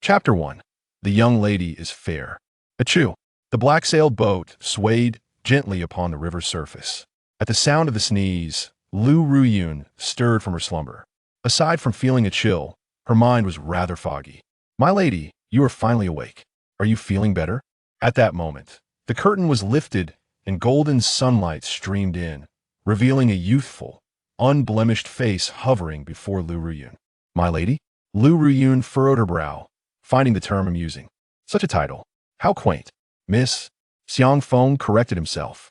Chapter 1. The young lady is fair. Achoo. The black-sailed boat swayed gently upon the river's surface. At the sound of the sneeze, Lu Ruyun stirred from her slumber. Aside from feeling a chill, her mind was rather foggy. "My lady, you are finally awake. Are you feeling better?" At that moment, the curtain was lifted and golden sunlight streamed in, revealing a youthful, unblemished face hovering before Lu Ruyun. "My lady?" Lu Ruyun furrowed her brow, finding the term amusing. Such a title. How quaint. "Miss." Xiang Feng corrected himself.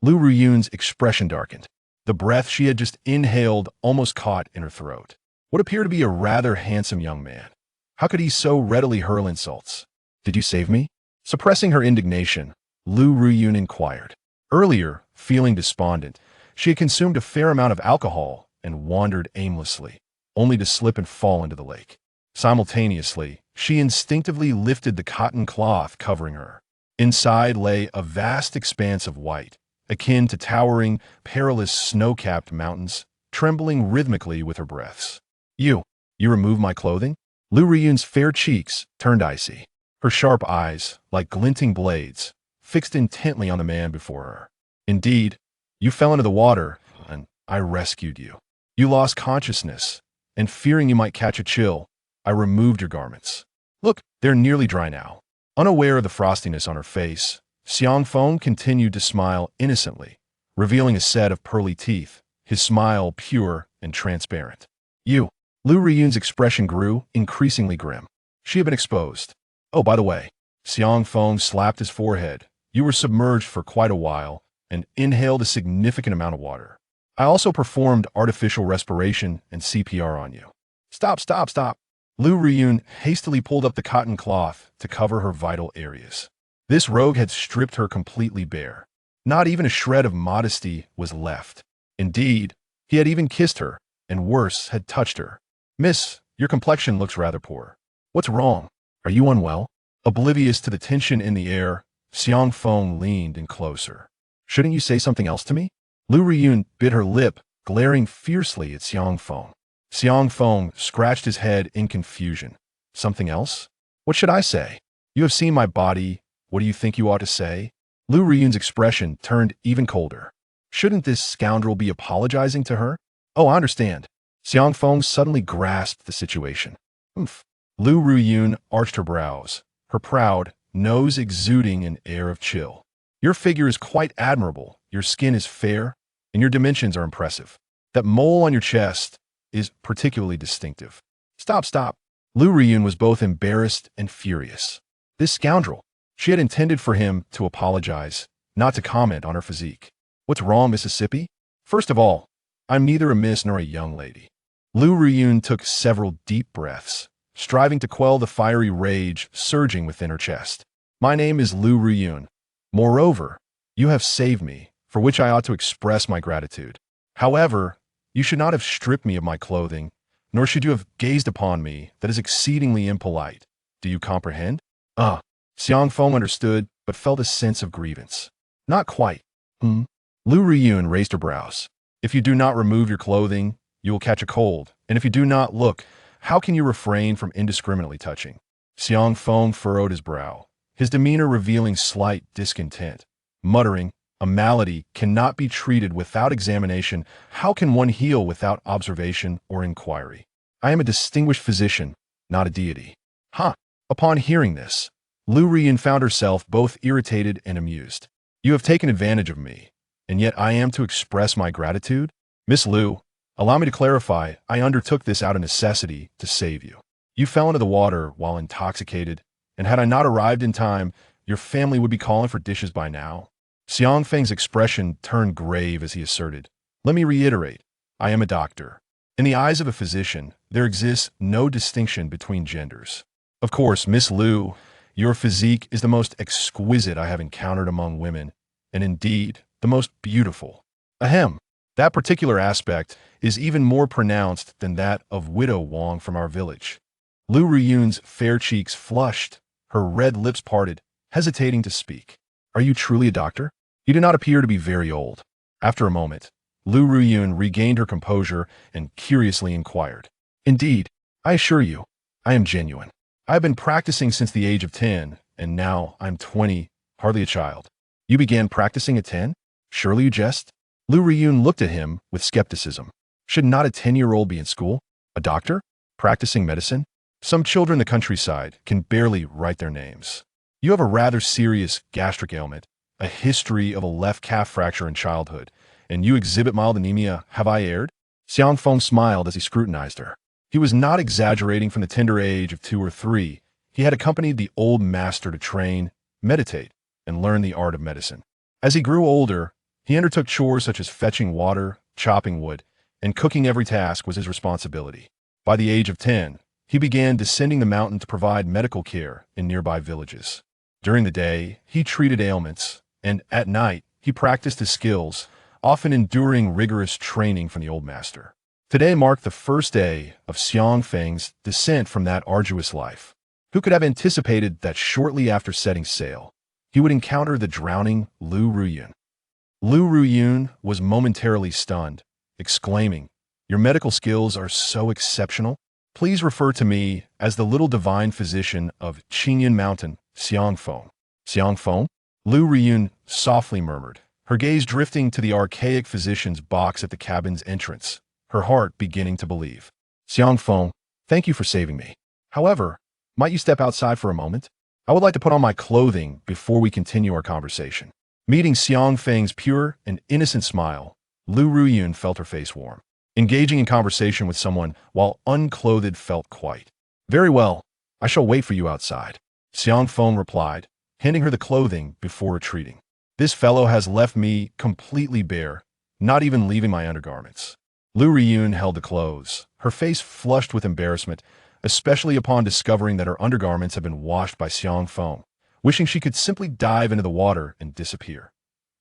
Lu Ruyun's expression darkened. The breath she had just inhaled almost caught in her throat. What appeared to be a rather handsome young man. How could he so readily hurl insults? "Did you save me?" Suppressing her indignation, Lu Ruyun inquired. Earlier, feeling despondent, she had consumed a fair amount of alcohol and wandered aimlessly, only to slip and fall into the lake. Simultaneously, she instinctively lifted the cotton cloth covering her. Inside lay a vast expanse of white, akin to towering, perilous snow-capped mountains, trembling rhythmically with her breaths. You removed my clothing?" Lu Ruyun's fair cheeks turned icy. Her sharp eyes, like glinting blades, fixed intently on the man before her. "Indeed, you fell into the water, and I rescued you. You lost consciousness, and fearing you might catch a chill, I removed your garments. Look, they're nearly dry now." Unaware of the frostiness on her face, Xiang Feng continued to smile innocently, revealing a set of pearly teeth, his smile pure and transparent. "You." Lu Ruyun's expression grew increasingly grim. She had been exposed. "Oh, by the way," Xiang Feng slapped his forehead, "you were submerged for quite a while and inhaled a significant amount of water. I also performed artificial respiration and CPR on you." Stop. Lu Ruyun hastily pulled up the cotton cloth to cover her vital areas. This rogue had stripped her completely bare. Not even a shred of modesty was left. Indeed, he had even kissed her, and worse, had touched her. "Miss, your complexion looks rather poor. What's wrong? Are you unwell?" Oblivious to the tension in the air, Xiang Feng leaned in closer. "Shouldn't you say something else to me?" Lu Ruyun bit her lip, glaring fiercely at Xiang Feng. Xiang Feng scratched his head in confusion. "Something else? What should I say? You have seen my body. What do you think you ought to say?" Lu Ruyun's expression turned even colder. Shouldn't this scoundrel be apologizing to her? "Oh, I understand." Xiang Feng suddenly grasped the situation. "Humph." Lu Ruyun arched her brows, her proud nose exuding an air of chill. "Your figure is quite admirable, your skin is fair, and your dimensions are impressive. That mole on your chest is particularly distinctive." Stop. Lu Ruyun was both embarrassed and furious. This scoundrel. She had intended for him to apologize, not to comment on her physique. "What's wrong, Mississippi? First of all, I'm neither a miss nor a young lady." Lu Ruyun took several deep breaths, striving to quell the fiery rage surging within her chest. "My name is Lu Ruyun. Moreover, you have saved me, for which I ought to express my gratitude. However, you should not have stripped me of my clothing, nor should you have gazed upon me. That is exceedingly impolite. Do you comprehend?" Xiang Feng understood, but felt a sense of grievance. "Not quite." Lu Ruyun raised her brows. "If you do not remove your clothing, you will catch a cold, and if you do not look, how can you refrain from indiscriminately touching?" Xiang Feng furrowed his brow, his demeanor revealing slight discontent, muttering, "A malady cannot be treated without examination. How can one heal without observation or inquiry? I am a distinguished physician, not a deity." Upon hearing this, Lu Ruyun found herself both irritated and amused. "You have taken advantage of me, and yet I am to express my gratitude? Miss Lu, allow me to clarify, I undertook this out of necessity to save you. You fell into the water while intoxicated, and had I not arrived in time, your family would be calling for dishes by now." Xiang Feng's expression turned grave as he asserted, "Let me reiterate, I am a doctor. In the eyes of a physician, there exists no distinction between genders. Of course, Miss Lu, your physique is the most exquisite I have encountered among women, and indeed, the most beautiful. Ahem. That particular aspect is even more pronounced than that of Widow Wang from our village." Lu Ruyun's fair cheeks flushed, her red lips parted, hesitating to speak. "Are you truly a doctor? You do not appear to be very old." After a moment, Lu Ruyun regained her composure and curiously inquired, "Indeed, I assure you, I am genuine. I've been practicing since the age of 10, and now I'm 20, hardly a child. You began practicing at 10? Surely you jest? Lu Riyun looked at him with skepticism. Should not a 10-year-old be in school? A doctor? Practicing medicine? Some children in the countryside can barely write their names. You have a rather serious gastric ailment, a history of a left calf fracture in childhood, and you exhibit mild anemia. Have I erred? Xiang Feng smiled as he scrutinized her. He was not exaggerating. From the tender age of 2 or 3. He had accompanied the old master to train, meditate, and learn the art of medicine. As he grew older, he undertook chores such as fetching water, chopping wood, and cooking. Every task was his responsibility. By the age of 10, he began descending the mountain to provide medical care in nearby villages. During the day, he treated ailments, and at night, he practiced his skills, often enduring rigorous training from the old master. Today marked the first day of Xiang Feng's descent from that arduous life. Who could have anticipated that shortly after setting sail, he would encounter the drowning Lu Ruyun? Lu Ruyun was momentarily stunned, exclaiming, "Your medical skills are so exceptional. Please refer to me as the little divine physician of Qingyan Mountain, Xiang Feng." Xiang Feng? Lu Riyun softly murmured, her gaze drifting to the archaic physician's box at the cabin's entrance, her heart beginning to believe. "Xiang Feng, thank you for saving me. However, might you step outside for a moment? I would like to put on my clothing before we continue our conversation." Meeting Xiang Feng's pure and innocent smile, Lu Ruyun felt her face warm. Engaging in conversation with someone while unclothed felt quite. "Very well, I shall wait for you outside," Xiang Feng replied, handing her the clothing before retreating. "This fellow has left me completely bare, not even leaving my undergarments." Lu Riyun held the clothes, her face flushed with embarrassment, especially upon discovering that her undergarments had been washed by Xiang Feng, wishing she could simply dive into the water and disappear.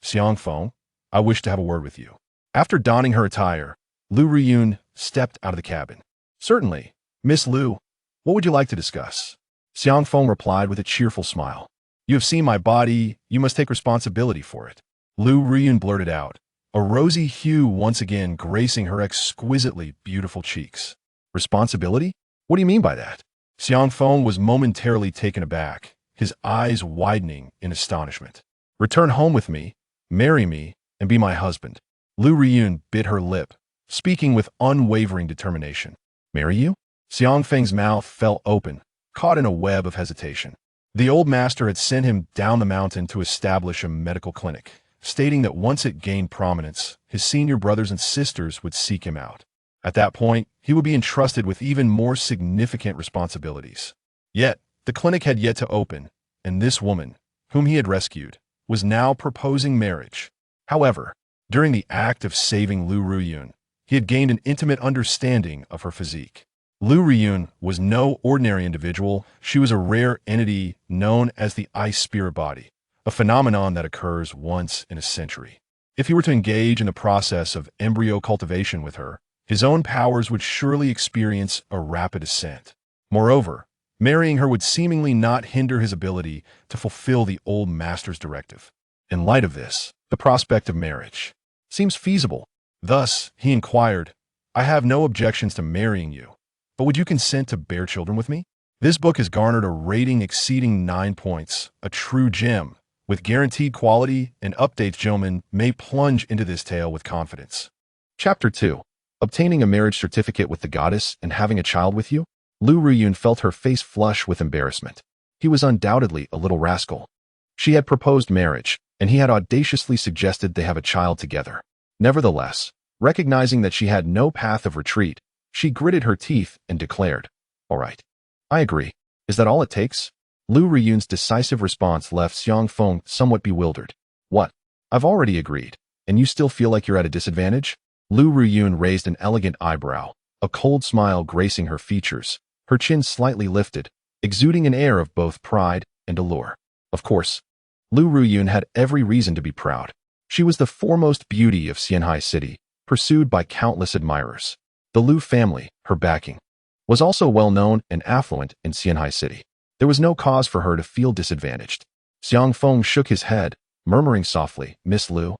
"Xiang Feng, I wish to have a word with you." After donning her attire, Lu Riyun stepped out of the cabin. "Certainly, Miss Lu. What would you like to discuss?" Xiang Feng replied with a cheerful smile. "You have seen my body, you must take responsibility for it." Lu Riyun blurted out, a rosy hue once again gracing her exquisitely beautiful cheeks. "Responsibility? What do you mean by that?" Xiang Feng was momentarily taken aback, his eyes widening in astonishment. "Return home with me, marry me, and be my husband." Lu Riyun bit her lip, speaking with unwavering determination. "Marry you?" Xiang Feng's mouth fell open, caught in a web of hesitation. The old master had sent him down the mountain to establish a medical clinic, stating that once it gained prominence, his senior brothers and sisters would seek him out. At that point, he would be entrusted with even more significant responsibilities. Yet, the clinic had yet to open, and this woman, whom he had rescued, was now proposing marriage. However, during the act of saving Lu Ruyun, he had gained an intimate understanding of her physique. Lu Riyun was no ordinary individual. She was a rare entity known as the ice spirit body, a phenomenon that occurs once in a century. If he were to engage in the process of embryo cultivation with her, his own powers would surely experience a rapid ascent. Moreover, marrying her would seemingly not hinder his ability to fulfill the old master's directive. In light of this, the prospect of marriage seems feasible. Thus, he inquired, "I have no objections to marrying you, but would you consent to bear children with me?" This book has garnered a rating exceeding 9 points, a true gem. With guaranteed quality and updates, gentlemen may plunge into this tale with confidence. Chapter 2. Obtaining a marriage certificate with the goddess and having a child with you? Lu Ruyun felt her face flush with embarrassment. He was undoubtedly a little rascal. She had proposed marriage, and he had audaciously suggested they have a child together. Nevertheless, recognizing that she had no path of retreat, she gritted her teeth and declared, "All right, I agree. Is that all it takes?" Lu Riyun's decisive response left Xiang Feng somewhat bewildered. "What? I've already agreed, and you still feel like you're at a disadvantage?" Lu Riyun raised an elegant eyebrow, a cold smile gracing her features, her chin slightly lifted, exuding an air of both pride and allure. Of course, Lu Riyun had every reason to be proud. She was the foremost beauty of Xianhai City, pursued by countless admirers. The Lu family, her backing, was also well known and affluent in Xianhai City. There was no cause for her to feel disadvantaged. Xiang Feng shook his head, murmuring softly, "Miss Lu,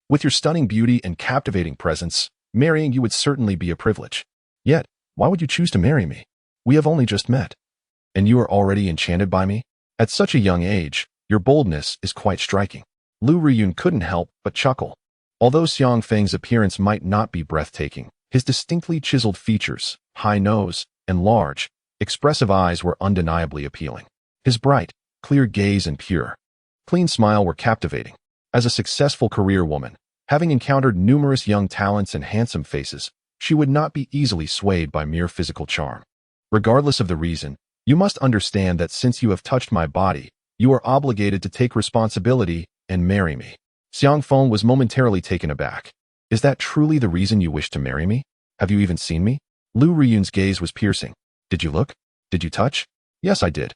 with your stunning beauty and captivating presence, marrying you would certainly be a privilege. Yet, why would you choose to marry me? We have only just met." And you are already enchanted by me? At such a young age, your boldness is quite striking. Lu Ruyun couldn't help but chuckle. Although Xiang Feng's appearance might not be breathtaking, his distinctly chiseled features, high nose, and large, expressive eyes were undeniably appealing. His bright, clear gaze and pure, clean smile were captivating. As a successful career woman, having encountered numerous young talents and handsome faces, she would not be easily swayed by mere physical charm. Regardless of the reason, you must understand that since you have touched my body, you are obligated to take responsibility and marry me. Xiang Feng was momentarily taken aback. Is that truly the reason you wish to marry me? Have you even seen me? Lu Ruyun's gaze was piercing. Did you look? Did you touch? Yes, I did.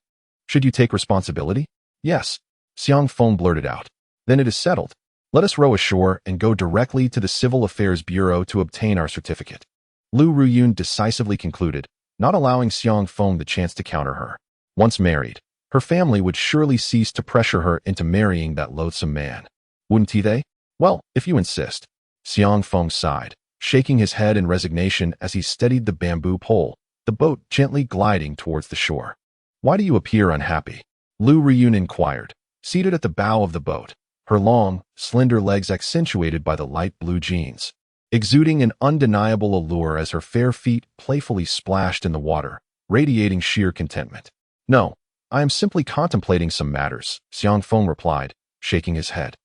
Should you take responsibility? Yes. Xiang Feng blurted out. Then it is settled. Let us row ashore and go directly to the Civil Affairs Bureau to obtain our certificate. Lu Ruyun decisively concluded, not allowing Xiang Feng the chance to counter her. Once married, her family would surely cease to pressure her into marrying that loathsome man. Wouldn't they? Well, if you insist. Xiang Feng sighed, shaking his head in resignation as he steadied the bamboo pole, the boat gently gliding towards the shore. Why do you appear unhappy? Lu Ruyun inquired, seated at the bow of the boat, her long, slender legs accentuated by the light blue jeans, exuding an undeniable allure as her fair feet playfully splashed in the water, radiating sheer contentment. No, I am simply contemplating some matters, Xiang Feng replied, shaking his head.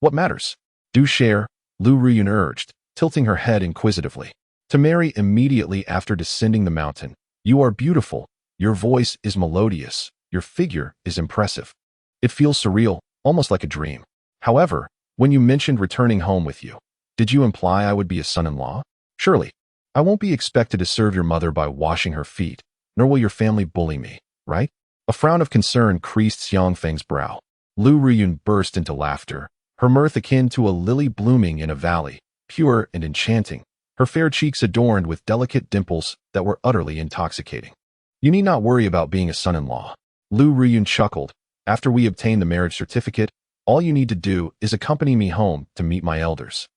What matters? Do share, Lu Ruyun urged, tilting her head inquisitively. To marry immediately after descending the mountain. You are beautiful, your voice is melodious, your figure is impressive. It feels surreal, almost like a dream. However, when you mentioned returning home with you, did you imply I would be a son-in-law? Surely, I won't be expected to serve your mother by washing her feet, nor will your family bully me, right? A frown of concern creased Xiang Feng's brow. Lu Ruyun burst into laughter, her mirth akin to a lily blooming in a valley, pure and enchanting, her fair cheeks adorned with delicate dimples that were utterly intoxicating. You need not worry about being a son-in-law. Lu Ruyun chuckled. After we obtain the marriage certificate, all you need to do is accompany me home to meet my elders.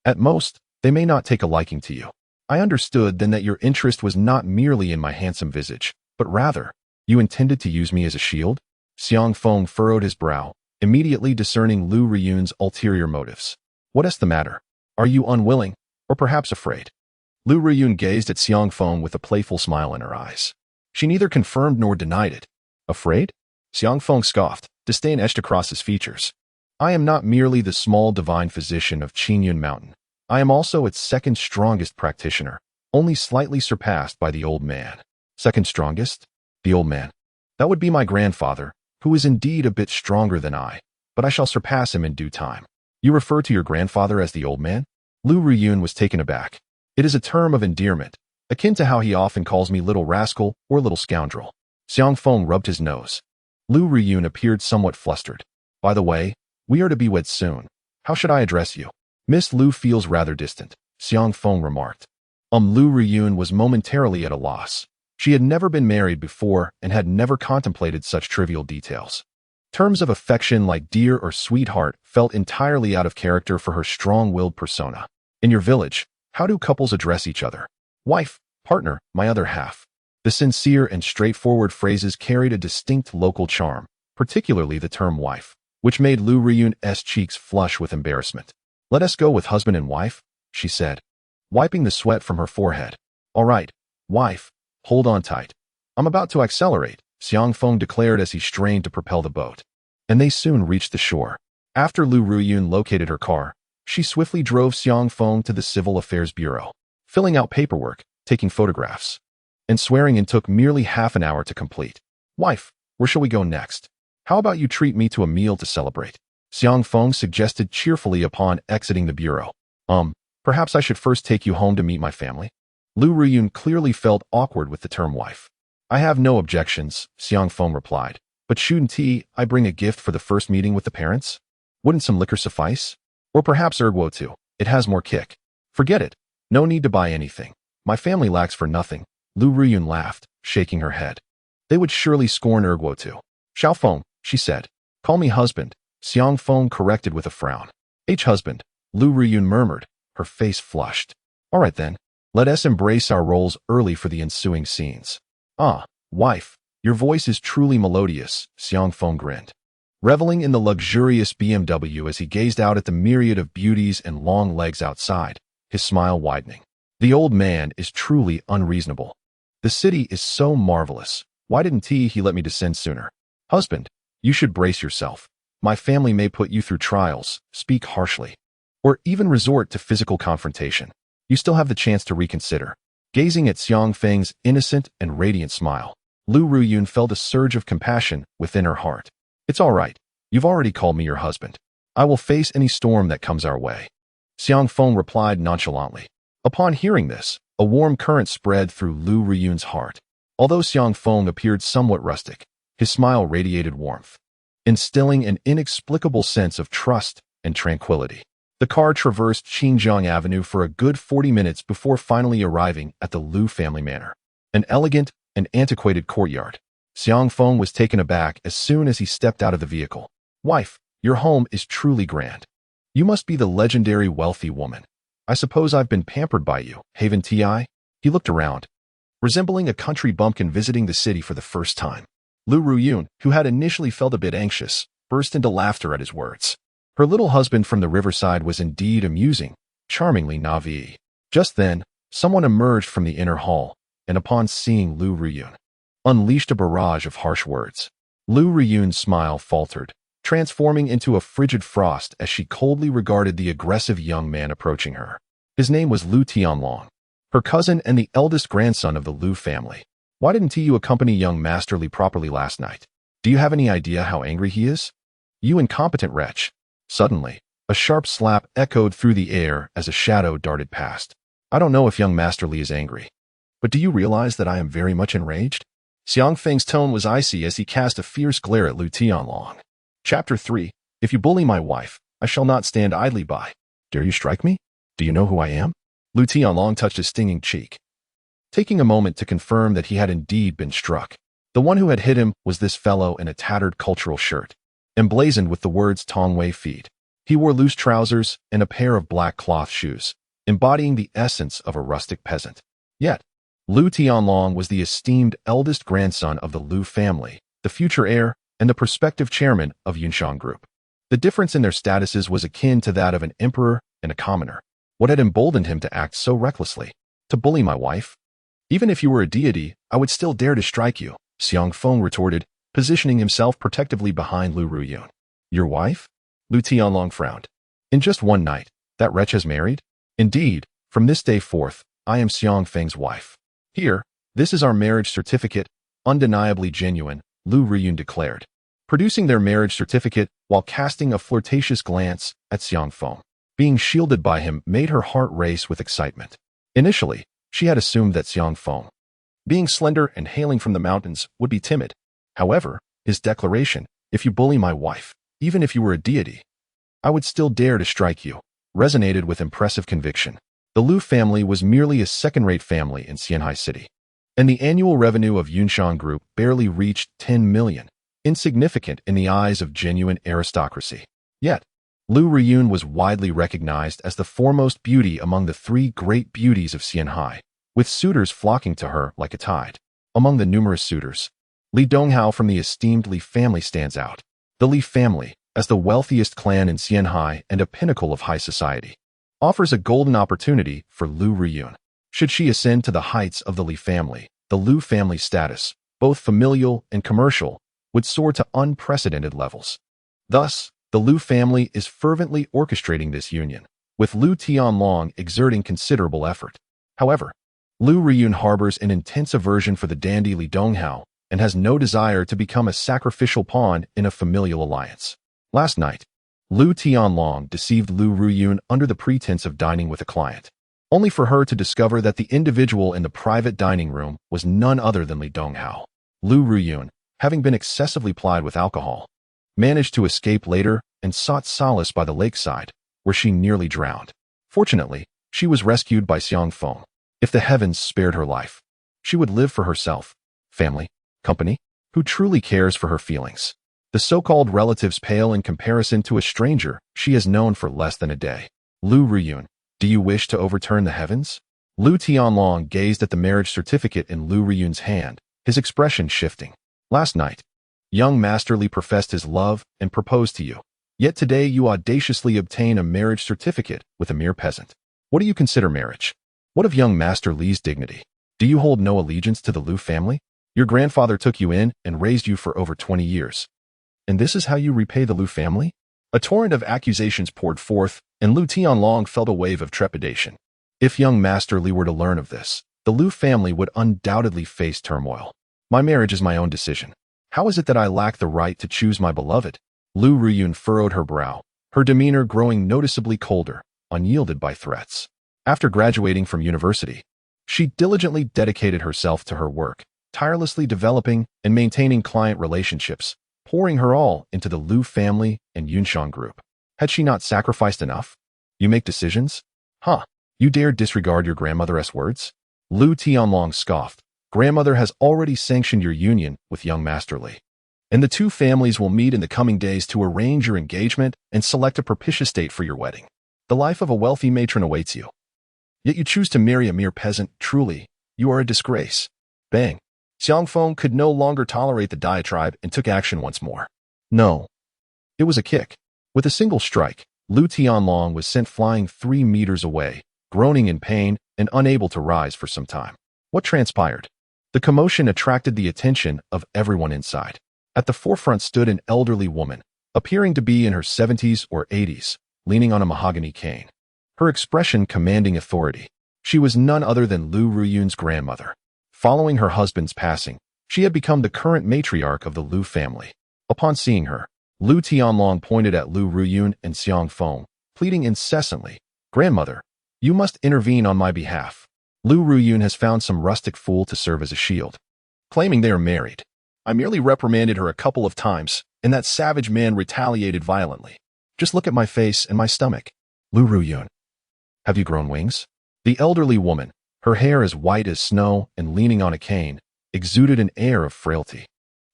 At most, they may not take a liking to you. I understood then that your interest was not merely in my handsome visage, but rather, you intended to use me as a shield? Xiang Feng furrowed his brow, immediately discerning Lu Ruyun's ulterior motives. What is the matter? Are you unwilling, or perhaps afraid? Lu Ruyun gazed at Xiang Feng with a playful smile in her eyes. She neither confirmed nor denied it. Afraid? Xiang Feng scoffed, disdain etched across his features. I am not merely the small divine physician of Qingyun Mountain. I am also its second strongest practitioner, only slightly surpassed by the old man. Second strongest? The old man. That would be my grandfather, who is indeed a bit stronger than I, but I shall surpass him in due time. You refer to your grandfather as the old man? Lu Ruyun was taken aback. It is a term of endearment, akin to how he often calls me little rascal or little scoundrel. Xiang Feng rubbed his nose. Lu Ruyun appeared somewhat flustered. By the way, we are to be wed soon. How should I address you? Miss Lu feels rather distant, Xiang Feng remarked. Lu Ruyun was momentarily at a loss. She had never been married before and had never contemplated such trivial details. Terms of affection like dear or sweetheart felt entirely out of character for her strong-willed persona. In your village, how do couples address each other? Wife, partner, my other half. The sincere and straightforward phrases carried a distinct local charm, particularly the term wife, which made Lu Ruyun's cheeks flush with embarrassment. Let us go with husband and wife, she said, wiping the sweat from her forehead. All right, wife, hold on tight. I'm about to accelerate, Xiang Feng declared as he strained to propel the boat. And they soon reached the shore. After Lu Ruyun located her car, she swiftly drove Xiang Feng to the Civil Affairs Bureau, filling out paperwork, taking photographs, and swearing in took merely half an hour to complete. Wife, where shall we go next? How about you treat me to a meal to celebrate? Xiang Feng suggested cheerfully upon exiting the bureau. Perhaps I should first take you home to meet my family? Lu Ruyun clearly felt awkward with the term wife. I have no objections, Xiang Feng replied, but shouldn't I bring a gift for the first meeting with the parents? Wouldn't some liquor suffice? Or perhaps erguo too, it has more kick. Forget it, no need to buy anything. My family lacks for nothing, Lu Ruyun laughed, shaking her head. They would surely scorn erguo too. Xiao Feng, she said. Call me husband, Xiang Feng corrected with a frown. Husband, Lu Ruyun murmured, her face flushed. All right then, let us embrace our roles early for the ensuing scenes. Ah, wife, Your voice is truly melodious, Xiang Feng grinned, reveling in the luxurious BMW as he gazed out at the myriad of beauties and long legs outside, his smile widening. The old man is truly unreasonable. The city is so marvelous. Why didn't he let me descend sooner? Husband, you should brace yourself. My family may put you through trials, speak harshly, or even resort to physical confrontation. You still have the chance to reconsider. Gazing at Xiang Feng's innocent and radiant smile, Lu Ruyun felt a surge of compassion within her heart. It's all right. You've already called me your husband. I will face any storm that comes our way. Xiang Feng replied nonchalantly. Upon hearing this, a warm current spread through Lu Ruyun's heart. Although Xiang Feng appeared somewhat rustic, his smile radiated warmth, instilling an inexplicable sense of trust and tranquility. The car traversed Xinjiang Avenue for a good 40 minutes before finally arriving at the Lu family manor, an elegant and antiquated courtyard. Xiang Feng was taken aback as soon as he stepped out of the vehicle. Wife, your home is truly grand. You must be the legendary wealthy woman. I suppose I've been pampered by you, haven't I? He looked around, resembling a country bumpkin visiting the city for the first time. Lu Ruyun, who had initially felt a bit anxious, burst into laughter at his words. Her little husband from the riverside was indeed amusing, charmingly naive. Just then, someone emerged from the inner hall, and upon seeing Lu Ruyun, unleashed a barrage of harsh words. Lu Ruyun's smile faltered, transforming into a frigid frost as she coldly regarded the aggressive young man approaching her. His name was Lu Tianlong, her cousin and the eldest grandson of the Lu family. Why didn't you accompany young Master Li properly last night? Do you have any idea how angry he is? You incompetent wretch. Suddenly, a sharp slap echoed through the air as a shadow darted past. I don't know if young Master Li is angry, but do you realize that I am very much enraged? Xiang Feng's tone was icy as he cast a fierce glare at Lu Tianlong. Chapter 3. If you bully my wife, I shall not stand idly by. Dare you strike me? Do you know who I am? Lu Tianlong touched his stinging cheek, taking a moment to confirm that he had indeed been struck. The one who had hit him was this fellow in a tattered cultural shirt, emblazoned with the words Tongwei feet. He wore loose trousers and a pair of black cloth shoes, embodying the essence of a rustic peasant. Yet, Lu Tianlong was the esteemed eldest grandson of the Lu family, the future heir, and the prospective chairman of Yunxiang Group. The difference in their statuses was akin to that of an emperor and a commoner. What had emboldened him to act so recklessly? To bully my wife? Even if you were a deity, I would still dare to strike you, Xiang Feng retorted, positioning himself protectively behind Lu Ruyun. Your wife? Lu Tianlong frowned. In just one night, that wretch has married? Indeed, from this day forth, I am Xiang Feng's wife. Here, this is our marriage certificate, undeniably genuine, Lu Ruyun declared, producing their marriage certificate while casting a flirtatious glance at Xiang Feng. Being shielded by him made her heart race with excitement. Initially, she had assumed that Xiang Feng, being slender and hailing from the mountains, would be timid. However, his declaration, if you bully my wife, even if you were a deity, I would still dare to strike you, resonated with impressive conviction. The Lu family was merely a second-rate family in Xianhai City, and the annual revenue of Yunxiang Group barely reached 10 million, insignificant in the eyes of genuine aristocracy. Yet, Lu Ruyun was widely recognized as the foremost beauty among the three great beauties of Xianhai, with suitors flocking to her like a tide. Among the numerous suitors, Li Donghao from the esteemed Li family stands out. The Li family, as the wealthiest clan in Xianhai and a pinnacle of high society, offers a golden opportunity for Lu Ruyun. Should she ascend to the heights of the Li family, the Lu family status, both familial and commercial, would soar to unprecedented levels. Thus, the Lu family is fervently orchestrating this union, with Lu Tianlong exerting considerable effort. However, Lu Ruyun harbors an intense aversion for the dandy Li Donghao and has no desire to become a sacrificial pawn in a familial alliance. Last night, Lu Tianlong deceived Lu Ruyun under the pretense of dining with a client, only for her to discover that the individual in the private dining room was none other than Li Donghao. Lu Ruyun, having been excessively plied with alcohol, managed to escape later and sought solace by the lakeside, where she nearly drowned. Fortunately, she was rescued by Xiang Feng. If the heavens spared her life, she would live for herself, family, company, who truly cares for her feelings. The so-called relatives pale in comparison to a stranger she has known for less than a day. Lu Ruyun, do you wish to overturn the heavens? Lu Tianlong gazed at the marriage certificate in Lu Ruyun's hand, his expression shifting. Last night, young Master Li professed his love and proposed to you. Yet today you audaciously obtain a marriage certificate with a mere peasant. What do you consider marriage? What of young Master Li's dignity? Do you hold no allegiance to the Lu family? Your grandfather took you in and raised you for over 20 years. And this is how you repay the Lu family? A torrent of accusations poured forth, and Lu Tianlong felt a wave of trepidation. If young Master Li were to learn of this, the Lu family would undoubtedly face turmoil. My marriage is my own decision. How is it that I lack the right to choose my beloved? Lu Ruyun furrowed her brow, her demeanor growing noticeably colder, unyielded by threats. After graduating from university, she diligently dedicated herself to her work, tirelessly developing and maintaining client relationships, pouring her all into the Lu family and Yunxiang group. Had she not sacrificed enough? You make decisions? Huh? You dare disregard your grandmother's words? Lu Tianlong scoffed. Grandmother has already sanctioned your union with young Master Li. And the two families will meet in the coming days to arrange your engagement and select a propitious date for your wedding. The life of a wealthy matron awaits you. Yet you choose to marry a mere peasant. Truly, you are a disgrace. Bang. Xiang Feng could no longer tolerate the diatribe and took action once more. No. It was a kick. With a single strike, Lu Tianlong was sent flying 3 meters away, groaning in pain and unable to rise for some time. What transpired? The commotion attracted the attention of everyone inside. At the forefront stood an elderly woman, appearing to be in her 70s or 80s, leaning on a mahogany cane. Her expression commanding authority. She was none other than Lu Ruyun's grandmother. Following her husband's passing, she had become the current matriarch of the Lu family. Upon seeing her, Lu Tianlong pointed at Lu Ruyun and Xiang Feng, pleading incessantly, "Grandmother, you must intervene on my behalf. Lu Ruyun has found some rustic fool to serve as a shield." Claiming they are married, I merely reprimanded her a couple of times, and that savage man retaliated violently. Just look at my face and my stomach. Lu Ruyun, have you grown wings? The elderly woman, her hair as white as snow and leaning on a cane, exuded an air of frailty.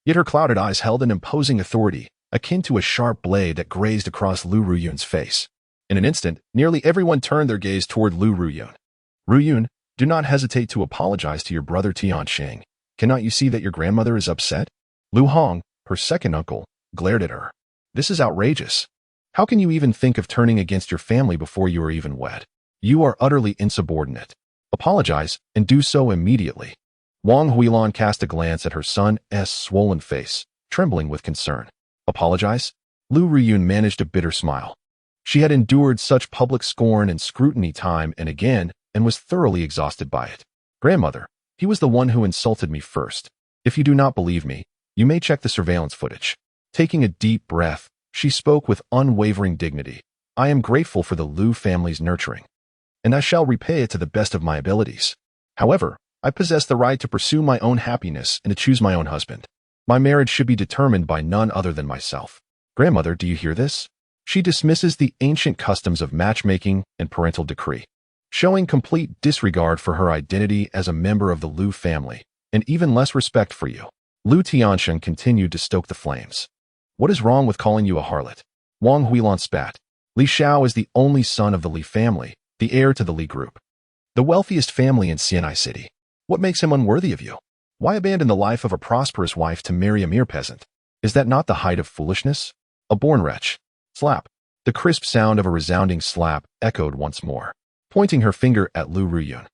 Yet her clouded eyes held an imposing authority, akin to a sharp blade that grazed across Lu Ruyun's face. In an instant, nearly everyone turned their gaze toward Lu Ruyun. Ruyun, do not hesitate to apologize to your brother Tiansheng. Cannot you see that your grandmother is upset? Lu Hong, her second uncle, glared at her. This is outrageous. How can you even think of turning against your family before you are even wed? You are utterly insubordinate. Apologize, and do so immediately. Wang Huilan cast a glance at her son's swollen face, trembling with concern. Apologize? Lu Ruyun managed a bitter smile. She had endured such public scorn and scrutiny time and again, and was thoroughly exhausted by it. Grandmother, he was the one who insulted me first. If you do not believe me, you may check the surveillance footage. Taking a deep breath, she spoke with unwavering dignity. I am grateful for the Lu family's nurturing, and I shall repay it to the best of my abilities. However, I possess the right to pursue my own happiness and to choose my own husband. My marriage should be determined by none other than myself. Grandmother, do you hear this? She dismisses the ancient customs of matchmaking and parental decree, showing complete disregard for her identity as a member of the Lu family, and even less respect for you. Lu Tiansheng continued to stoke the flames. What is wrong with calling you a harlot? Wang Huilan spat. Li Xiao is the only son of the Li family, the heir to the Li group, the wealthiest family in Xianai City. What makes him unworthy of you? Why abandon the life of a prosperous wife to marry a mere peasant? Is that not the height of foolishness? A born wretch. Slap. The crisp sound of a resounding slap echoed once more, pointing her finger at Lu Ruyun.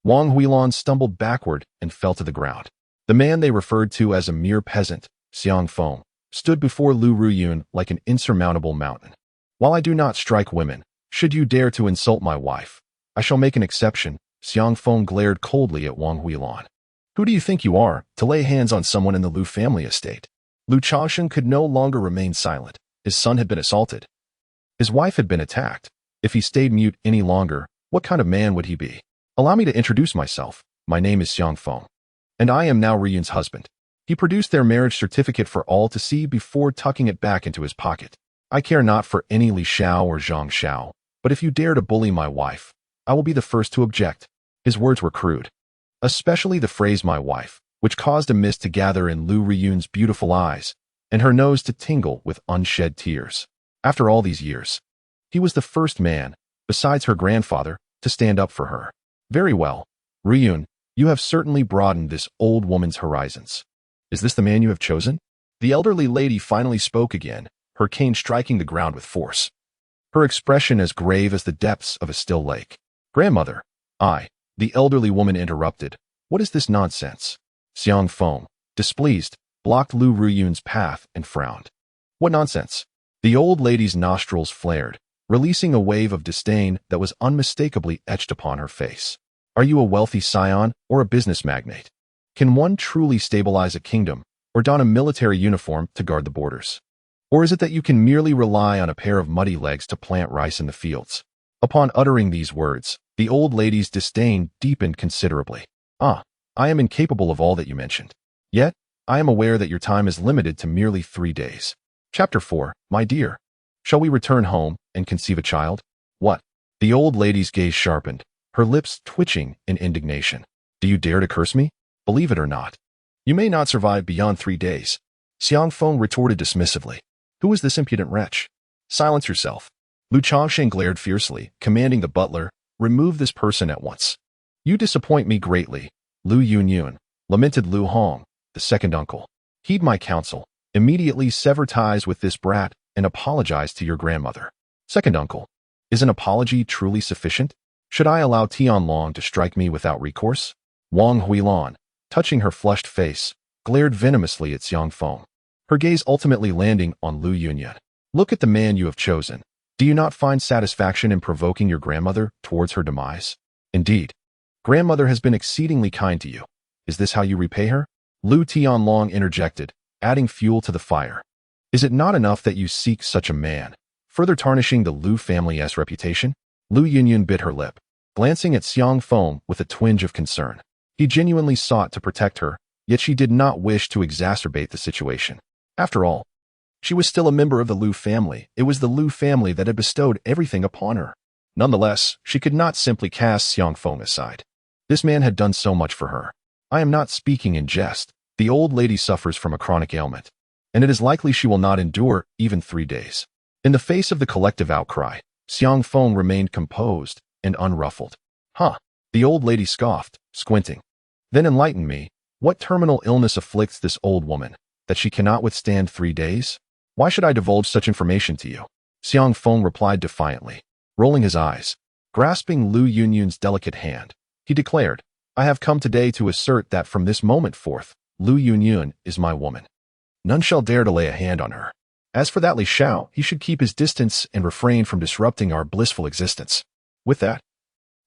Wang Huilan stumbled backward and fell to the ground. The man they referred to as a mere peasant, Xiang Feng, stood before Lu Ruyun like an insurmountable mountain. While I do not strike women, should you dare to insult my wife, I shall make an exception. Xiang Feng glared coldly at Wang Huilan. Who do you think you are, to lay hands on someone in the Lu family estate? Lu Chaoshen could no longer remain silent. His son had been assaulted. His wife had been attacked. If he stayed mute any longer, what kind of man would he be? Allow me to introduce myself. My name is Xiang Feng, and I am now Ruyun's husband. He produced their marriage certificate for all to see before tucking it back into his pocket. I care not for any Li Xiao or Zhang Xiao, but if you dare to bully my wife, I will be the first to object. His words were crude, especially the phrase my wife, which caused a mist to gather in Lu Ruyun's beautiful eyes, and her nose to tingle with unshed tears. After all these years, he was the first man, besides her grandfather, to stand up for her. Very well, Ruyun, you have certainly broadened this old woman's horizons. Is this the man you have chosen? The elderly lady finally spoke again, her cane striking the ground with force. Her expression as grave as the depths of a still lake. Grandmother, the elderly woman interrupted. What is this nonsense? Xiang Feng, displeased, blocked Lu Ruyun's path and frowned. What nonsense? The old lady's nostrils flared, releasing a wave of disdain that was unmistakably etched upon her face. Are you a wealthy scion or a business magnate? Can one truly stabilize a kingdom or don a military uniform to guard the borders? Or is it that you can merely rely on a pair of muddy legs to plant rice in the fields? Upon uttering these words, the old lady's disdain deepened considerably. I am incapable of all that you mentioned. Yet, I am aware that your time is limited to merely 3 days. Chapter 4, my dear. Shall we return home and conceive a child? What? The old lady's gaze sharpened, her lips twitching in indignation. Do you dare to curse me? Believe it or not, you may not survive beyond 3 days. Xiang Feng retorted dismissively. Who is this impudent wretch? Silence yourself. Lu Chongsheng glared fiercely, commanding the butler, remove this person at once. You disappoint me greatly, Lu Yunyun, lamented Lu Hong, the second uncle. Heed my counsel. Immediately sever ties with this brat and apologize to your grandmother. Second uncle, is an apology truly sufficient? Should I allow Tianlong to strike me without recourse? Wang Huilan, touching her flushed face, glared venomously at Xiang Feng, her gaze ultimately landing on Lu Yunyun. Look at the man you have chosen. Do you not find satisfaction in provoking your grandmother towards her demise? Indeed, grandmother has been exceedingly kind to you. Is this how you repay her? Lu Tianlong interjected, adding fuel to the fire. Is it not enough that you seek such a man, further tarnishing the Lu family's reputation? Lu Yunyun bit her lip, glancing at Xiang Feng with a twinge of concern. He genuinely sought to protect her, yet she did not wish to exacerbate the situation. After all, she was still a member of the Lu family. It was the Lu family that had bestowed everything upon her. Nonetheless, she could not simply cast Xiang Feng aside. This man had done so much for her. I am not speaking in jest. The old lady suffers from a chronic ailment, and it is likely she will not endure even 3 days. In the face of the collective outcry, Xiang Feng remained composed and unruffled. The old lady scoffed, squinting. Then enlighten me, what terminal illness afflicts this old woman, that she cannot withstand 3 days? Why should I divulge such information to you? Xiang Feng replied defiantly, rolling his eyes. Grasping Lu Yunyun's delicate hand, he declared, I have come today to assert that from this moment forth, Lu Yunyun is my woman. None shall dare to lay a hand on her. As for that Li Shao, he should keep his distance and refrain from disrupting our blissful existence. With that,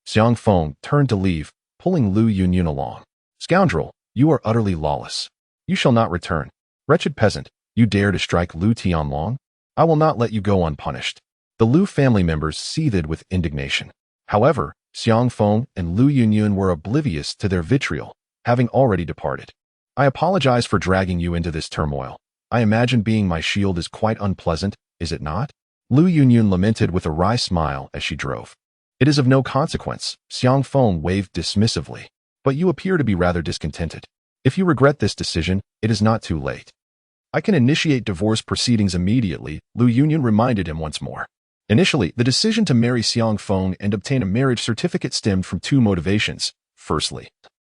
Xiang Feng turned to leave, pulling Lu Yunyun along. Scoundrel, you are utterly lawless. You shall not return. Wretched peasant, you dare to strike Lu Tianlong? I will not let you go unpunished. The Lu family members seethed with indignation. However, Xiang Feng and Lu Yunyun were oblivious to their vitriol, having already departed. I apologize for dragging you into this turmoil. I imagine being my shield is quite unpleasant, is it not? Lu Yunyun lamented with a wry smile as she drove. It is of no consequence, Xiang Feng waved dismissively. But you appear to be rather discontented. If you regret this decision, it is not too late. I can initiate divorce proceedings immediately, Lu Yunyun reminded him once more. Initially, the decision to marry Xiang Feng and obtain a marriage certificate stemmed from 2 motivations. Firstly,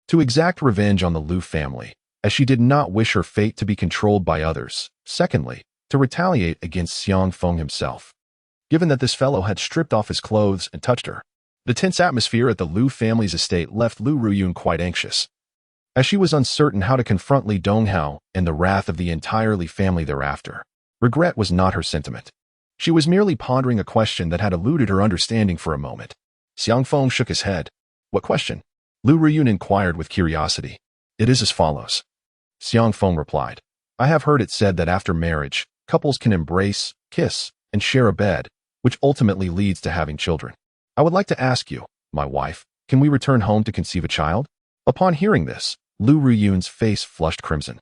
to exact revenge on the Lu family, as she did not wish her fate to be controlled by others. Secondly, to retaliate against Xiang Feng himself, given that this fellow had stripped off his clothes and touched her. The tense atmosphere at the Lu family's estate left Lu Ruyun quite anxious, as she was uncertain how to confront Li Donghao and the wrath of the entire Li family thereafter. Regret was not her sentiment. She was merely pondering a question that had eluded her understanding for a moment. Xiang Feng shook his head. What question? Lu Ruyun inquired with curiosity. It is as follows. Xiang Feng replied. I have heard it said that after marriage, couples can embrace, kiss, and share a bed, which ultimately leads to having children. I would like to ask you, my wife, can we return home to conceive a child? Upon hearing this, Lu Ruyun's face flushed crimson,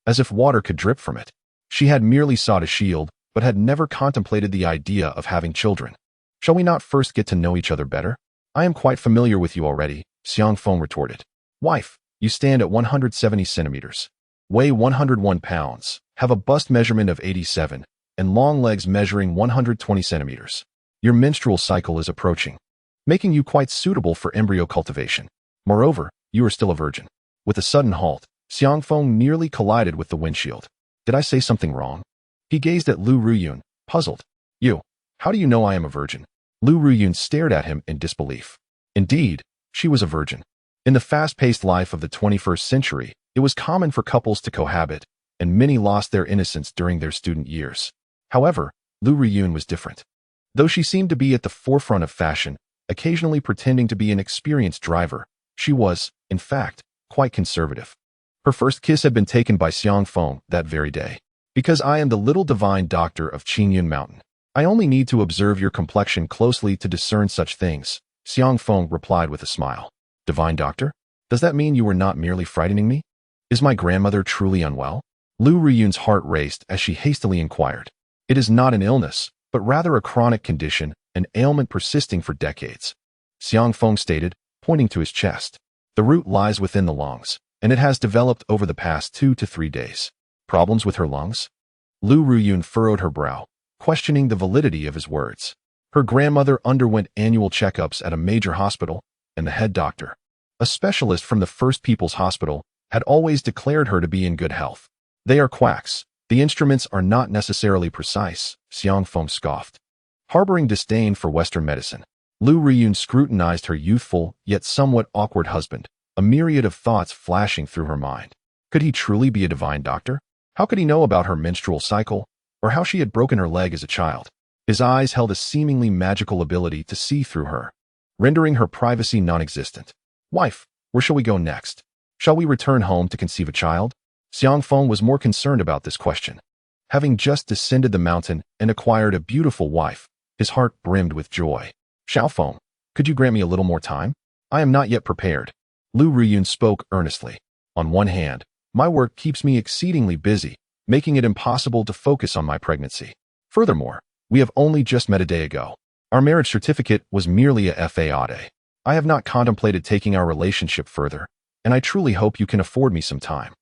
as if water could drip from it. She had merely sought a shield, but had never contemplated the idea of having children. Shall we not first get to know each other better? I am quite familiar with you already, Xiang Feng retorted. Wife, you stand at 170 centimeters, weigh 101 pounds, have a bust measurement of 87, and long legs measuring 120 centimeters. Your menstrual cycle is approaching, making you quite suitable for embryo cultivation. Moreover, you are still a virgin. With a sudden halt, Xiang Feng nearly collided with the windshield. Did I say something wrong? He gazed at Lu Ruyun, puzzled. You, how do you know I am a virgin? Lu Ruyun stared at him in disbelief. Indeed, she was a virgin. In the fast-paced life of the 21st century, it was common for couples to cohabit, and many lost their innocence during their student years. However, Lu Ruyun was different. Though she seemed to be at the forefront of fashion, occasionally pretending to be an experienced driver, she was, in fact, quite conservative. Her first kiss had been taken by Xiang Feng that very day. Because I am the little divine doctor of Qingyun Mountain, I only need to observe your complexion closely to discern such things, Xiang Feng replied with a smile. Divine doctor? Does that mean you were not merely frightening me? Is my grandmother truly unwell? Lu Ruyun's heart raced as she hastily inquired. It is not an illness, but rather a chronic condition, an ailment persisting for decades. Xiang Feng stated, pointing to his chest. The root lies within the lungs, and it has developed over the past 2 to 3 days. Problems with her lungs? Lu Ruyun furrowed her brow, questioning the validity of his words. Her grandmother underwent annual checkups at a major hospital, and the head doctor, a specialist from the First People's Hospital, had always declared her to be in good health. They are quacks. The instruments are not necessarily precise, Xiang Feng scoffed. Harboring disdain for Western medicine, Lu Ruyun scrutinized her youthful, yet somewhat awkward husband, a myriad of thoughts flashing through her mind. Could he truly be a divine doctor? How could he know about her menstrual cycle, or how she had broken her leg as a child? His eyes held a seemingly magical ability to see through her, rendering her privacy non-existent. Wife, where shall we go next? Shall we return home to conceive a child? Xiang Feng was more concerned about this question. Having just descended the mountain and acquired a beautiful wife, his heart brimmed with joy. Xiao Feng, could you grant me a little more time? I am not yet prepared. Lu Ruyun spoke earnestly. On one hand, my work keeps me exceedingly busy, making it impossible to focus on my pregnancy. Furthermore, we have only just met a day ago. Our marriage certificate was merely a FAAD. I have not contemplated taking our relationship further, and I truly hope you can afford me some time.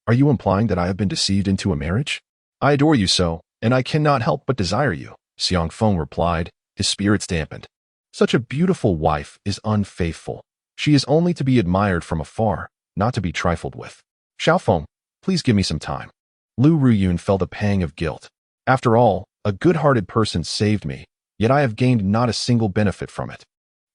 Are you implying that I have been deceived into a marriage? I adore you so, and I cannot help but desire you, Xiang Feng replied, his spirits dampened. Such a beautiful wife is unfaithful. She is only to be admired from afar, not to be trifled with. Xiao Feng, please give me some time. Lu Ruyun felt a pang of guilt. After all, a good-hearted person saved me, yet I have gained not a single benefit from it.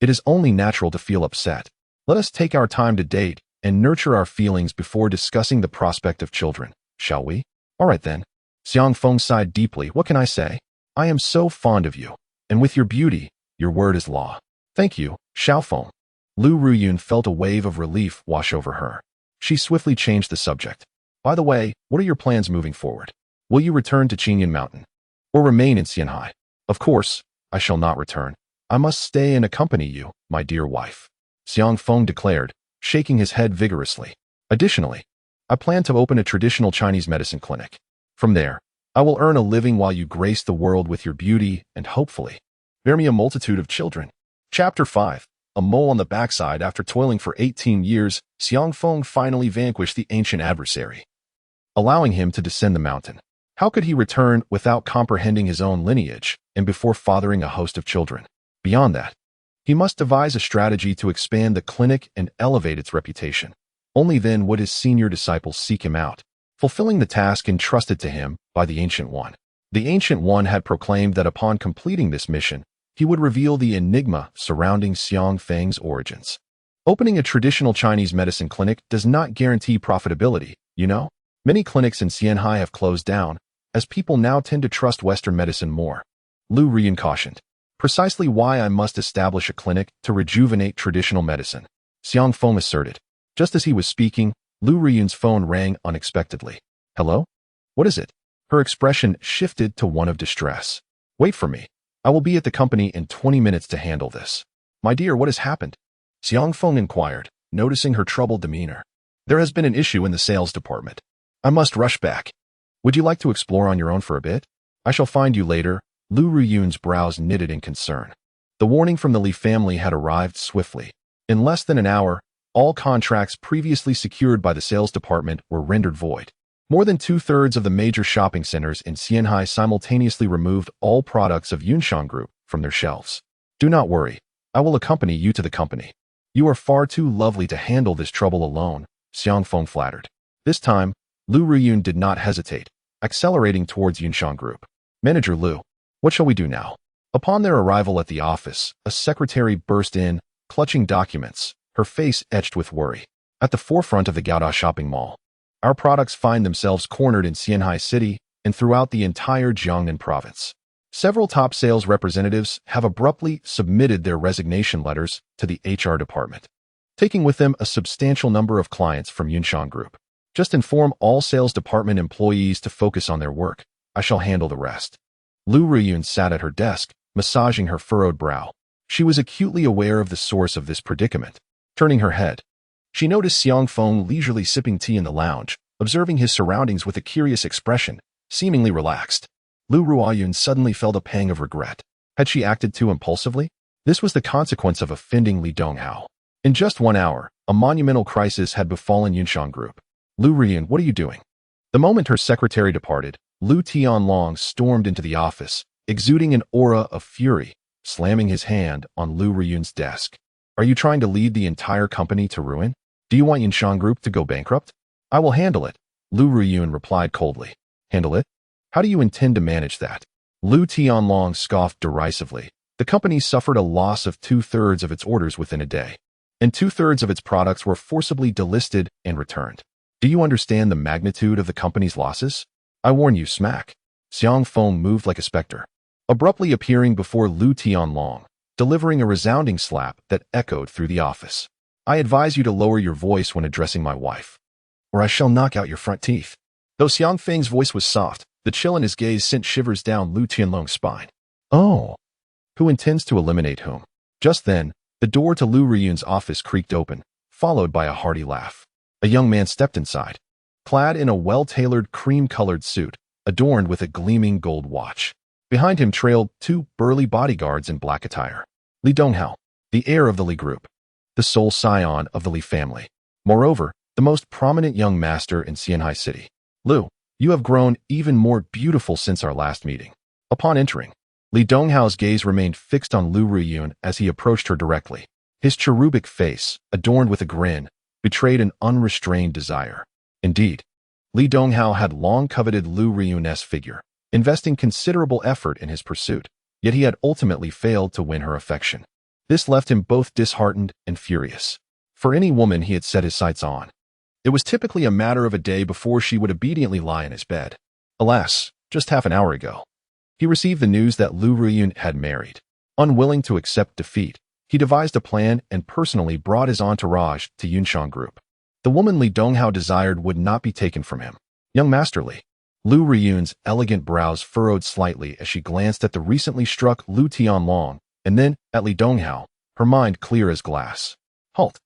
It is only natural to feel upset. Let us take our time to date and nurture our feelings before discussing the prospect of children, shall we? All right then. Xiang Feng sighed deeply. What can I say? I am so fond of you, and with your beauty, your word is law. Thank you, Xiao Feng. Lu Ruyun felt a wave of relief wash over her. She swiftly changed the subject. By the way, what are your plans moving forward? Will you return to Qingyun Mountain, or remain in Xianhai? Of course, I shall not return. I must stay and accompany you, my dear wife, Xiang Feng declared, shaking his head vigorously. Additionally, I plan to open a traditional Chinese medicine clinic. From there, I will earn a living while you grace the world with your beauty and hopefully bear me a multitude of children. Chapter 5. A mole on the backside. After toiling for 18 years, Xiang Feng finally vanquished the ancient adversary, allowing him to descend the mountain. How could he return without comprehending his own lineage and before fathering a host of children? Beyond that, he must devise a strategy to expand the clinic and elevate its reputation. Only then would his senior disciples seek him out, fulfilling the task entrusted to him by the Ancient One. The Ancient One had proclaimed that upon completing this mission, he would reveal the enigma surrounding Xiang Feng's origins. Opening a traditional Chinese medicine clinic does not guarantee profitability, you know? Many clinics in Xianhai have closed down, as people now tend to trust Western medicine more. Lu Ruyun cautioned. Precisely why I must establish a clinic to rejuvenate traditional medicine, Xiang Feng asserted. Just as he was speaking, Lu Ruyun's phone rang unexpectedly. Hello? What is it? Her expression shifted to one of distress. Wait for me. I will be at the company in 20 minutes to handle this. My dear, what has happened? Xiang Feng inquired, noticing her troubled demeanor. There has been an issue in the sales department. I must rush back. Would you like to explore on your own for a bit? I shall find you later. Lu Ruyun's brows knitted in concern. The warning from the Li family had arrived swiftly. In less than an hour, all contracts previously secured by the sales department were rendered void. More than 2/3 of the major shopping centers in Xianhai simultaneously removed all products of Yunshan Group from their shelves. Do not worry. I will accompany you to the company. You are far too lovely to handle this trouble alone, Xiang Feng flattered. This time, Lu Ruyun did not hesitate, accelerating towards Yunxiang Group. Manager Lu, what shall we do now? Upon their arrival at the office, a secretary burst in, clutching documents, her face etched with worry. At the forefront of the Gouda shopping mall, our products find themselves cornered in Xianhai City and throughout the entire Jiangnan province. Several top sales representatives have abruptly submitted their resignation letters to the HR department, taking with them a substantial number of clients from Yunxiang Group. Just inform all sales department employees to focus on their work. I shall handle the rest. Lu Ruyun sat at her desk, massaging her furrowed brow. She was acutely aware of the source of this predicament. Turning her head, she noticed Xiang Feng leisurely sipping tea in the lounge, observing his surroundings with a curious expression, seemingly relaxed. Lu Ruyun suddenly felt a pang of regret. Had she acted too impulsively? This was the consequence of offending Li Donghao. In just 1 hour, a monumental crisis had befallen Yunxiang Group. Lu Ruyun, what are you doing? The moment her secretary departed, Lu Tianlong stormed into the office, exuding an aura of fury, slamming his hand on Lu Ruyun's desk. Are you trying to lead the entire company to ruin? Do you want Yunxiang Group to go bankrupt? I will handle it, Lu Ruyun replied coldly. Handle it? How do you intend to manage that? Lu Tianlong scoffed derisively. The company suffered a loss of 2/3 of its orders within a day, and 2/3 of its products were forcibly delisted and returned. Do you understand the magnitude of the company's losses? I warn you, smack. Xiang Feng moved like a specter, abruptly appearing before Lu Tianlong, delivering a resounding slap that echoed through the office. I advise you to lower your voice when addressing my wife, or I shall knock out your front teeth. Though Xiang Feng's voice was soft, the chill in his gaze sent shivers down Lu Tianlong's spine. Oh, who intends to eliminate whom? Just then, the door to Lu Ruyun's office creaked open, followed by a hearty laugh. A young man stepped inside, clad in a well-tailored cream-colored suit, adorned with a gleaming gold watch. Behind him trailed 2 burly bodyguards in black attire. Li Donghao, the heir of the Li Group, the sole scion of the Li family. Moreover, the most prominent young master in Xianhai City. Lu, you have grown even more beautiful since our last meeting. Upon entering, Li Donghao's gaze remained fixed on Lu Ruyun as he approached her directly. His cherubic face, adorned with a grin, betrayed an unrestrained desire. Indeed, Li Donghao had long coveted Lu Ruyun's figure, investing considerable effort in his pursuit, yet he had ultimately failed to win her affection. This left him both disheartened and furious. For any woman he had set his sights on, it was typically a matter of a day before she would obediently lie in his bed. Alas, just half an hour ago, he received the news that Lu Ruyun had married. Unwilling to accept defeat, he devised a plan and personally brought his entourage to Yunxiang Group. The woman Li Donghao desired would not be taken from him. Young Master Li. Lu Ruyun's elegant brows furrowed slightly as she glanced at the recently struck Lu Tianlong, and then at Li Donghao, her mind clear as glass. Halt.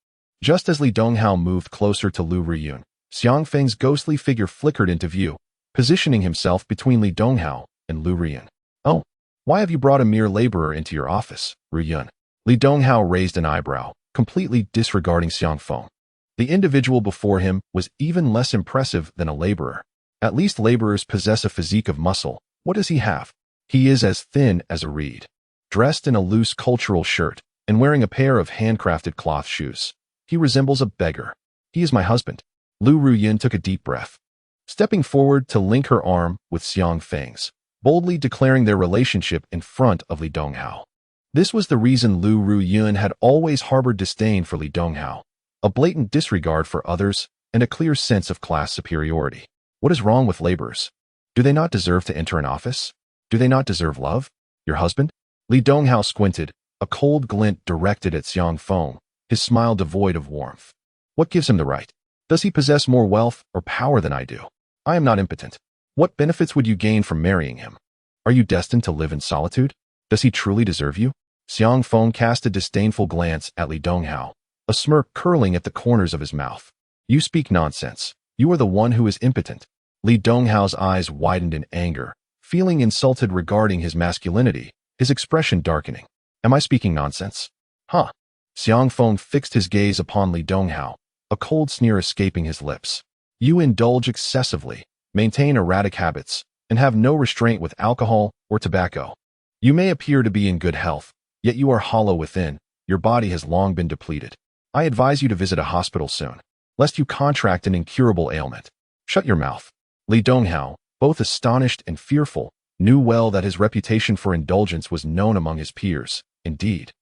Just as Li Donghao moved closer to Lu Ruyun, Xiang Feng's ghostly figure flickered into view, positioning himself between Li Donghao and Lu Ruyun. Oh, why have you brought a mere laborer into your office, Ruyun? Li Donghao raised an eyebrow, completely disregarding Xiang Feng. The individual before him was even less impressive than a laborer. At least laborers possess a physique of muscle. What does he have? He is as thin as a reed, dressed in a loose cultural shirt and wearing a pair of handcrafted cloth shoes. He resembles a beggar. He is my husband. Lu Ruyun took a deep breath, stepping forward to link her arm with Xiang Feng's, boldly declaring their relationship in front of Li Donghao. This was the reason Lu Ruyun had always harbored disdain for Li Donghao, a blatant disregard for others and a clear sense of class superiority. What is wrong with laborers? Do they not deserve to enter an office? Do they not deserve love? Your husband? Li Donghao squinted, a cold glint directed at Xiang Feng, his smile devoid of warmth. What gives him the right? Does he possess more wealth or power than I do? I am not impotent. What benefits would you gain from marrying him? Are you destined to live in solitude? Does he truly deserve you? Xiang Feng cast a disdainful glance at Li Donghao, a smirk curling at the corners of his mouth. You speak nonsense. You are the one who is impotent. Li Donghao's eyes widened in anger, feeling insulted regarding his masculinity, his expression darkening. Am I speaking nonsense? Huh. Xiang Feng fixed his gaze upon Li Donghao, a cold sneer escaping his lips. You indulge excessively, maintain erratic habits, and have no restraint with alcohol or tobacco. You may appear to be in good health, yet you are hollow within. Your body has long been depleted. I advise you to visit a hospital soon. lest you contract an incurable ailment. Shut your mouth. Li Donghao, both astonished and fearful, knew well that his reputation for indulgence was known among his peers. Indeed,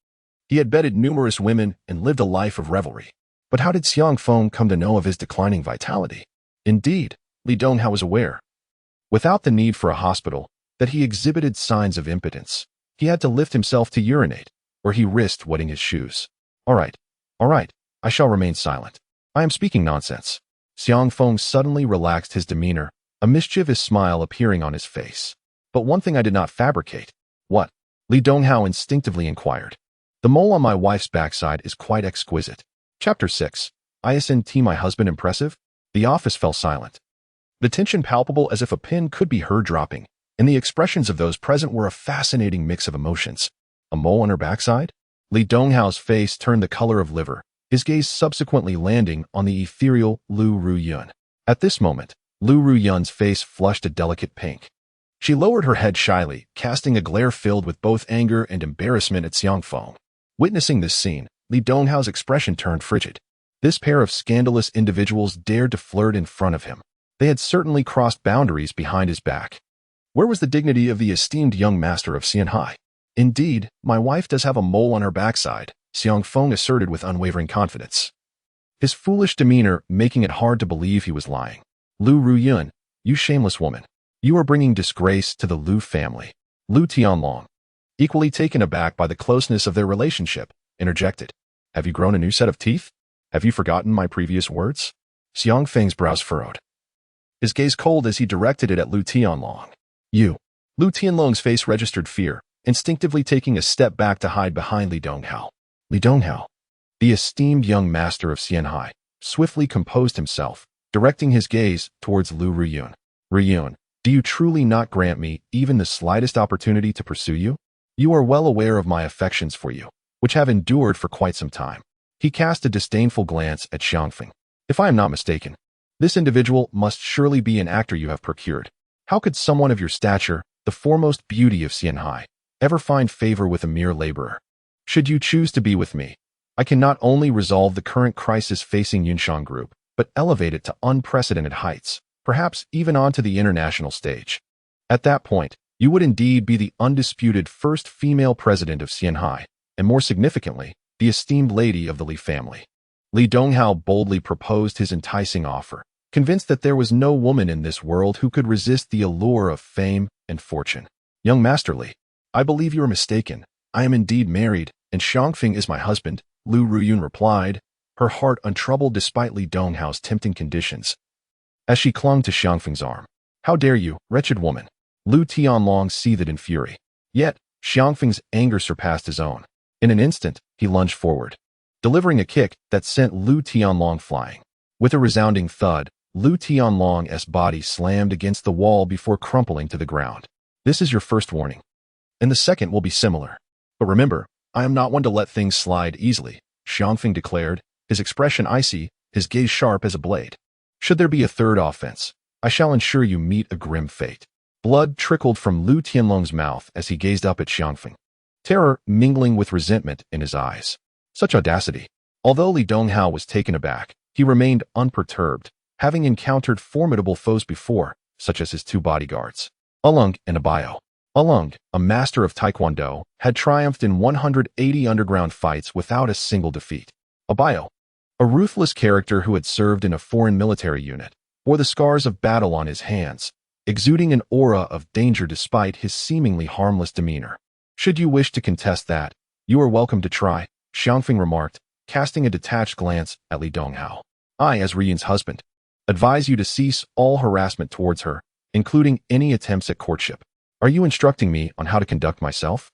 he had bedded numerous women and lived a life of revelry. But how did Xiang Feng come to know of his declining vitality? Indeed, Li Donghao was aware, without the need for a hospital, that he exhibited signs of impotence. He had to lift himself to urinate, or he risked wetting his shoes. All right, I shall remain silent. I am speaking nonsense. Xiang Feng suddenly relaxed his demeanor, a mischievous smile appearing on his face. But one thing I did not fabricate. What? Li Donghao instinctively inquired. The mole on my wife's backside is quite exquisite. Chapter 6. Isn't my husband impressive? The office fell silent. The tension palpable as if a pin could be heard dropping, and the expressions of those present were a fascinating mix of emotions. A mole on her backside? Li Donghao's face turned the color of liver, his gaze subsequently landing on the ethereal Lu Ruyun. At this moment, Lu Ruyun's face flushed a delicate pink. She lowered her head shyly, casting a glare filled with both anger and embarrassment at Xiang Feng. Witnessing this scene, Li Donghao's expression turned frigid. This pair of scandalous individuals dared to flirt in front of him. They had certainly crossed boundaries behind his back. Where was the dignity of the esteemed young master of Xianhai? Indeed, my wife does have a mole on her backside, Xiang Feng asserted with unwavering confidence, his foolish demeanor making it hard to believe he was lying. Lu Ruyun, you shameless woman. You are bringing disgrace to the Lu family. Lu Tianlong, equally taken aback by the closeness of their relationship, interjected. Have you grown a new set of teeth? Have you forgotten my previous words? Xiang Feng's brows furrowed, his gaze cold as he directed it at Lu Tianlong. You. Lu Tianlong's face registered fear, instinctively taking a step back to hide behind Li Donghao. Li Donghao, the esteemed young master of Xianhai, swiftly composed himself, directing his gaze towards Lu Ruyun. Ruyun, do you truly not grant me even the slightest opportunity to pursue you? You are well aware of my affections for you, which have endured for quite some time. He cast a disdainful glance at Xiangfeng. If I am not mistaken, this individual must surely be an actor you have procured. How could someone of your stature, the foremost beauty of Xianhai, ever find favor with a mere laborer? Should you choose to be with me, I can not only resolve the current crisis facing Yunshan Group, but elevate it to unprecedented heights, perhaps even onto the international stage. At that point, you would indeed be the undisputed first female president of Xianhai, and more significantly, the esteemed lady of the Li family. Li Donghao boldly proposed his enticing offer, convinced that there was no woman in this world who could resist the allure of fame and fortune. Young Master Li, I believe you are mistaken. I am indeed married, and Xiangfeng is my husband, Lu Ruyun replied, her heart untroubled despite Li Donghao's tempting conditions, as she clung to Xiangfeng's arm. How dare you, wretched woman? Lu Tianlong seethed in fury. Yet, Xiangfeng's anger surpassed his own. In an instant, he lunged forward, delivering a kick that sent Lu Tianlong flying. With a resounding thud, Lu Tianlong's body slammed against the wall before crumpling to the ground. This is your first warning, and the second will be similar. But remember, I am not one to let things slide easily, Xiangfeng declared, his expression icy, his gaze sharp as a blade. Should there be a third offense, I shall ensure you meet a grim fate. Blood trickled from Lu Tianlong's mouth as he gazed up at Xiangfeng, terror mingling with resentment in his eyes. Such audacity. Although Li Donghao was taken aback, he remained unperturbed, having encountered formidable foes before, such as his two bodyguards, Ulung and Abayo. Ulung, a master of Taekwondo, had triumphed in 180 underground fights without a single defeat. Abayo, a ruthless character who had served in a foreign military unit, bore the scars of battle on his hands, exuding an aura of danger despite his seemingly harmless demeanor. Should you wish to contest that, you are welcome to try, Xiangfeng remarked, casting a detached glance at Li Donghao. I, as Ruyun's husband, advise you to cease all harassment towards her, including any attempts at courtship. Are you instructing me on how to conduct myself?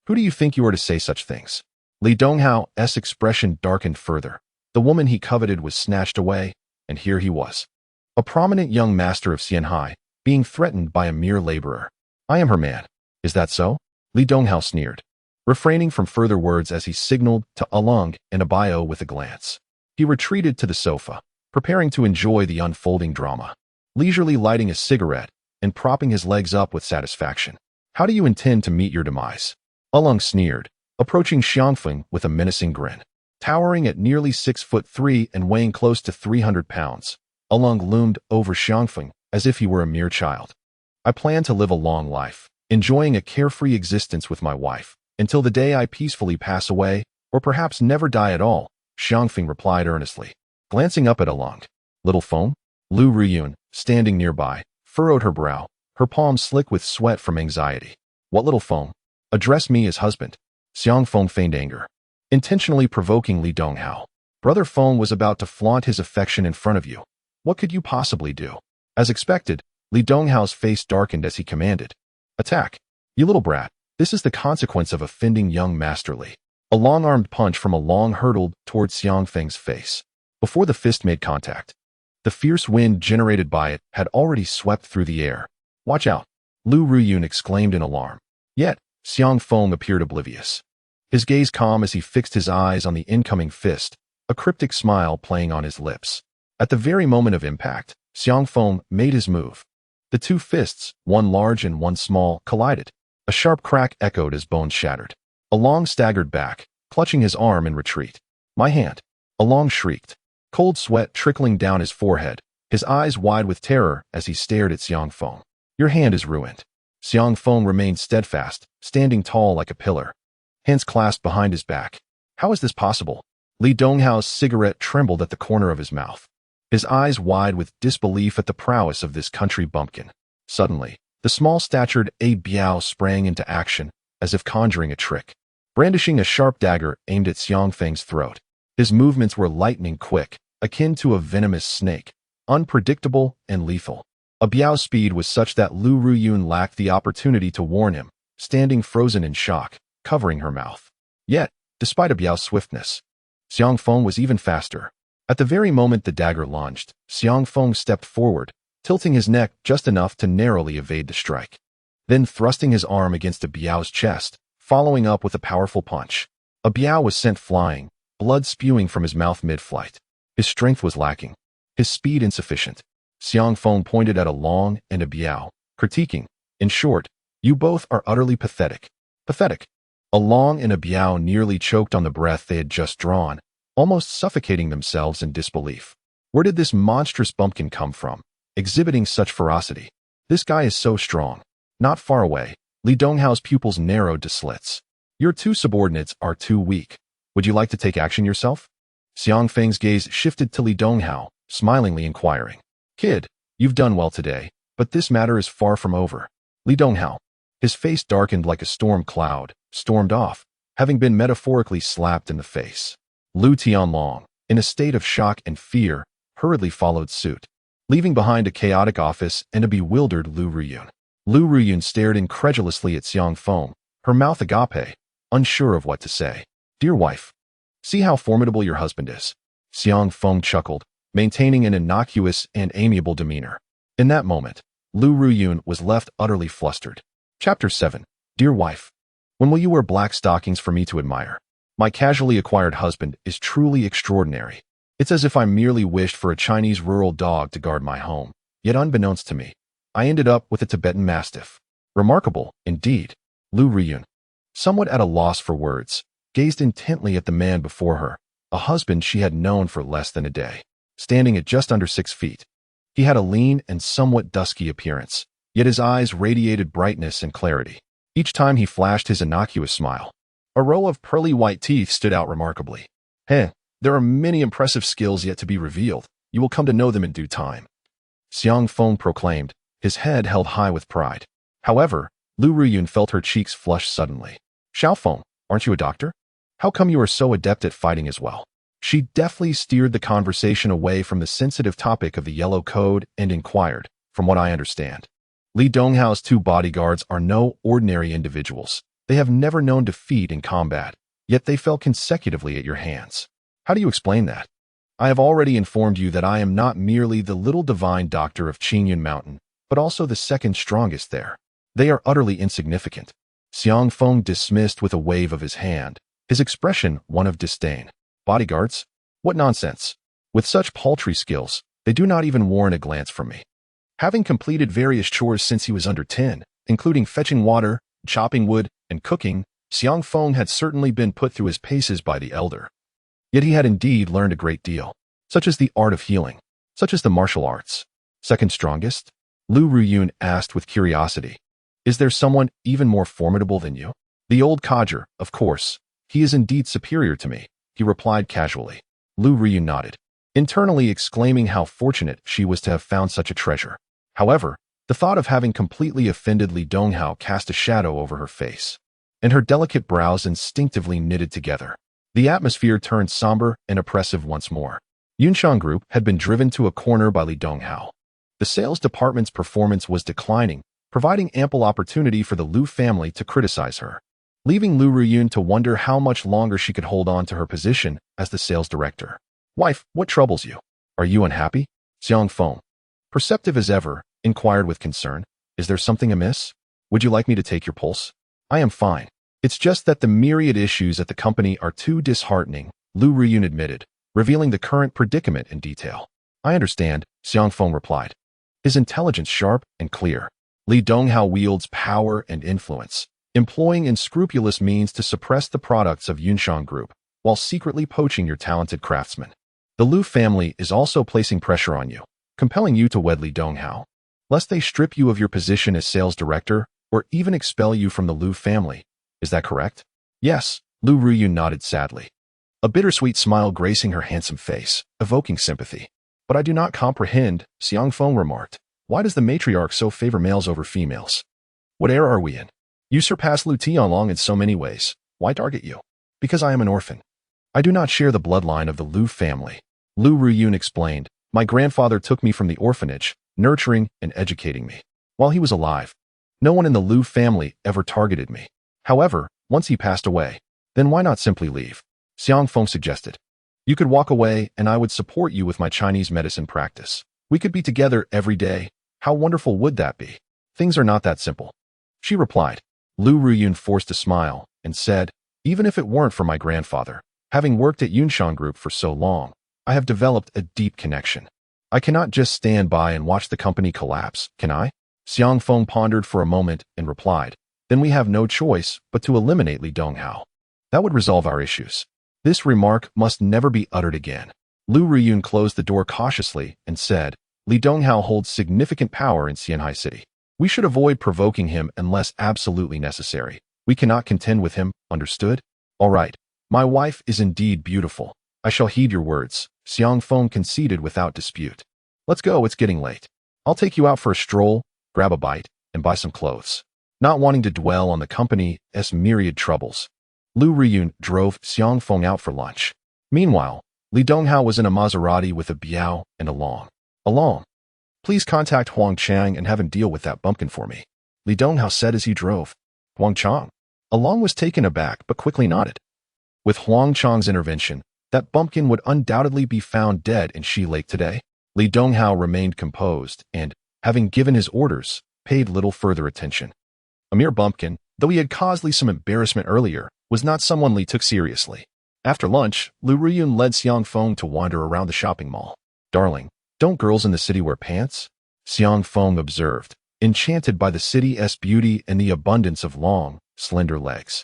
Who do you think you are to say such things? Li Donghao's expression darkened further. The woman he coveted was snatched away, and here he was, a prominent young master of Xianhai, being threatened by a mere laborer. I am her man. Is that so? Li Donghao sneered, refraining from further words as he signaled to Ulung and Abayo with a glance. He retreated to the sofa, preparing to enjoy the unfolding drama, leisurely lighting a cigarette and propping his legs up with satisfaction. How do you intend to meet your demise? Ulung sneered, approaching Xiangfeng with a menacing grin. Towering at nearly 6'3" and weighing close to 300 pounds, Along loomed over Xiangfeng as if he were a mere child. I plan to live a long life, enjoying a carefree existence with my wife, until the day I peacefully pass away, or perhaps never die at all, Xiangfeng replied earnestly. Glancing up at Along, little Feng? Lu Ruyun, standing nearby, furrowed her brow, her palms slick with sweat from anxiety. What little Feng? Address me as husband. Xiangfeng feigned anger, intentionally provoking Li Donghao. Brother Feng was about to flaunt his affection in front of you. What could you possibly do? As expected, Li Donghao's face darkened as he commanded. Attack. You little brat. This is the consequence of offending young Master Li. A long-armed punch from Along hurtled toward Xiangfeng's face. Before the fist made contact, the fierce wind generated by it had already swept through the air. Watch out, Lu Ruyun exclaimed in alarm. Yet, Xiangfeng appeared oblivious. His gaze calm as he fixed his eyes on the incoming fist, a cryptic smile playing on his lips. At the very moment of impact, Xiangfeng made his move. The two fists, one large and one small, collided. A sharp crack echoed as bones shattered. Along staggered back, clutching his arm in retreat. My hand. Along shrieked, cold sweat trickling down his forehead, his eyes wide with terror as he stared at Xiangfeng. Your hand is ruined. Xiangfeng remained steadfast, standing tall like a pillar, hands clasped behind his back. How is this possible? Li Donghao's cigarette trembled at the corner of his mouth, his eyes wide with disbelief at the prowess of this country bumpkin. Suddenly, the small-statured A Biao sprang into action, as if conjuring a trick, brandishing a sharp dagger aimed at Xiangfeng's throat. His movements were lightning quick, akin to a venomous snake, unpredictable and lethal. A Biao's speed was such that Lu Ruyun lacked the opportunity to warn him, standing frozen in shock, covering her mouth. Yet, despite A Biao's swiftness, Xiangfeng was even faster. At the very moment the dagger lunged, Xiangfeng stepped forward, tilting his neck just enough to narrowly evade the strike. Then thrusting his arm against A Biao's chest, following up with a powerful punch. A Biao was sent flying, blood spewing from his mouth mid-flight. His strength was lacking, his speed insufficient. Xiangfeng pointed at Along and A Biao, critiquing. In short, you both are utterly pathetic. Pathetic. Along and A Biao nearly choked on the breath they had just drawn, almost suffocating themselves in disbelief. Where did this monstrous bumpkin come from, exhibiting such ferocity? This guy is so strong. Not far away, Li Donghao's pupils narrowed to slits. Your two subordinates are too weak. Would you like to take action yourself? Xiangfeng's gaze shifted to Li Donghao, smilingly inquiring. Kid, you've done well today, but this matter is far from over. Li Donghao, his face darkened like a storm cloud, stormed off, having been metaphorically slapped in the face. Lu Tianlong, in a state of shock and fear, hurriedly followed suit, leaving behind a chaotic office and a bewildered Lu Ruyun. Lu Ruyun stared incredulously at Xiangfeng, her mouth agape, unsure of what to say. Dear wife, see how formidable your husband is. Xiangfeng chuckled, maintaining an innocuous and amiable demeanor. In that moment, Lu Ruyun was left utterly flustered. Chapter 7. Dear wife, when will you wear black stockings for me to admire? My casually acquired husband is truly extraordinary. It's as if I merely wished for a Chinese rural dog to guard my home, yet unbeknownst to me, I ended up with a Tibetan Mastiff. Remarkable, indeed. Lu Ruyun, somewhat at a loss for words, gazed intently at the man before her, a husband she had known for less than a day. Standing at just under 6 feet, he had a lean and somewhat dusky appearance, yet his eyes radiated brightness and clarity. Each time he flashed his innocuous smile, a row of pearly white teeth stood out remarkably. There are many impressive skills yet to be revealed. You will come to know them in due time. Xiangfeng proclaimed, his head held high with pride. However, Lu Ruyun felt her cheeks flush suddenly. Xiaofeng, aren't you a doctor? How come you are so adept at fighting as well? She deftly steered the conversation away from the sensitive topic of the Yellow Code and inquired, from what I understand, Li Donghao's two bodyguards are no ordinary individuals. They have never known defeat in combat, yet they fell consecutively at your hands. How do you explain that? I have already informed you that I am not merely the little divine doctor of Qingyun Mountain, but also the second strongest there. They are utterly insignificant. Xiangfeng dismissed with a wave of his hand, his expression one of disdain. Bodyguards? What nonsense. With such paltry skills, they do not even warrant a glance from me. Having completed various chores since he was under 10, including fetching water, chopping wood, and cooking, Xiangfeng had certainly been put through his paces by the elder. Yet he had indeed learned a great deal, such as the art of healing, such as the martial arts. Second strongest? Lu Ruyun asked with curiosity. Is there someone even more formidable than you? The old codger, of course. He is indeed superior to me, he replied casually. Lu Ruyun nodded, internally exclaiming how fortunate she was to have found such a treasure. However, the thought of having completely offended Li Donghao cast a shadow over her face, and her delicate brows instinctively knitted together. The atmosphere turned somber and oppressive once more. Yunshan Group had been driven to a corner by Li Donghao. The sales department's performance was declining, providing ample opportunity for the Lu family to criticize her, leaving Lu Ruyun to wonder how much longer she could hold on to her position as the sales director. Wife, what troubles you? Are you unhappy? Xiang Feng, perceptive as ever, inquired with concern. Is there something amiss? Would you like me to take your pulse? I am fine. It's just that the myriad issues at the company are too disheartening, Lu Ruyun admitted, revealing the current predicament in detail. I understand, Xiang Feng replied, his intelligence sharp and clear. Li Donghao wields power and influence, employing unscrupulous means to suppress the products of Yunshan Group, while secretly poaching your talented craftsmen. The Lu family is also placing pressure on you, compelling you to wed Li Donghao, lest they strip you of your position as sales director or even expel you from the Lu family. Is that correct? Yes, Lu Ruyun nodded sadly, a bittersweet smile gracing her handsome face, evoking sympathy. But I do not comprehend, Xiang Feng remarked. Why does the matriarch so favor males over females? What era are we in? You surpass Lu Tianlong in so many ways. Why target you? Because I am an orphan. I do not share the bloodline of the Lu family. Lu Ruyun explained. My grandfather took me from the orphanage, nurturing and educating me. While he was alive, no one in the Lu family ever targeted me. However, once he passed away, then why not simply leave? Xiang Feng suggested. You could walk away and I would support you with my Chinese medicine practice. We could be together every day. How wonderful would that be? Things are not that simple, she replied. Lu Ruyun forced a smile and said, even if it weren't for my grandfather, having worked at Yunshan Group for so long, I have developed a deep connection. I cannot just stand by and watch the company collapse, can I? Xiang Feng pondered for a moment and replied, then we have no choice but to eliminate Li Donghao. That would resolve our issues. This remark must never be uttered again. Lu Ruyun closed the door cautiously and said, Li Donghao holds significant power in Xianhai City. We should avoid provoking him unless absolutely necessary. We cannot contend with him, understood? All right. My wife is indeed beautiful. I shall heed your words, Xiang Feng conceded without dispute. Let's go, it's getting late. I'll take you out for a stroll, grab a bite, and buy some clothes. Not wanting to dwell on the company's myriad troubles, Lu Ruyun drove Xiang Feng out for lunch. Meanwhile, Li Donghao was in a Maserati with a Biao and a Long. Along. Please contact Huang Chang and have him deal with that bumpkin for me, Li Donghao said as he drove. Huang Chang. Along was taken aback but quickly nodded. With Huang Chang's intervention, that bumpkin would undoubtedly be found dead in Shi Lake today. Li Donghao remained composed and, having given his orders, paid little further attention. A mere bumpkin, though he had caused Li some embarrassment earlier, was not someone Li took seriously. After lunch, Lu Ruyun led Xiang Feng to wander around the shopping mall. Darling, don't girls in the city wear pants? Xiang Feng observed, enchanted by the city's beauty and the abundance of long, slender legs.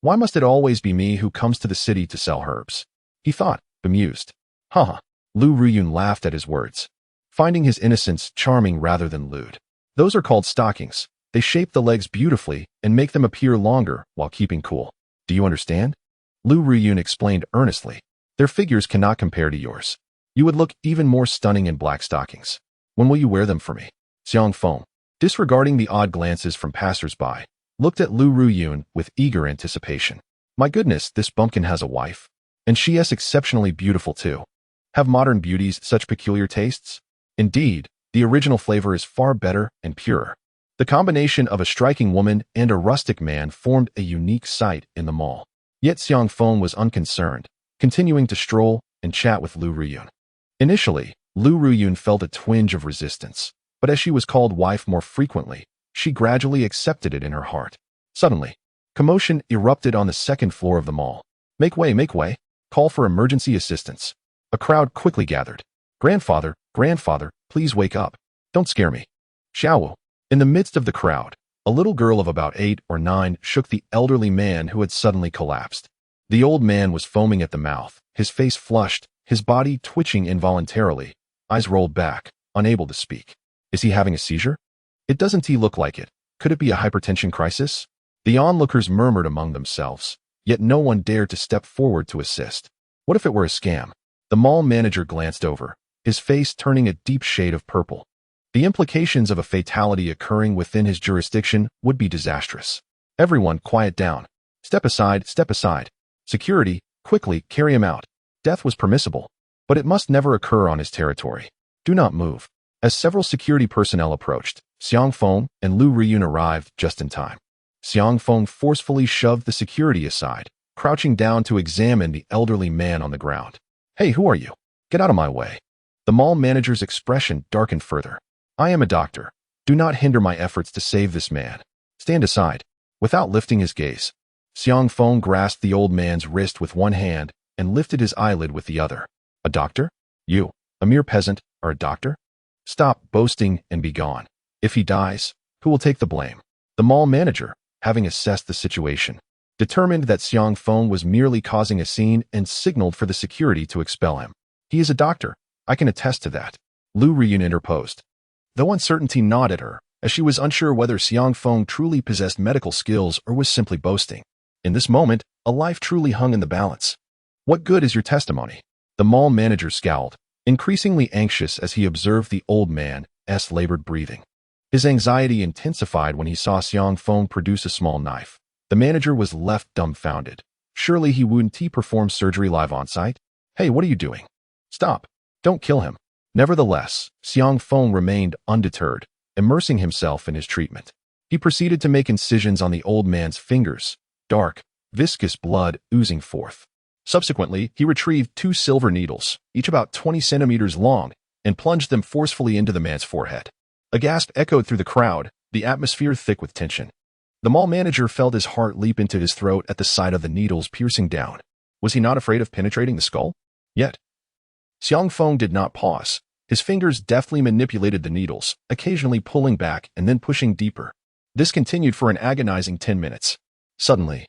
Why must it always be me who comes to the city to sell herbs? He thought, bemused. Haha. Lu Ruyun laughed at his words, finding his innocence charming rather than lewd. Those are called stockings. They shape the legs beautifully and make them appear longer while keeping cool. Do you understand? Lu Ruyun explained earnestly. Their figures cannot compare to yours. You would look even more stunning in black stockings. When will you wear them for me? Xiang Feng, disregarding the odd glances from passers-by, looked at Lu Ruyun with eager anticipation. My goodness, this bumpkin has a wife. And she is exceptionally beautiful too. Have modern beauties such peculiar tastes? Indeed, the original flavor is far better and purer. The combination of a striking woman and a rustic man formed a unique sight in the mall. Yet Xiang Feng was unconcerned, continuing to stroll and chat with Lu Ruyun. Initially, Lu Ruyun felt a twinge of resistance, but as she was called wife more frequently, she gradually accepted it in her heart. Suddenly, commotion erupted on the second floor of the mall. Make way, make way. Call for emergency assistance. A crowd quickly gathered. Grandfather, grandfather, please wake up. Don't scare me. Xiaowu. In the midst of the crowd, a little girl of about 8 or 9 shook the elderly man who had suddenly collapsed. The old man was foaming at the mouth, his face flushed, his body twitching involuntarily, eyes rolled back, unable to speak. Is he having a seizure? It doesn't look like it. Could it be a hypertension crisis? The onlookers murmured among themselves, yet no one dared to step forward to assist. What if it were a scam? The mall manager glanced over, his face turning a deep shade of purple. The implications of a fatality occurring within his jurisdiction would be disastrous. Everyone, quiet down. Step aside, step aside. Security, quickly, carry him out. Death was permissible, but it must never occur on his territory. Do not move. As several security personnel approached, Xiang Feng and Lu Riyun arrived just in time. Xiang Feng forcefully shoved the security aside, crouching down to examine the elderly man on the ground. Hey, who are you? Get out of my way. The mall manager's expression darkened further. I am a doctor. Do not hinder my efforts to save this man. Stand aside. Without lifting his gaze, Xiang Feng grasped the old man's wrist with one hand and lifted his eyelid with the other. A doctor? You, a mere peasant, are a doctor? Stop boasting and be gone. If he dies, who will take the blame? The mall manager, having assessed the situation, determined that Xiang Feng was merely causing a scene and signaled for the security to expel him. He is a doctor. I can attest to that. Lu Riyun interposed. Though uncertainty gnawed at her, as she was unsure whether Xiang Feng truly possessed medical skills or was simply boasting. In this moment, a life truly hung in the balance. What good is your testimony? The mall manager scowled, increasingly anxious as he observed the old man's labored breathing. His anxiety intensified when he saw Xiang Feng produce a small knife. The manager was left dumbfounded. Surely he wouldn't perform surgery live on site? Hey, what are you doing? Stop. Don't kill him. Nevertheless, Xiang Feng remained undeterred, immersing himself in his treatment. He proceeded to make incisions on the old man's fingers, dark, viscous blood oozing forth. Subsequently, he retrieved 2 silver needles, each about 20 centimeters long, and plunged them forcefully into the man's forehead. A gasp echoed through the crowd, the atmosphere thick with tension. The mall manager felt his heart leap into his throat at the sight of the needles piercing down. Was he not afraid of penetrating the skull? Yet, Xiang Feng did not pause. His fingers deftly manipulated the needles, occasionally pulling back and then pushing deeper. This continued for an agonizing 10 minutes. Suddenly,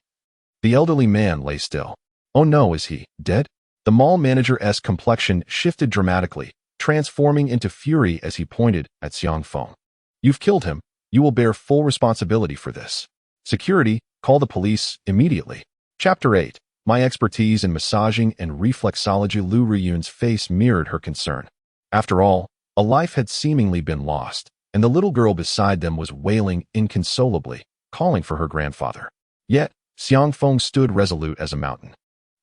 the elderly man lay still. Oh no, is he dead? The mall manager's complexion shifted dramatically, transforming into fury as he pointed at Xiang Feng. You've killed him. You will bear full responsibility for this. Security, call the police immediately. Chapter 8. My expertise in massaging and reflexology. Lu Riyun's face mirrored her concern. After all, a life had seemingly been lost, and the little girl beside them was wailing inconsolably, calling for her grandfather. Yet, Xiang Feng stood resolute as a mountain,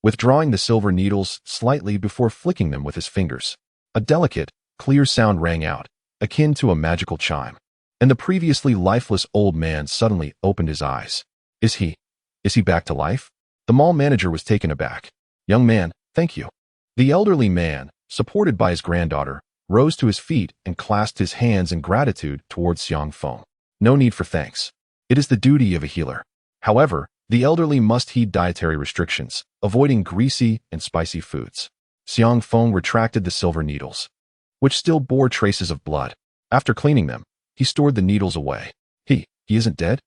withdrawing the silver needles slightly before flicking them with his fingers. A delicate, clear sound rang out, akin to a magical chime, and the previously lifeless old man suddenly opened his eyes. Is he back to life? The mall manager was taken aback. Young man, thank you. The elderly man, supported by his granddaughter, rose to his feet and clasped his hands in gratitude towards Xiang Feng. No need for thanks. It is the duty of a healer. However, the elderly must heed dietary restrictions, avoiding greasy and spicy foods. Xiang Feng retracted the silver needles, which still bore traces of blood. After cleaning them, he stored the needles away. He isn't dead?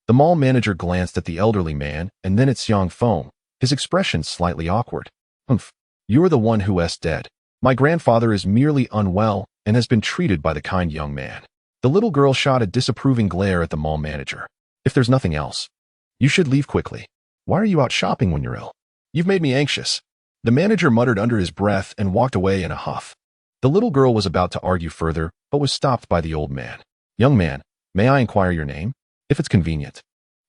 The mall manager glanced at the elderly man and then at Xiang Feng, his expression slightly awkward. Humph, you're the one who's dead. My grandfather is merely unwell and has been treated by the kind young man. The little girl shot a disapproving glare at the mall manager. If there's nothing else, you should leave quickly. Why are you out shopping when you're ill? You've made me anxious. The manager muttered under his breath and walked away in a huff. The little girl was about to argue further, but was stopped by the old man. Young man, may I inquire your name? If it's convenient.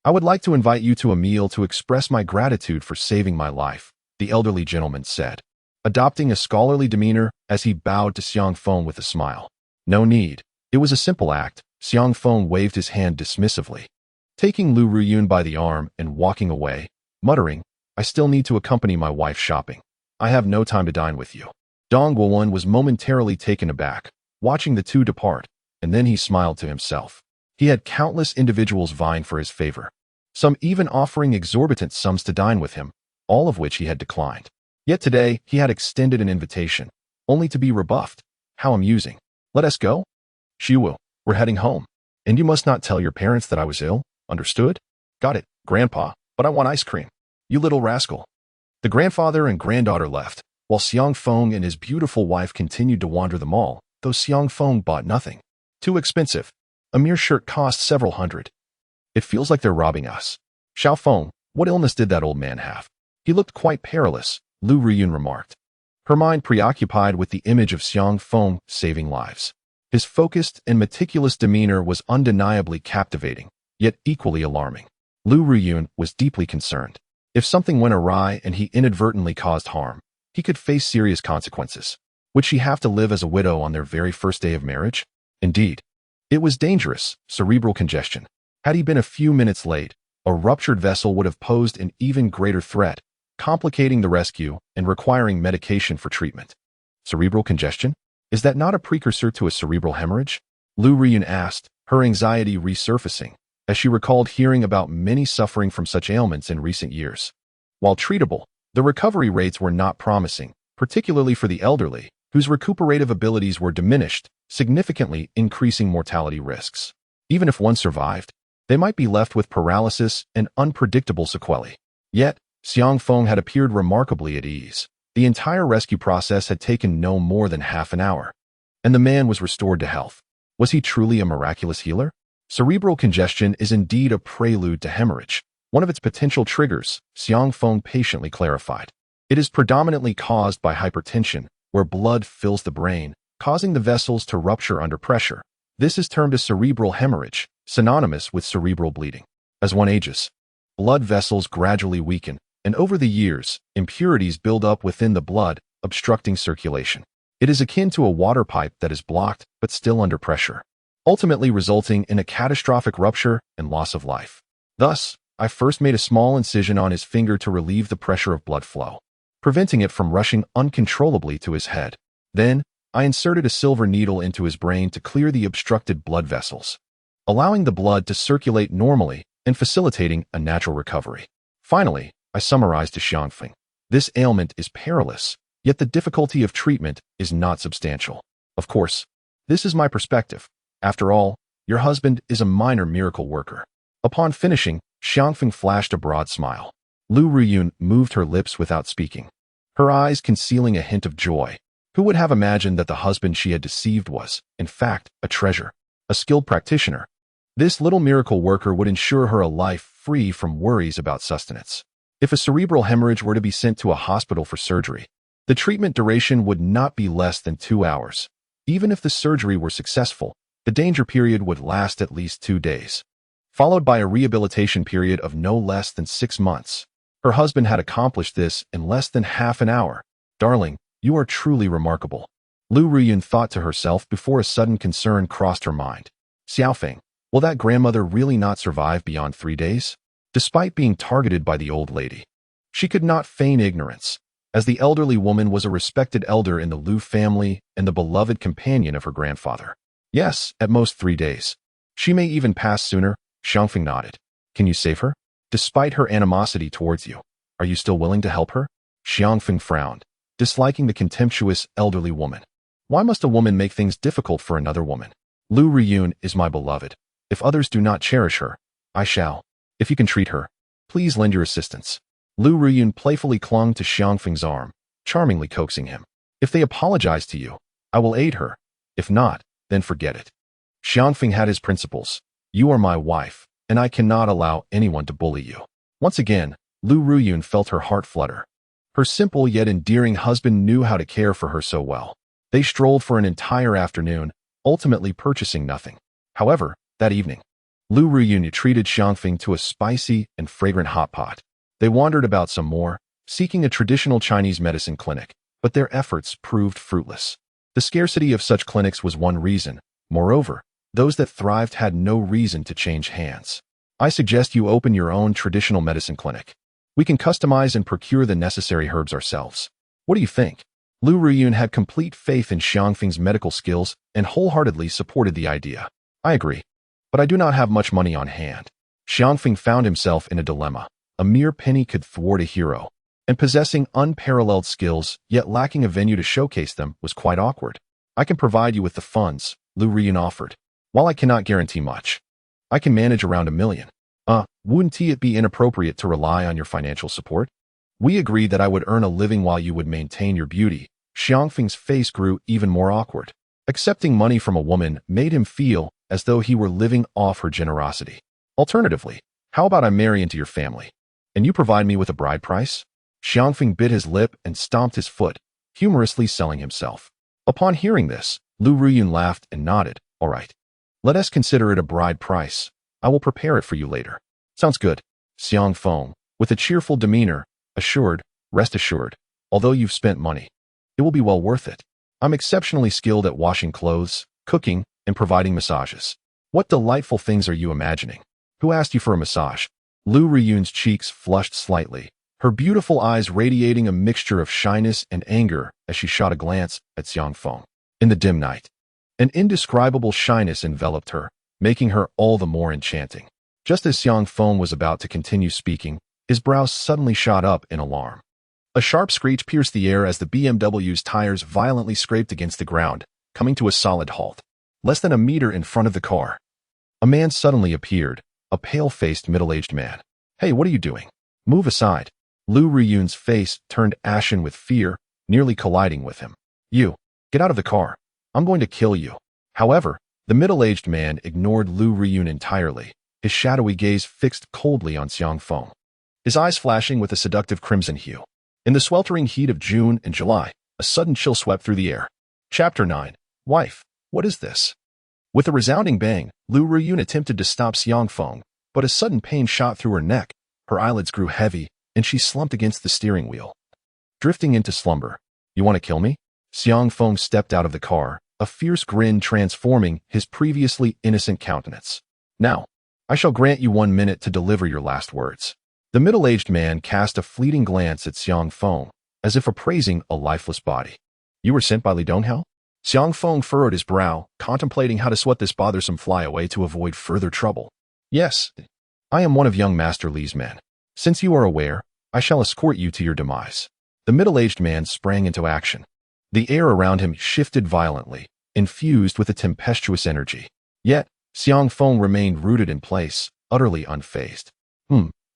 I would like to invite you to a meal to express my gratitude for saving my life, the elderly gentleman said, adopting a scholarly demeanor as he bowed to Xiang Feng with a smile. No need. It was a simple act. Xiang Feng waved his hand dismissively, taking Lu Riyun by the arm and walking away, muttering, I still need to accompany my wife shopping. I have no time to dine with you. Dong Guowen was momentarily taken aback, watching the two depart, and then he smiled to himself. He had countless individuals vying for his favor, some even offering exorbitant sums to dine with him, all of which he had declined. Yet today, he had extended an invitation, only to be rebuffed. How amusing. Let us go? Shiwu, we're heading home. And you must not tell your parents that I was ill, understood? Got it, Grandpa, but I want ice cream. You little rascal. The grandfather and granddaughter left, while Xiang Feng and his beautiful wife continued to wander the mall, though Xiang Feng bought nothing. Too expensive. A mere shirt cost several hundred. It feels like they're robbing us. Xiao Feng, what illness did that old man have? He looked quite perilous, Lu Ruyun remarked, her mind preoccupied with the image of Xiang Feng saving lives. His focused and meticulous demeanor was undeniably captivating, yet equally alarming. Lu Ruyun was deeply concerned. If something went awry and he inadvertently caused harm, he could face serious consequences. Would she have to live as a widow on their very first day of marriage? Indeed. It was dangerous, cerebral congestion. Had he been a few minutes late, a ruptured vessel would have posed an even greater threat, complicating the rescue and requiring medication for treatment. Cerebral congestion? Is that not a precursor to a cerebral hemorrhage? Lu Ruyun asked, her anxiety resurfacing, as she recalled hearing about many suffering from such ailments in recent years. While treatable, the recovery rates were not promising, particularly for the elderly, whose recuperative abilities were diminished, significantly increasing mortality risks. Even if one survived, they might be left with paralysis and unpredictable sequelae. Yet, Xiang Feng had appeared remarkably at ease. The entire rescue process had taken no more than half an hour, and the man was restored to health. Was he truly a miraculous healer? Cerebral congestion is indeed a prelude to hemorrhage. One of its potential triggers, Xiang Feng patiently clarified. It is predominantly caused by hypertension, where blood fills the brain, causing the vessels to rupture under pressure. This is termed a cerebral hemorrhage, synonymous with cerebral bleeding. As one ages, blood vessels gradually weaken, and over the years, impurities build up within the blood, obstructing circulation. It is akin to a water pipe that is blocked but still under pressure, ultimately resulting in a catastrophic rupture and loss of life. Thus, I first made a small incision on his finger to relieve the pressure of blood flow, preventing it from rushing uncontrollably to his head. Then, I inserted a silver needle into his brain to clear the obstructed blood vessels, allowing the blood to circulate normally and facilitating a natural recovery. Finally, I summarized to Xiang Feng. This ailment is perilous, yet the difficulty of treatment is not substantial. Of course, this is my perspective. After all, your husband is a minor miracle worker. Upon finishing, Xiang Feng flashed a broad smile. Lu Ruyun moved her lips without speaking, her eyes concealing a hint of joy. Who would have imagined that the husband she had deceived was, in fact, a treasure, a skilled practitioner? This little miracle worker would ensure her a life free from worries about sustenance. If a cerebral hemorrhage were to be sent to a hospital for surgery, the treatment duration would not be less than 2 hours. Even if the surgery were successful, the danger period would last at least 2 days, followed by a rehabilitation period of no less than 6 months. Her husband had accomplished this in less than half an hour. Darling, you are truly remarkable. Lu Ruyun thought to herself before a sudden concern crossed her mind. Xiaofeng, will that grandmother really not survive beyond 3 days? Despite being targeted by the old lady, she could not feign ignorance, as the elderly woman was a respected elder in the Lu family and the beloved companion of her grandfather. Yes, at most 3 days. She may even pass sooner. Xiangfeng nodded. Can you save her? Despite her animosity towards you, are you still willing to help her? Xiangfeng frowned, disliking the contemptuous elderly woman. Why must a woman make things difficult for another woman? Lu Ruyun is my beloved. If others do not cherish her, I shall. If you can treat her, please lend your assistance. Lu Ruyun playfully clung to Xiangfeng's arm, charmingly coaxing him. If they apologize to you, I will aid her. If not, then forget it. Xiangfeng had his principles. You are my wife, and I cannot allow anyone to bully you. Once again, Lu Ruyun felt her heart flutter. Her simple yet endearing husband knew how to care for her so well. They strolled for an entire afternoon, ultimately purchasing nothing. However, that evening, Lu Ruyun treated Xiangfeng to a spicy and fragrant hot pot. They wandered about some more, seeking a traditional Chinese medicine clinic, but their efforts proved fruitless. The scarcity of such clinics was one reason. Moreover, those that thrived had no reason to change hands. I suggest you open your own traditional medicine clinic. We can customize and procure the necessary herbs ourselves. What do you think? Lu Ruyun had complete faith in Xiangfeng's medical skills and wholeheartedly supported the idea. I agree, but I do not have much money on hand. Xiangfeng found himself in a dilemma. A mere penny could thwart a hero, and possessing unparalleled skills, yet lacking a venue to showcase them, was quite awkward. I can provide you with the funds, Lu Ruyun offered. While I cannot guarantee much, I can manage around $1 million. Wouldn't it be inappropriate to rely on your financial support? We agreed that I would earn a living while you would maintain your beauty. Xiangfeng's face grew even more awkward. Accepting money from a woman made him feel as though he were living off her generosity. Alternatively, how about I marry into your family, and you provide me with a bride price? Xiangfeng bit his lip and stomped his foot, humorously selling himself. Upon hearing this, Lu Ruyun laughed and nodded. All right. Let us consider it a bride price. I will prepare it for you later. Sounds good. Xiangfeng, with a cheerful demeanor, assured, rest assured, although you've spent money, it will be well worth it. I'm exceptionally skilled at washing clothes, cooking, and providing massages. What delightful things are you imagining? Who asked you for a massage? Lu Ruyun's cheeks flushed slightly, her beautiful eyes radiating a mixture of shyness and anger as she shot a glance at Xiangfeng. In the dim night, an indescribable shyness enveloped her, making her all the more enchanting. Just as Xiangfeng was about to continue speaking, his brows suddenly shot up in alarm. A sharp screech pierced the air as the BMW's tires violently scraped against the ground, coming to a solid halt. Less than a meter in front of the car, a man suddenly appeared, a pale-faced middle-aged man. Hey, what are you doing? Move aside. Lu Ruyun's face turned ashen with fear, nearly colliding with him. You, get out of the car. I'm going to kill you. However, the middle-aged man ignored Lu Ruyun entirely, his shadowy gaze fixed coldly on Xiangfeng, his eyes flashing with a seductive crimson hue. In the sweltering heat of June and July, a sudden chill swept through the air. Chapter 9. Wife, what is this? With a resounding bang, Lu Ruyun attempted to stop Xiangfeng, but a sudden pain shot through her neck, her eyelids grew heavy, and she slumped against the steering wheel, drifting into slumber. You want to kill me? Xiangfeng stepped out of the car, a fierce grin transforming his previously innocent countenance. Now, I shall grant you 1 minute to deliver your last words. The middle-aged man cast a fleeting glance at Xiangfeng, as if appraising a lifeless body. You were sent by Li Donghao? Xiangfeng furrowed his brow, contemplating how to swat this bothersome fly away to avoid further trouble. Yes, I am one of young Master Li's men. Since you are aware, I shall escort you to your demise. The middle-aged man sprang into action. The air around him shifted violently, infused with a tempestuous energy. Yet, Xiangfeng remained rooted in place, utterly unfazed.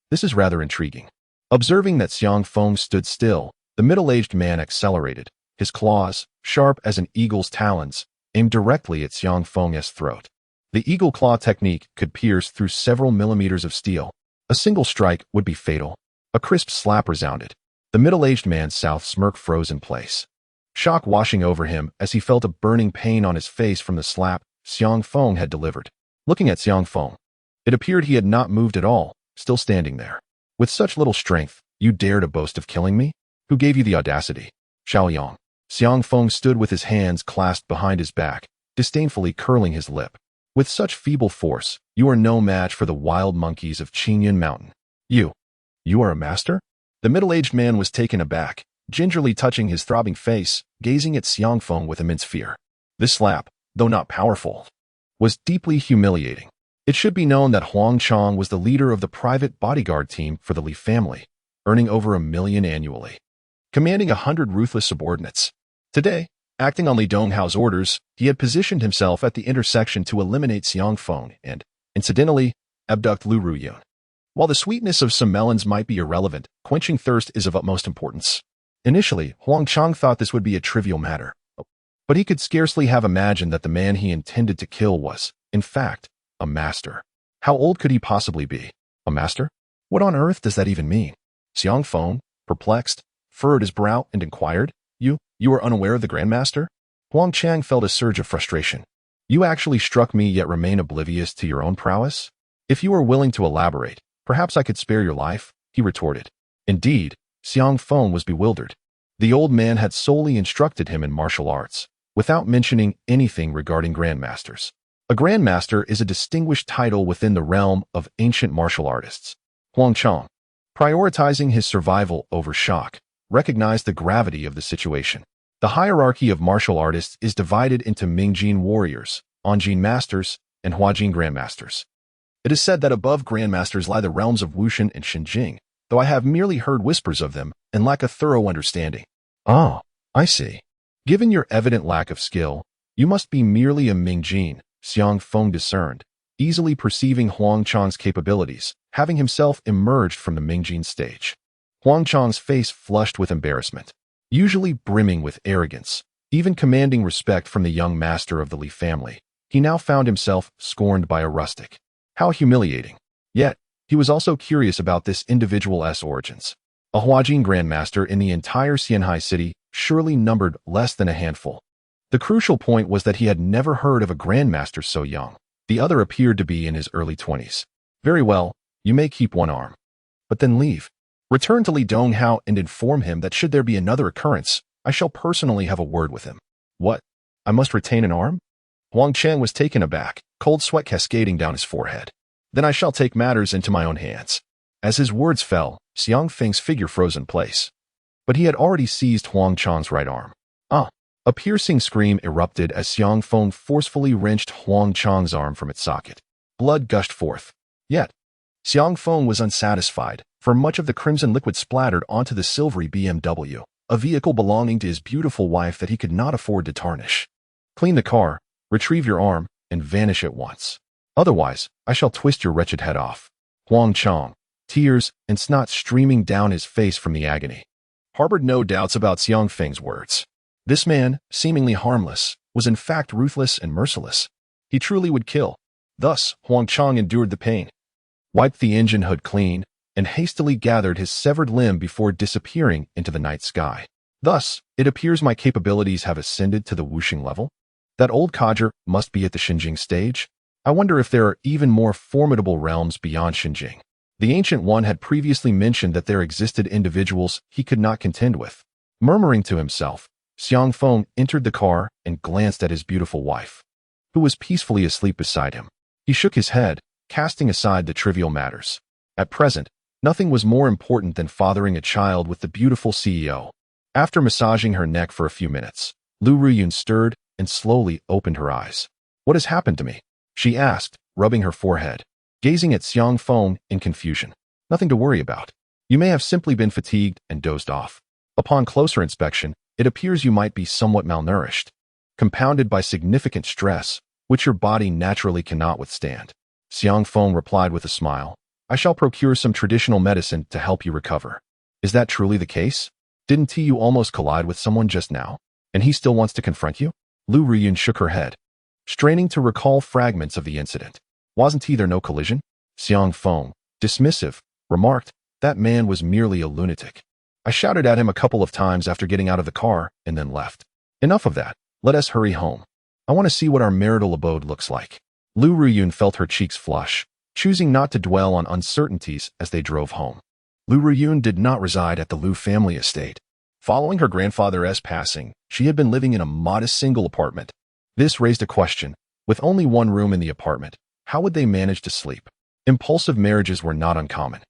This is rather intriguing. Observing that Xiangfeng stood still, the middle-aged man accelerated, his claws, sharp as an eagle's talons, aimed directly at Xiangfeng's throat. The eagle claw technique could pierce through several millimeters of steel. A single strike would be fatal. A crisp slap resounded. The middle-aged man's south smirk froze in place, shock washing over him as he felt a burning pain on his face from the slap Xiangfeng had delivered. Looking at Xiangfeng, it appeared he had not moved at all, still standing there. With such little strength, you dare to boast of killing me? Who gave you the audacity? Xiaoyang. Xiangfeng stood with his hands clasped behind his back, disdainfully curling his lip. With such feeble force, you are no match for the wild monkeys of Qingyun Mountain. You are a master? The middle-aged man was taken aback, gingerly touching his throbbing face, gazing at Xiangfeng with immense fear. This slap, though not powerful, was deeply humiliating. It should be known that Huang Chang was the leader of the private bodyguard team for the Li family, earning over $1 million annually, commanding 100 ruthless subordinates. Today, acting on Li Donghao's orders, he had positioned himself at the intersection to eliminate Xiangfeng and, incidentally, abduct Lu Ruyun. While the sweetness of some melons might be irrelevant, quenching thirst is of utmost importance. Initially, Huang Chang thought this would be a trivial matter, but he could scarcely have imagined that the man he intended to kill was, in fact, a master. How old could he possibly be? A master? What on earth does that even mean? Xiangfeng, perplexed, furrowed his brow and inquired, You are unaware of the Grandmaster? Huang Chang felt a surge of frustration. You actually struck me yet remain oblivious to your own prowess? If you are willing to elaborate, perhaps I could spare your life, he retorted. Indeed, Xiangfeng was bewildered. The old man had solely instructed him in martial arts, without mentioning anything regarding Grandmasters. A Grandmaster is a distinguished title within the realm of ancient martial artists. Huang Chang, prioritizing his survival over shock, recognized the gravity of the situation. The hierarchy of martial artists is divided into Mingjin warriors, Onjin masters, and Huajin grandmasters. It is said that above grandmasters lie the realms of Wushan and Shenjing, though I have merely heard whispers of them and lack a thorough understanding. Ah, I see. Given your evident lack of skill, you must be merely a Mingjin, Xiangfeng discerned, easily perceiving Huang Chang's capabilities, having himself emerged from the Mingjin stage. Huang Chang's face flushed with embarrassment. Usually brimming with arrogance, even commanding respect from the young master of the Li family, he now found himself scorned by a rustic. How humiliating. Yet, he was also curious about this individual's origins. A Huajin grandmaster in the entire Xianhai city surely numbered less than a handful. The crucial point was that he had never heard of a grandmaster so young. The other appeared to be in his early 20s. Very well, you may keep one arm. But then leave. Return to Li Donghao and inform him that should there be another occurrence, I shall personally have a word with him. What? I must retain an arm? Huang Chen was taken aback, cold sweat cascading down his forehead. Then I shall take matters into my own hands. As his words fell, Xiang Feng's figure froze in place. But he had already seized Huang Chang's right arm. A piercing scream erupted as Xiang Feng forcefully wrenched Huang Chang's arm from its socket. Blood gushed forth. Yet, Xiang Feng was unsatisfied, for much of the crimson liquid splattered onto the silvery BMW, a vehicle belonging to his beautiful wife that he could not afford to tarnish. Clean the car, retrieve your arm, and vanish at once. Otherwise, I shall twist your wretched head off. Huang Chang, tears and snot streaming down his face from the agony, harbored no doubts about Xiang Feng's words. This man, seemingly harmless, was in fact ruthless and merciless. He truly would kill. Thus, Huang Chang endured the pain, wiped the engine hood clean, and hastily gathered his severed limb before disappearing into the night sky. Thus, it appears my capabilities have ascended to the Wuxing level. That old codger must be at the Xinjing stage. I wonder if there are even more formidable realms beyond Xinjing. The Ancient One had previously mentioned that there existed individuals he could not contend with. Murmuring to himself, Xiang Feng entered the car and glanced at his beautiful wife, who was peacefully asleep beside him. He shook his head, casting aside the trivial matters. At present, nothing was more important than fathering a child with the beautiful CEO. After massaging her neck for a few minutes, Lu Ruyun stirred and slowly opened her eyes. What has happened to me? She asked, rubbing her forehead, gazing at Xiang Feng in confusion. Nothing to worry about. You may have simply been fatigued and dozed off. Upon closer inspection, it appears you might be somewhat malnourished, compounded by significant stress, which your body naturally cannot withstand. Xiang Feng replied with a smile. I shall procure some traditional medicine to help you recover. Is that truly the case? Didn't you almost collide with someone just now? And he still wants to confront you? Lu Ruyun shook her head, straining to recall fragments of the incident. Wasn't there no collision? Xiang Feng, dismissive, remarked, that man was merely a lunatic. I shouted at him a couple of times after getting out of the car and then left. Enough of that. Let us hurry home. I want to see what our marital abode looks like. Lu Ruyun felt her cheeks flush, choosing not to dwell on uncertainties as they drove home. Lu Ruyun did not reside at the Lu family estate. Following her grandfather's passing, she had been living in a modest single apartment. This raised a question. With only one room in the apartment, how would they manage to sleep? Impulsive marriages were not uncommon.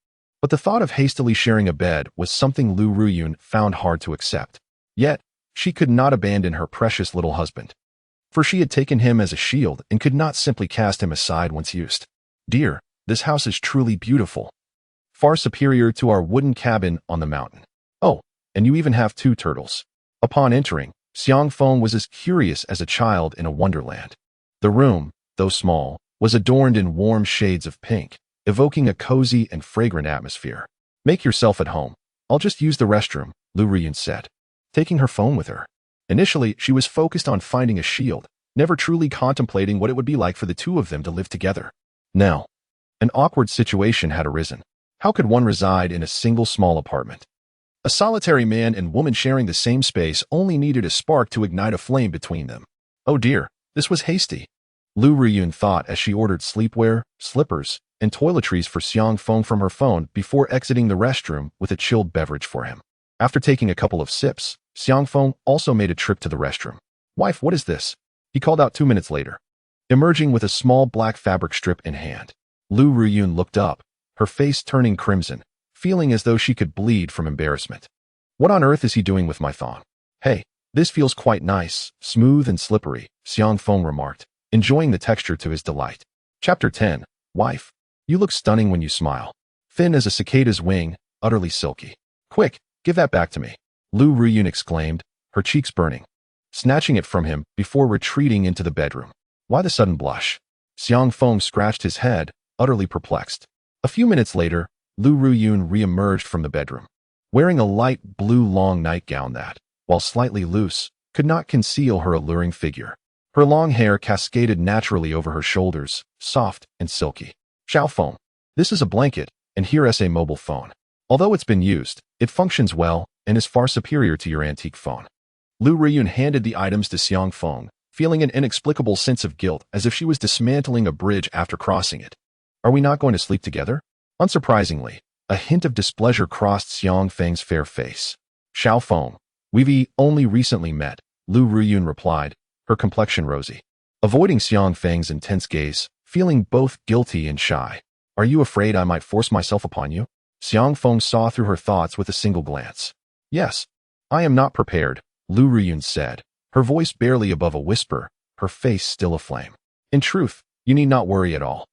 But the thought of hastily sharing a bed was something Lu Ruyun found hard to accept. Yet, she could not abandon her precious little husband, for she had taken him as a shield and could not simply cast him aside once used. Dear, this house is truly beautiful, far superior to our wooden cabin on the mountain. Oh, and you even have 2 turtles. Upon entering, Xiang Feng was as curious as a child in a wonderland. The room, though small, was adorned in warm shades of pink, evoking a cozy and fragrant atmosphere. Make yourself at home. I'll just use the restroom, Lu Ruyun said, taking her phone with her. Initially, she was focused on finding a shield, never truly contemplating what it would be like for the two of them to live together. Now, an awkward situation had arisen. How could one reside in a single small apartment? A solitary man and woman sharing the same space only needed a spark to ignite a flame between them. Oh dear, this was hasty, Lu Ruyun thought as she ordered sleepwear, slippers, and toiletries for Xiang Feng from her phone before exiting the restroom with a chilled beverage for him. After taking a couple of sips, Xiang Feng also made a trip to the restroom. Wife, what is this? He called out 2 minutes later, emerging with a small black fabric strip in hand. Lu Ruyun looked up, her face turning crimson, feeling as though she could bleed from embarrassment. What on earth is he doing with my thong? Hey, this feels quite nice, smooth and slippery, Xiang Feng remarked, enjoying the texture to his delight. Chapter 10. Wife, you look stunning when you smile. Thin as a cicada's wing, utterly silky. Quick, give that back to me, Lu Ruyun exclaimed, her cheeks burning, snatching it from him before retreating into the bedroom. Why the sudden blush? Xiang Feng scratched his head, utterly perplexed. A few minutes later, Lu Ruyun re-emerged from the bedroom. wearing a light blue long nightgown that, while slightly loose, could not conceal her alluring figure. Her long hair cascaded naturally over her shoulders, soft and silky. Xiao Feng, this is a blanket, and here is a mobile phone. Although it's been used, it functions well and is far superior to your antique phone. Lu Riyun handed the items to Xiang Feng, feeling an inexplicable sense of guilt as if she was dismantling a bridge after crossing it. Are we not going to sleep together? Unsurprisingly, a hint of displeasure crossed Xiang Feng's fair face. Xiao Feng, we've only recently met, Lu Riyun replied, her complexion rosy. Avoiding Xiang Feng's intense gaze, feeling both guilty and shy. Are you afraid I might force myself upon you? Xiang Feng saw through her thoughts with a single glance. Yes. I am not prepared, Lu Riyun said, her voice barely above a whisper, her face still aflame. In truth, you need not worry at all.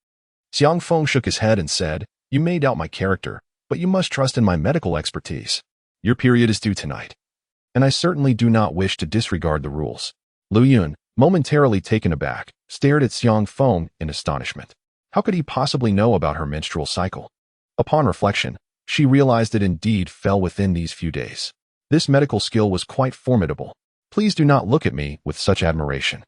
Xiang Feng shook his head and said, you may doubt my character, but you must trust in my medical expertise. Your period is due tonight. And I certainly do not wish to disregard the rules. Lu Yun, momentarily taken aback, stared at Xiang Feng in astonishment. How could he possibly know about her menstrual cycle? Upon reflection, she realized it indeed fell within these few days. This medical skill was quite formidable. Please do not look at me with such admiration.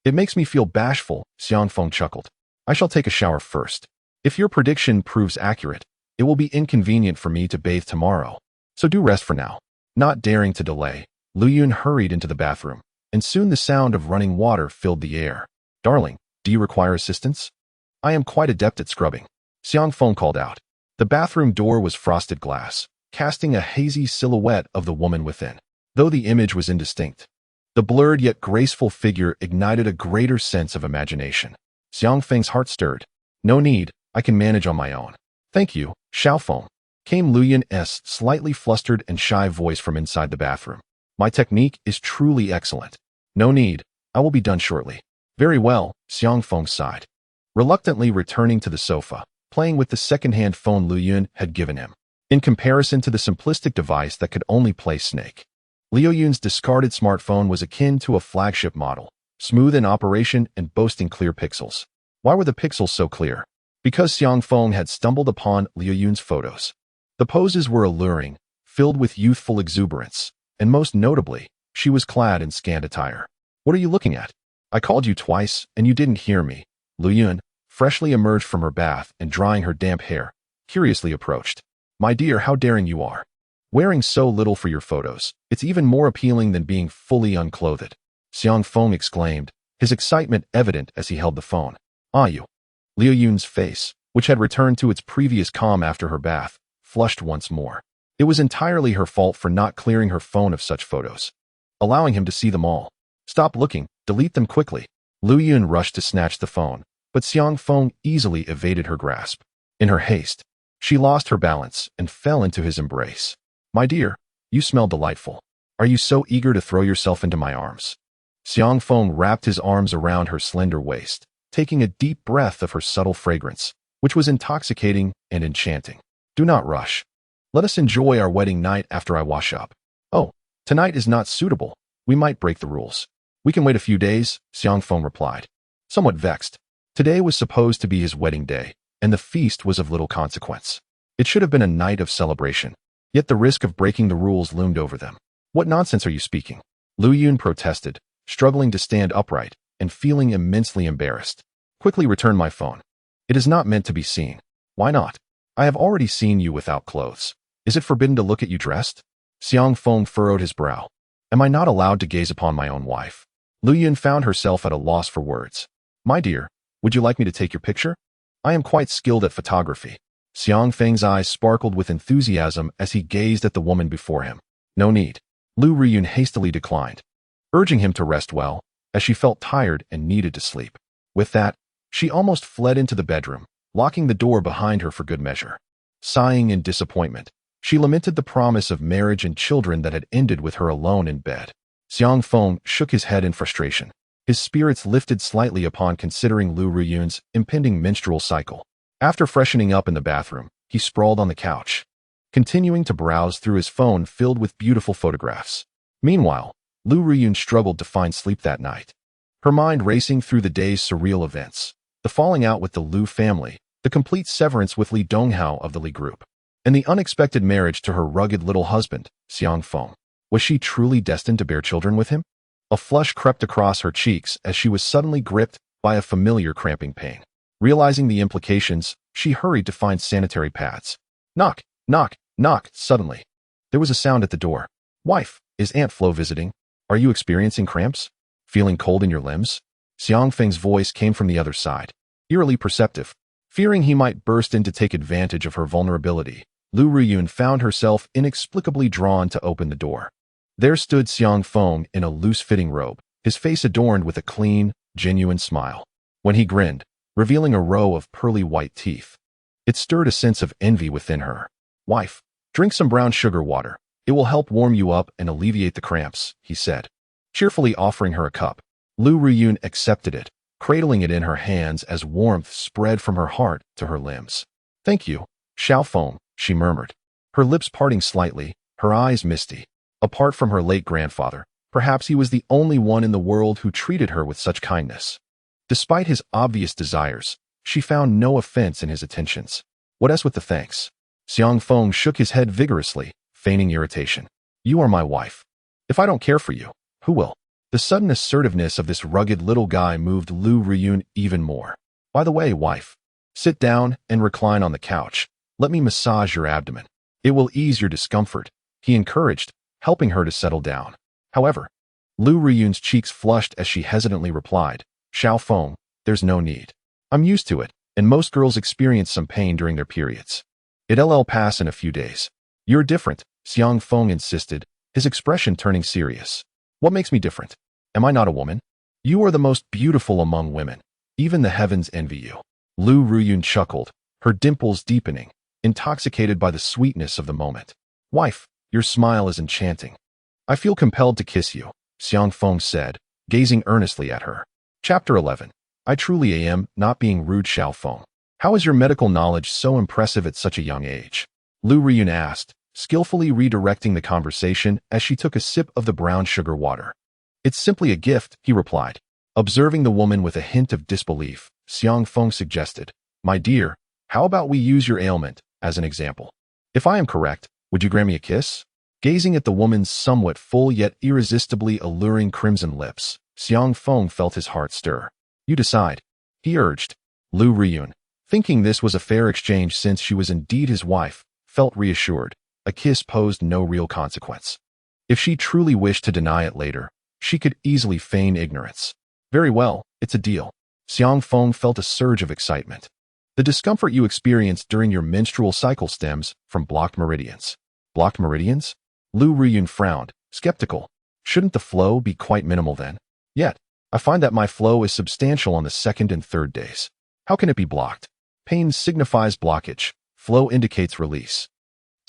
It makes me feel bashful, Xiang Feng chuckled. I shall take a shower first. If your prediction proves accurate, it will be inconvenient for me to bathe tomorrow. So do rest for now. Not daring to delay, Lu Yun hurried into the bathroom, and soon the sound of running water filled the air. Darling, do you require assistance? I am quite adept at scrubbing, Xiang Feng called out. The bathroom door was frosted glass, casting a hazy silhouette of the woman within. Though the image was indistinct, the blurred yet graceful figure ignited a greater sense of imagination. Xiang Feng's heart stirred. No need, I can manage on my own. Thank you, Xiao Feng, came Lu Yun's slightly flustered and shy voice from inside the bathroom. My technique is truly excellent. No need, I will be done shortly. Very well, Xiang Feng sighed. Reluctantly returning to the sofa, playing with the second-hand phone Lu Yun had given him, in comparison to the simplistic device that could only play Snake. Liu Yun's discarded smartphone was akin to a flagship model, smooth in operation and boasting clear pixels. Why were the pixels so clear? Because Xiang Feng had stumbled upon Liu Yun's photos. The poses were alluring, filled with youthful exuberance, and most notably, she was clad in scant attire. What are you looking at? I called you twice, and you didn't hear me. Lu Yun, freshly emerged from her bath and drying her damp hair, curiously approached. My dear, how daring you are. Wearing so little for your photos, it's even more appealing than being fully unclothed. Xiang Feng exclaimed, his excitement evident as he held the phone. Ah, you. Liu Yun's face, which had returned to its previous calm after her bath, flushed once more. It was entirely her fault for not clearing her phone of such photos, allowing him to see them all. Stop looking, delete them quickly. Lu Yun rushed to snatch the phone, but Xiang Feng easily evaded her grasp. In her haste, she lost her balance and fell into his embrace. My dear, you smell delightful. Are you so eager to throw yourself into my arms? Xiang Feng wrapped his arms around her slender waist, taking a deep breath of her subtle fragrance, which was intoxicating and enchanting. Do not rush. Let us enjoy our wedding night after I wash up. Oh, tonight is not suitable. We might break the rules. We can wait a few days, Xiang Feng replied, somewhat vexed. Today was supposed to be his wedding day, and the feast was of little consequence. It should have been a night of celebration, yet the risk of breaking the rules loomed over them. What nonsense are you speaking? Lu Yun protested, struggling to stand upright and feeling immensely embarrassed. Quickly return my phone. It is not meant to be seen. Why not? I have already seen you without clothes. Is it forbidden to look at you dressed? Xiang Feng furrowed his brow. Am I not allowed to gaze upon my own wife? Lu Yun found herself at a loss for words. My dear, would you like me to take your picture? I am quite skilled at photography. Xiang Feng's eyes sparkled with enthusiasm as he gazed at the woman before him. No need. Lu Riyun hastily declined, urging him to rest well, as she felt tired and needed to sleep. With that, she almost fled into the bedroom, locking the door behind her for good measure. Sighing in disappointment, she lamented the promise of marriage and children that had ended with her alone in bed. Xiang Feng shook his head in frustration. His spirits lifted slightly upon considering Lu Riyun's impending menstrual cycle. After freshening up in the bathroom, he sprawled on the couch, continuing to browse through his phone filled with beautiful photographs. Meanwhile, Lu Riyun struggled to find sleep that night, her mind racing through the day's surreal events. The falling out with the Lu family, the complete severance with Li Donghao of the Li group, And the unexpected marriage to her rugged little husband, Xiang Feng. Was she truly destined to bear children with him? A flush crept across her cheeks as she was suddenly gripped by a familiar cramping pain. Realizing the implications, she hurried to find sanitary pads. Knock, knock, knock. Suddenly, there was a sound at the door. Wife, is Aunt Flo visiting? Are you experiencing cramps? Feeling cold in your limbs? Xiang Feng's voice came from the other side, eerily perceptive. Fearing he might burst in to take advantage of her vulnerability, Lu Ruyun found herself inexplicably drawn to open the door. There stood Xiang Feng in a loose-fitting robe, his face adorned with a clean, genuine smile. When he grinned, revealing a row of pearly white teeth, it stirred a sense of envy within her. Wife, drink some brown sugar water. It will help warm you up and alleviate the cramps, he said, cheerfully offering her a cup. Lu Ruyun accepted it, cradling it in her hands as warmth spread from her heart to her limbs. Thank you, Xiao Feng, she murmured, her lips parting slightly, her eyes misty. Apart from her late grandfather, perhaps he was the only one in the world who treated her with such kindness. Despite his obvious desires, she found no offense in his attentions. What else with the thanks? Xiang Feng shook his head vigorously, feigning irritation. You are my wife. If I don't care for you, who will? The sudden assertiveness of this rugged little guy moved Lu Ruyun even more. By the way, wife, sit down and recline on the couch. Let me massage your abdomen. It will ease your discomfort, he encouraged, helping her to settle down. However, Lu Ruyun's cheeks flushed as she hesitantly replied, Xiao Feng, there's no need. I'm used to it, and most girls experience some pain during their periods. It'll pass in a few days. You're different, Xiang Feng insisted, his expression turning serious. What makes me different? Am I not a woman? You are the most beautiful among women. Even the heavens envy you. Lu Ruyun chuckled, her dimples deepening, intoxicated by the sweetness of the moment. Wife, your smile is enchanting. I feel compelled to kiss you, Xiang Feng said, gazing earnestly at her. Chapter 11. I truly am not being rude, Xiao Feng. How is your medical knowledge so impressive at such a young age? Lu Ruyun asked, skillfully redirecting the conversation as she took a sip of the brown sugar water. It's simply a gift, he replied. Observing the woman with a hint of disbelief, Xiang Feng suggested, My dear, how about we use your ailment as an example? If I am correct, would you grant me a kiss? Gazing at the woman's somewhat full yet irresistibly alluring crimson lips, Xiang Feng felt his heart stir. You decide, he urged. Lu Ruyun, thinking this was a fair exchange since she was indeed his wife, felt reassured. A kiss posed no real consequence. If she truly wished to deny it later, she could easily feign ignorance. Very well, it's a deal. Xiang Feng felt a surge of excitement. The discomfort you experienced during your menstrual cycle stems from blocked meridians. Blocked meridians? Lu Ruyun frowned, skeptical. Shouldn't the flow be quite minimal then? Yet, I find that my flow is substantial on the second and third days. How can it be blocked? Pain signifies blockage. Flow indicates release.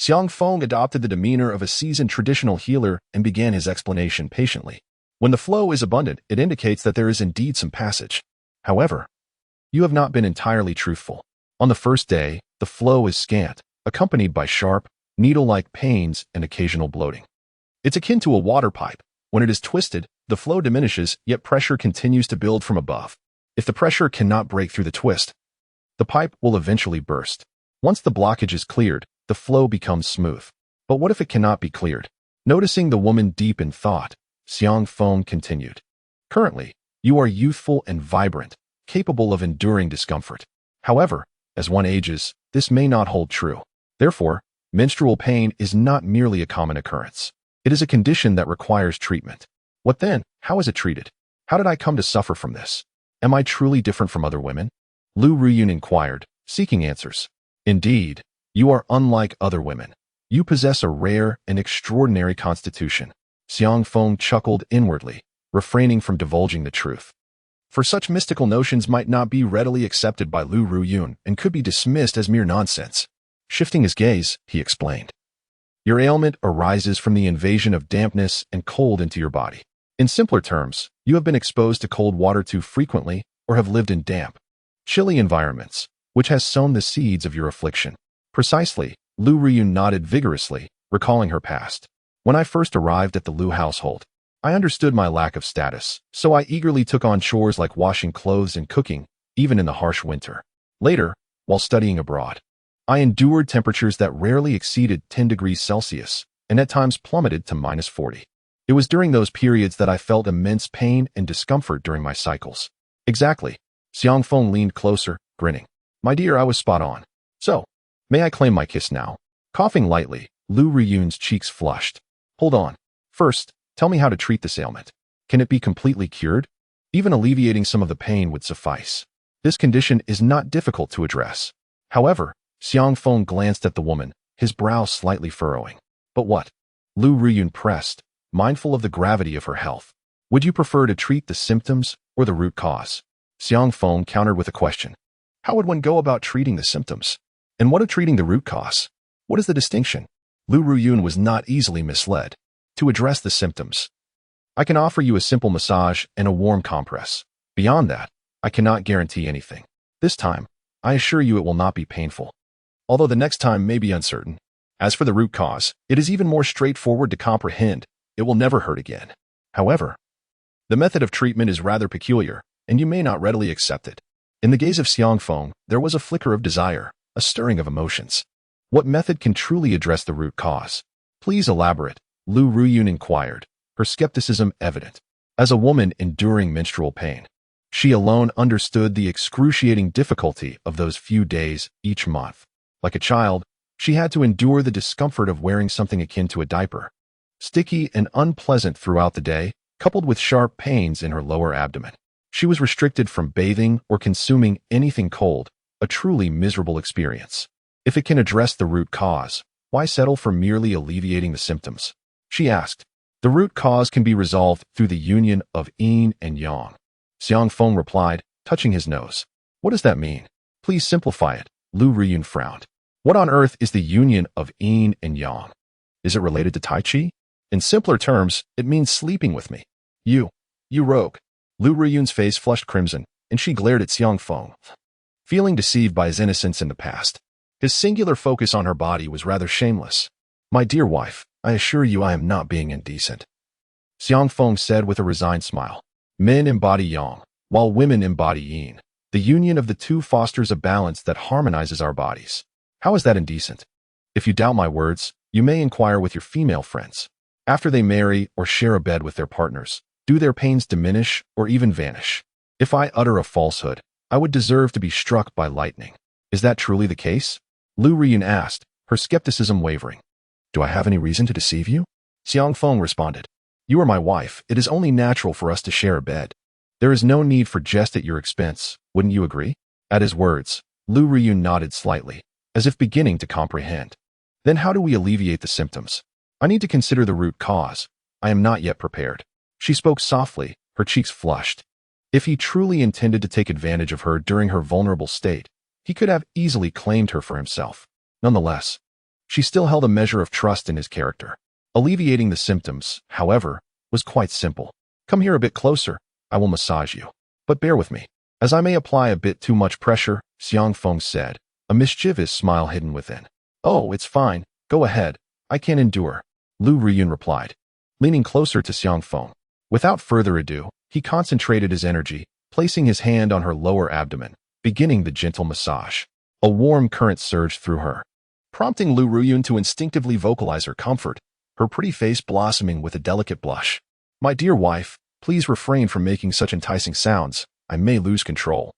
Xiang Feng adopted the demeanor of a seasoned traditional healer and began his explanation patiently. When the flow is abundant, it indicates that there is indeed some passage. However, you have not been entirely truthful. On the first day, the flow is scant, accompanied by sharp, needle-like pains and occasional bloating. It's akin to a water pipe. When it is twisted, the flow diminishes, yet pressure continues to build from above. If the pressure cannot break through the twist, the pipe will eventually burst. Once the blockage is cleared, the flow becomes smooth. But what if it cannot be cleared? Noticing the woman deep in thought, Xiang Feng continued. Currently, you are youthful and vibrant, capable of enduring discomfort. However, as one ages, this may not hold true. Therefore, menstrual pain is not merely a common occurrence. It is a condition that requires treatment. What then? How is it treated? How did I come to suffer from this? Am I truly different from other women? Lu Ruyun inquired, seeking answers. Indeed, you are unlike other women. You possess a rare and extraordinary constitution. Xiang Feng chuckled inwardly, refraining from divulging the truth. For such mystical notions might not be readily accepted by Lu Ruyun and could be dismissed as mere nonsense. Shifting his gaze, he explained. Your ailment arises from the invasion of dampness and cold into your body. In simpler terms, you have been exposed to cold water too frequently or have lived in damp, chilly environments, which has sown the seeds of your affliction. Precisely, Lu Ruyun nodded vigorously, recalling her past. When I first arrived at the Lu household, I understood my lack of status, so I eagerly took on chores like washing clothes and cooking, even in the harsh winter. Later, while studying abroad, I endured temperatures that rarely exceeded 10 degrees Celsius and at times plummeted to -40. It was during those periods that I felt immense pain and discomfort during my cycles. Exactly. Xiang Feng leaned closer, grinning. My dear, I was spot on. So, may I claim my kiss now? Coughing lightly, Lu Ruyun's cheeks flushed. Hold on. First, tell me how to treat this ailment. Can it be completely cured? Even alleviating some of the pain would suffice. This condition is not difficult to address. However, Xiang Feng glanced at the woman, his brow slightly furrowing. But what? Lu Ruyun pressed, mindful of the gravity of her health. Would you prefer to treat the symptoms or the root cause? Xiang Feng countered with a question. How would one go about treating the symptoms? And what of treating the root cause? What is the distinction? Lu Ruyun was not easily misled. To address the symptoms, I can offer you a simple massage and a warm compress. Beyond that, I cannot guarantee anything. This time, I assure you it will not be painful. Although the next time may be uncertain. As for the root cause, it is even more straightforward to comprehend. It will never hurt again. However, the method of treatment is rather peculiar, and you may not readily accept it. In the gaze of Xiang Feng, there was a flicker of desire, a stirring of emotions. What method can truly address the root cause? Please elaborate, Lu Ruyun inquired, her skepticism evident. As a woman enduring menstrual pain, she alone understood the excruciating difficulty of those few days each month. Like a child, she had to endure the discomfort of wearing something akin to a diaper. Sticky and unpleasant throughout the day, coupled with sharp pains in her lower abdomen. She was restricted from bathing or consuming anything cold, a truly miserable experience. If it can address the root cause, why settle for merely alleviating the symptoms? She asked. The root cause can be resolved through the union of yin and yang. Xiang Feng replied, touching his nose. What does that mean? Please simplify it, Lu Ruyun frowned. What on earth is the union of yin and yang? Is it related to Tai Chi? In simpler terms, it means sleeping with me. You rogue. Lu Ruyun's face flushed crimson, and she glared at Xiang Feng, feeling deceived by his innocence in the past. His singular focus on her body was rather shameless. My dear wife, I assure you I am not being indecent. Xiang Feng said with a resigned smile. Men embody yang, while women embody yin. The union of the two fosters a balance that harmonizes our bodies. How is that indecent? If you doubt my words, you may inquire with your female friends. After they marry or share a bed with their partners, do their pains diminish or even vanish? If I utter a falsehood, I would deserve to be struck by lightning. Is that truly the case? Lu Ruyun asked, her skepticism wavering. Do I have any reason to deceive you? Xiang Feng responded. You are my wife. It is only natural for us to share a bed. There is no need for jest at your expense, wouldn't you agree? At his words, Lu Ruyun nodded slightly, as if beginning to comprehend. Then how do we alleviate the symptoms? I need to consider the root cause. I am not yet prepared. She spoke softly, her cheeks flushed. If he truly intended to take advantage of her during her vulnerable state, he could have easily claimed her for himself. Nonetheless, she still held a measure of trust in his character. Alleviating the symptoms, however, was quite simple. Come here a bit closer. I will massage you. But bear with me, as I may apply a bit too much pressure, Xiang Feng said, a mischievous smile hidden within. Oh, it's fine. Go ahead. I can endure, Lu Ruyun replied, leaning closer to Xiang Feng. Without further ado, he concentrated his energy, placing his hand on her lower abdomen, beginning the gentle massage. A warm current surged through her, prompting Lu Ruyun to instinctively vocalize her comfort, her pretty face blossoming with a delicate blush. My dear wife, please refrain from making such enticing sounds. I may lose control,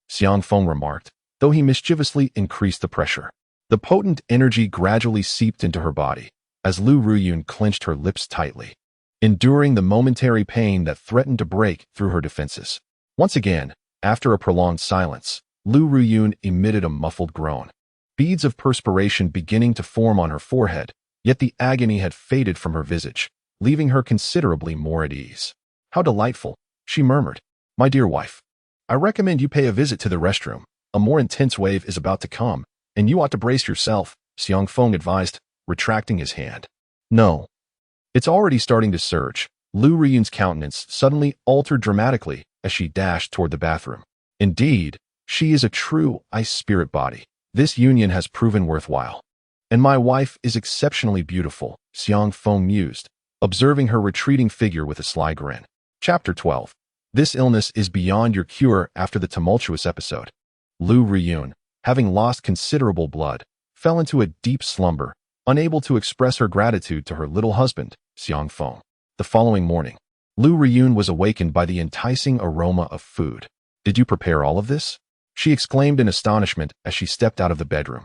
Xiang Feng remarked, though he mischievously increased the pressure. The potent energy gradually seeped into her body, as Lu Ruyun clenched her lips tightly, enduring the momentary pain that threatened to break through her defenses. Once again, after a prolonged silence, Lu Ruyun emitted a muffled groan, beads of perspiration beginning to form on her forehead, yet the agony had faded from her visage, leaving her considerably more at ease. How delightful, she murmured. My dear wife, I recommend you pay a visit to the restroom. A more intense wave is about to come, and you ought to brace yourself, Xiang Feng advised, retracting his hand. No. It's already starting to surge. Lu Ruyun's countenance suddenly altered dramatically as she dashed toward the bathroom. Indeed, she is a true ice spirit body. This union has proven worthwhile. And my wife is exceptionally beautiful, Xiang Feng mused, observing her retreating figure with a sly grin. Chapter 12. This illness is beyond your cure after the tumultuous episode. Lu Ruyun, having lost considerable blood, fell into a deep slumber, unable to express her gratitude to her little husband, Xiang Feng. The following morning, Lu Riyun was awakened by the enticing aroma of food. "Did you prepare all of this?" she exclaimed in astonishment as she stepped out of the bedroom.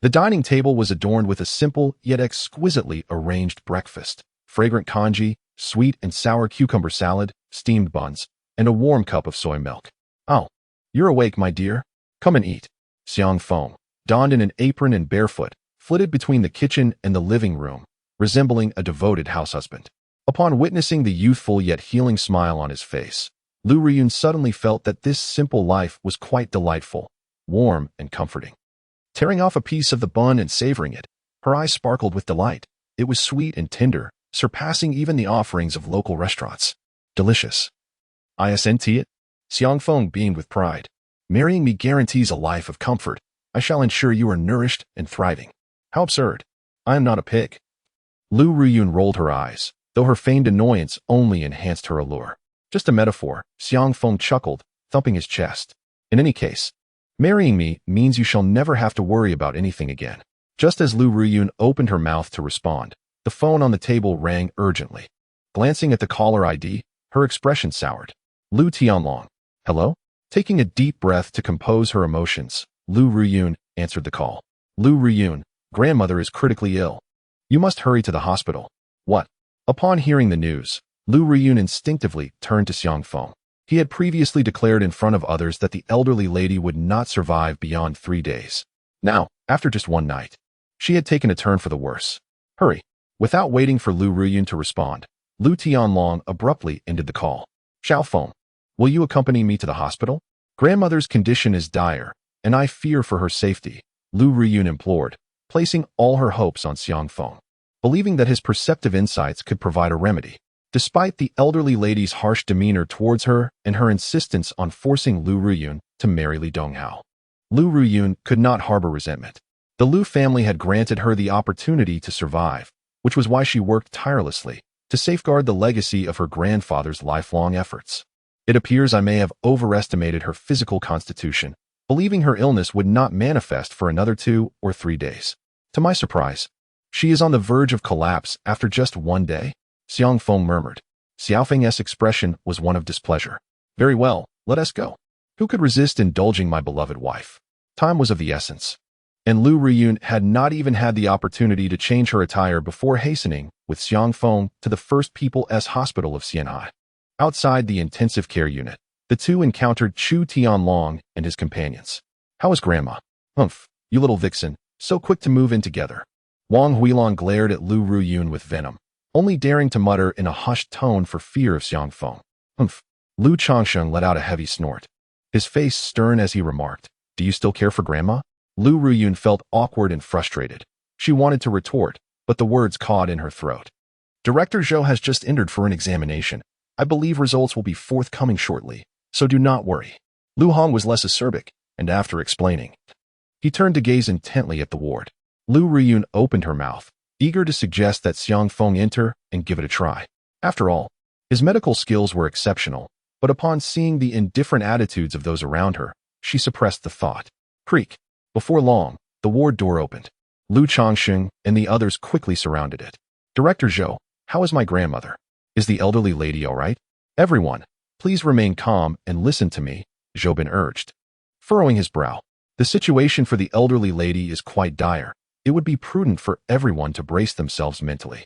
The dining table was adorned with a simple yet exquisitely arranged breakfast: fragrant congee, sweet and sour cucumber salad, steamed buns, and a warm cup of soy milk. "Oh, you're awake, my dear. Come and eat." Xiang Feng, donned in an apron and barefoot, flitted between the kitchen and the living room, resembling a devoted househusband. Upon witnessing the youthful yet healing smile on his face, Lu Riyun suddenly felt that this simple life was quite delightful, warm, and comforting. Tearing off a piece of the bun and savoring it, her eyes sparkled with delight. It was sweet and tender, surpassing even the offerings of local restaurants. "Delicious. Isn't it?" Xiang Feng beamed with pride. "Marrying me guarantees a life of comfort. I shall ensure you are nourished and thriving." "How absurd. I am not a pig." Lu Riyun rolled her eyes, though her feigned annoyance only enhanced her allure. "Just a metaphor," Xiang Feng chuckled, thumping his chest. "In any case, marrying me means you shall never have to worry about anything again." Just as Lu Riyun opened her mouth to respond, the phone on the table rang urgently. Glancing at the caller ID, her expression soured. "Lu Tianlong." "Hello?" Taking a deep breath to compose her emotions, Lu Riyun answered the call. "Lu Riyun, grandmother is critically ill. You must hurry to the hospital." "What?" Upon hearing the news, Lu Riyun instinctively turned to Xiang Feng. He had previously declared in front of others that the elderly lady would not survive beyond 3 days. Now, after just one night, she had taken a turn for the worse. "Hurry." Without waiting for Lu Riyun to respond, Lu Tianlong abruptly ended the call. "Xiao Feng, will you accompany me to the hospital? Grandmother's condition is dire, and I fear for her safety," Lu Riyun implored, placing all her hopes on Xiang Feng, believing that his perceptive insights could provide a remedy. Despite the elderly lady's harsh demeanor towards her and her insistence on forcing Lu Riyun to marry Li Donghao, Lu Riyun could not harbor resentment. The Lu family had granted her the opportunity to survive, which was why she worked tirelessly to safeguard the legacy of her grandfather's lifelong efforts. It appears I may have overestimated her physical constitution, believing her illness would not manifest for another 2 or 3 days. To my surprise, she is on the verge of collapse after just 1 day, Xiang Feng murmured. Xiao Feng's expression was one of displeasure. "Very well, let us go. Who could resist indulging my beloved wife?" Time was of the essence, and Lu Riyun had not even had the opportunity to change her attire before hastening with Xiang Feng to the First People's Hospital of Xianhai. Outside the intensive care unit, the two encountered Chu Tianlong and his companions. "How is Grandma?" "Humph, you little vixen, so quick to move in together." Wang Huilong glared at Lu Riyun with venom, only daring to mutter in a hushed tone for fear of Xiang Feng. "Humph." Lu Changsheng let out a heavy snort, his face stern as he remarked, "Do you still care for Grandma?" Lu Riyun felt awkward and frustrated. She wanted to retort, but the words caught in her throat. "Director Zhou has just entered for an examination. I believe results will be forthcoming shortly, so do not worry." Lu Hong was less acerbic, and after explaining, he turned to gaze intently at the ward. Lu Riyun opened her mouth, eager to suggest that Xiang Feng enter and give it a try. After all, his medical skills were exceptional, but upon seeing the indifferent attitudes of those around her, she suppressed the thought. Creak. Before long, the ward door opened. Lu Changsheng and the others quickly surrounded it. "Director Zhou, how is my grandmother? Is the elderly lady all right?" "Everyone, please remain calm and listen to me," Zhou urged, furrowing his brow. "The situation for the elderly lady is quite dire. It would be prudent for everyone to brace themselves mentally.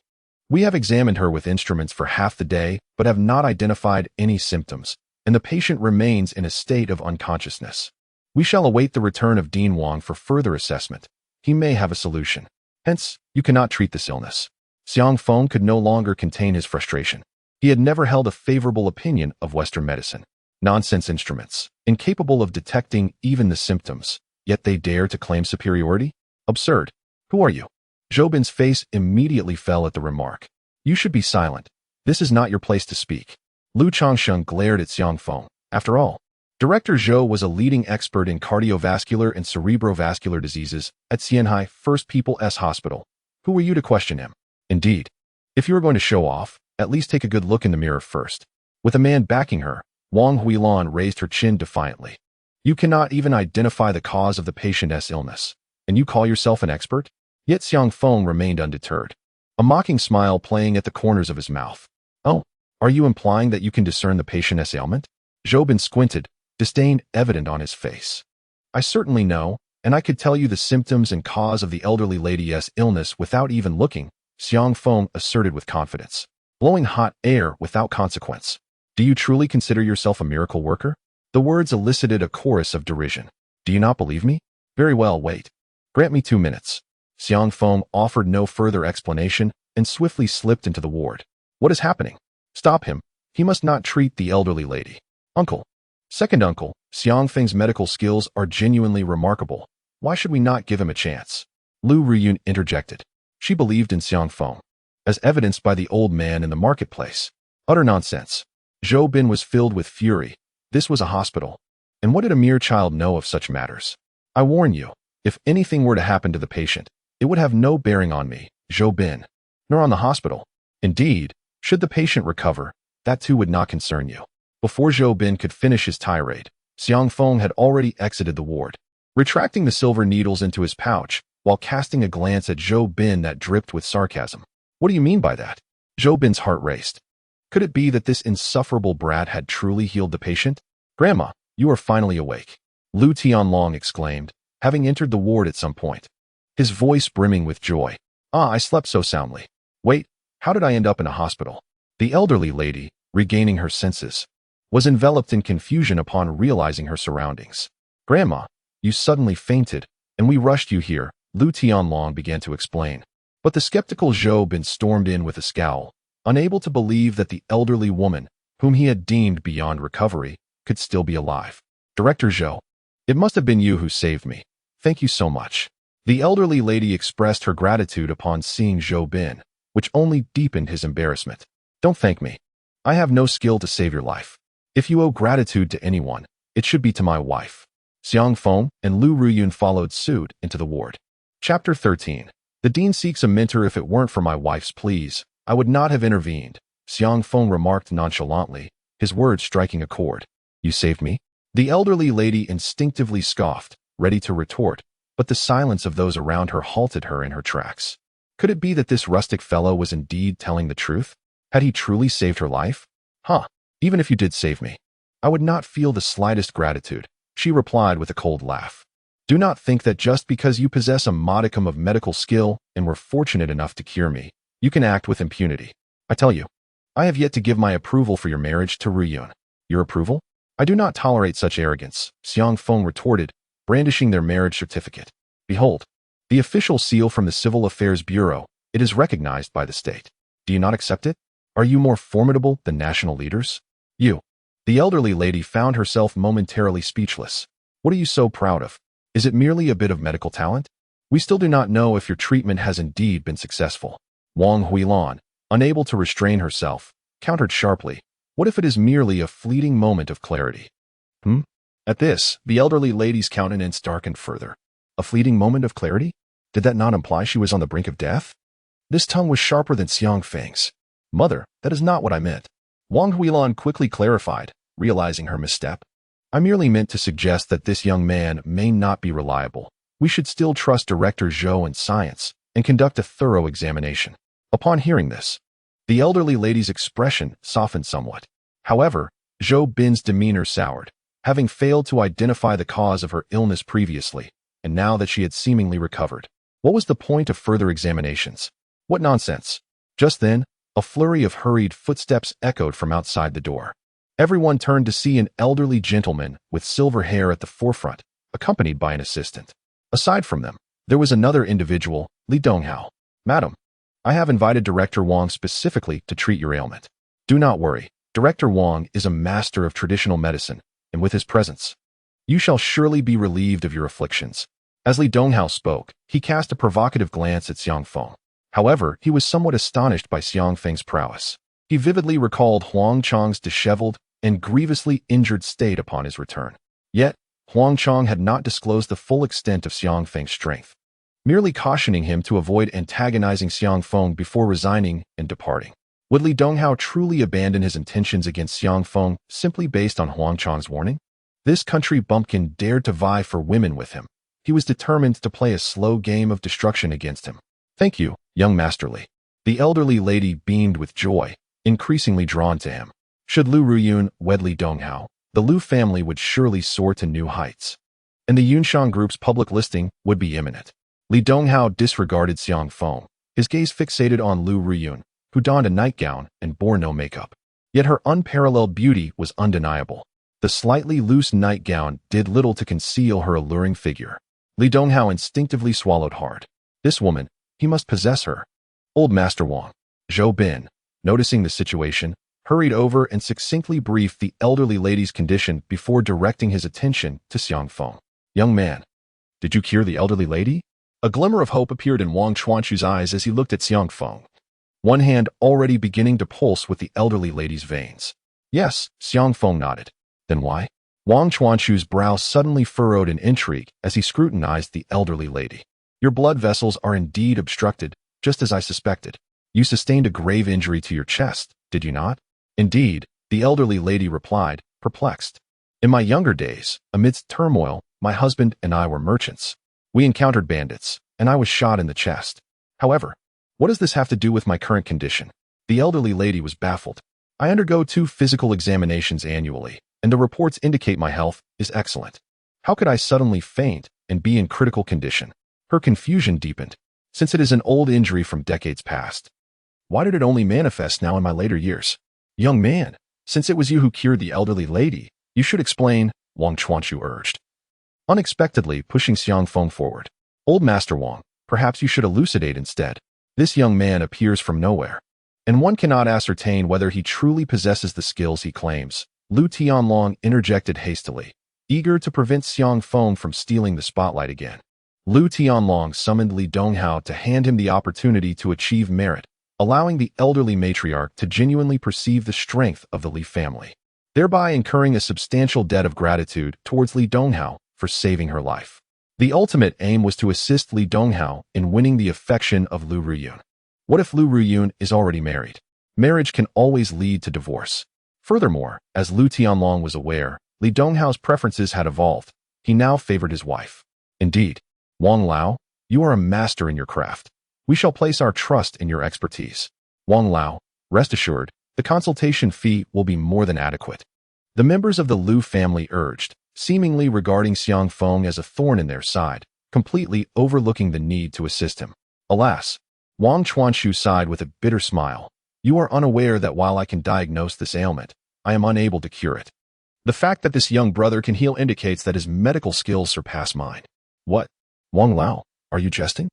We have examined her with instruments for half the day, but have not identified any symptoms, and the patient remains in a state of unconsciousness. We shall await the return of Dean Wang for further assessment. He may have a solution. Hence, you cannot treat this illness." Xiang Feng could no longer contain his frustration. He had never held a favorable opinion of Western medicine. Nonsense instruments, incapable of detecting even the symptoms, yet they dare to claim superiority? Absurd. "Who are you?" Zhou face immediately fell at the remark. "You should be silent. This is not your place to speak." Lu Changsheng glared at Xiang Feng. After all, Director Zhou was a leading expert in cardiovascular and cerebrovascular diseases at Xianhai First People's Hospital. Who were you to question him? Indeed, if you are going to show off, at least take a good look in the mirror first. With a man backing her, Wang Huilong raised her chin defiantly. You cannot even identify the cause of the patient's illness, and you call yourself an expert? Yet Xiang Feng remained undeterred, a mocking smile playing at the corners of his mouth. Oh, are you implying that you can discern the patient's ailment? Zhou Bin squinted, disdain evident on his face. I certainly know, and I could tell you the symptoms and cause of the elderly lady's illness without even looking, Xiang Feng asserted with confidence, blowing hot air without consequence. Do you truly consider yourself a miracle worker? The words elicited a chorus of derision. Do you not believe me? Very well, wait. Grant me 2 minutes. Xiang Feng offered no further explanation and swiftly slipped into the ward. What is happening? Stop him. He must not treat the elderly lady. Uncle. Second uncle, Xiang Feng's medical skills are genuinely remarkable. Why should we not give him a chance? Lu Ruyun interjected. She believed in Xiang Feng, as evidenced by the old man in the marketplace. Utter nonsense. Zhou Bin was filled with fury. This was a hospital. And what did a mere child know of such matters? I warn you, if anything were to happen to the patient, it would have no bearing on me, Zhou Bin, nor on the hospital. Indeed, should the patient recover, that too would not concern you. Before Zhou Bin could finish his tirade, Xiang Feng had already exited the ward, retracting the silver needles into his pouch while casting a glance at Zhou Bin that dripped with sarcasm. What do you mean by that? Zhou Bin's heart raced. Could it be that this insufferable brat had truly healed the patient? Grandma, you are finally awake, Lu Tianlong exclaimed, having entered the ward at some point, his voice brimming with joy. Ah, I slept so soundly. Wait, how did I end up in a hospital? The elderly lady, regaining her senses, was enveloped in confusion upon realizing her surroundings. Grandma, you suddenly fainted, and we rushed you here, Lu Tianlong began to explain. But the skeptical Zhou Bin stormed in with a scowl, unable to believe that the elderly woman, whom he had deemed beyond recovery, could still be alive. Director Zhou, it must have been you who saved me. Thank you so much. The elderly lady expressed her gratitude upon seeing Zhou Bin, which only deepened his embarrassment. Don't thank me. I have no skill to save your life. If you owe gratitude to anyone, it should be to my wife. Xiang Feng and Lu Ruyun followed suit into the ward. Chapter 13. The dean seeks a mentor. If it weren't for my wife's pleas, I would not have intervened, Xiang Feng remarked nonchalantly, his words striking a chord. You saved me? The elderly lady instinctively scoffed, ready to retort, but the silence of those around her halted her in her tracks. Could it be that this rustic fellow was indeed telling the truth? Had he truly saved her life? Even if you did save me, I would not feel the slightest gratitude, she replied with a cold laugh. Do not think that just because you possess a modicum of medical skill and were fortunate enough to cure me, you can act with impunity. I tell you, I have yet to give my approval for your marriage to Ruyun. Your approval? I do not tolerate such arrogance, Xiang Feng retorted, brandishing their marriage certificate. Behold, the official seal from the Civil Affairs Bureau. It is recognized by the state. Do you not accept it? Are you more formidable than national leaders? You. The elderly lady found herself momentarily speechless. What are you so proud of? Is it merely a bit of medical talent? We still do not know if your treatment has indeed been successful. Wang Huilan, unable to restrain herself, countered sharply. What if it is merely a fleeting moment of clarity? At this, the elderly lady's countenance darkened further. A fleeting moment of clarity? Did that not imply she was on the brink of death? This tongue was sharper than Xiang Feng's. Mother, that is not what I meant. Wang Huilan quickly clarified, realizing her misstep. I merely meant to suggest that this young man may not be reliable. We should still trust Director Zhou in science and conduct a thorough examination. Upon hearing this, the elderly lady's expression softened somewhat. However, Zhou Bin's demeanor soured, having failed to identify the cause of her illness previously, and now that she had seemingly recovered. What was the point of further examinations? What nonsense! Just then, a flurry of hurried footsteps echoed from outside the door. Everyone turned to see an elderly gentleman with silver hair at the forefront, accompanied by an assistant. Aside from them, there was another individual, Li Donghao. Madam, I have invited Director Wang specifically to treat your ailment. Do not worry, Director Wang is a master of traditional medicine, and with his presence, you shall surely be relieved of your afflictions. As Li Donghao spoke, he cast a provocative glance at Xiang Feng. However, he was somewhat astonished by Xiang Feng's prowess. He vividly recalled Huang Chang's disheveled and grievously injured state upon his return. Yet, Huang Chang had not disclosed the full extent of Xiang Feng's strength, merely cautioning him to avoid antagonizing Xiang Feng before resigning and departing. Would Li Donghao truly abandon his intentions against Xiang Feng simply based on Huang Chang's warning? This country bumpkin dared to vie for women with him. He was determined to play a slow game of destruction against him. Thank you, young masterly. The elderly lady beamed with joy, increasingly drawn to him. Should Lu Ruyun wed Li Donghao, the Lu family would surely soar to new heights. And the Yunshang Group's public listing would be imminent. Li Donghao disregarded Xiang Feng, his gaze fixated on Lu Ruyun, who donned a nightgown and bore no makeup. Yet her unparalleled beauty was undeniable. The slightly loose nightgown did little to conceal her alluring figure. Li Donghao instinctively swallowed hard. This woman, he must possess her. Old Master Wang, Zhou Bin, noticing the situation, hurried over and succinctly briefed the elderly lady's condition before directing his attention to Xiang Feng. Young man, did you cure the elderly lady? A glimmer of hope appeared in Wang Chuanchu's eyes as he looked at Xiang Feng, one hand already beginning to pulse with the elderly lady's veins. Yes, Xiang Feng nodded. Then why? Wang Chuanchu's brow suddenly furrowed in intrigue as he scrutinized the elderly lady. Your blood vessels are indeed obstructed, just as I suspected. You sustained a grave injury to your chest, did you not? Indeed, the elderly lady replied, perplexed. In my younger days, amidst turmoil, my husband and I were merchants. We encountered bandits, and I was shot in the chest. However, what does this have to do with my current condition? The elderly lady was baffled. I undergo 2 physical examinations annually, and the reports indicate my health is excellent. How could I suddenly faint and be in critical condition? Her confusion deepened, since it is an old injury from decades past. Why did it only manifest now in my later years? Young man, since it was you who cured the elderly lady, you should explain, Wang Chuanchu urged, unexpectedly pushing Xiang Feng forward. Old Master Wang, perhaps you should elucidate instead. This young man appears from nowhere, and one cannot ascertain whether he truly possesses the skills he claims. Lu Tianlong interjected hastily, eager to prevent Xiang Feng from stealing the spotlight again. Lu Tianlong summoned Li Donghao to hand him the opportunity to achieve merit, allowing the elderly matriarch to genuinely perceive the strength of the Li family, thereby incurring a substantial debt of gratitude towards Li Donghao for saving her life. The ultimate aim was to assist Li Donghao in winning the affection of Lu Ruyun. What if Lu Ruyun is already married? Marriage can always lead to divorce. Furthermore, as Lu Tianlong was aware, Li Donghao's preferences had evolved. He now favored his wife. Indeed, Wang Lao, you are a master in your craft. We shall place our trust in your expertise. Wang Lao, rest assured, the consultation fee will be more than adequate. The members of the Lu family urged, seemingly regarding Xiang Feng as a thorn in their side, completely overlooking the need to assist him. Alas, Wang Chuanchu sighed with a bitter smile. You are unaware that while I can diagnose this ailment, I am unable to cure it. The fact that this young brother can heal indicates that his medical skills surpass mine. What? Wang Lao, are you jesting?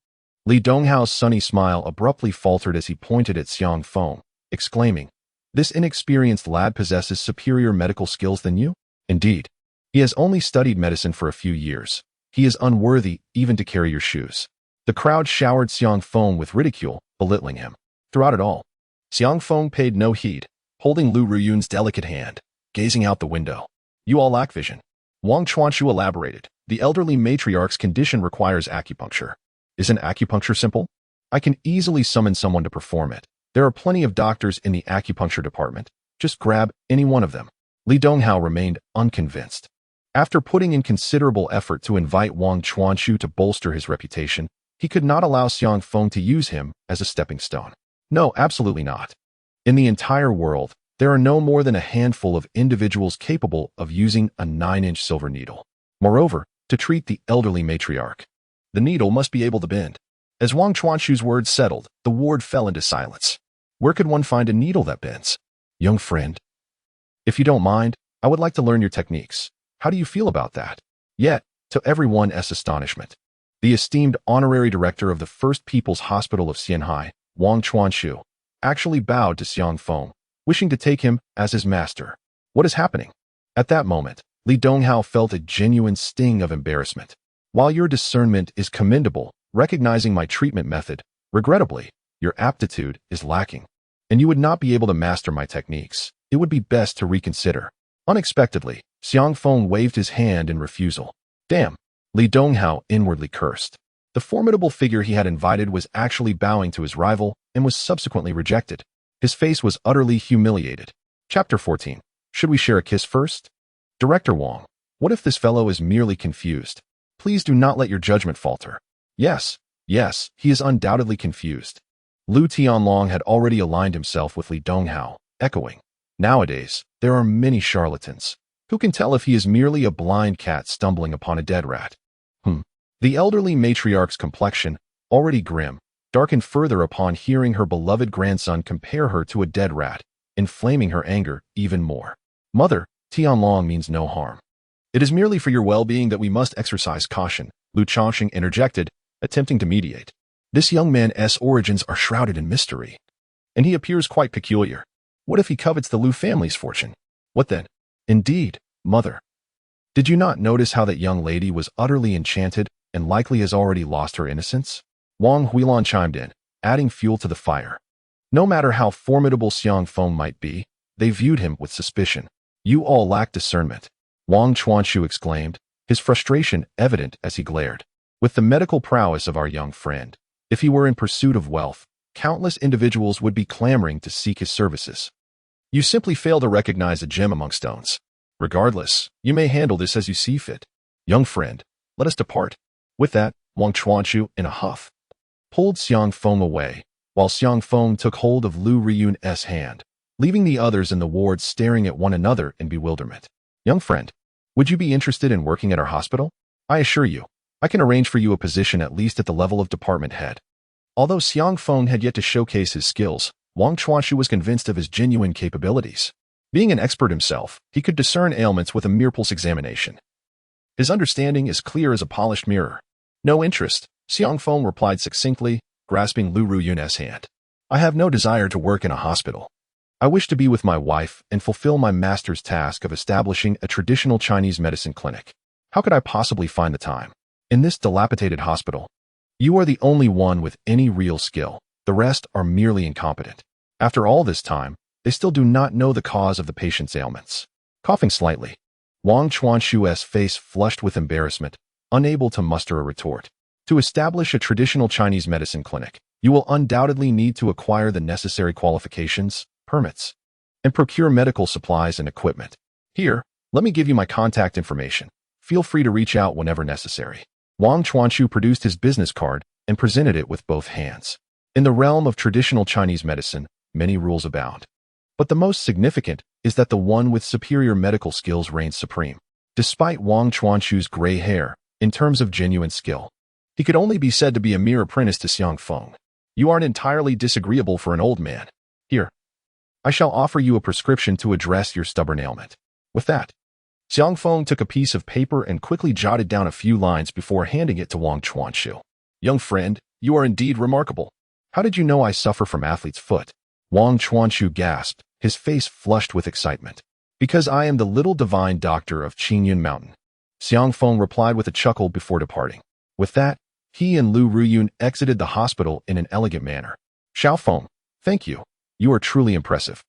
Li Donghao's sunny smile abruptly faltered as he pointed at Xiang Feng, exclaiming, this inexperienced lad possesses superior medical skills than you? Indeed. He has only studied medicine for a few years. He is unworthy even to carry your shoes. The crowd showered Xiang Feng with ridicule, belittling him. Throughout it all, Xiang Feng paid no heed, holding Lu Ruyun's delicate hand, gazing out the window. You all lack vision. Wang Chuanchu elaborated. The elderly matriarch's condition requires acupuncture. Isn't acupuncture simple? I can easily summon someone to perform it. There are plenty of doctors in the acupuncture department. Just grab any one of them. Li Donghao remained unconvinced. After putting in considerable effort to invite Wang Chuanchu to bolster his reputation, he could not allow Xiang Feng to use him as a stepping stone. No, absolutely not. In the entire world, there are no more than a handful of individuals capable of using a 9-inch silver needle. Moreover, to treat the elderly matriarch, the needle must be able to bend. As Wang Chuanchu's words settled, the ward fell into silence. Where could one find a needle that bends? Young friend, if you don't mind, I would like to learn your techniques. How do you feel about that? Yet, to everyone's astonishment, the esteemed honorary director of the First People's Hospital of Xianhai, Wang Chuanchu, actually bowed to Xiang Feng, wishing to take him as his master. What is happening? At that moment, Li Donghao felt a genuine sting of embarrassment. While your discernment is commendable, recognizing my treatment method, regrettably, your aptitude is lacking, and you would not be able to master my techniques. It would be best to reconsider. Unexpectedly, Xiang Feng waved his hand in refusal. Damn, Li Donghao inwardly cursed. The formidable figure he had invited was actually bowing to his rival and was subsequently rejected. His face was utterly humiliated. Chapter 14. Should we share a kiss first? Director Wang, What if this fellow is merely confused? Please do not let your judgment falter. Yes, he is undoubtedly confused. Lu Tianlong had already aligned himself with Li Donghao, echoing, "Nowadays, there are many charlatans. Who can tell if he is merely a blind cat stumbling upon a dead rat?" The elderly matriarch's complexion, already grim, darkened further upon hearing her beloved grandson compare her to a dead rat, inflaming her anger even more. "Mother, Tianlong means no harm. It is merely for your well-being that we must exercise caution," Lu Chongqing interjected, attempting to mediate. "This young man's origins are shrouded in mystery, and he appears quite peculiar. What if he covets the Lu family's fortune? What then?" "Indeed, mother. Did you not notice how that young lady was utterly enchanted and likely has already lost her innocence?" Wang Huilan chimed in, adding fuel to the fire. No matter how formidable Xiang Feng might be, they viewed him with suspicion. "You all lack discernment," Wang Chuanshu exclaimed, his frustration evident as he glared. "With the medical prowess of our young friend, if he were in pursuit of wealth, countless individuals would be clamoring to seek his services. You simply fail to recognize a gem among stones. Regardless, you may handle this as you see fit. Young friend, let us depart." With that, Wang Chuanshu, in a huff, pulled Xiang Feng away, while Xiang Feng took hold of Lu Riyun's hand, leaving the others in the ward staring at one another in bewilderment. "Young friend, would you be interested in working at our hospital? I assure you, I can arrange for you a position at least at the level of department head." Although Xiang Feng had yet to showcase his skills, Wang Chuanshu was convinced of his genuine capabilities. Being an expert himself, he could discern ailments with a mere pulse examination. His understanding is clear as a polished mirror. "No interest," Xiang Feng replied succinctly, grasping Lu Ruyun's hand. "I have no desire to work in a hospital. I wish to be with my wife and fulfill my master's task of establishing a traditional Chinese medicine clinic. How could I possibly find the time? In this dilapidated hospital, you are the only one with any real skill. The rest are merely incompetent." After all this time, they still do not know the cause of the patient's ailments. Coughing slightly, Wang Chuanshu's face flushed with embarrassment, unable to muster a retort. "To establish a traditional Chinese medicine clinic, you will undoubtedly need to acquire the necessary qualifications, permits, and procure medical supplies and equipment. Here, let me give you my contact information. Feel free to reach out whenever necessary." Wang Chuanshu produced his business card and presented it with both hands. In the realm of traditional Chinese medicine, many rules abound. But the most significant is that the one with superior medical skills reigns supreme. Despite Wang Chuanshu's gray hair, in terms of genuine skill, he could only be said to be a mere apprentice to Xiang Feng. "You aren't entirely disagreeable for an old man. Here, I shall offer you a prescription to address your stubborn ailment." With that, Xiang Feng took a piece of paper and quickly jotted down a few lines before handing it to Wang Chuanshu. "Young friend, you are indeed remarkable. How did you know I suffer from athlete's foot?" Wang Chuanshu gasped, his face flushed with excitement. "Because I am the little divine doctor of Qingyun Mountain," Xiang Feng replied with a chuckle before departing. With that, he and Lu Ruyun exited the hospital in an elegant manner. "Xiao Feng, thank you. You are truly impressive,"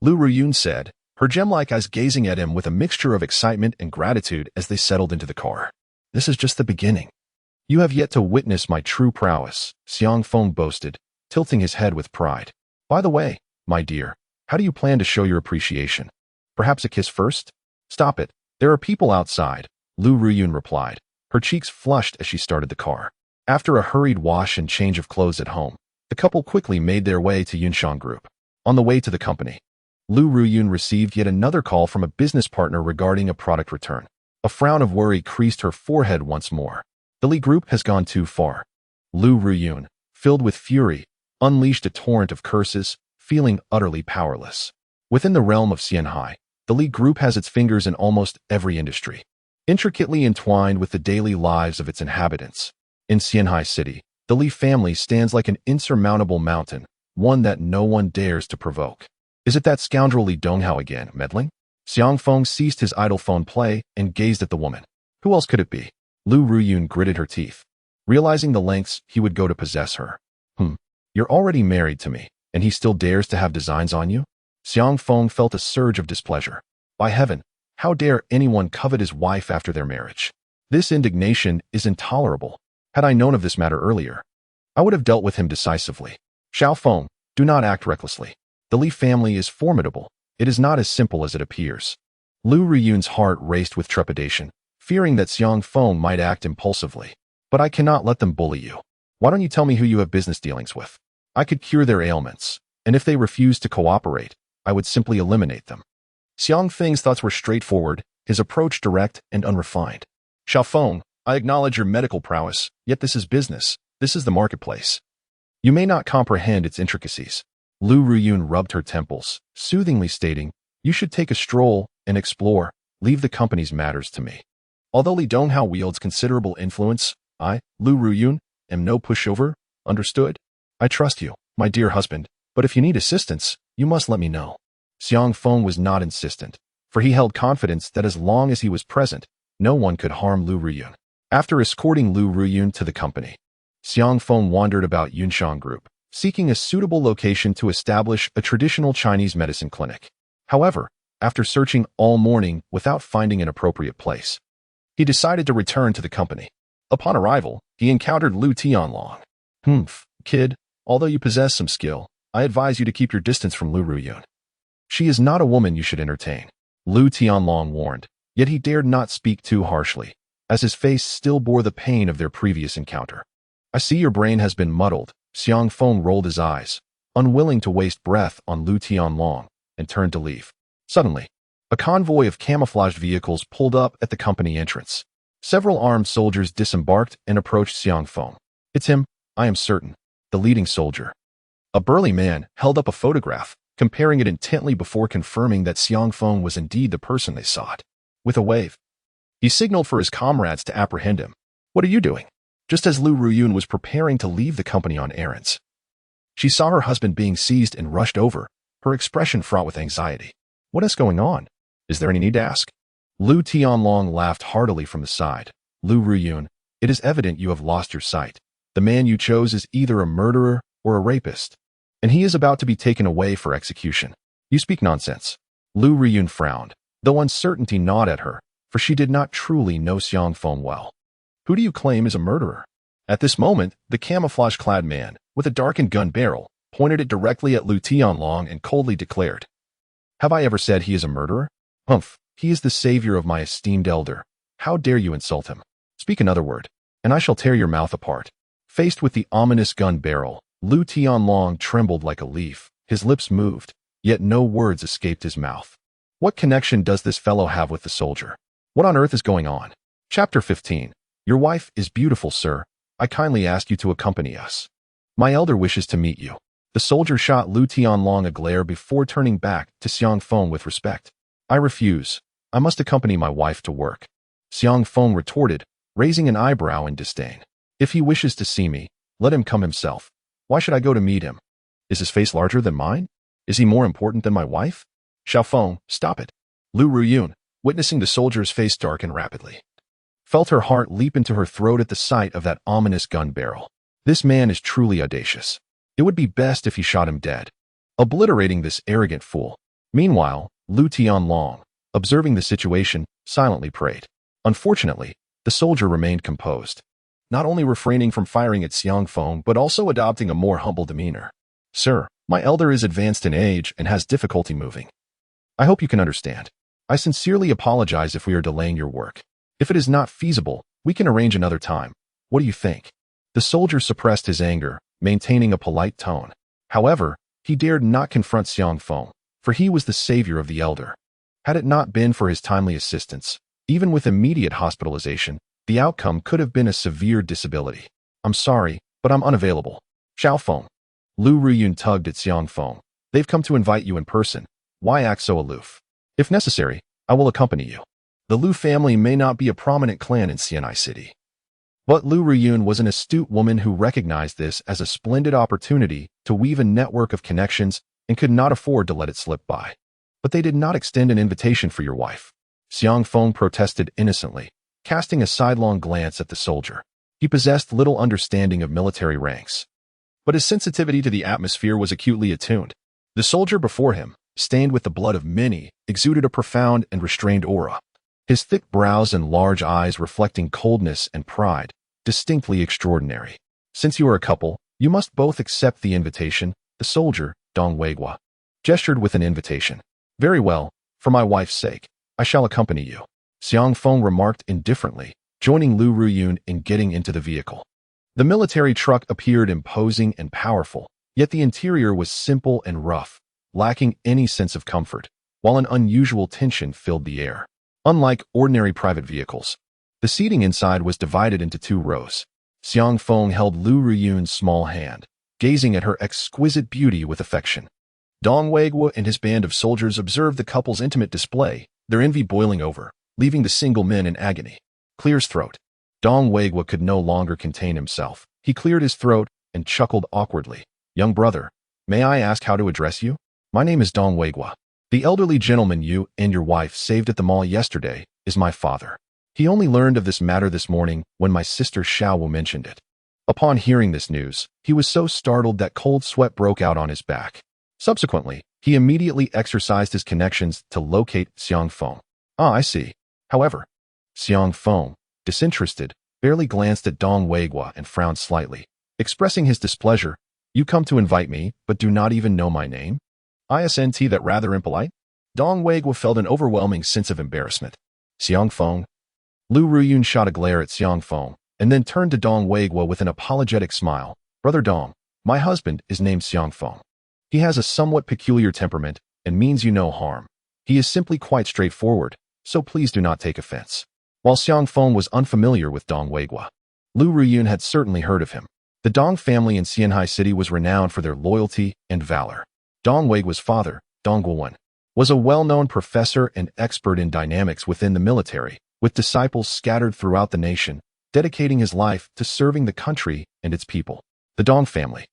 Lu Ruyun said, her gem-like eyes gazing at him with a mixture of excitement and gratitude as they settled into the car. "This is just the beginning. You have yet to witness my true prowess," Xiang Feng boasted, tilting his head with pride. "By the way, my dear, how do you plan to show your appreciation? Perhaps a kiss first?" "Stop it. There are people outside," Lu Ruyun replied, her cheeks flushed as she started the car. After a hurried wash and change of clothes at home, the couple quickly made their way to Yunxiang Group. On the way to the company, Lu Ruyun received yet another call from a business partner regarding a product return. A frown of worry creased her forehead once more. The Li Group has gone too far. Lu Ruyun, filled with fury, unleashed a torrent of curses, feeling utterly powerless. Within the realm of Xianhai, the Li Group has its fingers in almost every industry, intricately entwined with the daily lives of its inhabitants. In Xianhai City, the Li family stands like an insurmountable mountain, one that no one dares to provoke. "Is it that scoundrel Li Donghao again, meddling?" Xiang Feng ceased his idle phone play and gazed at the woman. Who else could it be? Lu Ruyun gritted her teeth, realizing the lengths he would go to possess her. You're already married to me, and he still dares to have designs on you?" Xiang Feng felt a surge of displeasure. By heaven, how dare anyone covet his wife after their marriage? This indignation is intolerable. Had I known of this matter earlier, I would have dealt with him decisively. "Xiao Feng, do not act recklessly. The Li family is formidable. It is not as simple as it appears." Lu Ruyun's heart raced with trepidation, fearing that Xiang Feng might act impulsively. But I cannot let them bully you. Why don't you tell me who you have business dealings with? I could cure their ailments, and if they refuse to cooperate, I would simply eliminate them. Xiang Feng's thoughts were straightforward, his approach direct and unrefined. Xiao Feng, I acknowledge your medical prowess, yet this is business. This is the marketplace. You may not comprehend its intricacies. Lu Ruyun rubbed her temples, soothingly stating, you should take a stroll and explore. Leave the company's matters to me. Although Li Donghao wields considerable influence, I, Lu Ruyun, am no pushover, understood? I trust you, my dear husband, but if you need assistance, you must let me know. Xiang Feng was not insistent, for he held confidence that as long as he was present, no one could harm Lu Ruyun. After escorting Lu Ruyun to the company, Xiang Feng wandered about Yunshan Group, seeking a suitable location to establish a traditional Chinese medicine clinic. However, after searching all morning without finding an appropriate place, he decided to return to the company. Upon arrival, he encountered Lu Tianlong. Kid, although you possess some skill, I advise you to keep your distance from Lu Ruyun. She is not a woman you should entertain, Lu Tianlong warned, yet he dared not speak too harshly, as his face still bore the pain of their previous encounter. I see your brain has been muddled. Xiang Feng rolled his eyes, unwilling to waste breath on Lu Tianlong, and turned to leave. Suddenly, a convoy of camouflaged vehicles pulled up at the company entrance. Several armed soldiers disembarked and approached Xiang Feng. It's him, I am certain, the leading soldier. A burly man held up a photograph, comparing it intently before confirming that Xiang Feng was indeed the person they sought. With a wave, he signaled for his comrades to apprehend him. What are you doing? Just as Lu Ruyun was preparing to leave the company on errands, she saw her husband being seized and rushed over, her expression fraught with anxiety. What is going on? Is there any need to ask? Lu Tianlong laughed heartily from the side. Lu Ruyun, it is evident you have lost your sight. The man you chose is either a murderer or a rapist, and he is about to be taken away for execution. You speak nonsense. Lu Ruyun frowned, though uncertainty gnawed at her, for she did not truly know Xiang Feng well. Who do you claim is a murderer? At this moment, the camouflage-clad man, with a darkened gun barrel, pointed it directly at Lu Tianlong and coldly declared, have I ever said he is a murderer? He is the savior of my esteemed elder. How dare you insult him? Speak another word, and I shall tear your mouth apart. Faced with the ominous gun barrel, Lu Tianlong trembled like a leaf. His lips moved, yet no words escaped his mouth. What connection does this fellow have with the soldier? What on earth is going on? Chapter 15. Your wife is beautiful, sir. I kindly ask you to accompany us. My elder wishes to meet you. The soldier shot Lu Tianlong a glare before turning back to Xiang Feng with respect. I refuse. I must accompany my wife to work. Xiang Feng retorted, raising an eyebrow in disdain. If he wishes to see me, let him come himself. Why should I go to meet him? Is his face larger than mine? Is he more important than my wife? Xiao Feng, stop it. Lu Ruyun, witnessing the soldier's face darken rapidly, felt her heart leap into her throat at the sight of that ominous gun barrel. This man is truly audacious. It would be best if he shot him dead, obliterating this arrogant fool. Meanwhile, Lu Tianlong, observing the situation, silently prayed. Unfortunately, the soldier remained composed, not only refraining from firing at Xiang Feng but also adopting a more humble demeanor. Sir, my elder is advanced in age and has difficulty moving. I hope you can understand. I sincerely apologize if we are delaying your work. If it is not feasible, we can arrange another time. What do you think? The soldier suppressed his anger, maintaining a polite tone. However, he dared not confront Xiang Feng, for he was the savior of the elder. Had it not been for his timely assistance, even with immediate hospitalization, the outcome could have been a severe disability. I'm sorry, but I'm unavailable. Xiao Feng. Lu Ruyun tugged at Xiang Feng. They've come to invite you in person. Why act so aloof? If necessary, I will accompany you. The Lu family may not be a prominent clan in Xianai City, but Lu Ruyun was an astute woman who recognized this as a splendid opportunity to weave a network of connections and could not afford to let it slip by. But they did not extend an invitation for your wife. Xiang Feng protested innocently, casting a sidelong glance at the soldier. He possessed little understanding of military ranks, but his sensitivity to the atmosphere was acutely attuned. The soldier before him, stained with the blood of many, exuded a profound and restrained aura. His thick brows and large eyes reflecting coldness and pride, distinctly extraordinary. Since you are a couple, you must both accept the invitation. The soldier, Dong Weigua, gestured with an invitation. Very well, for my wife's sake. I shall accompany you, Xiang Feng remarked indifferently, joining Lu Ruyun in getting into the vehicle. The military truck appeared imposing and powerful, yet the interior was simple and rough, lacking any sense of comfort, while an unusual tension filled the air. Unlike ordinary private vehicles, the seating inside was divided into 2 rows. Xiang Feng held Lu Ruyun's small hand, gazing at her exquisite beauty with affection. Dong Weiguo and his band of soldiers observed the couple's intimate display, their envy boiling over, leaving the single men in agony. Clear his throat. Dong Weiguo could no longer contain himself. He cleared his throat and chuckled awkwardly. Young brother, may I ask how to address you? My name is Dong Weiguo. The elderly gentleman you and your wife saved at the mall yesterday is my father. He only learned of this matter this morning when my sister Xiaowu mentioned it. Upon hearing this news, he was so startled that cold sweat broke out on his back. Subsequently, he immediately exercised his connections to locate Xiang Feng. Ah, I see. However, Xiang Feng, disinterested, barely glanced at Dong Weiguo and frowned slightly, expressing his displeasure. You come to invite me, but do not even know my name? Isn't that rather impolite? Dong Weiguo felt an overwhelming sense of embarrassment. Xiang Feng. Lu Ruyun shot a glare at Xiang Feng, and then turned to Dong Weiguo with an apologetic smile. Brother Dong, my husband is named Xiang Feng. He has a somewhat peculiar temperament and means you no harm. He is simply quite straightforward, so please do not take offense. While Xiang Feng was unfamiliar with Dong Weiguo, Lu Ruyun had certainly heard of him. The Dong family in Xianhai City was renowned for their loyalty and valor. Dong Weiguo's father, Dong Guowen, was a well-known professor and expert in dynamics within the military, with disciples scattered throughout the nation, dedicating his life to serving the country and its people. The Dong family,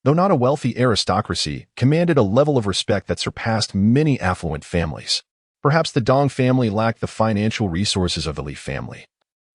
though not a wealthy aristocracy, commanded a level of respect that surpassed many affluent families. Perhaps the Dong family lacked the financial resources of the Li family.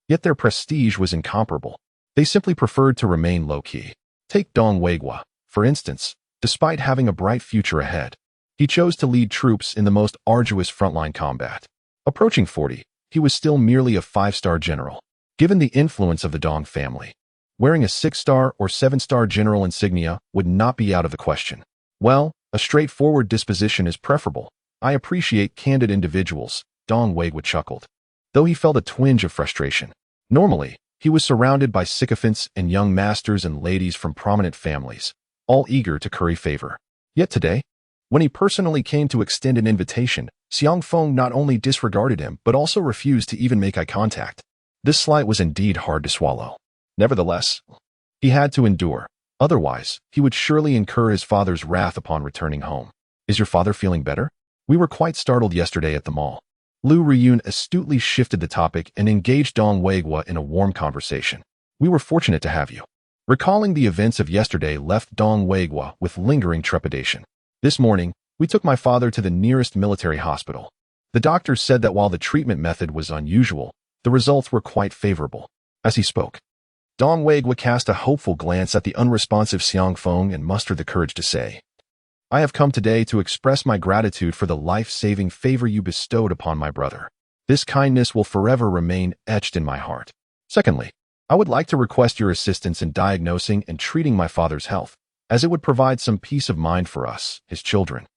Yet their prestige was incomparable. They simply preferred to remain low-key. Take Dong Weiguo, for instance. Despite having a bright future ahead, he chose to lead troops in the most arduous frontline combat. Approaching 40, he was still merely a 5-star general. Given the influence of the Dong family, wearing a 6-star or 7-star general insignia would not be out of the question. Well, a straightforward disposition is preferable. I appreciate candid individuals, Dong Weiguo chuckled, though he felt a twinge of frustration. Normally, he was surrounded by sycophants and young masters and ladies from prominent families, all eager to curry favor. Yet today, when he personally came to extend an invitation, Xiang Feng not only disregarded him but also refused to even make eye contact. This slight was indeed hard to swallow. Nevertheless, he had to endure. Otherwise, he would surely incur his father's wrath upon returning home. Is your father feeling better? We were quite startled yesterday at the mall. Lu Ruyun astutely shifted the topic and engaged Dong Weiguo in a warm conversation. We were fortunate to have you. Recalling the events of yesterday left Dong Weiguo with lingering trepidation. This morning, we took my father to the nearest military hospital. The doctors said that while the treatment method was unusual, the results were quite favorable. As he spoke, Dong Weiguo cast a hopeful glance at the unresponsive Xiang Feng and mustered the courage to say, I have come today to express my gratitude for the life-saving favor you bestowed upon my brother. This kindness will forever remain etched in my heart. Secondly, I would like to request your assistance in diagnosing and treating my father's health, as it would provide some peace of mind for us, his children,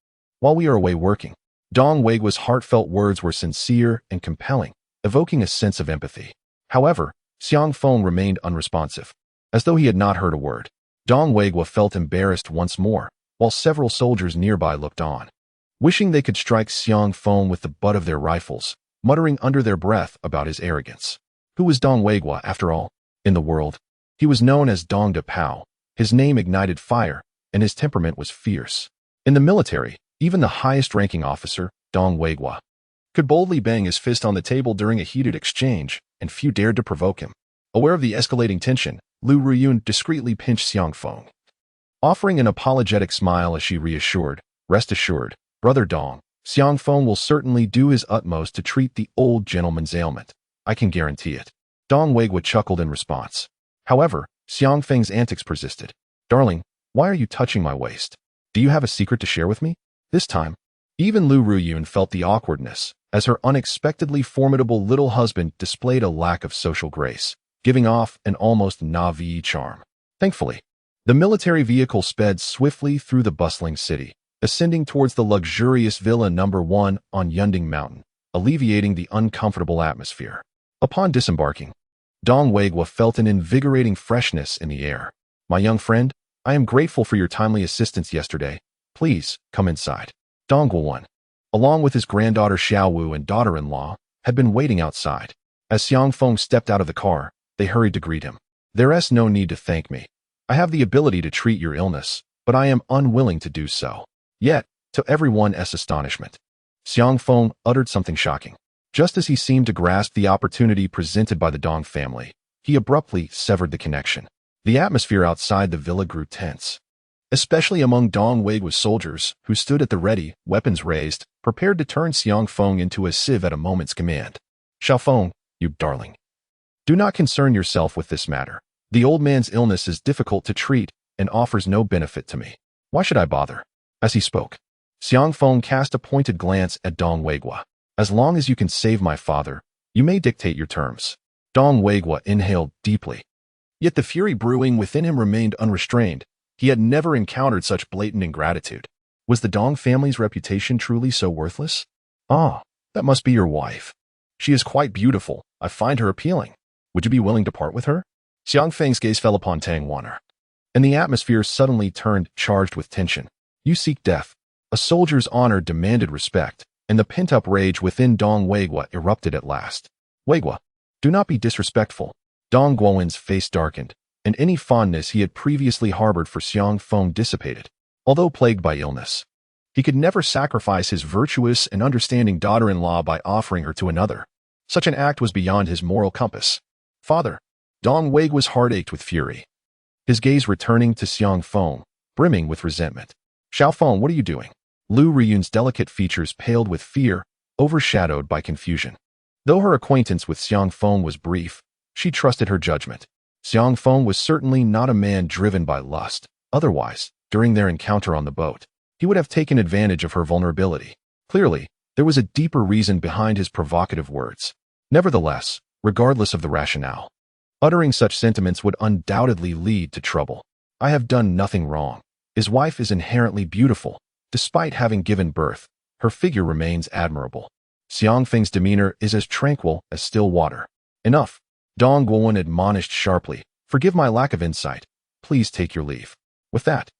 while we are away working. Dong Weiguo's heartfelt words were sincere and compelling, evoking a sense of empathy. However, Xiang Feng remained unresponsive, as though he had not heard a word. Dong Weiguo felt embarrassed once more, while several soldiers nearby looked on, wishing they could strike Xiang Feng with the butt of their rifles, muttering under their breath about his arrogance. Who was Dong Weiguo, after all? In the world, he was known as Dong De Pao. His name ignited fire, and his temperament was fierce. In the military, even the highest-ranking officer, Dong Weiguo, could boldly bang his fist on the table during a heated exchange, and few dared to provoke him. Aware of the escalating tension, Lu Ruyun discreetly pinched Xiang Feng, offering an apologetic smile as she reassured, Rest assured, Brother Dong, Xiang Feng will certainly do his utmost to treat the old gentleman's ailment. I can guarantee it. Dong Weiguo chuckled in response. However, Xiang Feng's antics persisted. Darling, why are you touching my waist? Do you have a secret to share with me? This time, even Lu Ruyun felt the awkwardness, as her unexpectedly formidable little husband displayed a lack of social grace, giving off an almost Na'vi charm. Thankfully, the military vehicle sped swiftly through the bustling city, ascending towards the luxurious Villa No. 1 on Yunding Mountain, alleviating the uncomfortable atmosphere. Upon disembarking, Dong Weigwa felt an invigorating freshness in the air. "My young friend, I am grateful for your timely assistance yesterday. Please, come inside." Dong Guowan, along with his granddaughter Xiaowu and daughter-in-law, had been waiting outside. As Xiang Feng stepped out of the car, they hurried to greet him. "There's no need to thank me. I have the ability to treat your illness, but I am unwilling to do so." Yet, to everyone's astonishment, Xiang Feng uttered something shocking. Just as he seemed to grasp the opportunity presented by the Dong family, he abruptly severed the connection. The atmosphere outside the villa grew tense, especially among Dong Weigwa's soldiers, who stood at the ready, weapons raised, prepared to turn Xiang Feng into a sieve at a moment's command. "Xiao Feng, you darling. Do not concern yourself with this matter. The old man's illness is difficult to treat and offers no benefit to me. Why should I bother?" As he spoke, Xiang Feng cast a pointed glance at Dong Weigwa. "As long as you can save my father, you may dictate your terms." Dong Weigwa inhaled deeply. Yet the fury brewing within him remained unrestrained. He had never encountered such blatant ingratitude. Was the Dong family's reputation truly so worthless? "Ah, that must be your wife. She is quite beautiful. I find her appealing. Would you be willing to part with her?" Xiang Feng's gaze fell upon Tang Wanner, and the atmosphere suddenly turned charged with tension. "You seek death." A soldier's honor demanded respect, and the pent-up rage within Dong Weigwa erupted at last. "Weigwa, do not be disrespectful." Dong Guowen's face darkened, and any fondness he had previously harbored for Xiang Feng dissipated. Although plagued by illness, he could never sacrifice his virtuous and understanding daughter-in-law by offering her to another. Such an act was beyond his moral compass. "Father." Dong Weigwa's heart ached with fury, his gaze returning to Xiang Feng, brimming with resentment. "Xiao Feng, what are you doing?" Lu Riyun's delicate features paled with fear, overshadowed by confusion. Though her acquaintance with Xiang Feng was brief, she trusted her judgment. Xiang Feng was certainly not a man driven by lust. Otherwise, during their encounter on the boat, he would have taken advantage of her vulnerability. Clearly, there was a deeper reason behind his provocative words. Nevertheless, regardless of the rationale, uttering such sentiments would undoubtedly lead to trouble. "I have done nothing wrong. His wife is inherently beautiful. Despite having given birth, her figure remains admirable. Xiang Feng's demeanor is as tranquil as still water." "Enough." Dong Guowen admonished sharply. "Forgive my lack of insight. Please take your leave." With that,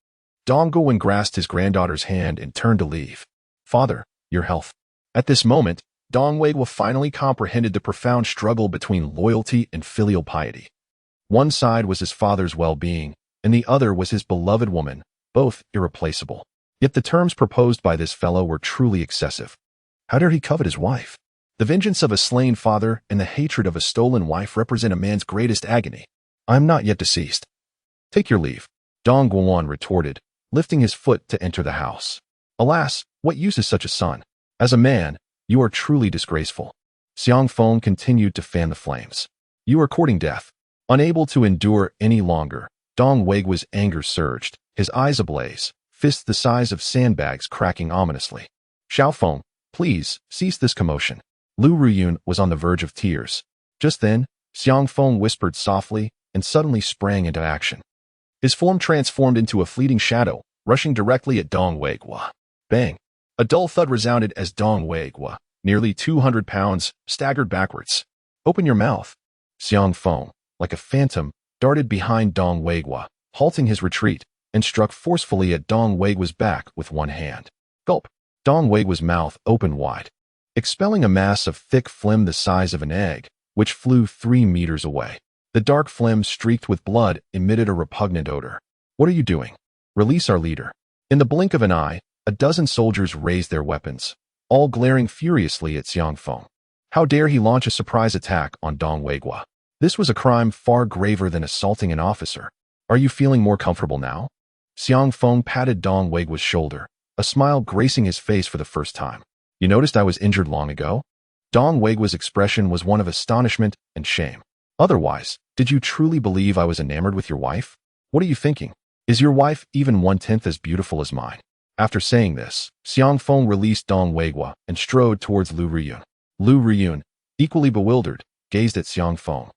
Dong Guowen grasped his granddaughter's hand and turned to leave. "Father, your health." At this moment, Dong Weigwa finally comprehended the profound struggle between loyalty and filial piety. One side was his father's well-being, and the other was his beloved woman, both irreplaceable. Yet the terms proposed by this fellow were truly excessive. How dare he covet his wife? The vengeance of a slain father and the hatred of a stolen wife represent a man's greatest agony. "I am not yet deceased." "Take your leave," Dong Guowan retorted, lifting his foot to enter the house. "Alas, what use is such a son? As a man, you are truly disgraceful." Xiang Feng continued to fan the flames. "You are courting death." Unable to endure any longer, Dong Weigwa's anger surged, his eyes ablaze, fists the size of sandbags cracking ominously. "Xiao Feng, please, cease this commotion." Lu Ruyun was on the verge of tears. Just then, Xiang Feng whispered softly and suddenly sprang into action. His form transformed into a fleeting shadow, rushing directly at Dong Weigwa. Bang! A dull thud resounded as Dong Weigwa, nearly 200 pounds, staggered backwards. "Open your mouth." Xiang Feng, like a phantom, darted behind Dong Weigwa, halting his retreat, and struck forcefully at Dong Weigwa's back with one hand. Gulp! Dong Weigwa's mouth opened wide, expelling a mass of thick phlegm the size of an egg, which flew 3 meters away. The dark phlegm, streaked with blood, emitted a repugnant odor. "What are you doing? Release our leader." In the blink of an eye, a dozen soldiers raised their weapons, all glaring furiously at Xiang Feng. How dare he launch a surprise attack on Dong Weigwa? This was a crime far graver than assaulting an officer. "Are you feeling more comfortable now?" Xiang Feng patted Dong Weigwa's shoulder, a smile gracing his face for the first time. "You noticed I was injured long ago?" Dong Weigwa's expression was one of astonishment and shame. "Otherwise, did you truly believe I was enamored with your wife? What are you thinking? Is your wife even 1/10 as beautiful as mine?" After saying this, Xiang Feng released Dong Weigwa and strode towards Lu Riyun. Lu Riyun, equally bewildered, gazed at Xiang Feng,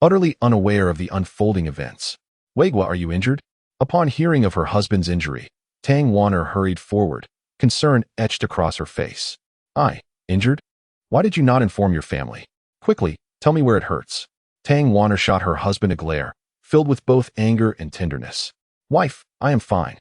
utterly unaware of the unfolding events. "Weigwa, are you injured?" Upon hearing of her husband's injury, Tang Wanner hurried forward, concern etched across her face. "I, injured?" Why did you not inform your family? Quickly, tell me where it hurts. Tang Wanner shot her husband a glare, filled with both anger and tenderness. Wife, I am fine.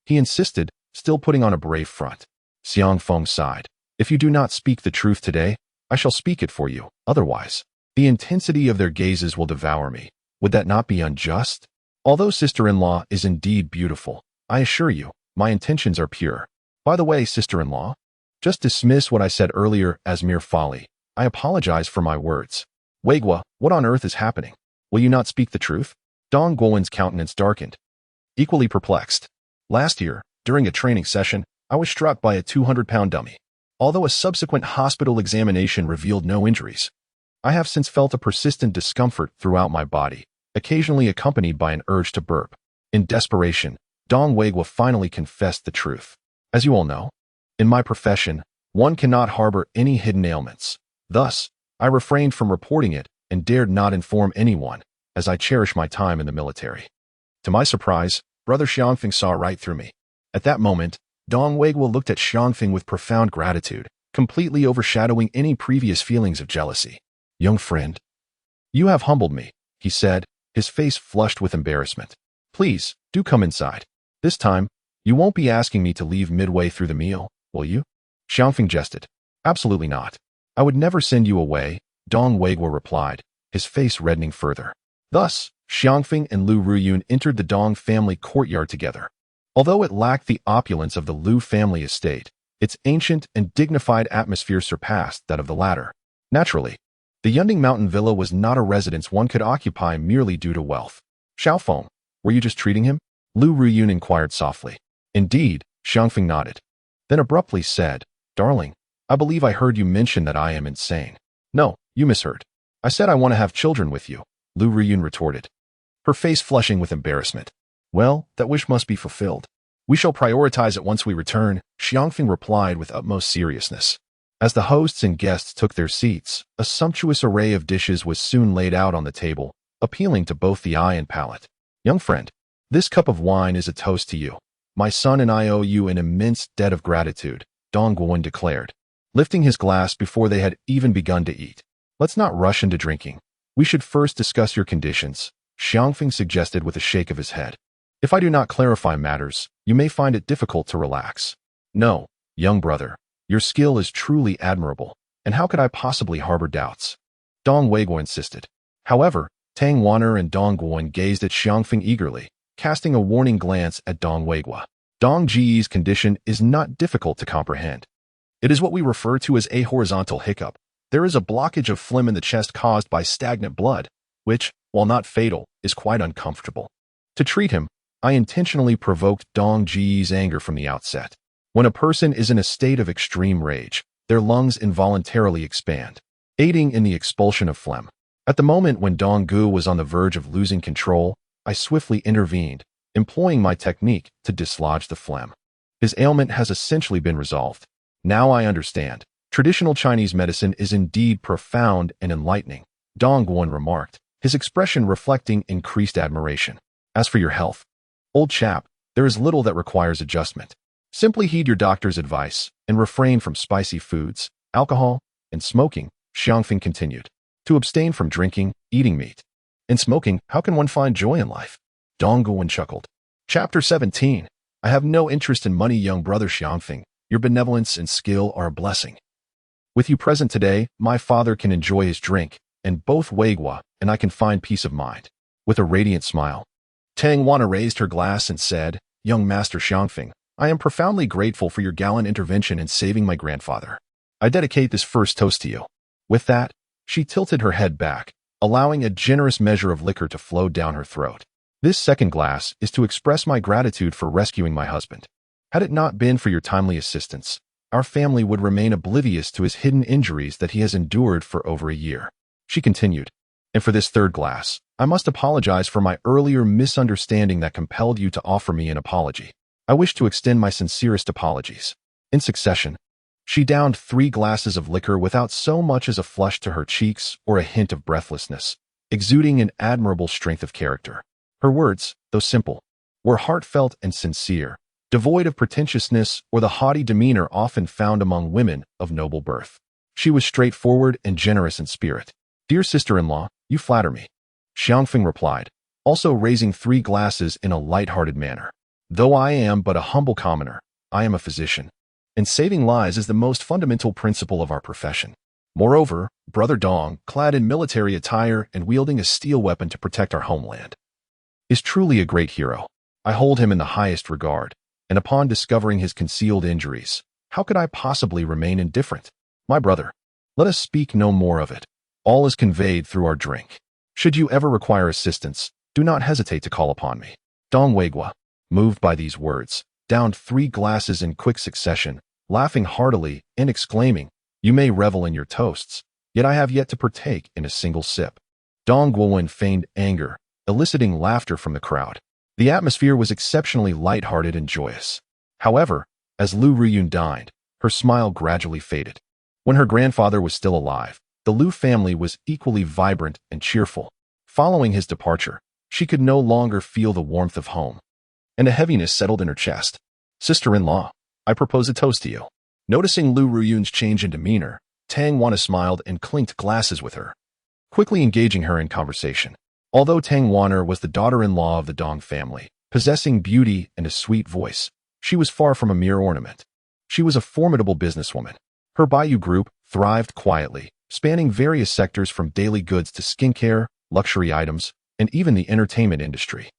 He insisted, still putting on a brave front. Xiang Feng sighed. If you do not speak the truth today, I shall speak it for you, otherwise. The intensity of their gazes will devour me. Would that not be unjust? Although sister-in-law is indeed beautiful, I assure you, my intentions are pure. By the way, sister-in-law, just dismiss what I said earlier as mere folly. I apologize for my words. Weigua, what on earth is happening? Will you not speak the truth? Dong Guowen's countenance darkened. Equally perplexed. Last year, during a training session, I was struck by a 200-pound dummy. Although a subsequent hospital examination revealed no injuries, I have since felt a persistent discomfort throughout my body, occasionally accompanied by an urge to burp. In desperation, Dong Weigua finally confessed the truth. As you all know, in my profession, one cannot harbor any hidden ailments. Thus, I refrained from reporting it and dared not inform anyone, as I cherish my time in the military. To my surprise, Brother Xiangfeng saw right through me. At that moment, Dong Weigua looked at Xiangfeng with profound gratitude, completely overshadowing any previous feelings of jealousy. Young friend, you have humbled me, he said, his face flushed with embarrassment. Please, do come inside. This time, you won't be asking me to leave midway through the meal, will you? Xiangfeng jested. Absolutely not. I would never send you away, Dong Weigua replied, his face reddening further. Thus, Xiangfeng and Lu Ruyun entered the Dong family courtyard together. Although it lacked the opulence of the Lu family estate, its ancient and dignified atmosphere surpassed that of the latter. Naturally, the Yunding Mountain Villa was not a residence one could occupy merely due to wealth. Xiaofeng, were you just treating him? Lu Ruyun inquired softly. Indeed, Xiangfeng nodded. Then abruptly said, Darling, I believe I heard you mention that I am insane. No, you misheard. I said I want to have children with you, Lu Ruyun retorted, her face flushing with embarrassment. Well, that wish must be fulfilled. We shall prioritize it once we return, Xiangfeng replied with utmost seriousness. As the hosts and guests took their seats, a sumptuous array of dishes was soon laid out on the table, appealing to both the eye and palate. Young friend, this cup of wine is a toast to you. My son and I owe you an immense debt of gratitude, Dong Guowen declared, lifting his glass before they had even begun to eat. Let's not rush into drinking. We should first discuss your conditions, Xiangfeng suggested with a shake of his head. If I do not clarify matters, you may find it difficult to relax. No, young brother, your skill is truly admirable, and how could I possibly harbor doubts? Dong Weigua insisted. However, Tang Wanner and Dong Guowen gazed at Xiangfeng eagerly, casting a warning glance at Dong Weigua. Dong Ji's condition is not difficult to comprehend. It is what we refer to as a horizontal hiccup. There is a blockage of phlegm in the chest caused by stagnant blood, which, while not fatal, is quite uncomfortable. To treat him, I intentionally provoked Dong Ji's anger from the outset. When a person is in a state of extreme rage, their lungs involuntarily expand, aiding in the expulsion of phlegm. At the moment when Dong Gu was on the verge of losing control, I swiftly intervened, employing my technique to dislodge the phlegm. His ailment has essentially been resolved. Now I understand. Traditional Chinese medicine is indeed profound and enlightening, Dong Guowen remarked, his expression reflecting increased admiration. As for your health, old chap, there is little that requires adjustment. Simply heed your doctor's advice and refrain from spicy foods, alcohol, and smoking, Xiangfeng continued. To abstain from drinking, eating meat, and smoking, how can one find joy in life? Dong Guowen chuckled. Chapter 17. I have no interest in money, young brother Xiangfeng. Your benevolence and skill are a blessing. With you present today, my father can enjoy his drink, and both Weigua and I can find peace of mind. With a radiant smile, Tang Wanner raised her glass and said, Young Master Xiangfeng, I am profoundly grateful for your gallant intervention in saving my grandfather. I dedicate this first toast to you. With that, she tilted her head back, allowing a generous measure of liquor to flow down her throat. This second glass is to express my gratitude for rescuing my husband. Had it not been for your timely assistance, our family would remain oblivious to his hidden injuries that he has endured for over a year. She continued, and for this third glass, I must apologize for my earlier misunderstanding that compelled you to offer me an apology. I wish to extend my sincerest apologies. In succession, she downed 3 glasses of liquor without so much as a flush to her cheeks or a hint of breathlessness, exuding an admirable strength of character. Her words, though simple, were heartfelt and sincere, devoid of pretentiousness or the haughty demeanor often found among women of noble birth. She was straightforward and generous in spirit. "Dear sister-in-law, you flatter me," Xiangfeng replied, also raising 3 glasses in a light-hearted manner. "Though I am but a humble commoner, I am a physician, and saving lives is the most fundamental principle of our profession. Moreover, Brother Dong, clad in military attire and wielding a steel weapon to protect our homeland, is truly a great hero. I hold him in the highest regard, and upon discovering his concealed injuries, how could I possibly remain indifferent? My brother, let us speak no more of it. All is conveyed through our drink. Should you ever require assistance, do not hesitate to call upon me." Dong Weigua, moved by these words, downed 3 glasses in quick succession, laughing heartily and exclaiming, "You may revel in your toasts, yet I have yet to partake in a single sip." Dong Guowen feigned anger, eliciting laughter from the crowd. The atmosphere was exceptionally light-hearted and joyous. However, as Lu Ruyun dined, her smile gradually faded. When her grandfather was still alive, the Lu family was equally vibrant and cheerful. Following his departure, she could no longer feel the warmth of home, and a heaviness settled in her chest. "Sister-in-law, I propose a toast to you." Noticing Lu Ruyun's change in demeanor, Tang Wana smiled and clinked glasses with her, quickly engaging her in conversation. Although Tang Wana was the daughter-in-law of the Dong family, possessing beauty and a sweet voice, she was far from a mere ornament. She was a formidable businesswoman. Her Baiyu group thrived quietly, spanning various sectors from daily goods to skincare, luxury items, and even the entertainment industry.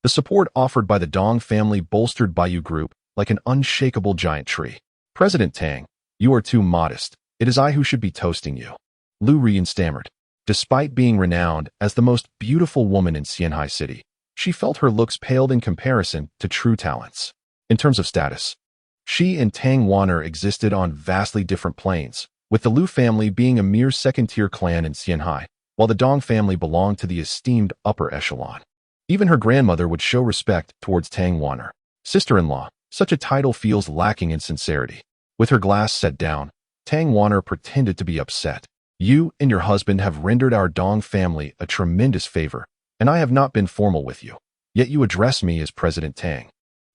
The support offered by the Dong family bolstered Baiyu Group like an unshakable giant tree. "President Tang, you are too modest. It is I who should be toasting you," Lu Ruyun stammered. Despite being renowned as the most beautiful woman in Xianhai City, she felt her looks paled in comparison to true talents. In terms of status, she and Tang Wana existed on vastly different planes, with the Lu family being a mere second-tier clan in Xianhai, while the Dong family belonged to the esteemed upper echelon. Even her grandmother would show respect towards Tang Wana. "Sister-in-law, such a title feels lacking in sincerity." With her glass set down, Tang Wana pretended to be upset. "You and your husband have rendered our Dong family a tremendous favor, and I have not been formal with you. Yet you address me as President Tang,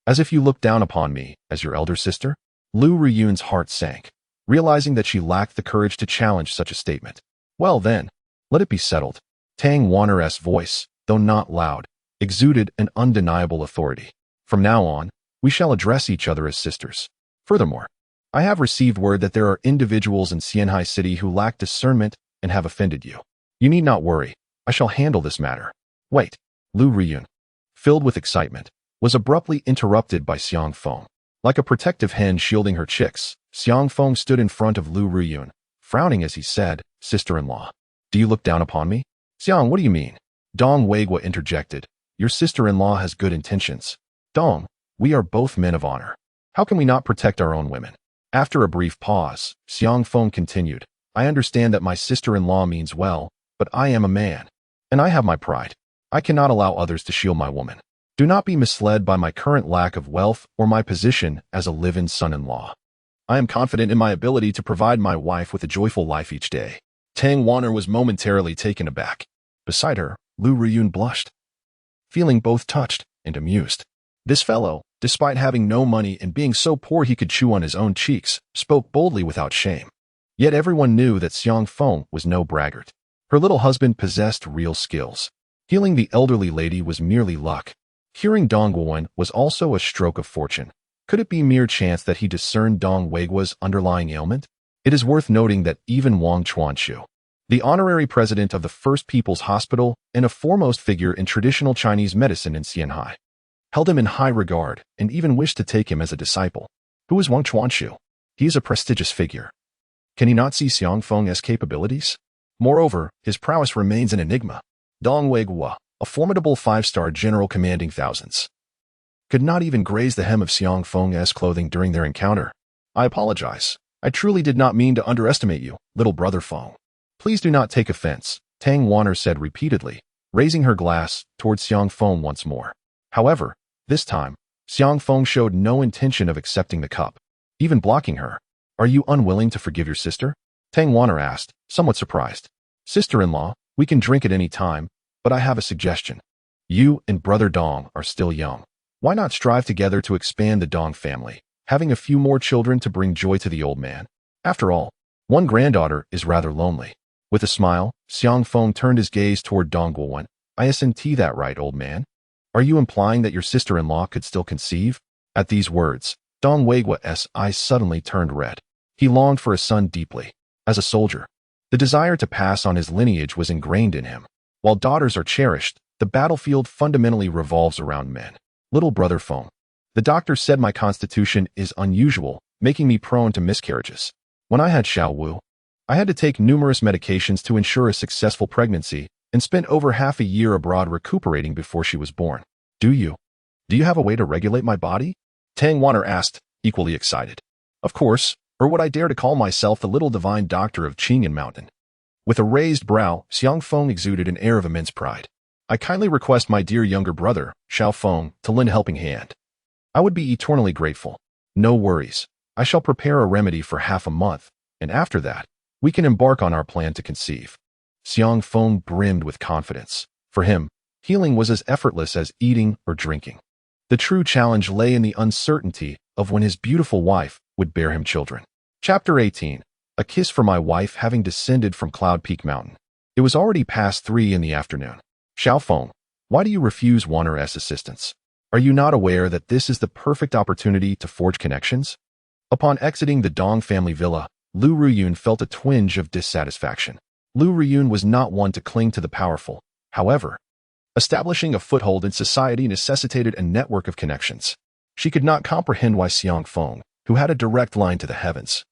as if you look down upon me as your elder sister?" Lu Ruyun's heart sank, realizing that she lacked the courage to challenge such a statement. "Well then, let it be settled." Tang Wana's voice, though not loud, exuded an undeniable authority. "From now on, we shall address each other as sisters. Furthermore, I have received word that there are individuals in Xianhai City who lack discernment and have offended you. You need not worry. I shall handle this matter." "Wait." Lu Ruyun, filled with excitement, was abruptly interrupted by Xiang Feng. Like a protective hen shielding her chicks, Xiang Feng stood in front of Lu Ruyun, frowning as he said, "Sister-in-law, do you look down upon me?" "Xiang, what do you mean?" Dong Weigua interjected. "Your sister-in-law has good intentions. Dong, we are both men of honor. How can we not protect our own women?" After a brief pause, Xiang Feng continued, "I understand that my sister-in-law means well, but I am a man, and I have my pride. I cannot allow others to shield my woman. Do not be misled by my current lack of wealth or my position as a live-in son-in-law. I am confident in my ability to provide my wife with a joyful life each day." Tang Wana was momentarily taken aback. Beside her, Lu Ruyun blushed, feeling both touched and amused. This fellow, despite having no money and being so poor he could chew on his own cheeks, spoke boldly without shame. Yet everyone knew that Xiang Feng was no braggart. Her little husband possessed real skills. Healing the elderly lady was merely luck. Curing Dong Guowen was also a stroke of fortune. Could it be mere chance that he discerned Dong Weigua's underlying ailment? It is worth noting that even Wang Chuanqiu, the honorary president of the First People's Hospital and a foremost figure in traditional Chinese medicine in Xianhai, held him in high regard and even wished to take him as a disciple. Who is Wang Chuanqiu? He is a prestigious figure. Can he not see Xiang Feng's capabilities? Moreover, his prowess remains an enigma. Dong Weigua, a formidable 5-star general commanding thousands, could not even graze the hem of Xiang Feng's clothing during their encounter. "I apologize. I truly did not mean to underestimate you, little brother Feng. Please do not take offense," Tang Wana said repeatedly, raising her glass towards Xiang Feng once more. However, this time, Xiang Feng showed no intention of accepting the cup, even blocking her. "Are you unwilling to forgive your sister?" Tang Wana asked, somewhat surprised. "Sister-in-law, we can drink at any time, but I have a suggestion. You and Brother Dong are still young. Why not strive together to expand the Dong family, having a few more children to bring joy to the old man? After all, One granddaughter is rather lonely. With a smile, Xiang Feng turned his gaze toward Dong Guowen. Isn't that right, old man? Are you implying that your sister-in-law could still conceive? At these words, Dong Weigua's eyes suddenly turned red. He longed for a son deeply. As a soldier, the desire to pass on his lineage was ingrained in him. While daughters are cherished, the battlefield fundamentally revolves around men. Little brother Feng. The doctor said my constitution is unusual, making me prone to miscarriages. When I had Xiao Wu, I had to take numerous medications to ensure a successful pregnancy and spent over half a year abroad recuperating before she was born. Do you have a way to regulate my body? Tang Wanner asked, equally excited. Of course, or would I dare to call myself the little divine doctor of Qingyan Mountain? With a raised brow, Xiang Feng exuded an air of immense pride. I kindly request my dear younger brother, Xiao Feng, to lend a helping hand. I would be eternally grateful. No worries. I shall prepare a remedy for half a month, and after that, we can embark on our plan to conceive. Xiang Feng brimmed with confidence. For him, healing was as effortless as eating or drinking. The true challenge lay in the uncertainty of when his beautiful wife would bear him children. Chapter 18. A kiss for my wife having descended from Cloud Peak Mountain. It was already past 3 in the afternoon. Xiao Feng, why do you refuse Wanner's assistance? Are you not aware that this is the perfect opportunity to forge connections? Upon exiting the Dong family villa, Lu Ruyun felt a twinge of dissatisfaction. Lu Ruyun was not one to cling to the powerful. However, establishing a foothold in society necessitated a network of connections. She could not comprehend why Xiang Feng, who had a direct line to the heavens,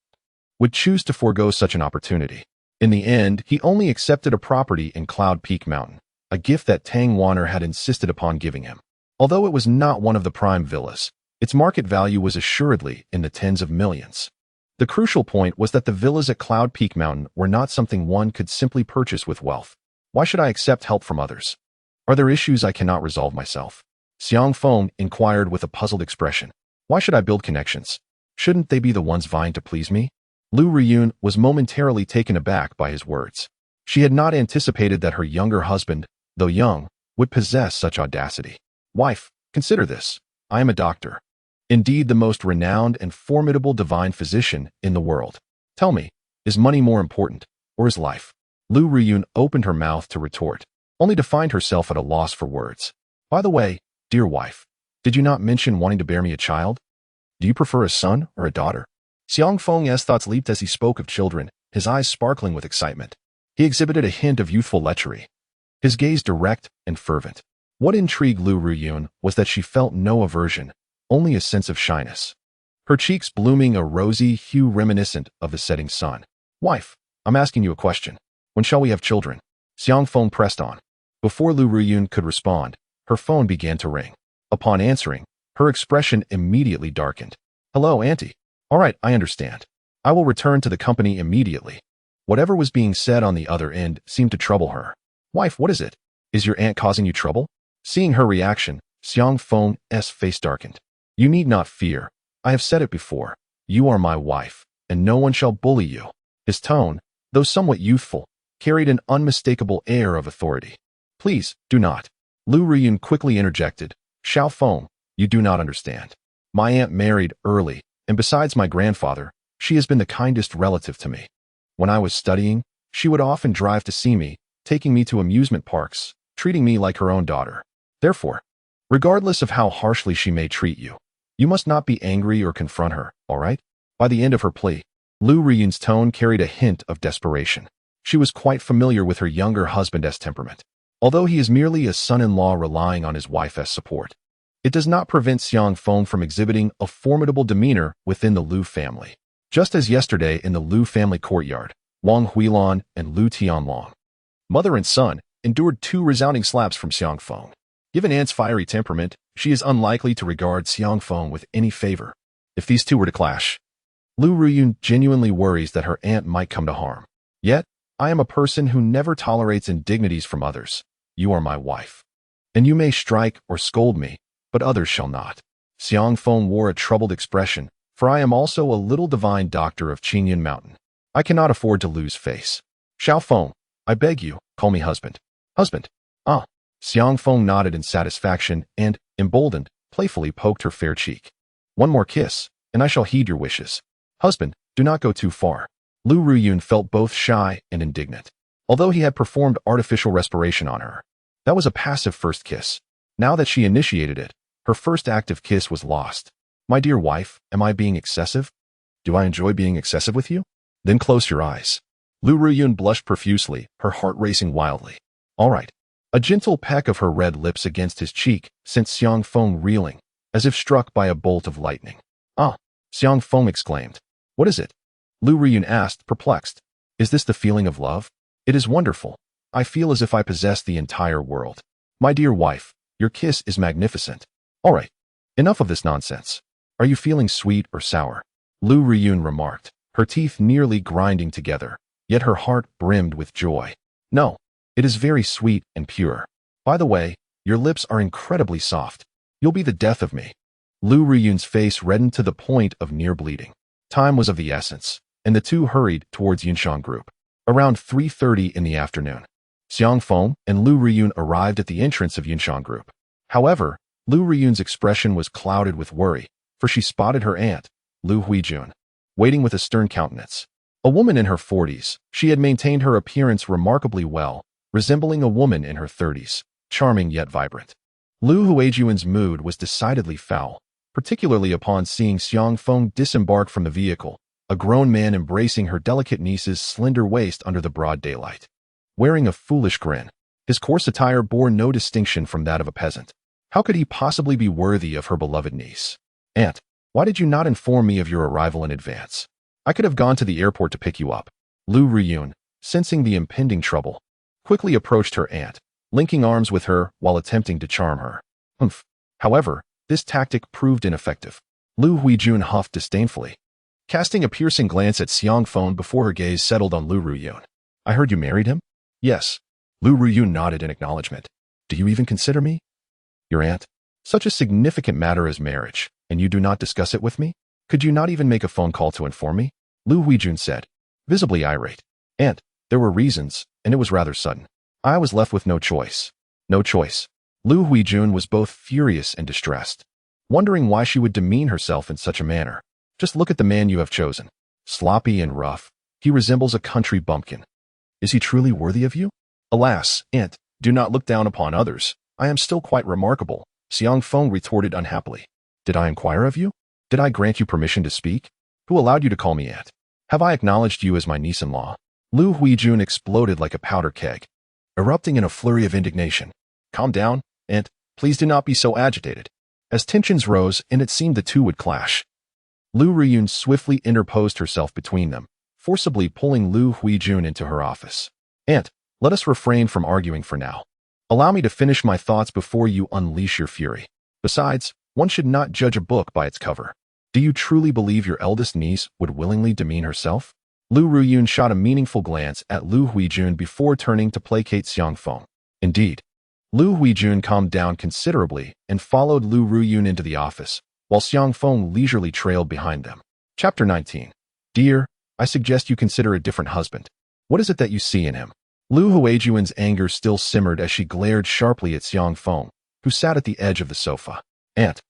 would choose to forego such an opportunity. In the end, he only accepted a property in Cloud Peak Mountain, a gift that Tang Wanner had insisted upon giving him. Although it was not one of the prime villas, its market value was assuredly in the tens of millions. The crucial point was that the villas at Cloud Peak Mountain were not something one could simply purchase with wealth. Why should I accept help from others? Are there issues I cannot resolve myself? Xiang Feng inquired with a puzzled expression. Why should I build connections? Shouldn't they be the ones vying to please me? Lu Ruyun was momentarily taken aback by his words. She had not anticipated that her younger husband, though young, would possess such audacity. Wife, consider this. I am a doctor. Indeed, the most renowned and formidable divine physician in the world. Tell me, is money more important, or is life? Lu Ruyun opened her mouth to retort, only to find herself at a loss for words. By the way, dear wife, did you not mention wanting to bear me a child? Do you prefer a son or a daughter? Xiang Feng's thoughts leaped as he spoke of children, his eyes sparkling with excitement. He exhibited a hint of youthful lechery, his gaze direct and fervent. What intrigued Lu Ruyun was that she felt no aversion, only a sense of shyness. Her cheeks blooming a rosy hue reminiscent of the setting sun. Wife, I'm asking you a question. When shall we have children? Xiang Feng pressed on. Before Lu Ruyun could respond, her phone began to ring. Upon answering, her expression immediately darkened. Hello, Auntie. All right, I understand. I will return to the company immediately. Whatever was being said on the other end seemed to trouble her. Wife, what is it? Is your aunt causing you trouble? Seeing her reaction, Xiang Feng's face darkened. You need not fear. I have said it before. You are my wife, and no one shall bully you. His tone, though somewhat youthful, carried an unmistakable air of authority. Please, do not. Lu Ruyun quickly interjected. Xiao Feng, you do not understand. My aunt married early, and besides my grandfather, she has been the kindest relative to me. When I was studying, she would often drive to see me, taking me to amusement parks, treating me like her own daughter. Therefore, regardless of how harshly she may treat you, you must not be angry or confront her, all right? By the end of her plea, Lu Ruyun's tone carried a hint of desperation. She was quite familiar with her younger husband's temperament. Although he is merely a son-in-law relying on his wife's support, it does not prevent Xiang Feng from exhibiting a formidable demeanor within the Lu family. Just as yesterday in the Lu family courtyard, Wang Huilan and Lu Tianlong, mother and son, endured 2 resounding slaps from Xiang Feng. Given Aunt's fiery temperament, she is unlikely to regard Xiang Feng with any favor. If these two were to clash, Lu Ruyun genuinely worries that her aunt might come to harm. Yet, I am a person who never tolerates indignities from others. You are my wife. And you may strike or scold me, but others shall not. Xiang Feng wore a troubled expression, for I am also a little divine doctor of Qingyan Mountain. I cannot afford to lose face. Xiao Feng, I beg you, call me husband. Husband. Ah. Xiang Feng nodded in satisfaction and, emboldened, playfully poked her fair cheek. One more kiss, and I shall heed your wishes. Husband, do not go too far. Lu Ruyun felt both shy and indignant. Although he had performed artificial respiration on her, that was a passive first kiss. Now that she initiated it, her first active kiss was lost. My dear wife, am I being excessive? Do I enjoy being excessive with you? Then close your eyes. Lu Ruyun blushed profusely, her heart racing wildly. All right. A gentle peck of her red lips against his cheek sent Xiang Feng reeling, as if struck by a bolt of lightning. Ah! Xiang Feng exclaimed. What is it? Lu Ruyun asked, perplexed. Is this the feeling of love? It is wonderful. I feel as if I possess the entire world. My dear wife, your kiss is magnificent. All right. Enough of this nonsense. Are you feeling sweet or sour? Lu Ruyun remarked, her teeth nearly grinding together, yet her heart brimmed with joy. No, it is very sweet and pure. By the way, your lips are incredibly soft. You'll be the death of me. Lu Ruyun's face reddened to the point of near bleeding. Time was of the essence, and the two hurried towards Yunshan Group. Around 3:30 in the afternoon, Xiang Feng and Lu Ruyun arrived at the entrance of Yunshan Group. However, Lu Ruyun's expression was clouded with worry, for she spotted her aunt, Lu Huijun, waiting with a stern countenance. A woman in her 40s, she had maintained her appearance remarkably well, resembling a woman in her 30s, charming yet vibrant. Lu Huijun's mood was decidedly foul, particularly upon seeing Xiang Feng disembark from the vehicle, a grown man embracing her delicate niece's slender waist under the broad daylight. Wearing a foolish grin, his coarse attire bore no distinction from that of a peasant. How could he possibly be worthy of her beloved niece? Aunt, why did you not inform me of your arrival in advance? I could have gone to the airport to pick you up. Lu Ruyun, sensing the impending trouble, quickly approached her aunt, linking arms with her while attempting to charm her. Humph. However, this tactic proved ineffective. Lu Huijun huffed disdainfully, casting a piercing glance at Xiang Feng before her gaze settled on Lu Ruyun. I heard you married him? Yes. Lu Ruyun nodded in acknowledgement. Do you even consider me your aunt? Such a significant matter as marriage, and you do not discuss it with me? Could you not even make a phone call to inform me? Lu Huijun said, visibly irate. Aunt, there were reasons, and it was rather sudden. I was left with no choice. No choice. Lu Huijun was both furious and distressed, wondering why she would demean herself in such a manner. Just look at the man you have chosen. Sloppy and rough, he resembles a country bumpkin. Is he truly worthy of you? Alas, aunt, do not look down upon others. I am still quite remarkable, Xiang Feng retorted unhappily. Did I inquire of you? Did I grant you permission to speak? Who allowed you to call me aunt? Have I acknowledged you as my niece-in-law? Lu Huijun exploded like a powder keg, erupting in a flurry of indignation. Calm down, aunt. Please do not be so agitated. As tensions rose and it seemed the two would clash, Lu Ruyun swiftly interposed herself between them, forcibly pulling Lu Huijun into her office. Aunt, let us refrain from arguing for now. Allow me to finish my thoughts before you unleash your fury. Besides, one should not judge a book by its cover. Do you truly believe your eldest niece would willingly demean herself? Lu Ruyun shot a meaningful glance at Lu Huijun before turning to placate Xiang Feng. Indeed. Lu Huijun calmed down considerably and followed Lu Ruyun into the office, while Xiang Feng leisurely trailed behind them. Chapter 19. Dear, I suggest you consider a different husband. What is it that you see in him? Lu Huijun's anger still simmered as she glared sharply at Xiang Feng, who sat at the edge of the sofa. Aunt,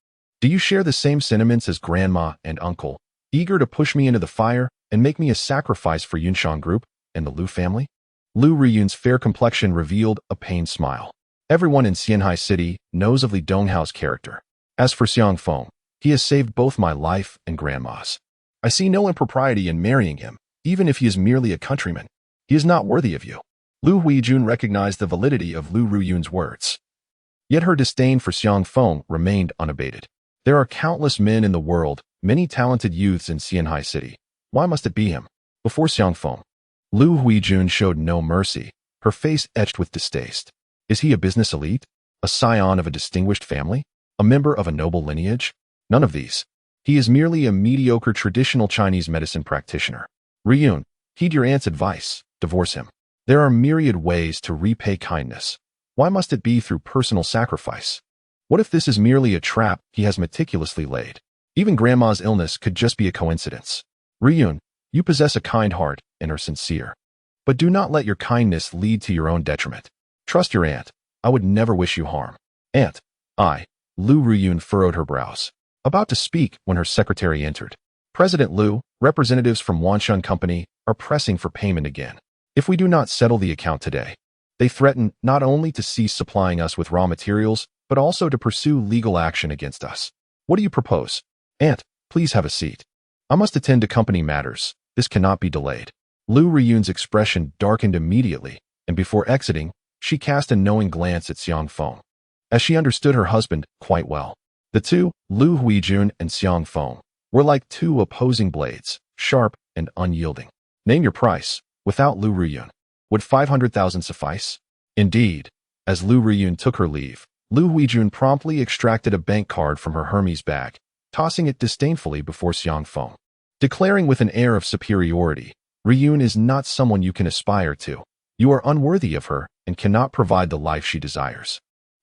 do you share the same sentiments as grandma and uncle, eager to push me into the fire and make me a sacrifice for Yunshan Group and the Lu family? Lu Ruyun's fair complexion revealed a pained smile. Everyone in Xianhai City knows of Li Donghao's character. As for Xiang Feng, he has saved both my life and grandma's. I see no impropriety in marrying him, even if he is merely a countryman. He is not worthy of you. Lu Huijun recognized the validity of Lu Ruyun's words. Yet her disdain for Xiang Feng remained unabated. There are countless men in the world, many talented youths in Xianhai City. Why must it be him? Before Xiang Feng, Lu Huijun showed no mercy, her face etched with distaste. Is he a business elite? A scion of a distinguished family? A member of a noble lineage? None of these. He is merely a mediocre traditional Chinese medicine practitioner. Ruyun, heed your aunt's advice. Divorce him. There are myriad ways to repay kindness. Why must it be through personal sacrifice? What if this is merely a trap he has meticulously laid? Even grandma's illness could just be a coincidence. Ruyun, you possess a kind heart and are sincere. But do not let your kindness lead to your own detriment. Trust your aunt. I would never wish you harm. Aunt, Lu Ruyun furrowed her brows, about to speak when her secretary entered. President Liu, representatives from Wanshun Company are pressing for payment again. If we do not settle the account today, they threaten not only to cease supplying us with raw materials, but also to pursue legal action against us. What do you propose? Aunt, please have a seat. I must attend to company matters. This cannot be delayed. Liu Riyun's expression darkened immediately, and before exiting, she cast a knowing glance at Xiang Feng, as she understood her husband quite well. The two, Liu Huijun and Xiang Feng, were like two opposing blades, sharp and unyielding. Name your price. Without Liu Riyun, would 500,000 suffice? Indeed, as Liu Riyun took her leave, Liu Huijun promptly extracted a bank card from her Hermes bag, tossing it disdainfully before Xiang Feng, declaring with an air of superiority, Riyun is not someone you can aspire to. You are unworthy of her and cannot provide the life she desires.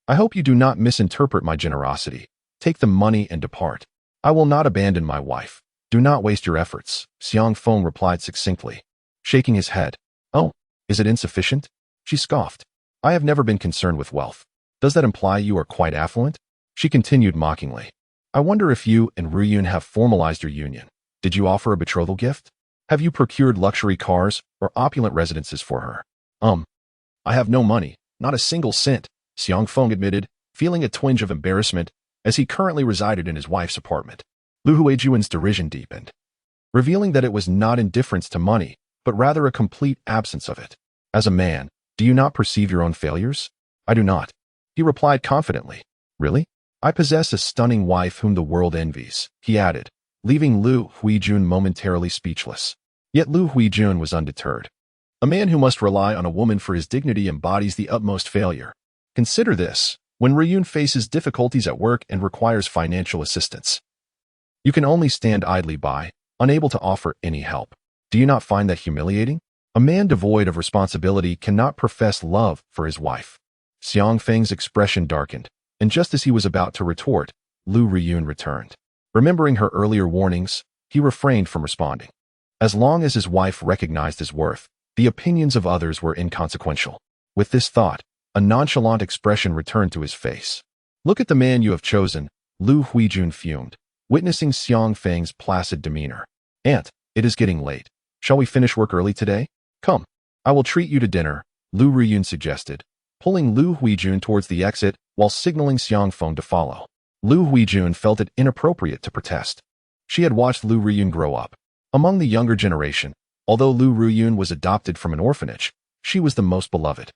I hope you do not misinterpret my generosity. Take the money and depart. I will not abandon my wife. Do not waste your efforts, Xiang Feng replied succinctly, shaking his head. Oh, is it insufficient? She scoffed. I have never been concerned with wealth. Does that imply you are quite affluent? She continued mockingly. I wonder if you and Riyun have formalized your union. Did you offer a betrothal gift? Have you procured luxury cars or opulent residences for her? I have no money, not a single cent, Xiang Feng admitted, feeling a twinge of embarrassment as he currently resided in his wife's apartment. Liu Huijun's derision deepened, revealing that it was not indifference to money, but rather a complete absence of it. As a man, do you not perceive your own failures? I do not, he replied confidently. Really? I possess a stunning wife whom the world envies, he added, leaving Liu Huijun momentarily speechless. Yet Liu Huijun was undeterred. A man who must rely on a woman for his dignity embodies the utmost failure. Consider this, when Riyun faces difficulties at work and requires financial assistance. You can only stand idly by, unable to offer any help. Do you not find that humiliating? A man devoid of responsibility cannot profess love for his wife. Xiang Feng's expression darkened, and just as he was about to retort, Liu Riyun returned. Remembering her earlier warnings, he refrained from responding. As long as his wife recognized his worth, the opinions of others were inconsequential. With this thought, a nonchalant expression returned to his face. Look at the man you have chosen, Liu Huijun fumed, witnessing Xiang Feng's placid demeanor. Aunt, it is getting late. Shall we finish work early today? Come, I will treat you to dinner, Liu Riyun suggested, pulling Liu Huijun towards the exit while signaling Xiang Feng to follow. Liu Huijun felt it inappropriate to protest. She had watched Liu Riyun grow up. Among the younger generation, although Liu Riyun was adopted from an orphanage, she was the most beloved.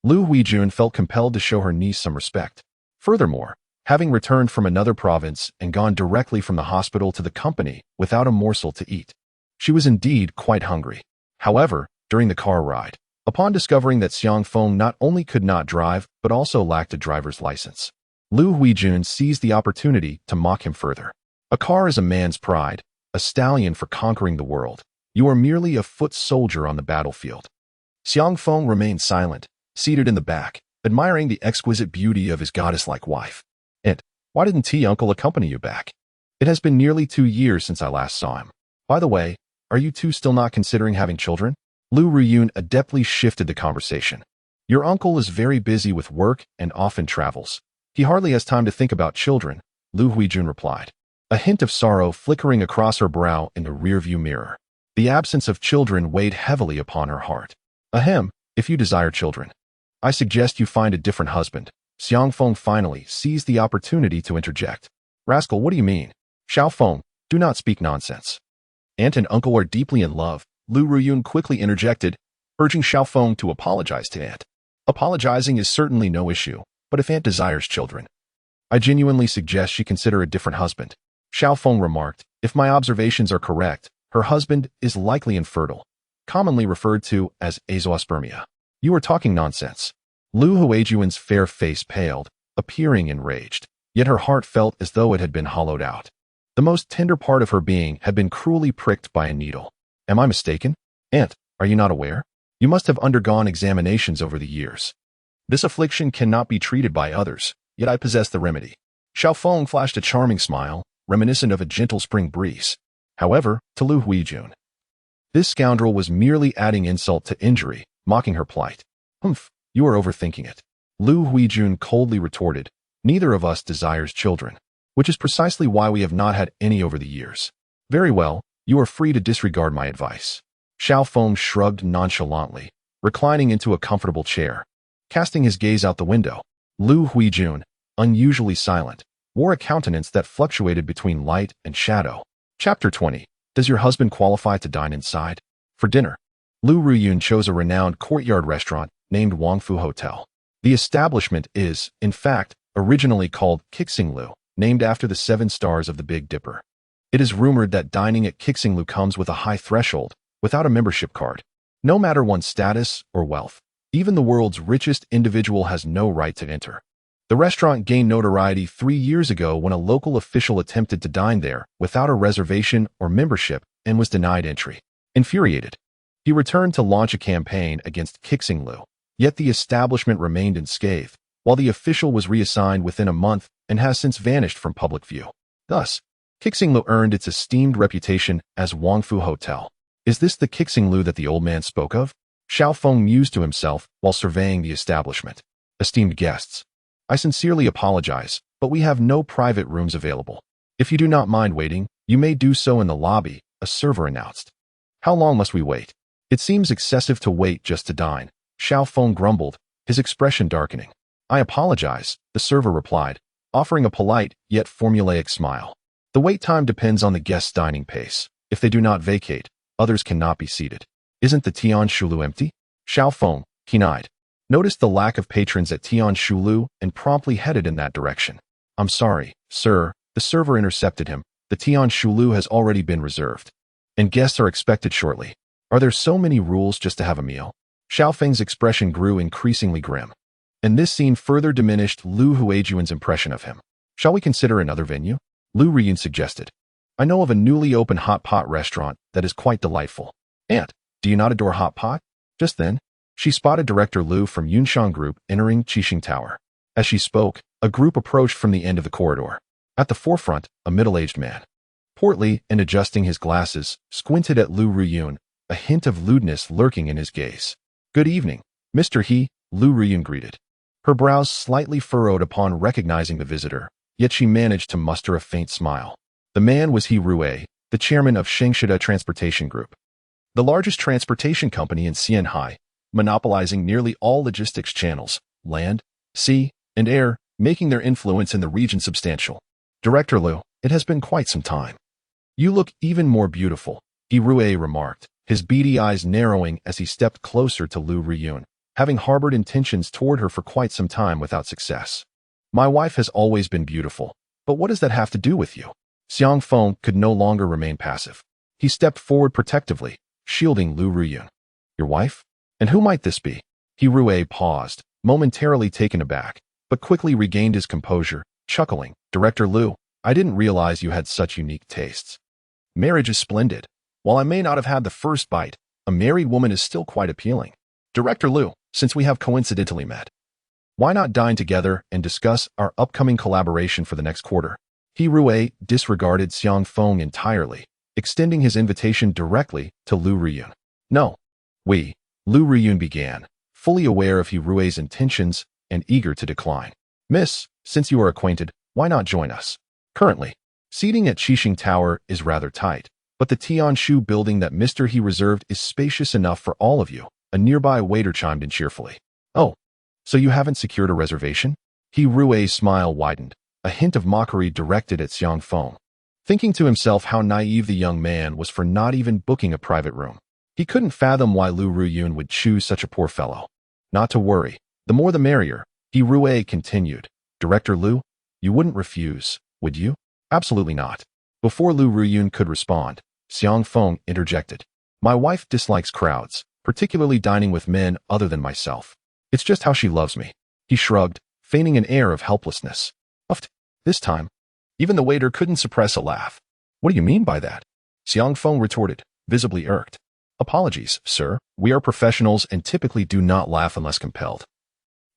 Liu Huijun felt compelled to show her niece some respect. Furthermore, having returned from another province and gone directly from the hospital to the company without a morsel to eat, she was indeed quite hungry. However, during the car ride, upon discovering that Xiang Feng not only could not drive but also lacked a driver's license, Liu Huijun seized the opportunity to mock him further. A car is a man's pride, a stallion for conquering the world. You are merely a foot soldier on the battlefield. Xiang Feng remained silent, seated in the back, admiring the exquisite beauty of his goddess-like wife. Aunt, why didn't T-Uncle accompany you back? It has been nearly 2 years since I last saw him. By the way, are you two still not considering having children? Liu Riyun adeptly shifted the conversation. Your uncle is very busy with work and often travels. He hardly has time to think about children, Liu Huijun replied, a hint of sorrow flickering across her brow in the rearview mirror. The absence of children weighed heavily upon her heart. Ahem, if you desire children, I suggest you find a different husband. Xiang Feng finally seized the opportunity to interject. Rascal, what do you mean? Xiao Feng, do not speak nonsense. Aunt and uncle are deeply in love, Liu Riyun quickly interjected, urging Xiao Feng to apologize to Aunt. Apologizing is certainly no issue, but if Aunt desires children, I genuinely suggest she consider a different husband. Xiao Feng remarked, if my observations are correct, her husband is likely infertile, commonly referred to as azoospermia. You are talking nonsense. Liu Huijun's fair face paled, appearing enraged, yet her heart felt as though it had been hollowed out. The most tender part of her being had been cruelly pricked by a needle. Am I mistaken? Aunt, are you not aware? You must have undergone examinations over the years. This affliction cannot be treated by others, yet I possess the remedy. Xiao Feng flashed a charming smile, reminiscent of a gentle spring breeze. However, to Liu Huijun, this scoundrel was merely adding insult to injury, mocking her plight. Humph, you are overthinking it. Liu Huijun coldly retorted, neither of us desires children, which is precisely why we have not had any over the years. Very well, you are free to disregard my advice. Xiao Feng shrugged nonchalantly, reclining into a comfortable chair. Casting his gaze out the window, Lu Huijun, unusually silent, wore a countenance that fluctuated between light and shadow. Chapter 20. Does your husband qualify to dine inside? For dinner, Lu Ruyun chose a renowned courtyard restaurant named Wangfu Hotel. The establishment is, in fact, originally called Kixinglu, named after the 7 stars of the Big Dipper. It is rumored that dining at Kixinglu comes with a high threshold, without a membership card. No matter one's status or wealth, even the world's richest individual has no right to enter. The restaurant gained notoriety 3 years ago when a local official attempted to dine there without a reservation or membership and was denied entry. Infuriated, he returned to launch a campaign against Kixinglu, yet the establishment remained unscathed, while the official was reassigned within a month and has since vanished from public view. Thus, Kixinglu earned its esteemed reputation as Wangfu Hotel. Is this the Kixinglu that the old man spoke of? Xiao Feng mused to himself while surveying the establishment. Esteemed guests, I sincerely apologize, but we have no private rooms available. If you do not mind waiting, you may do so in the lobby, a server announced. How long must we wait? It seems excessive to wait just to dine, Xiao Feng grumbled, his expression darkening. I apologize, the server replied, offering a polite yet formulaic smile. The wait time depends on the guest's dining pace. If they do not vacate, others cannot be seated. Isn't the Tian Shulu empty? Xiao Feng, keen-eyed, noticed the lack of patrons at Tian Shulu and promptly headed in that direction. I'm sorry, sir, the server intercepted him. The Tian Shulu has already been reserved, and guests are expected shortly. Are there so many rules just to have a meal? Xiao Feng's expression grew increasingly grim, and this scene further diminished Lu Huijun's impression of him. Shall we consider another venue? Lu Riyun suggested. I know of a newly opened hot pot restaurant that is quite delightful. Aunt, do you not adore hot pot? Just then, she spotted Director Lu from Yunxiang Group entering Qixing Tower. As she spoke, a group approached from the end of the corridor. At the forefront, a middle-aged man, portly and adjusting his glasses, squinted at Lu Riyun, a hint of lewdness lurking in his gaze. Good evening, Mr. He, Lu Riyun greeted. Her brows slightly furrowed upon recognizing the visitor, yet she managed to muster a faint smile. The man was He Rui, the chairman of Shengshida Transportation Group, the largest transportation company in Xianhai, monopolizing nearly all logistics channels, land, sea, and air, making their influence in the region substantial. Director Lu, it has been quite some time. You look even more beautiful, He Rui remarked, his beady eyes narrowing as he stepped closer to Lu Riyun, having harbored intentions toward her for quite some time without success. My wife has always been beautiful, but what does that have to do with you? Xiang Feng could no longer remain passive. He stepped forward protectively, shielding Lu Riyun. Your wife? And who might this be? He Rui paused, momentarily taken aback, but quickly regained his composure, chuckling. Director Lu, I didn't realize you had such unique tastes. Marriage is splendid. While I may not have had the first bite, a married woman is still quite appealing. Director Lu, since we have coincidentally met, why not dine together and discuss our upcoming collaboration for the next quarter? He Rui disregarded Xiang Feng entirely, extending his invitation directly to Lu Riyun. No. Lu Riyun began, fully aware of He Rui's intentions and eager to decline. Miss, since you are acquainted, why not join us? Currently, seating at Qixing Tower is rather tight, but the Tianshu building that Mr. He reserved is spacious enough for all of you, a nearby waiter chimed in cheerfully. Oh, so you haven't secured a reservation? He Rui's smile widened, a hint of mockery directed at Xiang Feng. Thinking to himself how naive the young man was for not even booking a private room, he couldn't fathom why Lu Riyun would choose such a poor fellow. Not to worry, the more the merrier, He Rui continued. Director Lu, you wouldn't refuse, would you? Absolutely not. Before Lu Riyun could respond, Xiang Feng interjected. My wife dislikes crowds, particularly dining with men other than myself. It's just how she loves me. He shrugged, feigning an air of helplessness. Uffed. This time, even the waiter couldn't suppress a laugh. What do you mean by that? Xiang Feng retorted, visibly irked. Apologies, sir. We are professionals and typically do not laugh unless compelled.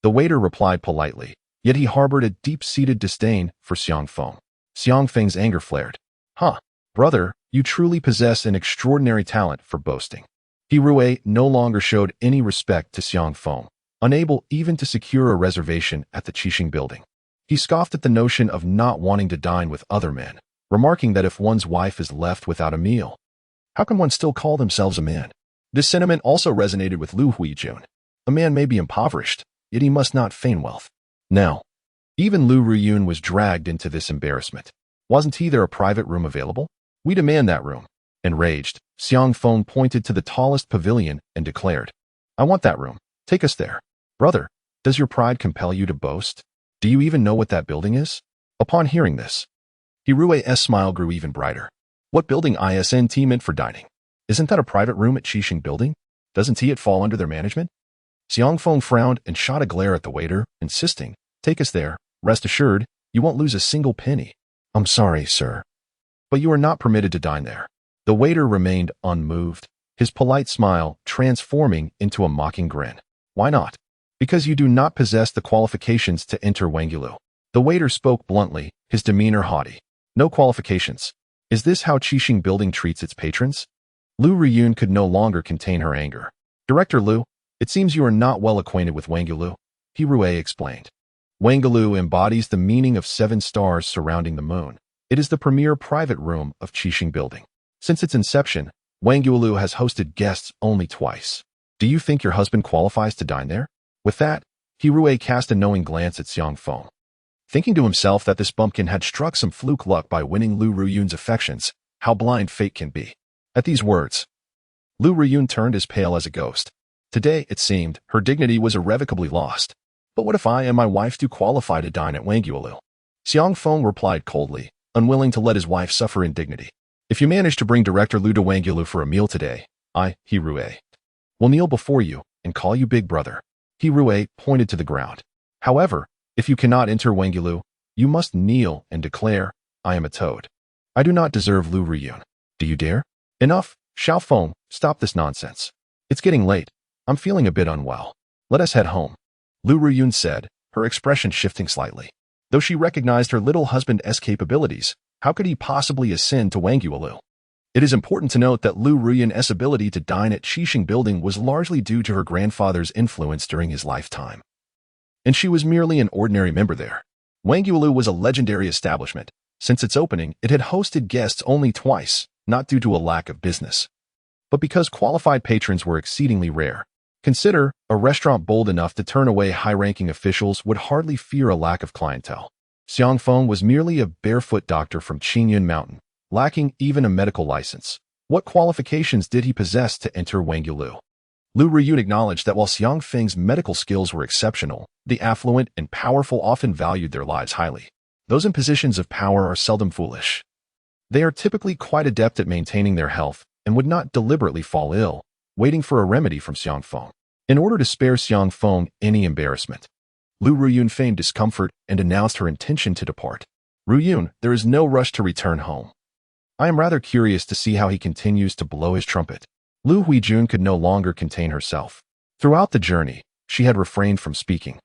The waiter replied politely, yet he harbored a deep-seated disdain for Xiang Feng. Xiang Feng's anger flared. Huh, brother, you truly possess an extraordinary talent for boasting. He Rui no longer showed any respect to Xiang Feng, unable even to secure a reservation at the Qixing building. He scoffed at the notion of not wanting to dine with other men, remarking that if one's wife is left without a meal, how can one still call themselves a man? This sentiment also resonated with Lu Huijun. A man may be impoverished, yet he must not feign wealth. Now, even Lu Ruyun was dragged into this embarrassment. Wasn't there a private room available? We demand that room. Enraged, Xiang Feng pointed to the tallest pavilion and declared, I want that room. Take us there. Brother, does your pride compel you to boast? Do you even know what that building is? Upon hearing this, Hirue's smile grew even brighter. What building isn't meant for dining? Isn't that a private room at Qixing Building? Doesn't it fall under their management? Xiang Feng frowned and shot a glare at the waiter, insisting, Take us there. Rest assured, you won't lose a single penny. I'm sorry, sir, but you are not permitted to dine there. The waiter remained unmoved, his polite smile transforming into a mocking grin. Why not? Because you do not possess the qualifications to enter Wangulu. The waiter spoke bluntly, his demeanor haughty. No qualifications. Is this how Qixing Building treats its patrons? Lu Riyun could no longer contain her anger. Director Lu, it seems you are not well acquainted with Wangulu, Hirue explained. Wangulu embodies the meaning of 7 stars surrounding the moon. It is the premier private room of Qixing Building. Since its inception, Wangulu has hosted guests only twice. Do you think your husband qualifies to dine there? With that, Hirue cast a knowing glance at Xiang Feng. Thinking to himself that this bumpkin had struck some fluke luck by winning Lu Ruyun's affections, how blind fate can be. At these words, Lu Ruyun turned as pale as a ghost. Today, it seemed, her dignity was irrevocably lost. But what if I and my wife do qualify to dine at Wangulu? Xiang Feng replied coldly, unwilling to let his wife suffer indignity. If you manage to bring Director Lu to Wangulu for a meal today, I, Hirue, will kneel before you and call you big brother. Hirue pointed to the ground. However, if you cannot enter Wangulu, you must kneel and declare, I am a toad. I do not deserve Lu Riyun. Do you dare? Enough, Xiao Feng, stop this nonsense. It's getting late. I'm feeling a bit unwell. Let us head home. Lu Riyun said, her expression shifting slightly. Though she recognized her little husband's capabilities, how could he possibly ascend to Wangulu? It is important to note that Lu Ruyun's ability to dine at Qixing Building was largely due to her grandfather's influence during his lifetime. And she was merely an ordinary member there. Wangulu was a legendary establishment. Since its opening, it had hosted guests only twice, not due to a lack of business, but because qualified patrons were exceedingly rare. Consider, a restaurant bold enough to turn away high-ranking officials would hardly fear a lack of clientele. Xiang Feng was merely a barefoot doctor from Qingyun Mountain, lacking even a medical license. What qualifications did he possess to enter Wangulu? Lu Riyun acknowledged that while Xiang Feng's medical skills were exceptional, the affluent and powerful often valued their lives highly. Those in positions of power are seldom foolish. They are typically quite adept at maintaining their health and would not deliberately fall ill, waiting for a remedy from Xiang Feng. In order to spare Xiang Feng any embarrassment, Lu Ruyun feigned discomfort and announced her intention to depart. Ruyun, there is no rush to return home. I am rather curious to see how he continues to blow his trumpet. Lu Huijun could no longer contain herself. Throughout the journey, she had refrained from speaking,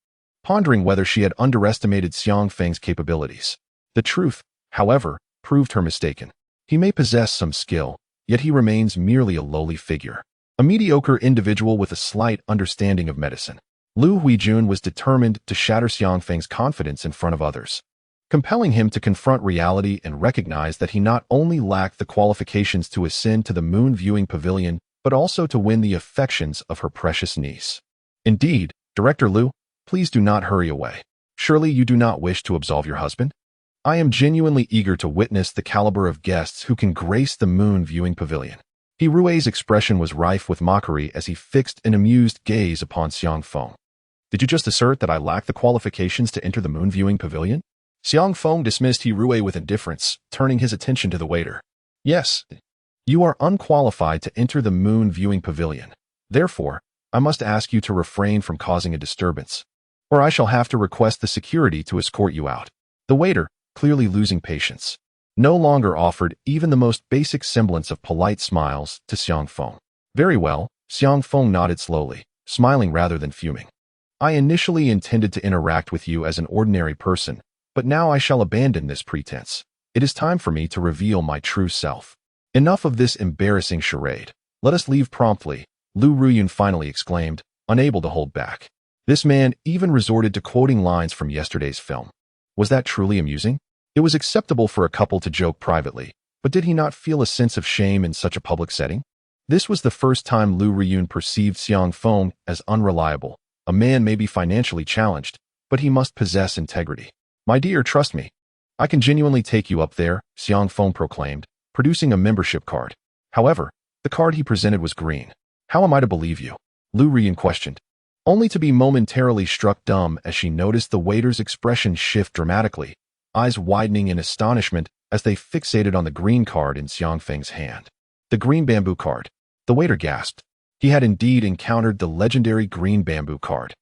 pondering whether she had underestimated Xiang Feng's capabilities. The truth, however, proved her mistaken. He may possess some skill, yet he remains merely a lowly figure, a mediocre individual with a slight understanding of medicine. Lu Huijun was determined to shatter Xiang Feng's confidence in front of others, compelling him to confront reality and recognize that he not only lacked the qualifications to ascend to the moon viewing pavilion, but also to win the affections of her precious niece. Indeed, Director Lu, please do not hurry away. Surely you do not wish to absolve your husband? I am genuinely eager to witness the caliber of guests who can grace the moon viewing pavilion. Hirue's expression was rife with mockery as he fixed an amused gaze upon Xiang Feng. Did you just assert that I lack the qualifications to enter the moon viewing pavilion? Xiang Feng dismissed Hirue with indifference, turning his attention to the waiter. Yes, you are unqualified to enter the moon viewing pavilion. Therefore, I must ask you to refrain from causing a disturbance, or I shall have to request the security to escort you out. The waiter, clearly losing patience, no longer offered even the most basic semblance of polite smiles to Xiang Feng. Very well, Xiang Feng nodded slowly, smiling rather than fuming. I initially intended to interact with you as an ordinary person, but now I shall abandon this pretense. It is time for me to reveal my true self. Enough of this embarrassing charade. Let us leave promptly, Lu Ruyun finally exclaimed, unable to hold back. This man even resorted to quoting lines from yesterday's film. Was that truly amusing? It was acceptable for a couple to joke privately, but did he not feel a sense of shame in such a public setting? This was the first time Lu Ruyun perceived Xiang Feng as unreliable. A man may be financially challenged, but he must possess integrity. My dear, trust me. I can genuinely take you up there, Xiang Feng proclaimed, producing a membership card. However, the card he presented was green. How am I to believe you? Lu Ruyun questioned, only to be momentarily struck dumb as she noticed the waiter's expression shift dramatically, eyes widening in astonishment as they fixated on the green card in Xiang Feng's hand. The green bamboo card. The waiter gasped. He had indeed encountered the legendary green bamboo card.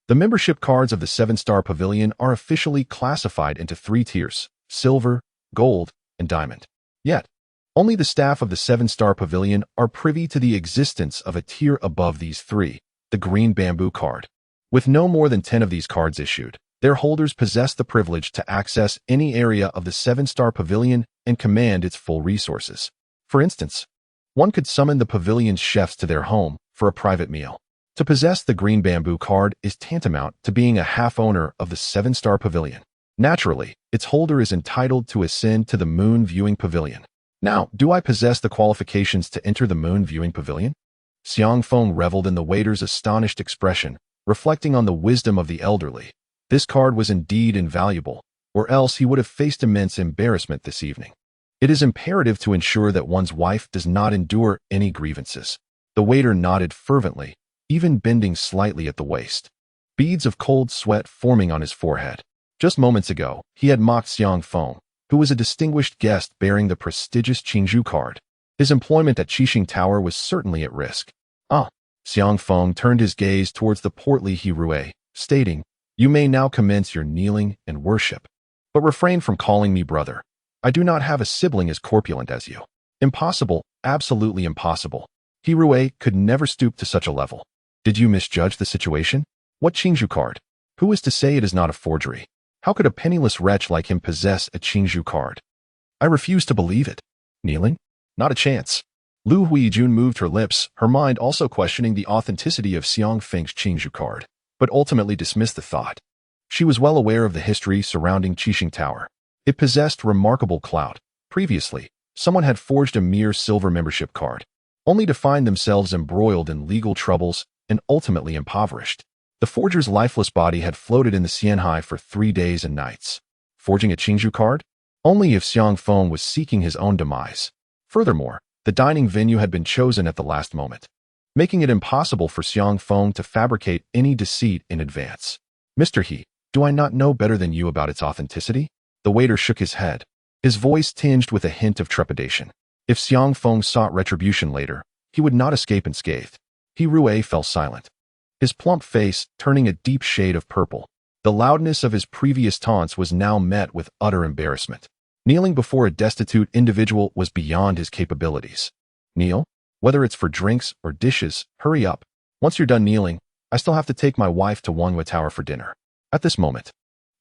The membership cards of the 7-Star Pavilion are officially classified into 3 tiers: silver, gold, and diamond. Yet, only the staff of the 7-Star Pavilion are privy to the existence of a tier above these 3, the green bamboo card. With no more than 10 of these cards issued, their holders possess the privilege to access any area of the 7-Star Pavilion and command its full resources. For instance, one could summon the pavilion's chefs to their home for a private meal. To possess the green bamboo card is tantamount to being a half-owner of the 7-Star Pavilion. Naturally, its holder is entitled to ascend to the Moon Viewing Pavilion. Now, do I possess the qualifications to enter the Moon Viewing Pavilion? Xiang Feng reveled in the waiter's astonished expression, reflecting on the wisdom of the elderly. This card was indeed invaluable, or else he would have faced immense embarrassment this evening. It is imperative to ensure that one's wife does not endure any grievances. The waiter nodded fervently, even bending slightly at the waist, beads of cold sweat forming on his forehead. Just moments ago, he had mocked Xiang Feng, who was a distinguished guest bearing the prestigious Qingzhou card. His employment at Qixing Tower was certainly at risk. Xiang Feng turned his gaze towards the portly He Rui, stating, "You may now commence your kneeling and worship. But refrain from calling me brother. I do not have a sibling as corpulent as you. Impossible, absolutely impossible. He Rui could never stoop to such a level. Did you misjudge the situation? What Qingzhou card? Who is to say it is not a forgery? How could a penniless wretch like him possess a Qingzhou card? I refuse to believe it." Kneeling? Not a chance. Lu Huijun moved her lips, her mind also questioning the authenticity of Xiang Feng's Qingzhou card, but ultimately dismissed the thought. She was well aware of the history surrounding Qixing Tower. It possessed remarkable clout. Previously, someone had forged a mere silver membership card, only to find themselves embroiled in legal troubles and ultimately impoverished. The forger's lifeless body had floated in the Xianhai for 3 days and nights. Forging a Qingzhou card? Only if Xiang Feng was seeking his own demise. Furthermore, the dining venue had been chosen at the last moment, making it impossible for Xiang Feng to fabricate any deceit in advance. Mr. He, do I not know better than you about its authenticity? The waiter shook his head, his voice tinged with a hint of trepidation. If Xiang Feng sought retribution later, he would not escape unscathed. He Rui fell silent, his plump face turning a deep shade of purple. The loudness of his previous taunts was now met with utter embarrassment. Kneeling before a destitute individual was beyond his capabilities. Kneel? Whether it's for drinks or dishes, hurry up. Once you're done kneeling, I still have to take my wife to Wanghua Tower for dinner. At this moment,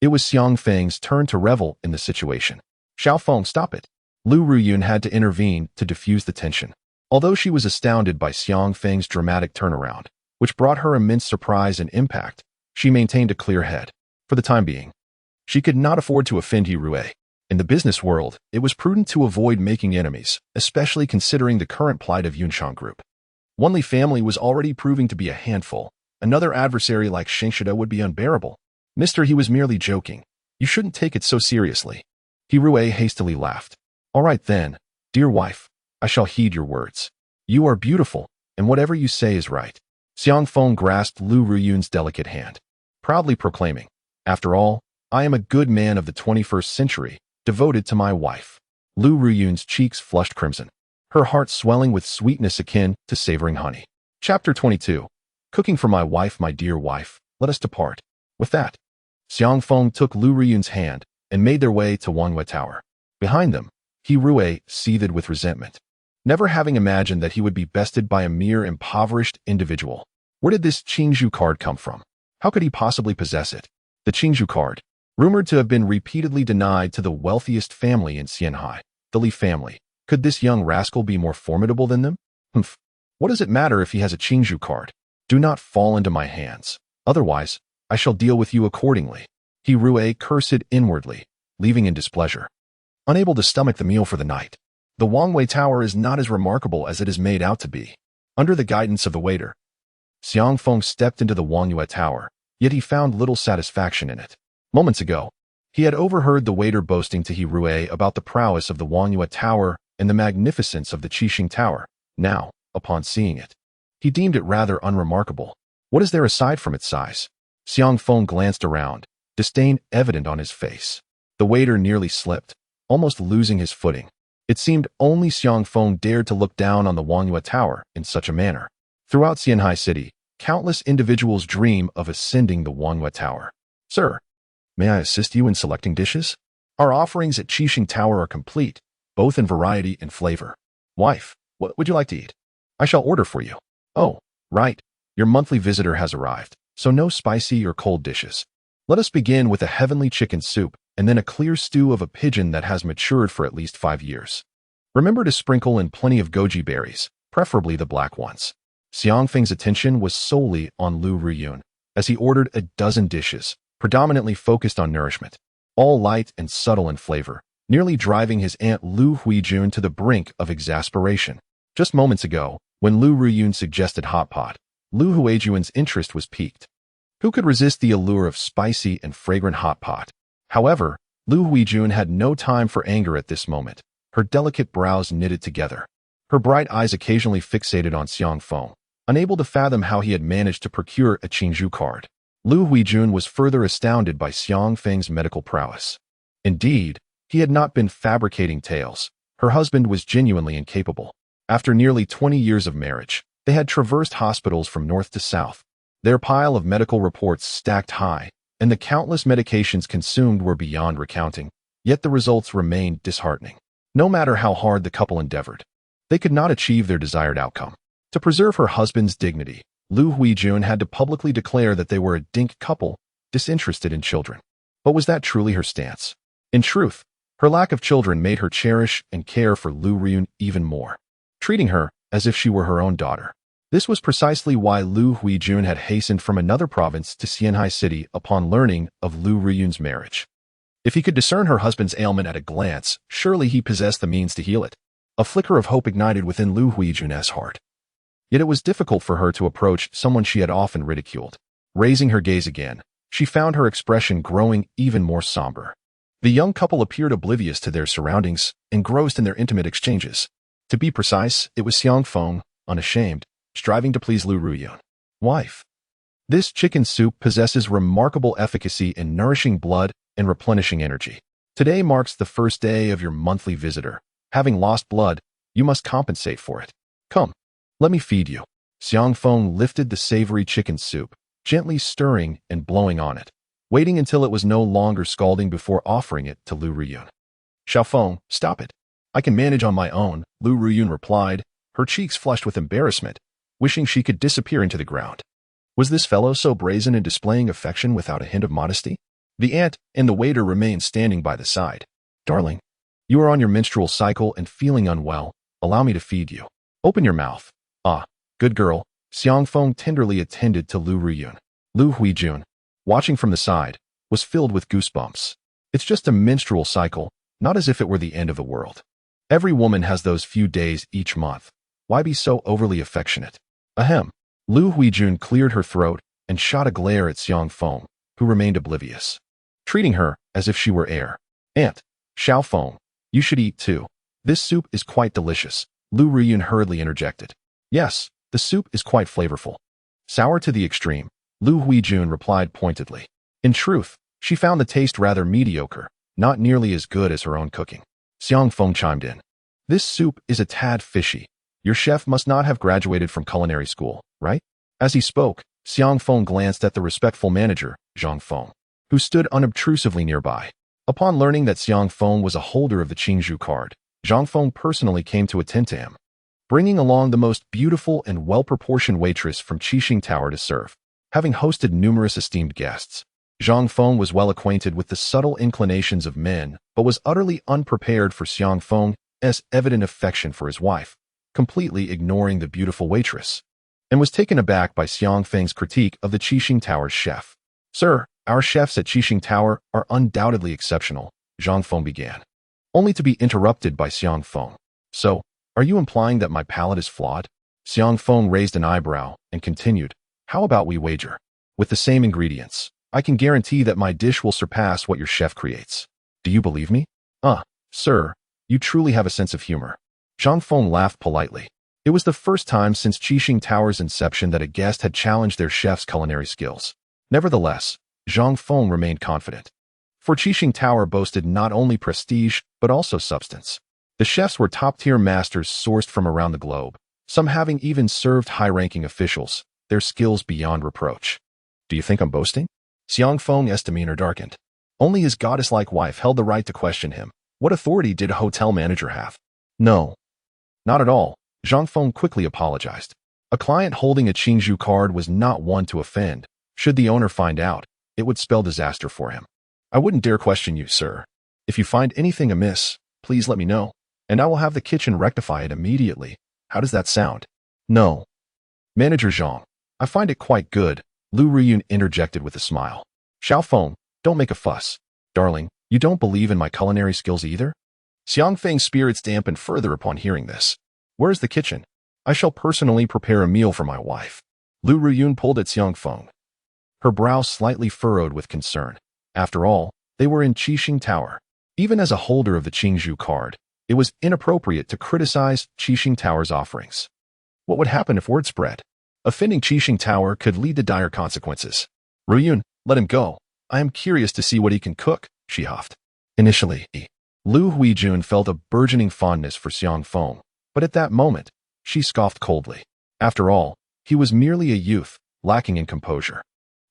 it was Xiang Feng's turn to revel in the situation. Xiao Feng, stop it. Lu Ruyun had to intervene to diffuse the tension. Although she was astounded by Xiang Feng's dramatic turnaround, which brought her immense surprise and impact, she maintained a clear head. For the time being, she could not afford to offend He Rui. In the business world, it was prudent to avoid making enemies, especially considering the current plight of Yunshang Group. Wanli family was already proving to be a handful. Another adversary like Shengshida would be unbearable. Mister, he was merely joking. You shouldn't take it so seriously. He Rui hastily laughed. All right then, dear wife, I shall heed your words. You are beautiful, and whatever you say is right. Xiang Feng grasped Lu Ruyun's delicate hand, proudly proclaiming, after all, I am a good man of the 21st century, devoted to my wife. Lu Ruyun's cheeks flushed crimson, her heart swelling with sweetness akin to savoring honey. Chapter 22. Cooking for my wife, my dear wife, let us depart. With that, Xiang Feng took Lu Ruyun's hand and made their way to Wanghua Tower. Behind them, He Rui seethed with resentment, never having imagined that he would be bested by a mere impoverished individual. Where did this Qingzhou card come from? How could he possibly possess it? The Qingzhou card, rumored to have been repeatedly denied to the wealthiest family in Xianhai, the Li family. Could this young rascal be more formidable than them? Humph. What does it matter if he has a Qingzhou card? Do not fall into my hands. Otherwise, I shall deal with you accordingly. He Rui cursed inwardly, leaving in displeasure. Unable to stomach the meal for the night, the Wangwei Tower is not as remarkable as it is made out to be. Under the guidance of the waiter, Xiang Feng stepped into the Wangyue Tower, yet he found little satisfaction in it. Moments ago, he had overheard the waiter boasting to He Rui about the prowess of the Wangyue Tower and the magnificence of the Qixing Tower. Now, upon seeing it, he deemed it rather unremarkable. What is there aside from its size? Xiang Feng glanced around, disdain evident on his face. The waiter nearly slipped, almost losing his footing. It seemed only Xiang Feng dared to look down on the Wangyue Tower in such a manner. Throughout Xianhai City, countless individuals dream of ascending the Wangyue Tower. Sir, may I assist you in selecting dishes? Our offerings at Qixing Tower are complete, both in variety and flavor. Wife, what would you like to eat? I shall order for you. Oh, right. Your monthly visitor has arrived, so no spicy or cold dishes. Let us begin with a heavenly chicken soup and then a clear stew of a pigeon that has matured for at least 5 years. Remember to sprinkle in plenty of goji berries, preferably the black ones. Xiang Feng's attention was solely on Lu Ruyun, as he ordered a dozen dishes, predominantly focused on nourishment, all light and subtle in flavor, nearly driving his aunt Lu Huijun to the brink of exasperation. Just moments ago, when Lu Ruyun suggested hot pot, Lu Huijun's interest was piqued. Who could resist the allure of spicy and fragrant hot pot? However, Lu Huijun had no time for anger at this moment. Her delicate brows knitted together, her bright eyes occasionally fixated on Xiang Feng, unable to fathom how he had managed to procure a Qingzhou card. Lu Huijun was further astounded by Xiang Feng's medical prowess. Indeed, he had not been fabricating tales. Her husband was genuinely incapable. After nearly 20 years of marriage, they had traversed hospitals from north to south. Their pile of medical reports stacked high, and the countless medications consumed were beyond recounting, yet the results remained disheartening. No matter how hard the couple endeavored, they could not achieve their desired outcome. To preserve her husband's dignity, Lu Huijun had to publicly declare that they were a dink couple, disinterested in children. But was that truly her stance? In truth, her lack of children made her cherish and care for Lu Ruyun even more, treating her as if she were her own daughter. This was precisely why Lu Huijun had hastened from another province to Xianhai City upon learning of Lu Ruyun's marriage. If he could discern her husband's ailment at a glance, surely he possessed the means to heal it. A flicker of hope ignited within Lu Huijun's heart. Yet it was difficult for her to approach someone she had often ridiculed. Raising her gaze again, she found her expression growing even more somber. The young couple appeared oblivious to their surroundings, engrossed in their intimate exchanges. To be precise, it was Xiang Feng, unashamed, striving to please Lu Ruyun. Wife, this chicken soup possesses remarkable efficacy in nourishing blood and replenishing energy. Today marks the first day of your monthly visitor. Having lost blood, you must compensate for it. Come, let me feed you. Xiang Feng lifted the savory chicken soup, gently stirring and blowing on it, waiting until it was no longer scalding before offering it to Lu Ruyun. Xiao Feng, stop it. I can manage on my own, Lu Ruyun replied, her cheeks flushed with embarrassment, wishing she could disappear into the ground. Was this fellow so brazen in displaying affection without a hint of modesty? The aunt and the waiter remained standing by the side. Darling, you are on your menstrual cycle and feeling unwell. Allow me to feed you. Open your mouth. Ah, good girl. Xiang Feng tenderly attended to Lu Ruyun. Lu Huijun, watching from the side, was filled with goosebumps. It's just a menstrual cycle, not as if it were the end of the world. Every woman has those few days each month. Why be so overly affectionate? Ahem. Lu Huijun cleared her throat and shot a glare at Xiang Feng, who remained oblivious, treating her as if she were air. Aunt, Xiao Feng, you should eat too. This soup is quite delicious, Lu Ruyun hurriedly interjected. Yes, the soup is quite flavorful. Sour to the extreme, Lu Huijun replied pointedly. In truth, she found the taste rather mediocre, not nearly as good as her own cooking. Xiang Feng chimed in. This soup is a tad fishy. Your chef must not have graduated from culinary school, right? As he spoke, Xiang Feng glanced at the respectful manager, Zhang Feng, who stood unobtrusively nearby. Upon learning that Xiang Feng was a holder of the Qingzhou card, Zhang Feng personally came to attend to him, bringing along the most beautiful and well-proportioned waitress from Qixing Tower to serve. Having hosted numerous esteemed guests, Zhang Feng was well acquainted with the subtle inclinations of men, but was utterly unprepared for Xiang Feng's evident affection for his wife, completely ignoring the beautiful waitress, and was taken aback by Xiang Feng's critique of the Qixing Tower's chef. Sir, our chefs at Qixing Tower are undoubtedly exceptional, Zhang Feng began, only to be interrupted by Xiang Feng. So, are you implying that my palate is flawed? Xiang Feng raised an eyebrow and continued, how about we wager? With the same ingredients, I can guarantee that my dish will surpass what your chef creates. Do you believe me? Sir, you truly have a sense of humor. Zhang Feng laughed politely. It was the first time since Qixing Tower's inception that a guest had challenged their chef's culinary skills. Nevertheless, Zhang Feng remained confident. For Qixing Tower boasted not only prestige, but also substance. The chefs were top-tier masters sourced from around the globe, some having even served high-ranking officials, their skills beyond reproach. Do you think I'm boasting? Xiang Feng's demeanor darkened. Only his goddess-like wife held the right to question him. What authority did a hotel manager have? No. Not at all. Zhang Feng quickly apologized. A client holding a Qingzhou card was not one to offend. Should the owner find out, it would spell disaster for him. I wouldn't dare question you, sir. If you find anything amiss, please let me know, and I will have the kitchen rectify it immediately. How does that sound? No. Manager Zhang, I find it quite good, Lu Ruyun interjected with a smile. Xiao Feng, don't make a fuss. Darling, you don't believe in my culinary skills either? Xiang Feng's spirits dampened further upon hearing this. Where's the kitchen? I shall personally prepare a meal for my wife. Lu Ruyun pulled at Xiang Feng. Her brow slightly furrowed with concern. After all, they were in Qixing Tower. Even as a holder of the Qingzhou card, it was inappropriate to criticize Qixing Tower's offerings. What would happen if word spread? Offending Qixing Tower could lead to dire consequences. Ruyun, let him go. I am curious to see what he can cook, she huffed. Initially, Lu Huijun felt a burgeoning fondness for Xiang Feng, but at that moment, she scoffed coldly. After all, he was merely a youth, lacking in composure.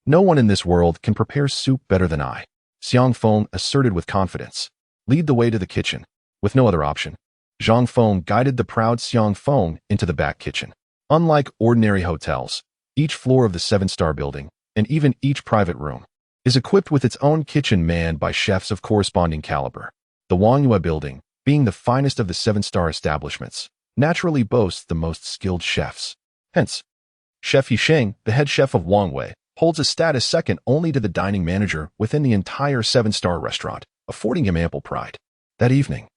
No one in this world can prepare soup better than I, Xiang Feng asserted with confidence. Lead the way to the kitchen. With no other option, Zhang Feng guided the proud Xiang Feng into the back kitchen. Unlike ordinary hotels, each floor of the 7-star building, and even each private room, is equipped with its own kitchen manned by chefs of corresponding caliber. The Wangyue building, being the finest of the 7-star establishments, naturally boasts the most skilled chefs. Hence, Chef Yisheng, the head chef of Wangyue, holds a status second only to the dining manager within the entire 7-star restaurant, affording him ample pride. That evening,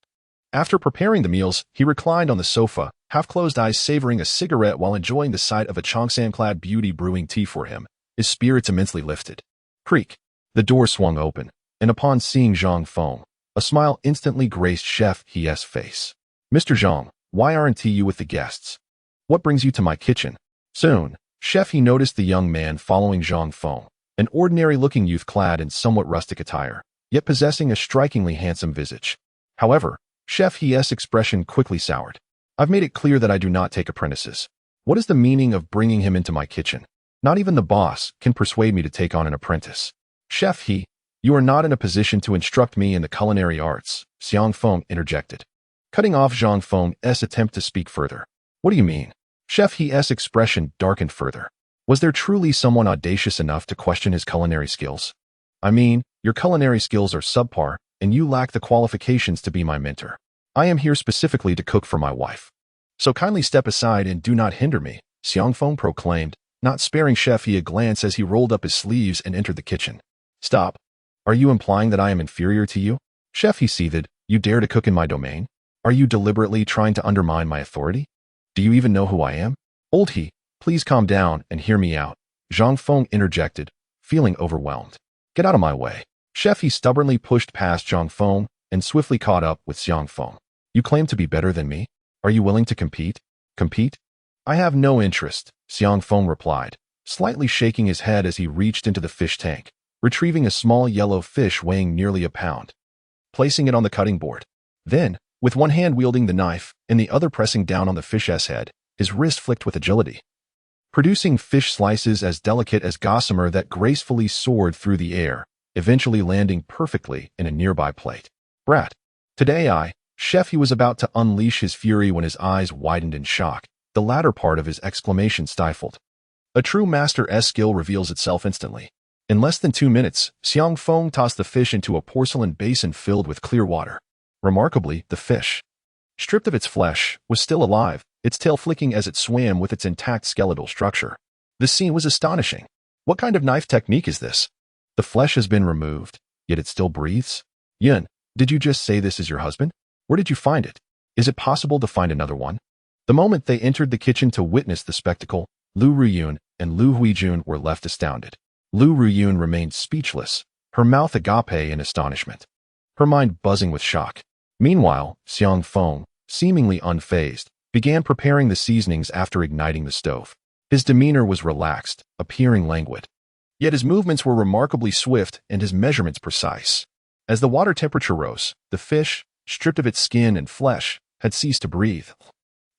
after preparing the meals, he reclined on the sofa, half-closed eyes savoring a cigarette while enjoying the sight of a Chongsan-clad beauty brewing tea for him, his spirits immensely lifted. Creak. The door swung open, and upon seeing Zhang Feng, a smile instantly graced Chef He's face. Mr. Zhang, why aren't you with the guests? What brings you to my kitchen? Soon, Chef He noticed the young man following Zhang Feng, an ordinary-looking youth clad in somewhat rustic attire, yet possessing a strikingly handsome visage. However, Chef He's expression quickly soured. I've made it clear that I do not take apprentices. What is the meaning of bringing him into my kitchen? Not even the boss can persuade me to take on an apprentice. Chef He, you are not in a position to instruct me in the culinary arts, Xiang Feng interjected, cutting off Zhang Feng's attempt to speak further. What do you mean? Chef He's expression darkened further. Was there truly someone audacious enough to question his culinary skills? I mean, your culinary skills are subpar, and you lack the qualifications to be my mentor. I am here specifically to cook for my wife. So kindly step aside and do not hinder me, Xiang Feng proclaimed, not sparing Chef He a glance as he rolled up his sleeves and entered the kitchen. Stop. Are you implying that I am inferior to you? Chef He seethed, you dare to cook in my domain? Are you deliberately trying to undermine my authority? Do you even know who I am? Old He, please calm down and hear me out, Zhang Feng interjected, feeling overwhelmed. Get out of my way. Chef He stubbornly pushed past Zhang Feng and swiftly caught up with Xiang Feng. You claim to be better than me? Are you willing to compete? Compete? I have no interest, Xiang Feng replied, slightly shaking his head as he reached into the fish tank, retrieving a small yellow fish weighing nearly a pound, placing it on the cutting board. Then, with one hand wielding the knife and the other pressing down on the fish's head, his wrist flicked with agility, producing fish slices as delicate as gossamer that gracefully soared through the air, eventually landing perfectly in a nearby plate. Brat. Today Chef He was about to unleash his fury when his eyes widened in shock, the latter part of his exclamation stifled. A true master's skill reveals itself instantly. In less than 2 minutes, Xiang Feng tossed the fish into a porcelain basin filled with clear water. Remarkably, the fish, stripped of its flesh, was still alive, its tail flicking as it swam with its intact skeletal structure. The scene was astonishing. What kind of knife technique is this? The flesh has been removed, yet it still breathes? Yun, Did you just say this is your husband? Where did you find it? Is it possible to find another one? The moment they entered the kitchen to witness the spectacle, Lu Ruyun and Lu Huijun were left astounded. Lu Ruyun remained speechless, her mouth agape in astonishment, her mind buzzing with shock. Meanwhile, Xiang Feng, seemingly unfazed, began preparing the seasonings after igniting the stove. His demeanor was relaxed, appearing languid. Yet his movements were remarkably swift and his measurements precise. As the water temperature rose, the fish, stripped of its skin and flesh, had ceased to breathe.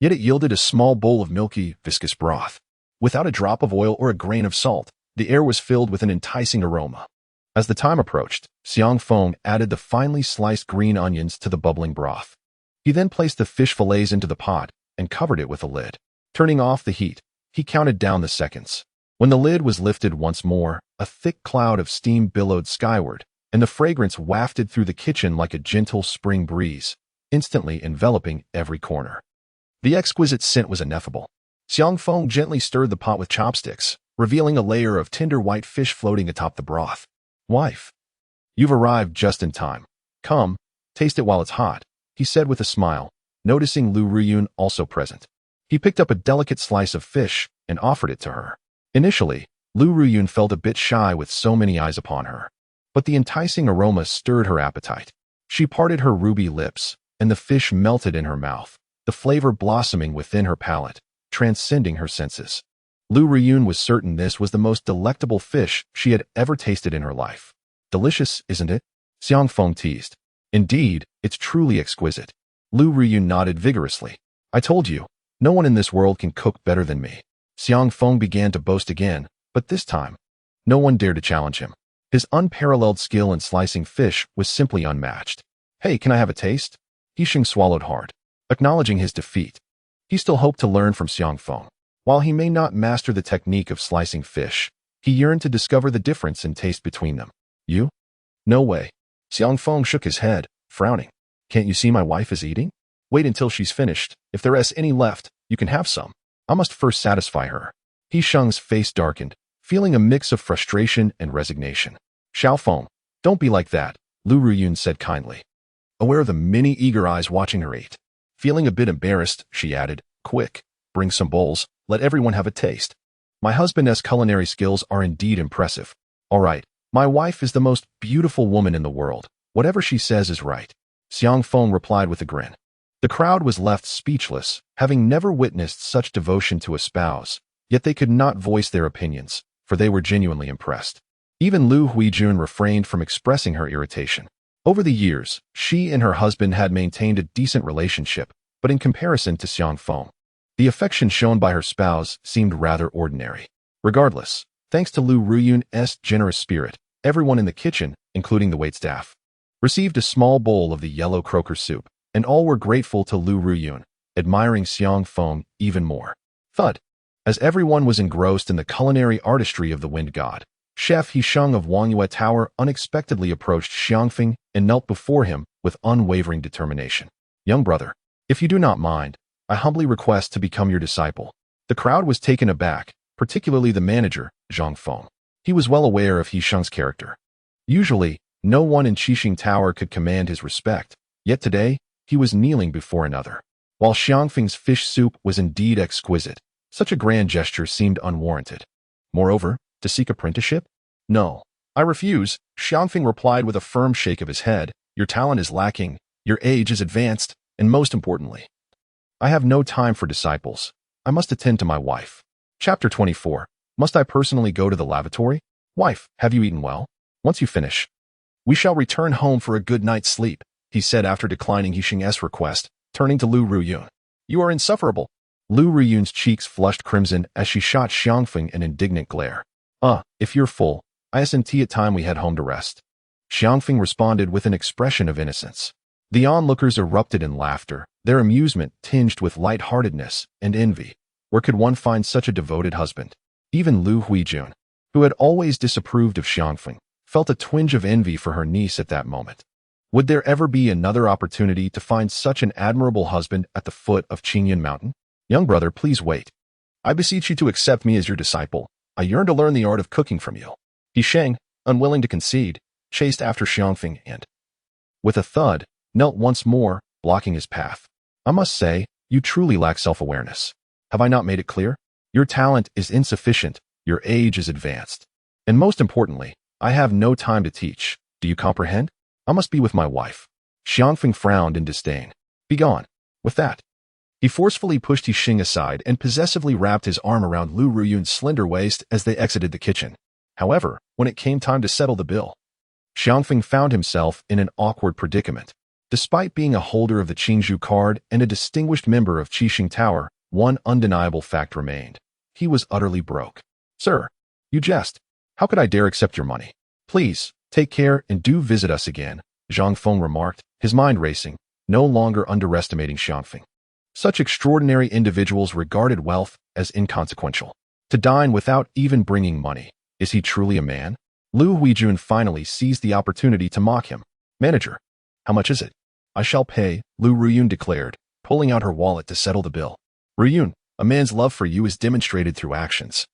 Yet it yielded a small bowl of milky, viscous broth. Without a drop of oil or a grain of salt, the air was filled with an enticing aroma. As the time approached, Xiang Feng added the finely sliced green onions to the bubbling broth. He then placed the fish fillets into the pot and covered it with a lid. Turning off the heat, he counted down the seconds. When the lid was lifted once more, a thick cloud of steam billowed skyward, and the fragrance wafted through the kitchen like a gentle spring breeze, instantly enveloping every corner. The exquisite scent was ineffable. Xiang Feng gently stirred the pot with chopsticks, revealing a layer of tender white fish floating atop the broth. "Wife, you've arrived just in time. Come, taste it while it's hot," he said with a smile, noticing Lu Ruyun also present. He picked up a delicate slice of fish and offered it to her. Initially, Lu Ruyun felt a bit shy with so many eyes upon her, but the enticing aroma stirred her appetite. She parted her ruby lips, and the fish melted in her mouth, the flavor blossoming within her palate, transcending her senses. Lu Ruyun was certain this was the most delectable fish she had ever tasted in her life. "Delicious, isn't it?" Xiang Feng teased. "Indeed, it's truly exquisite." Lu Ruyun nodded vigorously. "I told you, no one in this world can cook better than me." Xiang Feng began to boast again, but this time, no one dared to challenge him. His unparalleled skill in slicing fish was simply unmatched. "Hey, can I have a taste?" Hisheng swallowed hard, acknowledging his defeat. He still hoped to learn from Xiang Feng. While he may not master the technique of slicing fish, he yearned to discover the difference in taste between them. "You? No way." Xiang Feng shook his head, frowning. "Can't you see my wife is eating? Wait until she's finished. If there is any left, you can have some. I must first satisfy her." Hisheng's face darkened, feeling a mix of frustration and resignation. "Xiao Feng, don't be like that," Lu Ruyun said kindly, aware of the many eager eyes watching her eat. Feeling a bit embarrassed, she added, "Quick, bring some bowls. Let everyone have a taste. My husband's culinary skills are indeed impressive. All right, my wife is the most beautiful woman in the world. Whatever she says is right." Xiang Feng replied with a grin. The crowd was left speechless, having never witnessed such devotion to a spouse, yet they could not voice their opinions, for they were genuinely impressed. Even Lu Huijun refrained from expressing her irritation. Over the years, she and her husband had maintained a decent relationship, but in comparison to Xiang Feng, the affection shown by her spouse seemed rather ordinary. Regardless, thanks to Lu Ruyun's generous spirit, everyone in the kitchen, including the waitstaff, received a small bowl of the yellow croaker soup, and all were grateful to Lu Ruyun, admiring Xiang Feng even more. Thud. As everyone was engrossed in the culinary artistry of the wind god, Chef Hisheng of Wangyue Tower unexpectedly approached Xiangfeng and knelt before him with unwavering determination. "Young brother, if you do not mind, I humbly request to become your disciple." The crowd was taken aback, particularly the manager, Zhang Feng. He was well aware of Hisheng's character. Usually, no one in Qixing Tower could command his respect, yet today, he was kneeling before another. While Xiangfeng's fish soup was indeed exquisite, such a grand gesture seemed unwarranted. Moreover, to seek apprenticeship? "No, I refuse," Xiangfeng replied with a firm shake of his head. "Your talent is lacking, your age is advanced, and most importantly, I have no time for disciples. I must attend to my wife." Chapter 24. Must I personally go to the lavatory? "Wife, have you eaten well? Once you finish, we shall return home for a good night's sleep," he said after declining Hisheng's request, turning to Lu Ruyun. "You are insufferable." Lu Ruyun's cheeks flushed crimson as she shot Xiangfeng an indignant glare. If you're full, isn't it time we head home to rest?" Xiangfeng responded with an expression of innocence. The onlookers erupted in laughter, their amusement tinged with light-heartedness and envy. Where could one find such a devoted husband? Even Lu Huijun, who had always disapproved of Xiangfeng, felt a twinge of envy for her niece at that moment. Would there ever be another opportunity to find such an admirable husband at the foot of Qingyan Mountain? "Young brother, please wait. I beseech you to accept me as your disciple. I yearn to learn the art of cooking from you." Hisheng, unwilling to concede, chased after Xiangfeng and with a thud, knelt once more, blocking his path. I must say, you truly lack self-awareness. Have I not made it clear? Your talent is insufficient, your age is advanced. And most importantly, I have no time to teach. Do you comprehend? I must be with my wife. Xiangfeng frowned in disdain. Begone. With that, he forcefully pushed Yixing aside and possessively wrapped his arm around Lu Ruyun's slender waist as they exited the kitchen. However, when it came time to settle the bill, Xiangfeng found himself in an awkward predicament. Despite being a holder of the Qingzhou card and a distinguished member of Qixing Tower, one undeniable fact remained. He was utterly broke. Sir, you jest. How could I dare accept your money? Please, take care and do visit us again, Zhang Feng remarked, his mind racing, no longer underestimating Xiangfeng. Such extraordinary individuals regarded wealth as inconsequential. To dine without even bringing money. Is he truly a man? Lu Huijun finally seized the opportunity to mock him. Manager, how much is it? I shall pay, Lu Ruyun declared, pulling out her wallet to settle the bill. Ruyun, a man's love for you is demonstrated through actions,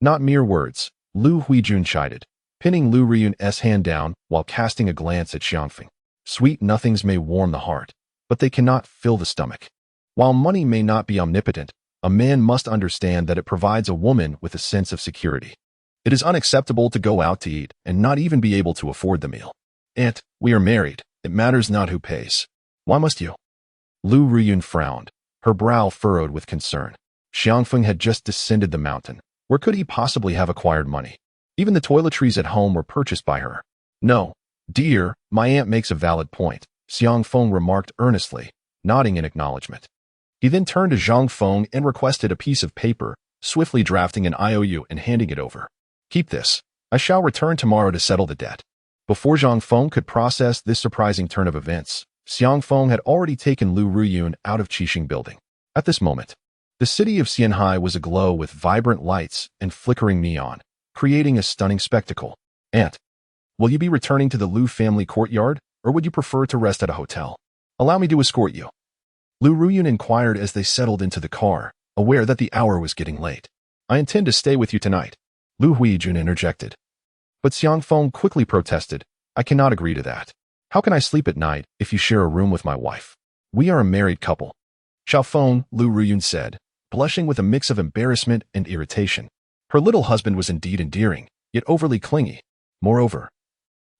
not mere words, Lu Huijun chided, pinning Lu Ruyun's hand down while casting a glance at Xiangfeng. Sweet nothings may warm the heart, but they cannot fill the stomach. While money may not be omnipotent, a man must understand that it provides a woman with a sense of security. It is unacceptable to go out to eat and not even be able to afford the meal. Aunt, we are married. It matters not who pays. Why must you? Lu Ruyun frowned, her brow furrowed with concern. Xiangfeng had just descended the mountain. Where could he possibly have acquired money? Even the toiletries at home were purchased by her. No, dear, my aunt makes a valid point, Xiangfeng remarked earnestly, nodding in acknowledgement. He then turned to Zhang Feng and requested a piece of paper, swiftly drafting an IOU and handing it over. Keep this. I shall return tomorrow to settle the debt. Before Zhang Feng could process this surprising turn of events, Xiang Feng had already taken Lu Ruyun out of Qixing building. At this moment, the city of Xianhai was aglow with vibrant lights and flickering neon, creating a stunning spectacle. Aunt, will you be returning to the Lu family courtyard, or would you prefer to rest at a hotel? Allow me to escort you. Lu Ruyun inquired as they settled into the car, aware that the hour was getting late. I intend to stay with you tonight, Lu Huijun interjected. But Xiang Feng quickly protested. I cannot agree to that. How can I sleep at night if you share a room with my wife? We are a married couple. Xiao Feng, Lu Ruyun said, blushing with a mix of embarrassment and irritation. Her little husband was indeed endearing, yet overly clingy. Moreover,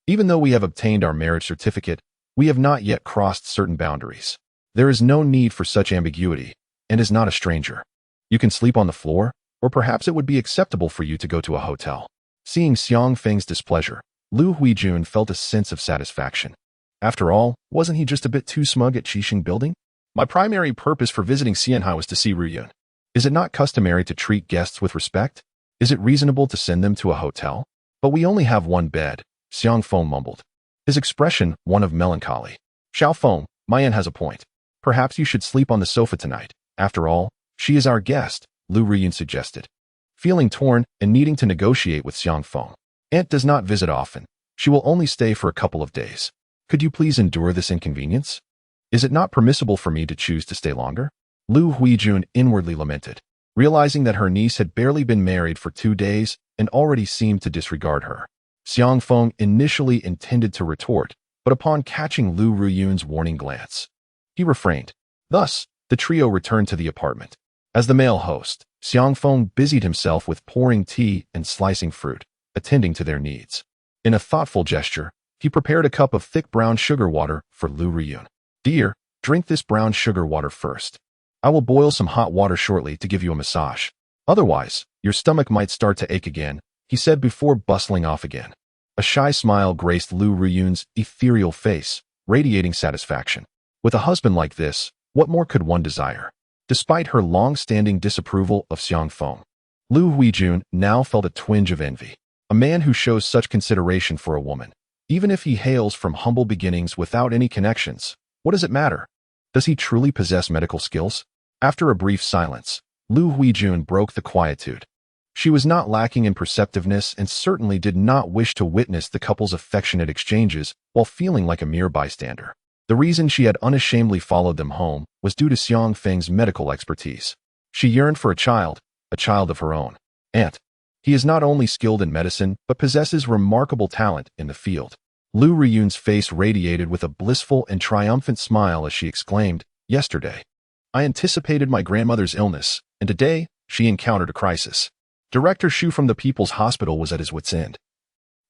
even though we have obtained our marriage certificate, we have not yet crossed certain boundaries. There is no need for such ambiguity, and is not a stranger. You can sleep on the floor, or perhaps it would be acceptable for you to go to a hotel. Seeing Xiang Feng's displeasure, Lu Huijun felt a sense of satisfaction. After all, wasn't he just a bit too smug at Qixing building? My primary purpose for visiting Xianhai was to see Ruyun. Is it not customary to treat guests with respect? Is it reasonable to send them to a hotel? But we only have one bed, Xiang Feng mumbled, his expression one of melancholy. Xiao Feng, my aunt has a point. Perhaps you should sleep on the sofa tonight. After all, she is our guest, Lu Ruyun suggested. Feeling torn and needing to negotiate with Xiang Feng. Aunt does not visit often. She will only stay for a couple of days. Could you please endure this inconvenience? Is it not permissible for me to choose to stay longer? Lu Huijun inwardly lamented, realizing that her niece had barely been married for 2 days and already seemed to disregard her. Xiang Feng initially intended to retort, but upon catching Lu Ruyun's warning glance, he refrained. Thus, the trio returned to the apartment. As the male host, Xiang Feng busied himself with pouring tea and slicing fruit, attending to their needs. In a thoughtful gesture, he prepared a cup of thick brown sugar water for Lu Ruyun. Dear, drink this brown sugar water first. I will boil some hot water shortly to give you a massage. Otherwise, your stomach might start to ache again, he said before bustling off again. A shy smile graced Lu Ruyun's ethereal face, radiating satisfaction. With a husband like this, what more could one desire? Despite her long-standing disapproval of Xiang Feng, Lu Huijun now felt a twinge of envy. A man who shows such consideration for a woman, even if he hails from humble beginnings without any connections, what does it matter? Does he truly possess medical skills? After a brief silence, Lu Huijun broke the quietude. She was not lacking in perceptiveness and certainly did not wish to witness the couple's affectionate exchanges while feeling like a mere bystander. The reason she had unashamedly followed them home was due to Xiang Feng's medical expertise. She yearned for a child of her own. Aunt, he is not only skilled in medicine, but possesses remarkable talent in the field. Lu Riyun's face radiated with a blissful and triumphant smile as she exclaimed, "Yesterday, I anticipated my grandmother's illness, and today she encountered a crisis. Director Shu from the People's Hospital was at his wit's end.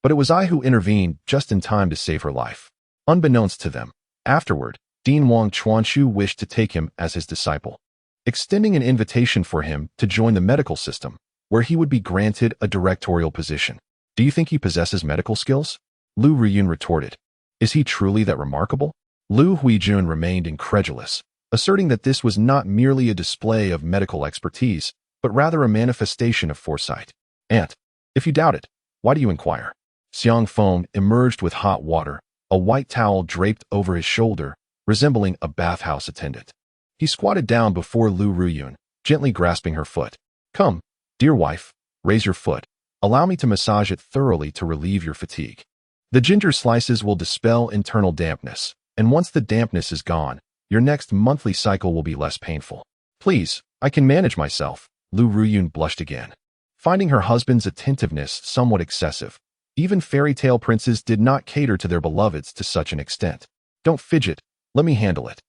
But it was I who intervened just in time to save her life." Unbeknownst to them, afterward, Dean Wang Chuanshu wished to take him as his disciple, extending an invitation for him to join the medical system, where he would be granted a directorial position. "Do you think he possesses medical skills?" Lu Riyun retorted. "Is he truly that remarkable?" Lu Huijun remained incredulous, asserting that this was not merely a display of medical expertise, but rather a manifestation of foresight. "Aunt, if you doubt it, why do you inquire?" Xiang Feng emerged with hot water, a white towel draped over his shoulder, resembling a bathhouse attendant. He squatted down before Lu Riyun, gently grasping her foot. "Come, dear wife, raise your foot. Allow me to massage it thoroughly to relieve your fatigue. The ginger slices will dispel internal dampness, and once the dampness is gone, your next monthly cycle will be less painful." "Please, I can manage myself." Lu Riyun blushed again, finding her husband's attentiveness somewhat excessive. Even fairy tale princes did not cater to their beloveds to such an extent. "Don't fidget, let me handle it."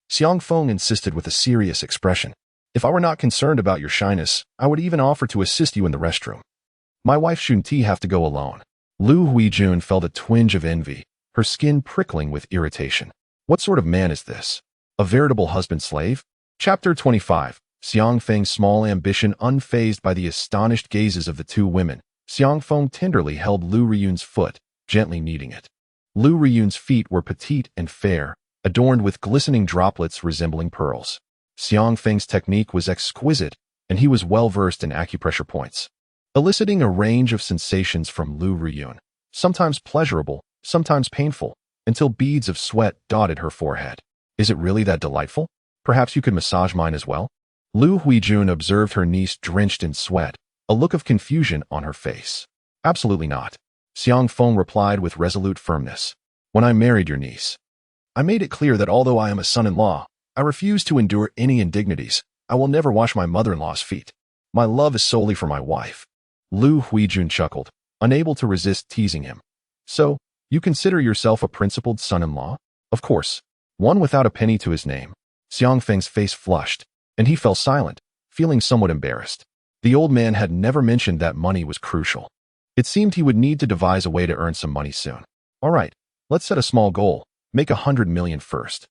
Xiang Feng insisted with a serious expression. "If I were not concerned about your shyness, I would even offer to assist you in the restroom. My wife Shunti have to go alone." Lu Huijun felt a twinge of envy, her skin prickling with irritation. What sort of man is this? A veritable husband-slave? Chapter 25. Xiang Feng's small ambition unfazed by the astonished gazes of the two women. Xiang Feng tenderly held Lu Riyun's foot, gently kneading it. Lu Riyun's feet were petite and fair, adorned with glistening droplets resembling pearls. Xiang Feng's technique was exquisite, and he was well-versed in acupressure points, eliciting a range of sensations from Lu Riyun, sometimes pleasurable, sometimes painful, until beads of sweat dotted her forehead. "Is it really that delightful? Perhaps you could massage mine as well?" Lu Huijun observed her niece drenched in sweat, a look of confusion on her face. "Absolutely not," Xiang Feng replied with resolute firmness. "When I married your niece, I made it clear that although I am a son-in-law, I refuse to endure any indignities. I will never wash my mother-in-law's feet. My love is solely for my wife." Lu Huijun chuckled, unable to resist teasing him. "So, you consider yourself a principled son-in-law?" "Of course, one without a penny to his name." Xiang Feng's face flushed, and he fell silent, feeling somewhat embarrassed. The old man had never mentioned that money was crucial. It seemed he would need to devise a way to earn some money soon. "All right, let's set a small goal. Make 100 million first.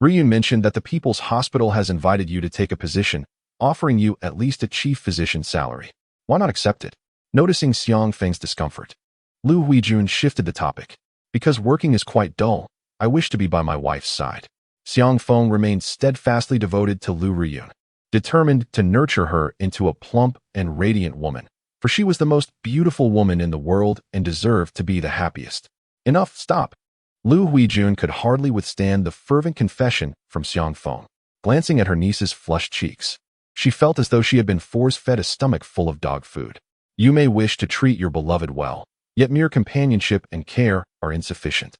Riyun mentioned that the People's Hospital has invited you to take a position, offering you at least a chief physician's salary. Why not accept it?" Noticing Xiang Feng's discomfort, Lu Huijun shifted the topic. "Because working is quite dull, I wish to be by my wife's side." Xiang Feng remained steadfastly devoted to Lu Riyun, determined to nurture her into a plump and radiant woman, for she was the most beautiful woman in the world and deserved to be the happiest. "Enough, stop." Lu Huijun could hardly withstand the fervent confession from Xiang Feng. Glancing at her niece's flushed cheeks, she felt as though she had been force-fed a stomach full of dog food. "You may wish to treat your beloved well, yet mere companionship and care are insufficient.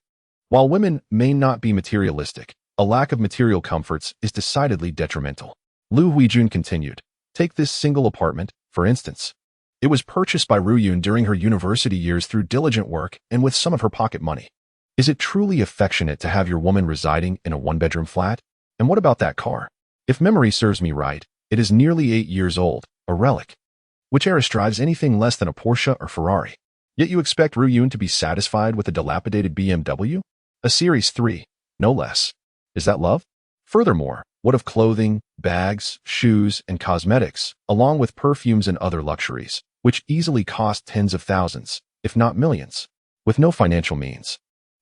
While women may not be materialistic, a lack of material comforts is decidedly detrimental." Lu Huijun continued. "Take this single apartment, for instance. It was purchased by Ruyun during her university years through diligent work and with some of her pocket money. Is it truly affectionate to have your woman residing in a one-bedroom flat? And what about that car? If memory serves me right, it is nearly 8 years old, a relic. Which heiress drives anything less than a Porsche or Ferrari? Yet you expect Ruyun to be satisfied with a dilapidated BMW? A Series 3, no less. Is that love? Furthermore, what of clothing, bags, shoes, and cosmetics, along with perfumes and other luxuries, which easily cost tens of thousands, if not millions, with no financial means?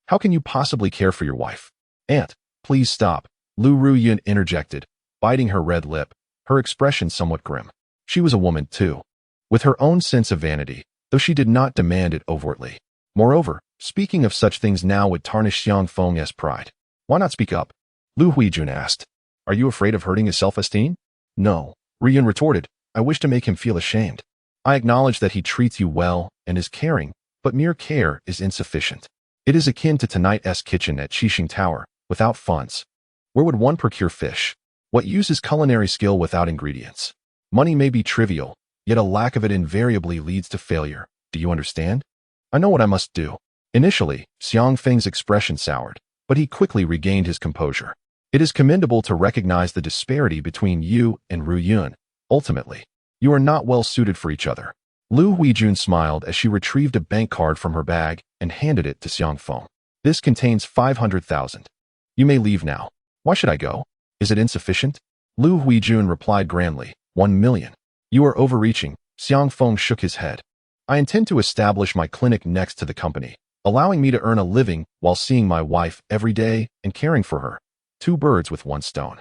How can you possibly care for your wife?" "Aunt, please stop," Lu Ruyun interjected, biting her red lip, her expression somewhat grim. She was a woman, too, with her own sense of vanity, though she did not demand it overtly. Moreover, speaking of such things now would tarnish Xiang Feng's pride. "Why not speak up?" Lu Huijun asked. "Are you afraid of hurting his self-esteem?" "No," Riyun retorted. "I wish to make him feel ashamed. I acknowledge that he treats you well and is caring, but mere care is insufficient. It is akin to tonight's kitchen at Qixing Tower, without funds. Where would one procure fish? What use is culinary skill without ingredients? Money may be trivial, yet a lack of it invariably leads to failure. Do you understand?" "I know what I must do." Initially, Xiang Feng's expression soured, but he quickly regained his composure. It is commendable to recognize the disparity between you and Ru Yun. Ultimately, you are not well suited for each other. Lu Huijun smiled as she retrieved a bank card from her bag and handed it to Xiang Feng. This contains 500,000. You may leave now. Why should I go? Is it insufficient? Lu Huijun replied grandly, 1 million. You are overreaching. Xiang Feng shook his head. I intend to establish my clinic next to the company, allowing me to earn a living while seeing my wife every day and caring for her. 2 birds with 1 stone.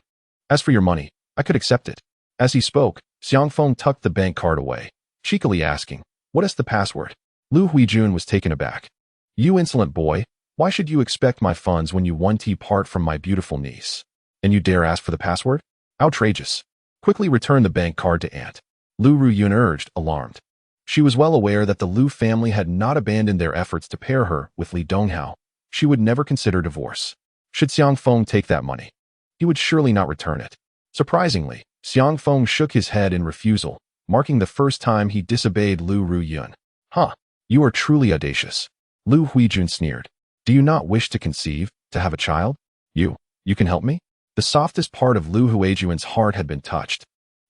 As for your money, I could accept it. As he spoke, Xiang Feng tucked the bank card away, cheekily asking, what is the password? Lu Huijun was taken aback. You insolent boy, why should you expect my funds when you 1T part from my beautiful niece? And you dare ask for the password? Outrageous. Quickly return the bank card to Aunt. Lu Ruyun urged, alarmed. She was well aware that the Lu family had not abandoned their efforts to pair her with Li Donghao. She would never consider divorce. Should Xiang Feng take that money, he would surely not return it. Surprisingly, Xiang Feng shook his head in refusal, marking the first time he disobeyed Lu Ruyun. Huh, you are truly audacious. Lu Huijun sneered. Do you not wish to conceive, to have a child? You can help me? The softest part of Lu Huijun's heart had been touched.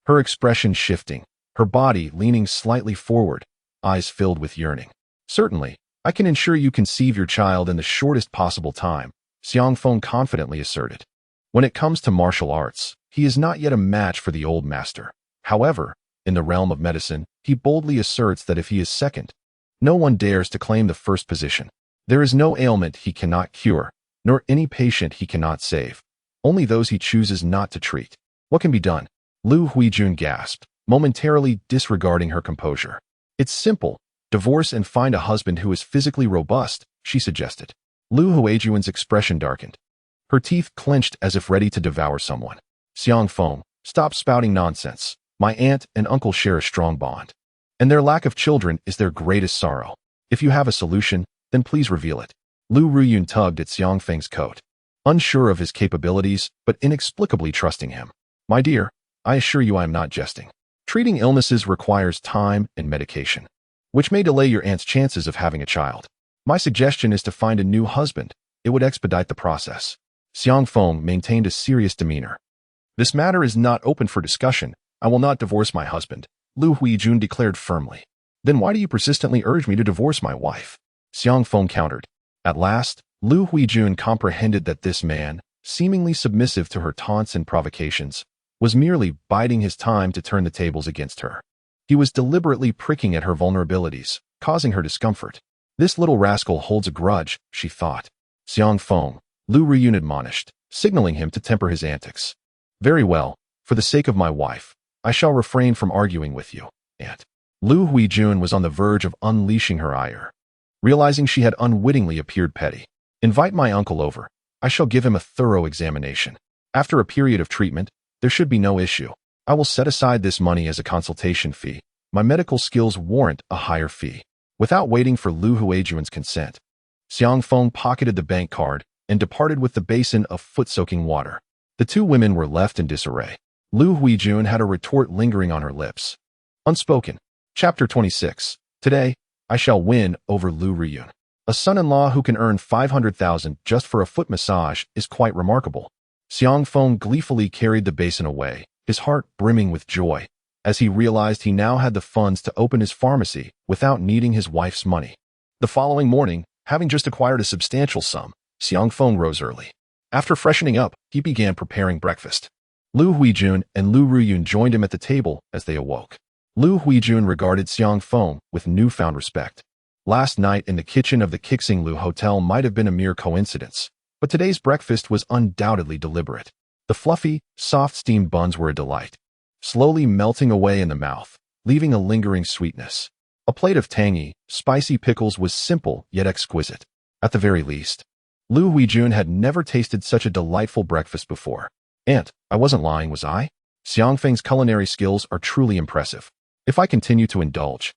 Her expression shifting, her body leaning slightly forward, eyes filled with yearning. Certainly, I can ensure you conceive your child in the shortest possible time, Xiang Feng confidently asserted. When it comes to martial arts, he is not yet a match for the old master. However, in the realm of medicine, he boldly asserts that if he is second, no one dares to claim the first position. There is no ailment he cannot cure, nor any patient he cannot save. Only those he chooses not to treat. What can be done? Lu Huijun gasped, momentarily disregarding her composure. It's simple. Divorce and find a husband who is physically robust, she suggested. Lu Huijun's expression darkened. Her teeth clenched as if ready to devour someone. Xiang Feng, stop spouting nonsense. My aunt and uncle share a strong bond, and their lack of children is their greatest sorrow. If you have a solution, then please reveal it. Lu Ruyun tugged at Xiang Feng's coat, unsure of his capabilities, but inexplicably trusting him. My dear, I assure you I am not jesting. Treating illnesses requires time and medication, which may delay your aunt's chances of having a child. My suggestion is to find a new husband. It would expedite the process. Xiang Feng maintained a serious demeanor. This matter is not open for discussion. I will not divorce my husband, Lu Huijun declared firmly. Then why do you persistently urge me to divorce my wife? Xiang Feng countered. At last, Lu Huijun comprehended that this man, seemingly submissive to her taunts and provocations, was merely biding his time to turn the tables against her. He was deliberately pricking at her vulnerabilities, causing her discomfort. This little rascal holds a grudge, she thought. Xiang Feng, Lu Ruyun admonished, signaling him to temper his antics. Very well, for the sake of my wife, I shall refrain from arguing with you, Aunt. Lu Huijun was on the verge of unleashing her ire, realizing she had unwittingly appeared petty. Invite my uncle over. I shall give him a thorough examination. After a period of treatment, there should be no issue. I will set aside this money as a consultation fee. My medical skills warrant a higher fee. Without waiting for Lu Huijun's consent, Xiang Feng pocketed the bank card and departed with the basin of foot-soaking water. The two women were left in disarray. Lu Huijun had a retort lingering on her lips. Unspoken. Chapter 26. Today, I shall win over Lu Ruyun. A son-in-law who can earn 500,000 just for a foot massage is quite remarkable. Xiang Feng gleefully carried the basin away, his heart brimming with joy, as he realized he now had the funds to open his pharmacy without needing his wife's money. The following morning, having just acquired a substantial sum, Xiang Feng rose early. After freshening up, he began preparing breakfast. Lu Huijun and Lu Ruyun joined him at the table as they awoke. Lu Huijun regarded Xiang Feng with newfound respect. Last night in the kitchen of the Kixinglu Hotel might have been a mere coincidence, but today's breakfast was undoubtedly deliberate. The fluffy, soft steamed buns were a delight, slowly melting away in the mouth, leaving a lingering sweetness. A plate of tangy, spicy pickles was simple yet exquisite. At the very least, Lu Huijun had never tasted such a delightful breakfast before. Aunt, I wasn't lying, was I? Xiang Feng's culinary skills are truly impressive. If I continue to indulge,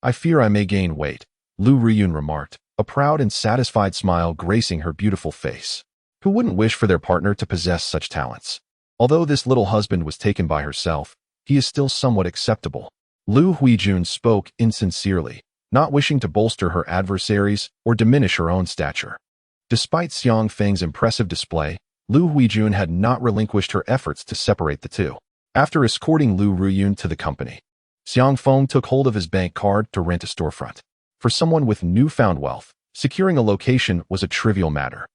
I fear I may gain weight, Lu Ruyun remarked, a proud and satisfied smile gracing her beautiful face. Who wouldn't wish for their partner to possess such talents? Although this little husband was taken by herself, he is still somewhat acceptable. Lu Huijun spoke insincerely, not wishing to bolster her adversaries or diminish her own stature. Despite Xiang Feng's impressive display, Lu Huijun had not relinquished her efforts to separate the two. After escorting Lu Ruyun to the company, Xiang Feng took hold of his bank card to rent a storefront. For someone with newfound wealth, securing a location was a trivial matter.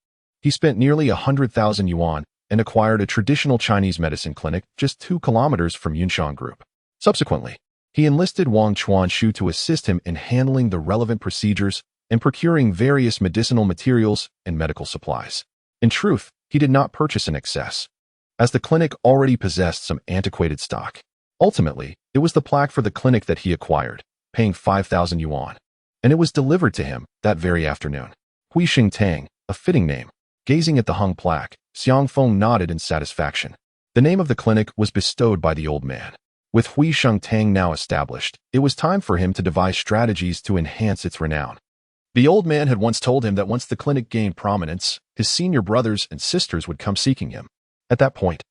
He spent nearly 100,000 yuan and acquired a traditional Chinese medicine clinic just 2 kilometers from Yunxiang Group. Subsequently, he enlisted Wang Chuanshu to assist him in handling the relevant procedures and procuring various medicinal materials and medical supplies. In truth, he did not purchase in excess, as the clinic already possessed some antiquated stock. Ultimately, it was the plaque for the clinic that he acquired, paying 5,000 yuan, and it was delivered to him that very afternoon. Hui Xing Tang, a fitting name. Gazing at the hung plaque, Xiang Feng nodded in satisfaction. The name of the clinic was bestowed by the old man. With Hui Xing Tang now established, it was time for him to devise strategies to enhance its renown. The old man had once told him that once the clinic gained prominence, his senior brothers and sisters would come seeking him. At that point,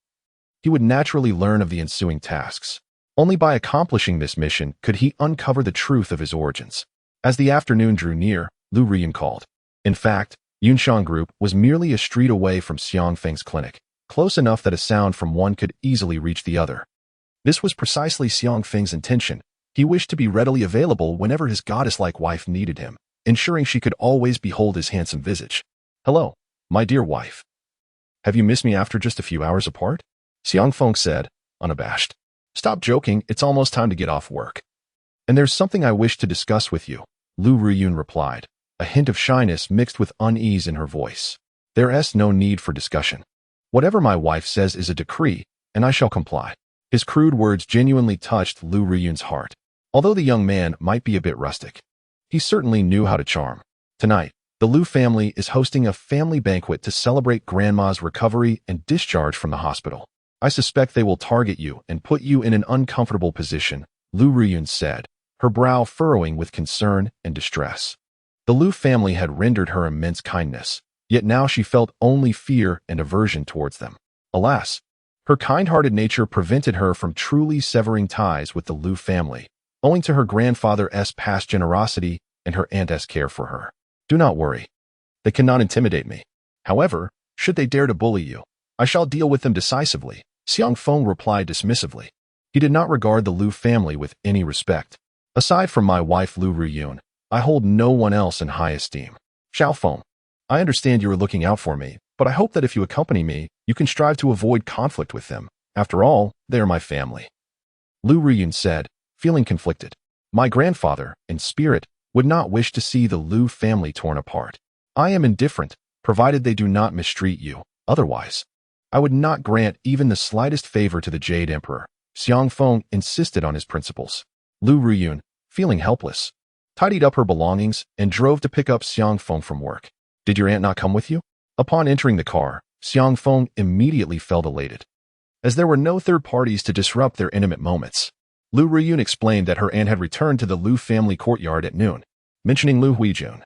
he would naturally learn of the ensuing tasks. Only by accomplishing this mission could he uncover the truth of his origins. As the afternoon drew near, Lu Ruyun called. In fact, Yunxiang Group was merely a street away from Xiang Feng's clinic, close enough that a sound from one could easily reach the other. This was precisely Xiang Feng's intention. He wished to be readily available whenever his goddess-like wife needed him, ensuring she could always behold his handsome visage. "Hello, my dear wife. Have you missed me after just a few hours apart?" Xiang Feng said, unabashed. "Stop joking, it's almost time to get off work. And there's something I wish to discuss with you," Lu Ruyun replied, a hint of shyness mixed with unease in her voice. "There's no need for discussion. Whatever my wife says is a decree, and I shall comply." His crude words genuinely touched Lu Ruyun's heart. Although the young man might be a bit rustic, he certainly knew how to charm. Tonight, the Lu family is hosting a family banquet to celebrate Grandma's recovery and discharge from the hospital. "I suspect they will target you and put you in an uncomfortable position," Lu Ruyun said, her brow furrowing with concern and distress. The Lu family had rendered her immense kindness, yet now she felt only fear and aversion towards them. Alas, her kind-hearted nature prevented her from truly severing ties with the Lu family, owing to her grandfather's past generosity and her aunt's care for her. "Do not worry. They cannot intimidate me. However, should they dare to bully you, I shall deal with them decisively," Xiang Feng replied dismissively. He did not regard the Lu family with any respect. "Aside from my wife Lu Ruyun, I hold no one else in high esteem. Xiao Feng, I understand you are looking out for me, but I hope that if you accompany me, you can strive to avoid conflict with them. After all, they are my family." Lu Ruyun said, feeling conflicted. "My grandfather, in spirit, would not wish to see the Lu family torn apart. I am indifferent, provided they do not mistreat you. Otherwise, I would not grant even the slightest favor to the Jade Emperor." Xiang Feng insisted on his principles. Lu Ruyun, feeling helpless, tidied up her belongings and drove to pick up Xiang Feng from work. "Did your aunt not come with you?" Upon entering the car, Xiang Feng immediately felt elated, as there were no third parties to disrupt their intimate moments. Lu Ruyun explained that her aunt had returned to the Lu family courtyard at noon, mentioning Lu Huijun.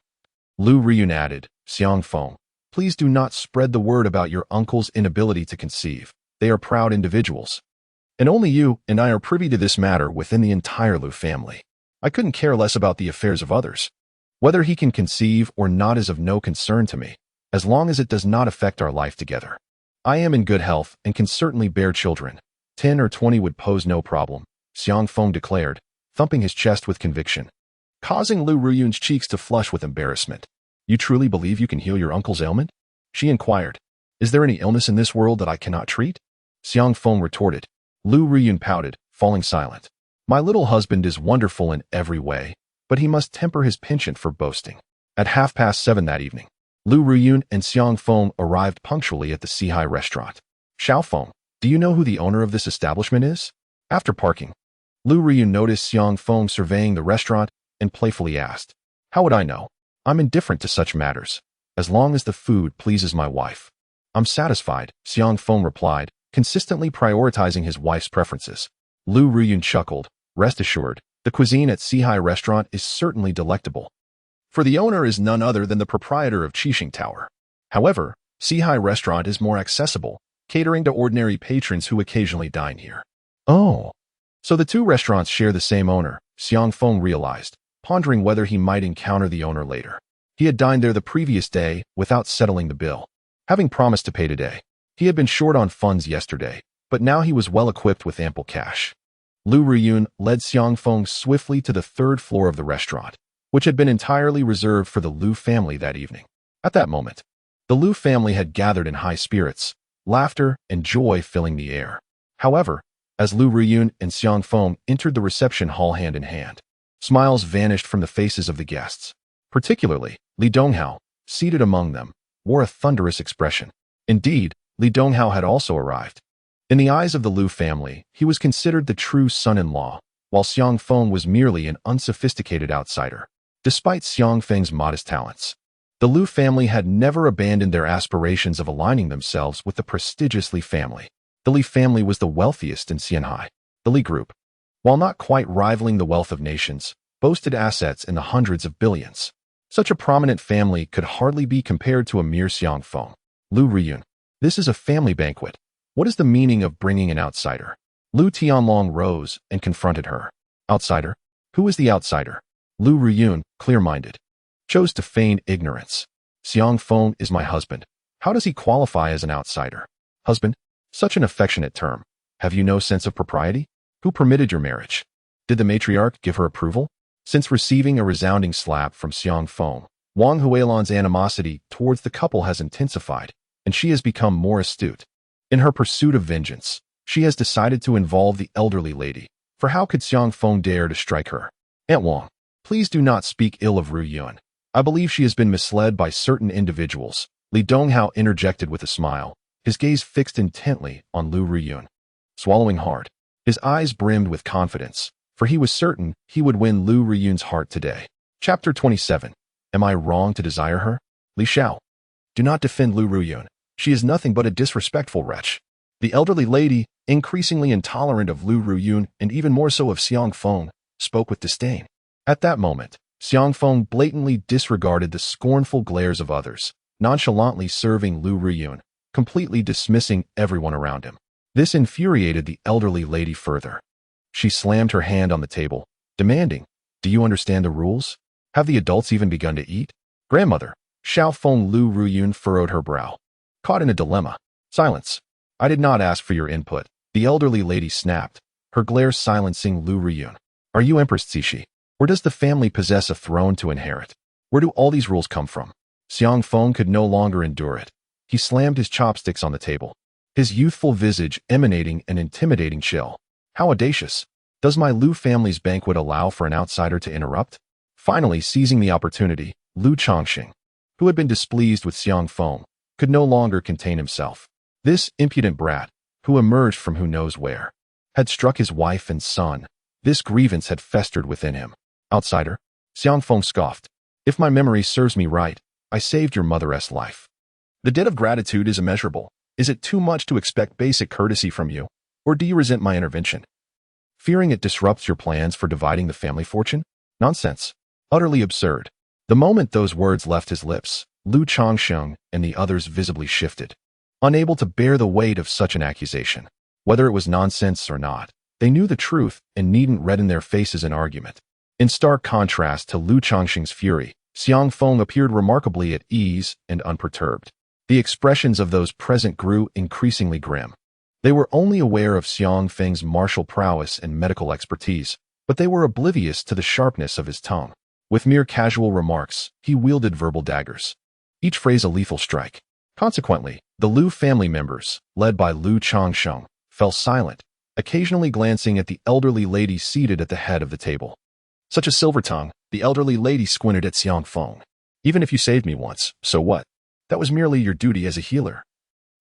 Lu Ruyun added, "Xiang Feng, please do not spread the word about your uncle's inability to conceive. They are proud individuals, and only you and I are privy to this matter within the entire Lu family. I couldn't care less about the affairs of others. Whether he can conceive or not is of no concern to me, as long as it does not affect our life together. I am in good health and can certainly bear children. 10 or 20 would pose no problem," Xiang Feng declared, thumping his chest with conviction, causing Lu Ruyun's cheeks to flush with embarrassment. "You truly believe you can heal your uncle's ailment?" she inquired. "Is there any illness in this world that I cannot treat?" Xiang Feng retorted. Lu Ruyun pouted, falling silent. "My little husband is wonderful in every way, but he must temper his penchant for boasting." At 7:30 that evening, Lu Ruyun and Xiang Feng arrived punctually at the Sihai restaurant. "Xiao Feng, do you know who the owner of this establishment is?" After parking, Lu Ruyun noticed Xiang Feng surveying the restaurant and playfully asked, "How would I know? I'm indifferent to such matters. As long as the food pleases my wife, I'm satisfied," Xiang Feng replied, consistently prioritizing his wife's preferences. Lu Ruyun chuckled. "Rest assured, the cuisine at Sihai restaurant is certainly delectable, for the owner is none other than the proprietor of Qixing Tower. However, Sihai restaurant is more accessible, catering to ordinary patrons who occasionally dine here." "Oh, so the two restaurants share the same owner," Xiang Feng realized, pondering whether he might encounter the owner later. He had dined there the previous day without settling the bill, having promised to pay today. He had been short on funds yesterday, but now he was well equipped with ample cash. Lu Ruyun led Xiangfeng swiftly to the third floor of the restaurant, which had been entirely reserved for the Lu family that evening. At that moment, the Lu family had gathered in high spirits, laughter and joy filling the air. However, as Lu Ruyun and Xiangfeng entered the reception hall hand in hand, smiles vanished from the faces of the guests. Particularly, Li Donghao, seated among them, wore a thunderous expression. Indeed, Li Donghao had also arrived. In the eyes of the Lu family, he was considered the true son-in-law, while Xiangfeng was merely an unsophisticated outsider. Despite Xiangfeng's modest talents, the Lu family had never abandoned their aspirations of aligning themselves with the prestigious Li family. The Li family was the wealthiest in Xianhai. The Li group, while not quite rivaling the wealth of nations, boasted assets in the hundreds of billions. Such a prominent family could hardly be compared to a mere Xiangfeng. Lu Ruyun. This is a family banquet. What is the meaning of bringing an outsider? Lu Tianlong rose and confronted her. Outsider? Who is the outsider? Lu Ruyun, clear-minded, chose to feign ignorance. Xiangfeng is my husband. How does he qualify as an outsider? Husband? Such an affectionate term. Have you no sense of propriety? Who permitted your marriage? Did the matriarch give her approval? Since receiving a resounding slap from Xiangfeng, Wang Huilan's animosity towards the couple has intensified, and she has become more astute. In her pursuit of vengeance, she has decided to involve the elderly lady, for how could Xiangfeng dare to strike her? Aunt Wang, please do not speak ill of Ruyun. I believe she has been misled by certain individuals. Li Donghao interjected with a smile, his gaze fixed intently on Lu Ruyun. Swallowing hard, his eyes brimmed with confidence, for he was certain he would win Lu Ruyun's heart today. Chapter 27. Am I wrong to desire her? Li Xiao. Do not defend Lu Ruyun. She is nothing but a disrespectful wretch. The elderly lady, increasingly intolerant of Lu Ruyun and even more so of Xiangfeng, spoke with disdain. At that moment, Xiangfeng blatantly disregarded the scornful glares of others, nonchalantly serving Lu Ruyun, completely dismissing everyone around him. This infuriated the elderly lady further. She slammed her hand on the table, demanding, "Do you understand the rules? Have the adults even begun to eat?" Grandmother, Xiaofeng. Lu Ruyun furrowed her brow. Caught in a dilemma. Silence. I did not ask for your input, the elderly lady snapped, her glare silencing Lu Ruyun. Are you Empress Cixi? Or does the family possess a throne to inherit? Where do all these rules come from? Xiangfeng could no longer endure it. He slammed his chopsticks on the table, his youthful visage emanating an intimidating chill. How audacious. Does my Lu family's banquet allow for an outsider to interrupt? Finally, seizing the opportunity, Lu Chongqing, who had been displeased with Xiangfeng, could no longer contain himself. This impudent brat, who emerged from who knows where, had struck his wife and son. This grievance had festered within him. Outsider? Xiangfeng scoffed. If my memory serves me right, I saved your mother's life. The debt of gratitude is immeasurable. Is it too much to expect basic courtesy from you, or do you resent my intervention? Fearing it disrupts your plans for dividing the family fortune? Nonsense. Utterly absurd. The moment those words left his lips, Lu Chongqing and the others visibly shifted, unable to bear the weight of such an accusation. Whether it was nonsense or not, they knew the truth and needn't redden their faces in argument. In stark contrast to Lu Chongqing's fury, Xiangfeng appeared remarkably at ease and unperturbed. The expressions of those present grew increasingly grim. They were only aware of Xiangfeng's martial prowess and medical expertise, but they were oblivious to the sharpness of his tongue. With mere casual remarks, he wielded verbal daggers, each phrase a lethal strike. Consequently, the Lu family members, led by Lu Chongqing, fell silent, occasionally glancing at the elderly lady seated at the head of the table. Such a silver tongue, the elderly lady squinted at Xiangfeng. Even if you saved me once, so what? That was merely your duty as a healer.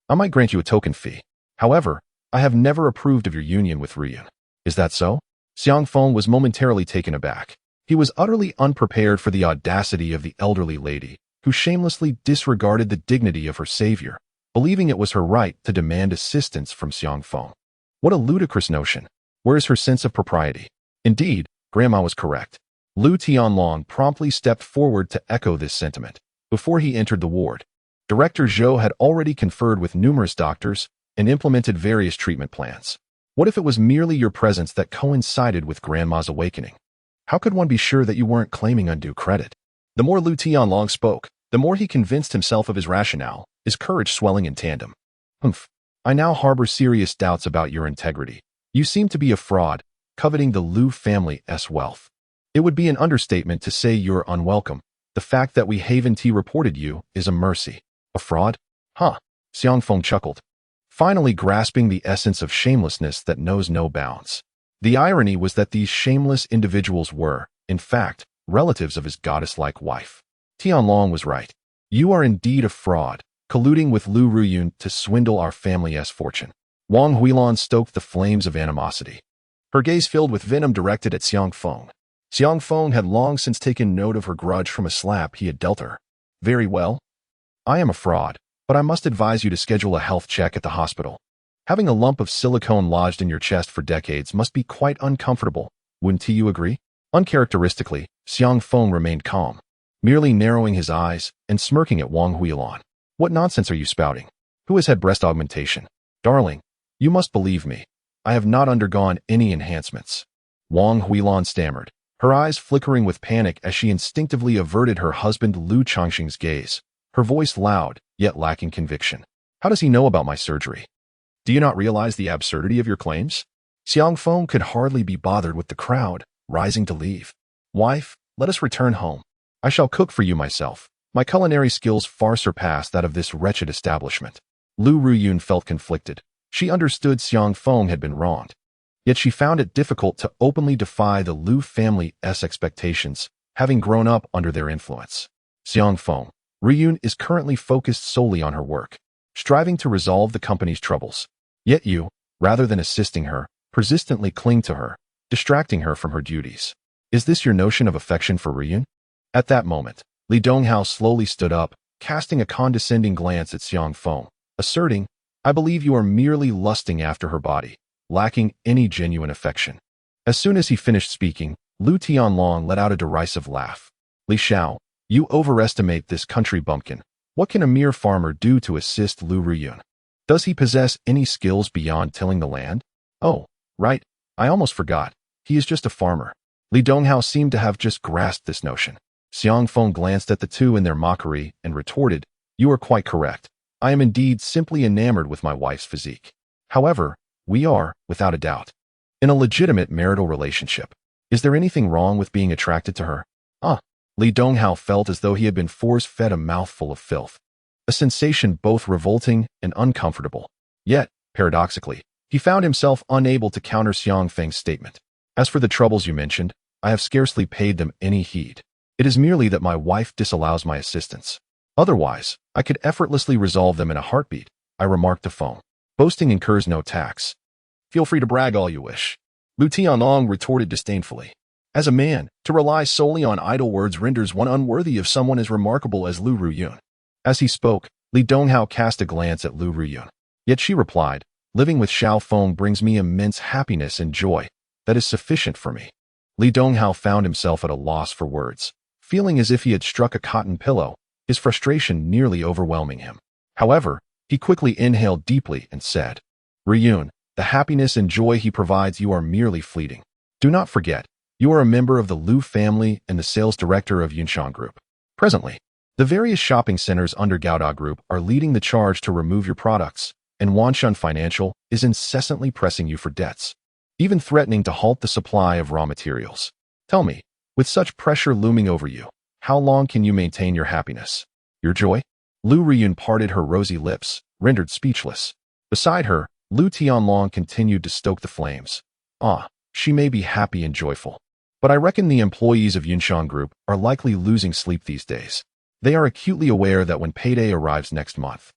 I might grant you a token fee. However, I have never approved of your union with Ruyun. Is that so? Xiangfeng was momentarily taken aback. He was utterly unprepared for the audacity of the elderly lady, who shamelessly disregarded the dignity of her savior, believing it was her right to demand assistance from Xiangfeng. What a ludicrous notion. Where is her sense of propriety? Indeed, Grandma was correct. Lu Tianlong promptly stepped forward to echo this sentiment. Before he entered the ward, Director Zhou had already conferred with numerous doctors and implemented various treatment plans. What if it was merely your presence that coincided with Grandma's awakening? How could one be sure that you weren't claiming undue credit? The more Lu Tianlong spoke, the more he convinced himself of his rationale, his courage swelling in tandem. Humph. I now harbor serious doubts about your integrity. You seem to be a fraud, coveting the Lu family's wealth. It would be an understatement to say you're unwelcome. The fact that we Haven T reported you is a mercy. A fraud? Huh. Xiang Feng chuckled, finally grasping the essence of shamelessness that knows no bounds. The irony was that these shameless individuals were, in fact, relatives of his goddess-like wife. Tianlong was right. You are indeed a fraud, colluding with Lu Ruyun to swindle our family's fortune. Wang Huilan stoked the flames of animosity, her gaze filled with venom directed at Xiang Feng. Xiang Feng had long since taken note of her grudge from a slap he had dealt her. Very well. I am a fraud, but I must advise you to schedule a health check at the hospital. Having a lump of silicone lodged in your chest for decades must be quite uncomfortable. Wouldn't you agree? Uncharacteristically, Xiang Feng remained calm, merely narrowing his eyes and smirking at Wang Huilan. What nonsense are you spouting? Who has had breast augmentation? Darling, you must believe me. I have not undergone any enhancements. Wang Huilan stammered, her eyes flickering with panic as she instinctively averted her husband Lu Changxing's gaze, her voice loud, yet lacking conviction. How does he know about my surgery? Do you not realize the absurdity of your claims? Xiang Feng could hardly be bothered with the crowd, rising to leave. Wife, let us return home. I shall cook for you myself. My culinary skills far surpass that of this wretched establishment. Lu Ruyun felt conflicted. She understood Xiang Feng had been wronged, yet she found it difficult to openly defy the Lu family's expectations, having grown up under their influence. Xiang Feng, Ruyun is currently focused solely on her work, striving to resolve the company's troubles. Yet you, rather than assisting her, persistently cling to her, distracting her from her duties. Is this your notion of affection for Ruyun? At that moment, Li Donghao slowly stood up, casting a condescending glance at Xiang Feng, asserting, I believe you are merely lusting after her body, lacking any genuine affection. As soon as he finished speaking, Lu Tianlong let out a derisive laugh. Li Xiao, you overestimate this country bumpkin. What can a mere farmer do to assist Lu Ruyun? Does he possess any skills beyond tilling the land? Oh, right, I almost forgot. He is just a farmer. Li Donghao seemed to have just grasped this notion. Xiang Feng glanced at the two in their mockery and retorted, You are quite correct. I am indeed simply enamored with my wife's physique. However, we are, without a doubt, in a legitimate marital relationship. Is there anything wrong with being attracted to her? Li Donghao felt as though he had been force-fed a mouthful of filth, a sensation both revolting and uncomfortable. Yet, paradoxically, he found himself unable to counter Xiang Feng's statement. As for the troubles you mentioned, I have scarcely paid them any heed. It is merely that my wife disallows my assistance. Otherwise, I could effortlessly resolve them in a heartbeat, I remarked to Feng. Boasting incurs no tax. Feel free to brag all you wish. Lu Tianlong retorted disdainfully. As a man, to rely solely on idle words renders one unworthy of someone as remarkable as Lu Ruyun. As he spoke, Li Donghao cast a glance at Lu Ruyun. Yet she replied, Living with Xiao Feng brings me immense happiness and joy. That is sufficient for me. Li Donghao found himself at a loss for words, feeling as if he had struck a cotton pillow, his frustration nearly overwhelming him. However, he quickly inhaled deeply and said, Ruyun, the happiness and joy he provides you are merely fleeting. Do not forget, you are a member of the Lu family and the sales director of Yunshan Group. Presently, the various shopping centers under Gouda Group are leading the charge to remove your products, and Wanshan Financial is incessantly pressing you for debts, even threatening to halt the supply of raw materials. Tell me, with such pressure looming over you, how long can you maintain your happiness? Your joy? Lu Ruyun parted her rosy lips, rendered speechless. Beside her, Lu Tianlong continued to stoke the flames. She may be happy and joyful, but I reckon the employees of Yunshan Group are likely losing sleep these days. They are acutely aware that when payday arrives next month,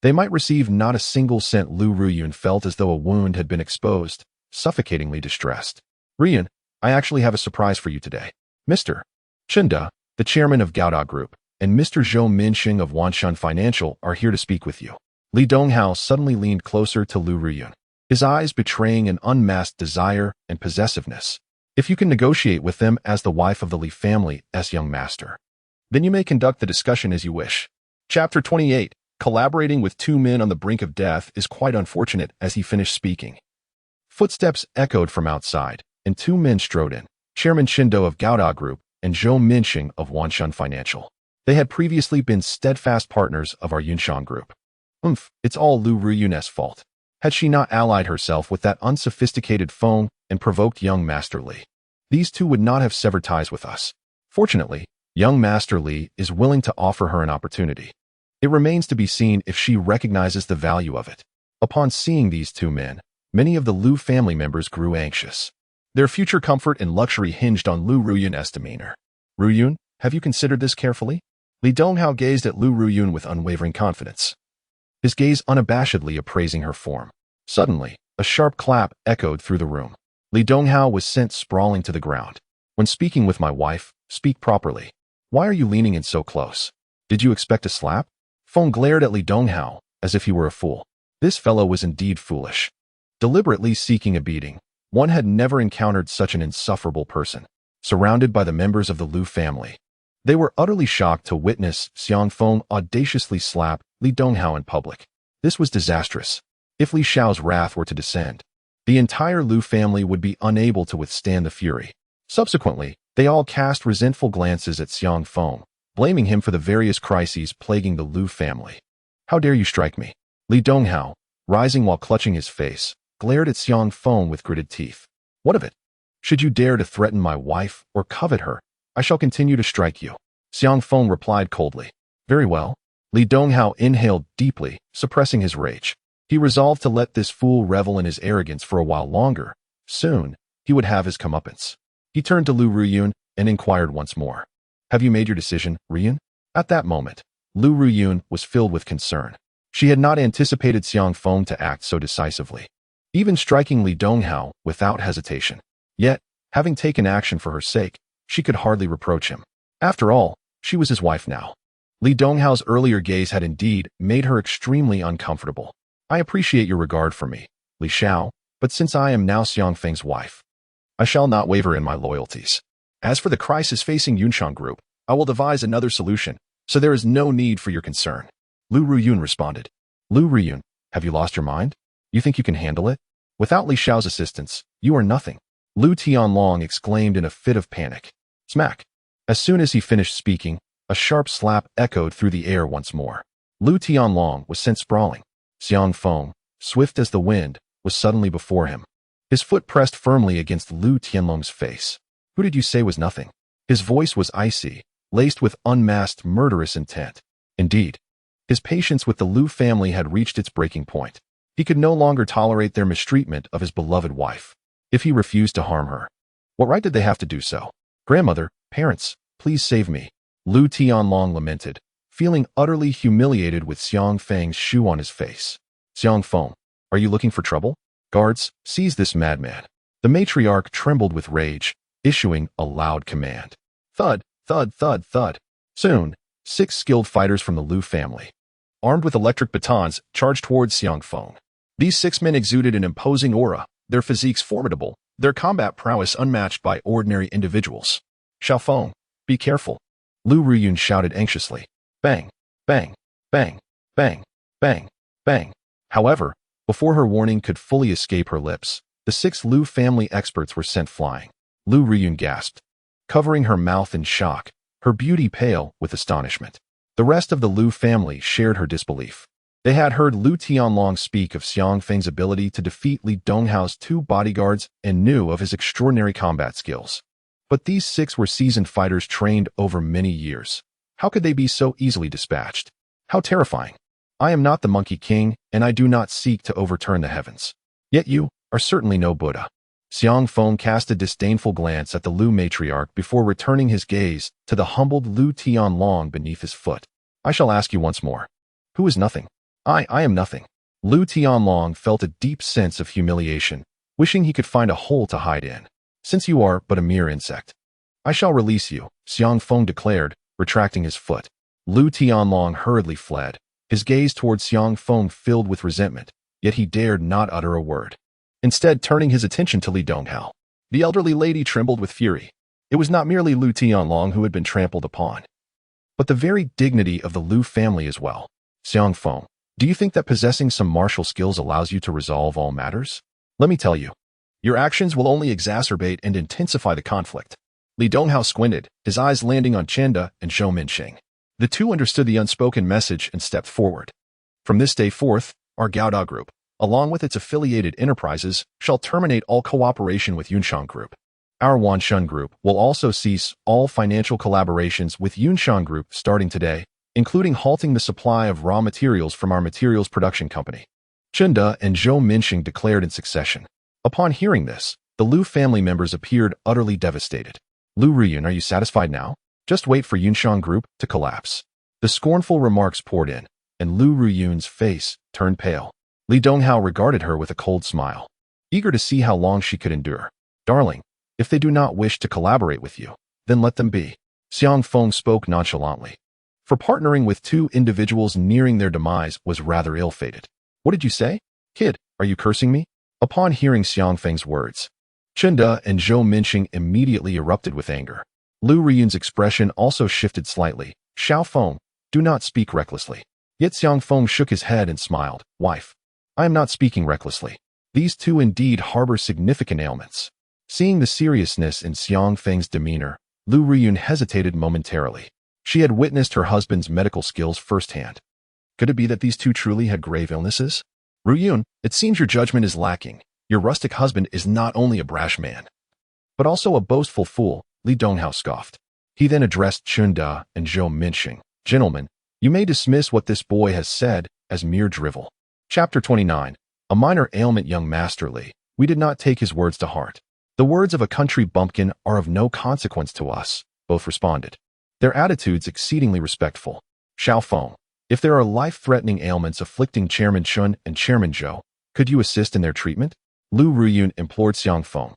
they might receive not a single cent. Lu Ruyun felt as though a wound had been exposed, suffocatingly distressed. Ruyun, I actually have a surprise for you today. Mr. Chenda, the chairman of Gouda Group, and Mr. Zhou Minxing of Wanshan Financial are here to speak with you. Li Donghao suddenly leaned closer to Lu Ruyun, his eyes betraying an unmasked desire and possessiveness. If you can negotiate with them as the wife of the Li family's young master, then you may conduct the discussion as you wish. Chapter 28. Collaborating with two men on the brink of death is quite unfortunate. As he finished speaking, footsteps echoed from outside, and two men strode in. Chairman Shindo of Gouda Group and Zhou Minxing of Wanshan Financial. They had previously been steadfast partners of our Yunxiang Group. It's all Lu Ruyun's fault. Had she not allied herself with that unsophisticated Feng and provoked young Master Li, these two would not have severed ties with us. Fortunately, young Master Li is willing to offer her an opportunity. It remains to be seen if she recognizes the value of it. Upon seeing these two men, many of the Lu family members grew anxious. Their future comfort and luxury hinged on Lu Ruyun's demeanor. Ruyun, have you considered this carefully? Li Donghao gazed at Lu Ruyun with unwavering confidence, his gaze unabashedly appraising her form. Suddenly, a sharp clap echoed through the room. Li Donghao was sent sprawling to the ground. When speaking with my wife, speak properly. Why are you leaning in so close? Did you expect a slap? Feng glared at Li Donghao as if he were a fool. This fellow was indeed foolish. Deliberately seeking a beating, one had never encountered such an insufferable person. Surrounded by the members of the Lu family, they were utterly shocked to witness Xiang Feng audaciously slap Li Donghao in public. This was disastrous. If Li Xiao's wrath were to descend, the entire Lu family would be unable to withstand the fury. Subsequently, they all cast resentful glances at Xiang Feng, blaming him for the various crises plaguing the Lu family. How dare you strike me? Li Donghao, rising while clutching his face, glared at Xiang Feng with gritted teeth. What of it? Should you dare to threaten my wife or covet her, I shall continue to strike you. Xiang Feng replied coldly. Very well. Li Donghao inhaled deeply, suppressing his rage. He resolved to let this fool revel in his arrogance for a while longer. Soon, he would have his comeuppance. He turned to Lu Ruyun and inquired once more. Have you made your decision, Ruyun? At that moment, Lu Ruyun was filled with concern. She had not anticipated Xiang Feng to act so decisively, even striking Li Donghao without hesitation. Yet, having taken action for her sake, she could hardly reproach him. After all, she was his wife now. Li Donghao's earlier gaze had indeed made her extremely uncomfortable. I appreciate your regard for me, Li Xiao, but since I am now Xiang Feng's wife, I shall not waver in my loyalties. As for the crisis facing Yunxiang Group, I will devise another solution, so there is no need for your concern. Lu Ruyun responded. Lu Ruyun, have you lost your mind? You think you can handle it? Without Li Xiao's assistance, you are nothing. Lu Tianlong exclaimed in a fit of panic. Smack! As soon as he finished speaking, a sharp slap echoed through the air once more. Lu Tianlong was sent sprawling. Xiang Feng, swift as the wind, was suddenly before him. His foot pressed firmly against Lu Tianlong's face. Who did you say was nothing? His voice was icy, laced with unmasked murderous intent. Indeed, his patience with the Lu family had reached its breaking point. He could no longer tolerate their mistreatment of his beloved wife. If he refused to harm her, what right did they have to do so? Grandmother, parents, please save me. Lu Tianlong lamented, feeling utterly humiliated with Xiang Feng's shoe on his face. Xiang Feng, are you looking for trouble? Guards, seize this madman. The matriarch trembled with rage, issuing a loud command. Thud, thud, thud, thud. Soon, 6 skilled fighters from the Lu family, armed with electric batons, charged towards Xiang Feng. These 6 men exuded an imposing aura, their physiques formidable, their combat prowess unmatched by ordinary individuals. Xiao Feng, be careful. Lu Ruyun shouted anxiously. Bang, bang, bang, bang, bang, bang. However, before her warning could fully escape her lips, the 6 Lu family experts were sent flying. Lu Ruyun gasped, covering her mouth in shock, her beauty pale with astonishment. The rest of the Lu family shared her disbelief. They had heard Lu Tianlong speak of Xiang Feng's ability to defeat Li Donghao's 2 bodyguards and knew of his extraordinary combat skills. But these 6 were seasoned fighters trained over many years. How could they be so easily dispatched? How terrifying. I am not the Monkey King, and I do not seek to overturn the heavens. Yet you are certainly no Buddha. Xiang Feng cast a disdainful glance at the Lu matriarch before returning his gaze to the humbled Lu Tianlong beneath his foot. I shall ask you once more. Who is nothing? I am nothing. Lu Tianlong felt a deep sense of humiliation, wishing he could find a hole to hide in. Since you are but a mere insect, I shall release you, Xiang Feng declared, retracting his foot. Lu Tianlong hurriedly fled, his gaze towards Xiang Feng filled with resentment, yet he dared not utter a word. Instead, turning his attention to Li Donghao. The elderly lady trembled with fury. It was not merely Lu Tianlong who had been trampled upon, but the very dignity of the Lu family as well. Xiang Feng, do you think that possessing some martial skills allows you to resolve all matters? Let me tell you, Your actions will only exacerbate and intensify the conflict. Li Donghao squinted, his eyes landing on Chenda and Zhou Minxing. The two understood the unspoken message and stepped forward. From this day forth, our Gaoda Group, along with its affiliated enterprises, shall terminate all cooperation with Yunshan Group. Our Wanshan Group will also cease all financial collaborations with Yunshan Group starting today, including halting the supply of raw materials from our materials production company. Chenda and Zhou Minxing declared in succession. Upon hearing this, the Lu family members appeared utterly devastated. Lu Ruyun, are you satisfied now? Just wait for Yunshan Group to collapse. The scornful remarks poured in, and Lu Ruyun's face turned pale. Li Donghao regarded her with a cold smile, eager to see how long she could endure. Darling, if they do not wish to collaborate with you, then let them be. Xiang Feng spoke nonchalantly. For partnering with two individuals nearing their demise was rather ill-fated. What did you say? Kid, are you cursing me? Upon hearing Xiang Feng's words, Chenda and Zhou Minxing immediately erupted with anger. Lu Ruyun's expression also shifted slightly. Xiao Feng, do not speak recklessly. Yet Xiang Feng shook his head and smiled. Wife, I am not speaking recklessly. These two indeed harbor significant ailments. Seeing the seriousness in Xiang Feng's demeanor, Lu Ruyun hesitated momentarily. She had witnessed her husband's medical skills firsthand. Could it be that these two truly had grave illnesses? Ruyun, it seems your judgment is lacking. Your rustic husband is not only a brash man, but also a boastful fool, Li Donghao scoffed. He then addressed Chunda and Zhou Minxing. Gentlemen, you may dismiss what this boy has said as mere drivel. Chapter 29. A minor ailment, young Master Li. We did not take his words to heart. The words of a country bumpkin are of no consequence to us, both responded. Their attitudes exceedingly respectful. Xiao Feng, if there are life-threatening ailments afflicting Chairman Chun and Chairman Zhou, could you assist in their treatment? Lu Ruyun implored Xiang Feng.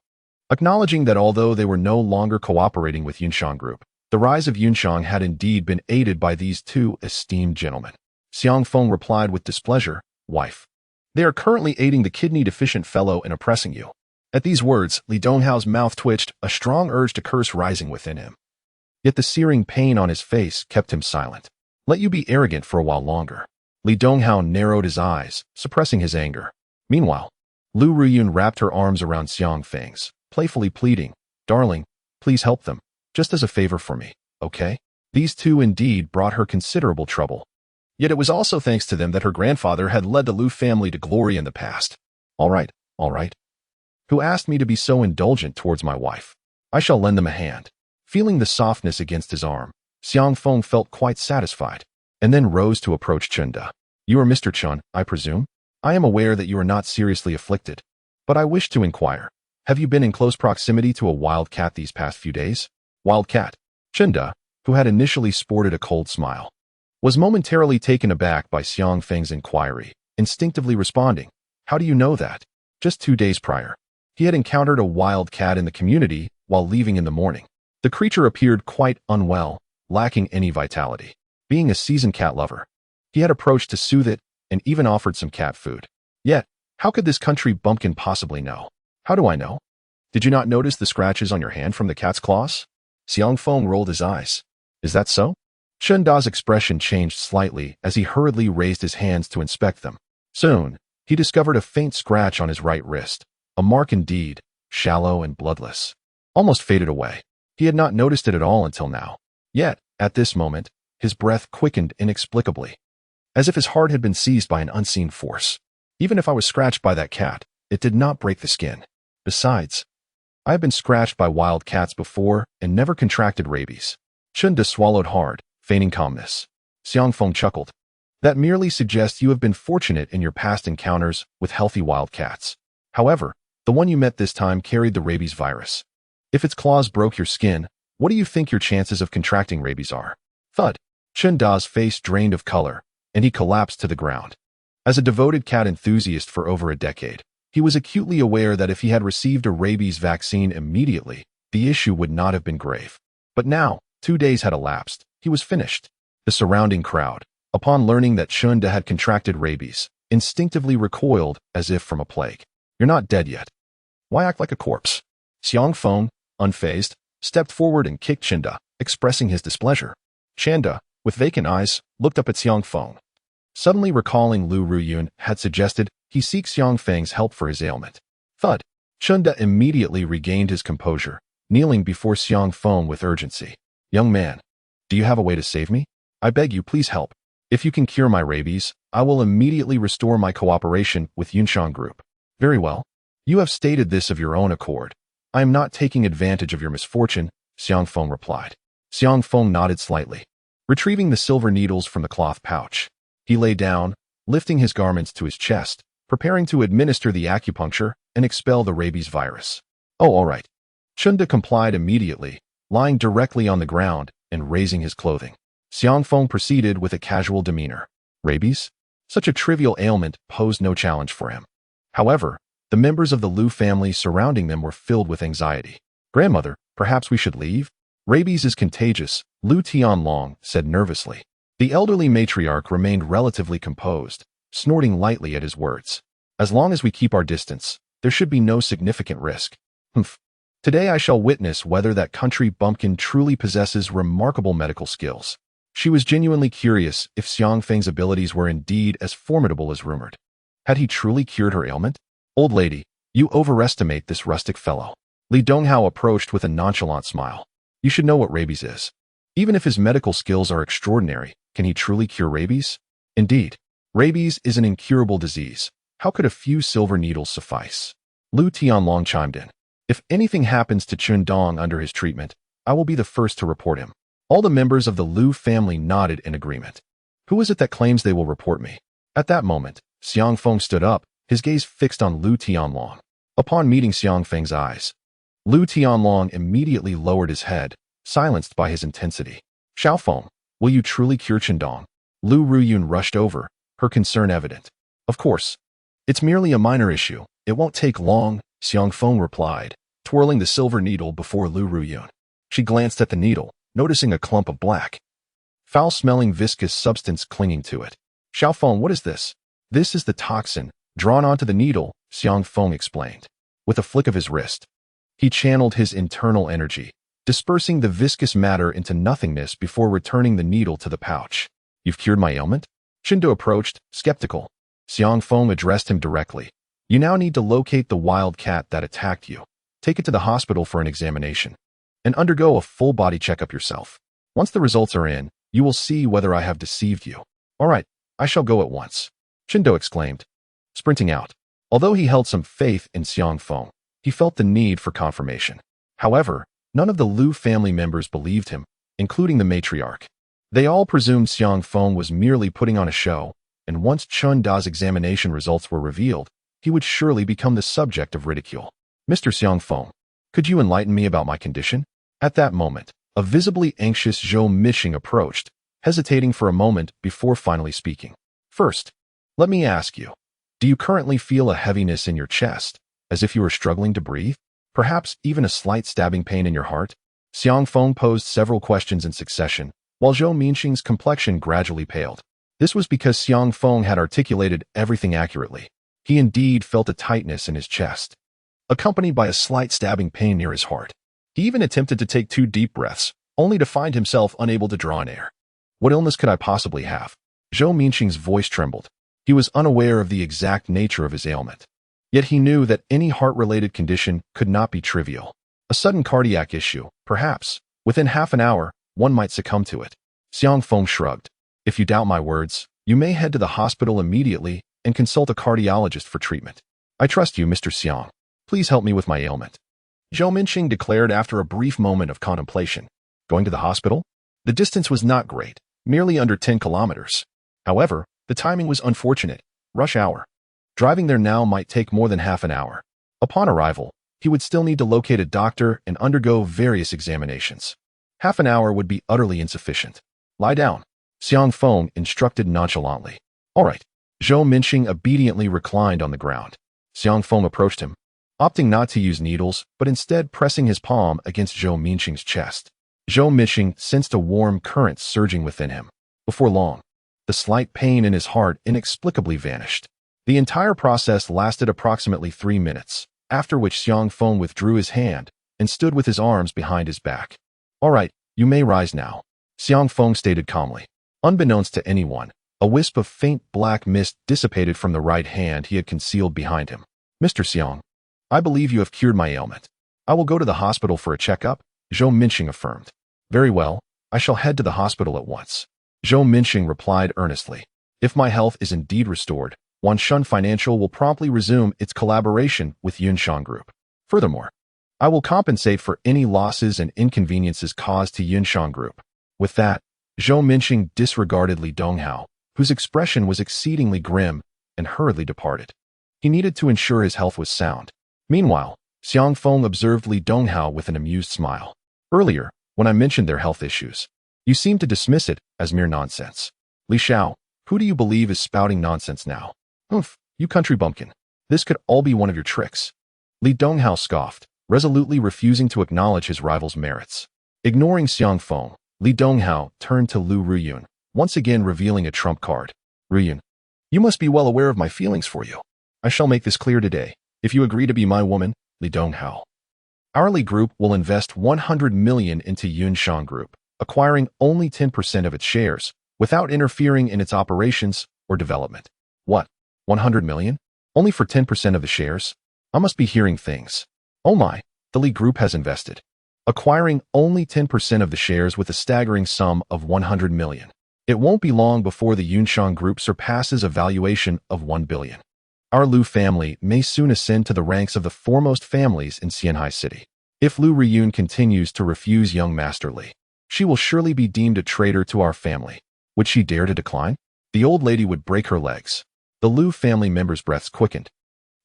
Acknowledging that although they were no longer cooperating with Yunshan Group, the rise of Yunshan had indeed been aided by these two esteemed gentlemen. Xiang Feng replied with displeasure, Wife, they are currently aiding the kidney-deficient fellow in oppressing you. At these words, Li Donghao's mouth twitched, a strong urge to curse rising within him. Yet the searing pain on his face kept him silent. Let you be arrogant for a while longer. Li Donghao narrowed his eyes, suppressing his anger. Meanwhile, Lu Ruyun wrapped her arms around Xiang Feng's, playfully pleading, Darling, please help them, just as a favor for me, okay? These two indeed brought her considerable trouble. Yet it was also thanks to them that her grandfather had led the Lu family to glory in the past. All right. Who asked me to be so indulgent towards my wife? I shall lend them a hand. Feeling the softness against his arm, Xiang Feng felt quite satisfied, and then rose to approach Chunda. You are Mr. Chun, I presume? I am aware that you are not seriously afflicted, but I wish to inquire, have you been in close proximity to a wild cat these past few days? Wild cat. Chunda, who had initially sported a cold smile, was momentarily taken aback by Xiang Feng's inquiry, instinctively responding, How do you know that? Just 2 days prior, he had encountered a wild cat in the community while leaving in the morning. The creature appeared quite unwell, lacking any vitality. Being a seasoned cat lover, he had approached to soothe it and even offered some cat food. Yet, how could this country bumpkin possibly know? How do I know? Did you not notice the scratches on your hand from the cat's claws? Xiang Feng rolled his eyes. Is that so? Chen Da's expression changed slightly as he hurriedly raised his hands to inspect them. Soon, he discovered a faint scratch on his right wrist, a mark indeed, shallow and bloodless. Almost faded away. He had not noticed it at all until now. Yet, at this moment, his breath quickened inexplicably, as if his heart had been seized by an unseen force. Even if I was scratched by that cat, it did not break the skin. Besides, I have been scratched by wild cats before and never contracted rabies. Chunda swallowed hard, feigning calmness. Xiang Feng chuckled. That merely suggests you have been fortunate in your past encounters with healthy wild cats. However, the one you met this time carried the rabies virus. If its claws broke your skin, what do you think your chances of contracting rabies are? Thud. Chen Da's face drained of color, and he collapsed to the ground. As a devoted cat enthusiast for over a decade, he was acutely aware that if he had received a rabies vaccine immediately, the issue would not have been grave. But now, 2 days had elapsed. He was finished. The surrounding crowd, upon learning that Chunda had contracted rabies, instinctively recoiled as if from a plague. You're not dead yet. Why act like a corpse? Xiang Feng, unfazed, stepped forward and kicked Chunda, expressing his displeasure. Chanda, with vacant eyes, looked up at Xiang Feng. Suddenly recalling Lu Ruyun had suggested he seek Xiang Feng's help for his ailment. Thud. Chunda immediately regained his composure, kneeling before Xiang Feng with urgency. Young man, do you have a way to save me? I beg you, please help. If you can cure my rabies, I will immediately restore my cooperation with Yunshan Group. Very well. You have stated this of your own accord. I am not taking advantage of your misfortune, Xiang Feng replied. Xiang Feng nodded slightly. Retrieving the silver needles from the cloth pouch, he lay down, lifting his garments to his chest, preparing to administer the acupuncture and expel the rabies virus. Oh, all right. Chunda complied immediately, lying directly on the ground and raising his clothing. Xiang Feng proceeded with a casual demeanor. Rabies? Such a trivial ailment posed no challenge for him. However, the members of the Lu family surrounding them were filled with anxiety. Grandmother, perhaps we should leave? Rabies is contagious, Lu Tianlong said nervously. The elderly matriarch remained relatively composed, snorting lightly at his words. As long as we keep our distance, there should be no significant risk. Humph. Today I shall witness whether that country bumpkin truly possesses remarkable medical skills. She was genuinely curious if Xiang Feng's abilities were indeed as formidable as rumored. Had he truly cured her ailment? Old lady, you overestimate this rustic fellow. Li Donghao approached with a nonchalant smile. You should know what rabies is. Even if his medical skills are extraordinary, can he truly cure rabies? Indeed, rabies is an incurable disease. How could a few silver needles suffice? Lu Tianlong chimed in. If anything happens to Chun Dong under his treatment, I will be the first to report him. All the members of the Lu family nodded in agreement. Who is it that claims they will report me? At that moment, Xiang Feng stood up, his gaze fixed on Lu Tianlong. Upon meeting Xiang Feng's eyes, Lu Tianlong immediately lowered his head, silenced by his intensity. Xiao Feng, will you truly cure Chendong? Lu Ruyun rushed over, her concern evident. Of course. It's merely a minor issue. It won't take long, Xiang Feng replied, twirling the silver needle before Lu Ruyun. She glanced at the needle, noticing a clump of black, foul-smelling viscous substance clinging to it. Xiao Feng, what is this? This is the toxin, drawn onto the needle, Xiang Feng explained. With a flick of his wrist, he channeled his internal energy, dispersing the viscous matter into nothingness before returning the needle to the pouch. You've cured my ailment? Shindo approached, skeptical. Xiang Feng addressed him directly. You now need to locate the wild cat that attacked you. Take it to the hospital for an examination, and undergo a full-body checkup yourself. Once the results are in, you will see whether I have deceived you. All right, I shall go at once, Shindo exclaimed, sprinting out. Although he held some faith in Xiang Feng, he felt the need for confirmation. However, none of the Lu family members believed him, including the matriarch. They all presumed Xiang Feng was merely putting on a show, and once Chun Da's examination results were revealed, he would surely become the subject of ridicule. Mr. Xiang Feng, could you enlighten me about my condition? At that moment, a visibly anxious Zhou Mishing approached, hesitating for a moment before finally speaking. First, let me ask you, do you currently feel a heaviness in your chest, as if you were struggling to breathe? Perhaps even a slight stabbing pain in your heart? Xiang Feng posed several questions in succession, while Zhou Mingxing's complexion gradually paled. This was because Xiang Feng had articulated everything accurately. He indeed felt a tightness in his chest, accompanied by a slight stabbing pain near his heart. He even attempted to take 2 deep breaths, only to find himself unable to draw in air. What illness could I possibly have? Zhou Mingxing's voice trembled. He was unaware of the exact nature of his ailment. Yet he knew that any heart-related condition could not be trivial. A sudden cardiac issue, perhaps. Within half an hour, one might succumb to it. Xiang Feng shrugged. If you doubt my words, you may head to the hospital immediately and consult a cardiologist for treatment. I trust you, Mr. Xiang. Please help me with my ailment. Zhou Minqing declared after a brief moment of contemplation. Going to the hospital? The distance was not great, merely under 10 kilometers. However, the timing was unfortunate. Rush hour. Driving there now might take more than half an hour. Upon arrival, he would still need to locate a doctor and undergo various examinations. Half an hour would be utterly insufficient. Lie down, Xiang Feng instructed nonchalantly. All right. Zhou Minqing obediently reclined on the ground. Xiang Feng approached him, opting not to use needles, but instead pressing his palm against Zhou Minqing's chest. Zhou Minqing sensed a warm current surging within him. Before long, the slight pain in his heart inexplicably vanished. The entire process lasted approximately 3 minutes, after which Xiang Feng withdrew his hand and stood with his arms behind his back. All right, you may rise now, Xiang Feng stated calmly. Unbeknownst to anyone, a wisp of faint black mist dissipated from the right hand he had concealed behind him. Mr. Xiang, I believe you have cured my ailment. I will go to the hospital for a checkup, Zhou Minxing affirmed. Very well, I shall head to the hospital at once. Zhou Minxing replied earnestly. If my health is indeed restored, Wanshun Financial will promptly resume its collaboration with Yunshan Group. Furthermore, I will compensate for any losses and inconveniences caused to Yunshan Group. With that, Zhou Minxing disregarded Li Donghao, whose expression was exceedingly grim, and hurriedly departed. He needed to ensure his health was sound. Meanwhile, Xiang Feng observed Li Donghao with an amused smile. Earlier, when I mentioned their health issues, you seemed to dismiss it as mere nonsense. Li Xiao, who do you believe is spouting nonsense now? Humph, you country bumpkin. This could all be one of your tricks. Li Donghao scoffed, resolutely refusing to acknowledge his rival's merits. Ignoring Xiang Feng, Li Donghao turned to Lu Ruyun, once again revealing a trump card. Ruyun, you must be well aware of my feelings for you. I shall make this clear today. If you agree to be my woman, Li Donghao. Our Li Group will invest 100 million into Yunshan Group, acquiring only 10% of its shares, without interfering in its operations or development. What? 100 million? Only for 10% of the shares? I must be hearing things. Oh my, the Li Group has invested, acquiring only 10% of the shares with a staggering sum of 100 million. It won't be long before the Yunshan Group surpasses a valuation of 1 billion. Our Lu family may soon ascend to the ranks of the foremost families in Xianhai City. If Lu Riyun continues to refuse young Master Li, she will surely be deemed a traitor to our family. Would she dare to decline? The old lady would break her legs. The Lu family members' breaths quickened,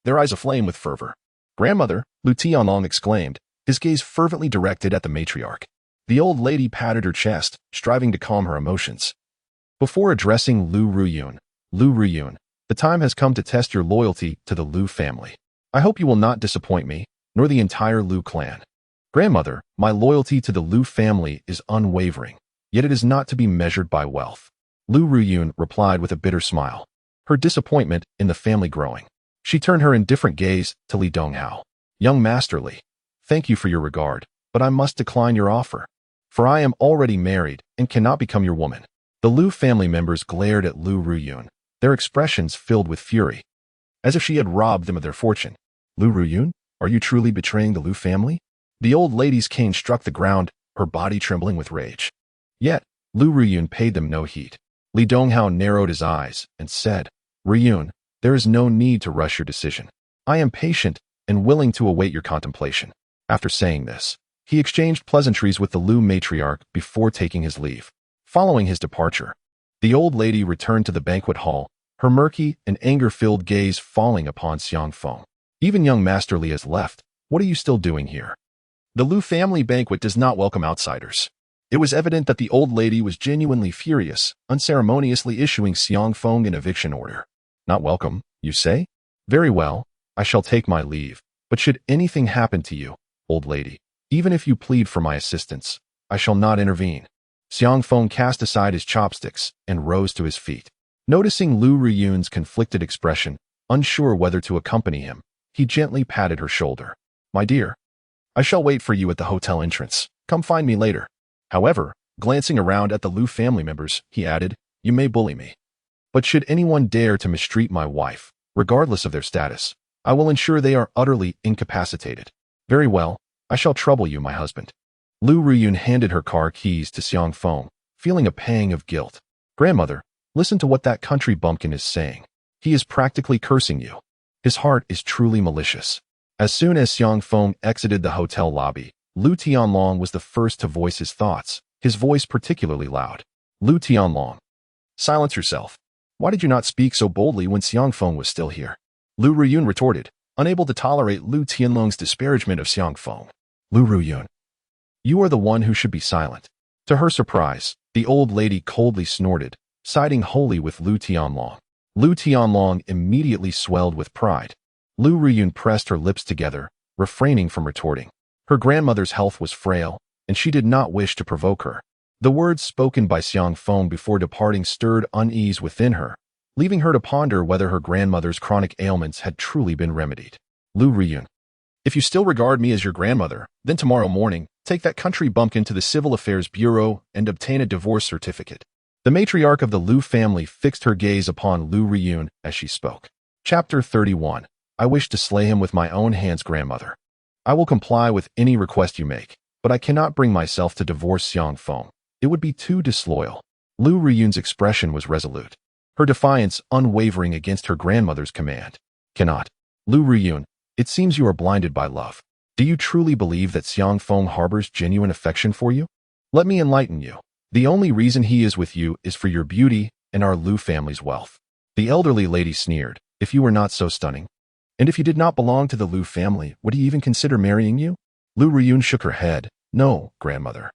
their eyes aflame with fervor. Grandmother, Lu Tianlong exclaimed, his gaze fervently directed at the matriarch. The old lady patted her chest, striving to calm her emotions. Before addressing Lu Ruyun, the time has come to test your loyalty to the Lu family. I hope you will not disappoint me, nor the entire Lu clan. Grandmother, my loyalty to the Lu family is unwavering, yet it is not to be measured by wealth. Lu Ruyun replied with a bitter smile, her disappointment in the family growing. She turned her indifferent gaze to Li Donghao. Young Master Li, thank you for your regard, but I must decline your offer, for I am already married and cannot become your woman. The Lu family members glared at Lu Ruyun, their expressions filled with fury, as if she had robbed them of their fortune. Lu Ruyun, are you truly betraying the Lu family? The old lady's cane struck the ground, her body trembling with rage. Yet, Lu Ruyun paid them no heed. Li Donghao narrowed his eyes and said, Ruyun, there is no need to rush your decision. I am patient and willing to await your contemplation. After saying this, he exchanged pleasantries with the Lu matriarch before taking his leave. Following his departure, the old lady returned to the banquet hall, her murky and anger-filled gaze falling upon Xiang Feng. Even young Master Li has left. What are you still doing here? The Lu family banquet does not welcome outsiders. It was evident that the old lady was genuinely furious, unceremoniously issuing Xiang Feng an eviction order. Not welcome, you say? Very well, I shall take my leave, but should anything happen to you, old lady, even if you plead for my assistance, I shall not intervene. Xiang Feng cast aside his chopsticks and rose to his feet. Noticing Lu Riyun's conflicted expression, unsure whether to accompany him, he gently patted her shoulder. My dear, I shall wait for you at the hotel entrance. Come find me later. However, glancing around at the Lu family members, he added, you may bully me, but should anyone dare to mistreat my wife, regardless of their status, I will ensure they are utterly incapacitated. Very well, I shall trouble you, my husband. Lu Riyun handed her car keys to Xiang Feng, feeling a pang of guilt. Grandmother, listen to what that country bumpkin is saying. He is practically cursing you. His heart is truly malicious. As soon as Xiang Feng exited the hotel lobby, Lu Tianlong was the first to voice his thoughts, his voice particularly loud. Lu Tianlong, silence yourself. Why did you not speak so boldly when Xiang Feng was still here? Lu Riyun retorted, unable to tolerate Lu Tianlong's disparagement of Xiang Feng. Lu Riyun, you are the one who should be silent. To her surprise, the old lady coldly snorted, siding wholly with Lu Tianlong. Lu Tianlong immediately swelled with pride. Lu Riyun pressed her lips together, refraining from retorting. Her grandmother's health was frail, and she did not wish to provoke her. The words spoken by Xiang Feng before departing stirred unease within her, leaving her to ponder whether her grandmother's chronic ailments had truly been remedied. Lu Riyun, if you still regard me as your grandmother, then tomorrow morning, take that country bumpkin to the Civil Affairs Bureau and obtain a divorce certificate. The matriarch of the Lu family fixed her gaze upon Lu Riyun as she spoke. Chapter 31. I wish to slay him with my own hands, grandmother. I will comply with any request you make, but I cannot bring myself to divorce Xiang Feng. It would be too disloyal. Lu Ruyun's expression was resolute, her defiance unwavering against her grandmother's command. Cannot. Lu Ruyun, it seems you are blinded by love. Do you truly believe that Xiang Feng harbors genuine affection for you? Let me enlighten you. The only reason he is with you is for your beauty and our Lu family's wealth. The elderly lady sneered. If you were not so stunning, and if you did not belong to the Lu family, would he even consider marrying you? Lu Ruyun shook her head. No, grandmother.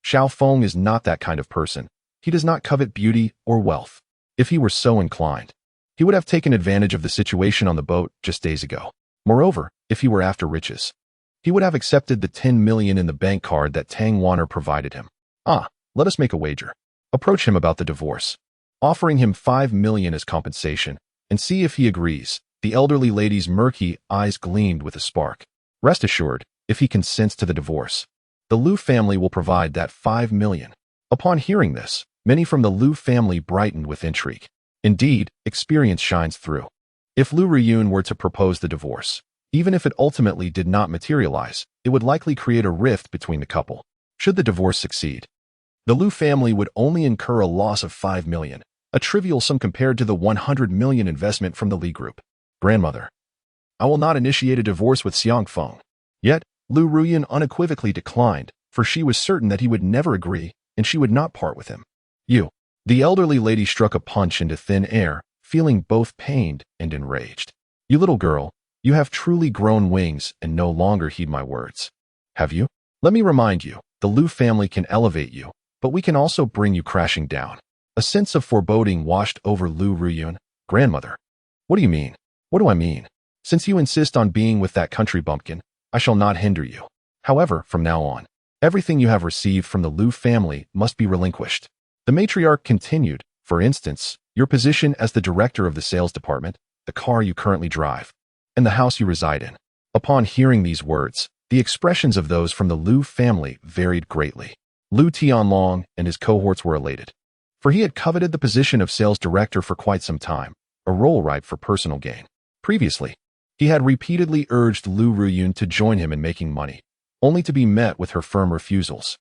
Xiao Feng is not that kind of person. He does not covet beauty or wealth. If he were so inclined, he would have taken advantage of the situation on the boat just days ago. Moreover, if he were after riches, he would have accepted the 10 million in the bank card that Tang Wanner provided him. Let us make a wager. Approach him about the divorce, offering him 5 million as compensation, and see if he agrees. The elderly lady's murky eyes gleamed with a spark. Rest assured, if he consents to the divorce, the Lu family will provide that 5 million. Upon hearing this, many from the Lu family brightened with intrigue. Indeed, experience shines through. If Lu Ruyun were to propose the divorce, even if it ultimately did not materialize, it would likely create a rift between the couple. Should the divorce succeed, the Lu family would only incur a loss of 5 million, a trivial sum compared to the 100 million investment from the Li Group. Grandmother, I will not initiate a divorce with Xiang Feng. Yet, Lu Ruyun unequivocally declined, for she was certain that he would never agree, and she would not part with him. You. The elderly lady struck a punch into thin air, feeling both pained and enraged. You little girl, you have truly grown wings and no longer heed my words. Have you? Let me remind you, the Lu family can elevate you, but we can also bring you crashing down. A sense of foreboding washed over Lu Ruyun. Grandmother, what do you mean? What do I mean? Since you insist on being with that country bumpkin, I shall not hinder you. However, from now on, everything you have received from the Lu family must be relinquished. The matriarch continued. For instance, your position as the director of the sales department, the car you currently drive, and the house you reside in. Upon hearing these words, the expressions of those from the Lu family varied greatly. Lu Tianlong and his cohorts were elated, for he had coveted the position of sales director for quite some time, a role ripe for personal gain. Previously, he had repeatedly urged Lu Ruyun to join him in making money, only to be met with her firm refusals.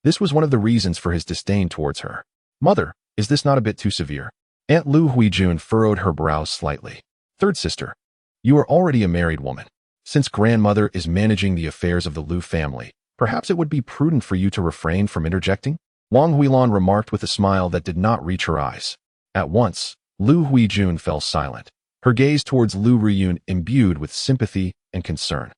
This was one of the reasons for his disdain towards her. Mother, is this not a bit too severe? Aunt Lu Huijun furrowed her brows slightly. Third sister, you are already a married woman. Since grandmother is managing the affairs of the Lu family, perhaps it would be prudent for you to refrain from interjecting? Wang Huilan remarked with a smile that did not reach her eyes. At once, Lu Huijun fell silent, her gaze towards Lu Ruyun imbued with sympathy and concern.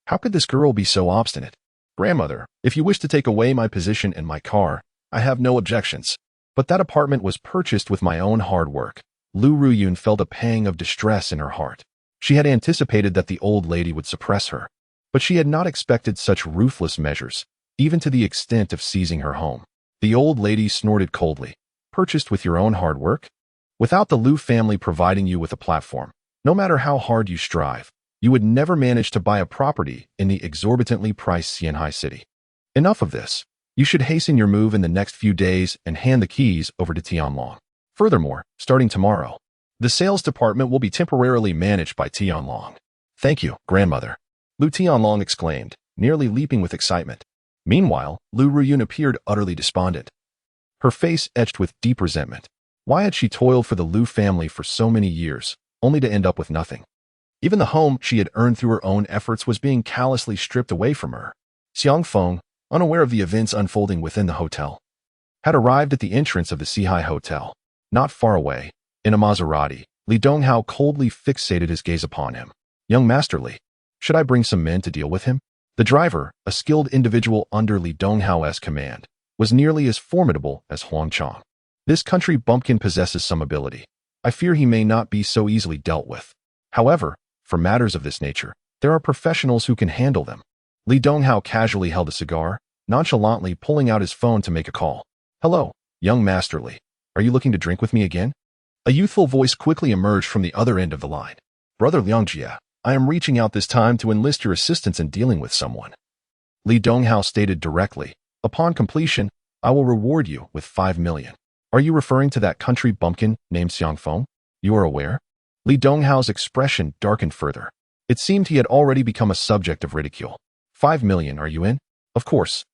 How could this girl be so obstinate? Grandmother, if you wish to take away my position and my car, I have no objections. But that apartment was purchased with my own hard work. Lu Ruyun felt a pang of distress in her heart. She had anticipated that the old lady would suppress her, but she had not expected such ruthless measures, even to the extent of seizing her home. The old lady snorted coldly. Purchased with your own hard work? Without the Lu family providing you with a platform, no matter how hard you strive, you would never manage to buy a property in the exorbitantly priced Xianhai city. Enough of this. You should hasten your move in the next few days and hand the keys over to Tianlong. Furthermore, starting tomorrow, the sales department will be temporarily managed by Tianlong. Thank you, grandmother. Lu Tianlong exclaimed, nearly leaping with excitement. Meanwhile, Lu Ruyun appeared utterly despondent, her face etched with deep resentment. Why had she toiled for the Lu family for so many years, only to end up with nothing? Even the home she had earned through her own efforts was being callously stripped away from her. Xiang Feng, unaware of the events unfolding within the hotel, had arrived at the entrance of the Sihai Hotel. Not far away, in a Maserati, Li Donghao coldly fixated his gaze upon him. Young Master Li, should I bring some men to deal with him? The driver, a skilled individual under Li Donghao's command, was nearly as formidable as Huang Chong. This country bumpkin possesses some ability. I fear he may not be so easily dealt with. However, for matters of this nature, there are professionals who can handle them. Li Donghao casually held a cigar, nonchalantly pulling out his phone to make a call. Hello, young Master Li. Are you looking to drink with me again? A youthful voice quickly emerged from the other end of the line. Brother Liangjie, I am reaching out this time to enlist your assistance in dealing with someone. Li Donghao stated directly. Upon completion, I will reward you with 5 million. Are you referring to that country bumpkin named Xiang Feng? You are aware? Li Donghao's expression darkened further. It seemed he had already become a subject of ridicule. 5 million, are you in? Of course.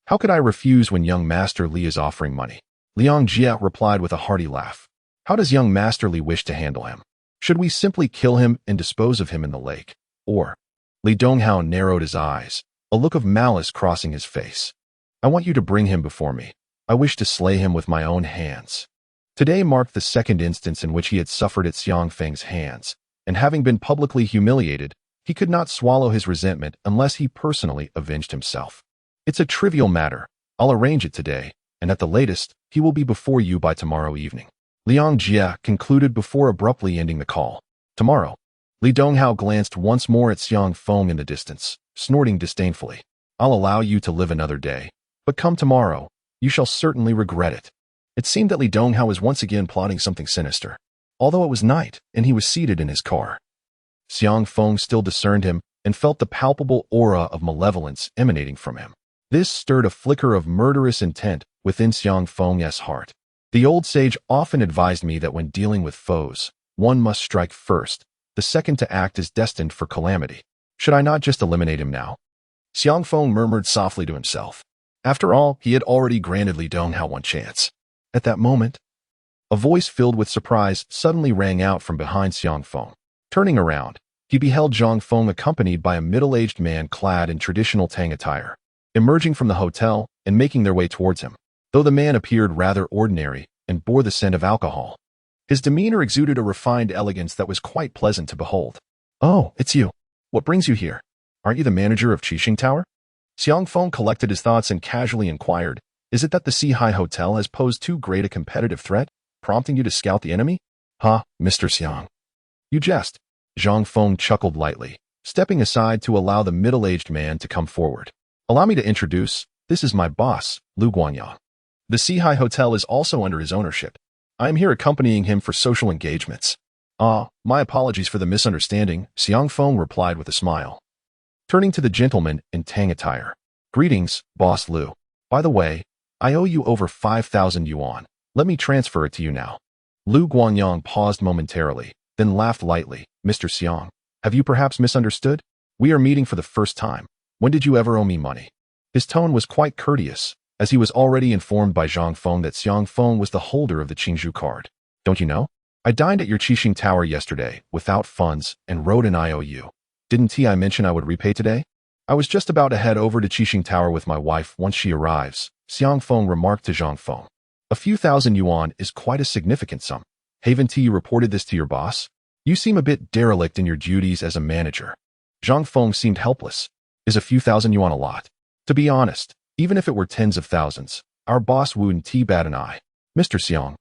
How could I refuse when young Master Li is offering money? Liang Jie replied with a hearty laugh. How does young Master Li wish to handle him? Should we simply kill him and dispose of him in the lake? Or? Li Donghao narrowed his eyes, a look of malice crossing his face. I want you to bring him before me. I wish to slay him with my own hands. Today marked the second instance in which he had suffered at Xiang Feng's hands, and having been publicly humiliated, he could not swallow his resentment unless he personally avenged himself. It's a trivial matter. I'll arrange it today, and at the latest, he will be before you by tomorrow evening. Liang Jie concluded before abruptly ending the call. Tomorrow. Li Donghao glanced once more at Xiang Feng in the distance, snorting disdainfully. I'll allow you to live another day, but come tomorrow, you shall certainly regret it. It seemed that Li Donghao was once again plotting something sinister, although it was night and he was seated in his car. Xiang Feng still discerned him and felt the palpable aura of malevolence emanating from him. This stirred a flicker of murderous intent within Xiang Feng's heart. The old sage often advised me that when dealing with foes, one must strike first. The second to act is destined for calamity. Should I not just eliminate him now? Xiang Feng murmured softly to himself. After all, he had already granted Li Donghao one chance. At that moment, a voice filled with surprise suddenly rang out from behind Xiang Feng. Turning around, he beheld Zhang Feng accompanied by a middle-aged man clad in traditional Tang attire, emerging from the hotel and making their way towards him. Though the man appeared rather ordinary and bore the scent of alcohol, his demeanor exuded a refined elegance that was quite pleasant to behold. Oh, it's you. What brings you here? Aren't you the manager of Qixing Tower? Xiang Feng collected his thoughts and casually inquired, is it that the Seahai Hotel has posed too great a competitive threat, prompting you to scout the enemy? Huh, Mr. Xiang. You jest. Zhang Feng chuckled lightly, stepping aside to allow the middle-aged man to come forward. Allow me to introduce, this is my boss, Lu Guangyang. The Seahai Hotel is also under his ownership. I am here accompanying him for social engagements. My apologies for the misunderstanding, Xiang Feng replied with a smile. Turning to the gentleman in Tang attire. Greetings, Boss Lu. By the way, I owe you over 5,000 yuan. Let me transfer it to you now. Lu Guangyang paused momentarily, then laughed lightly. Mr. Xiang, have you perhaps misunderstood? We are meeting for the first time. When did you ever owe me money? His tone was quite courteous, as he was already informed by Zhang Feng that Xiang Feng was the holder of the Qingzhou card. Don't you know? I dined at your Qixing Tower yesterday, without funds, and wrote an IOU. Didn't I mention I would repay today? I was just about to head over to Qixing Tower with my wife once she arrives, Xiang Feng remarked to Zhang Feng. A few thousand yuan is quite a significant sum. Haven't you reported this to your boss? You seem a bit derelict in your duties as a manager. Zhang Feng seemed helpless. Is a few thousand yuan a lot? To be honest, even if it were tens of thousands, our boss wouldn't bat an eye. Mr. Xiang,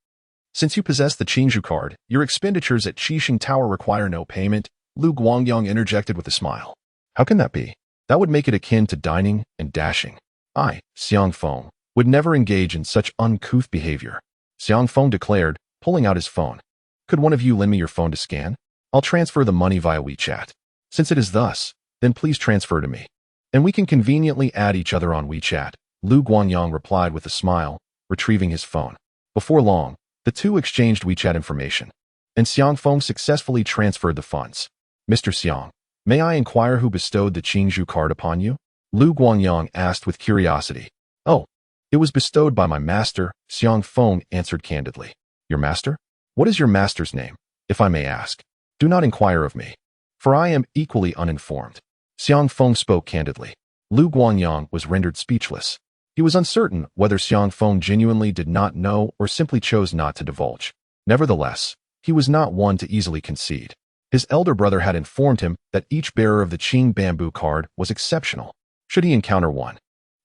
since you possess the Qingzhou card, your expenditures at Qixing Tower require no payment, Lu Guangyang interjected with a smile. How can that be? That would make it akin to dining and dashing. I, Xiang Feng, would never engage in such uncouth behavior. Xiang Feng declared, pulling out his phone. Could one of you lend me your phone to scan? I'll transfer the money via WeChat. Since it is thus, then please transfer to me. And we can conveniently add each other on WeChat, Lu Guangyang replied with a smile, retrieving his phone. Before long, the two exchanged WeChat information, and Xiang Feng successfully transferred the funds. Mr. Xiang, may I inquire who bestowed the Qingzhou card upon you? Lu Guangyang asked with curiosity. Oh, it was bestowed by my master, Xiang Feng answered candidly. Your master? What is your master's name, if I may ask? Do not inquire of me, for I am equally uninformed. Xiang Feng spoke candidly. Lu Guangyang was rendered speechless. He was uncertain whether Xiang Feng genuinely did not know or simply chose not to divulge. Nevertheless, he was not one to easily concede. His elder brother had informed him that each bearer of the Qing bamboo card was exceptional. Should he encounter one,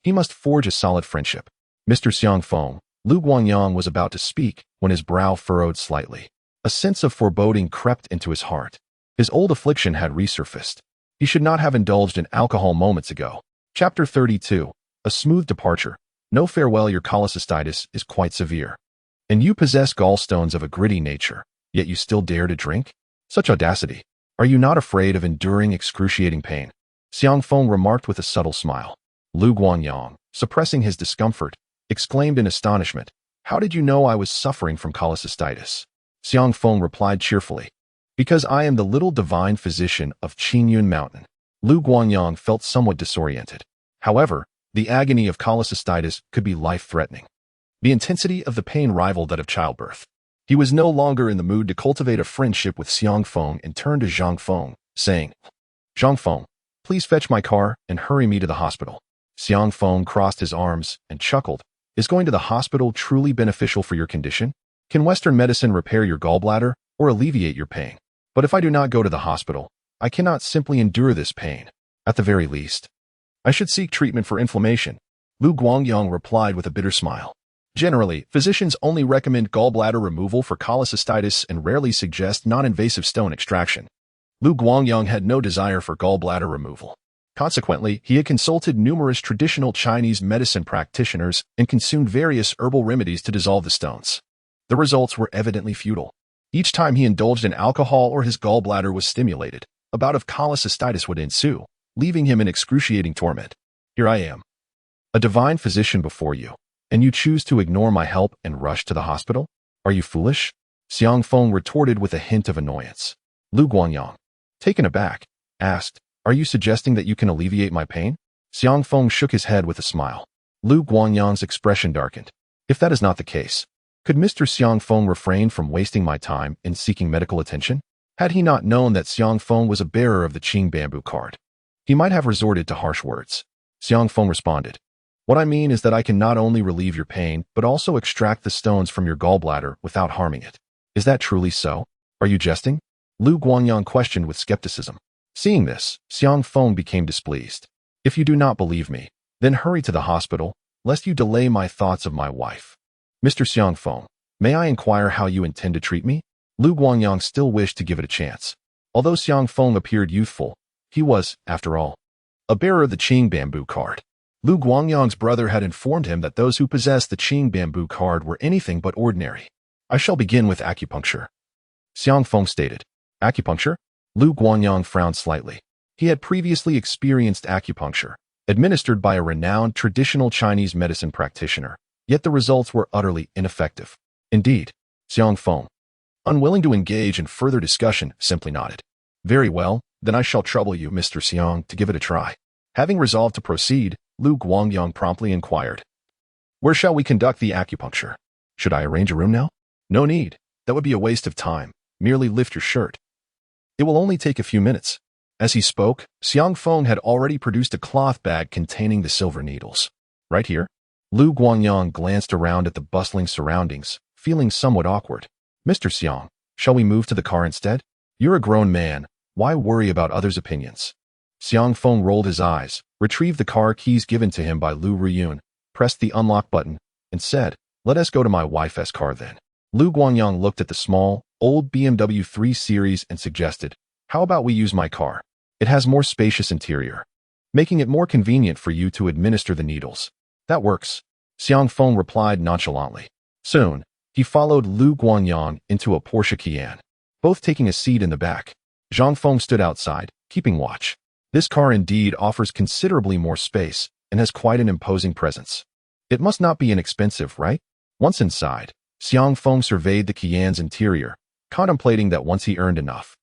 he must forge a solid friendship. Mr. Xiang Feng, Lu Guangyang was about to speak when his brow furrowed slightly. A sense of foreboding crept into his heart. His old affliction had resurfaced. He should not have indulged in alcohol moments ago. Chapter 32. A smooth departure. No farewell, your cholecystitis is quite severe. And you possess gallstones of a gritty nature, yet you still dare to drink? Such audacity. Are you not afraid of enduring excruciating pain? Xiang Feng remarked with a subtle smile. Lu Guangyang, suppressing his discomfort, exclaimed in astonishment, how did you know I was suffering from cholecystitis? Xiang Feng replied cheerfully. Because I am the little divine physician of Qingyun Mountain. Lu Guangyang felt somewhat disoriented. However, the agony of cholecystitis could be life-threatening. The intensity of the pain rivaled that of childbirth. He was no longer in the mood to cultivate a friendship with Xiang Feng and turned to Zhang Feng, saying, "Zhang Feng, please fetch my car and hurry me to the hospital." Xiang Feng crossed his arms and chuckled. "Is going to the hospital truly beneficial for your condition? Can Western medicine repair your gallbladder or alleviate your pain? But if I do not go to the hospital, I cannot simply endure this pain. At the very least, I should seek treatment for inflammation." Lu Guangyang replied with a bitter smile. Generally, physicians only recommend gallbladder removal for cholecystitis and rarely suggest non-invasive stone extraction. Lu Guangyang had no desire for gallbladder removal. Consequently, he had consulted numerous traditional Chinese medicine practitioners and consumed various herbal remedies to dissolve the stones. The results were evidently futile. Each time he indulged in alcohol or his gallbladder was stimulated, a bout of cholecystitis would ensue, leaving him in excruciating torment. "Here I am, a divine physician before you, and you choose to ignore my help and rush to the hospital? Are you foolish?" Xiang Feng retorted with a hint of annoyance. Lu Guangyang, taken aback, asked, "Are you suggesting that you can alleviate my pain?" Xiang Feng shook his head with a smile. Lu Guangyang's expression darkened. "If that is not the case, could Mr. Xiang Feng refrain from wasting my time in seeking medical attention? Had he not known that Xiang Feng was a bearer of the Qing bamboo card, he might have resorted to harsh words." Xiang Feng responded, "What I mean is that I can not only relieve your pain, but also extract the stones from your gallbladder without harming it. Is that truly so? Are you jesting?" Lu Guangyang questioned with skepticism. Seeing this, Xiang Feng became displeased. "If you do not believe me, then hurry to the hospital, lest you delay my thoughts of my wife." "Mr. Xiang Feng, may I inquire how you intend to treat me?" Lu Guangyang still wished to give it a chance. Although Xiang Feng appeared youthful, he was, after all, a bearer of the Qing bamboo card. Lu Guangyang's brother had informed him that those who possessed the Qing bamboo card were anything but ordinary. "I shall begin with acupuncture," Xiang Feng stated. "Acupuncture?" Lu Guangyang frowned slightly. He had previously experienced acupuncture, administered by a renowned traditional Chinese medicine practitioner, yet the results were utterly ineffective. "Indeed," Xiang Feng, unwilling to engage in further discussion, simply nodded. "Very well, then I shall trouble you, Mr. Xiang, to give it a try." Having resolved to proceed, Lu Guangyang promptly inquired, "Where shall we conduct the acupuncture? Should I arrange a room now?" "No need. That would be a waste of time. Merely lift your shirt. It will only take a few minutes." As he spoke, Xiang Feng had already produced a cloth bag containing the silver needles. "Right here?" Lu Guangyang glanced around at the bustling surroundings, feeling somewhat awkward. "Mr. Xiang, shall we move to the car instead? You're a grown man. Why worry about others' opinions?" Xiang Feng rolled his eyes, retrieved the car keys given to him by Lu Ruyun, pressed the unlock button, and said, "Let us go to my wife's car then." Lu Guangyang looked at the small, old BMW 3 Series and suggested, "How about we use my car? It has more spacious interior, making it more convenient for you to administer the needles." "That works," Xiang Feng replied nonchalantly. Soon, he followed Lu Guangyang into a Porsche Cayenne, both taking a seat in the back. Zhang Feng stood outside, keeping watch. This car indeed offers considerably more space and has quite an imposing presence. It must not be inexpensive, right? Once inside, Xiang Feng surveyed the Cayenne's interior, contemplating that once he earned enough,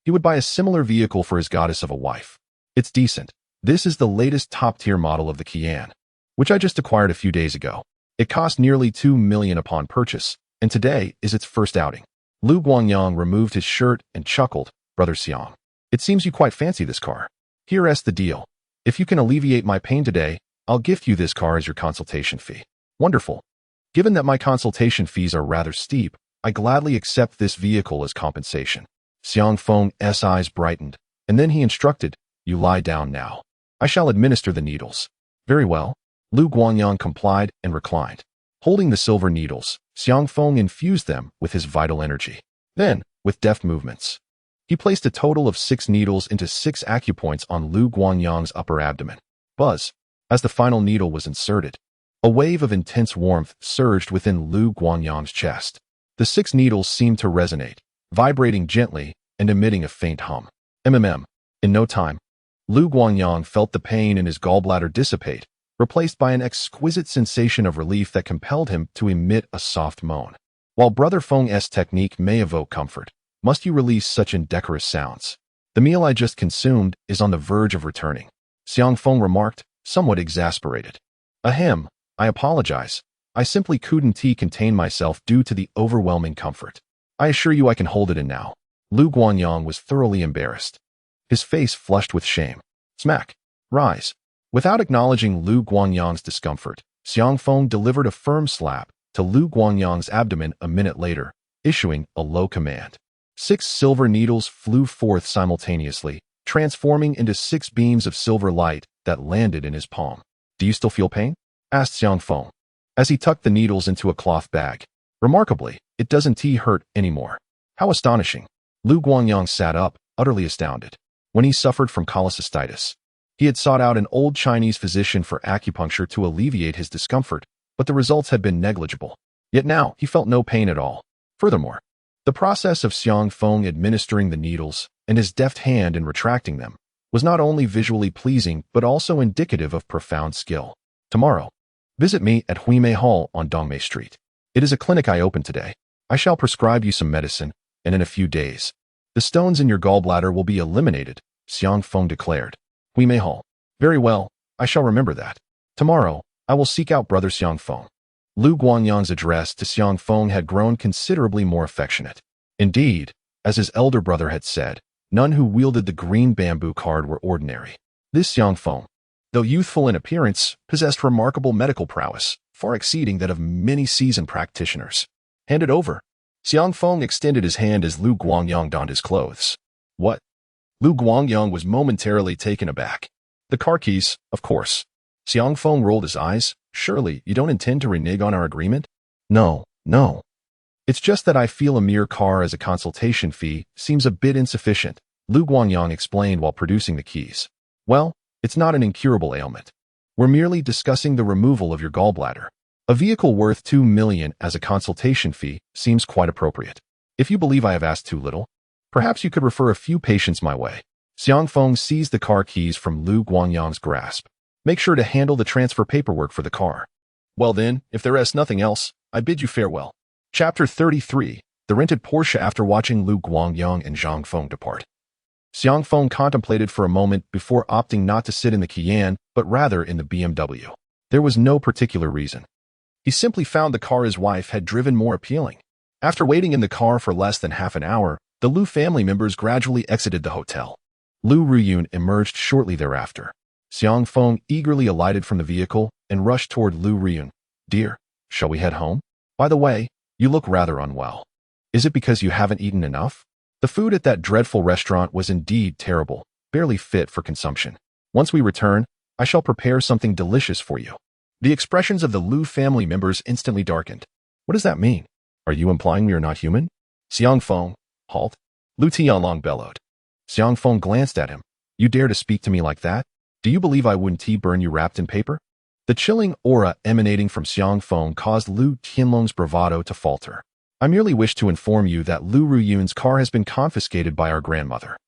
he would buy a similar vehicle for his goddess of a wife. "It's decent. This is the latest top-tier model of the Cayenne, which I just acquired a few days ago. It cost nearly 2 million upon purchase, and today is its first outing." Lu Guangyang removed his shirt and chuckled. "Brother Xiang, it seems you quite fancy this car. Here's the deal. If you can alleviate my pain today, I'll gift you this car as your consultation fee." "Wonderful. Given that my consultation fees are rather steep, I gladly accept this vehicle as compensation." Xiang Feng's eyes brightened, and then he instructed, "You lie down now. I shall administer the needles." "Very well." Lu Guangyang complied and reclined. Holding the silver needles, Xiang Feng infused them with his vital energy. Then, with deft movements, he placed a total of 6 needles into 6 acupoints on Lu Guangyang's upper abdomen. Buzz! As the final needle was inserted, a wave of intense warmth surged within Lu Guangyang's chest. The 6 needles seemed to resonate, vibrating gently and emitting a faint hum. In no time, Lu Guangyang felt the pain in his gallbladder dissipate, replaced by an exquisite sensation of relief that compelled him to emit a soft moan. While Brother Feng's technique may evoke comfort, Must you release such indecorous sounds? The meal I just consumed is on the verge of returning, Xiang Feng remarked, somewhat exasperated. Ahem, I apologize. I simply couldn't contain myself due to the overwhelming comfort. I assure you I can hold it in now. Lu Guanyang was thoroughly embarrassed. His face flushed with shame. Smack. Rise. Without acknowledging Lu Guanyang's discomfort, Xiang Feng delivered a firm slap to Lu Guanyang's abdomen a minute later, issuing a low command. 6 silver needles flew forth simultaneously, transforming into 6 beams of silver light that landed in his palm. Do you still feel pain? Asked Xiang Feng, as he tucked the needles into a cloth bag. Remarkably, it doesn't hurt anymore. How astonishing. Lu Guanyang sat up, utterly astounded. When he suffered from cholecystitis, he had sought out an old Chinese physician for acupuncture to alleviate his discomfort, but the results had been negligible. Yet now, he felt no pain at all. Furthermore, the process of Xiang Feng administering the needles and his deft hand in retracting them was not only visually pleasing but also indicative of profound skill. Tomorrow, visit me at Huimei Hall on Dongmei Street. It is a clinic I opened today. I shall prescribe you some medicine, and in a few days, the stones in your gallbladder will be eliminated, Xiang Feng declared. Huimei Hall. Very well, I shall remember that. Tomorrow, I will seek out Brother Xiang Feng. Lu Guanyang's address to Xiang Feng had grown considerably more affectionate. Indeed, as his elder brother had said, none who wielded the green bamboo card were ordinary. This Xiang Feng, though youthful in appearance, possessed remarkable medical prowess, far exceeding that of many seasoned practitioners. Hand it over. Xiang Feng extended his hand as Lu Guanyang donned his clothes. What? Lu Guanyang was momentarily taken aback. The car keys, of course. Xiang Feng rolled his eyes. Surely, you don't intend to renege on our agreement? No. It's just that I feel a mere car as a consultation fee seems a bit insufficient, Lu Guanyang explained while producing the keys. Well, it's not an incurable ailment. We're merely discussing the removal of your gallbladder. A vehicle worth 2 million as a consultation fee seems quite appropriate. If you believe I have asked too little, perhaps you could refer a few patients my way. Xiang Feng seized the car keys from Lu Guanyang's grasp. Make sure to handle the transfer paperwork for the car. Well then, if there is nothing else, I bid you farewell. Chapter 33. The rented Porsche after watching Lu Guanyang and Xiang Feng depart. Xiang Feng contemplated for a moment before opting not to sit in the Kian, but rather in the BMW. There was no particular reason. He simply found the car his wife had driven more appealing. After waiting in the car for less than half an hour, the Lu family members gradually exited the hotel. Lu Ruyun emerged shortly thereafter. Xiang Feng eagerly alighted from the vehicle and rushed toward Lu Ruyun. Dear, shall we head home? By the way, you look rather unwell. Is it because you haven't eaten enough? The food at that dreadful restaurant was indeed terrible, barely fit for consumption. Once we return, I shall prepare something delicious for you. The expressions of the Lu family members instantly darkened. What does that mean? Are you implying we are not human? Xiang Feng, halt. Lu Tianlong bellowed. Xiang Feng glanced at him. You dare to speak to me like that? Do you believe I wouldn't burn you wrapped in paper? The chilling aura emanating from Xiang Feng caused Lu Tianlong's bravado to falter. I merely wish to inform you that Lu Ruyun's car has been confiscated by our grandmother.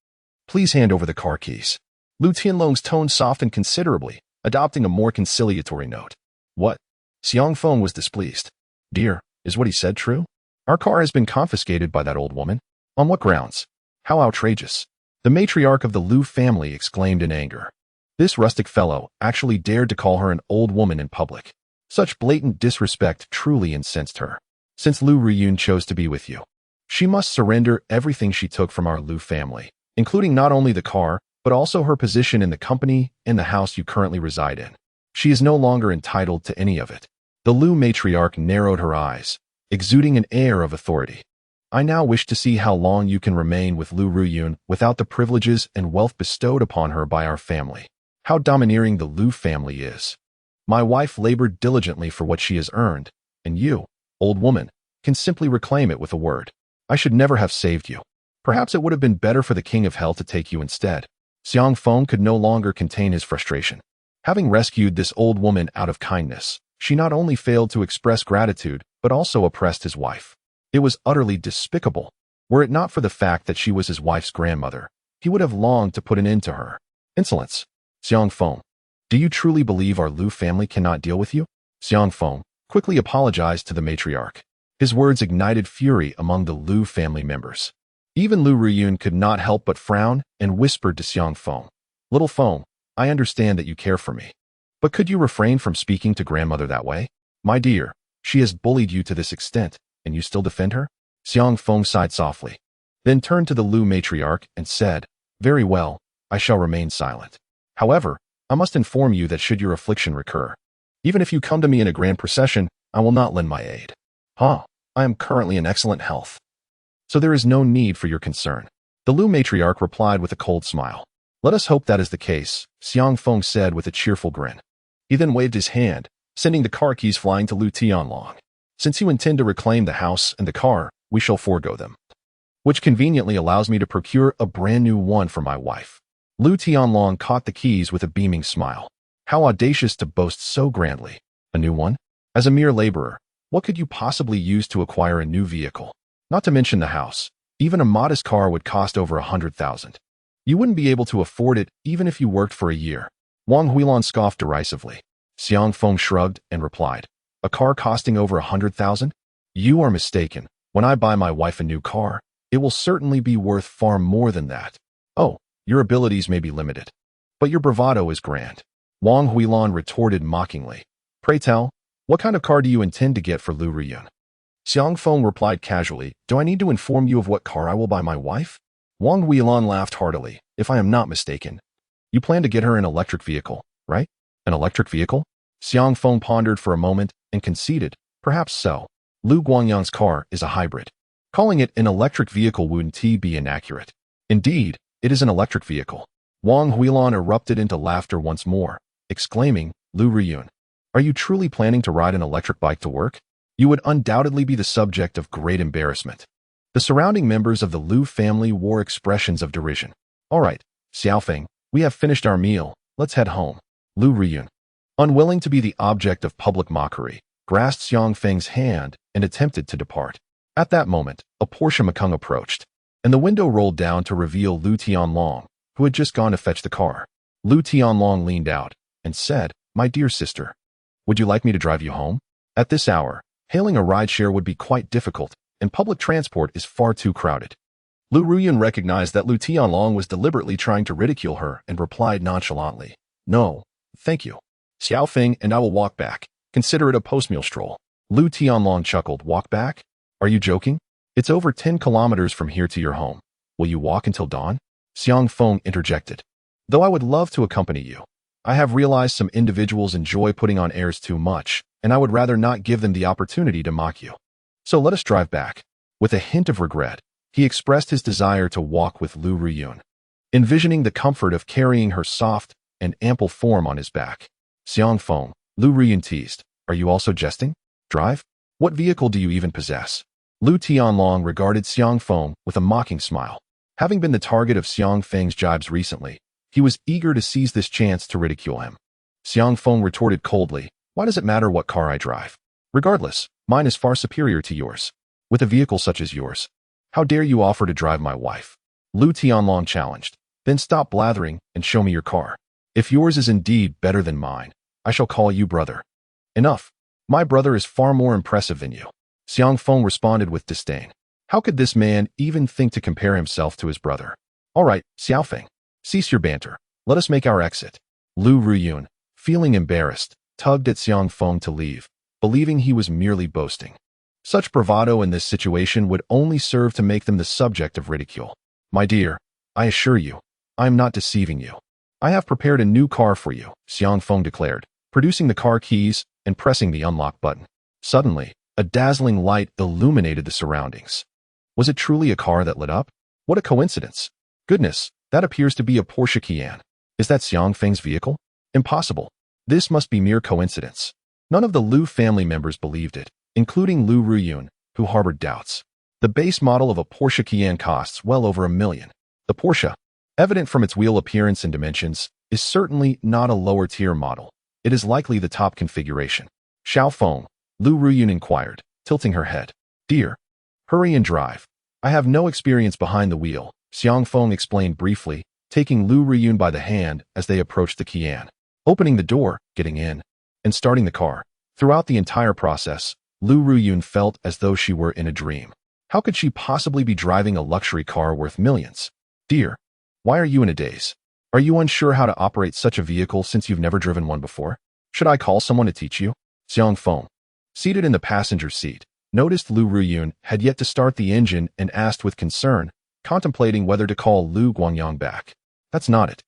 Please hand over the car keys. Lu Tianlong's tone softened considerably, adopting a more conciliatory note. What? Xiang Feng was displeased. Dear, is what he said true? Our car has been confiscated by that old woman. On what grounds? How outrageous. The matriarch of the Lu family exclaimed in anger. This rustic fellow actually dared to call her an old woman in public. Such blatant disrespect truly incensed her. Since Lu Ruyun chose to be with you, she must surrender everything she took from our Lu family, including not only the car, but also her position in the company and the house you currently reside in. She is no longer entitled to any of it. The Lu matriarch narrowed her eyes, exuding an air of authority. I now wish to see how long you can remain with Lu Ruyun without the privileges and wealth bestowed upon her by our family. How domineering the Lu family is. My wife labored diligently for what she has earned, and you, old woman, can simply reclaim it with a word. I should never have saved you. Perhaps it would have been better for the King of Hell to take you instead. Xiang Feng could no longer contain his frustration. Having rescued this old woman out of kindness, she not only failed to express gratitude, but also oppressed his wife. It was utterly despicable. Were it not for the fact that she was his wife's grandmother, he would have longed to put an end to her insolence. Xiang Feng, do you truly believe our Lu family cannot deal with you? Xiang Feng quickly apologized to the matriarch. His words ignited fury among the Lu family members. Even Lu Ruyun could not help but frown and whispered to Xiang Feng, "Little Feng, I understand that you care for me. But could you refrain from speaking to grandmother that way? My dear, she has bullied you to this extent, and you still defend her?" Xiang Feng sighed softly, then turned to the Lu matriarch and said, "Very well, I shall remain silent. However, I must inform you that should your affliction recur, even if you come to me in a grand procession, I will not lend my aid. I am currently in excellent health, so there is no need for your concern." The Lu matriarch replied with a cold smile. "Let us hope that is the case," Xiang Feng said with a cheerful grin. He then waved his hand, sending the car keys flying to Lu Tianlong. "Since you intend to reclaim the house and the car, we shall forego them, which conveniently allows me to procure a brand new one for my wife." Lu Tianlong caught the keys with a beaming smile. How audacious to boast so grandly. A new one? As a mere laborer, what could you possibly use to acquire a new vehicle? Not to mention the house. Even a modest car would cost over 100,000. You wouldn't be able to afford it even if you worked for a year. Wang Huilan scoffed derisively. Xiang Feng shrugged and replied, "A car costing over 100,000? You are mistaken. When I buy my wife a new car, it will certainly be worth far more than that. Oh, your abilities may be limited, but your bravado is grand." Wang Huilan retorted mockingly. "Pray tell, what kind of car do you intend to get for Lu Ruyun?" Xiang Feng replied casually, "Do I need to inform you of what car I will buy my wife?" Wang Huilan laughed heartily. "If I am not mistaken, you plan to get her an electric vehicle, right?" "An electric vehicle?" Xiang Feng pondered for a moment and conceded, "Perhaps so. Lu Guangyang's car is a hybrid. Calling it an electric vehicle wouldn't be inaccurate. Indeed, it is an electric vehicle." Wang Huilan erupted into laughter once more, exclaiming, "Lu Ruyun, are you truly planning to ride an electric bike to work? You would undoubtedly be the subject of great embarrassment." The surrounding members of the Lu family wore expressions of derision. "All right, Xiaofeng, we have finished our meal. Let's head home." Lu Ruyun, unwilling to be the object of public mockery, grasped Xiang Feng's hand and attempted to depart. At that moment, a Porsche Macan approached, and the window rolled down to reveal Lu Tianlong, who had just gone to fetch the car. Lu Tianlong leaned out and said, "My dear sister, would you like me to drive you home? At this hour, hailing a rideshare would be quite difficult, and public transport is far too crowded." Lu Ruyun recognized that Lu Tianlong was deliberately trying to ridicule her and replied nonchalantly, "No, thank you. Xiaofeng and I will walk back. Consider it a post-meal stroll." Lu Tianlong chuckled. "Walk back? Are you joking? It's over 10 kilometers from here to your home. Will you walk until dawn?" Xiang Feng interjected. "Though I would love to accompany you, I have realized some individuals enjoy putting on airs too much, and I would rather not give them the opportunity to mock you. So let us drive back." With a hint of regret, he expressed his desire to walk with Lu Ruyun, envisioning the comfort of carrying her soft and ample form on his back. "Xiang Feng," Lu Ruyun teased, "are you also jesting? Drive? What vehicle do you even possess?" Lu Tianlong regarded Xiang Feng with a mocking smile. Having been the target of Xiang Feng's jibes recently, he was eager to seize this chance to ridicule him. Xiang Feng retorted coldly, "Why does it matter what car I drive? Regardless, mine is far superior to yours. With a vehicle such as yours, how dare you offer to drive my wife?" Lu Tianlong challenged. "Then stop blathering and show me your car. If yours is indeed better than mine, I shall call you brother." "Enough. My brother is far more impressive than you," Xiang Feng responded with disdain. How could this man even think to compare himself to his brother? "All right, Xiaofeng, cease your banter. Let us make our exit." Lu Ruyun, feeling embarrassed, tugged at Xiang Feng to leave, believing he was merely boasting. Such bravado in this situation would only serve to make them the subject of ridicule. "My dear, I assure you, I am not deceiving you. I have prepared a new car for you," Xiang Feng declared, producing the car keys and pressing the unlock button. Suddenly, a dazzling light illuminated the surroundings. Was it truly a car that lit up? What a coincidence. Goodness, that appears to be a Porsche Cayenne. Is that Xiang Feng's vehicle? Impossible. This must be mere coincidence. None of the Lu family members believed it, including Lu Ruyun, who harbored doubts. The base model of a Porsche Cayenne costs well over $1 million. The Porsche, evident from its wheel appearance and dimensions, is certainly not a lower-tier model. It is likely the top configuration. "Xiaofeng," Lu Ruyun inquired, tilting her head. "Dear, hurry and drive. I have no experience behind the wheel," Xiang Feng explained briefly, taking Lu Ruyun by the hand as they approached the Cayenne. Opening the door, getting in, and starting the car. Throughout the entire process, Lu Ruyun felt as though she were in a dream. How could she possibly be driving a luxury car worth millions? Dear, why are you in a daze? Are you unsure how to operate such a vehicle since you've never driven one before? Should I call someone to teach you? Xiang Feng, seated in the passenger seat, noticed Lu Ruyun had yet to start the engine and asked with concern, contemplating whether to call Lu Guangyang back. That's not it.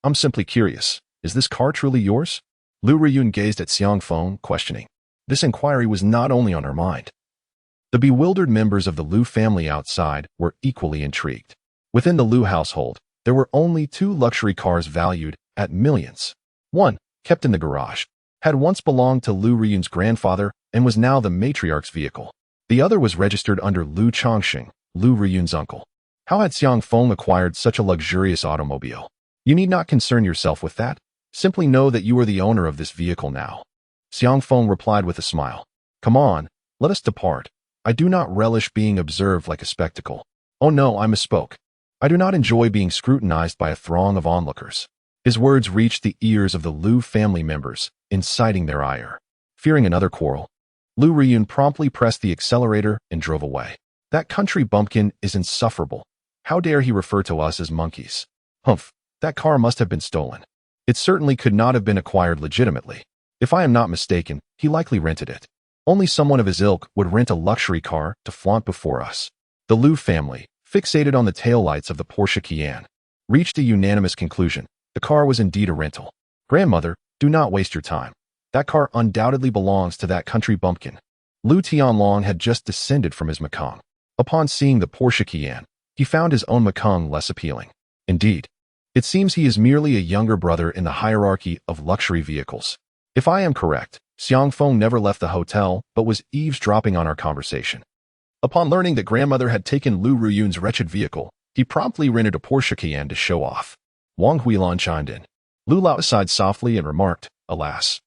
I'm simply curious. Is this car truly yours? Lu Ruyun gazed at Xiang Feng, questioning. This inquiry was not only on her mind. The bewildered members of the Lu family outside were equally intrigued. Within the Lu household, there were only 2 luxury cars valued at millions. One, kept in the garage, had once belonged to Lu Ruyun's grandfather and was now the matriarch's vehicle. The other was registered under Lu Chongxing, Lu Ruyun's uncle. How had Xiang Feng acquired such a luxurious automobile? You need not concern yourself with that. Simply know that you are the owner of this vehicle now. Xiang Feng replied with a smile. Come on, let us depart. I do not relish being observed like a spectacle. Oh no, I misspoke. I do not enjoy being scrutinized by a throng of onlookers. His words reached the ears of the Lu family members, inciting their ire. Fearing another quarrel, Lu Ruyun promptly pressed the accelerator and drove away. That country bumpkin is insufferable. How dare he refer to us as monkeys? Humph, that car must have been stolen. It certainly could not have been acquired legitimately. If I am not mistaken, he likely rented it. Only someone of his ilk would rent a luxury car to flaunt before us. The Lu family, fixated on the taillights of the Porsche Cayenne, reached a unanimous conclusion. The car was indeed a rental. Grandmother, do not waste your time. That car undoubtedly belongs to that country bumpkin. Lu Tianlong had just descended from his Mekong. Upon seeing the Porsche Cayenne, he found his own Mekong less appealing. Indeed, it seems he is merely a younger brother in the hierarchy of luxury vehicles. If I am correct, Xiang Feng never left the hotel but was eavesdropping on our conversation. Upon learning that grandmother had taken Lu Ruyun's wretched vehicle, he promptly rented a Porsche Cayenne to show off. Wang Huilan chimed in. Lu Lao sighed softly and remarked, alas,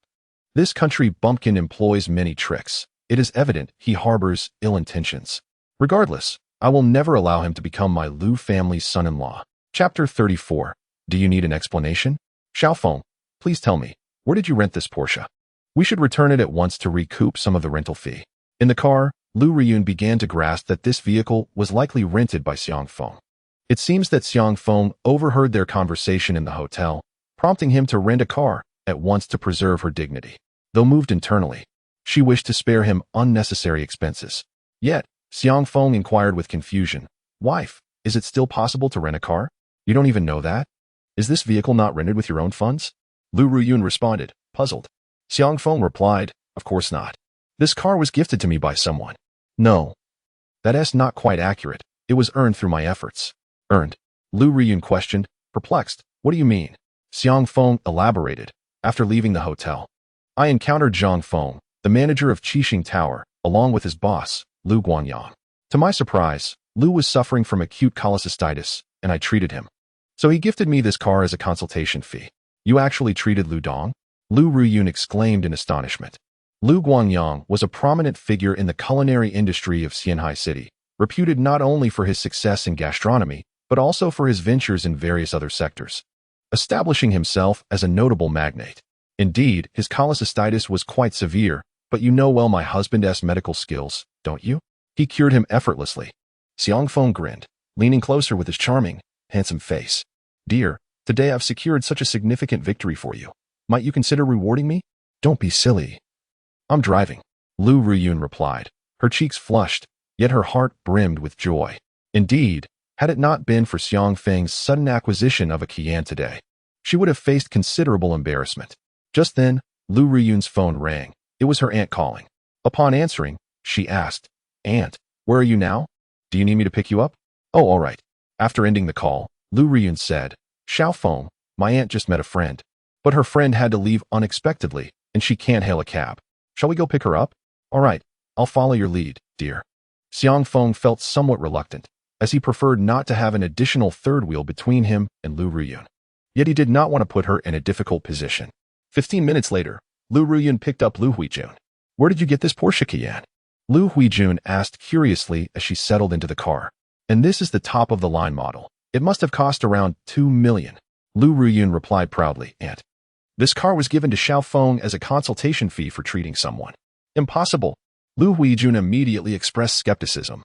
this country bumpkin employs many tricks. It is evident he harbors ill intentions. Regardless, I will never allow him to become my Lu family's son-in-law. Chapter 34. Do you need an explanation? Xiao Feng, please tell me, where did you rent this Porsche? We should return it at once to recoup some of the rental fee. In the car, Lu Ruyun began to grasp that this vehicle was likely rented by Xiang Feng. It seems that Xiang Feng overheard their conversation in the hotel, prompting him to rent a car at once to preserve her dignity. Though moved internally, she wished to spare him unnecessary expenses. Yet, Xiang Feng inquired with confusion, Wife, is it still possible to rent a car? You don't even know that? Is this vehicle not rented with your own funds? Lu Ruyun responded, puzzled. Xiang Feng replied, of course not. This car was gifted to me by someone. No. That's not quite accurate. It was earned through my efforts. Earned? Lu Ruyun questioned, perplexed. What do you mean? Xiang Feng elaborated. After leaving the hotel, I encountered Zhang Feng, the manager of Qixing Tower, along with his boss, Lu Guangyang. To my surprise, Lu was suffering from acute cholecystitis, and I treated him. So he gifted me this car as a consultation fee. You actually treated Lu Dong? Lu Ruyun exclaimed in astonishment. Lu Guangyang was a prominent figure in the culinary industry of Xianhai City, reputed not only for his success in gastronomy, but also for his ventures in various other sectors, establishing himself as a notable magnate. Indeed, his cholecystitis was quite severe, but you know well my husband's medical skills, don't you? He cured him effortlessly. Xiang Feng grinned, leaning closer with his charming, handsome face. Dear, today I've secured such a significant victory for you. Might you consider rewarding me? Don't be silly. I'm driving, Lu Ruyun replied. Her cheeks flushed, yet her heart brimmed with joy. Indeed, had it not been for Xiang Feng's sudden acquisition of a Cayenne today, she would have faced considerable embarrassment. Just then, Lu Ruyun's phone rang. It was her aunt calling. Upon answering, she asked, Aunt, where are you now? Do you need me to pick you up? Oh, all right. After ending the call, Lu Ruyun said, Xiao Feng, my aunt just met a friend, but her friend had to leave unexpectedly, and she can't hail a cab. Shall we go pick her up? All right, I'll follow your lead, dear. Xiang Feng felt somewhat reluctant, as he preferred not to have an additional third wheel between him and Lu Ruyun. Yet he did not want to put her in a difficult position. 15 minutes later, Lu Ruyun picked up Lu Huijun. Where did you get this Porsche Cayenne? Lu Huijun asked curiously as she settled into the car. And this is the top-of-the-line model. It must have cost around 2 million. Lu Ruyun replied proudly, Aunt. This car was given to Xiao Feng as a consultation fee for treating someone. Impossible. Lu Huijun immediately expressed skepticism.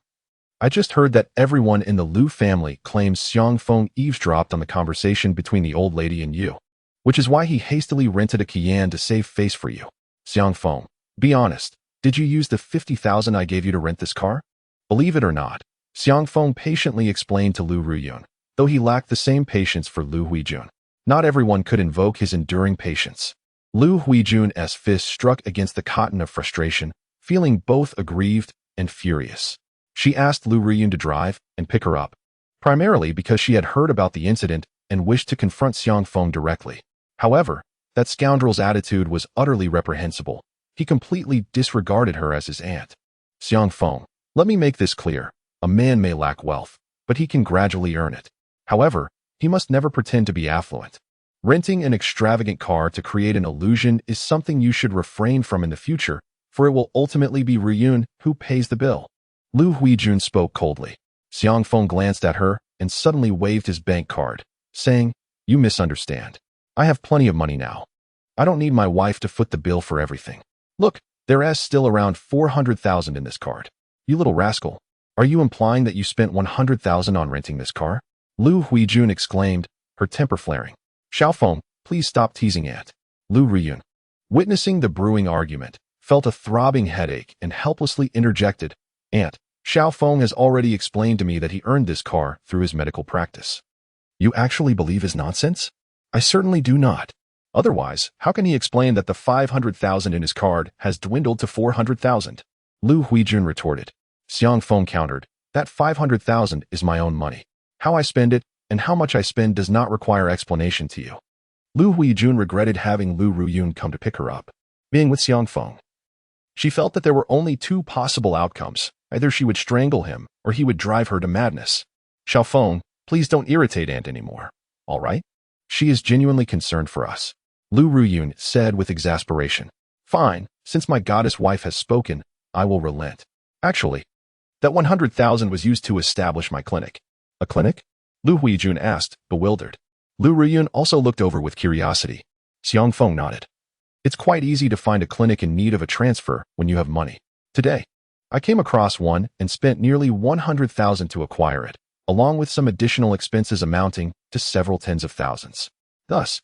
I just heard that everyone in the Liu family claims Xiang Feng eavesdropped on the conversation between the old lady and you, which is why he hastily rented a Qian to save face for you. Xiang Feng, be honest, did you use the 50,000 I gave you to rent this car? Believe it or not, Xiang Feng patiently explained to Lu Ruyun, though he lacked the same patience for Lu Huijun. Not everyone could invoke his enduring patience. Lu Huijun's fist struck against the cotton of frustration, feeling both aggrieved and furious. She asked Lu Ruyun to drive and pick her up, primarily because she had heard about the incident and wished to confront Xiang Feng directly. However, that scoundrel's attitude was utterly reprehensible. He completely disregarded her as his aunt. Xiang Feng, let me make this clear. A man may lack wealth, but he can gradually earn it. However, he must never pretend to be affluent. Renting an extravagant car to create an illusion is something you should refrain from in the future, for it will ultimately be Ruyun who pays the bill. Lu Huijun spoke coldly. Xiang Feng glanced at her and suddenly waved his bank card, saying, "You misunderstand. I have plenty of money now. I don't need my wife to foot the bill for everything. Look, there's still around 400,000 in this card. You little rascal. Are you implying that you spent 100,000 on renting this car?" Lu Huijun exclaimed, her temper flaring. "Xiao Feng, please stop teasing Aunt." Lu Ruyun, witnessing the brewing argument, felt a throbbing headache and helplessly interjected, "Aunt, Xiao Feng has already explained to me that he earned this car through his medical practice." "You actually believe his nonsense?" "I certainly do not. Otherwise, how can he explain that the 500,000 in his card has dwindled to 400,000? Lu Huijun retorted. Xiang Feng countered, "That 500,000 is my own money. How I spend it and how much I spend does not require explanation to you." Lu Huijun regretted having Lu Ruyun come to pick her up. Being with Xiang Feng, she felt that there were only two possible outcomes. Either she would strangle him or he would drive her to madness. "Xiao Feng, please don't irritate Aunt anymore. All right? She is genuinely concerned for us," Lu Ruyun said with exasperation. "Fine, since my goddess wife has spoken, I will relent. Actually, that 100,000 was used to establish my clinic." "A clinic?" Lu Huijun asked, bewildered. Lu Ruyun also looked over with curiosity. Xiang Feng nodded. "It's quite easy to find a clinic in need of a transfer when you have money. Today, I came across one and spent nearly 100,000 to acquire it, along with some additional expenses amounting to several tens of thousands. Thus,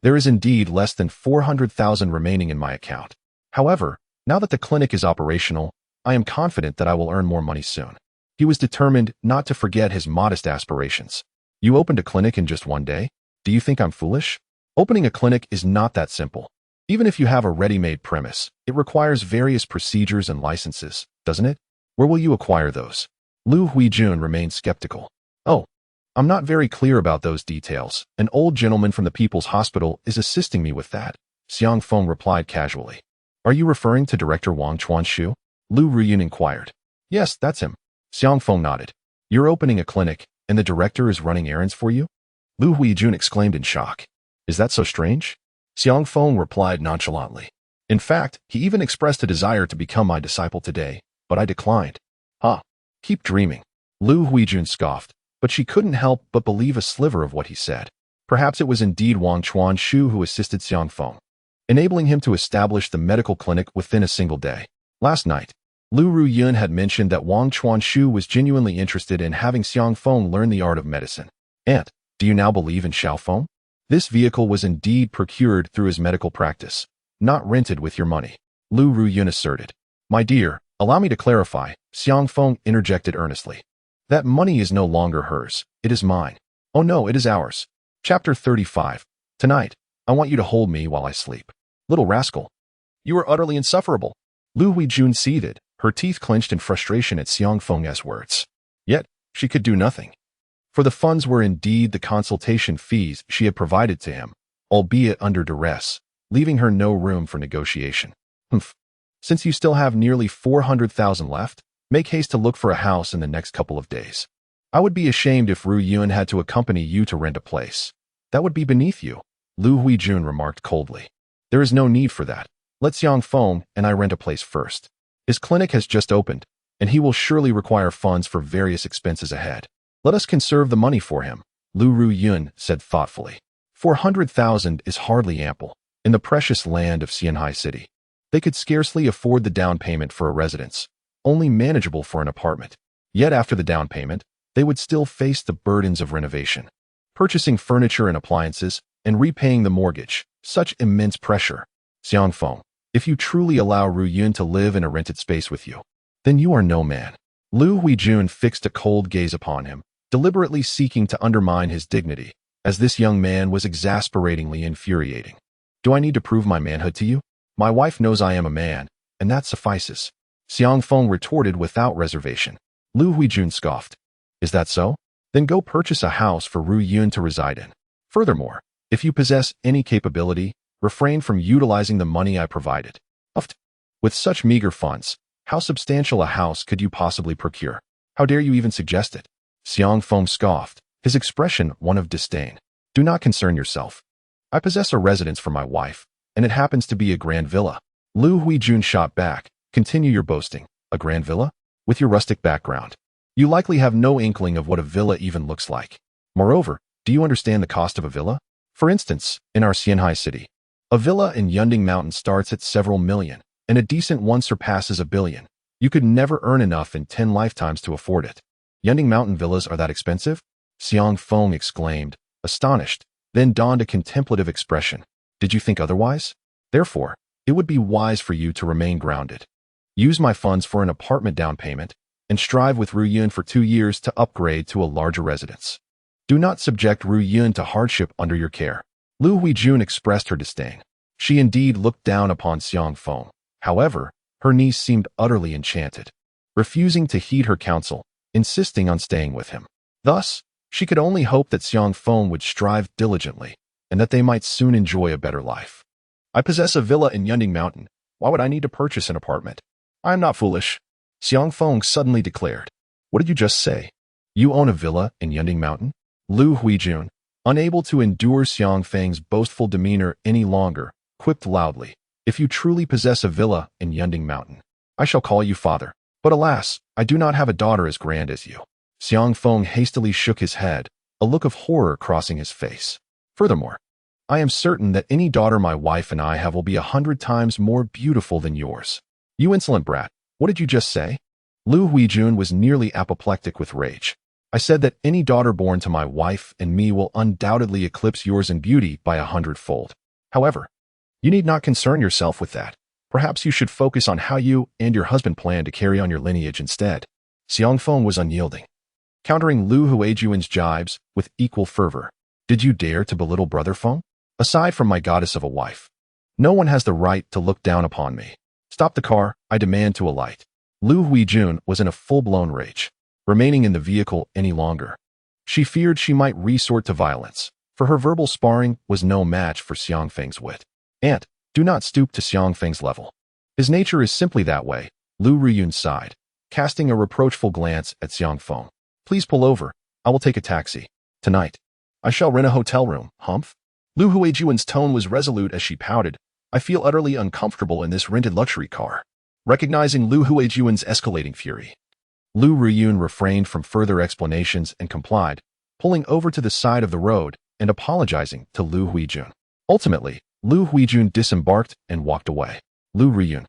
there is indeed less than 400,000 remaining in my account. However, now that the clinic is operational, I am confident that I will earn more money soon." He was determined not to forget his modest aspirations. "You opened a clinic in just one day? Do you think I'm foolish? Opening a clinic is not that simple. Even if you have a ready-made premise, it requires various procedures and licenses, doesn't it? Where will you acquire those?" Lu Huijun remained skeptical. "Oh, I'm not very clear about those details. An old gentleman from the People's Hospital is assisting me with that," Xiang Feng replied casually. "Are you referring to Director Wang Chuanshu?" Lu Ruyun inquired. "Yes, that's him." Xiang Feng nodded. "You're opening a clinic, and the director is running errands for you?" Lu Huijun exclaimed in shock. "Is that so strange?" Xiang Feng replied nonchalantly. "In fact, he even expressed a desire to become my disciple today, but I declined." "Ah, keep dreaming." Lu Huijun scoffed, but she couldn't help but believe a sliver of what he said. Perhaps it was indeed Wang Chuanshu who assisted Xiang Feng, enabling him to establish the medical clinic within a single day. Last night, Lu Ruyun had mentioned that Wang Chuanshu was genuinely interested in having Xiang Feng learn the art of medicine. "Aunt, do you now believe in Xiao Feng? This vehicle was indeed procured through his medical practice, not rented with your money," Lu Ruyun asserted. "My dear, allow me to clarify," Xiang Feng interjected earnestly. "That money is no longer hers, it is mine." "Oh no, it is ours." Chapter 35. "Tonight, I want you to hold me while I sleep." "Little rascal. You are utterly insufferable." Lu Huijun seethed, her teeth clenched in frustration at Xiang Feng's words. Yet, she could do nothing. For the funds were indeed the consultation fees she had provided to him, albeit under duress, leaving her no room for negotiation. "Humph. Since you still have nearly 400,000 left, make haste to look for a house in the next couple of days. I would be ashamed if Ruyun had to accompany you to rent a place. That would be beneath you," Lu Huijun remarked coldly. "There is no need for that. Let Xiang Feng and I rent a place first. His clinic has just opened, and he will surely require funds for various expenses ahead. Let us conserve the money for him," Lu Ruyun said thoughtfully. 400,000 is hardly ample. In the precious land of Xianhai City, they could scarcely afford the down payment for a residence, only manageable for an apartment. Yet after the down payment, they would still face the burdens of renovation, purchasing furniture and appliances, and repaying the mortgage. Such immense pressure. Xiangfeng, if you truly allow Ru Yun to live in a rented space with you, then you are no man. Lu Huijun fixed a cold gaze upon him, deliberately seeking to undermine his dignity, as this young man was exasperatingly infuriating. Do I need to prove my manhood to you? My wife knows I am a man, and that suffices. Xiangfeng retorted without reservation. Lu Huijun scoffed. Is that so? Then go purchase a house for Ru Yun to reside in. Furthermore, if you possess any capability, refrain from utilizing the money I provided. With such meager funds, how substantial a house could you possibly procure? How dare you even suggest it? Xiangfeng scoffed, his expression one of disdain. Do not concern yourself. I possess a residence for my wife, and it happens to be a grand villa. Lu Huijun shot back. Continue your boasting. A grand villa? With your rustic background, you likely have no inkling of what a villa even looks like. Moreover, do you understand the cost of a villa? For instance, in our Xianhai city, a villa in Yunding Mountain starts at several million, and a decent one surpasses $1 billion. You could never earn enough in 10 lifetimes to afford it. Yunding Mountain villas are that expensive? Xiangfeng exclaimed, astonished, then donned a contemplative expression. Did you think otherwise? Therefore, it would be wise for you to remain grounded. Use my funds for an apartment down payment, and strive with Ru Yun for 2 years to upgrade to a larger residence. Do not subject Ru Yun to hardship under your care. Lu Huijun expressed her disdain. She indeed looked down upon Xiangfeng. However, her niece seemed utterly enchanted, refusing to heed her counsel, insisting on staying with him. Thus, she could only hope that Xiangfeng would strive diligently, and that they might soon enjoy a better life. I possess a villa in Yunding Mountain. Why would I need to purchase an apartment? I am not foolish. Xiangfeng suddenly declared. What did you just say? You own a villa in Yunding Mountain? Lu Huijun, unable to endure Xiangfeng's boastful demeanor any longer, quipped loudly. If you truly possess a villa in Yunding Mountain, I shall call you father. But alas, I do not have a daughter as grand as you. Xiangfeng hastily shook his head, a look of horror crossing his face. Furthermore, I am certain that any daughter my wife and I have will be 100 times more beautiful than yours. You insolent brat, what did you just say? Lu Huijun was nearly apoplectic with rage. I said that any daughter born to my wife and me will undoubtedly eclipse yours in beauty by 100-fold. However, you need not concern yourself with that. Perhaps you should focus on how you and your husband plan to carry on your lineage instead. Xiangfeng was unyielding, countering Lu Huijun's jibes with equal fervor. Did you dare to belittle Brother Feng? Aside from my goddess of a wife, no one has the right to look down upon me. Stop the car, I demand to alight. Lu Huijun was in a full-blown rage, remaining in the vehicle any longer. She feared she might resort to violence, for her verbal sparring was no match for Xiangfeng's wit. Aunt, do not stoop to Xiangfeng's level. His nature is simply that way. Lu Huijun sighed, casting a reproachful glance at Xiangfeng. Please pull over. I will take a taxi. Tonight, I shall rent a hotel room, humph? Lu Huijun's tone was resolute as she pouted. I feel utterly uncomfortable in this rented luxury car. Recognizing Lu Huijun's escalating fury, Lu Huijun refrained from further explanations and complied, pulling over to the side of the road and apologizing to Lu Huijun. Ultimately, Lu Huijun disembarked and walked away. Lu Huijun,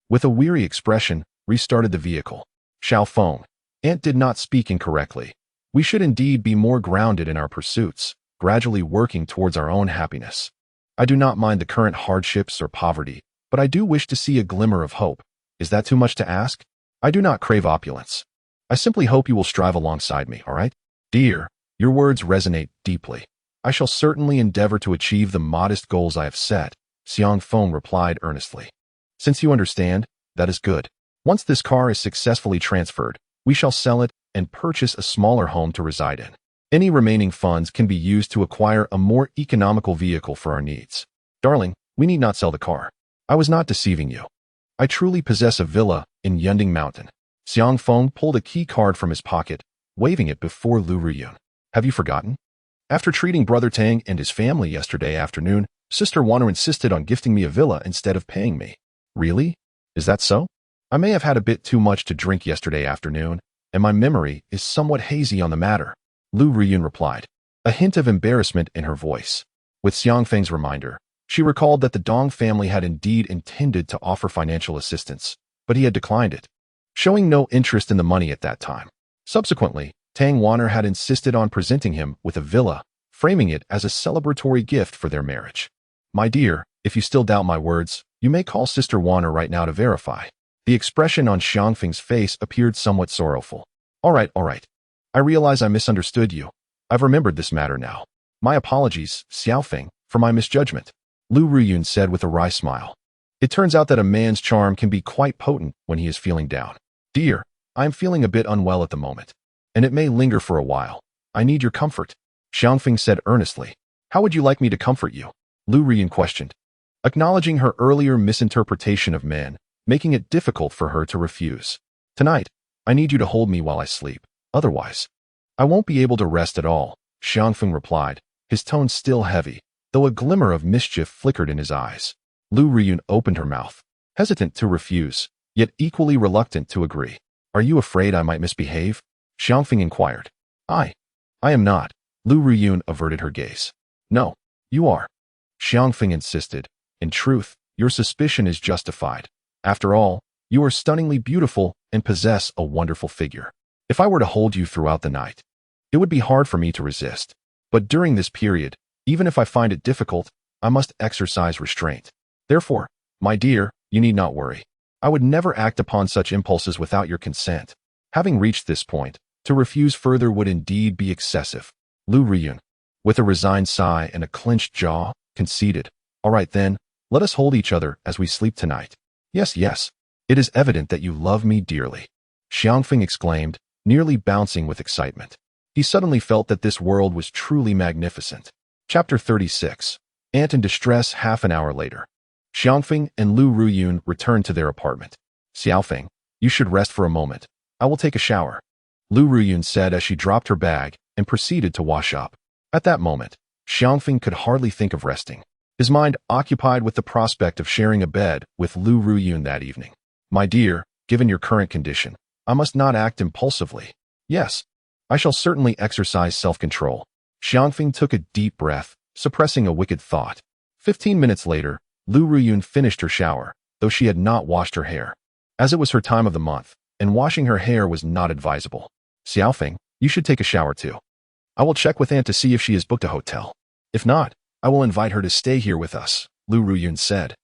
with a weary expression, restarted the vehicle. Xiaofeng, Aunt did not speak incorrectly. We should indeed be more grounded in our pursuits, gradually working towards our own happiness. I do not mind the current hardships or poverty, but I do wish to see a glimmer of hope. Is that too much to ask? I do not crave opulence. I simply hope you will strive alongside me, all right? Dear, your words resonate deeply. I shall certainly endeavor to achieve the modest goals I have set, Xiangfeng replied earnestly. Since you understand, that is good. Once this car is successfully transferred, we shall sell it and purchase a smaller home to reside in. Any remaining funds can be used to acquire a more economical vehicle for our needs. Darling, we need not sell the car. I was not deceiving you. I truly possess a villa in Yunding Mountain. Xiangfeng pulled a key card from his pocket, waving it before Lu Huijun. Have you forgotten? After treating Brother Tang and his family yesterday afternoon, Sister Wanner insisted on gifting me a villa instead of paying me. Really? Is that so? I may have had a bit too much to drink yesterday afternoon, and my memory is somewhat hazy on the matter. Lu Huijun replied, a hint of embarrassment in her voice. With Xiangfeng's reminder, she recalled that the Dong family had indeed intended to offer financial assistance, but he had declined it, showing no interest in the money at that time. Subsequently, Tang Wanner had insisted on presenting him with a villa, framing it as a celebratory gift for their marriage. My dear, if you still doubt my words, you may call Sister Wanner right now to verify. The expression on Xiangfeng's face appeared somewhat sorrowful. All right. I realize I misunderstood you. I've remembered this matter now. My apologies, Xiaofeng, for my misjudgment, Lu Ruyun said with a wry smile. It turns out that a man's charm can be quite potent when he is feeling down. Dear, I am feeling a bit unwell at the moment, and it may linger for a while. I need your comfort, Xiangfeng said earnestly. How would you like me to comfort you? Lu Ruyun questioned, acknowledging her earlier misinterpretation of men, making it difficult for her to refuse. Tonight, I need you to hold me while I sleep. Otherwise, I won't be able to rest at all, Xiangfeng replied, his tone still heavy, though a glimmer of mischief flickered in his eyes. Lu Ruyun opened her mouth, hesitant to refuse, yet equally reluctant to agree. Are you afraid I might misbehave? Xiangfeng inquired. I am not. Lu Ruyun averted her gaze. No, you are. Xiangfeng insisted. In truth, your suspicion is justified. After all, you are stunningly beautiful and possess a wonderful figure. If I were to hold you throughout the night, it would be hard for me to resist. But during this period, even if I find it difficult, I must exercise restraint. Therefore, my dear, you need not worry. I would never act upon such impulses without your consent. Having reached this point, to refuse further would indeed be excessive. Lu Ruyun, with a resigned sigh and a clenched jaw, conceded. All right then, let us hold each other as we sleep tonight. Yes. It is evident that you love me dearly, Xiangfeng exclaimed, nearly bouncing with excitement. He suddenly felt that this world was truly magnificent. Chapter 36. Aunt in distress. Half an hour later, Xiangfeng and Lu Ruyun returned to their apartment. Xiaofeng, you should rest for a moment. I will take a shower, Lu Ruyun said as she dropped her bag and proceeded to wash up. At that moment, Xiangfeng could hardly think of resting, his mind occupied with the prospect of sharing a bed with Lu Ruyun that evening. My dear, given your current condition, I must not act impulsively. Yes, I shall certainly exercise self-control. Xiangfeng took a deep breath, suppressing a wicked thought. 15 minutes later, Lu Ruyun finished her shower, though she had not washed her hair, as it was her time of the month, and washing her hair was not advisable. Xiaofeng, you should take a shower too. I will check with Aunt to see if she has booked a hotel. If not, I will invite her to stay here with us, Lu Ruyun said,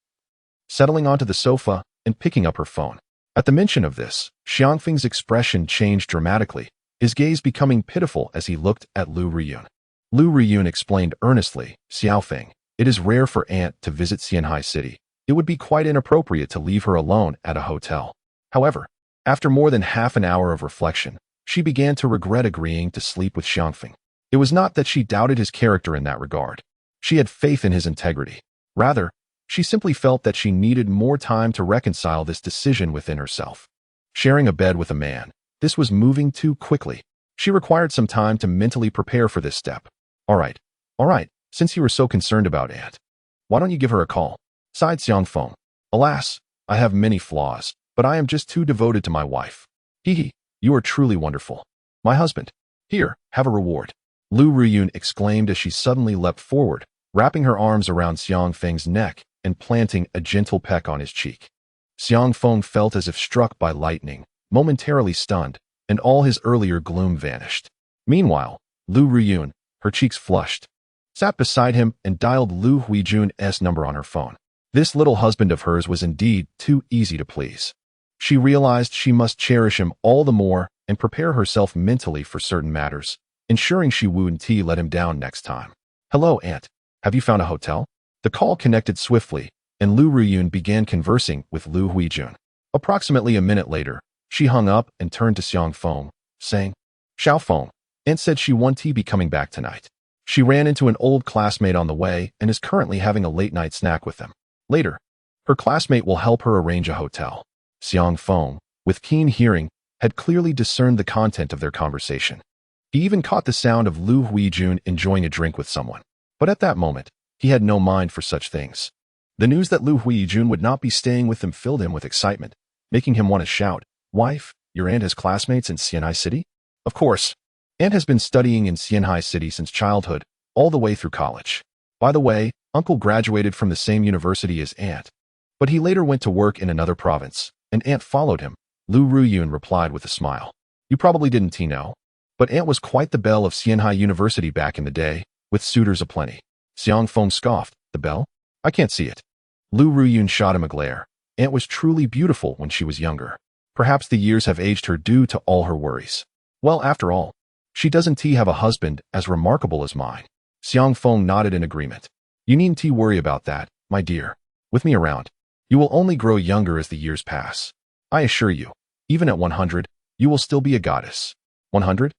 settling onto the sofa and picking up her phone. At the mention of this, Xiangfeng's expression changed dramatically, his gaze becoming pitiful as he looked at Lu Ruyun. Lu Ruyun explained earnestly, Xiaofeng, it is rare for Aunt to visit Xianhai City. It would be quite inappropriate to leave her alone at a hotel. However, after more than half an hour of reflection, she began to regret agreeing to sleep with Xiangfeng. It was not that she doubted his character in that regard. She had faith in his integrity. Rather, she simply felt that she needed more time to reconcile this decision within herself. Sharing a bed with a man, this was moving too quickly. She required some time to mentally prepare for this step. All right, since you were so concerned about Aunt, why don't you give her a call? Sighed Xiangfeng. Alas, I have many flaws, but I am just too devoted to my wife. Hee, you are truly wonderful. My husband. Here, have a reward, Lu Ruyun exclaimed as she suddenly leapt forward, wrapping her arms around Xiangfeng's neck and planting a gentle peck on his cheek. Xiangfeng felt as if struck by lightning, momentarily stunned, and all his earlier gloom vanished. Meanwhile, Lu Ruyun, her cheeks flushed, sat beside him and dialed Lu Huijun's number on her phone. This little husband of hers was indeed too easy to please. She realized she must cherish him all the more and prepare herself mentally for certain matters, ensuring she wouldn't let him down next time. Hello, Aunt. Have you found a hotel? The call connected swiftly, and Lu Ruyun began conversing with Lu Huijun. Approximately a minute later, she hung up and turned to Xiangfeng, saying, Xiaofeng, Aunt said she won't be coming back tonight. She ran into an old classmate on the way and is currently having a late-night snack with them. Later, her classmate will help her arrange a hotel. Xiangfeng, with keen hearing, had clearly discerned the content of their conversation. He even caught the sound of Lu Huijun enjoying a drink with someone. But at that moment, he had no mind for such things. The news that Lu Huijun would not be staying with them filled him with excitement, making him want to shout, Wife, your aunt has classmates in Xianhai City? Of course. Aunt has been studying in Xianhai City since childhood, all the way through college. By the way, Uncle graduated from the same university as Aunt, but he later went to work in another province, and Aunt followed him, Lu Ruyun replied with a smile. You probably didn't know, but Aunt was quite the belle of Xianhai University back in the day, with suitors aplenty. Xiang Feng scoffed. The belle? I can't see it. Lu Ruyun shot him a glare. Aunt was truly beautiful when she was younger. Perhaps the years have aged her due to all her worries. Well, after all, she doesn't have a husband as remarkable as mine. Xiang Feng nodded in agreement. You needn't worry about that, my dear. With me around, you will only grow younger as the years pass. I assure you, even at 100, you will still be a goddess. 100?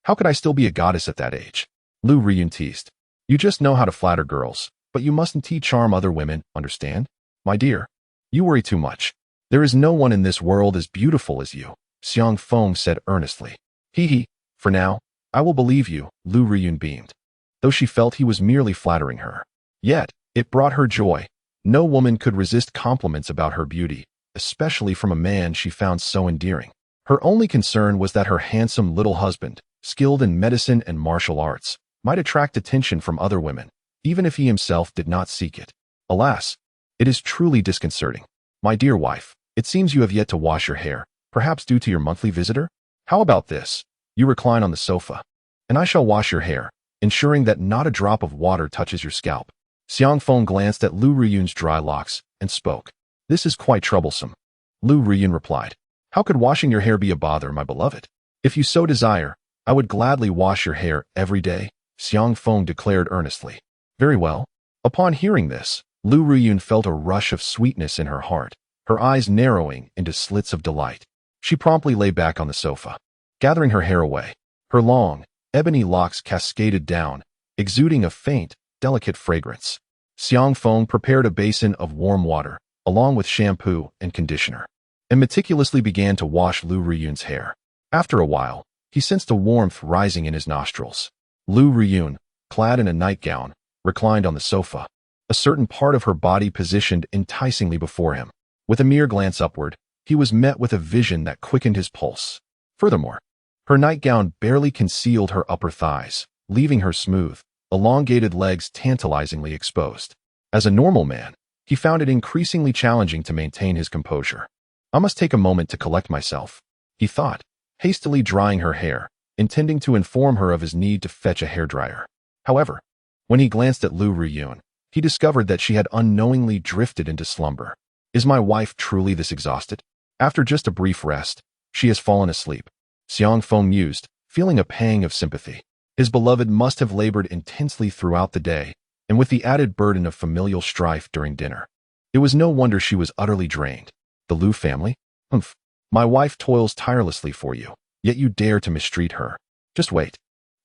How could I still be a goddess at that age? Lu Ruyun teased. You just know how to flatter girls, but you mustn't charm other women, understand? My dear, you worry too much. There is no one in this world as beautiful as you, Xiang Feng said earnestly. Hee. For now, I will believe you, Lu Ruyun beamed. Though she felt he was merely flattering her. Yet, it brought her joy. No woman could resist compliments about her beauty, especially from a man she found so endearing. Her only concern was that her handsome little husband, skilled in medicine and martial arts, might attract attention from other women, even if he himself did not seek it. Alas, it is truly disconcerting. My dear wife, it seems you have yet to wash your hair, perhaps due to your monthly visitor? How about this? You recline on the sofa, and I shall wash your hair, ensuring that not a drop of water touches your scalp. Xiang Feng glanced at Lu Ruyun's dry locks and spoke. This is quite troublesome. Lu Ruyun replied. How could washing your hair be a bother, my beloved? If you so desire, I would gladly wash your hair every day, Xiang Feng declared earnestly. Very well. Upon hearing this, Lu Ruyun felt a rush of sweetness in her heart, her eyes narrowing into slits of delight. She promptly lay back on the sofa, gathering her hair away. Her long, ebony locks cascaded down, exuding a faint, delicate fragrance. Xiang Feng prepared a basin of warm water, along with shampoo and conditioner, and meticulously began to wash Lu Ruyun's hair. After a while, he sensed a warmth rising in his nostrils. Lu Ruyun, clad in a nightgown, reclined on the sofa, a certain part of her body positioned enticingly before him. With a mere glance upward, he was met with a vision that quickened his pulse. Furthermore, her nightgown barely concealed her upper thighs, leaving her smooth, elongated legs tantalizingly exposed. As a normal man, he found it increasingly challenging to maintain his composure. I must take a moment to collect myself, he thought, hastily drying her hair, intending to inform her of his need to fetch a hairdryer. However, when he glanced at Lu Ruyun, he discovered that she had unknowingly drifted into slumber. Is my wife truly this exhausted? After just a brief rest, she has fallen asleep. Xiang Feng mused, feeling a pang of sympathy. His beloved must have labored intensely throughout the day, and with the added burden of familial strife during dinner. It was no wonder she was utterly drained. The Lu family? Humph. My wife toils tirelessly for you, yet you dare to mistreat her. Just wait.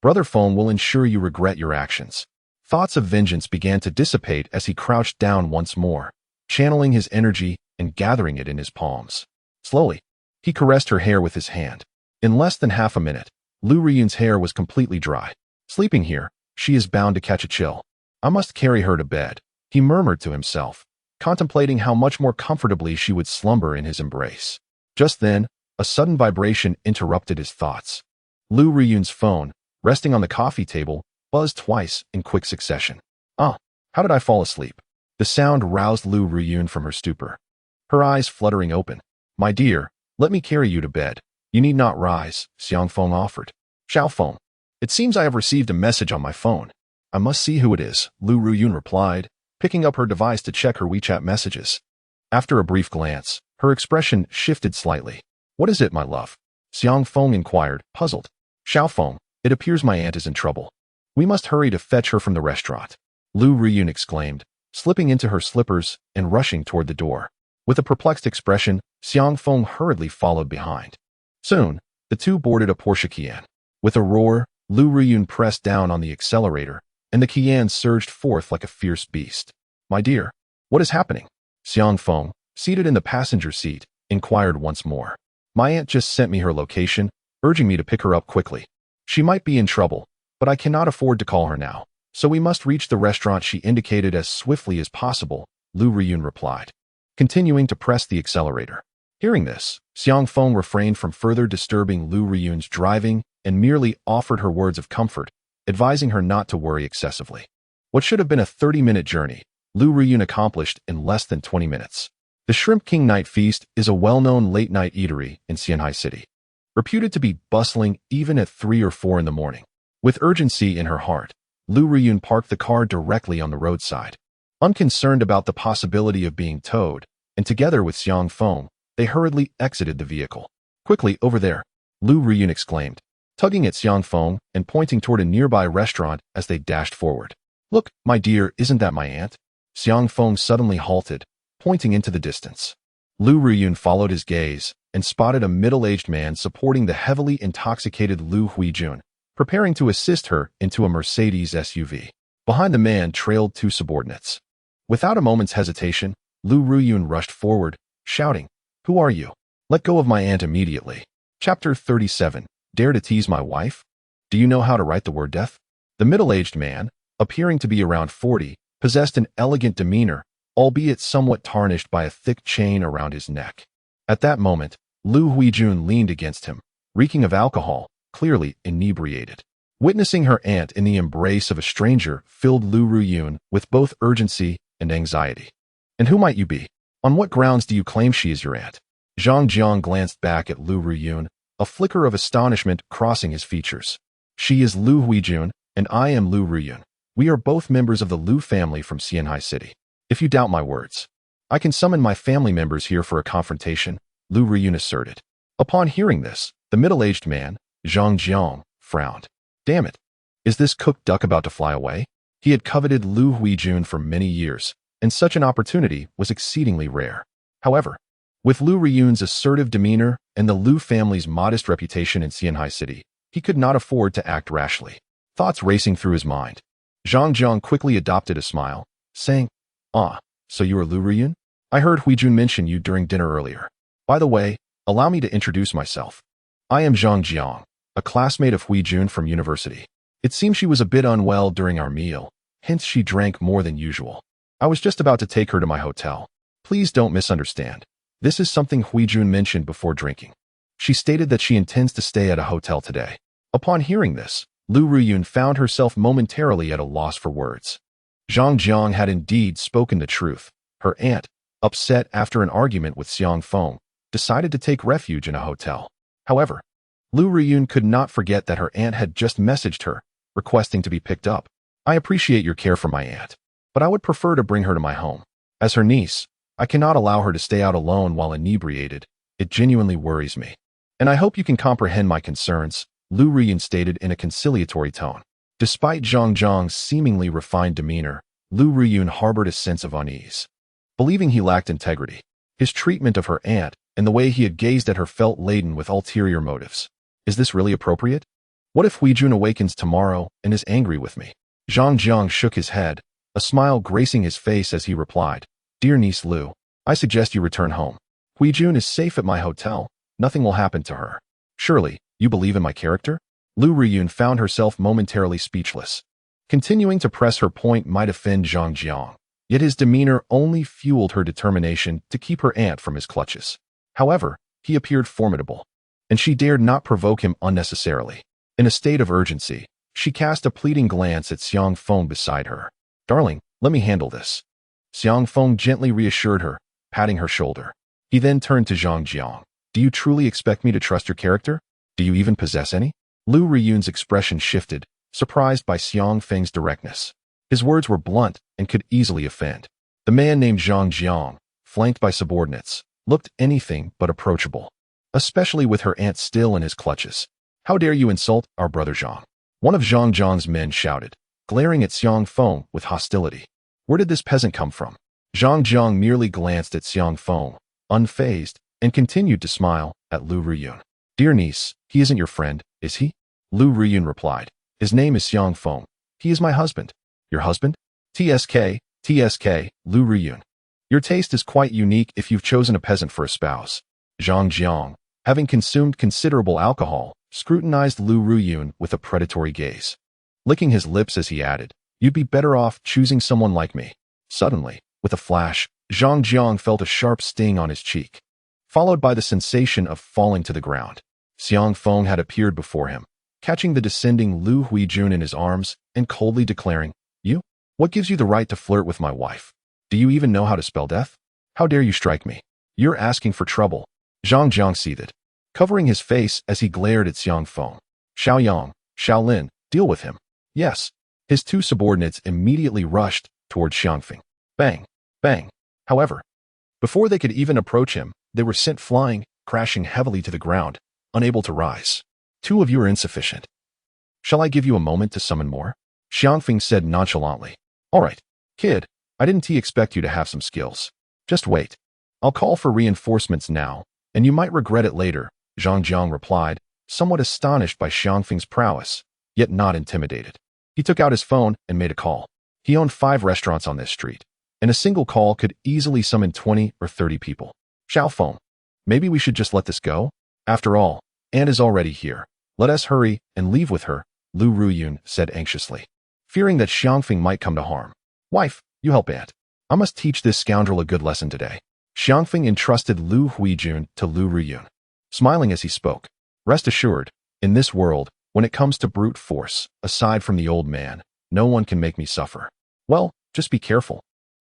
Brother Feng will ensure you regret your actions. Thoughts of vengeance began to dissipate as he crouched down once more, channeling his energy and gathering it in his palms. Slowly, he caressed her hair with his hand. In less than half a minute, Lu Ruyun's hair was completely dry. Sleeping here, she is bound to catch a chill. I must carry her to bed, he murmured to himself, contemplating how much more comfortably she would slumber in his embrace. Just then, a sudden vibration interrupted his thoughts. Lu Ruyun's phone, resting on the coffee table, buzzed twice in quick succession. How did I fall asleep? The sound roused Lu Ruyun from her stupor. Her eyes fluttering open. My dear, let me carry you to bed. You need not rise, Xiang Feng offered. Xiao Feng, it seems I have received a message on my phone. I must see who it is, Lu Ruyun replied, picking up her device to check her WeChat messages. After a brief glance, her expression shifted slightly. What is it, my love? Xiang Feng inquired, puzzled. Xiao Feng, it appears my aunt is in trouble. We must hurry to fetch her from the restaurant, Lu Ruyun exclaimed, slipping into her slippers and rushing toward the door. With a perplexed expression, Xiang Feng hurriedly followed behind. Soon, the two boarded a Porsche Cayenne. With a roar, Lu Ruyun pressed down on the accelerator, and the Cayenne surged forth like a fierce beast. My dear, what is happening? Xiang Feng, seated in the passenger seat, inquired once more. My aunt just sent me her location, urging me to pick her up quickly. She might be in trouble, but I cannot afford to call her now, so we must reach the restaurant she indicated as swiftly as possible, Lu Ruyun replied, continuing to press the accelerator. Hearing this, Xiang Feng refrained from further disturbing Lu Ruyun's driving and merely offered her words of comfort, advising her not to worry excessively. What should have been a 30-minute journey, Lu Ruyun accomplished in less than 20 minutes. The Shrimp King Night Feast is a well-known late-night eatery in Xianhai City. reputed to be bustling even at 3 or 4 in the morning. With urgency in her heart, Lu Ruyun parked the car directly on the roadside. Unconcerned about the possibility of being towed, and together with Xiang Feng, they hurriedly exited the vehicle. Quickly, over there, Lu Ruyun exclaimed, tugging at Xiang Feng and pointing toward a nearby restaurant as they dashed forward. Look, my dear, isn't that my aunt? Xiang Feng suddenly halted, pointing into the distance. Lu Ruyun followed his gaze and spotted a middle-aged man supporting the heavily intoxicated Lu Huijun, preparing to assist her into a Mercedes SUV. Behind the man trailed 2 subordinates. Without a moment's hesitation, Lu Ruyun rushed forward, shouting, "Who are you? Let go of my aunt immediately." Chapter 37. Dare to tease my wife? Do you know how to write the word death? The middle-aged man, appearing to be around 40, possessed an elegant demeanor, albeit somewhat tarnished by a thick chain around his neck. At that moment, Lu Huijun leaned against him, reeking of alcohol, clearly inebriated. Witnessing her aunt in the embrace of a stranger filled Lu Ruyun with both urgency and anxiety. And who might you be? On what grounds do you claim she is your aunt? Zhang Jiang glanced back at Lu Ruyun, a flicker of astonishment crossing his features. She is Lu Huijun, and I am Lu Ruyun. We are both members of the Lu family from Xianhai City. If you doubt my words, I can summon my family members here for a confrontation, Lu Ruyun asserted. Upon hearing this, the middle-aged man, Zhang Jiang, frowned. Damn it. Is this cooked duck about to fly away? He had coveted Lu Huijun for many years, and such an opportunity was exceedingly rare. However, with Lu Ruyun's assertive demeanor and the Lu family's modest reputation in Xianhai City, he could not afford to act rashly. Thoughts racing through his mind, Zhang Jiang quickly adopted a smile, saying, "Ah, so you are Lu Ruyun? I heard Huijun mention you during dinner earlier. By the way, allow me to introduce myself. I am Zhang Jiang, a classmate of Huijun from university. It seems she was a bit unwell during our meal, hence she drank more than usual. I was just about to take her to my hotel. Please don't misunderstand. This is something Huijun mentioned before drinking. She stated that she intends to stay at a hotel today." Upon hearing this, Lu Ruyun found herself momentarily at a loss for words. Zhang Jiang had indeed spoken the truth. Her aunt, upset after an argument with Xiang Feng, decided to take refuge in a hotel. However, Lu Ruyun could not forget that her aunt had just messaged her, requesting to be picked up. "I appreciate your care for my aunt, but I would prefer to bring her to my home. As her niece, I cannot allow her to stay out alone while inebriated. It genuinely worries me. And I hope you can comprehend my concerns," Lu Ruyun stated in a conciliatory tone. Despite Zhang Jiang's seemingly refined demeanor, Lu Ruyun harbored a sense of unease. Believing he lacked integrity, his treatment of her aunt and the way he had gazed at her felt laden with ulterior motives. Is this really appropriate? What if Huijun awakens tomorrow and is angry with me? Zhang Jiang shook his head, a smile gracing his face as he replied, "Dear niece Lu, I suggest you return home. Huijun is safe at my hotel. Nothing will happen to her. Surely, you believe in my character?" Lu Ruyun found herself momentarily speechless. Continuing to press her point might offend Zhang Jiang, yet his demeanor only fueled her determination to keep her aunt from his clutches. However, he appeared formidable, and she dared not provoke him unnecessarily. In a state of urgency, she cast a pleading glance at Xiang Feng beside her. "Darling, let me handle this." Xiang Feng gently reassured her, patting her shoulder. He then turned to Zhang Jiang. "Do you truly expect me to trust your character? Do you even possess any?" Lu Ruyun's expression shifted, surprised by Xiang Feng's directness. His words were blunt and could easily offend. The man named Zhang Jiang, flanked by subordinates, looked anything but approachable, especially with her aunt still in his clutches. "How dare you insult our brother Zhang?" One of Zhang Jiang's men shouted, glaring at Xiang Feng with hostility. Where did this peasant come from? Zhang Jiang merely glanced at Xiang Feng, unfazed, and continued to smile at Lu Ruyun. "Dear niece, he isn't your friend, is he?" Lu Ruyun replied. "His name is Xiang Feng. He is my husband." "Your husband? TSK, Lu Ruyun. Your taste is quite unique if you've chosen a peasant for a spouse." Zhang Jiang, having consumed considerable alcohol, scrutinized Lu Ruyun with a predatory gaze. Licking his lips as he added, "You'd be better off choosing someone like me." Suddenly, with a flash, Zhang Jiang felt a sharp sting on his cheek, followed by the sensation of falling to the ground. Xiang Feng had appeared before him, catching the descending Lu Huijun in his arms and coldly declaring, "You? What gives you the right to flirt with my wife? Do you even know how to spell death? How dare you strike me? You're asking for trouble." Zhang Jiang seethed. covering his face as he glared at Xiang Feng. Xiaoyang, Shaolin, deal with him. Yes. His two subordinates immediately rushed toward Xiangfeng. Bang, bang. However, before they could even approach him, they were sent flying, crashing heavily to the ground, unable to rise. Two of you are insufficient. Shall I give you a moment to summon more? Xiangfeng said nonchalantly. All right, kid, I didn't expect you to have some skills. Just wait. I'll call for reinforcements now, and you might regret it later, Zhang Jiang replied, somewhat astonished by Xiangfeng's prowess, yet not intimidated. He took out his phone and made a call. He owned 5 restaurants on this street, and a single call could easily summon 20 or 30 people. Xiaofeng, maybe we should just let this go? After all, Aunt is already here. Let us hurry and leave with her, Lu Ruyun said anxiously, fearing that Xiangfeng might come to harm. Wife, you help Aunt. I must teach this scoundrel a good lesson today. Xiangfeng entrusted Lu Huijun to Lu Ruyun, smiling as he spoke. Rest assured, in this world, when it comes to brute force, aside from the old man, no one can make me suffer. Well, just be careful,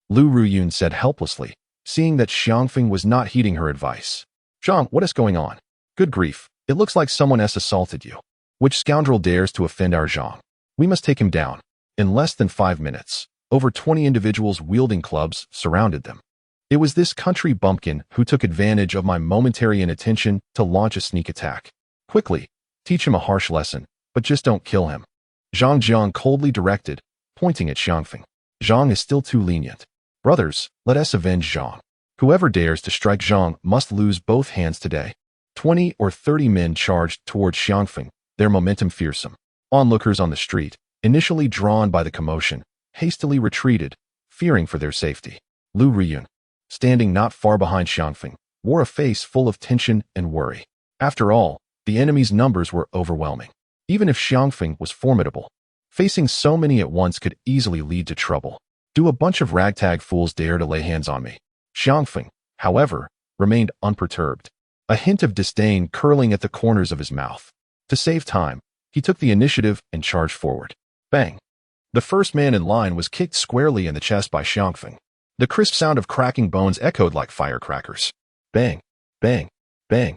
Lu Ruyun said helplessly, seeing that Xiangfeng was not heeding her advice. Zhang, what is going on? Good grief, it looks like someone has assaulted you. Which scoundrel dares to offend our Zhang? We must take him down. In less than 5 minutes, over 20 individuals wielding clubs surrounded them. It was this country bumpkin who took advantage of my momentary inattention to launch a sneak attack. Quickly, teach him a harsh lesson, but just don't kill him. Zhang Jiang coldly directed, pointing at Xiangfeng. Zhang is still too lenient. Brothers, let us avenge Zhang. Whoever dares to strike Zhang must lose both hands today. 20 or 30 men charged towards Xiangfeng, their momentum fearsome. Onlookers on the street, initially drawn by the commotion, hastily retreated, fearing for their safety. Lu Ruyun, standing not far behind Xiangfeng, wore a face full of tension and worry. After all, the enemy's numbers were overwhelming. Even if Xiangfeng was formidable, facing so many at once could easily lead to trouble. Do a bunch of ragtag fools dare to lay hands on me? Xiangfeng, however, remained unperturbed, a hint of disdain curling at the corners of his mouth. To save time, he took the initiative and charged forward. Bang! The first man in line was kicked squarely in the chest by Xiangfeng. The crisp sound of cracking bones echoed like firecrackers. Bang! Bang! Bang!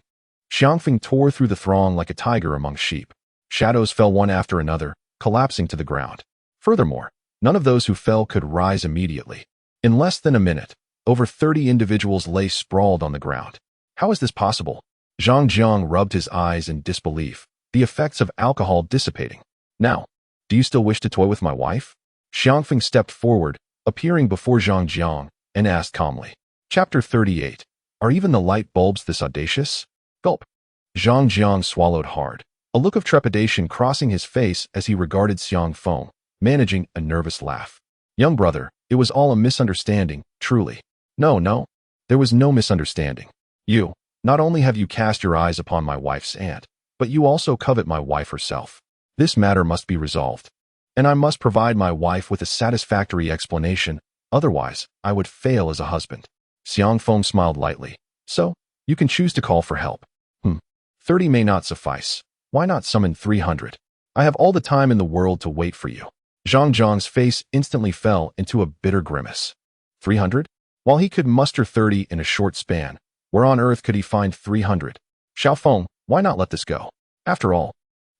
Xiangfeng tore through the throng like a tiger among sheep. Shadows fell one after another, collapsing to the ground. Furthermore, none of those who fell could rise immediately. In less than a minute, over 30 individuals lay sprawled on the ground. How is this possible? Zhang Jiang rubbed his eyes in disbelief, the effects of alcohol dissipating. Now, do you still wish to toy with my wife? Xiangfeng stepped forward, appearing before Zhang Jiang, and asked calmly. Chapter 38. Are even the light bulbs this audacious? Gulp. Zhang Jiang swallowed hard, a look of trepidation crossing his face as he regarded Xiang Feng, managing a nervous laugh. Young brother, it was all a misunderstanding, truly. No, there was no misunderstanding. You, not only have you cast your eyes upon my wife's aunt, but you also covet my wife herself. This matter must be resolved, and I must provide my wife with a satisfactory explanation, otherwise I would fail as a husband. Xiang Feng smiled lightly. So, you can choose to call for help. 30 may not suffice. Why not summon 300? I have all the time in the world to wait for you. Zhang Jiang's face instantly fell into a bitter grimace. 300? While he could muster 30 in a short span, where on earth could he find 300? Xiaofeng, why not let this go? After all,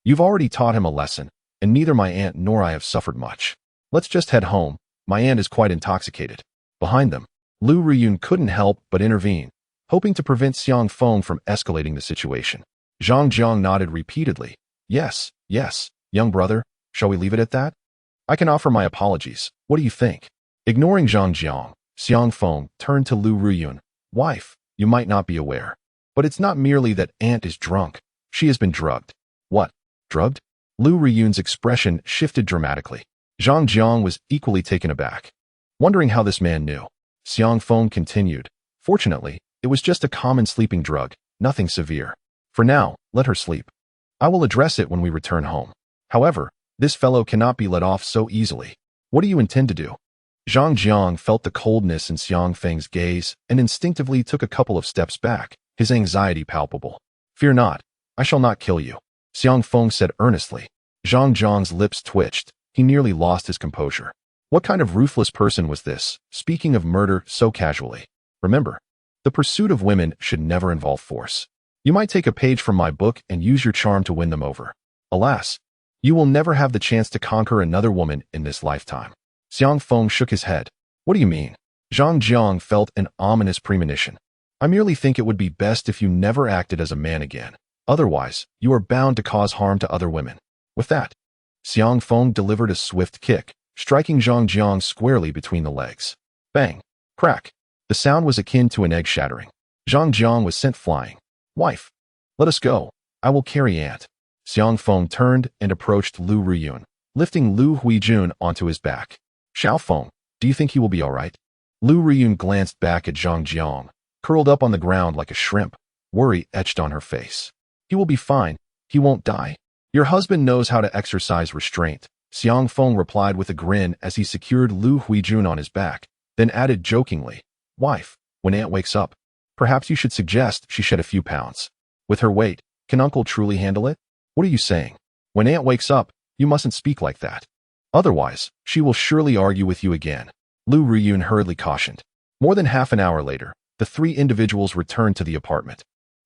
you've already taught him a lesson, and neither my aunt nor I have suffered much. Let's just head home. My aunt is quite intoxicated. Behind them, Lu Ruyun couldn't help but intervene, hoping to prevent Xiang Feng from escalating the situation. Zhang Jiang nodded repeatedly. Yes, young brother, shall we leave it at that? I can offer my apologies. What do you think? Ignoring Zhang Jiang, Xiang Feng turned to Lu Ruyun. Wife, you might not be aware, but it's not merely that aunt is drunk. She has been drugged. What? Drugged? Lu Ruyun's expression shifted dramatically. Zhang Jiang was equally taken aback, wondering how this man knew. Xiang Feng continued. Fortunately, it was just a common sleeping drug, nothing severe. For now, let her sleep. I will address it when we return home. However, this fellow cannot be let off so easily. What do you intend to do? Zhang Jiang felt the coldness in Xiang Feng's gaze and instinctively took a couple of steps back, his anxiety palpable. Fear not, I shall not kill you, Xiang Feng said earnestly. Zhang Jiang's lips twitched. He nearly lost his composure. What kind of ruthless person was this, speaking of murder so casually? Remember, the pursuit of women should never involve force. You might take a page from my book and use your charm to win them over. Alas, you will never have the chance to conquer another woman in this lifetime. Xiang Feng shook his head. What do you mean? Zhang Jiang felt an ominous premonition. I merely think it would be best if you never acted as a man again. Otherwise, you are bound to cause harm to other women. With that, Xiang Feng delivered a swift kick, striking Zhang Jiang squarely between the legs. Bang! Crack! The sound was akin to an egg shattering. Zhang Jiang was sent flying. Wife, let us go. I will carry Aunt. Xiang Feng turned and approached Lu Ruyun, lifting Lu Huijun onto his back. Xiao Feng, do you think he will be all right? Lu Ruyun glanced back at Zhang Jiang, curled up on the ground like a shrimp, worry etched on her face. He will be fine. He won't die. Your husband knows how to exercise restraint, Xiang Feng replied with a grin as he secured Lu Huijun on his back, then added jokingly, Wife, when Aunt wakes up, perhaps you should suggest she shed a few pounds. With her weight, can Uncle truly handle it? What are you saying? When Aunt wakes up, you mustn't speak like that. Otherwise, she will surely argue with you again, Lu Ruyun hurriedly cautioned. More than half an hour later, the three individuals returned to the apartment.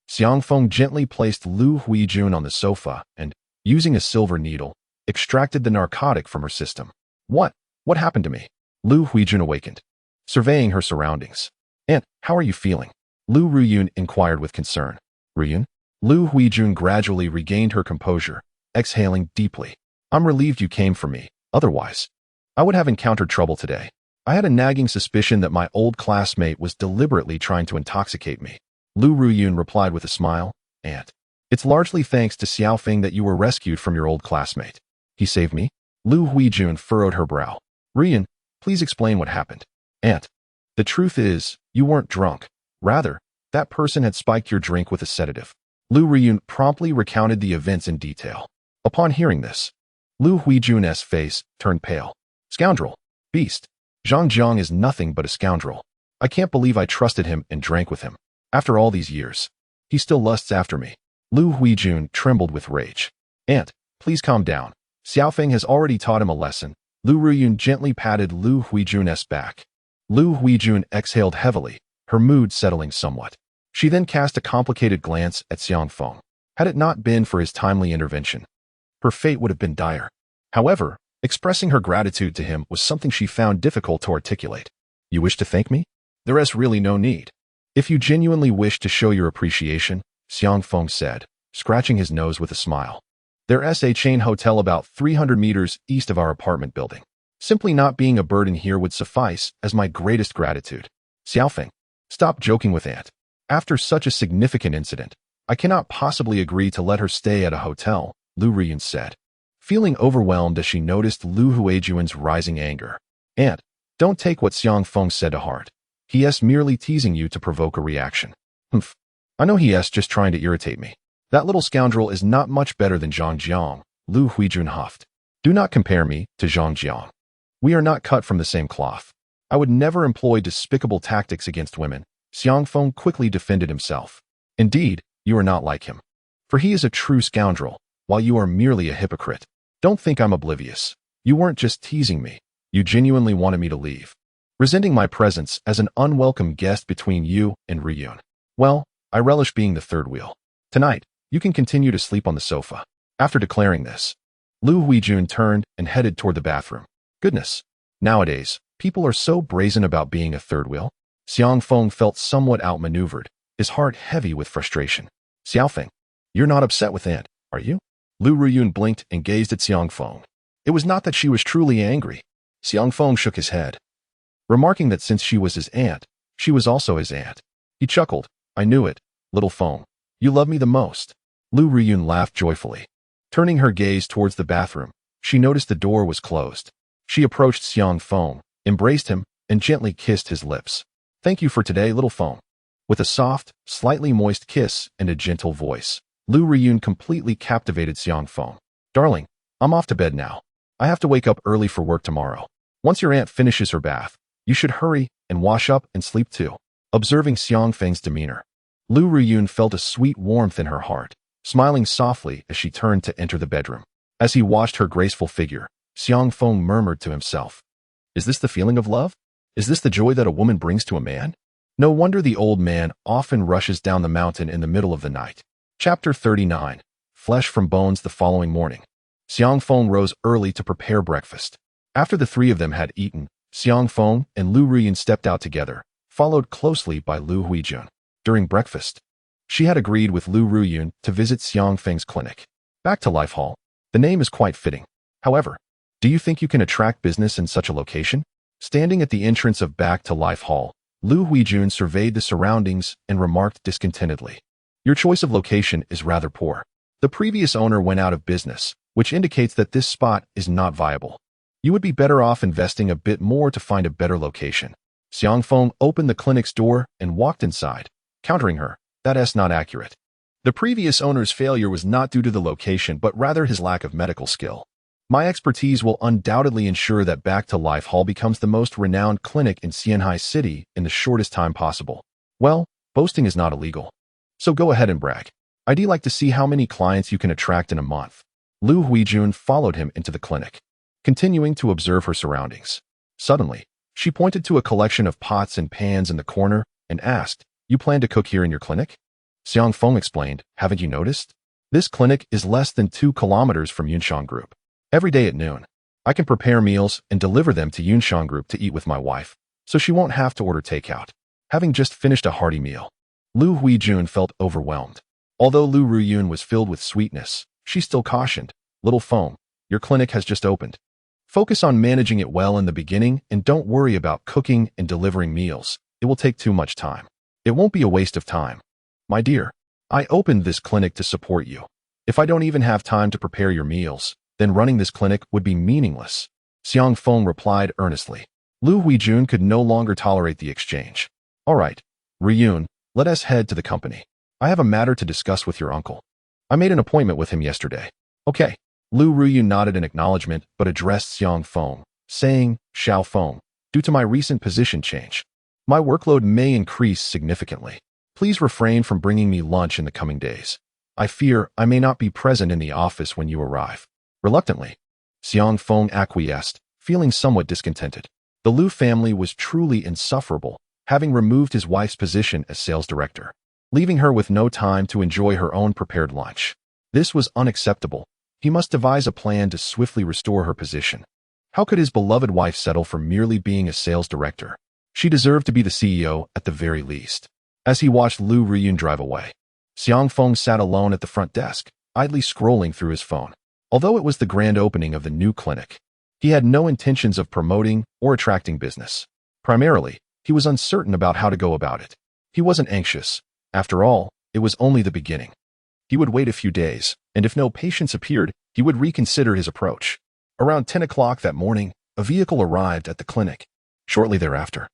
Xiang Feng gently placed Lu Huijun on the sofa and, using a silver needle, extracted the narcotic from her system. What happened to me? Lu Huijun awakened, surveying her surroundings. Aunt, how are you feeling? Lu Ruyun inquired with concern. Ruyun? Lu Huijun gradually regained her composure, exhaling deeply. I'm relieved you came for me. Otherwise, I would have encountered trouble today. I had a nagging suspicion that my old classmate was deliberately trying to intoxicate me. Lu Ruyun replied with a smile. Aunt, it's largely thanks to Xiao Feng that you were rescued from your old classmate. He saved me? Lu Huijun furrowed her brow. Ruyun, please explain what happened. Aunt, the truth is, you weren't drunk. Rather, that person had spiked your drink with a sedative. Lu Ruyun promptly recounted the events in detail. Upon hearing this, Lu Huijun's face turned pale. Scoundrel. Beast. Zhang Jiang is nothing but a scoundrel. I can't believe I trusted him and drank with him. After all these years, he still lusts after me. Lu Huijun trembled with rage. Aunt, please calm down. Xiao Feng has already taught him a lesson. Lu Ruyun gently patted Lu Huijun's back. Lu Huijun exhaled heavily, her mood settling somewhat. She then cast a complicated glance at Xiang Feng. Had it not been for his timely intervention, her fate would have been dire. However, expressing her gratitude to him was something she found difficult to articulate. You wish to thank me? There is really no need. If you genuinely wish to show your appreciation, Xiang Feng said, scratching his nose with a smile. There's a chain hotel about 300 meters east of our apartment building. Simply not being a burden here would suffice as my greatest gratitude. Xiao Feng, stop joking with Aunt. After such a significant incident, I cannot possibly agree to let her stay at a hotel, Lu Ruyun said, feeling overwhelmed as she noticed Lu Huijun's rising anger. Aunt, don't take what Xiang Feng said to heart. He is merely teasing you to provoke a reaction. Humph. I know he is just trying to irritate me. That little scoundrel is not much better than Zhang Jiang, Lu Huijun huffed. Do not compare me to Zhang Jiang. We are not cut from the same cloth. I would never employ despicable tactics against women. Xiang Feng quickly defended himself. Indeed, you are not like him. For he is a true scoundrel, while you are merely a hypocrite. Don't think I'm oblivious. You weren't just teasing me. You genuinely wanted me to leave, resenting my presence as an unwelcome guest between you and Ruyun. Well, I relish being the third wheel. Tonight, you can continue to sleep on the sofa. After declaring this, Lu Huijun turned and headed toward the bathroom. Goodness. Nowadays, people are so brazen about being a third wheel. Xiang Feng felt somewhat outmaneuvered, his heart heavy with frustration. Xiao Feng, you're not upset with Aunt, are you? Lu Ruyun blinked and gazed at Xiang Feng. It was not that she was truly angry. Xiang Feng shook his head, remarking that since she was his aunt, she was also his aunt. He chuckled. I knew it, little Feng. You love me the most. Lu Ruyun laughed joyfully. Turning her gaze towards the bathroom, she noticed the door was closed. She approached Xiang Feng, embraced him, and gently kissed his lips. Thank you for today, little Feng. With a soft, slightly moist kiss and a gentle voice, Lu Ruyun completely captivated Xiang Feng. Darling, I'm off to bed now. I have to wake up early for work tomorrow. Once your aunt finishes her bath, you should hurry and wash up and sleep too. Observing Xiang Feng's demeanor, Lu Ruyun felt a sweet warmth in her heart, smiling softly as she turned to enter the bedroom. As he watched her graceful figure, Xiang Feng murmured to himself, Is this the feeling of love? Is this the joy that a woman brings to a man? No wonder the old man often rushes down the mountain in the middle of the night. Chapter 39. Flesh from Bones. The following morning, Xiang Feng rose early to prepare breakfast. After the three of them had eaten, Xiang Feng and Lu Ruiyun stepped out together, followed closely by Lu Huijun. During breakfast, she had agreed with Lu Ruiyun to visit Xiang Feng's clinic. Back to Life Hall. The name is quite fitting. However, do you think you can attract business in such a location? Standing at the entrance of Back to Life Hall, Lu Huijun surveyed the surroundings and remarked discontentedly, "Your choice of location is rather poor. The previous owner went out of business, which indicates that this spot is not viable. You would be better off investing a bit more to find a better location." Xiang Feng opened the clinic's door and walked inside, countering her, "That's not accurate. The previous owner's failure was not due to the location but rather his lack of medical skill. My expertise will undoubtedly ensure that Back to Life Hall becomes the most renowned clinic in Xianhai City in the shortest time possible." Well, boasting is not illegal. So go ahead and brag. I'd like to see how many clients you can attract in a month. Lu Huijun followed him into the clinic, continuing to observe her surroundings. Suddenly, she pointed to a collection of pots and pans in the corner and asked, "You plan to cook here in your clinic?" Xiang Feng explained, "Haven't you noticed? This clinic is less than 2 kilometers from Yunshan Group. Every day at noon, I can prepare meals and deliver them to Yunshan Group to eat with my wife, so she won't have to order takeout." Having just finished a hearty meal, Lu Huijun felt overwhelmed. Although Lu Ruiyun was filled with sweetness, she still cautioned, "Little Feng, your clinic has just opened. Focus on managing it well in the beginning and don't worry about cooking and delivering meals. It will take too much time. It won't be a waste of time. My dear, I opened this clinic to support you. If I don't even have time to prepare your meals, then running this clinic would be meaningless." Xiang Feng replied earnestly. Lu Huijun could no longer tolerate the exchange. "All right, Ruiyun, let us head to the company. I have a matter to discuss with your uncle. I made an appointment with him yesterday." "Okay." Lu Ruiyun nodded in acknowledgement but addressed Xiang Feng, saying, "Xiao Feng, due to my recent position change, my workload may increase significantly. Please refrain from bringing me lunch in the coming days. I fear I may not be present in the office when you arrive." Reluctantly, Xiang Feng acquiesced, feeling somewhat discontented. The Lu family was truly insufferable, having removed his wife's position as sales director, leaving her with no time to enjoy her own prepared lunch. This was unacceptable. He must devise a plan to swiftly restore her position. How could his beloved wife settle for merely being a sales director? She deserved to be the CEO at the very least. As he watched Lu Ruiyun drive away, Xiang Feng sat alone at the front desk, idly scrolling through his phone. Although it was the grand opening of the new clinic, he had no intentions of promoting or attracting business. Primarily, he was uncertain about how to go about it. He wasn't anxious. After all, it was only the beginning. He would wait a few days, and if no patients appeared, he would reconsider his approach. Around 10 o'clock that morning, a vehicle arrived at the clinic. Shortly thereafter,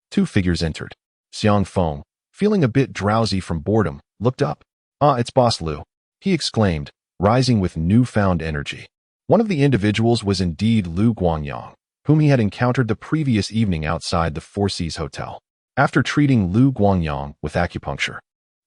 2 figures entered. Xiang Feng, feeling a bit drowsy from boredom, looked up. "Ah, it's Boss Lu," he exclaimed, rising with newfound energy. One of the individuals was indeed Lu Guangyang, whom he had encountered the previous evening outside the Four Seas Hotel. After treating Lu Guangyang with acupuncture,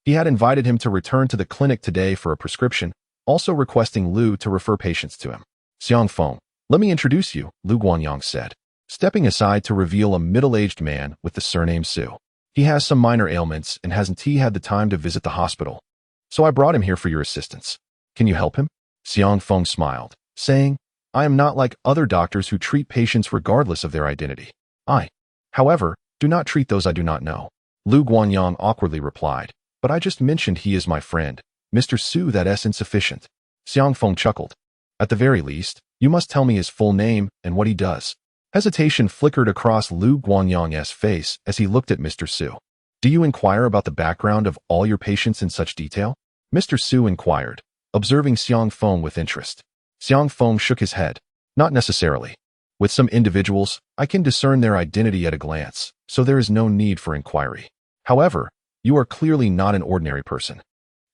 he had invited him to return to the clinic today for a prescription, also requesting Lu to refer patients to him. "Xiang Feng, let me introduce you," Lu Guangyang said, stepping aside to reveal a middle-aged man with the surname Su. "He has some minor ailments and hasn't had the time to visit the hospital, so I brought him here for your assistance. Can you help him?" Xiang Feng smiled, saying, "I am not like other doctors who treat patients regardless of their identity. I, however, do not treat those I do not know." Lu Guangyang awkwardly replied, "But I just mentioned he is my friend, Mr. Su. That's insufficient." Xiang Feng chuckled. "At the very least, you must tell me his full name and what he does." Hesitation flickered across Lu Guangyang's face as he looked at Mr. Su. "Do you inquire about the background of all your patients in such detail?" Mr. Su inquired, observing Xiang Feng with interest. Xiang Feng shook his head. "Not necessarily. With some individuals, I can discern their identity at a glance, so there is no need for inquiry. However, you are clearly not an ordinary person,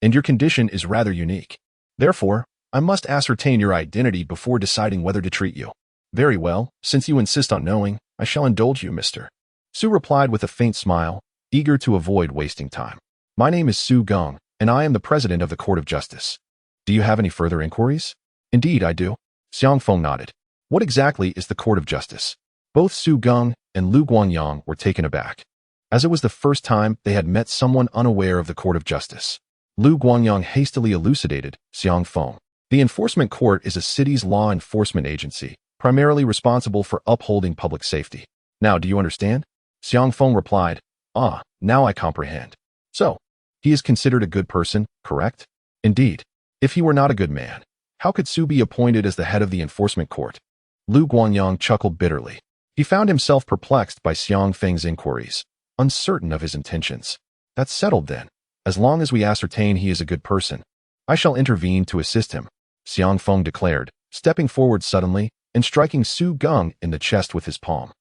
and your condition is rather unique. Therefore, I must ascertain your identity before deciding whether to treat you." "Very well, since you insist on knowing, I shall indulge you, Mr. Su replied with a faint smile, eager to avoid wasting time. "My name is Su Geng, and I am the president of the Court of Justice. Do you have any further inquiries?" "Indeed, I do." Xiang Feng nodded. "What exactly is the Court of Justice?" Both Su Geng and Lu Guangyang were taken aback. as it was the first time they had met someone unaware of the court of justice. Lu Guangyang hastily elucidated Xiang Feng. The enforcement court is a city's law enforcement agency, primarily responsible for upholding public safety. Now, do you understand? Xiang Feng replied, Ah, now I comprehend. So, he is considered a good person, correct? Indeed. If he were not a good man, how could Su be appointed as the head of the enforcement court? Lu Guangyang chuckled bitterly. He found himself perplexed by Xiang Feng's inquiries, uncertain of his intentions. That's settled then. As long as we ascertain he is a good person, I shall intervene to assist him, Xiang Feng declared, stepping forward suddenly and striking Su Geng in the chest with his palm.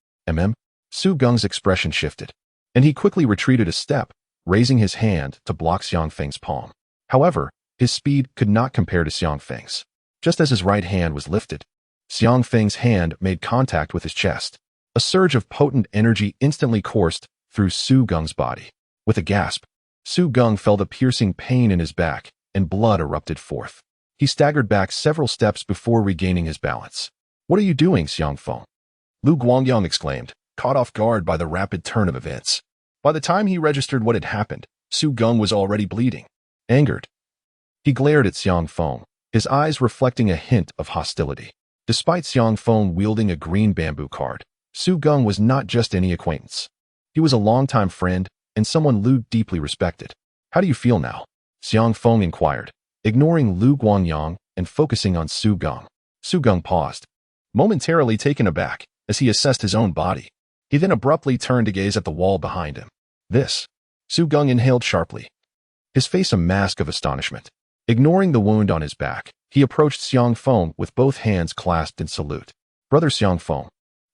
Su Geng's expression shifted, and he quickly retreated a step, raising his hand to block Xiang Feng's palm. However, his speed could not compare to Xiang Feng's. Just as his right hand was lifted, Xiang Feng's hand made contact with his chest. A surge of potent energy instantly coursed through Su Geng's body. With a gasp, Su Geng felt a piercing pain in his back, and blood erupted forth. He staggered back several steps before regaining his balance. What are you doing, Xiang Feng? Lu Guangyang exclaimed, caught off guard by the rapid turn of events. By the time he registered what had happened, Su Geng was already bleeding. Angered, he glared at Xiang Feng, his eyes reflecting a hint of hostility. Despite Xiang Feng wielding a green bamboo card, Su Geng was not just any acquaintance. He was a longtime friend and someone Lu deeply respected. How do you feel now? Xiang Feng inquired, ignoring Lu Guangyang and focusing on Su Geng. Su Geng paused, momentarily taken aback as he assessed his own body. He then abruptly turned to gaze at the wall behind him. This. Su Geng inhaled sharply, his face a mask of astonishment. Ignoring the wound on his back, he approached Xiang Feng with both hands clasped in salute. Brother Xiang Feng,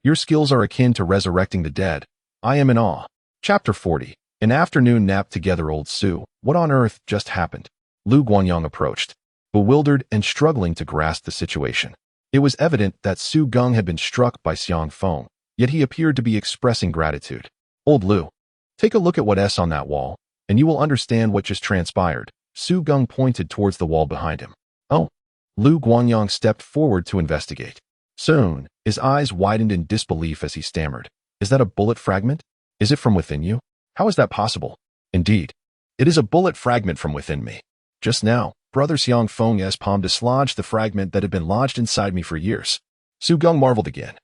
your skills are akin to resurrecting the dead. I am in awe. Chapter 40. An afternoon nap together. Old Su, what on earth just happened? Lu Guangyang approached, bewildered and struggling to grasp the situation. It was evident that Su Geng had been struck by Xiang Feng, yet he appeared to be expressing gratitude. Old Lu, take a look at what's on that wall, and you will understand what just transpired. Su Geng pointed towards the wall behind him. Oh. Lu Guangyang stepped forward to investigate. Soon, his eyes widened in disbelief as he stammered. Is that a bullet fragment? Is it from within you? How is that possible? Indeed, it is a bullet fragment from within me. Just now, Brother Xiang Feng's palm dislodged the fragment that had been lodged inside me for years. Su Geng marveled again,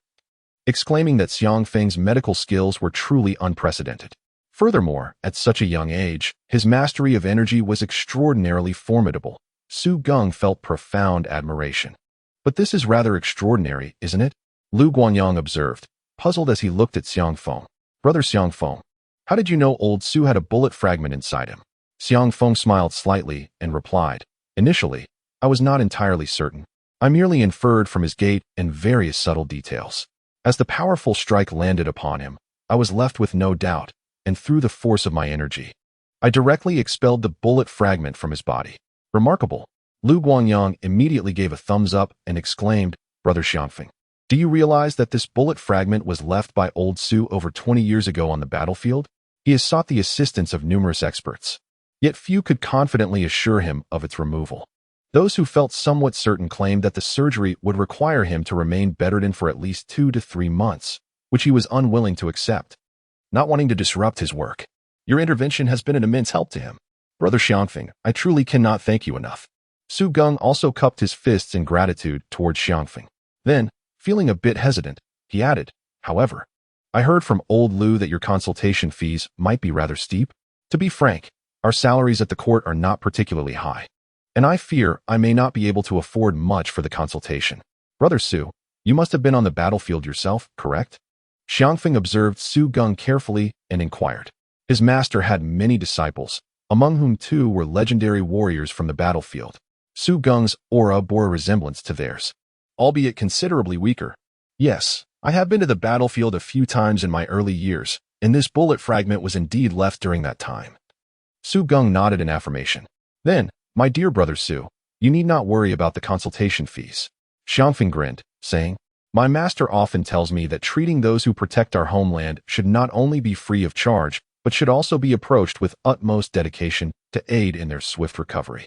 exclaiming that Xiang Feng's medical skills were truly unprecedented. Furthermore, at such a young age, his mastery of energy was extraordinarily formidable. Su Geng felt profound admiration. But this is rather extraordinary, isn't it? Lu Guangyang observed, puzzled as he looked at Xiang Feng. Brother Xiang Feng, how did you know old Su had a bullet fragment inside him? Xiang Feng smiled slightly and replied, Initially, I was not entirely certain. I merely inferred from his gait and various subtle details. As the powerful strike landed upon him, I was left with no doubt, and through the force of my energy, I directly expelled the bullet fragment from his body. Remarkable. Lu Guangyang immediately gave a thumbs up and exclaimed, Brother Xiangfeng, do you realize that this bullet fragment was left by old Su over 20 years ago on the battlefield? He has sought the assistance of numerous experts, yet few could confidently assure him of its removal. Those who felt somewhat certain claimed that the surgery would require him to remain bedridden for at least 2 to 3 months, which he was unwilling to accept, not wanting to disrupt his work. Your intervention has been an immense help to him. Brother Xiangfeng, I truly cannot thank you enough. Su Geng also cupped his fists in gratitude towards Xiangfeng. Then, feeling a bit hesitant, he added, However, I heard from old Lu that your consultation fees might be rather steep. To be frank, our salaries at the court are not particularly high, and I fear I may not be able to afford much for the consultation. Brother Su, you must have been on the battlefield yourself, correct? Xiangfeng observed Su Geng carefully and inquired. His master had many disciples, among whom 2 were legendary warriors from the battlefield. Su Geng's aura bore a resemblance to theirs, albeit considerably weaker. Yes, I have been to the battlefield a few times in my early years, and this bullet fragment was indeed left during that time. Su Geng nodded in affirmation. Then, my dear Brother Su, you need not worry about the consultation fees. Xiangfeng grinned, saying, My master often tells me that treating those who protect our homeland should not only be free of charge, but should also be approached with utmost dedication to aid in their swift recovery.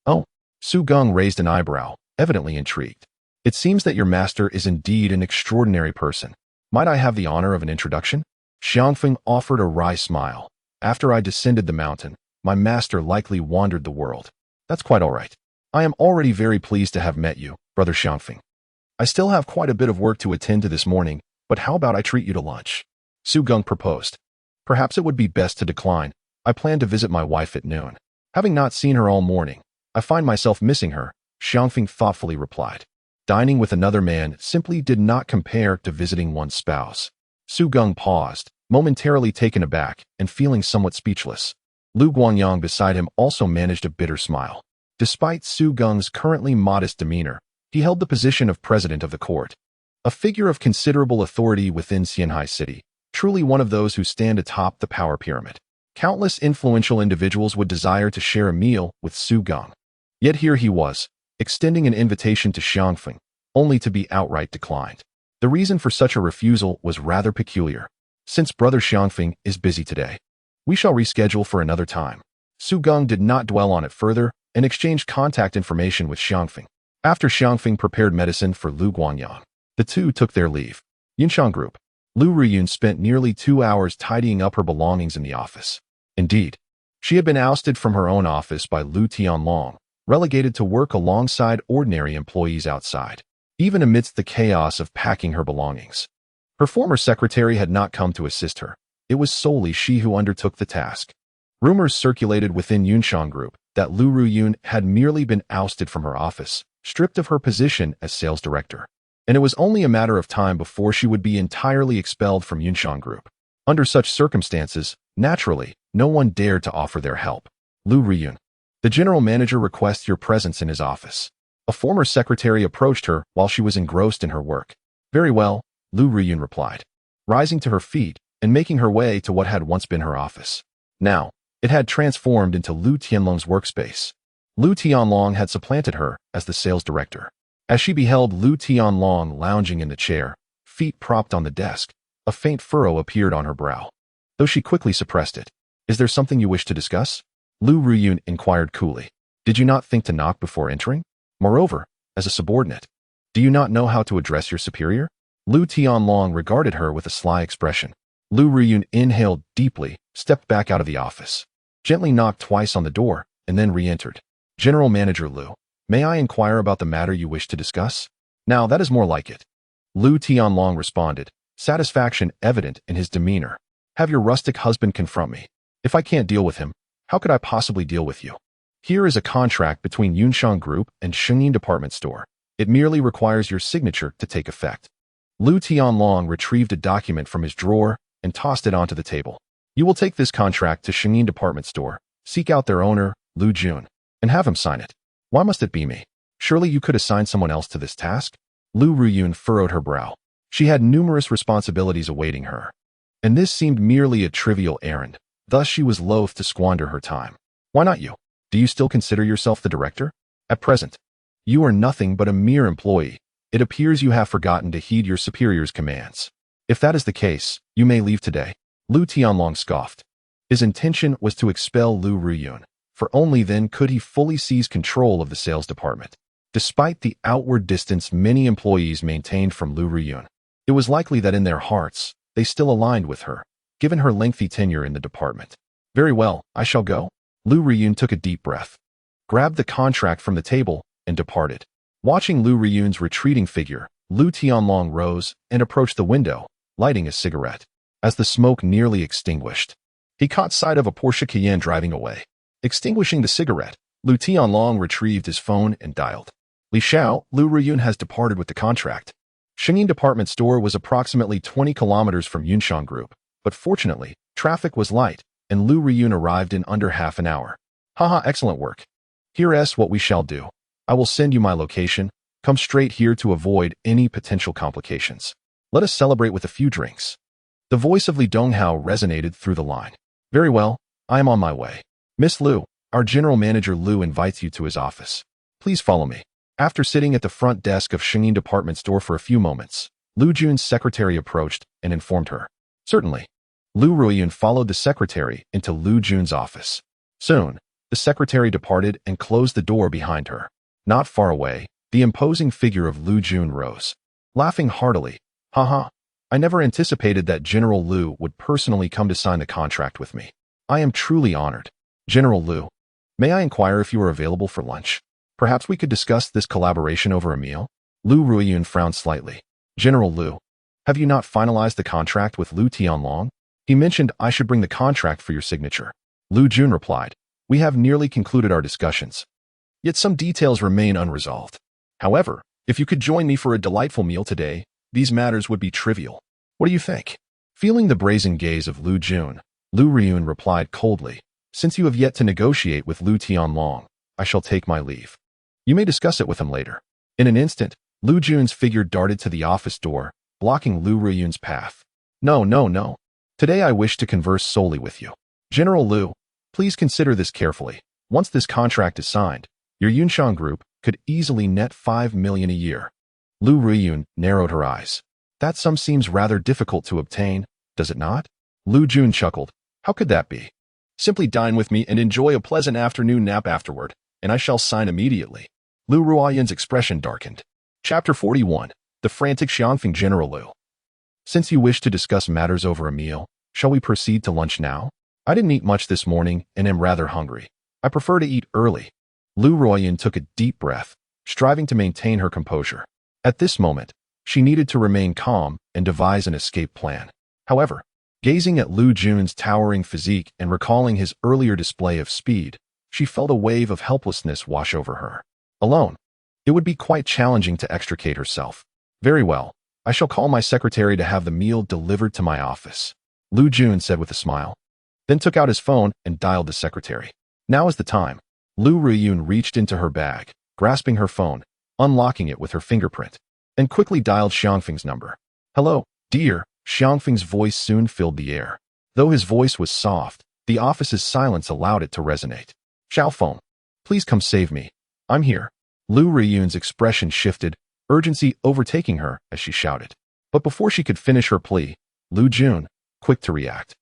Oh, Su Geng raised an eyebrow, evidently intrigued. It seems that your master is indeed an extraordinary person. Might I have the honor of an introduction? Xiangfeng offered a wry smile. After I descended the mountain, my master likely wandered the world. That's quite all right. I am already very pleased to have met you, Brother Xiangfeng. I still have quite a bit of work to attend to this morning, but how about I treat you to lunch? Su Geng proposed. Perhaps it would be best to decline. I plan to visit my wife at noon. Having not seen her all morning, I find myself missing her, Xiangfeng thoughtfully replied. Dining with another man simply did not compare to visiting one's spouse. Su Geng paused, momentarily taken aback and feeling somewhat speechless. Lu Guangyang beside him also managed a bitter smile. Despite Su Geng's currently modest demeanor, he held the position of president of the court. A figure of considerable authority within Xianhai City, truly one of those who stand atop the power pyramid. Countless influential individuals would desire to share a meal with Su Geng. Yet here he was, extending an invitation to Xiangfeng, only to be outright declined. The reason for such a refusal was rather peculiar. Since Brother Xiangfeng is busy today, we shall reschedule for another time. Su Geng did not dwell on it further and exchanged contact information with Xiangfeng. After Xiangfeng prepared medicine for Lu Guangyang, the two took their leave. Yunxiang Group. Lu Ruyun spent nearly 2 hours tidying up her belongings in the office. Indeed, she had been ousted from her own office by Lu Tianlong, relegated to work alongside ordinary employees outside, even amidst the chaos of packing her belongings. Her former secretary had not come to assist her. It was solely she who undertook the task. Rumors circulated within Yunxiang Group that Lu Ruyun had merely been ousted from her office, stripped of her position as sales director, and it was only a matter of time before she would be entirely expelled from Yunxiang Group. Under such circumstances, naturally, no one dared to offer their help. Lu Ruyun. The general manager requests your presence in his office. A former secretary approached her while she was engrossed in her work. Very well, Lu Ruyun replied, rising to her feet and making her way to what had once been her office. Now, it had transformed into Lu Tianlong's workspace. Lu Tianlong had supplanted her as the sales director. As she beheld Lu Tianlong lounging in the chair, feet propped on the desk, a faint furrow appeared on her brow. Though she quickly suppressed it. Is there something you wish to discuss? Lu Ruyun inquired coolly. Did you not think to knock before entering? Moreover, as a subordinate, do you not know how to address your superior? Lu Tianlong regarded her with a sly expression. Lu Ruyun inhaled deeply, stepped back out of the office, gently knocked twice on the door, and then re-entered. General Manager Lu, may I inquire about the matter you wish to discuss? Now that is more like it. Lu Tianlong responded, satisfaction evident in his demeanor. Have your rustic husband confront me. If I can't deal with him, how could I possibly deal with you? Here is a contract between Yunxiang Group and Shengyin Department Store. It merely requires your signature to take effect. Lu Tianlong retrieved a document from his drawer and tossed it onto the table. You will take this contract to Shengyin Department Store, seek out their owner, Lu Jun, and have him sign it. Why must it be me? Surely you could assign someone else to this task? Lu Ruyun furrowed her brow. She had numerous responsibilities awaiting her, and this seemed merely a trivial errand. Thus she was loath to squander her time. Why not you? Do you still consider yourself the director? At present, you are nothing but a mere employee. It appears you have forgotten to heed your superior's commands. If that is the case, you may leave today. Lu Tianlong scoffed. His intention was to expel Lu Ruyun, for only then could he fully seize control of the sales department. Despite the outward distance many employees maintained from Lu Ruyun, it was likely that in their hearts, they still aligned with her, given her lengthy tenure in the department. Very well, I shall go. Lu Ruyun took a deep breath, grabbed the contract from the table, and departed. Watching Lu Ruyun's retreating figure, Lu Tianlong rose and approached the window, lighting a cigarette. As the smoke nearly extinguished, he caught sight of a Porsche Cayenne driving away. Extinguishing the cigarette, Lu Tianlong retrieved his phone and dialed. Li Xiao, Lu Ruyun has departed with the contract. Shengyin Department Store was approximately 20 kilometers from Yunxiang Group, but fortunately, traffic was light, and Lu Ruyun arrived in under half an hour. Haha, excellent work. Here's what we shall do. I will send you my location. Come straight here to avoid any potential complications. Let us celebrate with a few drinks. The voice of Li Donghao resonated through the line. Very well, I am on my way. Miss Lu, our general manager Lu invites you to his office. Please follow me. After sitting at the front desk of Shengyin Department Store for a few moments, Lu Jun's secretary approached and informed her. Certainly. Lu Ruyun followed the secretary into Lu Jun's office. Soon, the secretary departed and closed the door behind her. Not far away, the imposing figure of Lu Jun rose. Laughing heartily, haha, I never anticipated that General Liu would personally come to sign the contract with me. I am truly honored. General Liu, may I inquire if you are available for lunch? Perhaps we could discuss this collaboration over a meal? Lu Ruiyun frowned slightly. General Liu, have you not finalized the contract with Lu Tianlong? He mentioned I should bring the contract for your signature. Lu Jun replied, we have nearly concluded our discussions. Yet some details remain unresolved. However, if you could join me for a delightful meal today, these matters would be trivial. What do you think? Feeling the brazen gaze of Lu Jun, Lu Ruiyun replied coldly, since you have yet to negotiate with Lu Tianlong, I shall take my leave. You may discuss it with him later. In an instant, Lu Jun's figure darted to the office door, blocking Lu Ruiyun's path. No. Today I wish to converse solely with you. General Liu, please consider this carefully. Once this contract is signed, your Yunxiang group could easily net 5 million a year. Lu Ruiyun narrowed her eyes. That sum seems rather difficult to obtain, does it not? Lu Jun chuckled. How could that be? Simply dine with me and enjoy a pleasant afternoon nap afterward, and I shall sign immediately. Lu Ruiyun's expression darkened. Chapter 41. The Frantic Xiangfeng. General Liu. Since you wish to discuss matters over a meal, shall we proceed to lunch now? I didn't eat much this morning and am rather hungry. I prefer to eat early. Lu Ruiyun took a deep breath, striving to maintain her composure. At this moment, she needed to remain calm and devise an escape plan. However, gazing at Lu Jun's towering physique and recalling his earlier display of speed, she felt a wave of helplessness wash over her. Alone, it would be quite challenging to extricate herself. Very well, I shall call my secretary to have the meal delivered to my office, Lu Jun said with a smile, then took out his phone and dialed the secretary. Now is the time. Lu Ruiyun reached into her bag, grasping her phone, unlocking it with her fingerprint, and quickly dialed Xiangfeng's number. Hello, dear. Xiangfeng's voice soon filled the air. Though his voice was soft, the office's silence allowed it to resonate. Xiaofeng, please come save me. I'm here. Lu Ruiyun's expression shifted, urgency overtaking her as she shouted. But before she could finish her plea, Lu Jun, quick to react,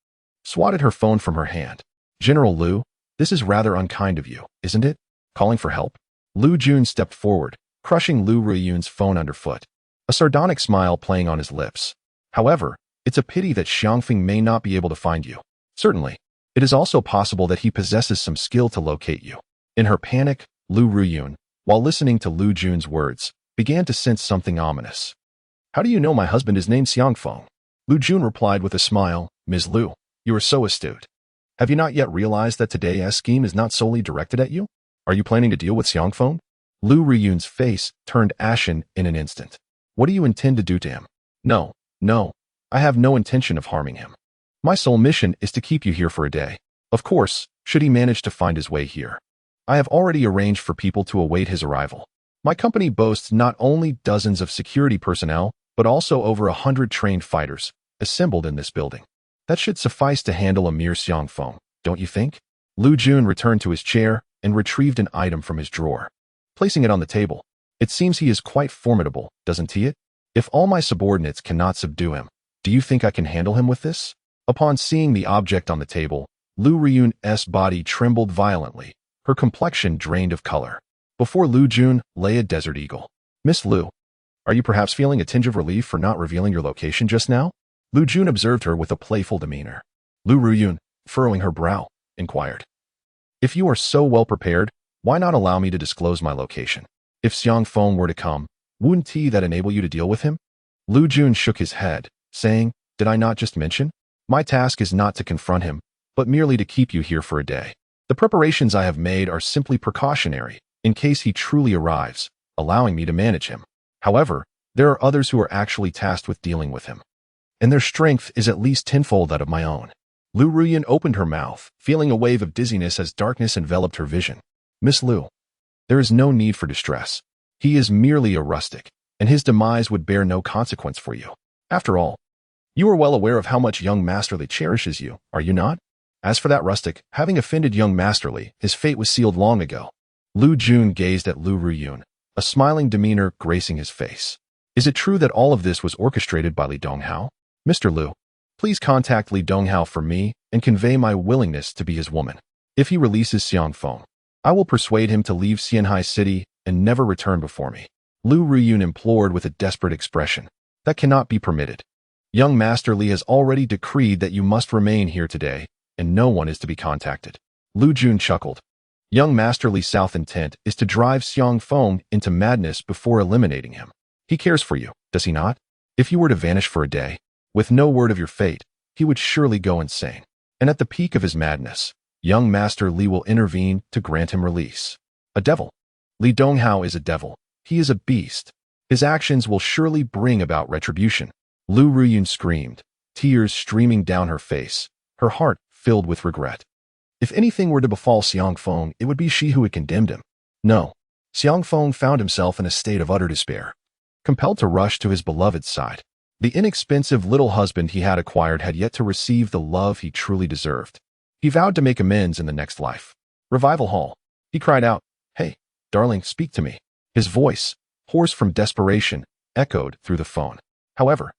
swatted her phone from her hand. General Liu, this is rather unkind of you, isn't it? Calling for help? Lu Jun stepped forward, crushing Lu Ruiyun's phone underfoot, a sardonic smile playing on his lips. However, it's a pity that Xiangfeng may not be able to find you. Certainly, it is also possible that he possesses some skill to locate you. In her panic, Lu Ruiyun, while listening to Lu Jun's words, began to sense something ominous. How do you know my husband is named Xiangfeng? Lu Jun replied with a smile, Ms. Lu, you are so astute. Have you not yet realized that today's scheme is not solely directed at you? Are you planning to deal with Xiangfeng? Lu Ruiyun's face turned ashen in an instant. What do you intend to do to him? No, I have no intention of harming him. My sole mission is to keep you here for a day. Of course, should he manage to find his way here. I have already arranged for people to await his arrival. My company boasts not only dozens of security personnel, but also over 100 trained fighters, assembled in this building. That should suffice to handle a mere Xiangfeng, don't you think? Lu Jun returned to his chair and retrieved an item from his drawer, placing it on the table. It seems he is quite formidable, doesn't he? If all my subordinates cannot subdue him, do you think I can handle him with this? Upon seeing the object on the table, Lu Ruiyun's body trembled violently, her complexion drained of color. Before Lu Jun lay a desert eagle. Miss Lu, are you perhaps feeling a tinge of relief for not revealing your location just now? Lu Jun observed her with a playful demeanor. Lu Ruiyun, furrowing her brow, inquired. If you are so well prepared, why not allow me to disclose my location? If Xiangfeng were to come, wouldn't that enable you to deal with him? Lu Jun shook his head, saying, did I not just mention? My task is not to confront him, but merely to keep you here for a day. The preparations I have made are simply precautionary, in case he truly arrives, allowing me to manage him. However, there are others who are actually tasked with dealing with him, and their strength is at least tenfold that of my own. Lu Ruiyun opened her mouth, feeling a wave of dizziness as darkness enveloped her vision. Miss Lu, there is no need for distress. He is merely a rustic, and his demise would bear no consequence for you. After all, you are well aware of how much young Masterly cherishes you, are you not? As for that rustic, having offended young Masterly, his fate was sealed long ago. Lu Jun gazed at Lu Ruiyun, a smiling demeanor gracing his face. Is it true that all of this was orchestrated by Li Donghao? Mr. Lu, please contact Li Donghao for me and convey my willingness to be his woman. If he releases Xiangfeng, I will persuade him to leave Xianhai City and never return before me. Lu Ruiyun implored with a desperate expression. That cannot be permitted. Young Master Li has already decreed that you must remain here today, and no one is to be contacted. Lu Jun chuckled. Young Master Li's south intent is to drive Xiang Feng into madness before eliminating him. He cares for you, does he not? If you were to vanish for a day, with no word of your fate, he would surely go insane. And at the peak of his madness, young Master Li will intervene to grant him release. A devil. Li Donghao is a devil. He is a beast. His actions will surely bring about retribution. Lu Ruyun screamed, tears streaming down her face, her heart filled with regret. If anything were to befall Xiang Feng, it would be she who had condemned him. No, Xiang Feng found himself in a state of utter despair, compelled to rush to his beloved's side. The inexpensive little husband he had acquired had yet to receive the love he truly deserved. He vowed to make amends in the next life. Revival Hall. He cried out, "Hey, darling, speak to me." His voice, hoarse from desperation, echoed through the phone. However,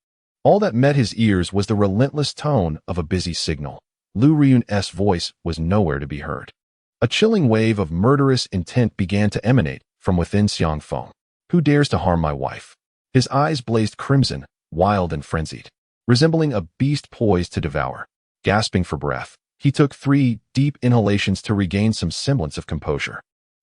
all that met his ears was the relentless tone of a busy signal. Lu Ruyun's voice was nowhere to be heard. A chilling wave of murderous intent began to emanate from within Xiang Feng. Who dares to harm my wife? His eyes blazed crimson, wild and frenzied, resembling a beast poised to devour. Gasping for breath, he took 3 deep inhalations to regain some semblance of composure.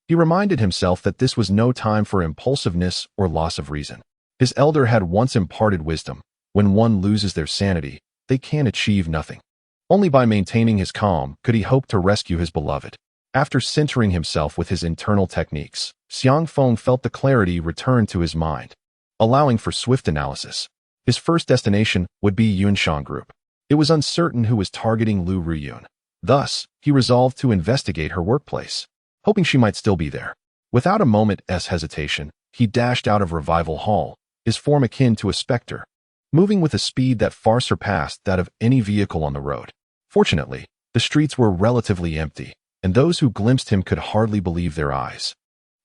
He reminded himself that this was no time for impulsiveness or loss of reason. His elder had once imparted wisdom. When one loses their sanity, they can achieve nothing. Only by maintaining his calm could he hope to rescue his beloved. After centering himself with his internal techniques, Xiang Feng felt the clarity return to his mind, allowing for swift analysis. His first destination would be Yunshan Group. It was uncertain who was targeting Lu Ruyun. Thus, he resolved to investigate her workplace, hoping she might still be there. Without a moment's hesitation, he dashed out of Revival Hall, his form akin to a specter, moving with a speed that far surpassed that of any vehicle on the road. Fortunately, the streets were relatively empty, and those who glimpsed him could hardly believe their eyes.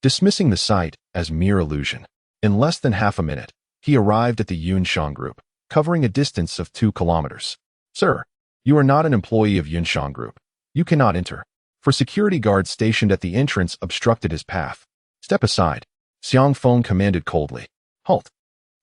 Dismissing the sight as mere illusion, in less than half a minute, he arrived at the Yunshan Group, covering a distance of 2 kilometers. "Sir, you are not an employee of Yunshan Group. You cannot enter." For security guards stationed at the entrance obstructed his path. "Step aside," Xiang Feng commanded coldly. "Halt."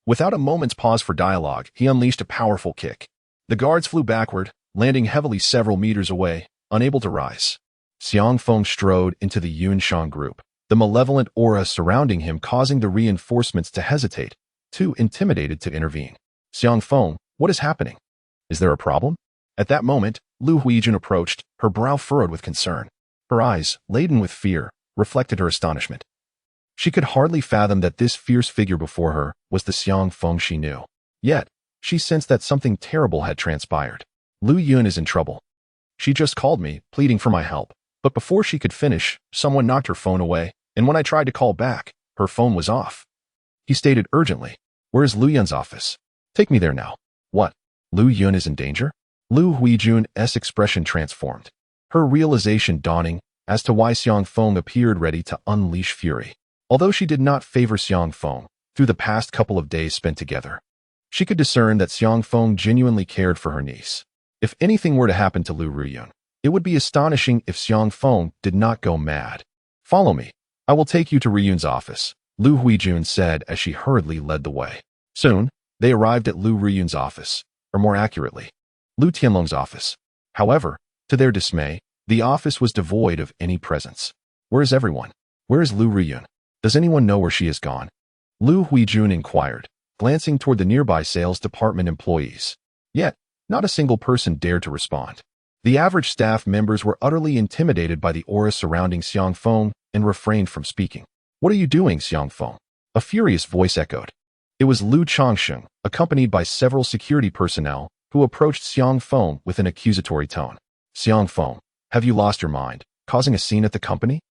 Without a moment's pause for dialogue, he unleashed a powerful kick. The guards flew backward, landing heavily several meters away, unable to rise. Xiang Feng strode into the Yunshan Group, the malevolent aura surrounding him causing the reinforcements to hesitate, too intimidated to intervene. "Xiang Feng, what is happening? Is there a problem?" At that moment, Lu Huijun approached, her brow furrowed with concern. Her eyes, laden with fear, reflected her astonishment. She could hardly fathom that this fierce figure before her was the Xiang Feng she knew. Yet, she sensed that something terrible had transpired. "Lu Yun is in trouble. She just called me, pleading for my help. But before she could finish, someone knocked her phone away, and when I tried to call back, her phone was off." He stated urgently, "Where is Lu Yun's office? Take me there now." "What? Lu Yun is in danger?" Lu Huijun's expression transformed, her realization dawning as to why Xiang Feng appeared ready to unleash fury. Although she did not favor Xiang Feng, through the past couple of days spent together, she could discern that Xiang Feng genuinely cared for her niece. If anything were to happen to Lu Ruyun, it would be astonishing if Xiang Feng did not go mad. "Follow me. I will take you to Ruyun's office," Lu Huijun said as she hurriedly led the way. Soon, they arrived at Lu Ruyun's office, or more accurately, Lu Tianlong's office. However, to their dismay, the office was devoid of any presence. "Where is everyone? Where is Lu Ruyun? Does anyone know where she has gone?" Lu Huijun inquired, glancing toward the nearby sales department employees. Yet, not a single person dared to respond. The average staff members were utterly intimidated by the aura surrounding Xiang Feng and refrained from speaking. "What are you doing, Xiang Feng?" A furious voice echoed. It was Lu Changsheng, accompanied by several security personnel, who approached Xiang Feng with an accusatory tone. "Xiang Feng, have you lost your mind, causing a scene at the company?"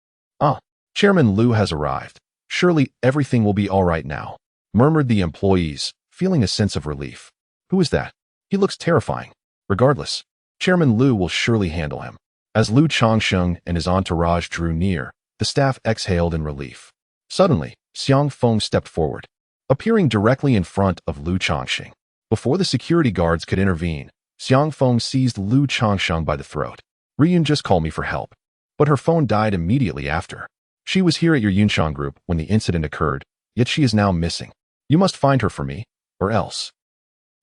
"Ah, Chairman Lu has arrived. Surely everything will be all right now," murmured the employees, feeling a sense of relief. "Who is that? He looks terrifying. Regardless, Chairman Lu will surely handle him." As Lu Changsheng and his entourage drew near, the staff exhaled in relief. Suddenly, Xiang Feng stepped forward, appearing directly in front of Lu Changsheng. Before the security guards could intervene, Xiang Feng seized Lu Changsheng by the throat. "Riyun just called me for help, but her phone died immediately after. She was here at your Yunshan Group when the incident occurred, yet she is now missing. You must find her for me, or else."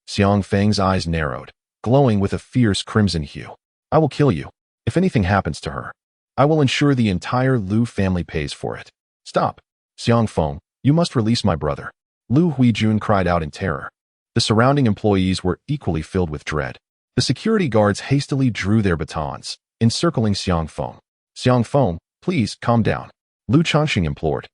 Xiang Feng's eyes narrowed, glowing with a fierce crimson hue. I will kill you. If anything happens to her, I will ensure the entire Lu family pays for it. Stop. Xiang Feng, you must release my brother. Lu Huijun cried out in terror. The surrounding employees were equally filled with dread. The security guards hastily drew their batons, encircling Xiang Feng. Xiang Feng, please calm down. Lu Changxing implored,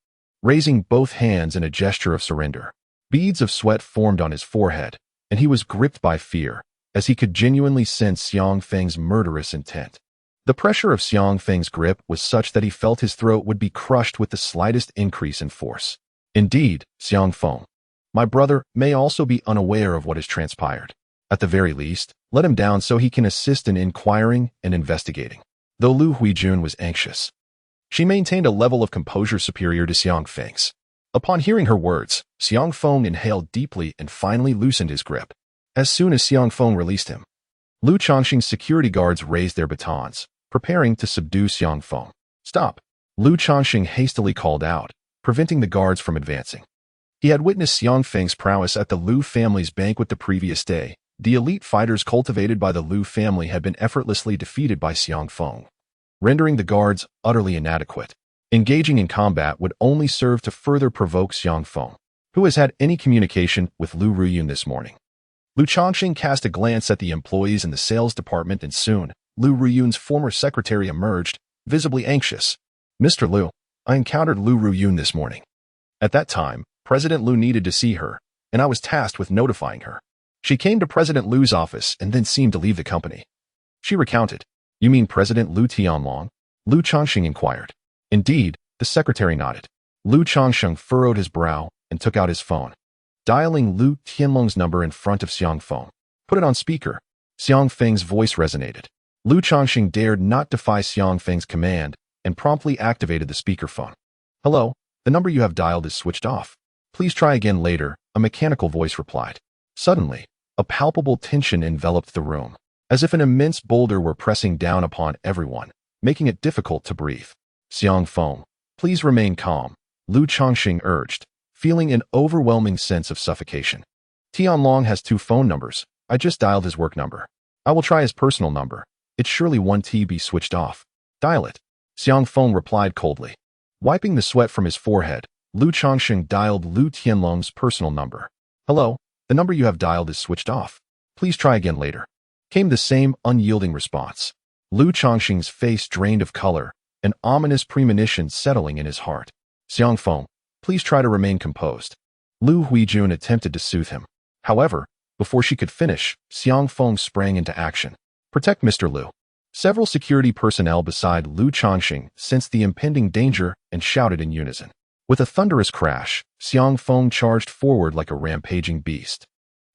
raising both hands in a gesture of surrender. Beads of sweat formed on his forehead, and he was gripped by fear, as he could genuinely sense Xiang Feng's murderous intent. The pressure of Xiang Feng's grip was such that he felt his throat would be crushed with the slightest increase in force. Indeed, Xiang Feng, my brother may also be unaware of what has transpired. At the very least, let him down so he can assist in inquiring and investigating. Though Lu Huijun was anxious, she maintained a level of composure superior to Xiang Feng's. Upon hearing her words, Xiang Feng inhaled deeply and finally loosened his grip. As soon as Xiang Feng released him, Lu Changxing's security guards raised their batons, preparing to subdue Xiang Feng. Stop! Lu Changxing hastily called out, preventing the guards from advancing. He had witnessed Xiang Feng's prowess at the Lu family's banquet the previous day. The elite fighters cultivated by the Lu family had been effortlessly defeated by Xiang Feng, rendering the guards utterly inadequate. Engaging in combat would only serve to further provoke Xiang Feng, who has had any communication with Lu Ruyun this morning. Lu Changxing cast a glance at the employees in the sales department and soon, Lu Ruyun's former secretary emerged, visibly anxious. Mr. Lu, I encountered Lu Ruyun this morning. At that time, President Lu needed to see her, and I was tasked with notifying her. She came to President Lu's office and then seemed to leave the company. She recounted. You mean President Lu Tianlong? Lu Changxing inquired. Indeed, the secretary nodded. Lu Changxing furrowed his brow and took out his phone. Dialing Lu Tianlong's number in front of Xiang Feng. Put it on speaker. Xiang Feng's voice resonated. Lu Changxing dared not defy Xiang Feng's command and promptly activated the speakerphone. Hello, the number you have dialed is switched off. Please try again later, a mechanical voice replied. Suddenly, a palpable tension enveloped the room, as if an immense boulder were pressing down upon everyone, making it difficult to breathe. Xiang Feng, please remain calm, Lu Changxing urged, feeling an overwhelming sense of suffocation. Tianlong has 2 phone numbers. I just dialed his work number. I will try his personal number. It's surely 1TB switched off. Dial it. Xiang Feng replied coldly. Wiping the sweat from his forehead, Lu Changxing dialed Lu Tianlong's personal number. Hello, the number you have dialed is switched off. Please try again later. Came the same unyielding response. Lu Changxing's face drained of color, an ominous premonition settling in his heart. Xiang Feng, please try to remain composed. Lu Huijun attempted to soothe him. However, before she could finish, Xiang Feng sprang into action. Protect Mr. Lu. Several security personnel beside Lu Changxing sensed the impending danger and shouted in unison. With a thunderous crash, Xiang Feng charged forward like a rampaging beast,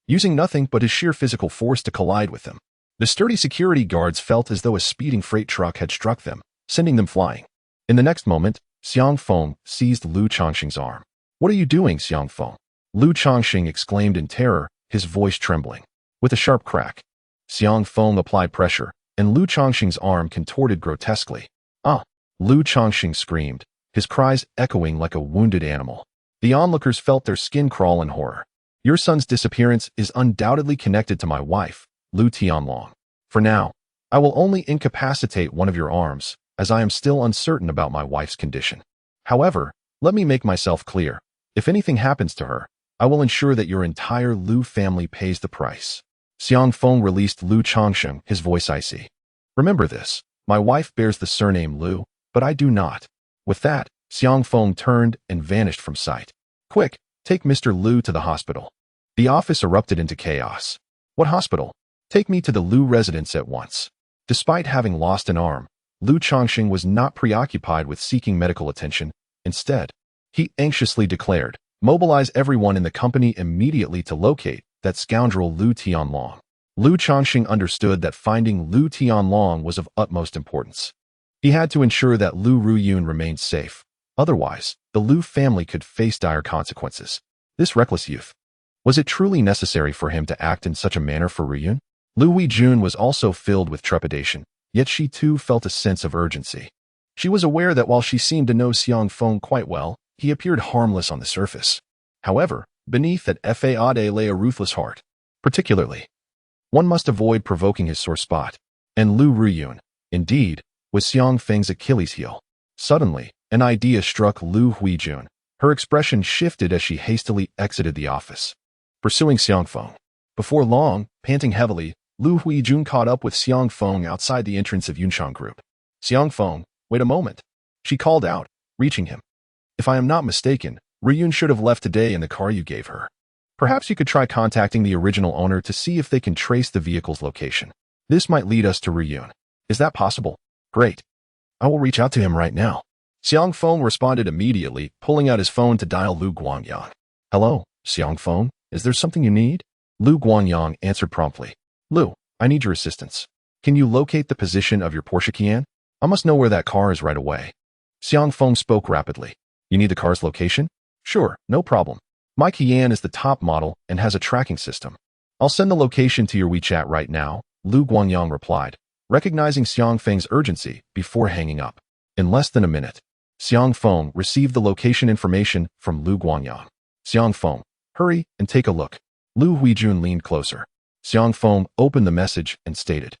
using nothing but his sheer physical force to collide with them. The sturdy security guards felt as though a speeding freight truck had struck them, sending them flying. In the next moment, Xiang Feng seized Lu Changxing's arm. What are you doing, Xiang Feng? Lu Changxing exclaimed in terror, his voice trembling. With a sharp crack, Xiang Feng applied pressure, and Lu Changxing's arm contorted grotesquely. Ah! Lu Changxing screamed, his cries echoing like a wounded animal. The onlookers felt their skin crawl in horror. Your son's disappearance is undoubtedly connected to my wife, Lu Tianlong. For now, I will only incapacitate one of your arms, as I am still uncertain about my wife's condition. However, let me make myself clear. If anything happens to her, I will ensure that your entire Lu family pays the price. Xiang Feng released Lu Changxing, his voice icy. Remember this, my wife bears the surname Lu, but I do not. With that, Xiang Feng turned and vanished from sight. Quick, take Mr. Lu to the hospital. The office erupted into chaos. What hospital? Take me to the Lu residence at once. Despite having lost an arm, Lu Changxing was not preoccupied with seeking medical attention. Instead, he anxiously declared, mobilize everyone in the company immediately to locate that scoundrel Lu Tianlong. Lu Changxing understood that finding Lu Tianlong was of utmost importance. He had to ensure that Lu Ruyun remained safe. Otherwise, the Lu family could face dire consequences. This reckless youth. Was it truly necessary for him to act in such a manner for Ruyun? Lu Huijun was also filled with trepidation, yet she too felt a sense of urgency. She was aware that while she seemed to know Xiang Feng quite well, he appeared harmless on the surface. However, beneath that fade lay a ruthless heart. Particularly, one must avoid provoking his sore spot. And Lu Ruyun, indeed, was Xiang Feng's Achilles heel. Suddenly, an idea struck Lu Huijun. Her expression shifted as she hastily exited the office, pursuing Xiang Feng. Before long, panting heavily, Lu Huijun caught up with Xiang Feng outside the entrance of Yunchang Group. "Xiang Feng, wait a moment," she called out, reaching him. "If I am not mistaken, Ruyun should have left today in the car you gave her. Perhaps you could try contacting the original owner to see if they can trace the vehicle's location. This might lead us to Ruyun. Is that possible?" "Great. I will reach out to him right now." Xiang Feng responded immediately, pulling out his phone to dial Lu Guangyang. "Hello, Xiang Feng. Is there something you need?" Lu Guangyang answered promptly. "Lu, I need your assistance. Can you locate the position of your Porsche Cayenne? I must know where that car is right away." Xiang Feng spoke rapidly. "You need the car's location?" "Sure, no problem. My Cayenne is the top model and has a tracking system. I'll send the location to your WeChat right now," Lu Guangyang replied, recognizing Xiang Feng's urgency before hanging up. In less than a minute, Xiang Feng received the location information from Lu Guangyang. "Xiang Feng, hurry and take a look." Lu Huijun leaned closer. Xiang Feng opened the message and stated,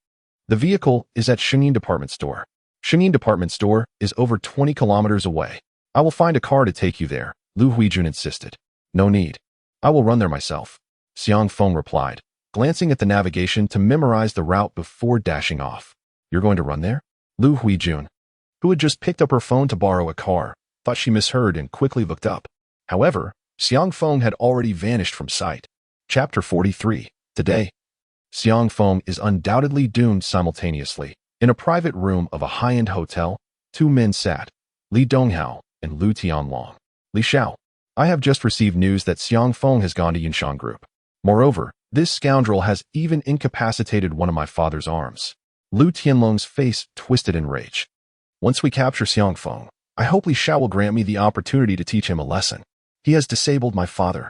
"The vehicle is at Shenin Department Store. Shenin Department Store is over 20 kilometers away. I will find a car to take you there," Lu Huijun insisted. "No need. I will run there myself," Xiang Feng replied, glancing at the navigation to memorize the route before dashing off. "You're going to run there?" Lu Huijun, who had just picked up her phone to borrow a car, thought she misheard and quickly looked up. However, Xiang Feng had already vanished from sight. Chapter 43. Today, Xiang Feng is undoubtedly doomed simultaneously. In a private room of a high-end hotel, two men sat, Li Donghao and Lu Tianlong. "Li Xiao, I have just received news that Xiang Feng has gone to Yunchang Group. Moreover, this scoundrel has even incapacitated one of my father's arms." Lu Tianlong's face twisted in rage. "Once we capture Xiang Feng, I hope Li Xiao will grant me the opportunity to teach him a lesson. He has disabled my father,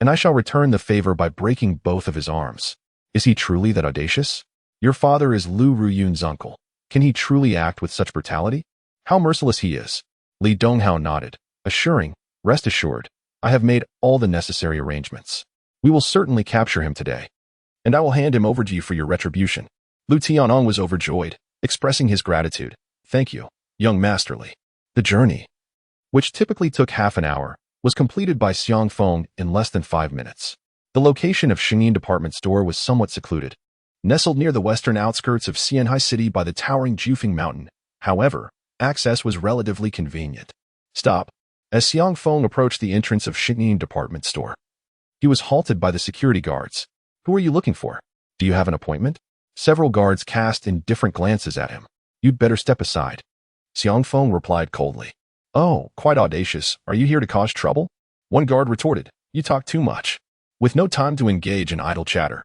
and I shall return the favor by breaking both of his arms. Is he truly that audacious? Your father is Lu Ruyun's uncle. Can he truly act with such brutality? How merciless he is." Li Donghao nodded, assuring, "Rest assured, I have made all the necessary arrangements. We will certainly capture him today, and I will hand him over to you for your retribution." Lu Tianlong was overjoyed, expressing his gratitude. "Thank you, young Master Li." The journey, which typically took half an hour, was completed by Xiang Feng in less than 5 minutes. The location of Shenin Department Store was somewhat secluded, nestled near the western outskirts of Xianhai City by the towering Jufeng Mountain. However, access was relatively convenient. "Stop." As Xiang Feng approached the entrance of Shenin Department Store, he was halted by the security guards. "Who are you looking for? Do you have an appointment?" Several guards cast indifferent glances at him. "You'd better step aside," Xiang Feng replied coldly. "Oh, quite audacious. Are you here to cause trouble?" One guard retorted. "You talk too much." With no time to engage in idle chatter,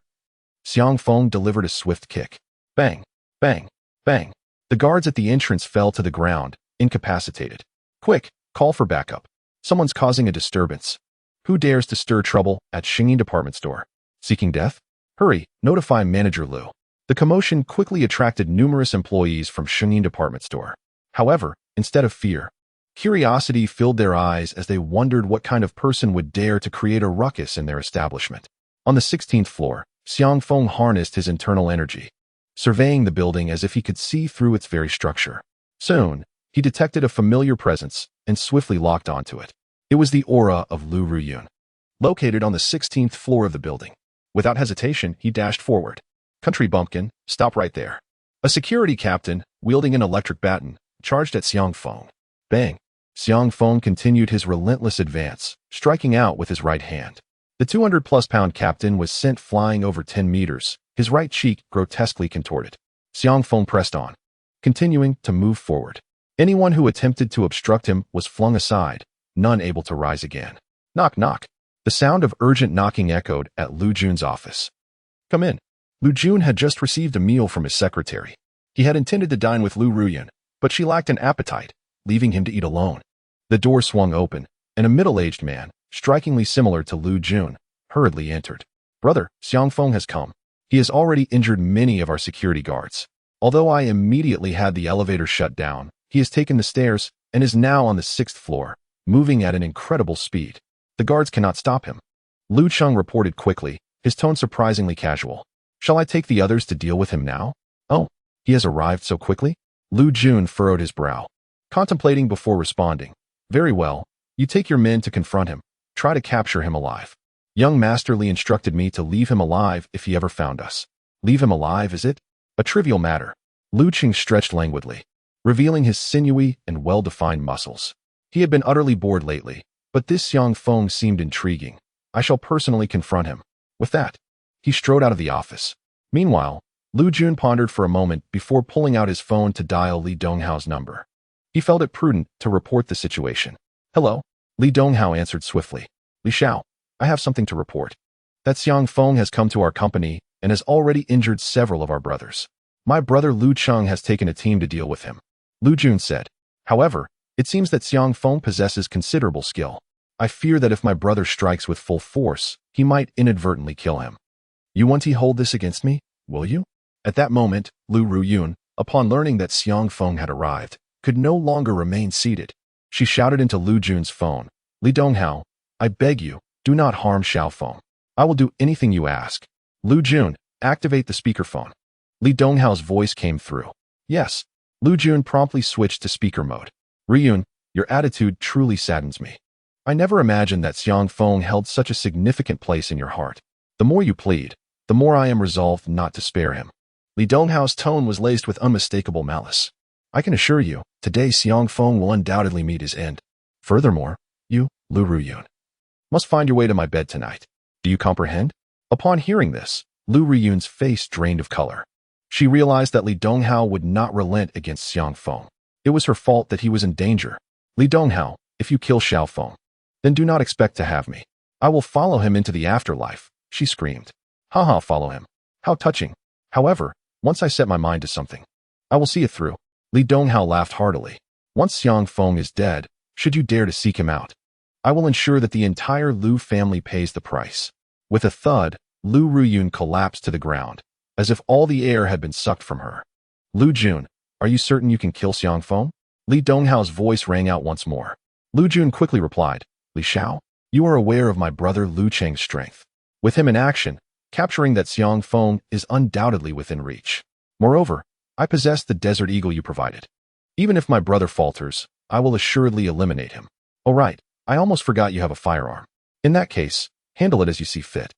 Xiang Feng delivered a swift kick. Bang, bang, bang. The guards at the entrance fell to the ground, incapacitated. "Quick, call for backup. Someone's causing a disturbance. Who dares to stir trouble at Shenin Department Store? Seeking death? Hurry, notify Manager Lu." The commotion quickly attracted numerous employees from Shenin Department Store. However, instead of fear, curiosity filled their eyes as they wondered what kind of person would dare to create a ruckus in their establishment. On the 16th floor, Xiang Feng harnessed his internal energy, surveying the building as if he could see through its very structure. Soon, he detected a familiar presence and swiftly locked onto it. It was the aura of Lu Ruyun, located on the 16th floor of the building. Without hesitation, he dashed forward. "Country bumpkin, stop right there." A security captain, wielding an electric baton, charged at Xiang Feng. Bang! Xiang Feng continued his relentless advance, striking out with his right hand. The 200-plus-pound captain was sent flying over 10 meters, his right cheek grotesquely contorted. Xiang Feng pressed on, continuing to move forward. Anyone who attempted to obstruct him was flung aside, none able to rise again. Knock, knock. The sound of urgent knocking echoed at Lu Jun's office. "Come in." Lu Jun had just received a meal from his secretary. He had intended to dine with Lu Ruyun, but she lacked an appetite, leaving him to eat alone. The door swung open, and a middle-aged man, strikingly similar to Lu Jun, hurriedly entered. "Brother, Xiang Feng has come. He has already injured many of our security guards. Although I immediately had the elevator shut down, he has taken the stairs and is now on the 6th floor, moving at an incredible speed. The guards cannot stop him." Lu Cheng reported quickly, his tone surprisingly casual. Shall I take the others to deal with him now? Oh, he has arrived so quickly? Lu Jun furrowed his brow, contemplating before responding. Very well, you take your men to confront him. Try to capture him alive. Young Master Li instructed me to leave him alive if he ever found us. Leave him alive, is it? A trivial matter. Lu Qing stretched languidly, revealing his sinewy and well-defined muscles. He had been utterly bored lately, but this Xiang Feng seemed intriguing. I shall personally confront him. With that, he strode out of the office. Meanwhile, Lu Jun pondered for a moment before pulling out his phone to dial Li Donghao's number. He felt it prudent to report the situation. Hello? Li Donghao answered swiftly. Li Xiao, I have something to report. That Xiang Feng has come to our company and has already injured several of our brothers. My brother Lu Cheng has taken a team to deal with him. Lu Jun said. However, it seems that Xiang Feng possesses considerable skill. I fear that if my brother strikes with full force, he might inadvertently kill him. You want to hold this against me, will you? At that moment, Lu Ruyun, upon learning that Xiang Feng had arrived, could no longer remain seated. She shouted into Lu Jun's phone. Li Donghao, I beg you, do not harm Xiao Feng. I will do anything you ask. Lu Jun, activate the speakerphone. Li Donghao's voice came through. Yes. Lu Jun promptly switched to speaker mode. Ruyun, your attitude truly saddens me. I never imagined that Xiang Feng held such a significant place in your heart. The more you plead, the more I am resolved not to spare him. Li Donghao's tone was laced with unmistakable malice. I can assure you, today Xiang Feng will undoubtedly meet his end. Furthermore, you, Lu Ruyun, must find your way to my bed tonight. Do you comprehend? Upon hearing this, Lu Ruyun's face drained of color. She realized that Li Donghao would not relent against Xiang Feng. It was her fault that he was in danger. Li Donghao, if you kill Xiao Feng, then do not expect to have me. I will follow him into the afterlife, she screamed. Haha, follow him. How touching. However, once I set my mind to something, I will see it through. Li Donghao laughed heartily. Once Xiang Feng is dead, should you dare to seek him out, I will ensure that the entire Lu family pays the price. With a thud, Lu Ruyun collapsed to the ground, as if all the air had been sucked from her. Lu Jun, are you certain you can kill Xiang Feng? Li Donghao's voice rang out once more. Lu Jun quickly replied, Li Xiao, you are aware of my brother Lu Cheng's strength. With him in action, capturing that Xiang Feng is undoubtedly within reach. Moreover, I possess the Desert Eagle you provided. Even if my brother falters, I will assuredly eliminate him. Oh right, I almost forgot you have a firearm. In that case, handle it as you see fit.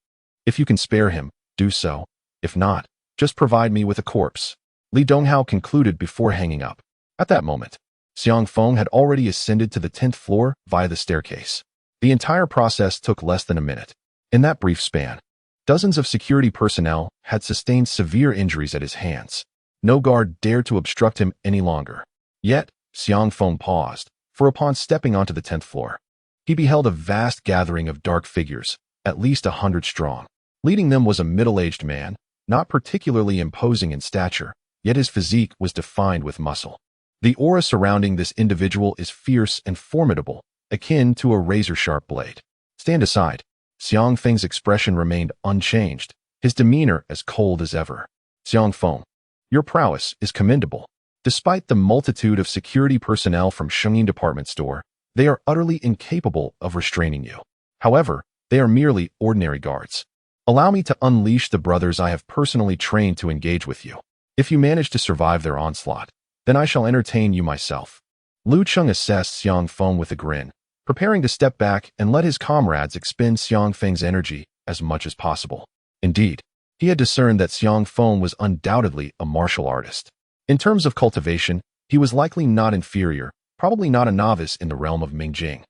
If you can spare him, do so. If not, just provide me with a corpse. Li Donghao concluded before hanging up. At that moment, Xiang Feng had already ascended to the 10th floor via the staircase. The entire process took less than a minute. In that brief span, dozens of security personnel had sustained severe injuries at his hands. No guard dared to obstruct him any longer. Yet, Xiang Feng paused, for upon stepping onto the 10th floor, he beheld a vast gathering of dark figures, at least 100 strong. Leading them was a middle-aged man, not particularly imposing in stature, yet his physique was defined with muscle. The aura surrounding this individual is fierce and formidable, akin to a razor-sharp blade. Stand aside. Xiang Feng's expression remained unchanged, his demeanor as cold as ever. Xiang Feng, your prowess is commendable. Despite the multitude of security personnel from Shengyin Department Store, they are utterly incapable of restraining you. However, they are merely ordinary guards. Allow me to unleash the brothers I have personally trained to engage with you. If you manage to survive their onslaught, then I shall entertain you myself. Lu Cheng assessed Xiang Feng with a grin, preparing to step back and let his comrades expend Xiang Feng's energy as much as possible. Indeed, he had discerned that Xiang Feng was undoubtedly a martial artist. In terms of cultivation, he was likely not inferior, probably not a novice in the realm of Mingjing,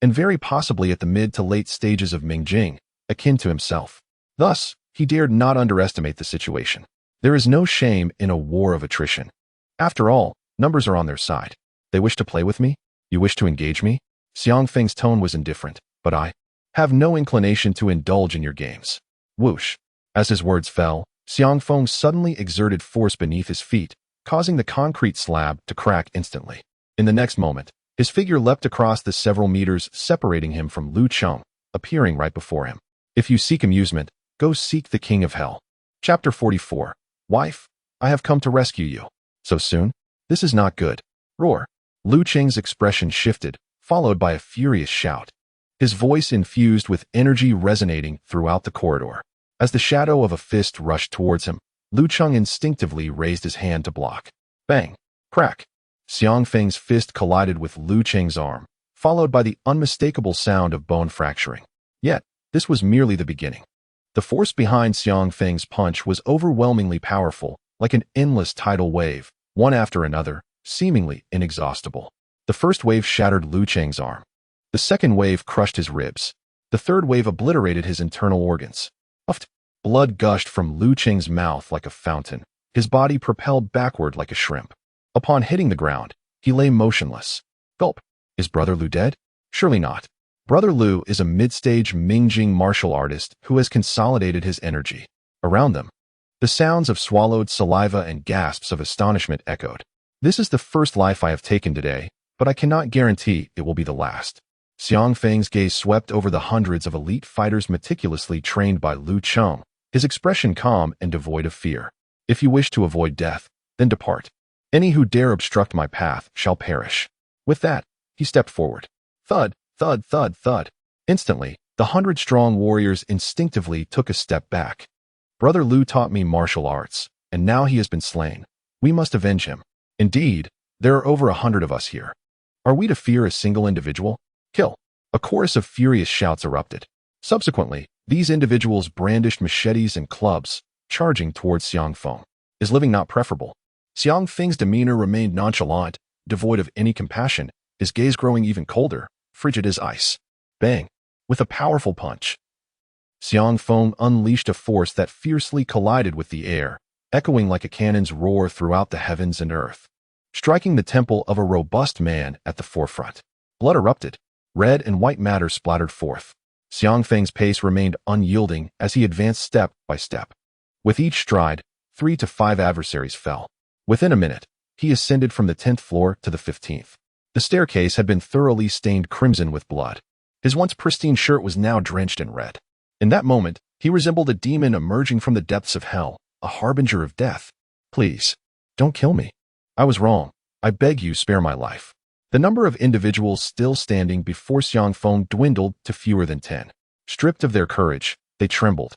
and very possibly at the mid to late stages of Mingjing, akin to himself. Thus, he dared not underestimate the situation. There is no shame in a war of attrition. After all, numbers are on their side. They wish to play with me? You wish to engage me? Xiang Feng's tone was indifferent, but I have no inclination to indulge in your games. Whoosh. As his words fell, Xiang Feng suddenly exerted force beneath his feet, causing the concrete slab to crack instantly. In the next moment, his figure leapt across the several meters separating him from Lu Cheng, appearing right before him. If you seek amusement, go seek the King of Hell. Chapter 44. Wife, I have come to rescue you. So soon? This is not good. Roar. Lu Cheng's expression shifted, followed by a furious shout. His voice infused with energy resonating throughout the corridor. As the shadow of a fist rushed towards him, Lu Cheng instinctively raised his hand to block. Bang! Crack! Xiang Feng's fist collided with Lu Cheng's arm, followed by the unmistakable sound of bone fracturing. Yet, this was merely the beginning. The force behind Xiang Feng's punch was overwhelmingly powerful, like an endless tidal wave, one after another, seemingly inexhaustible. The first wave shattered Lu Cheng's arm. The second wave crushed his ribs. The third wave obliterated his internal organs. Puffed. Blood gushed from Lu Cheng's mouth like a fountain. His body propelled backward like a shrimp. Upon hitting the ground, he lay motionless. Gulp. Is Brother Lu dead? Surely not. Brother Lu is a mid-stage Mingjing martial artist who has consolidated his energy. Around them, the sounds of swallowed saliva and gasps of astonishment echoed. This is the first life I have taken today, but I cannot guarantee it will be the last. Xiang Feng's gaze swept over the hundreds of elite fighters meticulously trained by Lu Cheng, his expression calm and devoid of fear. If you wish to avoid death, then depart. Any who dare obstruct my path shall perish. With that, he stepped forward. Thud, thud, thud, thud. Instantly, the 100-strong warriors instinctively took a step back. Brother Lu taught me martial arts, and now he has been slain. We must avenge him. Indeed, there are over 100 of us here. Are we to fear a single individual? Kill. A chorus of furious shouts erupted. Subsequently, these individuals brandished machetes and clubs, charging towards Xiang Feng. Is living not preferable? Xiang Feng's demeanor remained nonchalant, devoid of any compassion, his gaze growing even colder, frigid as ice. Bang! With a powerful punch, Xiang Feng unleashed a force that fiercely collided with the air, echoing like a cannon's roar throughout the heavens and earth, striking the temple of a robust man at the forefront. Blood erupted. Red and white matter splattered forth. Xiang Feng's pace remained unyielding as he advanced step by step. With each stride, 3 to 5 adversaries fell. Within a minute, he ascended from the 10th floor to the 15th. The staircase had been thoroughly stained crimson with blood. His once pristine shirt was now drenched in red. In that moment, he resembled a demon emerging from the depths of hell, a harbinger of death. Please, don't kill me. I was wrong. I beg you, spare my life. The number of individuals still standing before Xiang Feng dwindled to fewer than 10. Stripped of their courage, they trembled,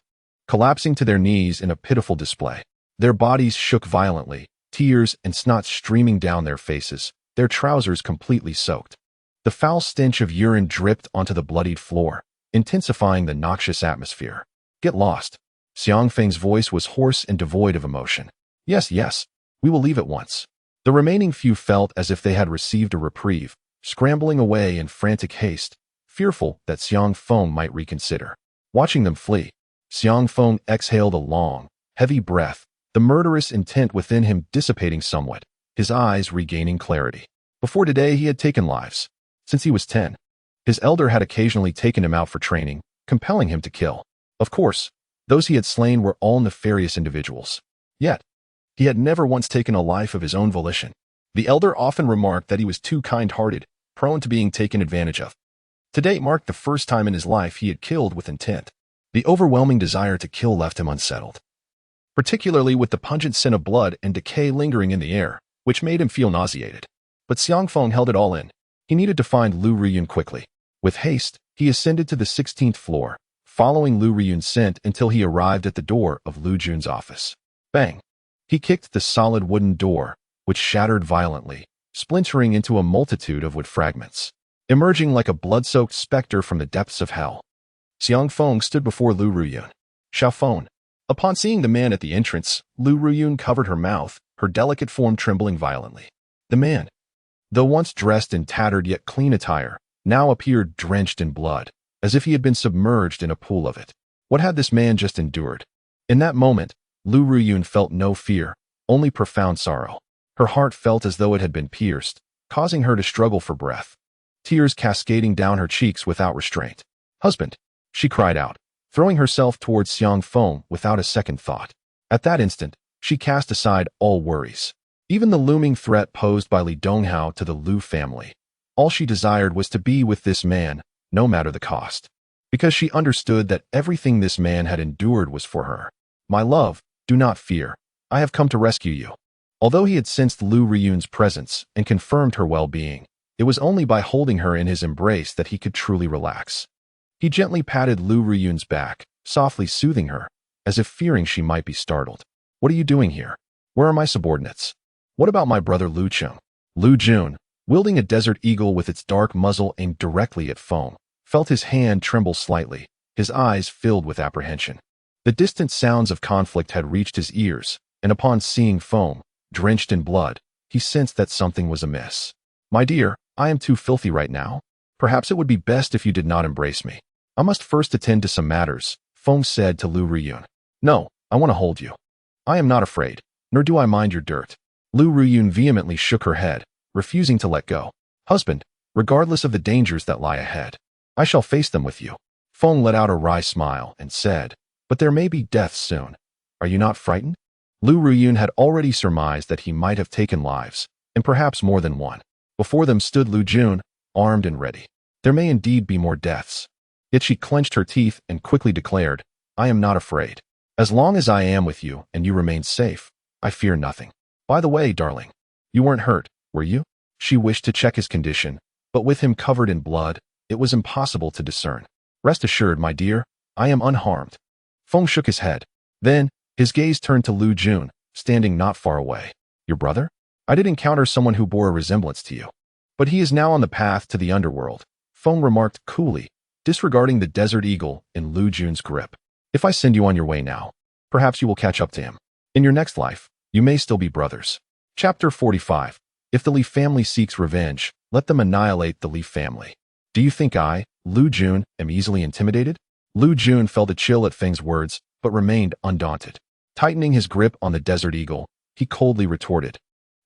collapsing to their knees in a pitiful display. Their bodies shook violently, tears and snot streaming down their faces, their trousers completely soaked. The foul stench of urine dripped onto the bloodied floor, intensifying the noxious atmosphere. Get lost. Xiang Feng's voice was hoarse and devoid of emotion. Yes, yes, we will leave at once. The remaining few felt as if they had received a reprieve, scrambling away in frantic haste, fearful that Xiang Feng might reconsider. Watching them flee, Xiang Feng exhaled a long, heavy breath, the murderous intent within him dissipating somewhat, his eyes regaining clarity. Before today he had taken lives. Since he was 10, his elder had occasionally taken him out for training, compelling him to kill. Of course, those he had slain were all nefarious individuals. Yet, he had never once taken a life of his own volition. The elder often remarked that he was too kind-hearted, prone to being taken advantage of. Today marked the first time in his life he had killed with intent. The overwhelming desire to kill left him unsettled, particularly with the pungent scent of blood and decay lingering in the air, which made him feel nauseated. But Xiang Feng held it all in. He needed to find Lu Riyun quickly. With haste, he ascended to the 16th floor, following Lu Riyun's scent until he arrived at the door of Lu Jun's office. Bang! He kicked the solid wooden door, which shattered violently, splintering into a multitude of wood fragments, emerging like a blood-soaked specter from the depths of hell. Xiang Feng stood before Lu Riyun. Xiao Feng. Upon seeing the man at the entrance, Lu Riyun covered her mouth, her delicate form trembling violently. The man, though once dressed in tattered yet clean attire, now appeared drenched in blood, as if he had been submerged in a pool of it. What had this man just endured? In that moment, Lu Riyun felt no fear, only profound sorrow. Her heart felt as though it had been pierced, causing her to struggle for breath, tears cascading down her cheeks without restraint. Husband, she cried out, throwing herself towards Xiang Feng without a second thought. At that instant, she cast aside all worries, even the looming threat posed by Li Donghao to the Lu family. All she desired was to be with this man, no matter the cost, because she understood that everything this man had endured was for her. My love, do not fear. I have come to rescue you. Although he had sensed Lu Riyun's presence and confirmed her well-being, it was only by holding her in his embrace that he could truly relax. He gently patted Lu Riyun's back, softly soothing her, as if fearing she might be startled. What are you doing here? Where are my subordinates? What about my brother Lu Chung? Lu Jun, wielding a desert eagle with its dark muzzle aimed directly at Feng, felt his hand tremble slightly, his eyes filled with apprehension. The distant sounds of conflict had reached his ears, and upon seeing Feng, drenched in blood, he sensed that something was amiss. My dear, I am too filthy right now. Perhaps it would be best if you did not embrace me. I must first attend to some matters, Feng said to Lu Ruyun. No, I want to hold you. I am not afraid, nor do I mind your dirt. Lu Ruyun vehemently shook her head, refusing to let go. Husband, regardless of the dangers that lie ahead, I shall face them with you. Feng let out a wry smile and said, but there may be death soon. Are you not frightened? Lu Ruyun had already surmised that he might have taken lives, and perhaps more than one. Before them stood Lu Jun, armed and ready. There may indeed be more deaths. Yet she clenched her teeth and quickly declared, I am not afraid. As long as I am with you and you remain safe, I fear nothing. By the way, darling, you weren't hurt, were you? She wished to check his condition, but with him covered in blood, it was impossible to discern. Rest assured, my dear, I am unharmed. Feng shook his head. Then, his gaze turned to Lu Jun, standing not far away. Your brother? I did encounter someone who bore a resemblance to you. But he is now on the path to the underworld, Feng remarked coolly, disregarding the desert eagle in Lu Jun's grip. If I send you on your way now, perhaps you will catch up to him. In your next life, you may still be brothers. Chapter 45. If the Li family seeks revenge, let them annihilate the Li family. Do you think I, Lu Jun, am easily intimidated? Lu Jun felt a chill at Feng's words, but remained undaunted. Tightening his grip on the desert eagle, he coldly retorted.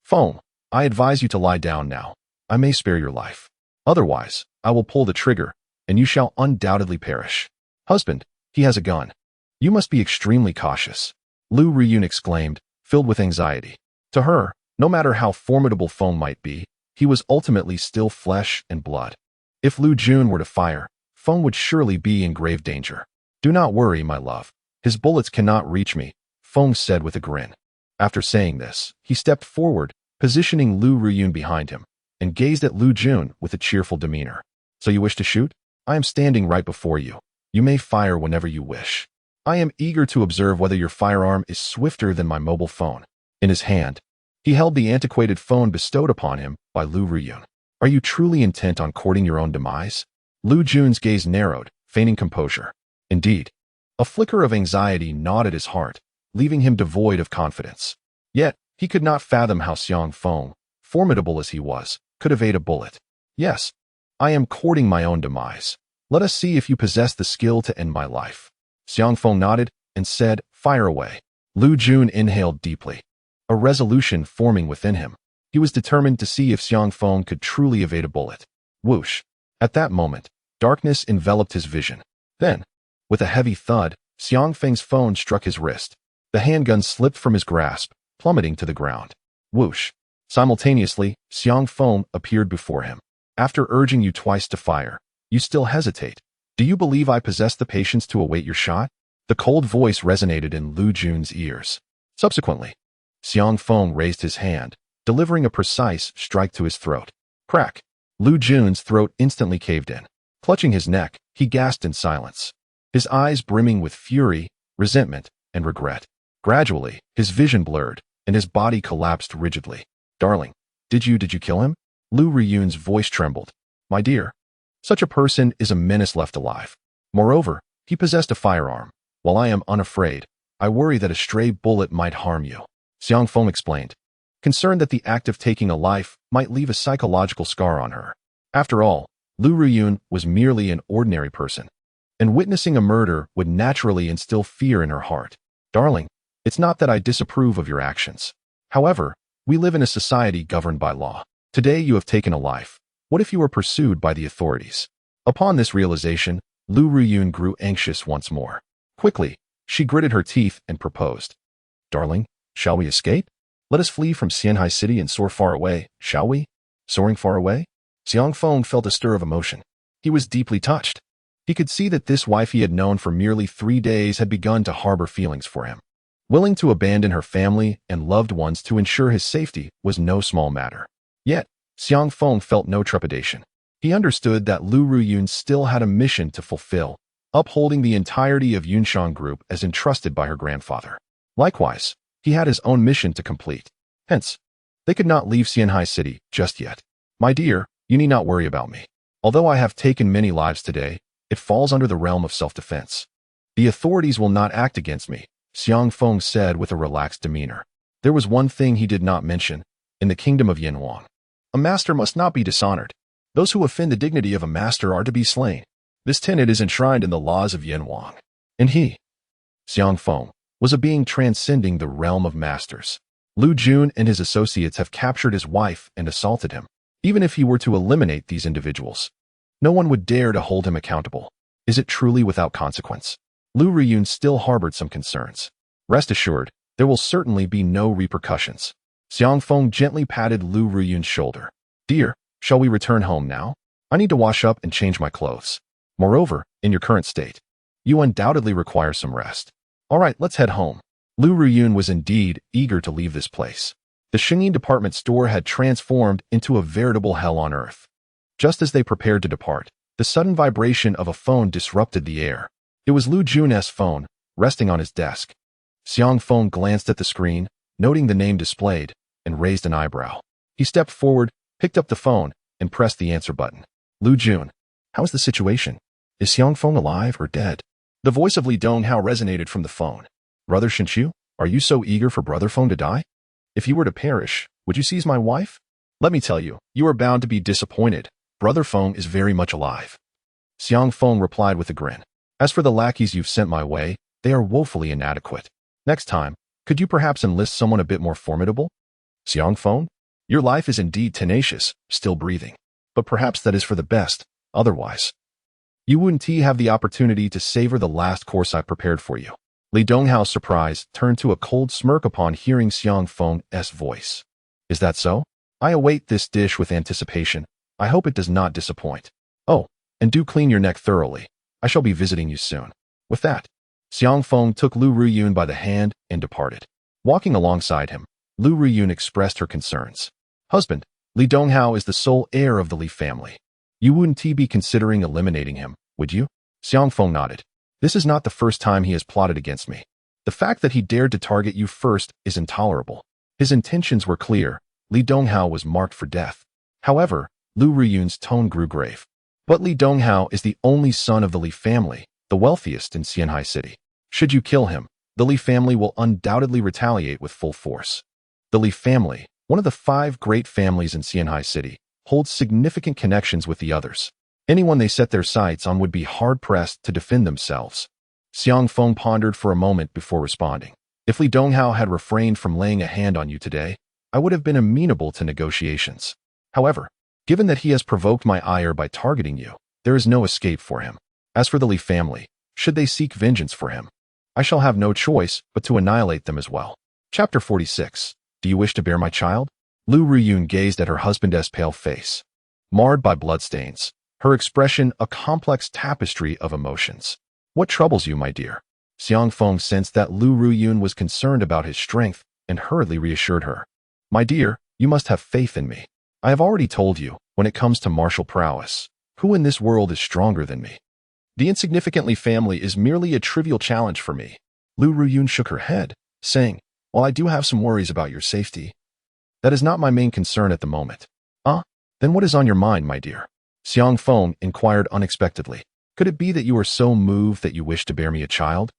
Feng, I advise you to lie down now. I may spare your life. Otherwise, I will pull the trigger, and you shall undoubtedly perish. Husband, he has a gun. You must be extremely cautious. Lu Ruyun exclaimed, filled with anxiety. To her, no matter how formidable Feng might be, he was ultimately still flesh and blood. If Lu Jun were to fire, Feng would surely be in grave danger. Do not worry, my love. His bullets cannot reach me, Feng said with a grin. After saying this, he stepped forward, positioning Lu Ruyun behind him, and gazed at Lu Jun with a cheerful demeanor. So you wish to shoot? I am standing right before you. You may fire whenever you wish. I am eager to observe whether your firearm is swifter than my mobile phone. In his hand, he held the antiquated phone bestowed upon him by Lu Ruyun. Are you truly intent on courting your own demise? Lu Jun's gaze narrowed, feigning composure. Indeed. A flicker of anxiety gnawed at his heart, leaving him devoid of confidence. Yet, he could not fathom how Xiang Feng, formidable as he was, could evade a bullet. Yes, I am courting my own demise. Let us see if you possess the skill to end my life. Xiang Feng nodded and said, fire away. Lu Jun inhaled deeply, a resolution forming within him. He was determined to see if Xiang Feng could truly evade a bullet. Whoosh. At that moment, darkness enveloped his vision. Then, with a heavy thud, Xiang Feng's phone struck his wrist. The handgun slipped from his grasp, plummeting to the ground. Whoosh. Simultaneously, Xiang Feng appeared before him. After urging you twice to fire, you still hesitate. Do you believe I possess the patience to await your shot? The cold voice resonated in Lu Jun's ears. Subsequently, Xiang Feng raised his hand, delivering a precise strike to his throat. Crack. Lu Jun's throat instantly caved in. Clutching his neck, he gasped in silence, his eyes brimming with fury, resentment, and regret. Gradually, his vision blurred, and his body collapsed rigidly. Darling, did you kill him? Lu Ruyun's voice trembled. My dear, such a person is a menace left alive. Moreover, he possessed a firearm. While I am unafraid, I worry that a stray bullet might harm you. Xiang Feng explained, concerned that the act of taking a life might leave a psychological scar on her. After all, Lu Ruyun was merely an ordinary person, and witnessing a murder would naturally instill fear in her heart. Darling, it's not that I disapprove of your actions. However, we live in a society governed by law. Today you have taken a life. What if you were pursued by the authorities? Upon this realization, Lu Ruyun grew anxious once more. Quickly, she gritted her teeth and proposed. Darling, shall we escape? Let us flee from Xianhai City and soar far away, shall we? Soaring far away? Xiang Feng felt a stir of emotion. He was deeply touched. He could see that this wife he had known for merely 3 days had begun to harbor feelings for him. Willing to abandon her family and loved ones to ensure his safety was no small matter. Yet, Xiang Feng felt no trepidation. He understood that Lu Ruyun still had a mission to fulfill, upholding the entirety of Yunshan Group as entrusted by her grandfather. Likewise, he had his own mission to complete. Hence, they could not leave Xianhai City just yet. My dear, you need not worry about me. Although I have taken many lives today, it falls under the realm of self-defense. The authorities will not act against me, Xiang Feng said with a relaxed demeanor. There was one thing he did not mention. In the kingdom of Yanhuang, a master must not be dishonored. Those who offend the dignity of a master are to be slain. This tenet is enshrined in the laws of Yanhuang. And he, Xiang Feng, was a being transcending the realm of masters. Lu Jun and his associates have captured his wife and assaulted him. Even if he were to eliminate these individuals, no one would dare to hold him accountable. Is it truly without consequence? Lu Riyun still harbored some concerns. Rest assured, there will certainly be no repercussions. Xiang Feng gently patted Lu Riyun's shoulder. Dear, shall we return home now? I need to wash up and change my clothes. Moreover, in your current state, you undoubtedly require some rest. All right, let's head home. Lu Riyun was indeed eager to leave this place. The Xingyin department store had transformed into a veritable hell on earth. Just as they prepared to depart, the sudden vibration of a phone disrupted the air. It was Lu Jun's phone, resting on his desk. Xiang Feng glanced at the screen, noting the name displayed, and raised an eyebrow. He stepped forward, picked up the phone, and pressed the answer button. Lu Jun, how is the situation? Is Xiang Feng alive or dead? The voice of Li Donghao resonated from the phone. Brother Shinchu, are you so eager for Brother Feng to die? If he were to perish, would you seize my wife? Let me tell you, you are bound to be disappointed. Brother Feng is very much alive. Xiang Feng replied with a grin. As for the lackeys you've sent my way, they are woefully inadequate. Next time, could you perhaps enlist someone a bit more formidable? Xiang Feng, your life is indeed tenacious, still breathing. But perhaps that is for the best, otherwise. You wouldn't have the opportunity to savor the last course I prepared for you. Li Donghao's surprise turned to a cold smirk upon hearing Xiang Feng's voice. Is that so? I await this dish with anticipation. I hope it does not disappoint. Oh, and do clean your neck thoroughly. I shall be visiting you soon. With that, Xiang Feng took Lu Riyun by the hand and departed. Walking alongside him, Lu Riyun expressed her concerns. Husband, Li Donghao is the sole heir of the Li family. You wouldn't be considering eliminating him, would you? Xiang Feng nodded. This is not the first time he has plotted against me. The fact that he dared to target you first is intolerable. His intentions were clear. Li Donghao was marked for death. However, Lu Riyun's tone grew grave. But Li Donghao is the only son of the Li family, the wealthiest in Xianhai City. Should you kill him, the Li family will undoubtedly retaliate with full force. The Li family, one of the 5 great families in Xianhai City, holds significant connections with the others. Anyone they set their sights on would be hard-pressed to defend themselves. Xiang Feng pondered for a moment before responding. If Li Donghao had refrained from laying a hand on you today, I would have been amenable to negotiations. However, given that he has provoked my ire by targeting you, there is no escape for him. As for the Li family, should they seek vengeance for him, I shall have no choice but to annihilate them as well. Chapter 46. Do you wish to bear my child? Lu Riyun gazed at her husband's pale face, marred by bloodstains, her expression a complex tapestry of emotions. What troubles you, my dear? Xiang Feng sensed that Lu Riyun was concerned about his strength and hurriedly reassured her. My dear, you must have faith in me. I have already told you, when it comes to martial prowess, who in this world is stronger than me? The insignificant Li family is merely a trivial challenge for me. Lu Riyun shook her head, saying, while I do have some worries about your safety, that is not my main concern at the moment. Then what is on your mind, my dear? Xiang Feng inquired unexpectedly. Could it be that you are so moved that you wish to bear me a child?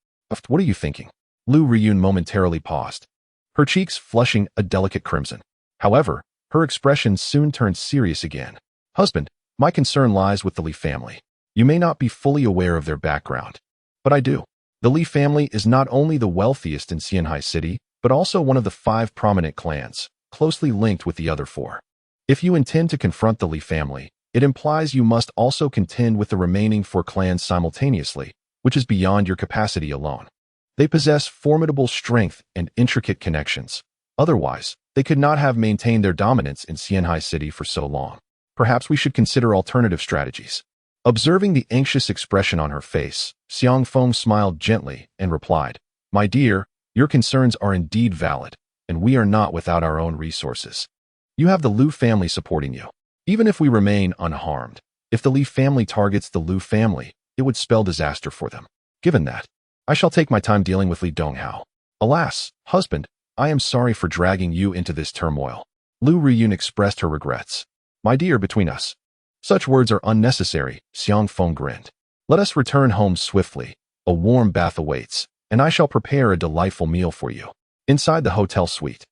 What are you thinking? Lu Riyun momentarily paused, her cheeks flushing a delicate crimson. However, her expression soon turned serious again. Husband, my concern lies with the Li family. You may not be fully aware of their background, but I do. The Li family is not only the wealthiest in Xianhai City, but also one of the 5 prominent clans, closely linked with the other 4. If you intend to confront the Li family, it implies you must also contend with the remaining 4 clans simultaneously, which is beyond your capacity alone. They possess formidable strength and intricate connections. Otherwise, they could not have maintained their dominance in Xianhai City for so long. Perhaps we should consider alternative strategies. Observing the anxious expression on her face, Xiang Feng smiled gently and replied, My dear, your concerns are indeed valid, and we are not without our own resources. You have the Lu family supporting you. Even if we remain unharmed, if the Li family targets the Lu family, it would spell disaster for them. Given that, I shall take my time dealing with Li Donghao. Alas, husband, I am sorry for dragging you into this turmoil. Lu Ruyun expressed her regrets. My dear, between us, such words are unnecessary, Xiang Feng grinned. Let us return home swiftly. A warm bath awaits, and I shall prepare a delightful meal for you. Inside the hotel suite,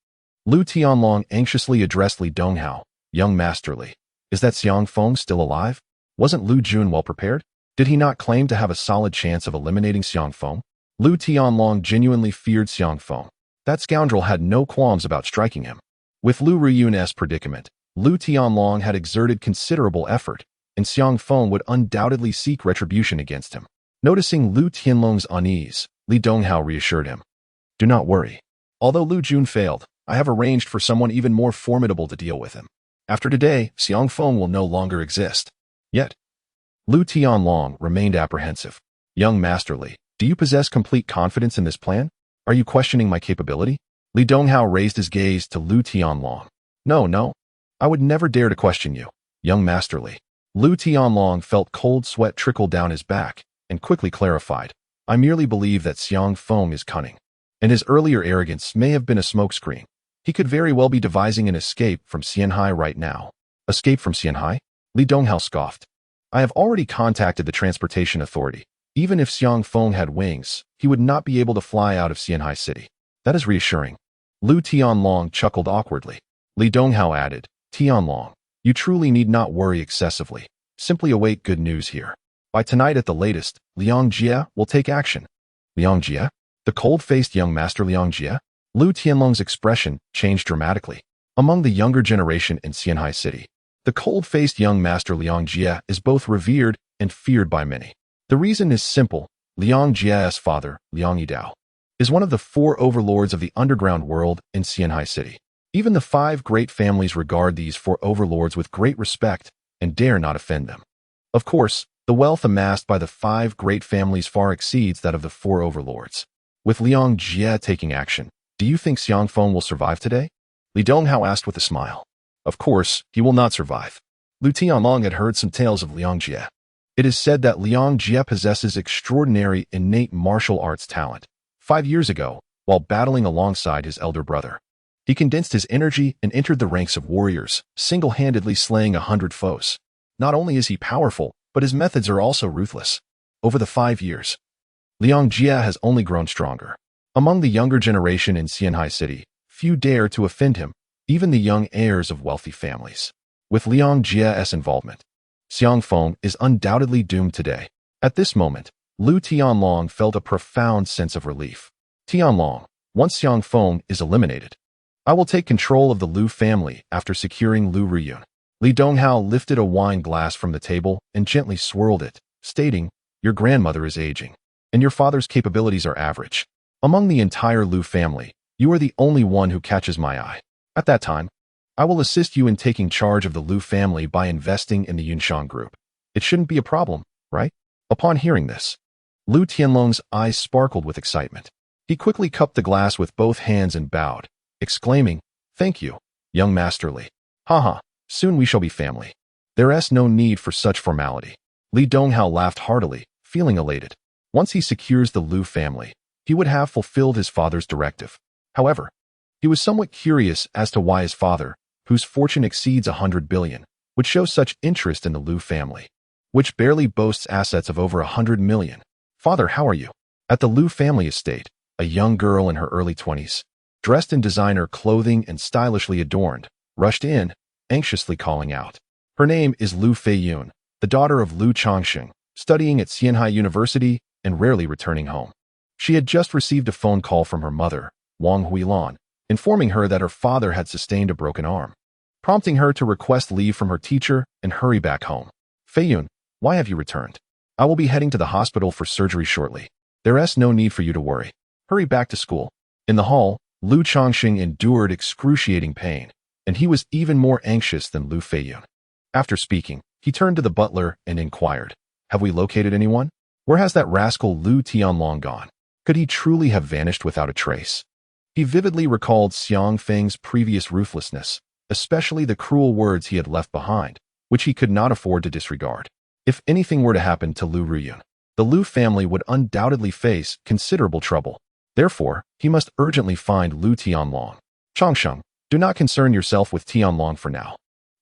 Lu Tianlong anxiously addressed Li Donghao. Young Master Li, is that Xiang Feng still alive? Wasn't Lu Jun well prepared? Did he not claim to have a solid chance of eliminating Xiang Feng? Lu Tianlong genuinely feared Xiang Feng. That scoundrel had no qualms about striking him. With Lu Ruyun's predicament, Lu Tianlong had exerted considerable effort, and Xiang Feng would undoubtedly seek retribution against him. Noticing Lu Tianlong's unease, Li Donghao reassured him. Do not worry. Although Lu Jun failed, I have arranged for someone even more formidable to deal with him. After today, Xiang Feng will no longer exist. Yet, Lu Tianlong remained apprehensive. Young Master Li, do you possess complete confidence in this plan? Are you questioning my capability? Li Donghao raised his gaze to Lu Tianlong. No. I would never dare to question you, young Master Li. Lu Tianlong felt cold sweat trickle down his back and quickly clarified. I merely believe that Xiang Feng is cunning, and his earlier arrogance may have been a smokescreen. He could very well be devising an escape from Xianhai right now. Escape from Xianhai? Li Donghao scoffed. I have already contacted the transportation authority. Even if Xiang Feng had wings, he would not be able to fly out of Xianhai City. That is reassuring. Lu Tianlong chuckled awkwardly. Li Donghao added, Tianlong, you truly need not worry excessively. Simply await good news here. By tonight at the latest, Liang Jie will take action. Liang Jie? The cold-faced young master Liang Jie? Lu Tianlong's expression changed dramatically. Among the younger generation in Xianhai City, the cold-faced young master Liang Jie is both revered and feared by many. The reason is simple. Liang Jie's father, Liang Yidao, is one of the 4 overlords of the underground world in Xianhai City. Even the 5 great families regard these 4 overlords with great respect and dare not offend them. Of course, the wealth amassed by the 5 great families far exceeds that of the 4 overlords. With Liang Jie taking action, do you think Xiang Feng will survive today? Li Donghao asked with a smile. Of course, he will not survive. Lu Tianlong had heard some tales of Liang Jie. It is said that Liang Jie possesses extraordinary innate martial arts talent. 5 years ago, while battling alongside his elder brother, he condensed his energy and entered the ranks of warriors, single-handedly slaying 100 foes. Not only is he powerful, but his methods are also ruthless. Over the 5 years, Liang Jie has only grown stronger. Among the younger generation in Xianhai City, few dare to offend him, even the young heirs of wealthy families. With Liang Jie's involvement, Xiang Feng is undoubtedly doomed today. At this moment, Lu Tianlong felt a profound sense of relief. Tianlong, once Xiang Feng is eliminated, I will take control of the Lu family after securing Lu Ruyun. Li Donghao lifted a wine glass from the table and gently swirled it, stating, Your grandmother is aging, and your father's capabilities are average. Among the entire Lu family, you are the only one who catches my eye. At that time, I will assist you in taking charge of the Lu family by investing in the Yunshang Group. It shouldn't be a problem, right? Upon hearing this, Lu Tianlong's eyes sparkled with excitement. He quickly cupped the glass with both hands and bowed, exclaiming, Thank you, young Master Li. Haha, soon we shall be family. There's no need for such formality. Li Donghao laughed heartily, feeling elated. Once he secures the Lu family, he would have fulfilled his father's directive. However, he was somewhat curious as to why his father, whose fortune exceeds 100 billion, would show such interest in the Lu family, which barely boasts assets of over 100 million. Father, how are you? At the Lu family estate, a young girl in her early 20s, dressed in designer clothing and stylishly adorned, rushed in, anxiously calling out. Her name is Lu Feiyun, the daughter of Lu Changsheng, studying at Xianhai University and rarely returning home. She had just received a phone call from her mother, Wang Huilan, informing her that her father had sustained a broken arm, prompting her to request leave from her teacher and hurry back home. Feiyun, why have you returned? I will be heading to the hospital for surgery shortly. There's no need for you to worry. Hurry back to school. In the hall, Lu Changxing endured excruciating pain, and he was even more anxious than Lu Feiyun. After speaking, he turned to the butler and inquired, Have we located anyone? Where has that rascal Lu Tianlong gone? Could he truly have vanished without a trace? He vividly recalled Xiang Feng's previous ruthlessness, especially the cruel words he had left behind, which he could not afford to disregard. If anything were to happen to Lu Ruyun, the Lu family would undoubtedly face considerable trouble. Therefore, he must urgently find Lu Tianlong. Changsheng, do not concern yourself with Tianlong for now.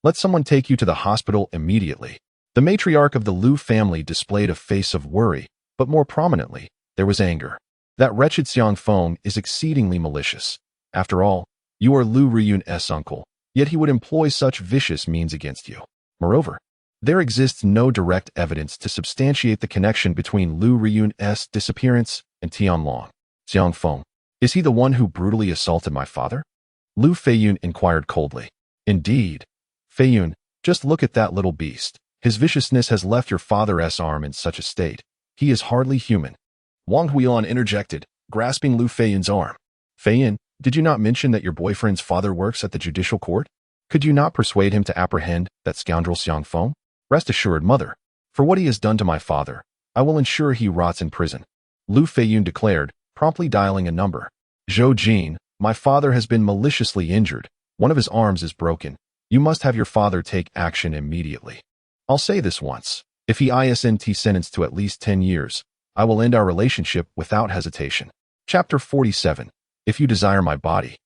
Let someone take you to the hospital immediately. The matriarch of the Lu family displayed a face of worry, but more prominently, there was anger. That wretched Xiang Feng is exceedingly malicious. After all, you are Lu Riyun's uncle, yet he would employ such vicious means against you. Moreover, there exists no direct evidence to substantiate the connection between Lu Riyun's disappearance and Tianlong. Xiang Feng, is he the one who brutally assaulted my father? Lu Feiyun inquired coldly. Indeed. Feiyun, just look at that little beast. His viciousness has left your father's arm in such a state. He is hardly human. Wang Huilan interjected, grasping Lu Feiyun's arm. Feiyun, did you not mention that your boyfriend's father works at the judicial court? Could you not persuade him to apprehend that scoundrel Xiang Feng? Rest assured, mother, for what he has done to my father, I will ensure he rots in prison. Lu Feiyun declared, promptly dialing a number. Zhou Jin, my father has been maliciously injured. One of his arms is broken. You must have your father take action immediately. I'll say this once. If he isn't sentenced to at least 10 years, I will end our relationship without hesitation. Chapter 47. If you desire my body,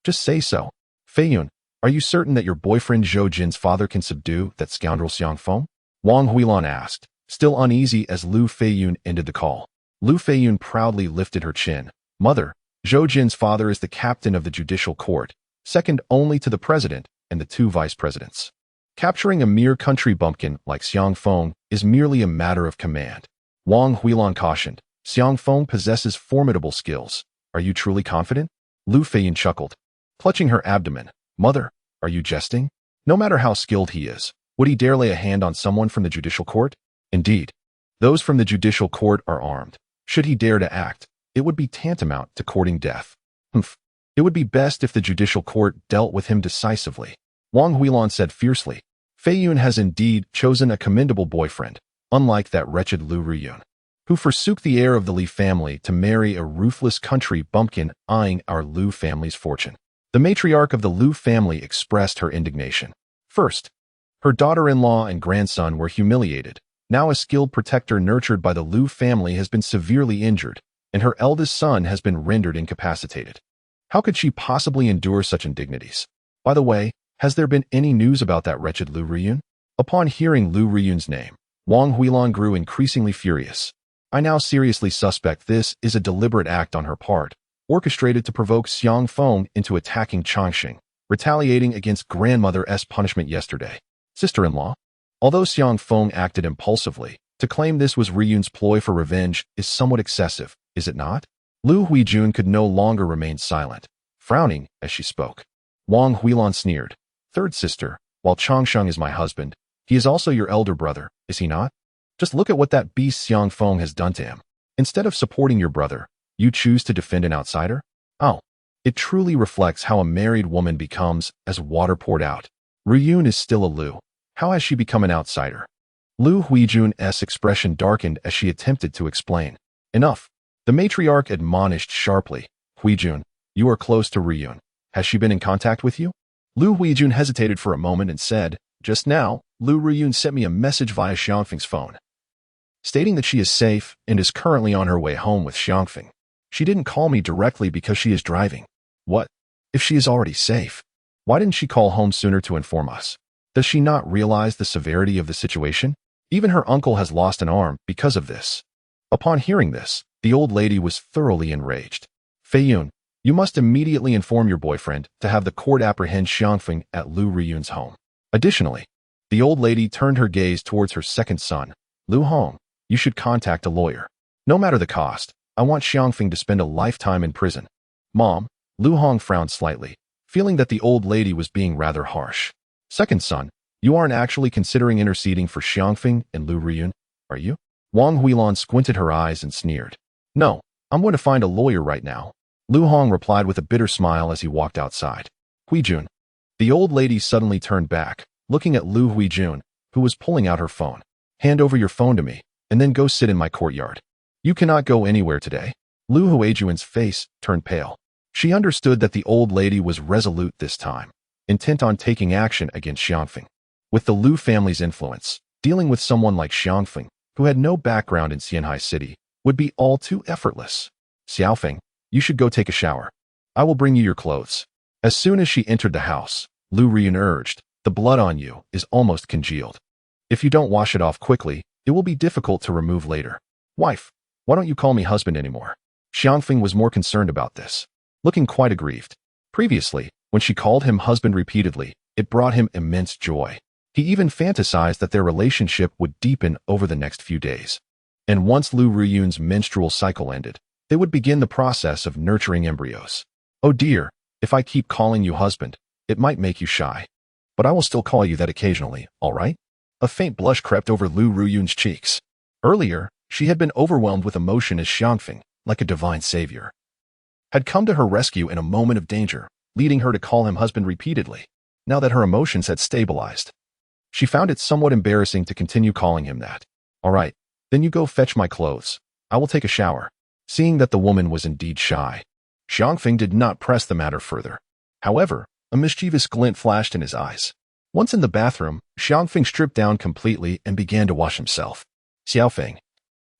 just say so. Feiyun, are you certain that your boyfriend Zhou Jin's father can subdue that scoundrel Xiang Feng? Wang Huilan asked, still uneasy as Lu Feiyun ended the call. Lu Feiyun proudly lifted her chin. Mother, Zhou Jin's father is the captain of the judicial court, second only to the president and the 2 vice presidents. Capturing a mere country bumpkin like Xiang Feng is merely a matter of command. Wang Huilan cautioned, Xiang Feng possesses formidable skills. Are you truly confident? Lu Feiyun chuckled, clutching her abdomen. Mother, are you jesting? No matter how skilled he is, would he dare lay a hand on someone from the judicial court? Indeed, those from the judicial court are armed. Should he dare to act, it would be tantamount to courting death. Humph. It would be best if the judicial court dealt with him decisively. Wang Huilan said fiercely. Feiyun has indeed chosen a commendable boyfriend, unlike that wretched Lu Riyun, who forsook the heir of the Li family to marry a ruthless country bumpkin eyeing our Lu family's fortune. The matriarch of the Lu family expressed her indignation. First, her daughter-in-law and grandson were humiliated. Now a skilled protector nurtured by the Lu family has been severely injured, and her eldest son has been rendered incapacitated. How could she possibly endure such indignities? By the way, has there been any news about that wretched Lu Riyun? Upon hearing Lu Riyun's name, Wang Huilan grew increasingly furious. I now seriously suspect this is a deliberate act on her part, orchestrated to provoke Xiang Feng into attacking Changsheng, retaliating against grandmother's punishment yesterday. Sister-in-law, although Xiang Feng acted impulsively, to claim this was Riyun's ploy for revenge is somewhat excessive, is it not? Lu Huijun could no longer remain silent, frowning as she spoke. Wang Huilan sneered. Third sister, while Changsheng is my husband, he is also your elder brother, is he not? Just look at what that beast Xiang Feng has done to him. Instead of supporting your brother, you choose to defend an outsider? Oh, it truly reflects how a married woman becomes as water poured out. Riyun is still a Lu. How has she become an outsider? Lu Huijun's expression darkened as she attempted to explain. Enough. The matriarch admonished sharply. Huijun, you are close to Riyun. Has she been in contact with you? Lu Huijun hesitated for a moment and said, just now, Lu Riyun sent me a message via Xiangfeng's phone, stating that she is safe and is currently on her way home with Xiangfeng. She didn't call me directly because she is driving. What? If she is already safe, why didn't she call home sooner to inform us? Does she not realize the severity of the situation? Even her uncle has lost an arm because of this. Upon hearing this, the old lady was thoroughly enraged. Feiyun, you must immediately inform your boyfriend to have the court apprehend Xiangfeng at Lu Riyun's home. Additionally, the old lady turned her gaze towards her second son. Lu Hong, you should contact a lawyer. No matter the cost, I want Xiangfeng to spend a lifetime in prison. Mom, Lu Hong frowned slightly, feeling that the old lady was being rather harsh. Second son, you aren't actually considering interceding for Xiangfeng and Lu Riyun, are you? Wang Huilan squinted her eyes and sneered. No, I'm going to find a lawyer right now. Lu Hong replied with a bitter smile as he walked outside. Huijun. The old lady suddenly turned back, looking at Lu Huijun, who was pulling out her phone. Hand over your phone to me, and then go sit in my courtyard. You cannot go anywhere today. Lu Huijun's face turned pale. She understood that the old lady was resolute this time, intent on taking action against Xiangfeng. With the Lu family's influence, dealing with someone like Xiangfeng who had no background in Xianhai City, would be all too effortless. Xiaofeng, you should go take a shower. I will bring you your clothes. As soon as she entered the house, Lu Riyun urged, the blood on you is almost congealed. If you don't wash it off quickly, it will be difficult to remove later. Wife, why don't you call me husband anymore? Xiangfeng was more concerned about this, looking quite aggrieved. Previously, when she called him husband repeatedly, it brought him immense joy. He even fantasized that their relationship would deepen over the next few days. And once Lu Riyun's menstrual cycle ended, they would begin the process of nurturing embryos. Oh dear, if I keep calling you husband, it might make you shy. But I will still call you that occasionally, all right? A faint blush crept over Lu Riyun's cheeks. Earlier, she had been overwhelmed with emotion as Xiangfeng, like a divine savior, had come to her rescue in a moment of danger, leading her to call him husband repeatedly. Now that her emotions had stabilized, she found it somewhat embarrassing to continue calling him that. All right, then you go fetch my clothes. I will take a shower. Seeing that the woman was indeed shy, Xiangfeng did not press the matter further. However, a mischievous glint flashed in his eyes. Once in the bathroom, Xiangfeng stripped down completely and began to wash himself. Xiaofeng,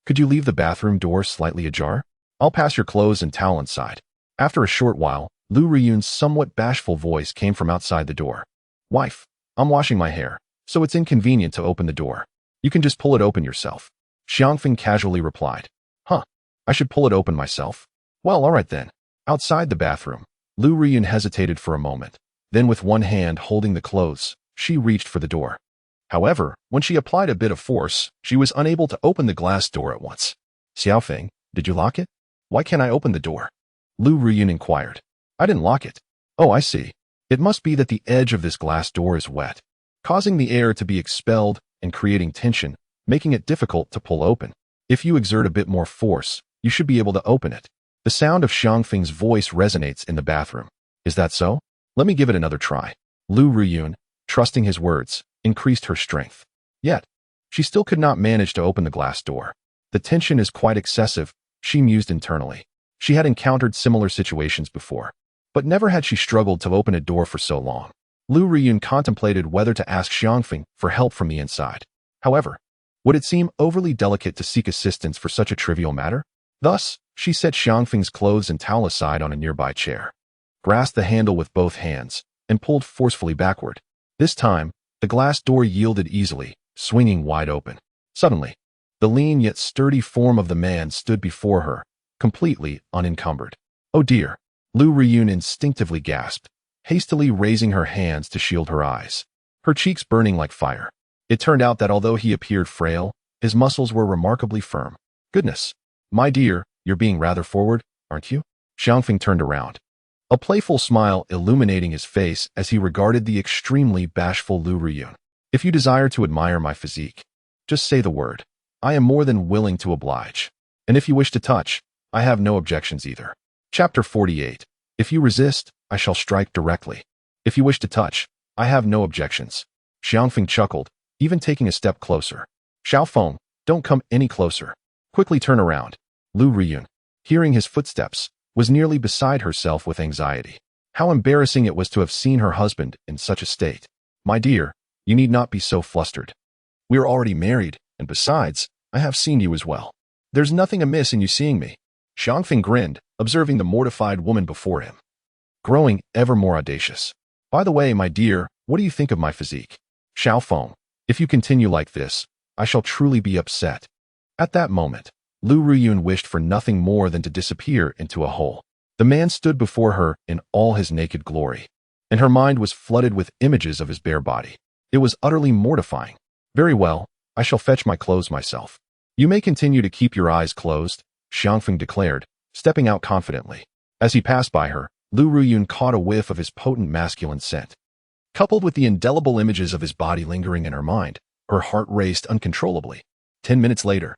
could you leave the bathroom door slightly ajar? I'll pass your clothes and towel inside. After a short while, Lu Riyun's somewhat bashful voice came from outside the door. Wife, I'm washing my hair, so it's inconvenient to open the door. You can just pull it open yourself. Xiangfeng casually replied. Huh, I should pull it open myself? Well, all right then. Outside the bathroom, Lu Riyun hesitated for a moment. Then with one hand holding the clothes, she reached for the door. However, when she applied a bit of force, she was unable to open the glass door at once. Xiaofeng, did you lock it? Why can't I open the door? Lu Riyun inquired. I didn't lock it. Oh, I see. It must be that the edge of this glass door is wet, causing the air to be expelled and creating tension, making it difficult to pull open. If you exert a bit more force, you should be able to open it. The sound of Xiangfeng's voice resonates in the bathroom. Is that so? Let me give it another try. Lu Riyun, trusting his words, increased her strength. Yet, she still could not manage to open the glass door. The tension is quite excessive, she mused internally. She had encountered similar situations before, but never had she struggled to open a door for so long. Lu Riyun contemplated whether to ask Xiangfeng for help from the inside. However, would it seem overly delicate to seek assistance for such a trivial matter? Thus, she set Xiangfeng's clothes and towel aside on a nearby chair, grasped the handle with both hands, and pulled forcefully backward. This time, the glass door yielded easily, swinging wide open. Suddenly, the lean yet sturdy form of the man stood before her, completely unencumbered. Oh dear, Lu Riyun instinctively gasped, hastily raising her hands to shield her eyes, her cheeks burning like fire. It turned out that although he appeared frail, his muscles were remarkably firm. Goodness, my dear, you're being rather forward, aren't you? Xiangfeng turned around, a playful smile illuminating his face as he regarded the extremely bashful Lu Riyun. If you desire to admire my physique, just say the word. I am more than willing to oblige. And if you wish to touch, I have no objections either. Chapter 48. If you resist, I shall strike directly. If you wish to touch, I have no objections. Xiangfeng chuckled, even taking a step closer. Xiaofeng, don't come any closer. Quickly turn around. Lu Riyun, hearing his footsteps, was nearly beside herself with anxiety. How embarrassing it was to have seen her husband in such a state. My dear, you need not be so flustered. We are already married, and besides, I have seen you as well. There's nothing amiss in you seeing me. Xiangfeng grinned, observing the mortified woman before him, growing ever more audacious. By the way, my dear, what do you think of my physique? Xiaofeng, if you continue like this, I shall truly be upset. At that moment, Lu Riyun wished for nothing more than to disappear into a hole. The man stood before her in all his naked glory, and her mind was flooded with images of his bare body. It was utterly mortifying. Very well, I shall fetch my clothes myself. You may continue to keep your eyes closed, Xiangfeng declared, stepping out confidently. As he passed by her, Lu Riyun caught a whiff of his potent masculine scent. Coupled with the indelible images of his body lingering in her mind, her heart raced uncontrollably. 10 minutes later,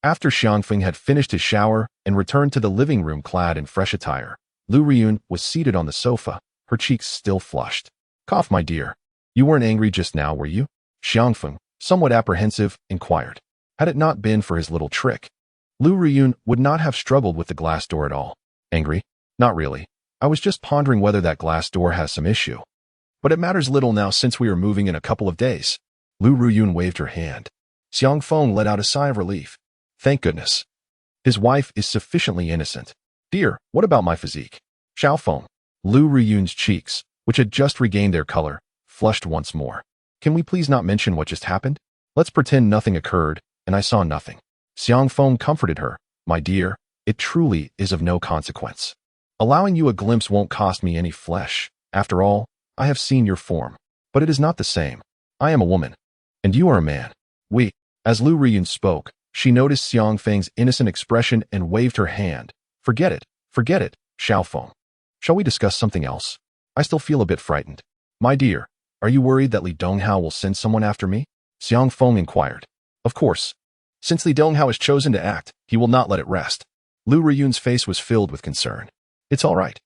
after Xiangfeng had finished his shower and returned to the living room clad in fresh attire, Lu Riyun was seated on the sofa, her cheeks still flushed. Cough, my dear. You weren't angry just now, were you? Xiangfeng, somewhat apprehensive, inquired. Had it not been for his little trick, Lu Riyun would not have struggled with the glass door at all. Angry? Not really. I was just pondering whether that glass door has some issue. But it matters little now since we are moving in a couple of days. Lu Riyun waved her hand. Xiang Feng let out a sigh of relief. Thank goodness. His wife is sufficiently innocent. Dear, what about my physique? Xiao Feng. Lu Ruyun's cheeks, which had just regained their color, flushed once more. Can we please not mention what just happened? Let's pretend nothing occurred, and I saw nothing. Xiang Feng comforted her. My dear, it truly is of no consequence. Allowing you a glimpse won't cost me any flesh. After all, I have seen your form. But it is not the same. I am a woman, and you are a man. As Lu Riyun spoke, she noticed Xiang Feng's innocent expression and waved her hand. Forget it, Xiao Feng. Shall we discuss something else? I still feel a bit frightened. My dear, are you worried that Li Donghao will send someone after me? Xiang Feng inquired. Of course. Since Li Donghao has chosen to act, he will not let it rest. Lu Riyun's face was filled with concern. It's all right.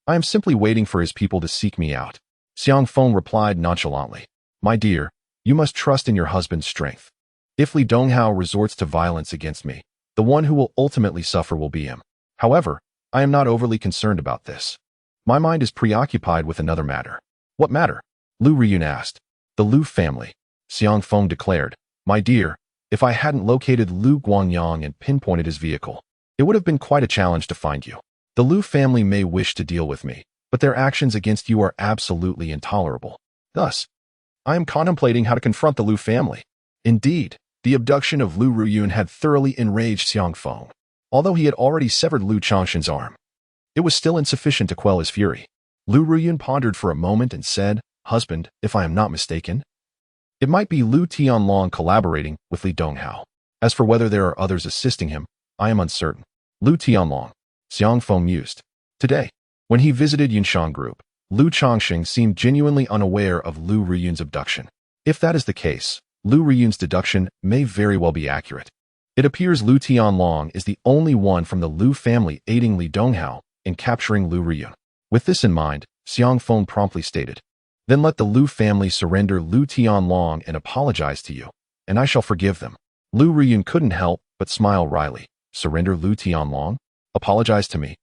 I am simply waiting for his people to seek me out. Xiang Feng replied nonchalantly. My dear, you must trust in your husband's strength. If Li Donghao resorts to violence against me, the one who will ultimately suffer will be him. However, I am not overly concerned about this. My mind is preoccupied with another matter. What matter? Lu Riyun asked. The Lu family. Xiang Feng declared. My dear, if I hadn't located Lu Guangyang and pinpointed his vehicle, it would have been quite a challenge to find you. The Lu family may wish to deal with me, but their actions against you are absolutely intolerable. Thus, I am contemplating how to confront the Lu family. Indeed, the abduction of Lu Ruyun had thoroughly enraged Xiang Feng. Although he had already severed Lu Changshan's arm, it was still insufficient to quell his fury. Lu Ruyun pondered for a moment and said, Husband, if I am not mistaken, it might be Lu Tianlong collaborating with Li Donghao. As for whether there are others assisting him, I am uncertain. Lu Tianlong. Xiang Feng mused. Today, when he visited Yunshan Group, Lu Changsheng seemed genuinely unaware of Lu Ruyun's abduction. If that is the case, Lu Ruyun's deduction may very well be accurate. It appears Lu Tianlong is the only one from the Lu family aiding Li Donghao in capturing Lu Ruyun. With this in mind, Xiang Feng promptly stated, Then let the Lu family surrender Lu Tianlong and apologize to you, and I shall forgive them. Lu Ruyun couldn't help but smile wryly. Surrender Lu Tianlong? Apologize to me?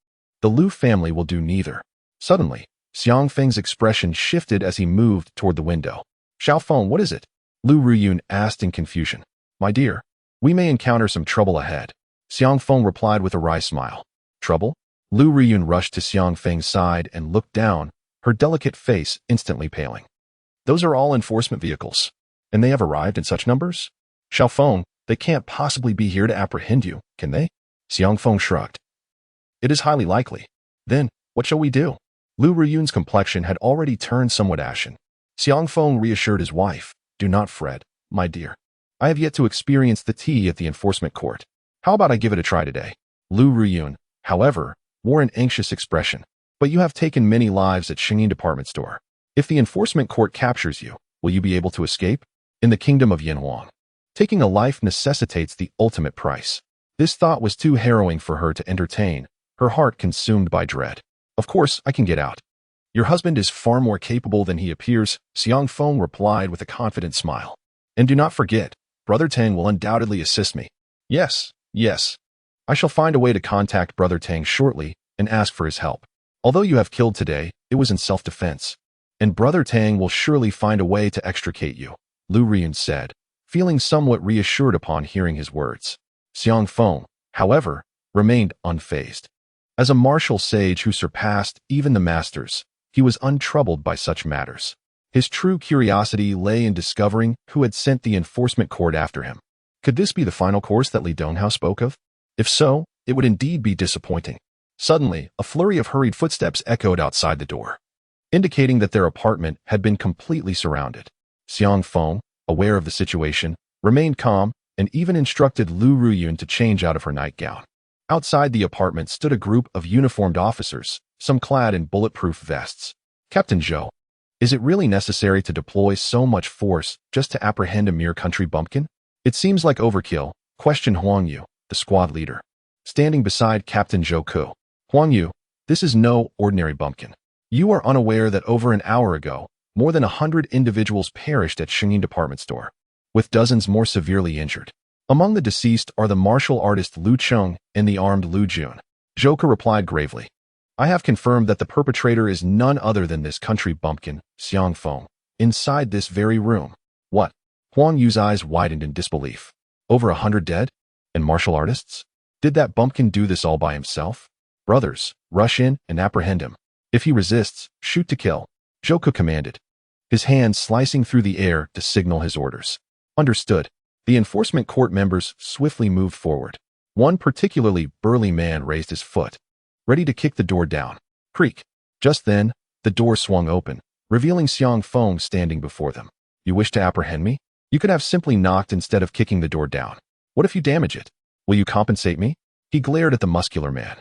The Lu family will do neither. Suddenly, Xiang Feng's expression shifted as he moved toward the window. Xiao Feng, what is it? Lu Ruyun asked in confusion. My dear, we may encounter some trouble ahead. Xiang Feng replied with a wry smile. Trouble? Lu Ruyun rushed to Xiang Feng's side and looked down, her delicate face instantly paling. Those are all enforcement vehicles, and they have arrived in such numbers? Xiao Feng, they can't possibly be here to apprehend you, can they? Xiang Feng shrugged. It is highly likely. Then, what shall we do? Lu Ruyun's complexion had already turned somewhat ashen. Xiang Feng reassured his wife. Do not fret, my dear. I have yet to experience the tea at the enforcement court. How about I give it a try today? Lu Ruyun, however, wore an anxious expression. But you have taken many lives at Shingyin department store. If the enforcement court captures you, will you be able to escape? In the kingdom of Yanhuang, taking a life necessitates the ultimate price. This thought was too harrowing for her to entertain, her heart consumed by dread. Of course, I can get out. Your husband is far more capable than he appears, Xiang Feng replied with a confident smile. And do not forget, Brother Tang will undoubtedly assist me. Yes. I shall find a way to contact Brother Tang shortly and ask for his help. Although you have killed today, it was in self-defense. And Brother Tang will surely find a way to extricate you, Lu Riyun said, feeling somewhat reassured upon hearing his words. Xiang Feng, however, remained unfazed. As a martial sage who surpassed even the masters, he was untroubled by such matters. His true curiosity lay in discovering who had sent the enforcement court after him. Could this be the final course that Li Donghao spoke of? If so, it would indeed be disappointing. Suddenly, a flurry of hurried footsteps echoed outside the door, indicating that their apartment had been completely surrounded. Xiang Feng, aware of the situation, remained calm and even instructed Lu Ruyun to change out of her nightgown. Outside the apartment stood a group of uniformed officers, some clad in bulletproof vests. Captain Zhou, is it really necessary to deploy so much force just to apprehend a mere country bumpkin? It seems like overkill, questioned Huang Yu, the squad leader, standing beside Captain Zhou Ku. Huang Yu, this is no ordinary bumpkin. You are unaware that over an hour ago, more than 100 individuals perished at Shingyin department store, with dozens more severely injured. Among the deceased are the martial artist Lu Cheng and the armed Lu Jun. Zhou Ku replied gravely. I have confirmed that the perpetrator is none other than this country bumpkin, Xiang Feng, inside this very room. What? Huang Yu's eyes widened in disbelief. Over 100 dead? And martial artists? Did that bumpkin do this all by himself? Brothers, rush in and apprehend him. If he resists, shoot to kill, Zhouke commanded, his hands slicing through the air to signal his orders. Understood. The enforcement court members swiftly moved forward. One particularly burly man raised his foot, ready to kick the door down. Creak. Just then, the door swung open, revealing Xiang Feng standing before them. You wish to apprehend me? You could have simply knocked instead of kicking the door down. What if you damage it? Will you compensate me? He glared at the muscular man.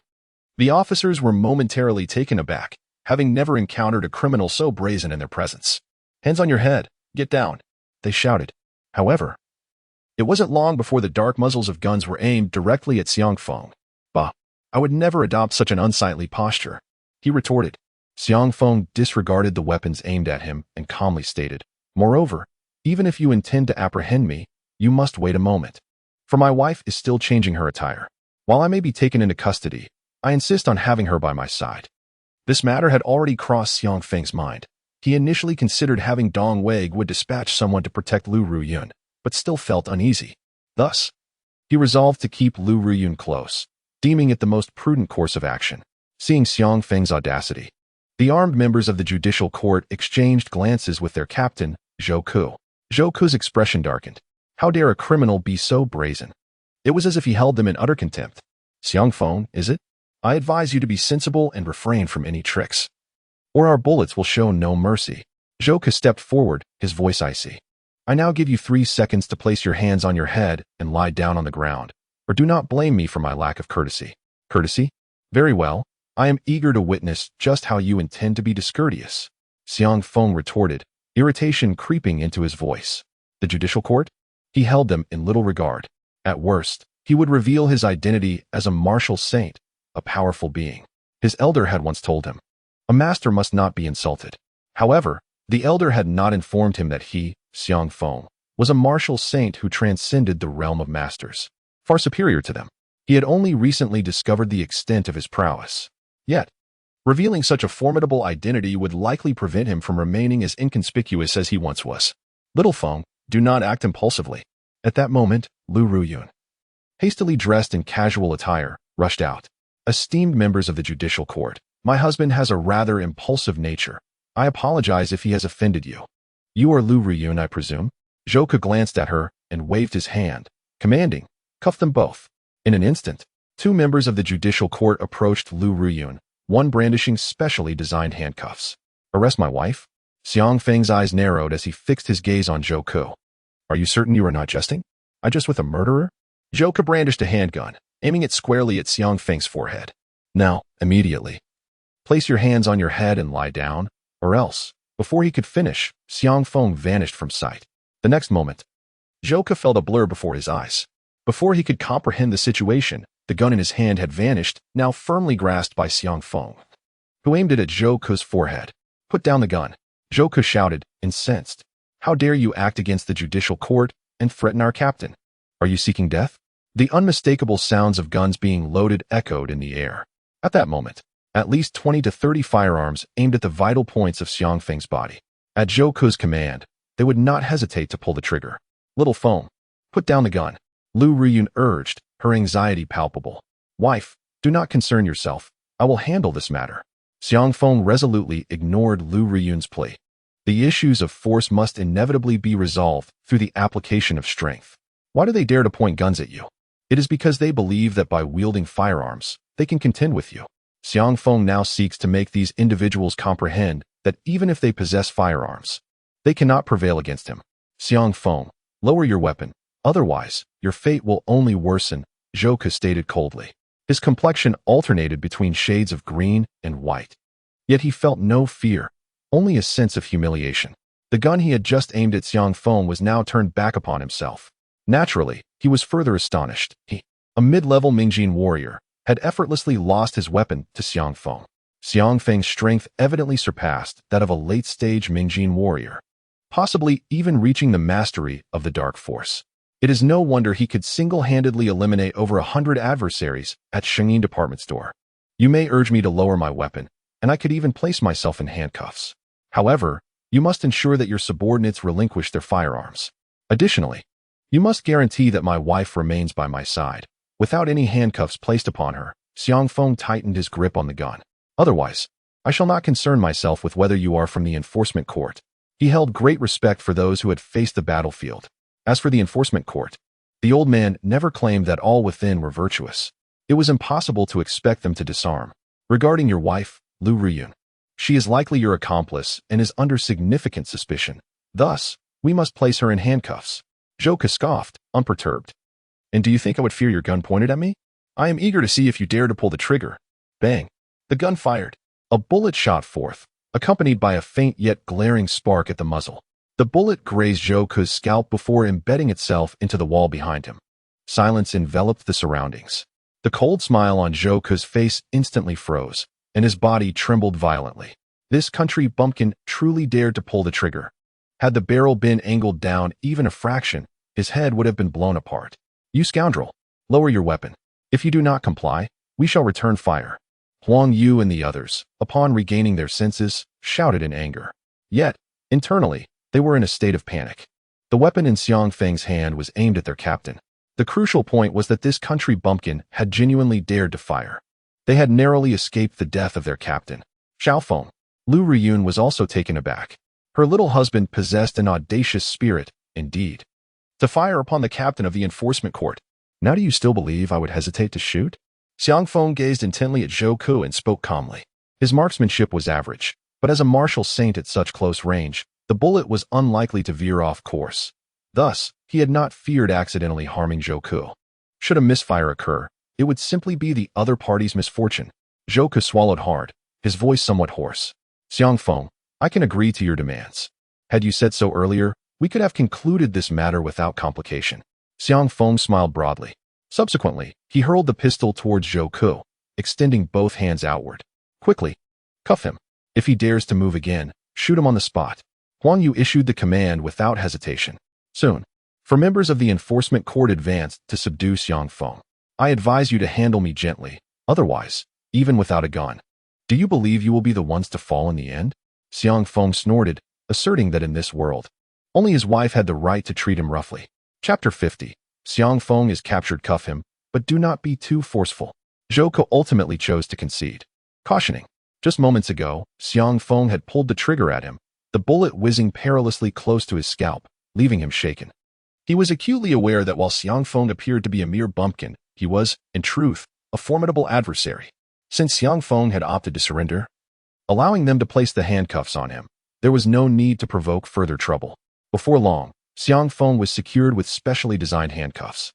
The officers were momentarily taken aback, having never encountered a criminal so brazen in their presence. Hands on your head. Get down, they shouted. However, it wasn't long before the dark muzzles of guns were aimed directly at Xiang Feng. Bah, I would never adopt such an unsightly posture, he retorted. Xiang Feng disregarded the weapons aimed at him and calmly stated, Moreover, even if you intend to apprehend me, you must wait a moment. For my wife is still changing her attire. While I may be taken into custody, I insist on having her by my side. This matter had already crossed Xiang Feng's mind. He initially considered having Dong Wei would dispatch someone to protect Lu Ruyun, but still felt uneasy. Thus, he resolved to keep Lu Ruyun close, deeming it the most prudent course of action. Seeing Xiang Feng's audacity, the armed members of the judicial court exchanged glances with their captain, Zhouke. Zhouke's expression darkened. How dare a criminal be so brazen? It was as if he held them in utter contempt. Xiang Feng, is it? I advise you to be sensible and refrain from any tricks, or our bullets will show no mercy. Zhouke stepped forward, his voice icy. I now give you 3 seconds to place your hands on your head and lie down on the ground, or do not blame me for my lack of courtesy. Courtesy? Very well. I am eager to witness just how you intend to be discourteous, Xiang Feng retorted, irritation creeping into his voice. The judicial court? He held them in little regard. At worst, he would reveal his identity as a martial saint, a powerful being. His elder had once told him, a master must not be insulted. However, the elder had not informed him that he, Xiang Feng, was a martial saint who transcended the realm of masters, far superior to them. He had only recently discovered the extent of his prowess. Yet, revealing such a formidable identity would likely prevent him from remaining as inconspicuous as he once was. Little Feng, do not act impulsively. At that moment, Lu Ruyun, hastily dressed in casual attire, rushed out. Esteemed members of the judicial court, my husband has a rather impulsive nature. I apologize if he has offended you. You are Lu Ruyun, I presume? Zhouke glanced at her and waved his hand, commanding, cuff them both. In an instant, 2 members of the judicial court approached Lu Ruyun, one brandishing specially designed handcuffs. Arrest my wife? Xiang Feng's eyes narrowed as he fixed his gaze on Zhouke. Are you certain you are not jesting? I jest with a murderer? Zhouke brandished a handgun, aiming it squarely at Xiang Feng's forehead. Now, immediately. Place your hands on your head and lie down, or else. Before he could finish, Xiang Feng vanished from sight. The next moment, Zhouke felt a blur before his eyes. Before he could comprehend the situation, the gun in his hand had vanished, now firmly grasped by Xiang Feng, who aimed it at Zhouke's forehead. Put down the gun, Zhouke shouted, incensed. How dare you act against the judicial court and threaten our captain? Are you seeking death? The unmistakable sounds of guns being loaded echoed in the air. At that moment, at least 20 to 30 firearms aimed at the vital points of Xiang Feng's body. At Zhouke's command, they would not hesitate to pull the trigger. Little Feng, put down the gun, Lu Ruyun urged, her anxiety palpable. Wife, do not concern yourself. I will handle this matter. Xiang Feng resolutely ignored Lu Ruyun's plea. The issues of force must inevitably be resolved through the application of strength. Why do they dare to point guns at you? It is because they believe that by wielding firearms, they can contend with you. Xiang Feng now seeks to make these individuals comprehend that even if they possess firearms, they cannot prevail against him. Xiang Feng, lower your weapon. Otherwise, your fate will only worsen, Zhouke stated coldly. His complexion alternated between shades of green and white. Yet he felt no fear, only a sense of humiliation. The gun he had just aimed at Xiang Feng was now turned back upon himself. Naturally, he was further astonished. He, a mid-level Mingjin warrior, had effortlessly lost his weapon to Xiang Feng. Xiang Feng's strength evidently surpassed that of a late-stage Mingjin warrior, possibly even reaching the mastery of the Dark Force. It is no wonder he could single-handedly eliminate over 100 adversaries at Shengyin department store. You may urge me to lower my weapon, and I could even place myself in handcuffs. However, you must ensure that your subordinates relinquish their firearms. Additionally, you must guarantee that my wife remains by my side. Without any handcuffs placed upon her, Xiang Feng tightened his grip on the gun. Otherwise, I shall not concern myself with whether you are from the enforcement court. He held great respect for those who had faced the battlefield. As for the enforcement court, the old man never claimed that all within were virtuous. It was impossible to expect them to disarm. Regarding your wife, Lu Ruyun, she is likely your accomplice and is under significant suspicion. Thus, we must place her in handcuffs. Zhou Ke scoffed, unperturbed. And do you think I would fear your gun pointed at me? I am eager to see if you dare to pull the trigger. Bang. The gun fired. A bullet shot forth, accompanied by a faint yet glaring spark at the muzzle. The bullet grazed Zhou Ke's scalp before embedding itself into the wall behind him. Silence enveloped the surroundings. The cold smile on Zhou Ke's face instantly froze, and his body trembled violently. This country bumpkin truly dared to pull the trigger. Had the barrel been angled down even a fraction, his head would have been blown apart. You scoundrel! Lower your weapon. If you do not comply, we shall return fire. Huang Yu and the others, upon regaining their senses, shouted in anger. Yet, internally, they were in a state of panic. The weapon in Xiang Feng's hand was aimed at their captain. The crucial point was that this country bumpkin had genuinely dared to fire. They had narrowly escaped the death of their captain. Xiaofeng. Lu Ruyun was also taken aback. Her little husband possessed an audacious spirit, indeed. To fire upon the captain of the enforcement court. Now do you still believe I would hesitate to shoot? Xiang Feng gazed intently at Zhou Ke and spoke calmly. His marksmanship was average, but as a martial saint at such close range, the bullet was unlikely to veer off course. Thus, he had not feared accidentally harming Zhou Ke. Should a misfire occur, it would simply be the other party's misfortune. Zhou Ke swallowed hard, his voice somewhat hoarse. Xiang Feng, I can agree to your demands. Had you said so earlier, we could have concluded this matter without complication. Xiang Feng smiled broadly. Subsequently, he hurled the pistol towards Zhou Ke, extending both hands outward. Quickly, cuff him. If he dares to move again, shoot him on the spot. Huang Yu issued the command without hesitation. Soon, for members of the enforcement court advanced to subdue Xiang Feng. I advise you to handle me gently, otherwise, even without a gun. Do you believe you will be the ones to fall in the end? Xiang Feng snorted, asserting that in this world, only his wife had the right to treat him roughly. Chapter 50. Xiang Feng is captured. Cuff him, but do not be too forceful. Zhou Ke ultimately chose to concede. Cautioning. Just moments ago, Xiang Feng had pulled the trigger at him, the bullet whizzing perilously close to his scalp, leaving him shaken. He was acutely aware that while Xiang Feng appeared to be a mere bumpkin, he was, in truth, a formidable adversary. Since Xiang Feng had opted to surrender, allowing them to place the handcuffs on him, there was no need to provoke further trouble. Before long, Xiang Feng was secured with specially designed handcuffs,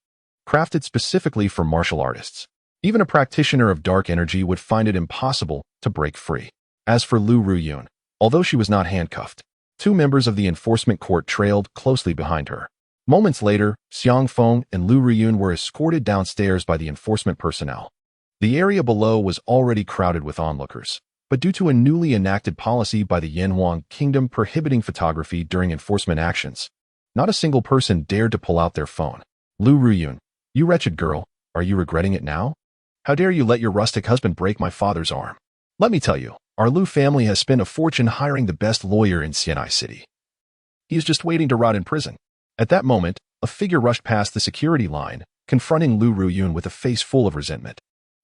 crafted specifically for martial artists. Even a practitioner of dark energy would find it impossible to break free. As for Lu Ruyun, although she was not handcuffed, two members of the enforcement court trailed closely behind her. Moments later, Xiang Feng and Lu Ruyun were escorted downstairs by the enforcement personnel. The area below was already crowded with onlookers, but due to a newly enacted policy by the Yanhuang Kingdom prohibiting photography during enforcement actions, not a single person dared to pull out their phone. Lu Ruyun, you wretched girl, are you regretting it now? How dare you let your rustic husband break my father's arm? Let me tell you, our Lu family has spent a fortune hiring the best lawyer in Xianai City. He is just waiting to rot in prison. At that moment, a figure rushed past the security line, confronting Lu Ruyun with a face full of resentment.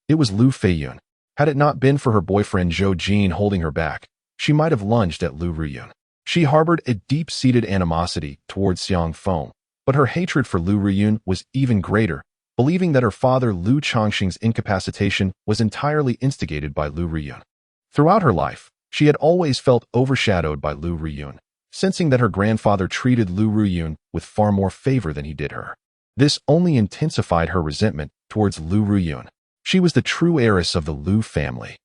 It was Lu Feiyun. Had it not been for her boyfriend Zhou Jin holding her back, she might have lunged at Lu Ruyun. She harbored a deep-seated animosity towards Xiang Feng, but her hatred for Lu Ruyun was even greater, believing that her father Lu Chongqing's incapacitation was entirely instigated by Lu Ruyun. Throughout her life, she had always felt overshadowed by Lu Ruyun, sensing that her grandfather treated Lu Ruyun with far more favor than he did her. This only intensified her resentment towards Lu Ruyun. She was the true heiress of the Lu family.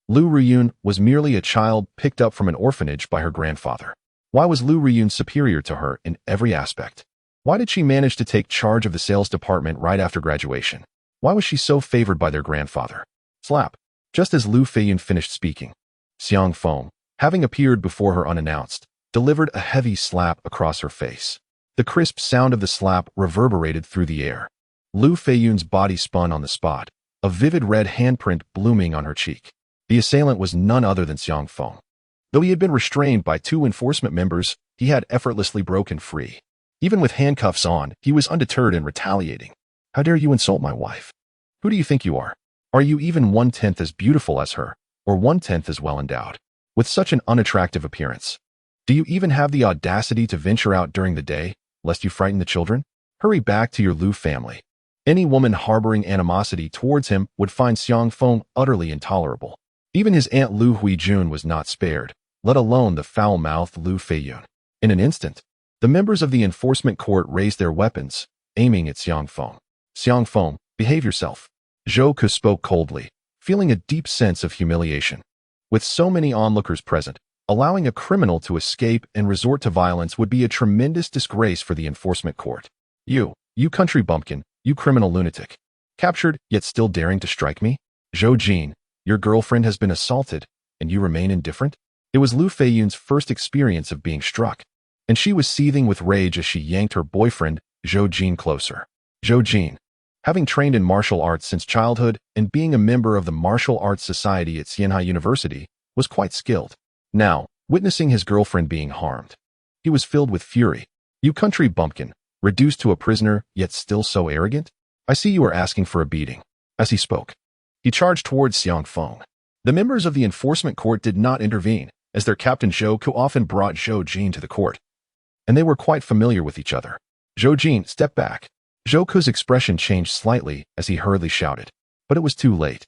Lu Ruyun was merely a child picked up from an orphanage by her grandfather. Why was Lu Ruyun superior to her in every aspect? Why did she manage to take charge of the sales department right after graduation? Why was she so favored by their grandfather? Slap. Just as Lu Feiyun finished speaking, Xiang Feng, having appeared before her unannounced, delivered a heavy slap across her face. The crisp sound of the slap reverberated through the air. Lu Feiyun's body spun on the spot, a vivid red handprint blooming on her cheek. The assailant was none other than Xiang Feng. Though he had been restrained by two enforcement members, he had effortlessly broken free. Even with handcuffs on, he was undeterred in retaliating. How dare you insult my wife? Who do you think you are? Are you even 1/10 as beautiful as her, or 1/10 as well endowed? With such an unattractive appearance, do you even have the audacity to venture out during the day, lest you frighten the children? Hurry back to your Lu family. Any woman harboring animosity towards him would find Xiang Feng utterly intolerable. Even his aunt Lu Huijun was not spared, let alone the foul-mouthed Lu Feiyun. In an instant, the members of the enforcement court raised their weapons, aiming at Xiang Feng. Xiang Feng, behave yourself. Zhou Ke spoke coldly, feeling a deep sense of humiliation. With so many onlookers present, allowing a criminal to escape and resort to violence would be a tremendous disgrace for the enforcement court. You country bumpkin, you criminal lunatic. Captured, yet still daring to strike me? Zhou Jin, your girlfriend has been assaulted, and you remain indifferent? It was Lu Feiyun's first experience of being struck, and she was seething with rage as she yanked her boyfriend, Zhou Jin, closer. Zhou Jin, having trained in martial arts since childhood and being a member of the Martial Arts Society at Xianhai University, was quite skilled. Now, witnessing his girlfriend being harmed, he was filled with fury. You country bumpkin, reduced to a prisoner, yet still so arrogant? I see you are asking for a beating. As he spoke, he charged towards Xiang Feng. The members of the enforcement court did not intervene, as their captain Zhou Ke often brought Zhou Jin to the court, and they were quite familiar with each other. Zhou Jin, step back. Zhou Ke's expression changed slightly as he hurriedly shouted, but it was too late.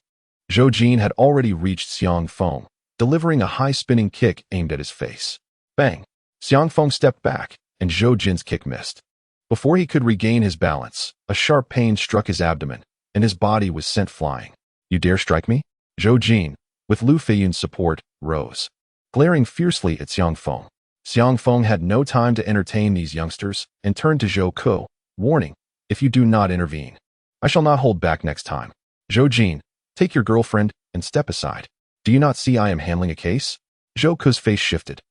Zhou Jin had already reached Xiang Feng, delivering a high-spinning kick aimed at his face. Bang! Xiang Feng stepped back, and Zhou Jin's kick missed. Before he could regain his balance, a sharp pain struck his abdomen, and his body was sent flying. You dare strike me? Zhou Jin, with Lu Feiyun's support, rose, glaring fiercely at Xiang Feng. Xiang Feng had no time to entertain these youngsters and turned to Zhou Ke, warning, if you do not intervene, I shall not hold back next time. Zhou Jin, take your girlfriend and step aside. Do you not see I am handling a case? Zhou Ke's face shifted,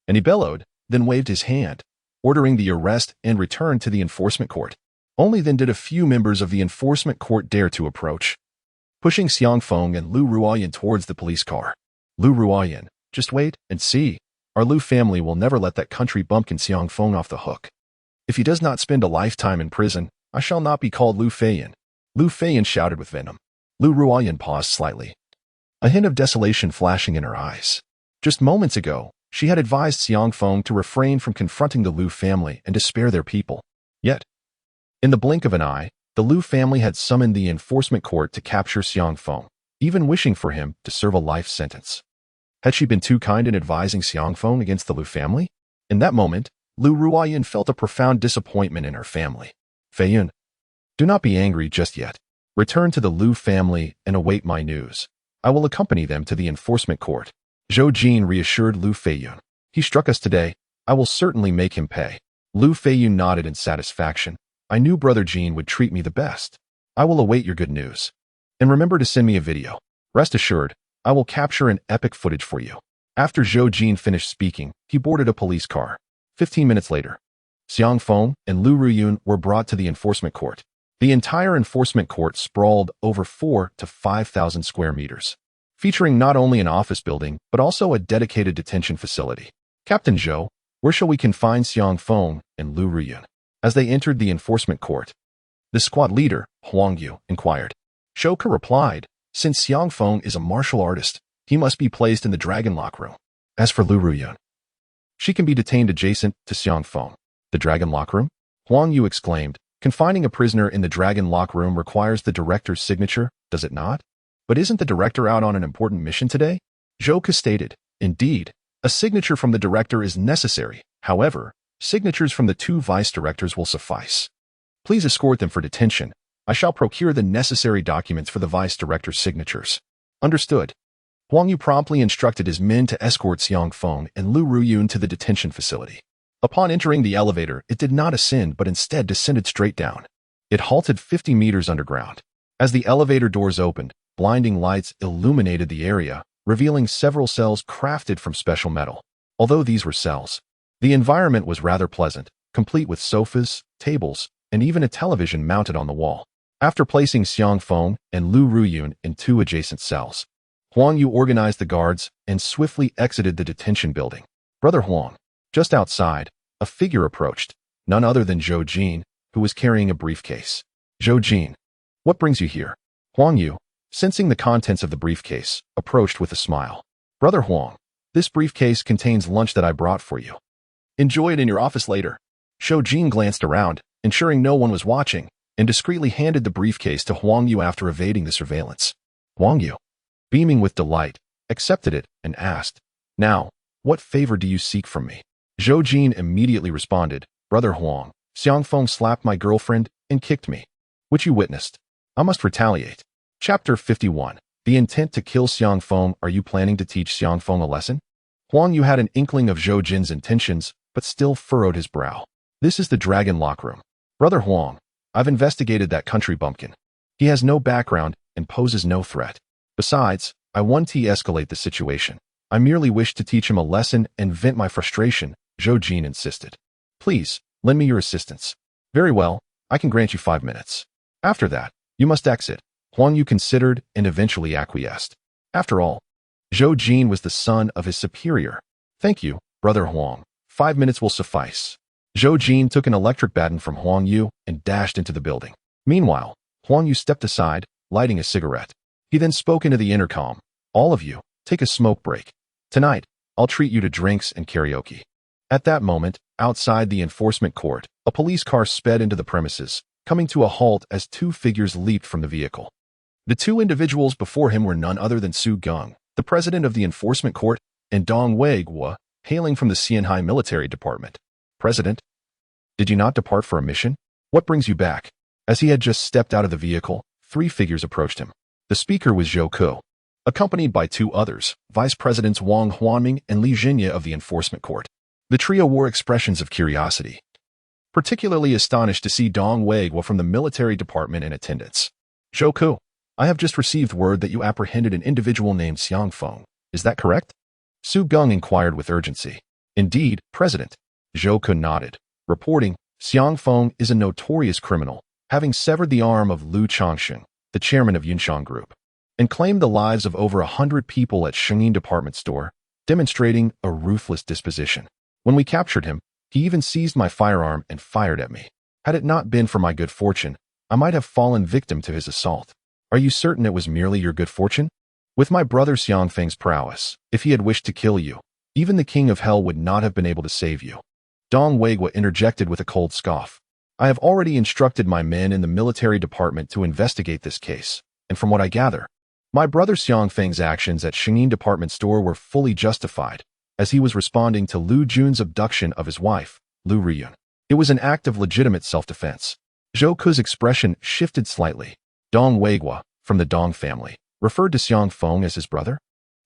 and he bellowed, then waved his hand, ordering the arrest and return to the enforcement court. Only then did a few members of the enforcement court dare to approach, pushing Xiang Feng and Lu Ruoyan towards the police car. Lu Ruoyan, just wait and see. Our Lu family will never let that country bumpkin Xiang Feng off the hook. If he does not spend a lifetime in prison, I shall not be called Lu Feiyun. Lu Feiyun shouted with venom. Lu Ruoyan paused slightly, a hint of desolation flashing in her eyes. Just moments ago, she had advised Xiang Feng to refrain from confronting the Lu family and to spare their people. Yet, in the blink of an eye, the Lu family had summoned the enforcement court to capture Xiang Feng, even wishing for him to serve a life sentence. Had she been too kind in advising Xiang Feng against the Lu family? In that moment, Lu Ruoyan felt a profound disappointment in her family. Feiyun, do not be angry just yet. Return to the Lu family and await my news. I will accompany them to the enforcement court. Zhou Jin reassured Lu Feiyun. He struck us today. I will certainly make him pay. Lu Feiyun nodded in satisfaction. I knew Brother Jin would treat me the best. I will await your good news. And remember to send me a video. Rest assured, I will capture an epic footage for you. After Zhou Jin finished speaking, he boarded a police car. 15 minutes later, Xiang Feng and Lu Ruyun were brought to the enforcement court. The entire enforcement court sprawled over 4,000 to 5,000 square meters, featuring not only an office building, but also a dedicated detention facility. Captain Zhou, where shall we confine Xiang Feng and Lu Ruyun? As they entered the enforcement court, the squad leader, Huang Yu, inquired. Zhou Ke replied, since Xiang Feng is a martial artist, he must be placed in the Dragon Lock Room. As for Lu Ruyun, she can be detained adjacent to Xiang Feng. The Dragon Lock Room? Huang Yu exclaimed. Confining a prisoner in the Dragon Lock Room requires the director's signature, does it not? But isn't the director out on an important mission today? Zhou Ke stated. Indeed, a signature from the director is necessary. However, signatures from the 2 vice directors will suffice. Please escort them for detention. I shall procure the necessary documents for the vice director's signatures. Understood. Huang Yu promptly instructed his men to escort Xiang Feng and Lu Ruyun to the detention facility. Upon entering the elevator, it did not ascend but instead descended straight down. It halted 50 meters underground. As the elevator doors opened, blinding lights illuminated the area, revealing several cells crafted from special metal. Although these were cells, the environment was rather pleasant, complete with sofas, tables, and even a television mounted on the wall. After placing Xiang Feng and Lu Ruyun in 2 adjacent cells, Huang Yu organized the guards and swiftly exited the detention building. Brother Huang. Just outside, a figure approached, none other than Zhou Jin, who was carrying a briefcase. Zhou Jin, what brings you here? Huang Yu, sensing the contents of the briefcase, approached with a smile. Brother Huang, this briefcase contains lunch that I brought for you. Enjoy it in your office later. Zhou Jin glanced around, ensuring no one was watching, and discreetly handed the briefcase to Huang Yu after evading the surveillance. Huang Yu, beaming with delight, accepted it and asked, Now, what favor do you seek from me? Zhou Jin immediately responded, Brother Huang, Xiangfeng slapped my girlfriend and kicked me, which you witnessed. I must retaliate. Chapter 51. The intent to kill Xiangfeng. Are you planning to teach Xiangfeng a lesson? Huang Yu had an inkling of Zhou Jin's intentions, but still furrowed his brow. This is the Dragon Lock Room. Brother Huang, I've investigated that country bumpkin. He has no background and poses no threat. Besides, I want to escalate the situation. I merely wish to teach him a lesson and vent my frustration, Zhou Jin insisted. Please, lend me your assistance. Very well, I can grant you 5 minutes. After that, you must exit. Huang Yu considered and eventually acquiesced. After all, Zhou Jin was the son of his superior. Thank you, Brother Huang. 5 minutes will suffice. Zhou Jin took an electric baton from Huang Yu and dashed into the building. Meanwhile, Huang Yu stepped aside, lighting a cigarette. He then spoke into the intercom. All of you, take a smoke break. Tonight, I'll treat you to drinks and karaoke. At that moment, outside the enforcement court, a police car sped into the premises, coming to a halt as 2 figures leaped from the vehicle. The 2 individuals before him were none other than Su Geng, the president of the enforcement court, and Dong Weiguo, hailing from the Xianhai military department. President, did you not depart for a mission? What brings you back? As he had just stepped out of the vehicle, 3 figures approached him. The speaker was Zhou Ku, accompanied by 2 others, Vice Presidents Wang Huanming and Li Jinya of the enforcement court. The trio wore expressions of curiosity, particularly astonished to see Dong Weiguo from the military department in attendance. Zhou Ku, I have just received word that you apprehended an individual named Xiangfeng. Is that correct? Su Geng inquired with urgency. Indeed, President. Zhou Ku nodded, reporting, Xiangfeng is a notorious criminal, having severed the arm of Lu Changsheng, the chairman of Yunshang Group, and claimed the lives of over 100 people at Shengyin department store, demonstrating a ruthless disposition. When we captured him, he even seized my firearm and fired at me. Had it not been for my good fortune, I might have fallen victim to his assault. Are you certain it was merely your good fortune? With my brother Xiangfeng's prowess, if he had wished to kill you, even the king of hell would not have been able to save you. Dong Weiguo interjected with a cold scoff. I have already instructed my men in the military department to investigate this case, and from what I gather, my brother Xiangfeng's actions at Shengyin department store were fully justified, as he was responding to Lu Jun's abduction of his wife, Lu Riyun. It was an act of legitimate self-defense. Zhou Ku's expression shifted slightly. Dong Weiguo, from the Dong family, referred to Xiangfeng as his brother.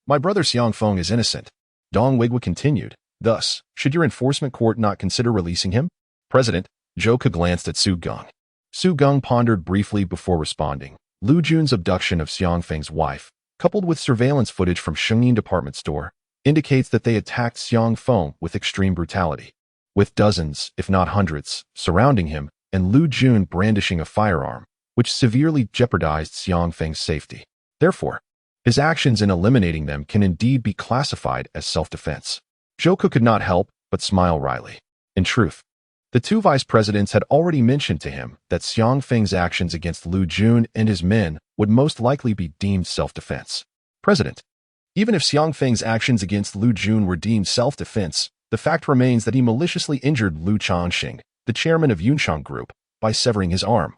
My brother Xiangfeng is innocent. Dong Weiguo continued. Thus, should your enforcement court not consider releasing him? President, Zhou Ku glanced at Su Geng. Su Geng pondered briefly before responding. Lu Jun's abduction of Xiangfeng's wife, coupled with surveillance footage from Shengyin department store, indicates that they attacked Xiangfeng with extreme brutality, with dozens, if not hundreds, surrounding him, and Lu Jun brandishing a firearm, which severely jeopardized Xiangfeng's safety. Therefore, his actions in eliminating them can indeed be classified as self-defense. Zhou Ku could not help but smile wryly. In truth, the 2 vice presidents had already mentioned to him that Xiangfeng's actions against Lu Jun and his men would most likely be deemed self-defense. President, even if Xiangfeng's actions against Lu Jun were deemed self-defense, the fact remains that he maliciously injured Lu Changsheng, the chairman of Yunshang Group, by severing his arm.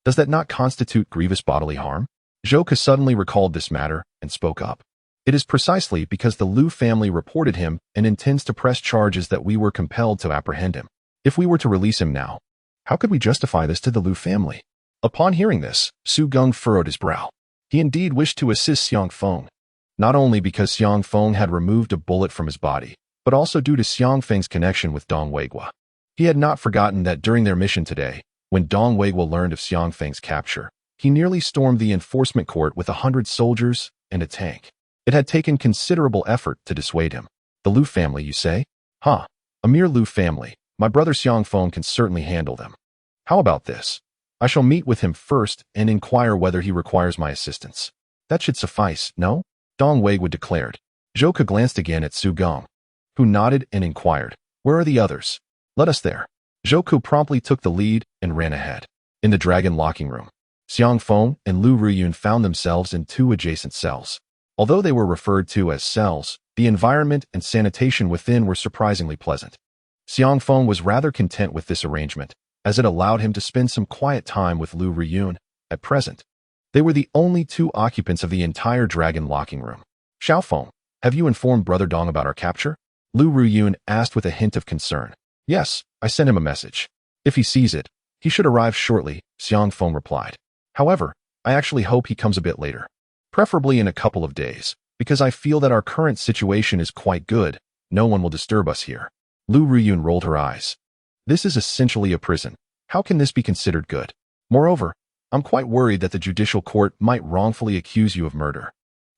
Does that not constitute grievous bodily harm? Zhou Ku suddenly recalled this matter and spoke up. It is precisely because the Lu family reported him and intends to press charges that we were compelled to apprehend him. If we were to release him now, how could we justify this to the Lu family? Upon hearing this, Su Geng furrowed his brow. He indeed wished to assist Xiangfeng, not only because Xiangfeng had removed a bullet from his body, but also due to Xiangfeng's connection with Dong Weiguo. He had not forgotten that during their mission today, when Dong Weiguo learned of Xiangfeng's capture, he nearly stormed the enforcement court with 100 soldiers and a tank. It had taken considerable effort to dissuade him. The Lu family, you say? Huh, a mere Lu family. My brother Xiangfeng can certainly handle them. How about this? I shall meet with him first and inquire whether he requires my assistance. That should suffice, no? Dong Weiguo declared. Zhou Ku glanced again at Su Geng, who nodded and inquired, where are the others? Let us there. Zhouke promptly took the lead and ran ahead. In the dragon locking room, Xiang Feng and Lu Ruyun found themselves in two adjacent cells. Although they were referred to as cells, the environment and sanitation within were surprisingly pleasant. Xiang Feng was rather content with this arrangement, as it allowed him to spend some quiet time with Lu Ruyun. At present, they were the only two occupants of the entire dragon locking room. Xiaofeng, have you informed Brother Dong about our capture? Lu Ruyun asked with a hint of concern. Yes, I sent him a message. If he sees it, he should arrive shortly, Xiang Feng replied. However, I actually hope he comes a bit later. Preferably in a couple of days, because I feel that our current situation is quite good. No one will disturb us here. Lu Ruyun rolled her eyes. This is essentially a prison. How can this be considered good? Moreover, I'm quite worried that the judicial court might wrongfully accuse you of murder,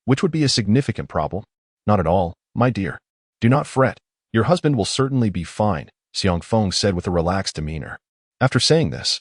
which would be a significant problem. Not at all, my dear. Do not fret. Your husband will certainly be fine, Xiang Feng said with a relaxed demeanor. After saying this,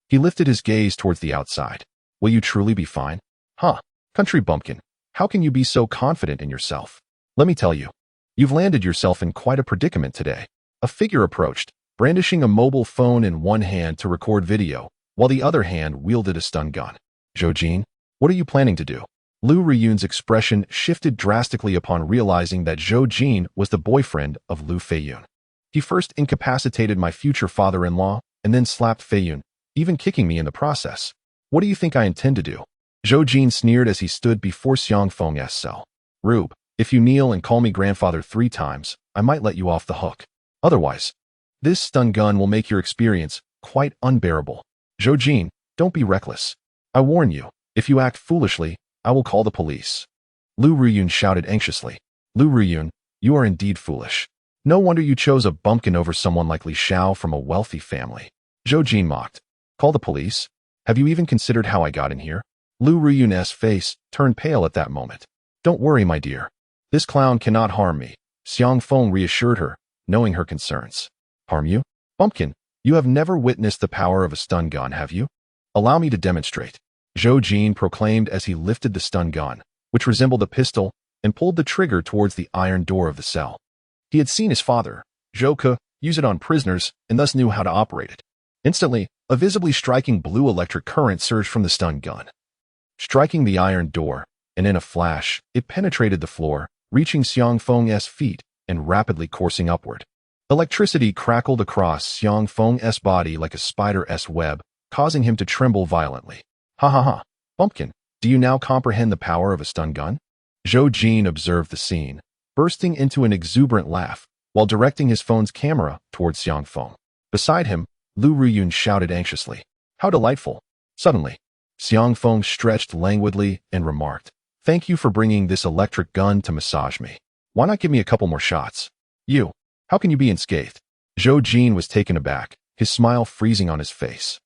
he lifted his gaze towards the outside. Will you truly be fine? Huh, country bumpkin, how can you be so confident in yourself? Let me tell you, you've landed yourself in quite a predicament today. A figure approached, brandishing a mobile phone in one hand to record video, while the other hand wielded a stun gun. Zhou, what are you planning to do? Lu Ruyun's expression shifted drastically upon realizing that Zhou was the boyfriend of Lu Feiyun. He first incapacitated my future father-in-law, and then slapped Feiyun, even kicking me in the process. What do you think I intend to do? Zhou sneered as he stood before Xiang Feng's cell. Rube, if you kneel and call me grandfather 3 times, I might let you off the hook. Otherwise, this stun gun will make your experience quite unbearable. Zhou, don't be reckless. I warn you, if you act foolishly, I will call the police. Lu Ruyun shouted anxiously. Lu Ruyun, you are indeed foolish. No wonder you chose a bumpkin over someone like Li Xiao from a wealthy family. Zhou mocked. Call the police? Have you even considered how I got in here? Lu Ruyun's face turned pale at that moment. Don't worry, my dear. This clown cannot harm me, Xiang Feng reassured her, knowing her concerns. Harm you? Bumpkin, you have never witnessed the power of a stun gun, have you? Allow me to demonstrate. Zhou proclaimed as he lifted the stun gun, which resembled a pistol, and pulled the trigger towards the iron door of the cell. He had seen his father, Zhouke, use it on prisoners and thus knew how to operate it. Instantly, a visibly striking blue electric current surged from the stun gun, striking the iron door, and in a flash, it penetrated the floor, reaching Xiang Feng's feet and rapidly coursing upward. Electricity crackled across Xiang Feng's body like a spider's web, causing him to tremble violently. Ha ha ha, bumpkin, do you now comprehend the power of a stun gun? Zhou observed the scene, bursting into an exuberant laugh, while directing his phone's camera towards Xiang Feng. Beside him, Lu Ruyun shouted anxiously. How delightful. Suddenly, Xiang Feng stretched languidly and remarked, Thank you for bringing this electric gun to massage me. Why not give me a couple more shots? You, how can you be unscathed? Zhou was taken aback, his smile freezing on his face.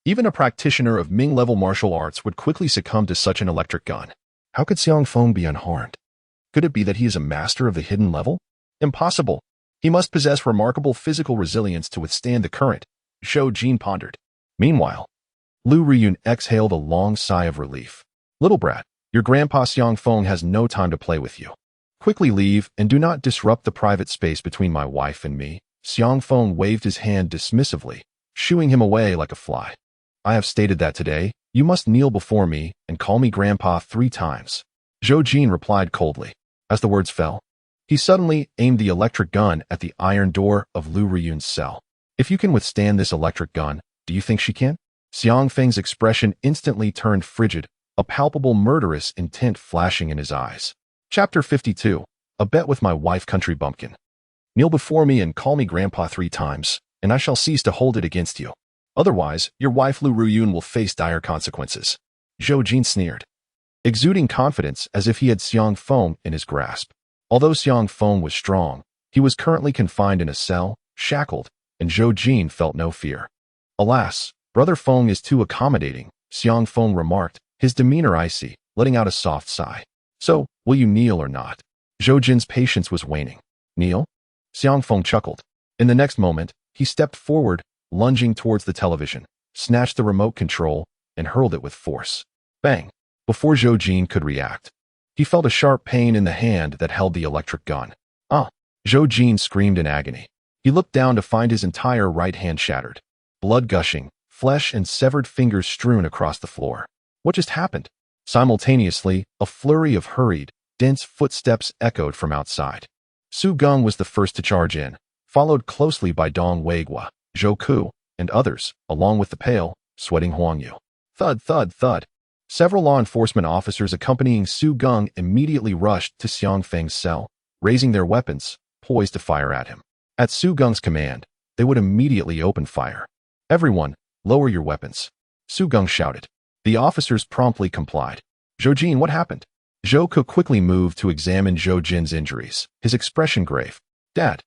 Even a practitioner of Ming-level martial arts would quickly succumb to such an electric gun. How could Xiang Feng be unharmed? Could it be that he is a master of the hidden level? Impossible. He must possess remarkable physical resilience to withstand the current, Zhou pondered. Meanwhile, Lu Ruyun exhaled a long sigh of relief. Little brat, your grandpa Xiang Feng has no time to play with you. Quickly leave and do not disrupt the private space between my wife and me. Xiang Feng waved his hand dismissively, shooing him away like a fly. I have stated that today, you must kneel before me and call me grandpa 3 times. Zhou replied coldly. As the words fell, he suddenly aimed the electric gun at the iron door of Lu Ruyun's cell. If you can withstand this electric gun, do you think she can? Xiang Feng's expression instantly turned frigid, a palpable murderous intent flashing in his eyes. Chapter 52. A bet with my wife, country bumpkin. Kneel before me and call me grandpa 3 times, and I shall cease to hold it against you. Otherwise, your wife Lu Ruyun will face dire consequences. Zhou sneered, exuding confidence as if he had Xiang Feng in his grasp. Although Xiang Feng was strong, he was currently confined in a cell, shackled, and Zhou felt no fear. Alas, Brother Feng is too accommodating, Xiang Feng remarked, his demeanor icy, letting out a soft sigh. So, will you kneel or not? Zhou patience was waning. Kneel? Xiang Feng chuckled. In the next moment, he stepped forward, lunging towards the television, snatched the remote control, and hurled it with force. Bang! Before Zhou could react, he felt a sharp pain in the hand that held the electric gun. Ah! Zhou screamed in agony. He looked down to find his entire right hand shattered. Blood gushing, flesh and severed fingers strewn across the floor. What just happened? Simultaneously, a flurry of hurried, dense footsteps echoed from outside. Su Geng was the first to charge in, followed closely by Dong Weiguo, Zhou Ku, and others, along with the pale, sweating Huang Yu. Thud, thud, thud. Several law enforcement officers accompanying Su Geng immediately rushed to Xiang Feng's cell, raising their weapons, poised to fire at him. At Su Geng's command, they would immediately open fire. Everyone, lower your weapons, Su Geng shouted. The officers promptly complied. Zhou Jin, what happened? Zhou Ku quickly moved to examine Zhou Jin's injuries, his expression grave. Dad.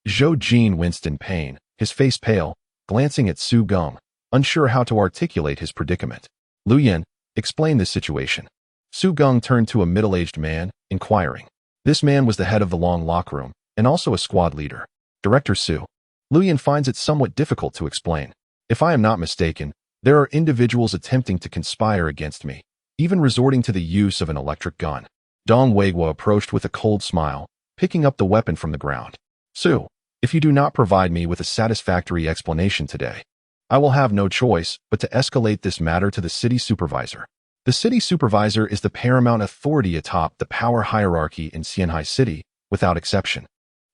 Zhou Jin winced in pain, his face pale, glancing at Su Geng, unsure how to articulate his predicament. Lu Yan, explain this situation. Su Geng turned to a middle-aged man, inquiring. This man was the head of the long lock room, and also a squad leader. Director Su. Lu Yan finds it somewhat difficult to explain. If I am not mistaken, there are individuals attempting to conspire against me, even resorting to the use of an electric gun. Dong Weiguo approached with a cold smile, picking up the weapon from the ground. Su, if you do not provide me with a satisfactory explanation today, I will have no choice but to escalate this matter to the city supervisor. The city supervisor is the paramount authority atop the power hierarchy in Xianhai City, without exception.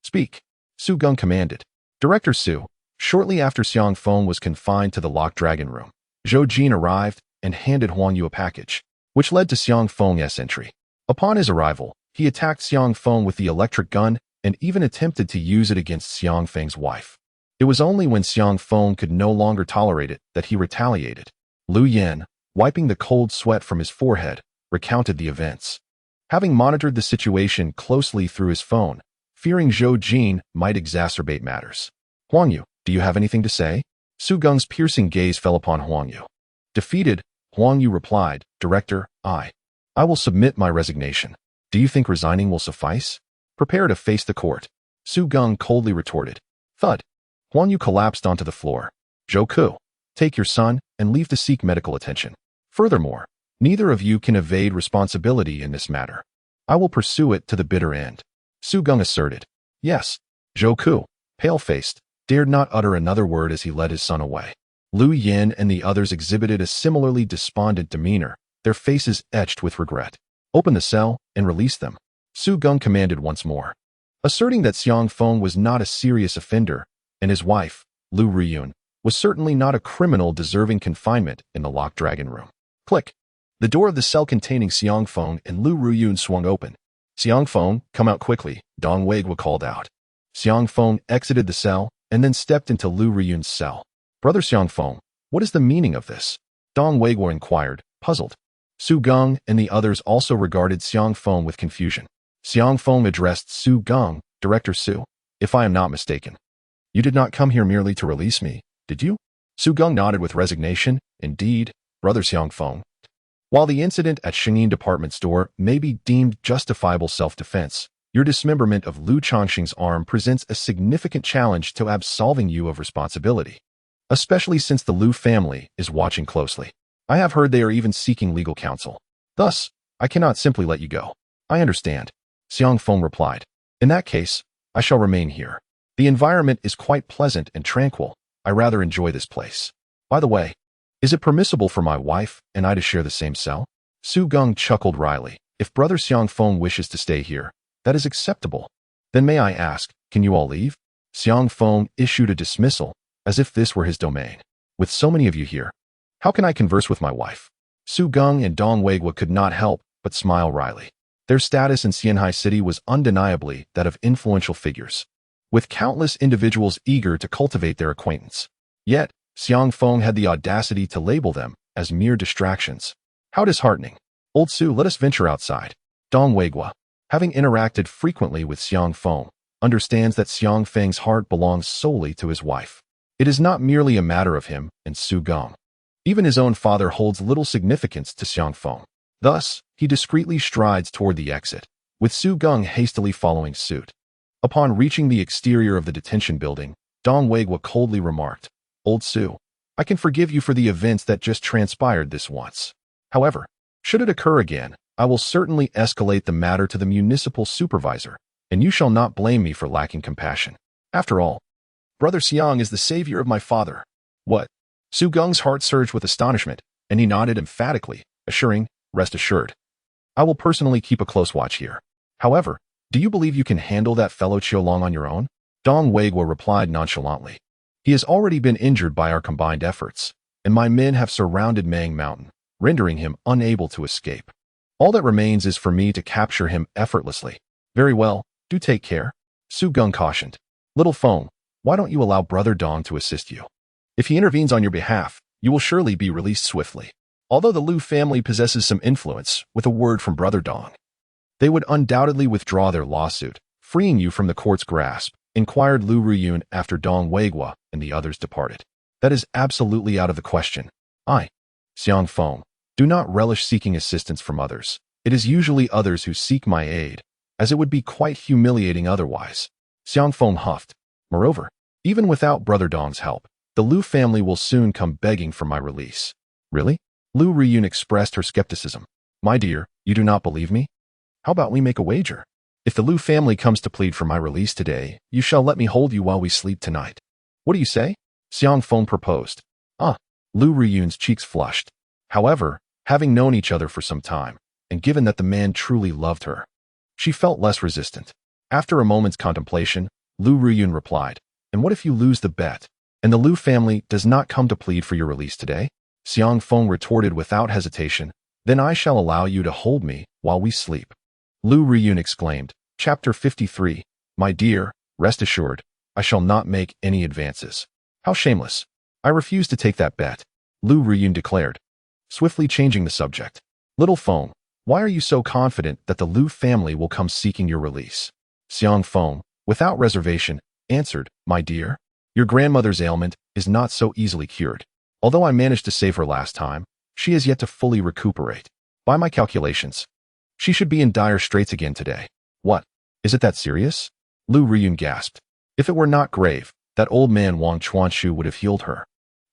Speak, Su Geng commanded. Director Su, shortly after Xiang Feng was confined to the locked dragon room, Zhou Jin arrived and handed Huang Yu a package, which led to Xiang Feng's entry. Upon his arrival, he attacked Xiang Feng with the electric gun and even attempted to use it against Xiang Feng's wife. It was only when Xiang Feng could no longer tolerate it that he retaliated. Lu Yan, wiping the cold sweat from his forehead, recounted the events. Having monitored the situation closely through his phone, fearing Zhou Jin might exacerbate matters. Huang Yu, do you have anything to say? Su Geng's piercing gaze fell upon Huang Yu. Defeated, Huang Yu replied, Director, I will submit my resignation. Do you think resigning will suffice? Prepare to face the court. Su Geng coldly retorted. Thud. Huang Yu collapsed onto the floor. Zhou Ku, take your son and leave to seek medical attention. Furthermore, neither of you can evade responsibility in this matter. I will pursue it to the bitter end. Su Geng asserted. Yes. Zhou Ku, pale-faced, dared not utter another word as he led his son away. Lu Yan and the others exhibited a similarly despondent demeanor, their faces etched with regret. Open the cell and release them, Su Geng commanded once more. Asserting that Xiang Feng was not a serious offender, and his wife, Lu Ruyun, was certainly not a criminal deserving confinement in the locked dragon room. Click. The door of the cell containing Xiang Feng and Lu Ruyun swung open. Xiang Feng, come out quickly, Dong Weiguo called out. Xiang Feng exited the cell and then stepped into Lu Ruyun's cell. Brother Xiang Feng, what is the meaning of this? Dong Weiguo inquired, puzzled. Su Geng and the others also regarded Xiang Feng with confusion. Xiang Feng addressed Su Geng, Director Su, if I am not mistaken. You did not come here merely to release me, did you? Su Geng nodded with resignation. Indeed, Brother Xiang Feng. While the incident at Shengyin department store may be deemed justifiable self-defense, your dismemberment of Lu Changxing's arm presents a significant challenge to absolving you of responsibility, especially since the Lu family is watching closely. I have heard they are even seeking legal counsel. Thus, I cannot simply let you go. I understand, Xiang Feng replied. In that case, I shall remain here. The environment is quite pleasant and tranquil. I rather enjoy this place. By the way, is it permissible for my wife and I to share the same cell? Su Geng chuckled wryly. If Brother Xiang Feng wishes to stay here, that is acceptable. Then may I ask, can you all leave? Xiang Feng issued a dismissal, as if this were his domain. With so many of you here, how can I converse with my wife? Su Geng and Dong Weiguo could not help but smile wryly. Their status in Xianhai City was undeniably that of influential figures, with countless individuals eager to cultivate their acquaintance. Yet, Xiang Feng had the audacity to label them as mere distractions. How disheartening. Old Su, let us venture outside. Dong Weiguo, having interacted frequently with Xiang Feng, understands that Xiang Feng's heart belongs solely to his wife. It is not merely a matter of him and Su Geng. Even his own father holds little significance to Xiang Feng. Thus, he discreetly strides toward the exit, with Su Geng hastily following suit. Upon reaching the exterior of the detention building, Dong Weiguo coldly remarked, Old Su, I can forgive you for the events that just transpired this once. However, should it occur again, I will certainly escalate the matter to the municipal supervisor, and you shall not blame me for lacking compassion. After all, Brother Xiang is the savior of my father. What? Su Gung's heart surged with astonishment, and he nodded emphatically, assuring, rest assured. I will personally keep a close watch here. However, do you believe you can handle that fellow Qiulong on your own? Dong Weiguo replied nonchalantly. He has already been injured by our combined efforts, and my men have surrounded Mang Mountain, rendering him unable to escape. All that remains is for me to capture him effortlessly. Very well, do take care, Su Gung cautioned. Little Feng, why don't you allow Brother Dong to assist you? If he intervenes on your behalf, you will surely be released swiftly. Although the Lu family possesses some influence, with a word from Brother Dong, they would undoubtedly withdraw their lawsuit, freeing you from the court's grasp, inquired Lu Ruyun after Dong Weiguo and the others departed. That is absolutely out of the question. I, Xiang Feng, do not relish seeking assistance from others. It is usually others who seek my aid, as it would be quite humiliating otherwise. Xiang Feng huffed. Moreover, even without Brother Dong's help, the Lu family will soon come begging for my release. Really? Lu Ruyun expressed her skepticism. My dear, you do not believe me? How about we make a wager? If the Lu family comes to plead for my release today, you shall let me hold you while we sleep tonight. What do you say? Xiang Feng proposed. Lu Ruyun's cheeks flushed. However, having known each other for some time, and given that the man truly loved her, she felt less resistant. After a moment's contemplation, Lu Ruyun replied, and what if you lose the bet, and the Lu family does not come to plead for your release today? Xiang Feng retorted without hesitation, then I shall allow you to hold me while we sleep. Lu Ruyun exclaimed, Chapter 53, My dear, rest assured, I shall not make any advances. How shameless. I refuse to take that bet, Lu Ruyun declared, swiftly changing the subject. Little Feng, why are you so confident that the Lu family will come seeking your release? Xiang Feng, without reservation, answered, My dear, your grandmother's ailment is not so easily cured. Although I managed to save her last time, she has yet to fully recuperate. By my calculations, she should be in dire straits again today. What? Is it that serious? Lu Ruyun gasped. If it were not grave, that old man Wang Chuanshu would have healed her,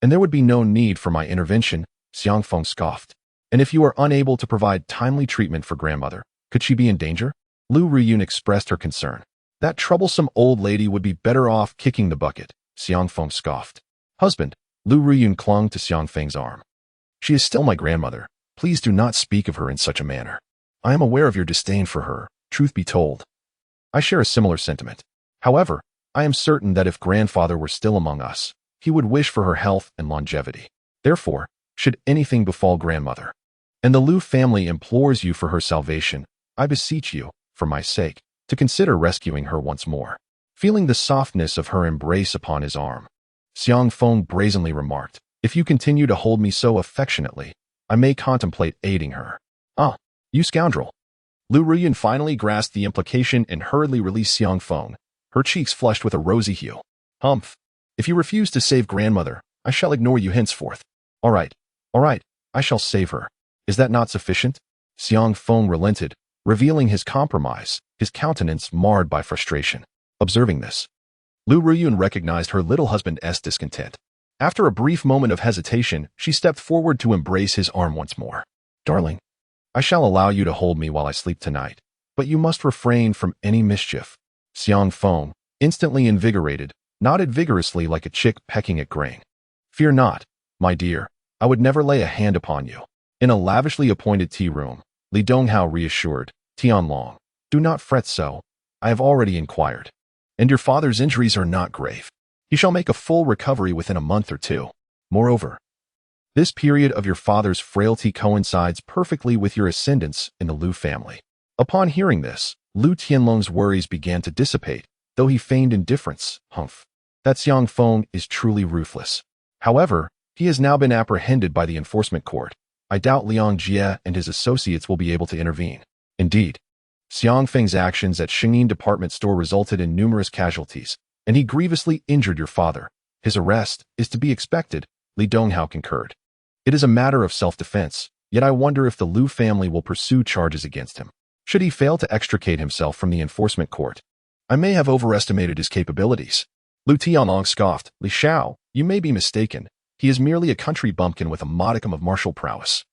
and there would be no need for my intervention, Xiang Feng scoffed. And if you are unable to provide timely treatment for grandmother, could she be in danger? Lu Ruyun expressed her concern. That troublesome old lady would be better off kicking the bucket, Xiang Feng scoffed. Husband, Lu Ruyun clung to Xiang Feng's arm. She is still my grandmother. Please do not speak of her in such a manner. I am aware of your disdain for her, truth be told. I share a similar sentiment. However, I am certain that if grandfather were still among us, he would wish for her health and longevity. Therefore, should anything befall grandmother, and the Lu family implores you for her salvation, I beseech you, for my sake, to consider rescuing her once more. Feeling the softness of her embrace upon his arm, Xiang Feng brazenly remarked, If you continue to hold me so affectionately, I may contemplate aiding her. You scoundrel. Lu Ruyun finally grasped the implication and hurriedly released Xiang Feng, her cheeks flushed with a rosy hue. Humph. If you refuse to save grandmother, I shall ignore you henceforth. All right, I shall save her. Is that not sufficient? Xiang Feng relented, revealing his compromise, his countenance marred by frustration. Observing this, Lu Ruyun recognized her little husband's discontent. After a brief moment of hesitation, she stepped forward to embrace his arm once more. Darling, I shall allow you to hold me while I sleep tonight, but you must refrain from any mischief. Xiang Feng, instantly invigorated, nodded vigorously like a chick pecking at grain. Fear not, my dear, I would never lay a hand upon you. In a lavishly appointed tea room, Li Donghao reassured, Tianlong, do not fret so, I have already inquired. And your father's injuries are not grave. He shall make a full recovery within a month or two. Moreover, this period of your father's frailty coincides perfectly with your ascendance in the Lu family. Upon hearing this, Lu Tianlong's worries began to dissipate, though he feigned indifference. Humph. That Xiang Feng is truly ruthless. However, he has now been apprehended by the enforcement court. I doubt Liang Jie and his associates will be able to intervene. Indeed, Xiang Feng's actions at Xingyin department store resulted in numerous casualties, and he grievously injured your father. His arrest is to be expected, Li Donghao concurred. It is a matter of self-defense, yet I wonder if the Lu family will pursue charges against him. Should he fail to extricate himself from the enforcement court, I may have overestimated his capabilities. Lu Tianlong scoffed. Li Shao, you may be mistaken. He is merely a country bumpkin with a modicum of martial prowess.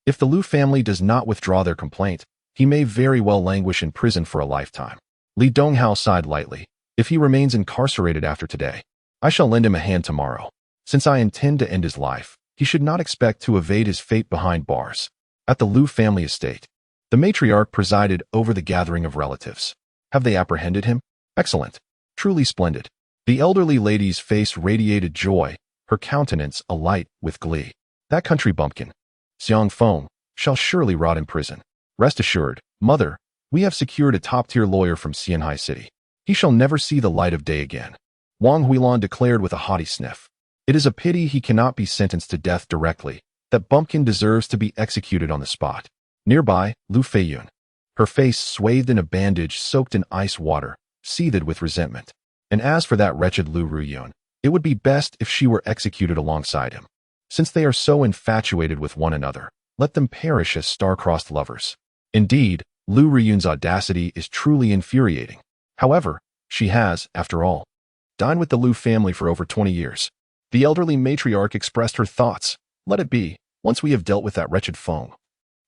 If the Lu family does not withdraw their complaint, he may very well languish in prison for a lifetime. Li Donghao sighed lightly. If he remains incarcerated after today, I shall lend him a hand tomorrow. Since I intend to end his life, he should not expect to evade his fate behind bars. At the Liu family estate, the matriarch presided over the gathering of relatives. Have they apprehended him? Excellent. Truly splendid. The elderly lady's face radiated joy, her countenance alight with glee. That country bumpkin, Xiang Feng, shall surely rot in prison. Rest assured, mother, we have secured a top-tier lawyer from Xianhai City. He shall never see the light of day again. Wang Huilan declared with a haughty sniff. It is a pity he cannot be sentenced to death directly. That bumpkin deserves to be executed on the spot. Nearby, Lu Feiyun, her face swathed in a bandage soaked in ice water, seethed with resentment. And as for that wretched Lu Ruyun, it would be best if she were executed alongside him. Since they are so infatuated with one another, let them perish as star-crossed lovers. Indeed, Lu Ruyun's audacity is truly infuriating. However, she has, after all, dined with the Lu family for over 20 years. The elderly matriarch expressed her thoughts. Let it be, once we have dealt with that wretched Feng.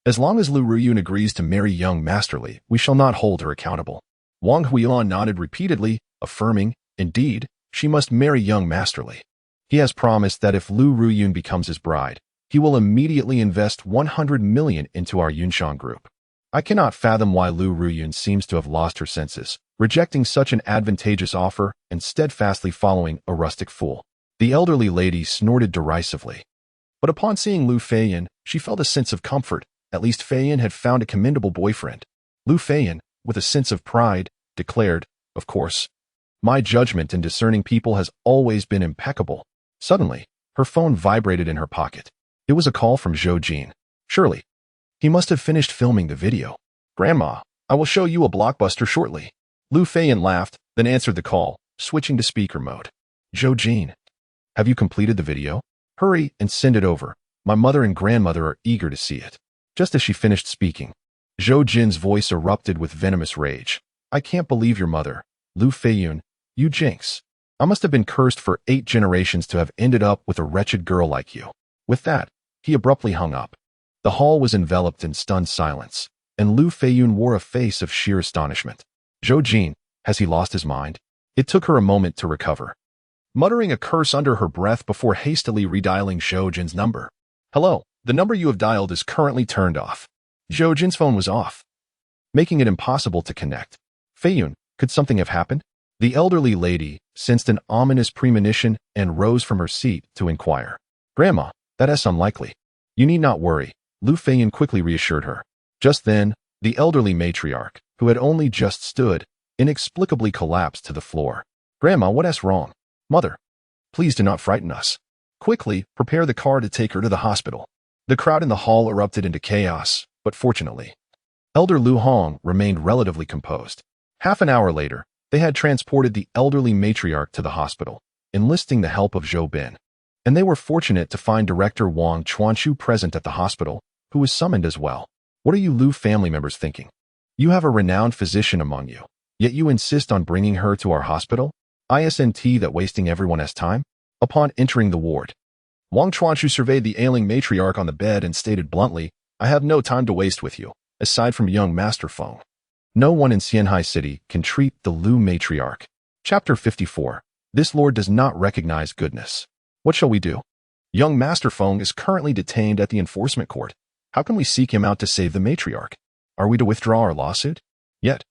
As long as Lu Ruyun agrees to marry young Master Li, we shall not hold her accountable. Wang Huilan nodded repeatedly, affirming, indeed, she must marry young Master Li. He has promised that if Lu Ruyun becomes his bride, he will immediately invest 100 million into our Yunshan group. I cannot fathom why Lu Ruyun seems to have lost her senses, rejecting such an advantageous offer and steadfastly following a rustic fool. The elderly lady snorted derisively. But upon seeing Lu Feiyun, she felt a sense of comfort. At least Feiyun had found a commendable boyfriend. Lu Feiyun, with a sense of pride, declared, of course, my judgment in discerning people has always been impeccable. Suddenly, her phone vibrated in her pocket. It was a call from Zhou Jin. Surely, he must have finished filming the video. Grandma, I will show you a blockbuster shortly. Lu Feiyun laughed, then answered the call, switching to speaker mode. Zhou Jin, have you completed the video? Hurry and send it over. My mother and grandmother are eager to see it. Just as she finished speaking, Zhou Jin's voice erupted with venomous rage. I can't believe your mother, Lu Feiyun, you jinx. I must have been cursed for 8 generations to have ended up with a wretched girl like you. With that, he abruptly hung up. The hall was enveloped in stunned silence, and Lu Feiyun wore a face of sheer astonishment. Zhou Jin, has he lost his mind? It took her a moment to recover, muttering a curse under her breath before hastily redialing Zhou Jin's number. Hello, the number you have dialed is currently turned off. Zhou Jin's phone was off, making it impossible to connect. Feiyun, could something have happened? The elderly lady sensed an ominous premonition and rose from her seat to inquire. Grandma, that is unlikely. You need not worry, Lu Feiyun quickly reassured her. Just then, the elderly matriarch, who had only just stood, inexplicably collapsed to the floor. Grandma, what is wrong? Mother, please do not frighten us. Quickly, prepare the car to take her to the hospital. The crowd in the hall erupted into chaos, but fortunately, Elder Lu Hong remained relatively composed. Half an hour later, they had transported the elderly matriarch to the hospital, enlisting the help of Zhou Bin. And they were fortunate to find Director Wang Chuanchu present at the hospital, who was summoned as well. What are you Lu family members thinking? You have a renowned physician among you, yet you insist on bringing her to our hospital? Isn't that wasting everyone's time? Upon entering the ward, Wang Chuanchu surveyed the ailing matriarch on the bed and stated bluntly, I have no time to waste with you, aside from young Master Feng. No one in Xianhai City can treat the Lu matriarch. Chapter 54. This lord does not recognize goodness. What shall we do? Young Master Feng is currently detained at the enforcement court. How can we seek him out to save the matriarch? Are we to withdraw our lawsuit? Yet,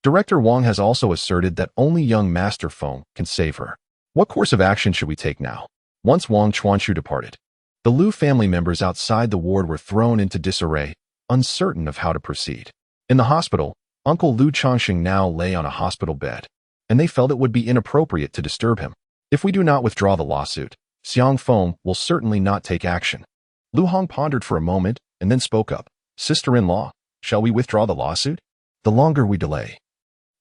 Director Wang has also asserted that only young Master Feng can save her. What course of action should we take now? Once Wang Chuanchu departed, the Lu family members outside the ward were thrown into disarray, uncertain of how to proceed. In the hospital, Uncle Lu Changxing now lay on a hospital bed, and they felt it would be inappropriate to disturb him. If we do not withdraw the lawsuit, Xiang Feng will certainly not take action. Lu Hong pondered for a moment and then spoke up. Sister-in-law, shall we withdraw the lawsuit? The longer we delay,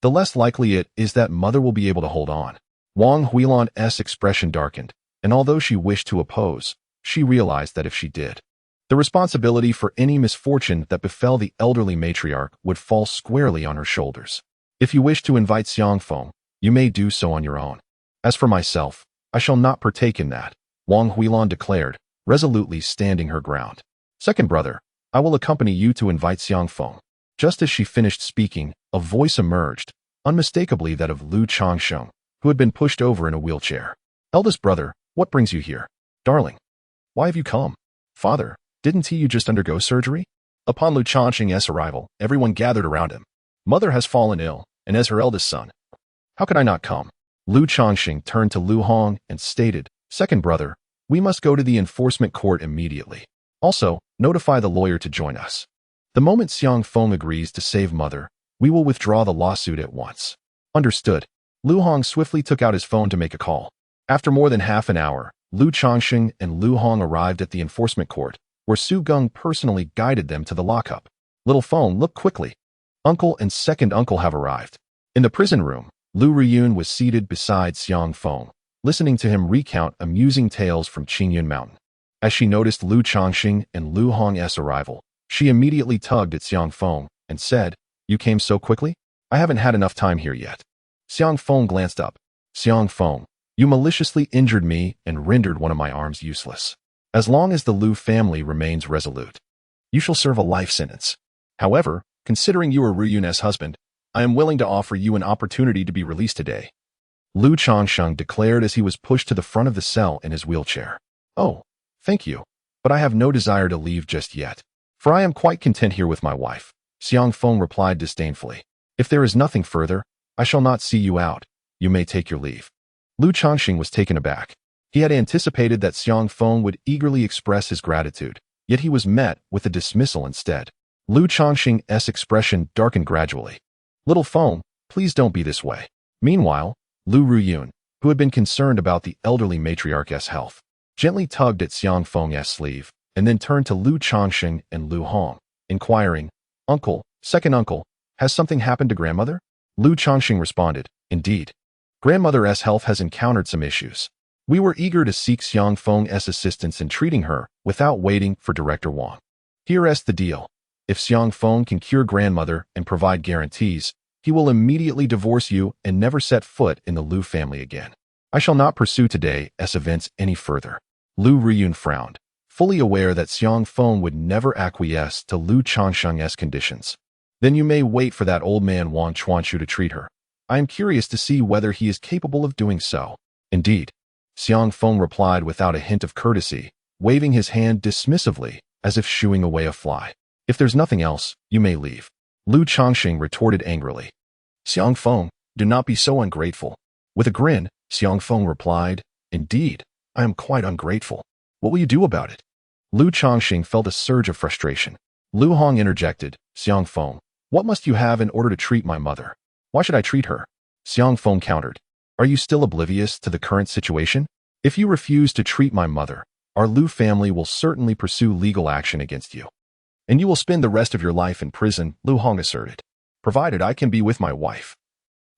the less likely it is that mother will be able to hold on. Wang Huilan's expression darkened, and although she wished to oppose, she realized that if she did, the responsibility for any misfortune that befell the elderly matriarch would fall squarely on her shoulders. If you wish to invite Xiang Feng, you may do so on your own. As for myself, I shall not partake in that, Wang Huilan declared, resolutely standing her ground. Second brother, I will accompany you to invite Xiang Feng. Just as she finished speaking, a voice emerged, unmistakably that of Lu Changsheng, who had been pushed over in a wheelchair. Eldest brother, what brings you here? Darling, why have you come? Father, didn't you just undergo surgery? Upon Lu Changsheng's arrival, everyone gathered around him. Mother has fallen ill, and as her eldest son, how could I not come? Lu Changsheng turned to Lu Hong and stated, Second brother, we must go to the enforcement court immediately. Also, notify the lawyer to join us. The moment Xiang Feng agrees to save mother, we will withdraw the lawsuit at once. Understood. Lu Hong swiftly took out his phone to make a call. After more than half an hour, Lu Changsheng and Lu Hong arrived at the enforcement court, where Su Geng personally guided them to the lockup. Little phone, look quickly. Uncle and second uncle have arrived. In the prison room, Lu Ruyun was seated beside Xiang Feng, listening to him recount amusing tales from Qingyun Mountain. As she noticed Lu Changsheng and Lu Hong's arrival, she immediately tugged at Xiang Feng and said, You came so quickly? I haven't had enough time here yet. Xiang Feng glanced up. Xiang Feng, you maliciously injured me and rendered one of my arms useless. As long as the Lu family remains resolute, you shall serve a life sentence. However, considering you are Ruyun's husband, I am willing to offer you an opportunity to be released today. Lu Changsheng declared as he was pushed to the front of the cell in his wheelchair. Oh, thank you, but I have no desire to leave just yet, for I am quite content here with my wife. Xiang Feng replied disdainfully. If there is nothing further, I shall not see you out. You may take your leave. Lu Changsheng was taken aback. He had anticipated that Xiang Feng would eagerly express his gratitude, yet he was met with a dismissal instead. Lu Changsheng's expression darkened gradually. Little Feng, please don't be this way. Meanwhile, Lu Ruyun, who had been concerned about the elderly matriarch's health, gently tugged at Xiang Feng's sleeve, and then turned to Lu Changsheng and Lu Hong, inquiring, Uncle, second uncle, has something happened to grandmother? Lu Changsheng responded, Indeed. Grandmother's health has encountered some issues. We were eager to seek Xiang Feng's assistance in treating her without waiting for Director Wang. Here's the deal. If Xiang Feng can cure grandmother and provide guarantees, he will immediately divorce you and never set foot in the Lu family again. I shall not pursue today's events any further. Lu Ruyun frowned, fully aware that Xiang Feng would never acquiesce to Lu Changsheng's conditions. Then you may wait for that old man Wang Chuanshu to treat her. I am curious to see whether he is capable of doing so. Indeed. Xiang Feng replied without a hint of courtesy, waving his hand dismissively, as if shooing away a fly. If there's nothing else, you may leave. Lu Changsheng retorted angrily. Xiang Feng, do not be so ungrateful. With a grin, Xiang Feng replied, Indeed, I am quite ungrateful. What will you do about it? Lu Changsheng felt a surge of frustration. Lu Hong interjected, Xiang Feng, what must you have in order to treat my mother? Why should I treat her? Xiang Feng countered. Are you still oblivious to the current situation? If you refuse to treat my mother, our Lu family will certainly pursue legal action against you. And you will spend the rest of your life in prison, Lu Hong asserted, provided I can be with my wife.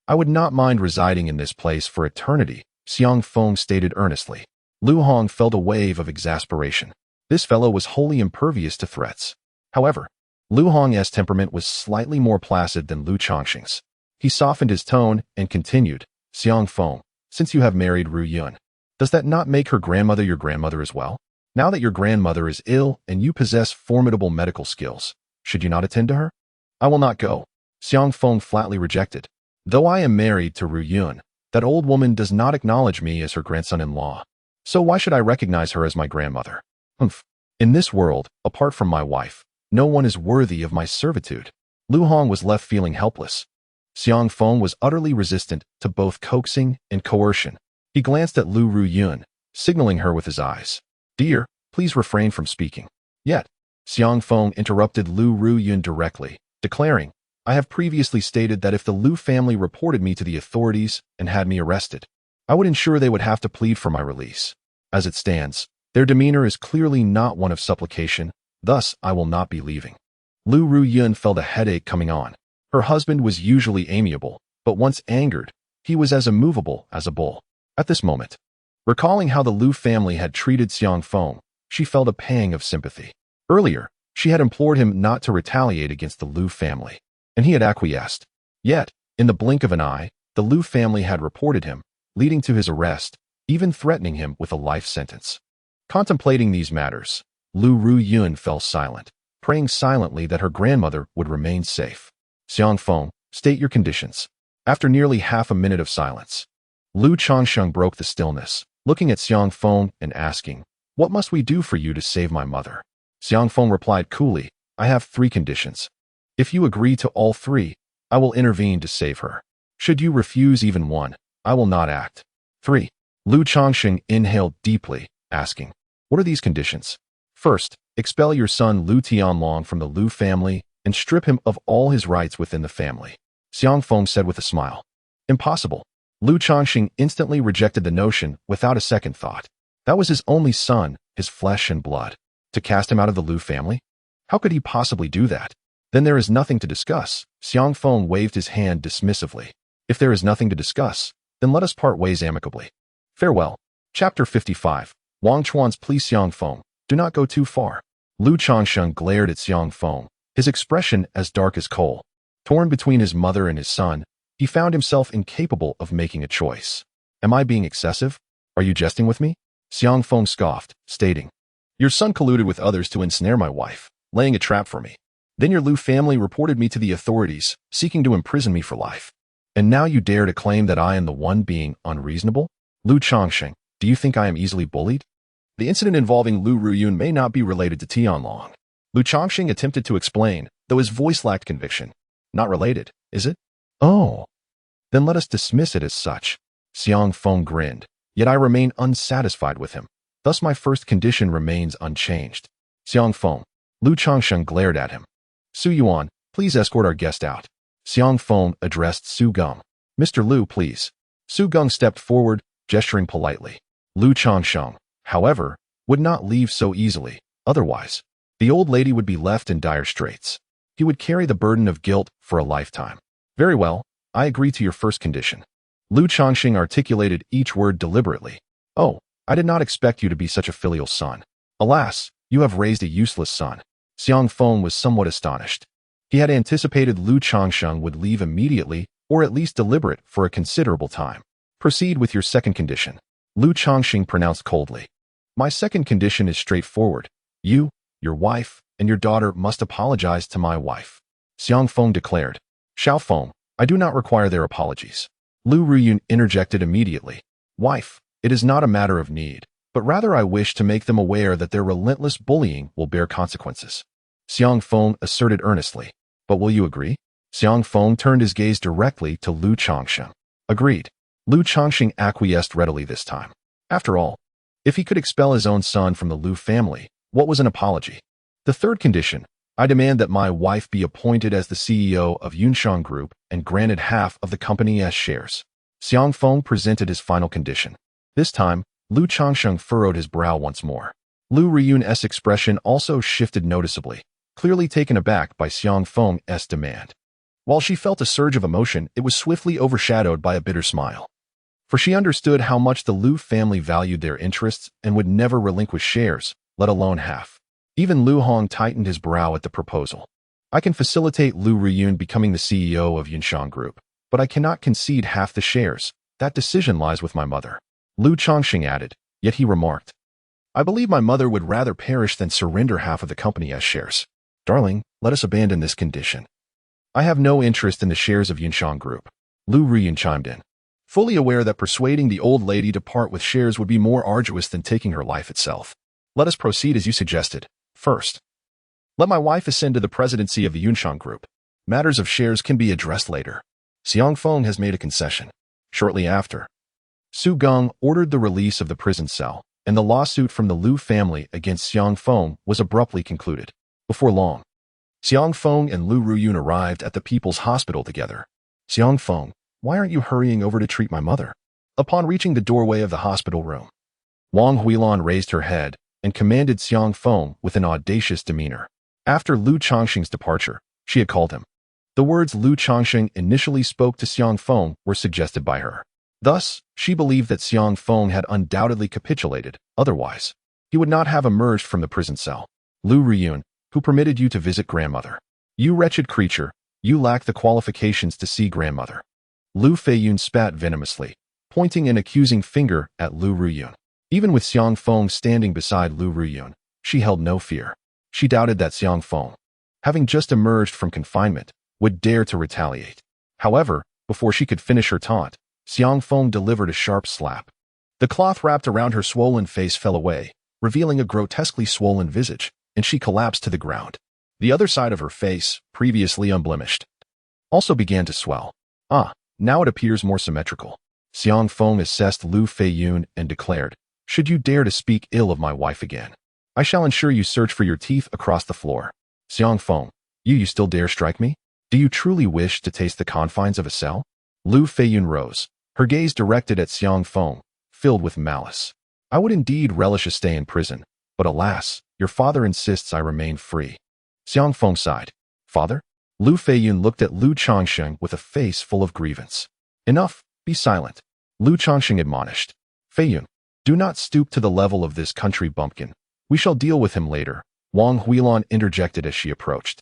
I would not mind residing in this place for eternity, Xiang Feng stated earnestly. Lu Hong felt a wave of exasperation. This fellow was wholly impervious to threats. However, Lu Hong's temperament was slightly more placid than Lu Changsheng's. He softened his tone and continued, Xiang Feng, since you have married Ruyun, does that not make her grandmother your grandmother as well? Now that your grandmother is ill and you possess formidable medical skills, should you not attend to her? I will not go. Xiang Feng flatly rejected. Though I am married to Ruyun, that old woman does not acknowledge me as her grandson-in-law. So why should I recognize her as my grandmother? Humph. In this world, apart from my wife, no one is worthy of my servitude. Lu Hong was left feeling helpless. Xiang Feng was utterly resistant to both coaxing and coercion. He glanced at Lu Ruyun, signaling her with his eyes. Dear, please refrain from speaking. Yet, Xiang Feng interrupted Lu Ruyun directly, declaring, I have previously stated that if the Lu family reported me to the authorities and had me arrested, I would ensure they would have to plead for my release. As it stands, their demeanor is clearly not one of supplication, thus I will not be leaving. Lu Ruyun felt a headache coming on. Her husband was usually amiable, but once angered, he was as immovable as a bull. At this moment, recalling how the Lu family had treated Xiang Feng, she felt a pang of sympathy. Earlier, she had implored him not to retaliate against the Lu family, and he had acquiesced. Yet, in the blink of an eye, the Lu family had reported him, leading to his arrest, even threatening him with a life sentence. Contemplating these matters, Lu Ruyun fell silent, praying silently that her grandmother would remain safe. Xiang Feng, state your conditions. After nearly half a minute of silence, Lu Changsheng broke the stillness, looking at Xiang Feng and asking, "What must we do for you to save my mother?" Xiang Feng replied coolly, "I have 3 conditions. If you agree to all 3, I will intervene to save her. Should you refuse even one, I will not act." 3. Lu Changsheng inhaled deeply, asking, "What are these conditions?" "First, expel your son Lu Tianlong from the Lu family and strip him of all his rights within the family," Xiang Feng said with a smile. "Impossible." Lu Changsheng instantly rejected the notion without a second thought. That was his only son, his flesh and blood. To cast him out of the Lu family? How could he possibly do that? Then there is nothing to discuss. Xiang Feng waved his hand dismissively. "If there is nothing to discuss, then let us part ways amicably. Farewell." Chapter 55. Wang Chuan's plea. Xiang Feng, do not go too far. Lu Changsheng glared at Xiang Feng, his expression as dark as coal. Torn between his mother and his son, he found himself incapable of making a choice. "Am I being excessive? Are you jesting with me?" Xiang Feng scoffed, stating, "Your son colluded with others to ensnare my wife, laying a trap for me. Then your Lu family reported me to the authorities, seeking to imprison me for life. And now you dare to claim that I am the one being unreasonable? Lu Changsheng, do you think I am easily bullied?" The incident involving Lu Ruyun may not be related to Tianlong. Lu Changsheng attempted to explain, though his voice lacked conviction. "Not related, is it? Oh. Then let us dismiss it as such." Xiang Feng grinned, "Yet I remain unsatisfied with him. Thus my first condition remains unchanged." "Xiang Feng." Lu Changsheng glared at him. "Su Yuan, please escort our guest out." Xiang Feng addressed Su Geng. "Mr. Lu, please." Su Geng stepped forward, gesturing politely. Lu Changsheng, however, would not leave so easily. Otherwise, the old lady would be left in dire straits. He would carry the burden of guilt for a lifetime. "Very well, I agree to your first condition." Lu Changsheng articulated each word deliberately. "Oh, I did not expect you to be such a filial son. Alas, you have raised a useless son." Xiang Feng was somewhat astonished. He had anticipated Lu Changsheng would leave immediately, or at least deliberate for a considerable time. "Proceed with your second condition." Lu Changsheng pronounced coldly. "My second condition is straightforward. You, your wife, and your daughter must apologize to my wife." Xiang Feng declared. "Xiao Feng, I do not require their apologies." Lu Ruyun interjected immediately. "Wife, it is not a matter of need, but rather I wish to make them aware that their relentless bullying will bear consequences." Xiang Feng asserted earnestly. "But will you agree?" Xiang Feng turned his gaze directly to Lu Changsheng. "Agreed." Lu Changsheng acquiesced readily this time. After all, if he could expel his own son from the Lu family, what was an apology? "The third condition, I demand that my wife be appointed as the CEO of Yunshan Group and granted half of the company's shares." Xiang Feng presented his final condition. This time, Lu Changsheng furrowed his brow once more. Lu Ruyun's expression also shifted noticeably, clearly taken aback by Xiang Feng's demand. While she felt a surge of emotion, it was swiftly overshadowed by a bitter smile. For she understood how much the Lu family valued their interests and would never relinquish shares, let alone half. Even Lu Hong tightened his brow at the proposal. "I can facilitate Lu Ruyun becoming the CEO of Yunshan Group, but I cannot concede half the shares. That decision lies with my mother." Lu Changsheng added, yet he remarked, "I believe my mother would rather perish than surrender half of the company as shares. Darling, let us abandon this condition." "I have no interest in the shares of Yunshan Group," Lu Ruyun chimed in, fully aware that persuading the old lady to part with shares would be more arduous than taking her life itself. "Let us proceed as you suggested. First, let my wife ascend to the presidency of the Yunshan Group. Matters of shares can be addressed later." Xiang Feng has made a concession. Shortly after, Su Geng ordered the release of the prison cell, and the lawsuit from the Lu family against Xiang Feng was abruptly concluded. Before long, Xiang Feng and Lu Ruyun arrived at the People's Hospital together. "Xiang Feng, why aren't you hurrying over to treat my mother?" Upon reaching the doorway of the hospital room, Wang Huilan raised her head and commanded Xiang Feng with an audacious demeanor. After Lu Changsheng's departure, she had called him. The words Lu Changsheng initially spoke to Xiang Feng were suggested by her. Thus, she believed that Xiang Feng had undoubtedly capitulated, otherwise, he would not have emerged from the prison cell. "Lu Ruyun, who permitted you to visit grandmother? You wretched creature, you lack the qualifications to see grandmother." Lu Feiyun spat venomously, pointing an accusing finger at Lu Ruyun. Even with Xiang Feng standing beside Lu Ruyun, she held no fear. She doubted that Xiang Feng, having just emerged from confinement, would dare to retaliate. However, Before she could finish her taunt, Xiang Feng delivered a sharp slap. The cloth wrapped around her swollen face fell away, revealing a grotesquely swollen visage, and she collapsed to the ground. The other side of her face, previously unblemished, also began to swell. Now it appears more symmetrical. Xiang Feng assessed Lu Feiyun and declared, "Should you dare to speak ill of my wife again, I shall ensure you search for your teeth across the floor." Xiang Feng, you still dare strike me? Do you truly wish to taste the confines of a cell? Lu Feiyun rose, her gaze directed at Xiang Feng, filled with malice. I would indeed relish a stay in prison, but alas, your father insists I remain free. Xiang Feng sighed. Father? Lu Feiyun looked at Lu Changsheng with a face full of grievance. Enough, be silent. Lu Changsheng admonished. Feiyun, do not stoop to the level of this country bumpkin. We shall deal with him later, Wang Huilan interjected as she approached.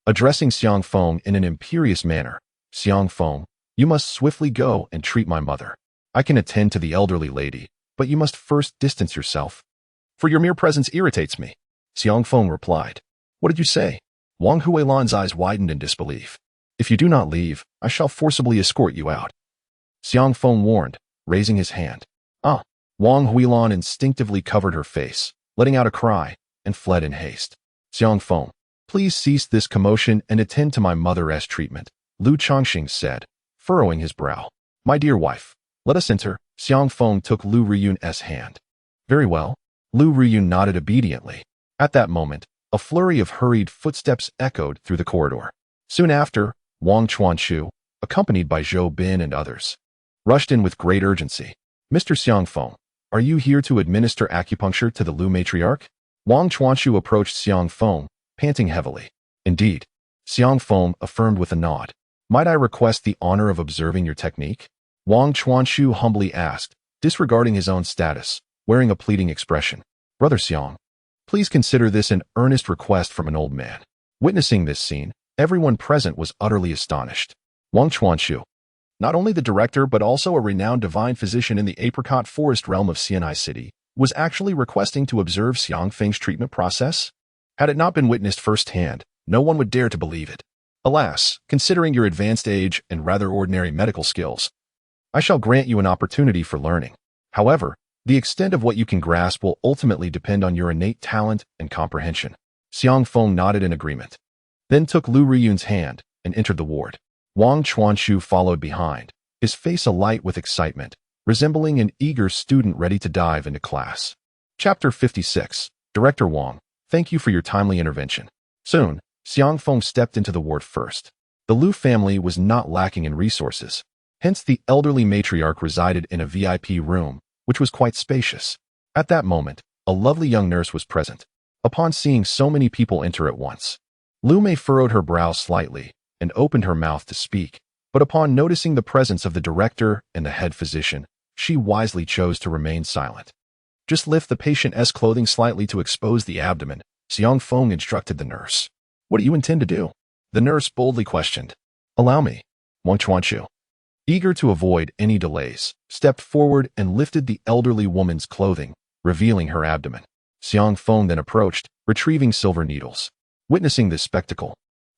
Addressing Xiang Feng in an imperious manner, Xiang Feng, you must swiftly go and treat my mother. I can attend to the elderly lady, but you must first distance yourself. For your mere presence irritates me. Xiang Feng replied. What did you say? Wang Huilan's eyes widened in disbelief. If you do not leave, I shall forcibly escort you out. Xiang Feng warned, raising his hand. Wang Huilan instinctively covered her face, letting out a cry, and fled in haste. Xiang Feng, please cease this commotion and attend to my mother's treatment, Lu Changxing said, furrowing his brow. My dear wife, let us enter. Xiang Feng took Lu Riyun's hand. Very well. Lu Riyun nodded obediently. At that moment, a flurry of hurried footsteps echoed through the corridor. Soon after, Wang Chuanchu, accompanied by Zhou Bin and others, rushed in with great urgency. Mr. Xiang Feng, are you here to administer acupuncture to the Lu matriarch? Wang Chuanchu approached Xiang Feng, panting heavily. Indeed. Xiang Feng affirmed with a nod. Might I request the honor of observing your technique? Wang Chuanchu humbly asked, disregarding his own status, wearing a pleading expression. Brother Xiang, please consider this an earnest request from an old man. Witnessing this scene, everyone present was utterly astonished. Wang Chuanchu, not only the director but also a renowned divine physician in the apricot forest realm of Xianai City, was actually requesting to observe Xiang Feng's treatment process? Had it not been witnessed firsthand, no one would dare to believe it. Alas, considering your advanced age and rather ordinary medical skills, I shall grant you an opportunity for learning. However, the extent of what you can grasp will ultimately depend on your innate talent and comprehension. Xiang Feng nodded in agreement, then took Lu Riyun's hand and entered the ward. Wang Chuanchu followed behind, his face alight with excitement, resembling an eager student ready to dive into class. Chapter 56. Director Wang, thank you for your timely intervention. Soon, Xiang Feng stepped into the ward first. The Lu family was not lacking in resources. Hence the elderly matriarch resided in a VIP room, which was quite spacious. At that moment, a lovely young nurse was present. Upon seeing so many people enter at once, Lu Mei furrowed her brow slightly and opened her mouth to speak, but upon noticing the presence of the director and the head physician, she wisely chose to remain silent. Just lift the patient's clothing slightly to expose the abdomen, Xiang Feng instructed the nurse. What do you intend to do? The nurse boldly questioned. Allow me. Wang Chuanchu, eager to avoid any delays, stepped forward and lifted the elderly woman's clothing, revealing her abdomen. Xiang Feng then approached, retrieving silver needles. Witnessing this spectacle,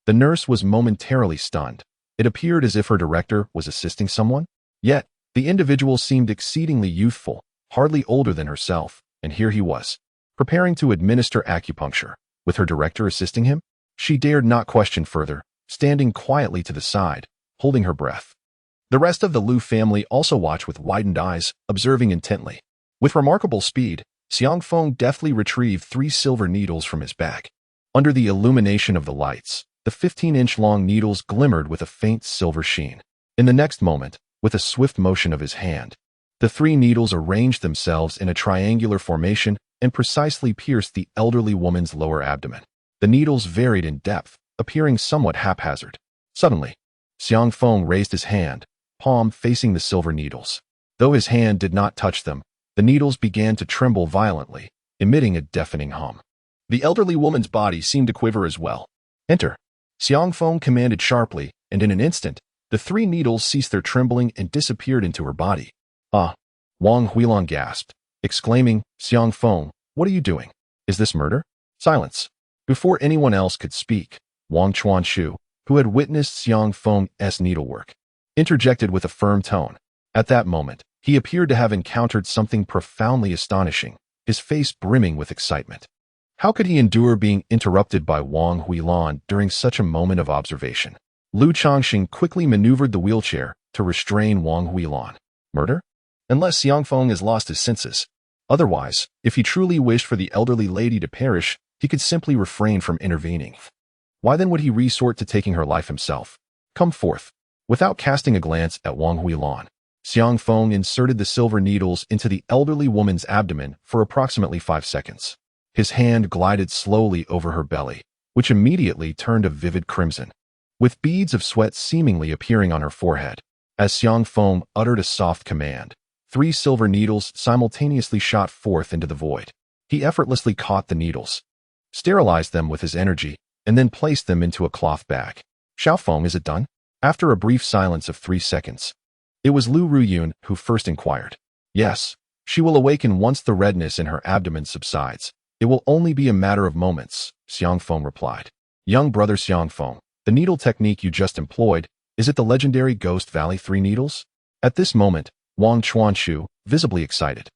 the nurse was momentarily stunned. It appeared as if her director was assisting someone. Yet, the individual seemed exceedingly youthful, hardly older than herself, and here he was, preparing to administer acupuncture, with her director assisting him. She dared not question further, standing quietly to the side, holding her breath. The rest of the Lu family also watched with widened eyes, observing intently. With remarkable speed, Xiang Feng deftly retrieved 3 silver needles from his bag. Under the illumination of the lights, the 15-inch-long needles glimmered with a faint silver sheen. In the next moment, with a swift motion of his hand, the 3 needles arranged themselves in a triangular formation and precisely pierced the elderly woman's lower abdomen. The needles varied in depth, appearing somewhat haphazard. Suddenly, Xiang Feng raised his hand, palm facing the silver needles. Though his hand did not touch them, the needles began to tremble violently, emitting a deafening hum. The elderly woman's body seemed to quiver as well. Enter. Xiang Feng commanded sharply, and in an instant, the 3 needles ceased their trembling and disappeared into her body. Wang Huilan gasped, exclaiming, Xiang Feng, what are you doing? Is this murder? Silence. Before anyone else could speak, Wang Chuanchu, who had witnessed Xiang Feng's needlework, interjected with a firm tone. At that moment, he appeared to have encountered something profoundly astonishing, his face brimming with excitement. How could he endure being interrupted by Wang Huilan during such a moment of observation? Lu Changxing quickly maneuvered the wheelchair to restrain Wang Huilan. Murder? Unless Xiangfeng has lost his senses. Otherwise, if he truly wished for the elderly lady to perish, he could simply refrain from intervening. Why then would he resort to taking her life himself? Come forth. Without casting a glance at Wang Huilan, Xiangfeng inserted the silver needles into the elderly woman's abdomen for approximately 5 seconds. His hand glided slowly over her belly, which immediately turned a vivid crimson, with beads of sweat seemingly appearing on her forehead. As Xiangfeng uttered a soft command, 3 silver needles simultaneously shot forth into the void. He effortlessly caught the needles, sterilized them with his energy, and then placed them into a cloth bag. Xiaofeng, is it done? After a brief silence of 3 seconds, it was Lu Ruyun who first inquired. Yes, she will awaken once the redness in her abdomen subsides. It will only be a matter of moments, Xiangfeng replied. Young brother Xiangfeng, the needle technique you just employed, is it the legendary Ghost Valley 3 needles? At this moment, Wang Chuanshu, visibly excited,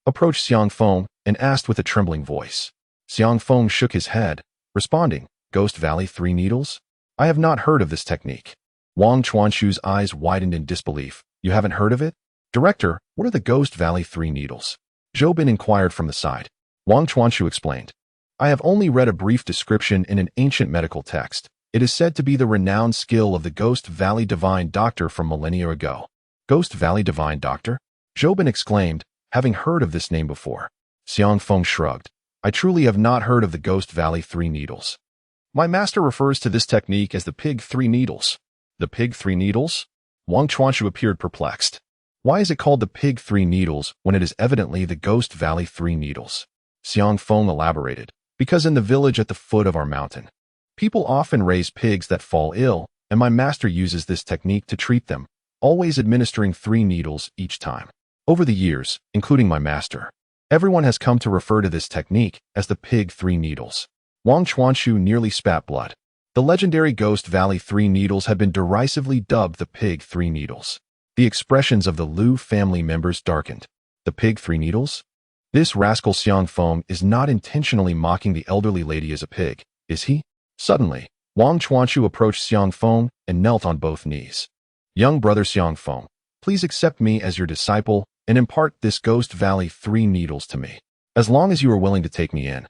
approached Xiangfeng and asked with a trembling voice. Xiangfeng shook his head, responding, Ghost Valley 3 needles? I have not heard of this technique. Wang Chuanshu's eyes widened in disbelief. You haven't heard of it? Director, what are the Ghost Valley 3 needles? Zhou Bin inquired from the side. Wang Chuanshu explained. I have only read a brief description in an ancient medical text. It is said to be the renowned skill of the Ghost Valley Divine Doctor from millennia ago. Ghost Valley Divine Doctor? Zhou Bin exclaimed, having heard of this name before. Xiangfeng shrugged. I truly have not heard of the Ghost Valley 3 needles. My master refers to this technique as the Pig 3 needles. The Pig 3 needles? Wang Chuanshu appeared perplexed. Why is it called the Pig 3 needles when it is evidently the Ghost Valley 3 needles? Xiangfeng elaborated. Because in the village at the foot of our mountain, people often raise pigs that fall ill, and my master uses this technique to treat them, always administering 3 needles each time. Over the years, including my master, everyone has come to refer to this technique as the Pig 3 needles. Wang Chuanshu nearly spat blood. The legendary Ghost Valley 3 needles had been derisively dubbed the Pig 3 needles. The expressions of the Lu family members darkened. The Pig 3 needles? This rascal Xiangfeng is not intentionally mocking the elderly lady as a pig, is he? Suddenly, Wang Chuanshu approached Xiangfeng and knelt on both knees. Young brother Xiangfeng, please accept me as your disciple and impart this Ghost Valley 3 needles to me. As long as you are willing to take me in,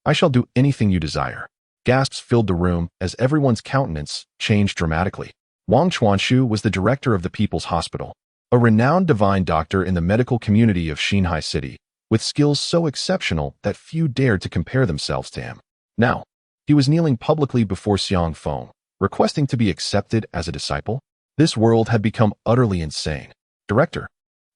I shall do anything you desire. Gasps filled the room as everyone's countenance changed dramatically. Wang Chuanshu was the director of the People's Hospital, a renowned divine doctor in the medical community of Xinhai City, with skills so exceptional that few dared to compare themselves to him. Now, he was kneeling publicly before Xiangfeng, requesting to be accepted as a disciple. This world had become utterly insane. Director.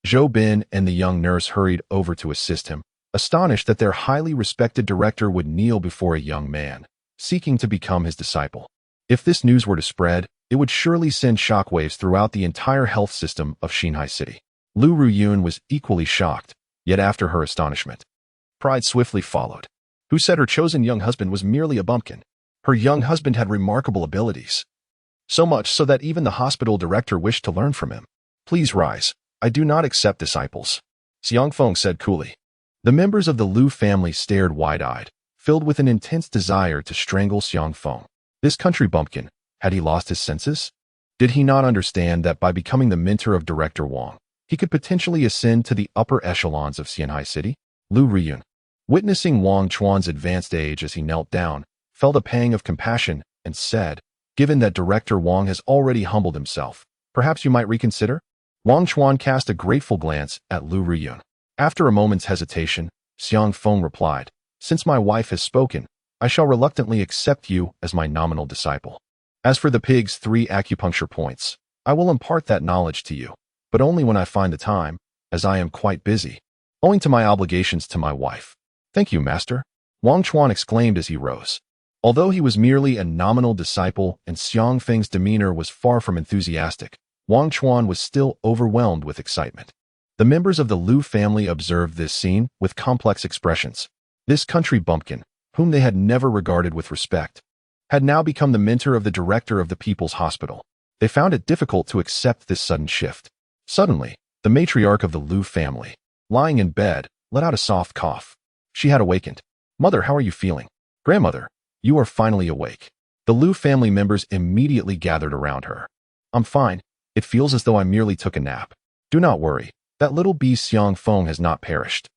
Zhou Bin and the young nurse hurried over to assist him, astonished that their highly respected director would kneel before a young man, seeking to become his disciple. If this news were to spread, it would surely send shockwaves throughout the entire health system of Xinhai City. Lu Ruyun was equally shocked, yet after her astonishment, pride swiftly followed. Who said her chosen young husband was merely a bumpkin? Her young husband had remarkable abilities. So much so that even the hospital director wished to learn from him. Please rise. I do not accept disciples. Xiangfeng said coolly. The members of the Lu family stared wide-eyed, filled with an intense desire to strangle Xiangfeng. This country bumpkin, had he lost his senses? Did he not understand that by becoming the mentor of Director Wang, he could potentially ascend to the upper echelons of Xinhai City? Lu Riyun, witnessing Wang Chuan's advanced age as he knelt down, felt a pang of compassion and said, given that Director Wang has already humbled himself, perhaps you might reconsider? Wang Chuan cast a grateful glance at Lu Riyun. After a moment's hesitation, Xiangfeng replied, since my wife has spoken, I shall reluctantly accept you as my nominal disciple. As for the pig's 3 acupuncture points, I will impart that knowledge to you, but only when I find the time, as I am quite busy, owing to my obligations to my wife. Thank you, master, Wang Chuan exclaimed as he rose. Although he was merely a nominal disciple and Xiangfeng's demeanor was far from enthusiastic, Wang Chuan was still overwhelmed with excitement. The members of the Lu family observed this scene with complex expressions. This country bumpkin, whom they had never regarded with respect, had now become the mentor of the director of the People's Hospital. They found it difficult to accept this sudden shift. Suddenly, the matriarch of the Liu family, lying in bed, let out a soft cough. She had awakened. "Mother, how are you feeling?" "Grandmother, you are finally awake." The Liu family members immediately gathered around her. "I'm fine. It feels as though I merely took a nap. Do not worry. That little bee Xiang Feng has not perished.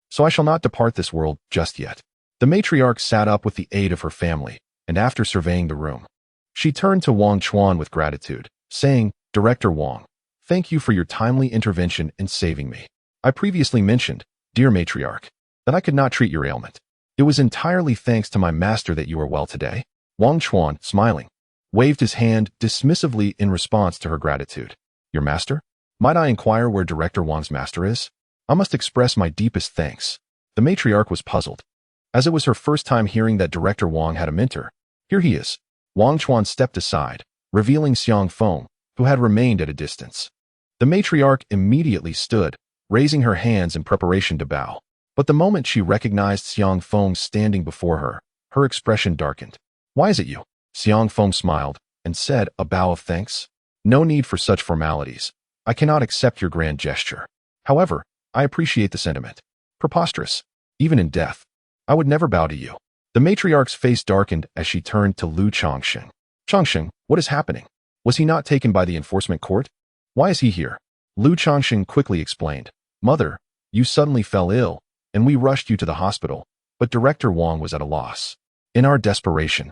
So I shall not depart this world just yet." The matriarch sat up with the aid of her family, and after surveying the room, she turned to Wang Chuan with gratitude, saying, "Director Wang, thank you for your timely intervention in saving me. I previously mentioned, dear matriarch, that I could not treat your ailment. It was entirely thanks to my master that you are well today." Wang Chuan, smiling, waved his hand dismissively in response to her gratitude. "Your master? Might I inquire where Director Wang's master is? I must express my deepest thanks." The matriarch was puzzled, as it was her first time hearing that Director Wang had a mentor. "Here he is." Wang Chuan stepped aside, revealing Xiang Feng, who had remained at a distance. The matriarch immediately stood, raising her hands in preparation to bow. But the moment she recognized Xiang Feng standing before her, her expression darkened. "Why is it you?" Xiang Feng smiled and said, "A bow of thanks? No need for such formalities. I cannot accept your grand gesture. However, I appreciate the sentiment. Preposterous. Even in death, I would never bow to you." The matriarch's face darkened as she turned to Lu Changxing. "Changxing, what is happening? Was he not taken by the enforcement court? Why is he here?" Lu Changxing quickly explained. "Mother, you suddenly fell ill, and we rushed you to the hospital, but Director Wang was at a loss. In our desperation,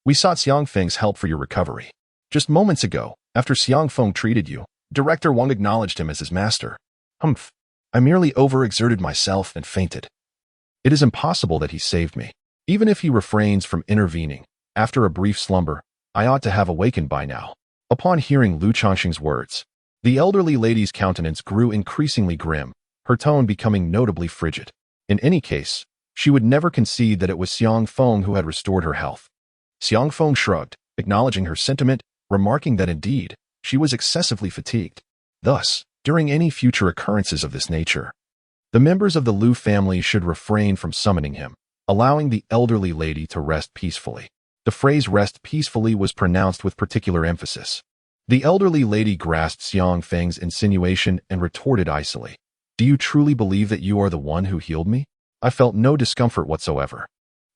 we sought Xiang Feng's help for your recovery. Just moments ago, after Xiang Feng treated you, Director Wang acknowledged him as his master. Humph. I merely overexerted myself and fainted. It is impossible that he saved me. Even if he refrains from intervening, after a brief slumber, I ought to have awakened by now." Upon hearing Lu Changxing's words, the elderly lady's countenance grew increasingly grim, her tone becoming notably frigid. In any case, she would never concede that it was Xiang Feng who had restored her health. Xiang Feng shrugged, acknowledging her sentiment, remarking that indeed, she was excessively fatigued. Thus, during any future occurrences of this nature, the members of the Liu family should refrain from summoning him, allowing the elderly lady to rest peacefully. The phrase "rest peacefully" was pronounced with particular emphasis. The elderly lady grasped Xiang Feng's insinuation and retorted icily, "Do you truly believe that you are the one who healed me? I felt no discomfort whatsoever.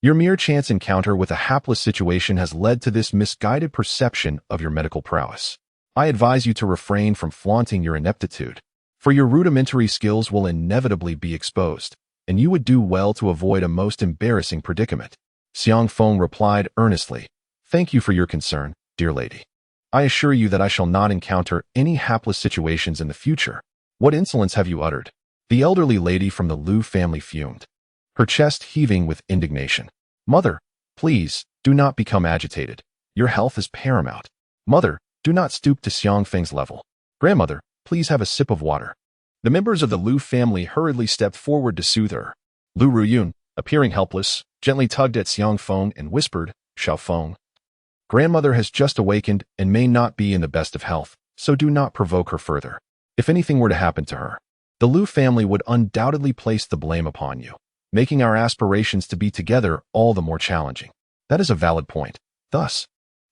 Your mere chance encounter with a hapless situation has led to this misguided perception of your medical prowess. I advise you to refrain from flaunting your ineptitude, for your rudimentary skills will inevitably be exposed, and you would do well to avoid a most embarrassing predicament." Xiang Feng replied earnestly, "Thank you for your concern, dear lady. I assure you that I shall not encounter any hapless situations in the future." "What insolence have you uttered?" The elderly lady from the Liu family fumed, her chest heaving with indignation. "Mother, please, do not become agitated. Your health is paramount. Mother, do not stoop to Xiang Feng's level. Grandmother, please have a sip of water." The members of the Liu family hurriedly stepped forward to soothe her. Lu Ruyun, appearing helpless, gently tugged at Xiang Feng and whispered, "Xiao Feng, grandmother has just awakened and may not be in the best of health, so do not provoke her further. If anything were to happen to her, the Liu family would undoubtedly place the blame upon you, making our aspirations to be together all the more challenging." "That is a valid point. Thus,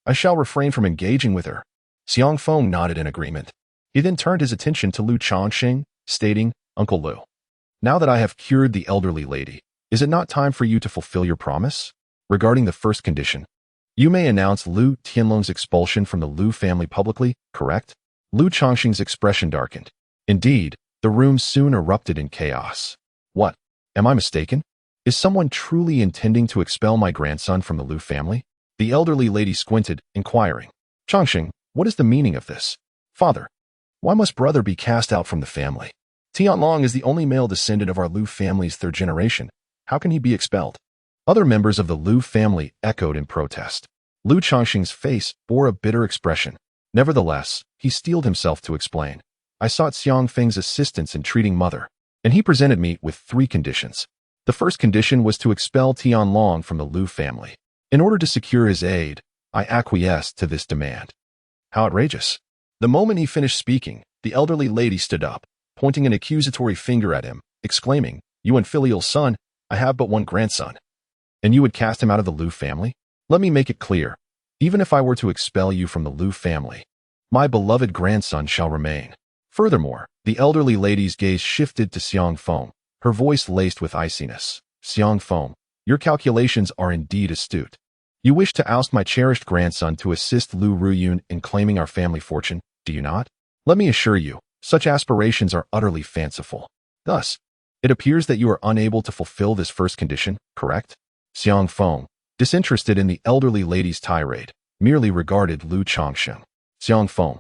I shall refrain from engaging with her." Xiang Feng nodded in agreement. He then turned his attention to Lu Changxing, stating, "Uncle Lu, now that I have cured the elderly lady, is it not time for you to fulfill your promise? Regarding the first condition, you may announce Lu Tianlong's expulsion from the Liu family publicly, correct?" Lu Changxing's expression darkened. Indeed, the room soon erupted in chaos. "What? Am I mistaken? Is someone truly intending to expel my grandson from the Liu family?" The elderly lady squinted, inquiring, "Changxing, what is the meaning of this?" "Father, why must brother be cast out from the family? Tianlong is the only male descendant of our Liu family's third generation. How can he be expelled?" Other members of the Liu family echoed in protest. Lu Changxing's face bore a bitter expression. Nevertheless, he steeled himself to explain. "I sought Xiang Feng's assistance in treating mother, and he presented me with 3 conditions. The first condition was to expel Tianlong from the Liu family. In order to secure his aid, I acquiesced to this demand." How outrageous. The moment he finished speaking, the elderly lady stood up, pointing an accusatory finger at him, exclaiming, "You unfilial son, I have but one grandson. And you would cast him out of the Liu family? Let me make it clear. Even if I were to expel you from the Liu family, My beloved grandson shall remain. Furthermore, the elderly lady's gaze shifted to Xiang Feng, her voice laced with iciness. Xiang Feng, your calculations are indeed astute. You wish to oust my cherished grandson to assist Lu Ruyun in claiming our family fortune, do you not? Let me assure you, such aspirations are utterly fanciful. Thus, it appears that you are unable to fulfill this first condition, correct? Xiang Feng, disinterested in the elderly lady's tirade, merely regarded Lu Changsheng. Xiang Feng.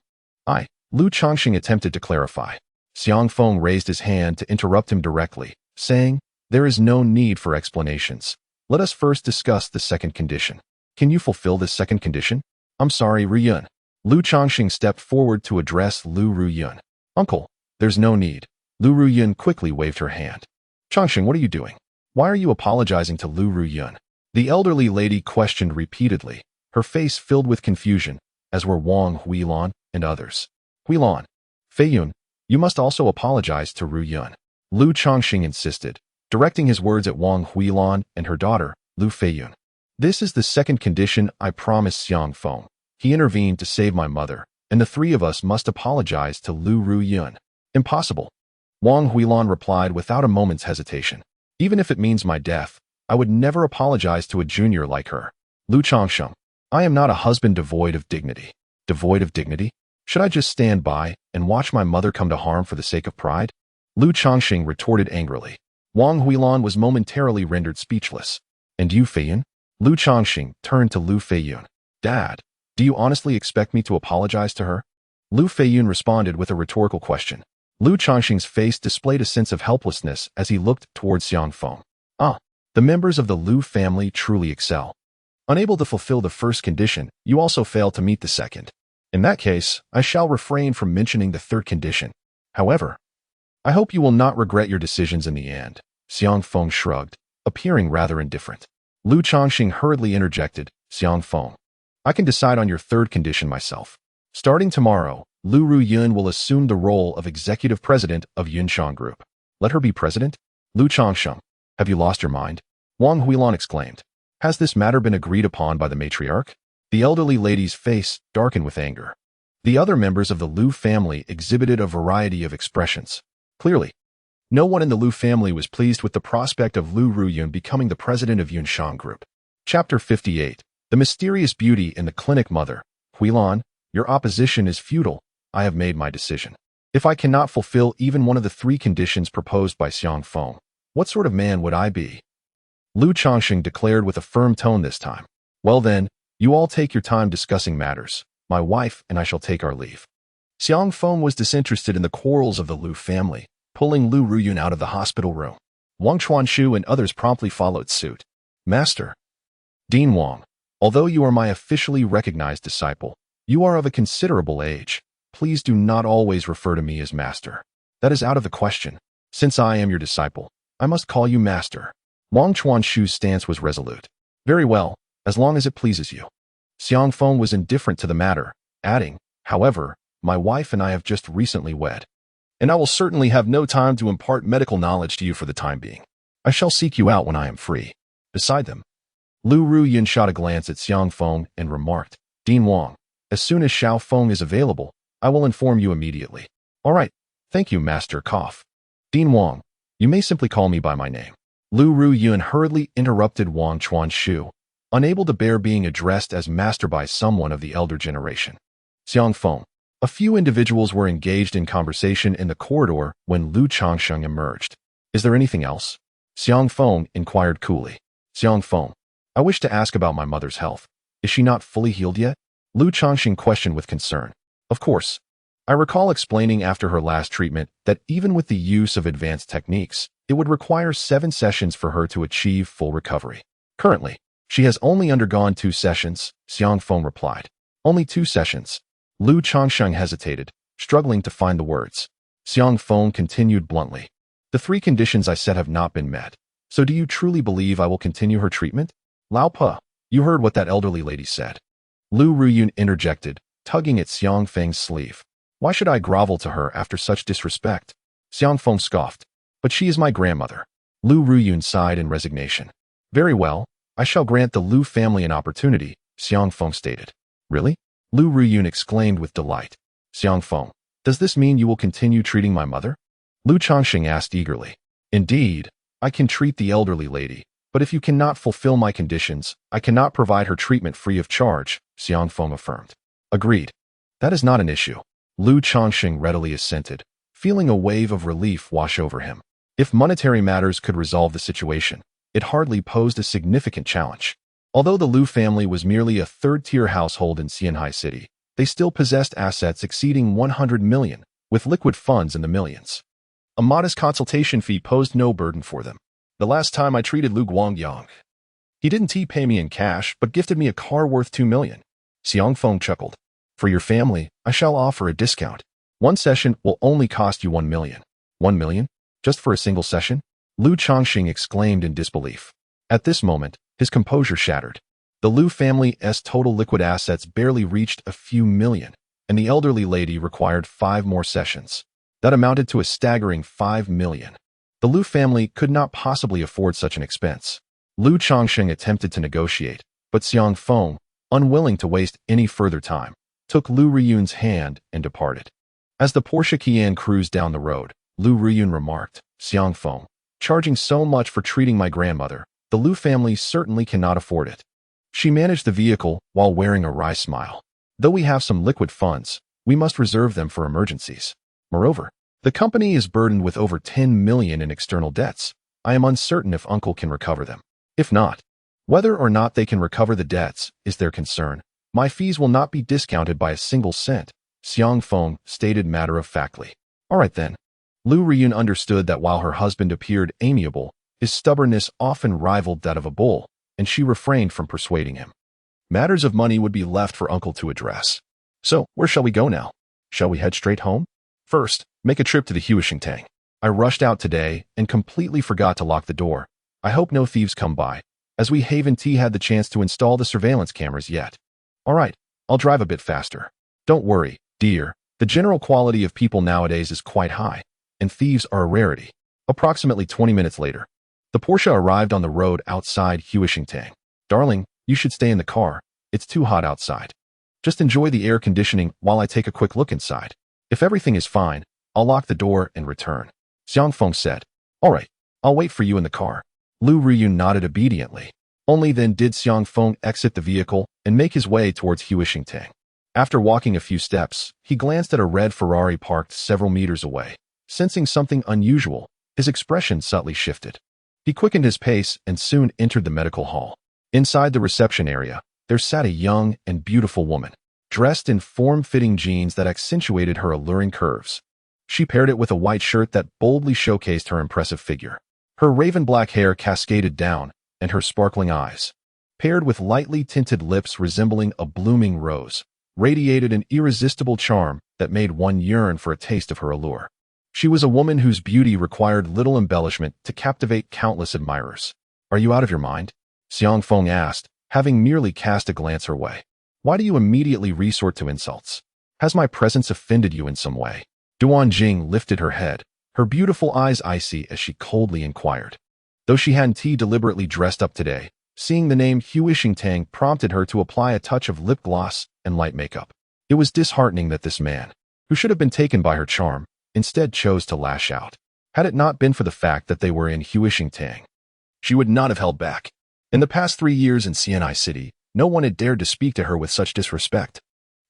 Lu Changsheng attempted to clarify. Xiang Feng raised his hand to interrupt him directly, saying, there is no need for explanations. Let us first discuss the second condition. Can you fulfill this second condition? I'm sorry, Ruyun. Lu Changsheng stepped forward to address Lu Ruyun. Uncle, there's no need. Lu Ruyun quickly waved her hand. Changsheng, what are you doing? Why are you apologizing to Lu Ruyun? The elderly lady questioned repeatedly, her face filled with confusion, as were Wang Huilan and others. Huilan, Feiyun, you must also apologize to Ruyun. Lu Changsheng insisted, directing his words at Wang Huilan and her daughter, Lu Feiyun. This is the second condition I promised Xiang Feng. He intervened to save my mother, and the three of us must apologize to Lu Ruyun. Impossible. Wang Huilan replied without a moment's hesitation. Even if it means my death, I would never apologize to a junior like her. Lu Changsheng, I am not a husband devoid of dignity. Devoid of dignity? Should I just stand by and watch my mother come to harm for the sake of pride? Lu Changsheng retorted angrily. Wang Huilan was momentarily rendered speechless. And you, Feiyun? Lu Changsheng turned to Lu Feiyun. Dad, do you honestly expect me to apologize to her? Lu Feiyun responded with a rhetorical question. Lu Changsheng's face displayed a sense of helplessness as he looked towards Xiang Feng. The members of the Lu family truly excel. Unable to fulfill the first condition, you also fail to meet the second. In that case, I shall refrain from mentioning the third condition. However, I hope you will not regret your decisions in the end. Xiang Feng shrugged, appearing rather indifferent. Lu Changsheng hurriedly interjected, Xiang Feng, I can decide on your third condition myself. Starting tomorrow, Lu Ruyun will assume the role of executive president of Yunshan Group. Let her be president? Lu Changsheng, have you lost your mind? Wang Huilan exclaimed. Has this matter been agreed upon by the matriarch? The elderly lady's face darkened with anger. The other members of the Lu family exhibited a variety of expressions. Clearly, no one in the Lu family was pleased with the prospect of Lu Ruyun becoming the president of Yunshan Group. Chapter 58. The Mysterious Beauty in the Clinic Mother. Huilan, your opposition is futile. I have made my decision. If I cannot fulfill even one of the three conditions proposed by Xiang Feng, what sort of man would I be? Lu Changsheng declared with a firm tone this time. Well then, you all take your time discussing matters. My wife and I shall take our leave. Xiang Feng was disinterested in the quarrels of the Lu family, pulling Lu Ruyun out of the hospital room. Wang Chuanshu and others promptly followed suit. Master. Dean Wang, although you are my officially recognized disciple, you are of a considerable age. Please do not always refer to me as master. That is out of the question. Since I am your disciple, I must call you master. Wang Chuanshu's stance was resolute. Very well, as long as it pleases you. Xiang Feng was indifferent to the matter, adding, however, my wife and I have just recently wed, and I will certainly have no time to impart medical knowledge to you for the time being. I shall seek you out when I am free. Beside them, Lu Ruyun shot a glance at Xiang Feng and remarked, Dean Wang, as soon as Xiao Feng is available, I will inform you immediately. All right, thank you, Master Cough. Dean Wang, you may simply call me by my name. Lu Ruyun hurriedly interrupted Wang Chuanshu, unable to bear being addressed as master by someone of the elder generation. Xiang Feng. A few individuals were engaged in conversation in the corridor when Lu Changsheng emerged. Is there anything else? Xiang Feng inquired coolly. Xiang Feng, I wish to ask about my mother's health. Is she not fully healed yet? Lu Changsheng questioned with concern. Of course. I recall explaining after her last treatment that even with the use of advanced techniques, it would require 7 sessions for her to achieve full recovery. Currently, she has only undergone 2 sessions, Xiang Feng replied. Only 2 sessions. Lu Changsheng hesitated, struggling to find the words. Xiang Feng continued bluntly. The 3 conditions I set have not been met. So do you truly believe I will continue her treatment? Lao Pa, you heard what that elderly lady said. Lu Ruyun interjected, tugging at Xiang Feng's sleeve. Why should I grovel to her after such disrespect? Xiang Feng scoffed. But she is my grandmother. Lu Ruyun sighed in resignation. Very well, I shall grant the Lu family an opportunity, Xiang Feng stated. Really? Lu Ruyun exclaimed with delight. Xiang Feng, does this mean you will continue treating my mother? Lu Changxing asked eagerly. Indeed, I can treat the elderly lady, but if you cannot fulfill my conditions, I cannot provide her treatment free of charge, Xiang Feng affirmed. Agreed. That is not an issue. Lu Changxing readily assented, feeling a wave of relief wash over him. If monetary matters could resolve the situation, it hardly posed a significant challenge. Although the Lu family was merely a third-tier household in Xianhai City, they still possessed assets exceeding 100 million, with liquid funds in the millions. A modest consultation fee posed no burden for them. The last time I treated Lu Guangyang, he didn't pay me in cash, but gifted me a car worth 2 million. Xiang Feng chuckled. For your family, I shall offer a discount. One session will only cost you 1 million. 1 million? Just for a single session? Lu Changxing exclaimed in disbelief. At this moment, his composure shattered. The Lu family's total liquid assets barely reached a few million, and the elderly lady required 5 more sessions. That amounted to a staggering 5 million. The Lu family could not possibly afford such an expense. Lu Changxing attempted to negotiate, but Xiang Feng, unwilling to waste any further time, took Lu Riyun's hand and departed. As the Porsche Cayenne cruised down the road, Lu Riyun remarked, Xiang Feng, charging so much for treating my grandmother, the Lu family certainly cannot afford it. She managed the vehicle while wearing a wry smile. Though we have some liquid funds, we must reserve them for emergencies. Moreover, the company is burdened with over 10 million in external debts. I am uncertain if Uncle can recover them. If not, whether or not they can recover the debts is their concern. My fees will not be discounted by a single cent, Xiang Feng stated matter-of-factly. All right then. Lu Riyun understood that while her husband appeared amiable, his stubbornness often rivaled that of a bull, and she refrained from persuading him. Matters of money would be left for Uncle to address. So, where shall we go now? Shall we head straight home? First, make a trip to the Huishingtang. I rushed out today and completely forgot to lock the door. I hope no thieves come by, as we haven't had the chance to install the surveillance cameras yet. All right, I'll drive a bit faster. Don't worry, dear, the general quality of people nowadays is quite high, and thieves are a rarity. Approximately 20 minutes later, the Porsche arrived on the road outside Huishingtang. Darling, you should stay in the car. It's too hot outside. Just enjoy the air conditioning while I take a quick look inside. If everything is fine, I'll lock the door and return. Xiang Feng said. All right, I'll wait for you in the car. Lu Riyun nodded obediently. Only then did Xiang Feng exit the vehicle and make his way towards Huishingtang. After walking a few steps, he glanced at a red Ferrari parked several meters away. Sensing something unusual, his expression subtly shifted. He quickened his pace and soon entered the medical hall. Inside the reception area, there sat a young and beautiful woman, dressed in form-fitting jeans that accentuated her alluring curves. She paired it with a white shirt that boldly showcased her impressive figure. Her raven-black hair cascaded down, and her sparkling eyes, paired with lightly tinted lips resembling a blooming rose, radiated an irresistible charm that made one yearn for a taste of her allure. She was a woman whose beauty required little embellishment to captivate countless admirers. Are you out of your mind? Xiang Feng asked, having merely cast a glance her way. Why do you immediately resort to insults? Has my presence offended you in some way? Duan Jing lifted her head, her beautiful eyes icy as she coldly inquired. Though she hadn't deliberately dressed up today, seeing the name Huishingtang prompted her to apply a touch of lip gloss and light makeup. It was disheartening that this man, who should have been taken by her charm, instead chose to lash out. Had it not been for the fact that they were in Huishingtang, she would not have held back. In the past 3 years in Xianhai City, no one had dared to speak to her with such disrespect.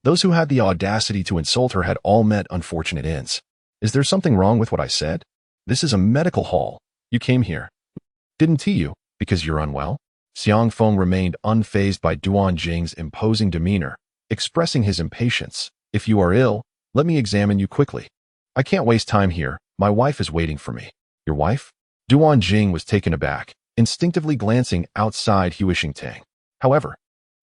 Those who had the audacity to insult her had all met unfortunate ends. Is there something wrong with what I said? This is a medical hall. You came here. Didn't you? Because you're unwell? Xiang Feng remained unfazed by Duan Jing's imposing demeanor, expressing his impatience. If you are ill, let me examine you quickly. I can't waste time here. My wife is waiting for me. Your wife? Duan Jing was taken aback, instinctively glancing outside Huishingtang. However,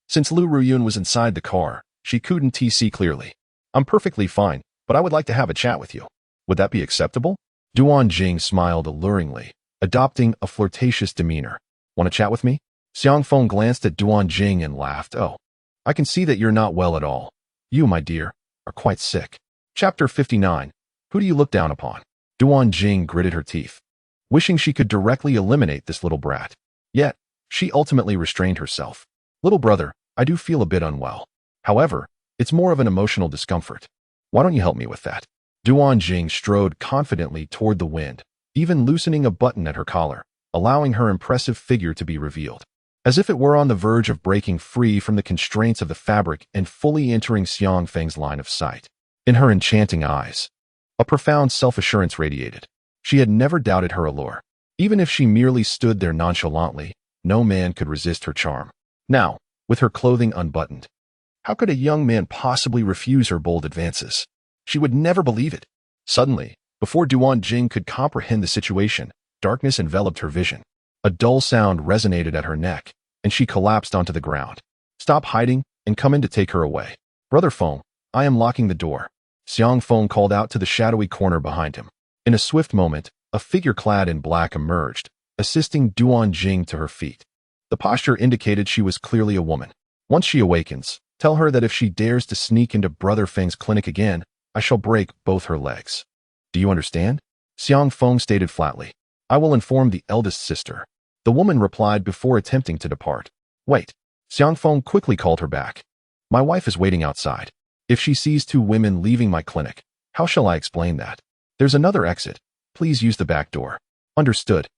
since Lu Ruyun was inside the car, she couldn't see clearly. I'm perfectly fine, but I would like to have a chat with you. Would that be acceptable? Duan Jing smiled alluringly, adopting a flirtatious demeanor. Want to chat with me? Xiang Feng glanced at Duan Jing and laughed. Oh, I can see that you're not well at all. You, my dear, are quite sick. Chapter 59. Who do you look down upon? Duan Jing gritted her teeth, wishing she could directly eliminate this little brat. Yet, she ultimately restrained herself. Little brother, I do feel a bit unwell. However, it's more of an emotional discomfort. Why don't you help me with that? Duan Jing strode confidently toward the wind, even loosening a button at her collar, allowing her impressive figure to be revealed. As if it were on the verge of breaking free from the constraints of the fabric and fully entering Xiang Feng's line of sight. In her enchanting eyes, a profound self-assurance radiated. She had never doubted her allure. Even if she merely stood there nonchalantly, no man could resist her charm. Now, with her clothing unbuttoned, how could a young man possibly refuse her bold advances? She would never believe it. Suddenly, before Duan Jing could comprehend the situation, darkness enveloped her vision. A dull sound resonated at her neck, and she collapsed onto the ground. Stop hiding and come in to take her away. Brother Feng, I am locking the door. Xiang Feng called out to the shadowy corner behind him. In a swift moment, a figure clad in black emerged, assisting Duan Jing to her feet. The posture indicated she was clearly a woman. Once she awakens, tell her that if she dares to sneak into Brother Feng's clinic again, I shall break both her legs. Do you understand? Xiang Feng stated flatly. I will inform the eldest sister. The woman replied before attempting to depart. Wait. Xiang Feng quickly called her back. My wife is waiting outside. If she sees two women leaving my clinic, how shall I explain that? There's another exit. Please use the back door. Understood.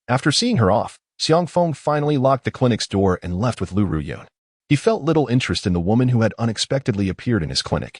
After seeing her off, Xiang Feng finally locked the clinic's door and left with Lu Ruyun. He felt little interest in the woman who had unexpectedly appeared in his clinic,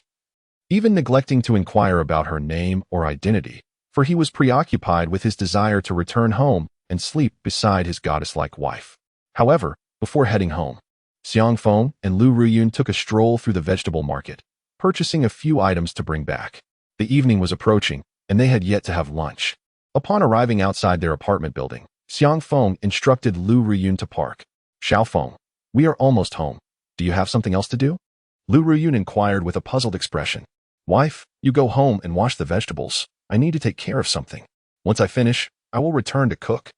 even neglecting to inquire about her name or identity, for he was preoccupied with his desire to return home and sleep beside his goddess-like wife. However, before heading home, Xiang Feng and Lu Ruyun took a stroll through the vegetable market, purchasing a few items to bring back. The evening was approaching, and they had yet to have lunch. Upon arriving outside their apartment building, Xiang Feng instructed Lu Ruyun to park. Xiao Feng, we are almost home. Do you have something else to do? Lu Ruyun inquired with a puzzled expression. Wife, you go home and wash the vegetables. I need to take care of something. Once I finish, I will return to cook.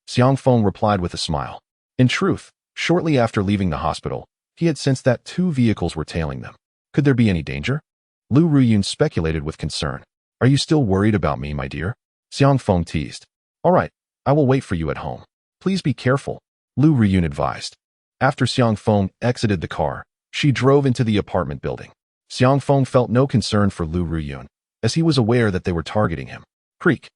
Xiang Feng replied with a smile. In truth, shortly after leaving the hospital, he had sensed that two vehicles were tailing them. Could there be any danger? Lu Ruyun speculated with concern. Are you still worried about me, my dear? Xiang Feng teased. All right, I will wait for you at home. Please be careful, Lu Ruyun advised. After Xiang Feng exited the car, she drove into the apartment building. Xiang Feng felt no concern for Lu Ruyun, as he was aware that they were targeting him. Creak.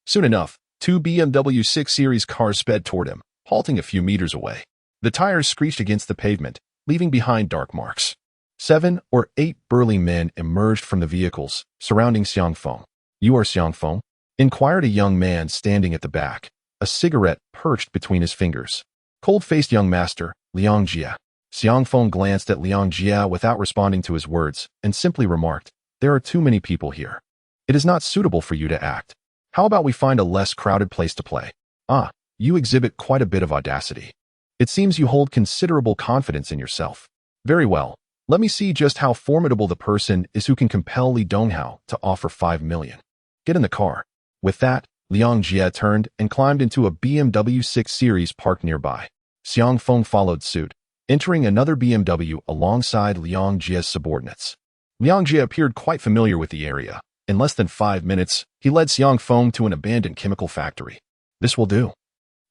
Soon enough, two BMW 6 Series cars sped toward him, halting a few meters away. The tires screeched against the pavement, leaving behind dark marks. 7 or 8 burly men emerged from the vehicles, surrounding Xiang Feng. You are Xiang Feng? Inquired a young man standing at the back, a cigarette perched between his fingers. Cold-faced young master, Liang Jia. Xiang Feng glanced at Liang Jia without responding to his words, and simply remarked, there are too many people here. It is not suitable for you to act. How about we find a less crowded place to play? Ah, you exhibit quite a bit of audacity. It seems you hold considerable confidence in yourself. Very well, let me see just how formidable the person is who can compel Li Donghao to offer 5 million. Get in the car. With that, Liang Jia turned and climbed into a BMW 6 Series parked nearby. Xiang Feng followed suit, entering another BMW alongside Liang Jia's subordinates. Liang Jia appeared quite familiar with the area. In less than 5 minutes, he led Xiang Feng to an abandoned chemical factory. This will do,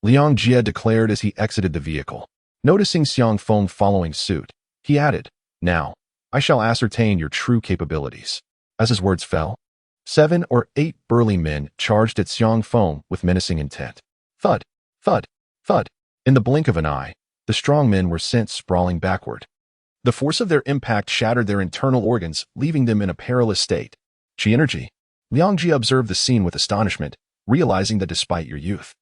Liang Jia declared as he exited the vehicle. Noticing Xiang Feng following suit, he added, Now, I shall ascertain your true capabilities. As his words fell, 7 or 8 burly men charged at Xiang Feng with menacing intent. Thud, thud, thud. In the blink of an eye, the strong men were sent sprawling backward. The force of their impact shattered their internal organs, leaving them in a perilous state. Chi energy. Liang Jia observed the scene with astonishment, realizing that despite your youth,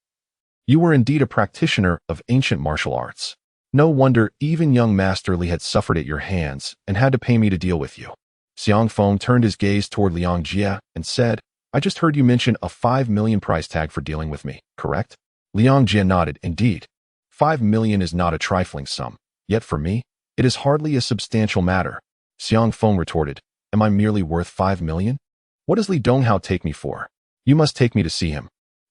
you were indeed a practitioner of ancient martial arts. No wonder even young Master Li had suffered at your hands and had to pay me to deal with you. Xiang Feng turned his gaze toward Liang Jia and said, I just heard you mention a 5 million price tag for dealing with me, correct? Liang Jia nodded, indeed. 5 million is not a trifling sum, yet for me, it is hardly a substantial matter. Xiang Feng retorted, Am I merely worth 5 million? What does Li Donghao take me for? You must take me to see him.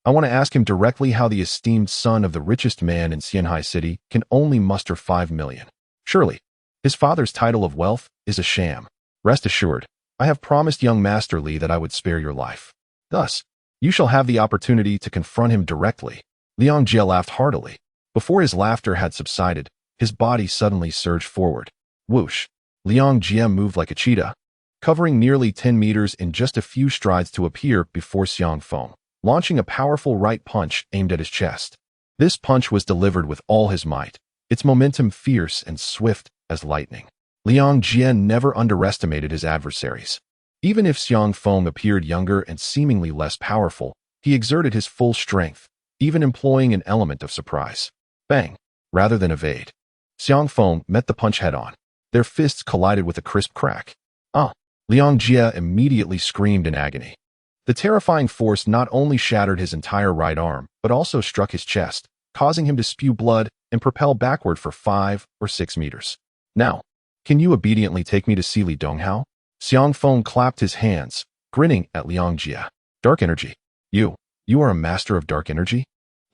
I want to ask him directly how the esteemed son of the richest man in Xianhai City can only muster 5 million. Surely, his father's title of wealth is a sham. Rest assured, I have promised young Master Li that I would spare your life. Thus, you shall have the opportunity to confront him directly. Liang Jia laughed heartily. Before his laughter had subsided, his body suddenly surged forward. Whoosh! Liang Jia moved like a cheetah. covering nearly 10 meters in just a few strides to appear before Xiang Feng, launching a powerful right punch aimed at his chest. This punch was delivered with all his might, its momentum fierce and swift as lightning. Liang Jie never underestimated his adversaries. Even if Xiang Feng appeared younger and seemingly less powerful, he exerted his full strength, even employing an element of surprise. Bang! Rather than evade, Xiang Feng met the punch head-on. Their fists collided with a crisp crack. Ah! Liang Jie immediately screamed in agony. The terrifying force not only shattered his entire right arm, but also struck his chest, causing him to spew blood and propel backward for 5 or 6 meters. Now, can you obediently take me to see Li Donghao? Xiang Feng clapped his hands, grinning at Liang Jie. Dark energy. You are a master of dark energy?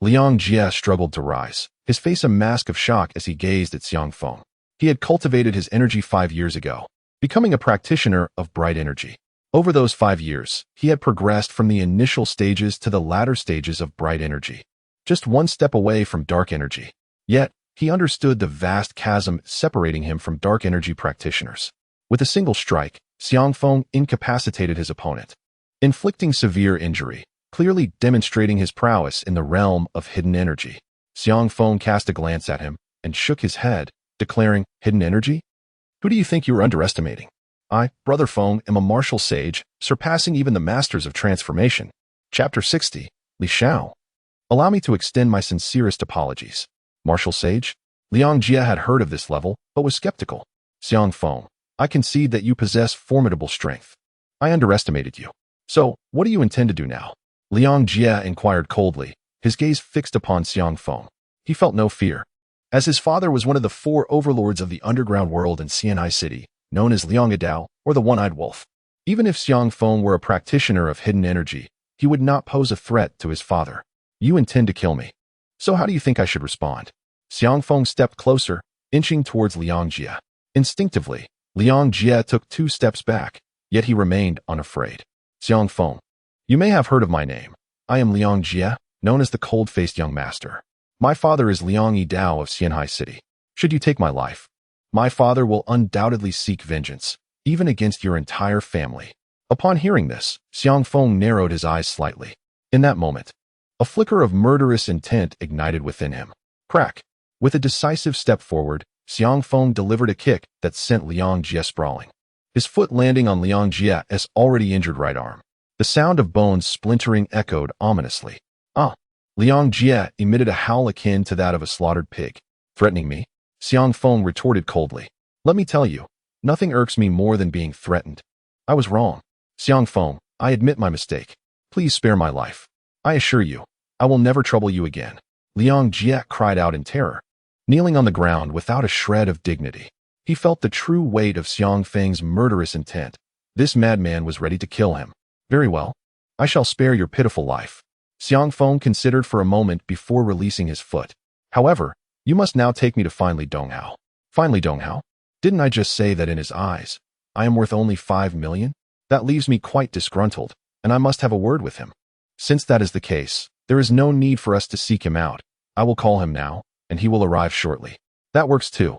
Liang Jie struggled to rise, his face a mask of shock as he gazed at Xiang Feng. He had cultivated his energy 5 years ago, becoming a practitioner of bright energy. Over those 5 years, he had progressed from the initial stages to the latter stages of bright energy, just one step away from dark energy. Yet, he understood the vast chasm separating him from dark energy practitioners. With a single strike, Xiang Feng incapacitated his opponent, inflicting severe injury, clearly demonstrating his prowess in the realm of hidden energy. Xiang Feng cast a glance at him and shook his head, declaring, "Hidden energy? Who do you think you are underestimating? I, Brother Feng, am a martial sage, surpassing even the masters of transformation." Chapter 60, Li Xiao. Allow me to extend my sincerest apologies. Martial sage? Liang Jie had heard of this level, but was skeptical. Xiang Feng, I concede that you possess formidable strength. I underestimated you. So, what do you intend to do now? Liang Jie inquired coldly, his gaze fixed upon Xiang Feng. He felt no fear. As his father was one of the 4 overlords of the underground world in Xianhai City, known as Liang Adao, or the One-Eyed Wolf. Even if Xiang Feng were a practitioner of hidden energy, he would not pose a threat to his father. You intend to kill me. So how do you think I should respond? Xiang Feng stepped closer, inching towards Liang Jie. Instinctively, Liang Jie took 2 steps back, yet he remained unafraid. Xiang Feng, you may have heard of my name. I am Liang Jie, known as the cold-faced young master. My father is Liang Yidao of Xianhai City. Should you take my life, my father will undoubtedly seek vengeance, even against your entire family. Upon hearing this, Xiang Feng narrowed his eyes slightly. In that moment, a flicker of murderous intent ignited within him. Crack! With a decisive step forward, Xiang Feng delivered a kick that sent Liang Jie sprawling, his foot landing on Liang Jie's already injured right arm. The sound of bones splintering echoed ominously. Ah! Liang Jie emitted a howl akin to that of a slaughtered pig. Threatening me? Xiang Feng retorted coldly. Let me tell you, nothing irks me more than being threatened. I was wrong. Xiang Feng, I admit my mistake. Please spare my life. I assure you, I will never trouble you again. Liang Jie cried out in terror, kneeling on the ground without a shred of dignity. He felt the true weight of Xiang Feng's murderous intent. This madman was ready to kill him. Very well. I shall spare your pitiful life. Xiang Feng considered for a moment before releasing his foot. However, you must now take me to find Li Donghao. Find Li Donghao? Didn't I just say that in his eyes, I am worth only 5 million? That leaves me quite disgruntled, and I must have a word with him. Since that is the case, there is no need for us to seek him out. I will call him now, and he will arrive shortly. That works too.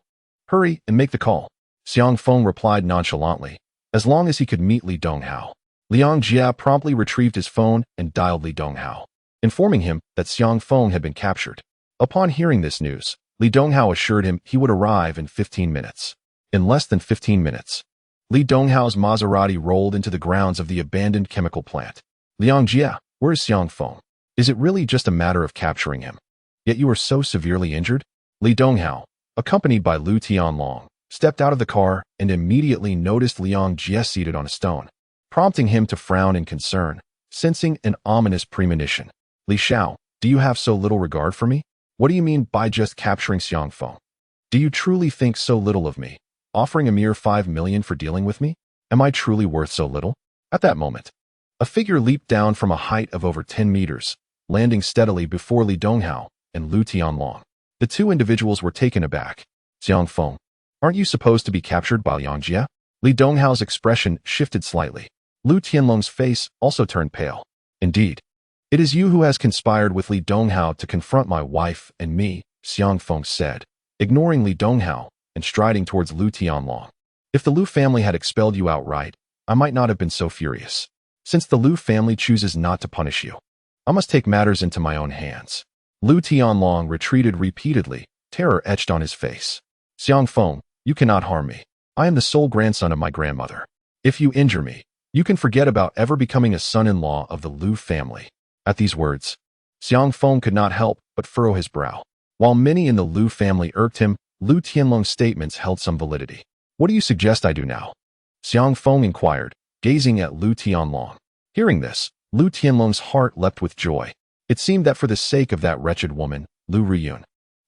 Hurry and make the call. Xiang Feng replied nonchalantly, as long as he could meet Li Donghao. Liang Jie promptly retrieved his phone and dialed Li Donghao, informing him that Xiang Feng had been captured. Upon hearing this news, Li Donghao assured him he would arrive in 15 minutes. In less than 15 minutes, Li Donghao's Maserati rolled into the grounds of the abandoned chemical plant. Liang Jie, where is Xiang Feng? Is it really just a matter of capturing him? Yet you are so severely injured? Li Donghao, accompanied by Lu Tianlong, stepped out of the car and immediately noticed Liang Jie seated on a stone, prompting him to frown in concern, sensing an ominous premonition. Li Xiao, do you have so little regard for me? What do you mean by just capturing Xiang Feng? Do you truly think so little of me, offering a mere 5 million for dealing with me? Am I truly worth so little? At that moment, a figure leaped down from a height of over 10 meters, landing steadily before Li Donghao and Lu Tianlong. The 2 individuals were taken aback. Xiang Feng, aren't you supposed to be captured by Liang Jie? Li Donghao's expression shifted slightly. Lu Tianlong's face also turned pale. Indeed, it is you who has conspired with Li Donghao to confront my wife and me, Xiang Feng said, ignoring Li Donghao and striding towards Lu Tianlong. If the Lu family had expelled you outright, I might not have been so furious. Since the Lu family chooses not to punish you, I must take matters into my own hands. Lu Tianlong retreated repeatedly, terror etched on his face. Xiang Feng, you cannot harm me. I am the sole grandson of my grandmother. If you injure me, you can forget about ever becoming a son-in-law of the Lu family. At these words, Xiang Feng could not help but furrow his brow. While many in the Lu family irked him, Lu Tianlong's statements held some validity. What do you suggest I do now? Xiang Feng inquired, gazing at Lu Tianlong. Hearing this, Lu Tianlong's heart leapt with joy. It seemed that for the sake of that wretched woman, Lu Riyun,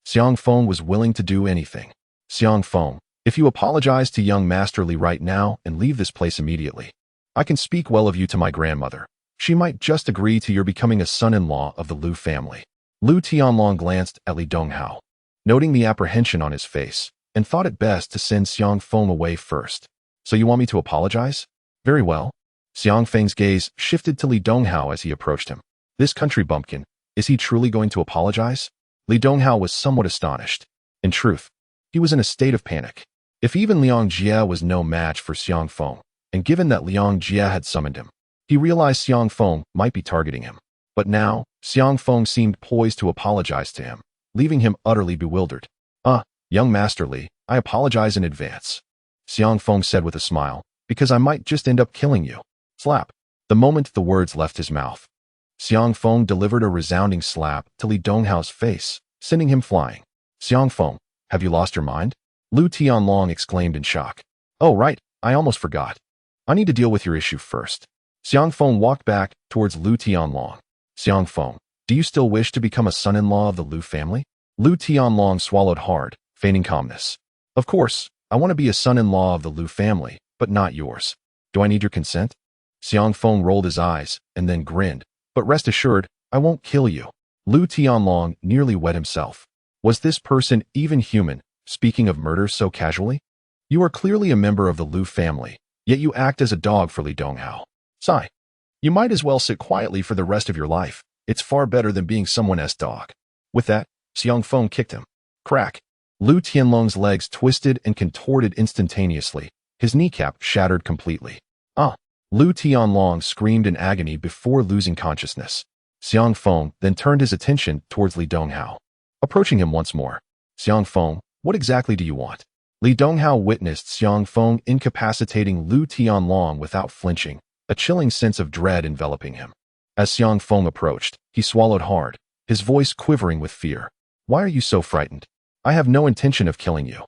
Xiang Feng was willing to do anything. Xiang Feng, if you apologize to young Master Li right now and leave this place immediately, I can speak well of you to my grandmother. She might just agree to your becoming a son-in-law of the Lu family. Lu Tianlong glanced at Li Donghao, noting the apprehension on his face, and thought it best to send Xiang Feng away first. So you want me to apologize? Very well. Xiang Feng's gaze shifted to Li Donghao as he approached him. This country bumpkin, is he truly going to apologize? Li Donghao was somewhat astonished. In truth, he was in a state of panic. If even Liang Jie was no match for Xiang Feng, and given that Liang Jie had summoned him, he realized Xiang Feng might be targeting him. But now, Xiang Feng seemed poised to apologize to him, leaving him utterly bewildered. Young Master Li, I apologize in advance, Xiang Feng said with a smile, because I might just end up killing you. Slap. The moment the words left his mouth, Xiang Feng delivered a resounding slap to Li Donghao's face, sending him flying. Xiang Feng, have you lost your mind? Lu Tianlong exclaimed in shock. Oh right, I almost forgot. I need to deal with your issue first. Xiang Feng walked back towards Lu Tianlong. Xiang Feng, do you still wish to become a son-in-law of the Lu family? Lu Tianlong swallowed hard, feigning calmness. Of course, I want to be a son-in-law of the Lu family, but not yours. Do I need your consent? Xiang Feng rolled his eyes and then grinned. But rest assured, I won't kill you. Lu Tianlong nearly wet himself. Was this person even human, speaking of murder so casually? You are clearly a member of the Lu family, yet you act as a dog for Li Donghao. Sigh. You might as well sit quietly for the rest of your life. It's far better than being someone else's dog. With that, Xiang Feng kicked him. Crack. Lu Tianlong's legs twisted and contorted instantaneously. His kneecap shattered completely. Lu Tianlong screamed in agony before losing consciousness. Xiang Feng then turned his attention towards Li Donghao. Approaching him once more. Xiang Feng, what exactly do you want? Li Donghao witnessed Xiang Feng incapacitating Lu Tianlong without flinching, a chilling sense of dread enveloping him. As Xiang Feng approached, he swallowed hard, his voice quivering with fear. Why are you so frightened? I have no intention of killing you,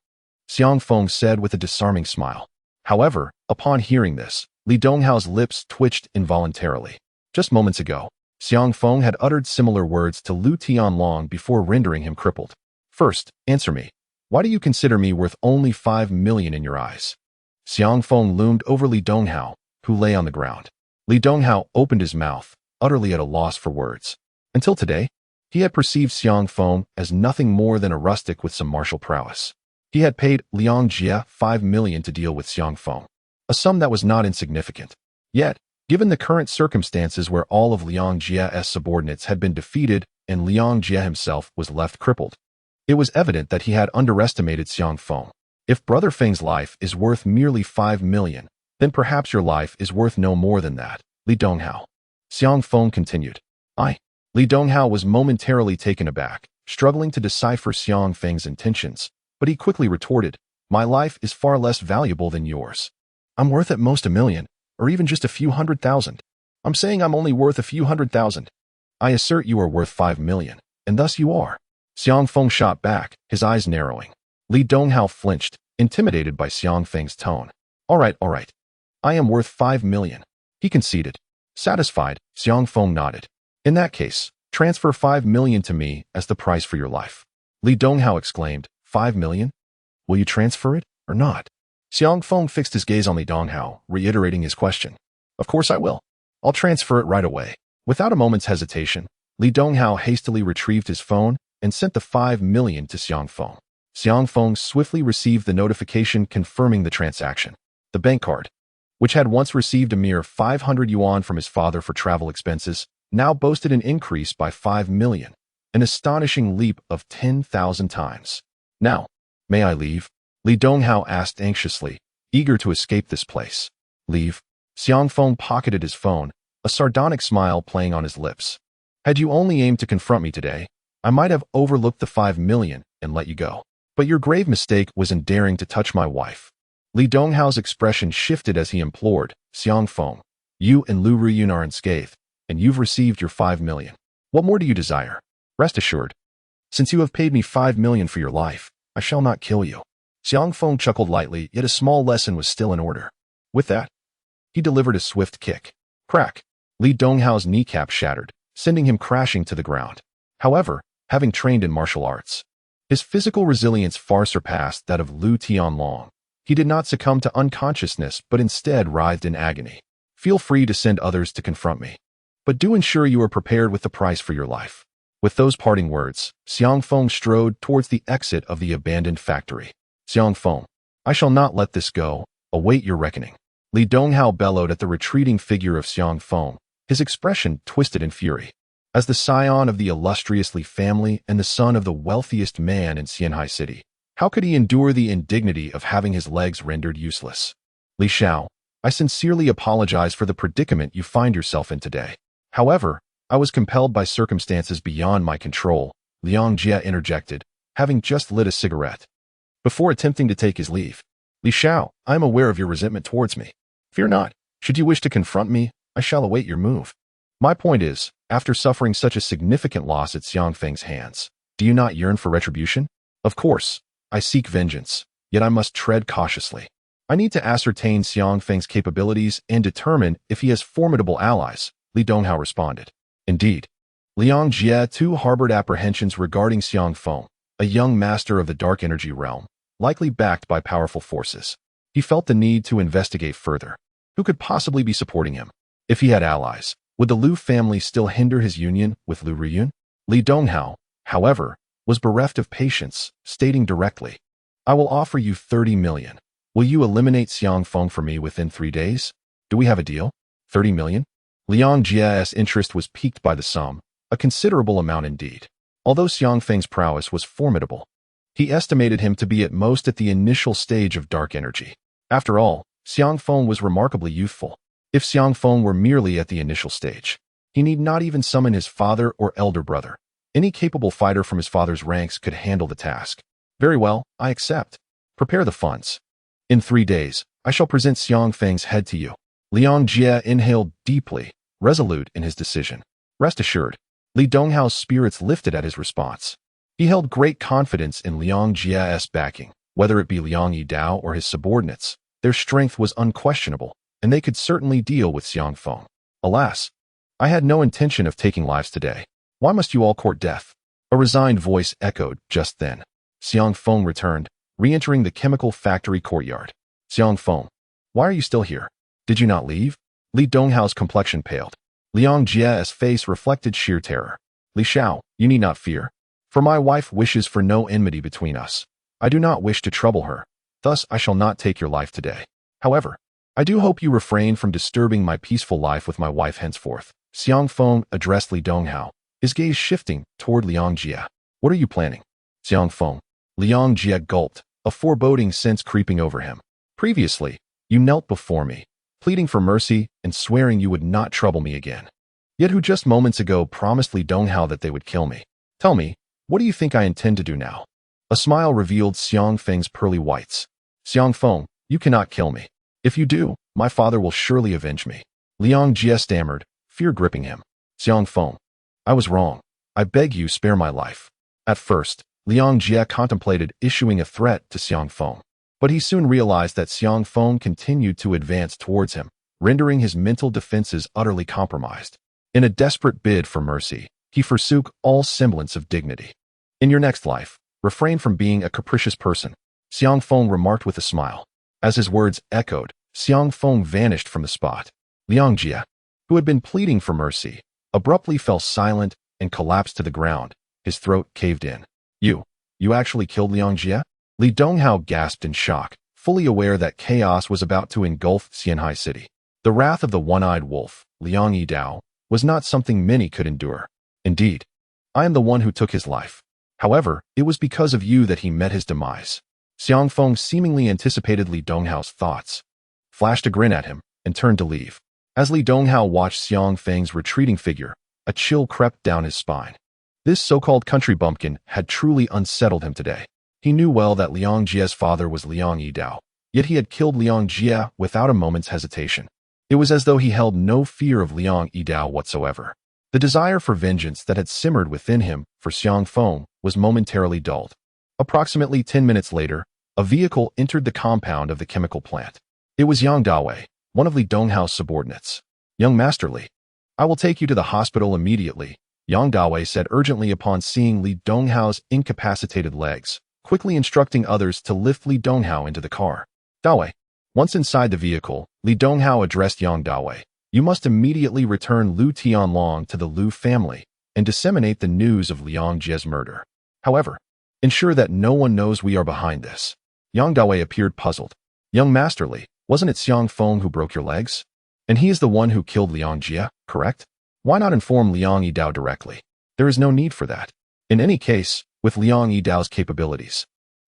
Xiang Feng said with a disarming smile. However, upon hearing this, Li Donghao's lips twitched involuntarily. Just moments ago, Xiang Feng had uttered similar words to Lu Tianlong before rendering him crippled. First, answer me. Why do you consider me worth only 5 million in your eyes? Xiang Feng loomed over Li Donghao, who lay on the ground. Li Donghao opened his mouth, utterly at a loss for words. Until today, he had perceived Xiang Feng as nothing more than a rustic with some martial prowess. He had paid Liang Jie 5 million to deal with Xiang Feng, a sum that was not insignificant. Yet, given the current circumstances where all of Liang Jie's subordinates had been defeated and Liang Jie himself was left crippled, it was evident that he had underestimated Xiang Feng. If Brother Feng's life is worth merely 5 million, then perhaps your life is worth no more than that, Li Donghao. Xiang Feng continued. Li Donghao was momentarily taken aback, struggling to decipher Xiang Feng's intentions, but he quickly retorted, my life is far less valuable than yours. I'm worth at most 1 million, or even just a few 100,000. I'm saying I'm only worth a few 100,000. I assert you are worth 5 million, and thus you are. Xiang Feng shot back, his eyes narrowing. Li Donghao flinched, intimidated by Xiang Feng's tone. All right. I am worth 5 million. He conceded. Satisfied, Xiang Feng nodded. In that case, transfer 5 million to me as the price for your life. Li Donghao exclaimed, 5 million? Will you transfer it, or not? Xiang Feng fixed his gaze on Li Donghao, reiterating his question. Of course I will. I'll transfer it right away. Without a moment's hesitation, Li Donghao hastily retrieved his phone and sent the 5 million to Xiang Feng. Xiang Feng swiftly received the notification confirming the transaction. The bank card, which had once received a mere 500 yuan from his father for travel expenses, now boasted an increase by 5 million, an astonishing leap of 10,000 times. Now, may I leave? Li Donghao asked anxiously, eager to escape this place. Leave? Xiang Feng pocketed his phone, a sardonic smile playing on his lips. Had you only aimed to confront me today, I might have overlooked the 5 million and let you go. But your grave mistake was in daring to touch my wife. Li Donghao's expression shifted as he implored, Xiang Feng, you and Lu Ruyun are unscathed, and you've received your 5 million. What more do you desire? Rest assured, since you have paid me 5 million for your life, I shall not kill you. Xiang Feng chuckled lightly, yet a small lesson was still in order. With that, he delivered a swift kick. Crack! Li Donghao's kneecap shattered, sending him crashing to the ground. However, having trained in martial arts, his physical resilience far surpassed that of Lu Tianlong. He did not succumb to unconsciousness, but instead writhed in agony. Feel free to send others to confront me, but do ensure you are prepared with the price for your life. With those parting words, Xiang Feng strode towards the exit of the abandoned factory. Xiang Feng, I shall not let this go. Await your reckoning. Li Donghao bellowed at the retreating figure of Xiang Feng, his expression twisted in fury. As the scion of the illustrious Li family and the son of the wealthiest man in Xianhai City, how could he endure the indignity of having his legs rendered useless? Li Xiao, I sincerely apologize for the predicament you find yourself in today. However, I was compelled by circumstances beyond my control, Liang Jie interjected, having just lit a cigarette. Before attempting to take his leave, Li Xiao, I am aware of your resentment towards me. Fear not, should you wish to confront me, I shall await your move. My point is, after suffering such a significant loss at Xiang Feng's hands, do you not yearn for retribution? Of course, I seek vengeance, yet I must tread cautiously. I need to ascertain Xiang Feng's capabilities and determine if he has formidable allies, Li Donghao responded. Indeed, Liang Jie too harbored apprehensions regarding Xiang Feng, a young master of the dark energy realm, likely backed by powerful forces. He felt the need to investigate further. Who could possibly be supporting him? If he had allies, would the Lu family still hinder his union with Lu Ruyun? Li Donghao, however, was bereft of patience, stating directly, I will offer you 30 million. Will you eliminate Xiang Feng for me within 3 days? Do we have a deal? 30 million? Liang Jie's interest was piqued by the sum, a considerable amount indeed. Although Xiang Feng's prowess was formidable, he estimated him to be at most at the initial stage of dark energy. After all, Xiang Feng was remarkably youthful. If Xiang Feng were merely at the initial stage, he need not even summon his father or elder brother. Any capable fighter from his father's ranks could handle the task. Very well, I accept. Prepare the funds. In 3 days, I shall present Xiang Feng's head to you. Liang Jie inhaled deeply, resolute in his decision. Rest assured, Li Donghao's spirits lifted at his response. He held great confidence in Liang Jie's backing, whether it be Liang Yidao or his subordinates. Their strength was unquestionable, and they could certainly deal with Xiang Feng. Alas, I had no intention of taking lives today. Why must you all court death? A resigned voice echoed just then. Xiang Feng returned, re-entering the chemical factory courtyard. Xiang Feng, why are you still here? Did you not leave? Li Donghao's complexion paled. Liang Jie's face reflected sheer terror. Li Xiao, you need not fear, for my wife wishes for no enmity between us. I do not wish to trouble her, thus I shall not take your life today. However, I do hope you refrain from disturbing my peaceful life with my wife henceforth. Xiang Feng addressed Li Donghao, his gaze shifting toward Liang Jie. What are you planning? Xiang Feng. Liang Jie gulped, a foreboding sense creeping over him. Previously, you knelt before me, pleading for mercy and swearing you would not trouble me again. Yet who just moments ago promised Li Donghao that they would kill me? Tell me, what do you think I intend to do now? A smile revealed Xiang Feng's pearly whites. Xiang Feng, you cannot kill me. If you do, my father will surely avenge me. Liang Jie stammered, fear gripping him. Xiang Feng, I was wrong. I beg you spare my life. At first, Liang Jie contemplated issuing a threat to Xiang Feng, but he soon realized that Xiang Feng continued to advance towards him, rendering his mental defenses utterly compromised. In a desperate bid for mercy, he forsook all semblance of dignity. In your next life, refrain from being a capricious person, Xiang Feng remarked with a smile. As his words echoed, Xiang Feng vanished from the spot. Liang Jie, who had been pleading for mercy, abruptly fell silent and collapsed to the ground, his throat caved in. You actually killed Liang Jie? Li Donghao gasped in shock, fully aware that chaos was about to engulf Xianhai City. The wrath of the one-eyed wolf, Liang Yidao, was not something many could endure. Indeed, I am the one who took his life. However, it was because of you that he met his demise. Xiang Feng seemingly anticipated Li Donghao's thoughts, flashed a grin at him, and turned to leave. As Li Donghao watched Xiang Feng's retreating figure, a chill crept down his spine. This so-called country bumpkin had truly unsettled him today. He knew well that Liang Jie's father was Liang Yidao, yet he had killed Liang Jie without a moment's hesitation. It was as though he held no fear of Liang Yidao whatsoever. The desire for vengeance that had simmered within him for Xiang Feng was momentarily dulled. Approximately 10 minutes later, a vehicle entered the compound of the chemical plant. It was Yang Dawei, one of Li Donghao's subordinates. "Young Master Li, I will take you to the hospital immediately," Yang Dawei said urgently upon seeing Li Donghao's incapacitated legs, quickly instructing others to lift Li Donghao into the car. "Dawei." Once inside the vehicle, Li Donghao addressed Yang Dawei. "You must immediately return Lu Tianlong to the Lu family and disseminate the news of Liang Jie's murder. However, ensure that no one knows we are behind this." Yang Dawei appeared puzzled. "Young Master Li, wasn't it Xiang Feng who broke your legs? And he is the one who killed Liang Jie, correct? Why not inform Liang Yidao directly? There is no need for that. In any case, with Liang Yidao's capabilities,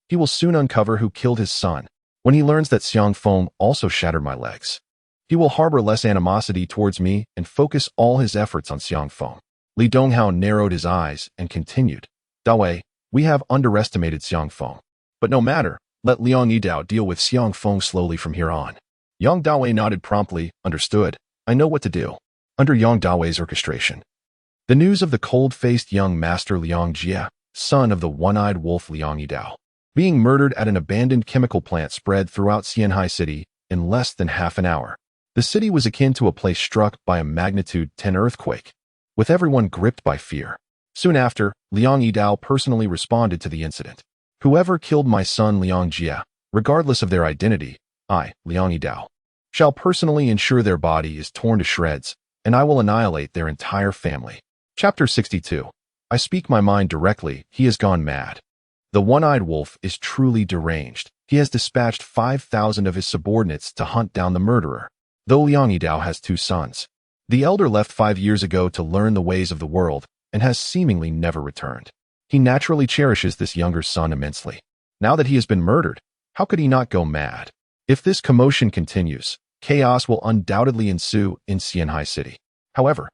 he will soon uncover who killed his son. When he learns that Xiang Feng also shattered my legs, he will harbor less animosity towards me and focus all his efforts on Xiang Feng." Li Donghao narrowed his eyes and continued, "Dawei, we have underestimated Xiang Feng. But no matter, let Liang Yidao deal with Xiang Feng slowly from here on." Yang Dawei nodded promptly. "Understood. I know what to do." Under Yang Dawei's orchestration, the news of the cold-faced young master Liang Jie, son of the one-eyed wolf Liang Yidao, being murdered at an abandoned chemical plant spread throughout Xianhai City in less than half an hour. The city was akin to a place struck by a magnitude 10 earthquake, with everyone gripped by fear. Soon after, Liang Yidao personally responded to the incident. "Whoever killed my son Liang Jie, regardless of their identity, I, Liang Yidao, shall personally ensure their body is torn to shreds, and I will annihilate their entire family." Chapter 62. I speak my mind directly. He has gone mad. The one-eyed wolf is truly deranged. He has dispatched 5,000 of his subordinates to hunt down the murderer. Though Liang Yidao has 2 sons, the elder left 5 years ago to learn the ways of the world and has seemingly never returned. He naturally cherishes this younger son immensely. Now that he has been murdered, how could he not go mad? If this commotion continues, chaos will undoubtedly ensue in Xianhai City. However,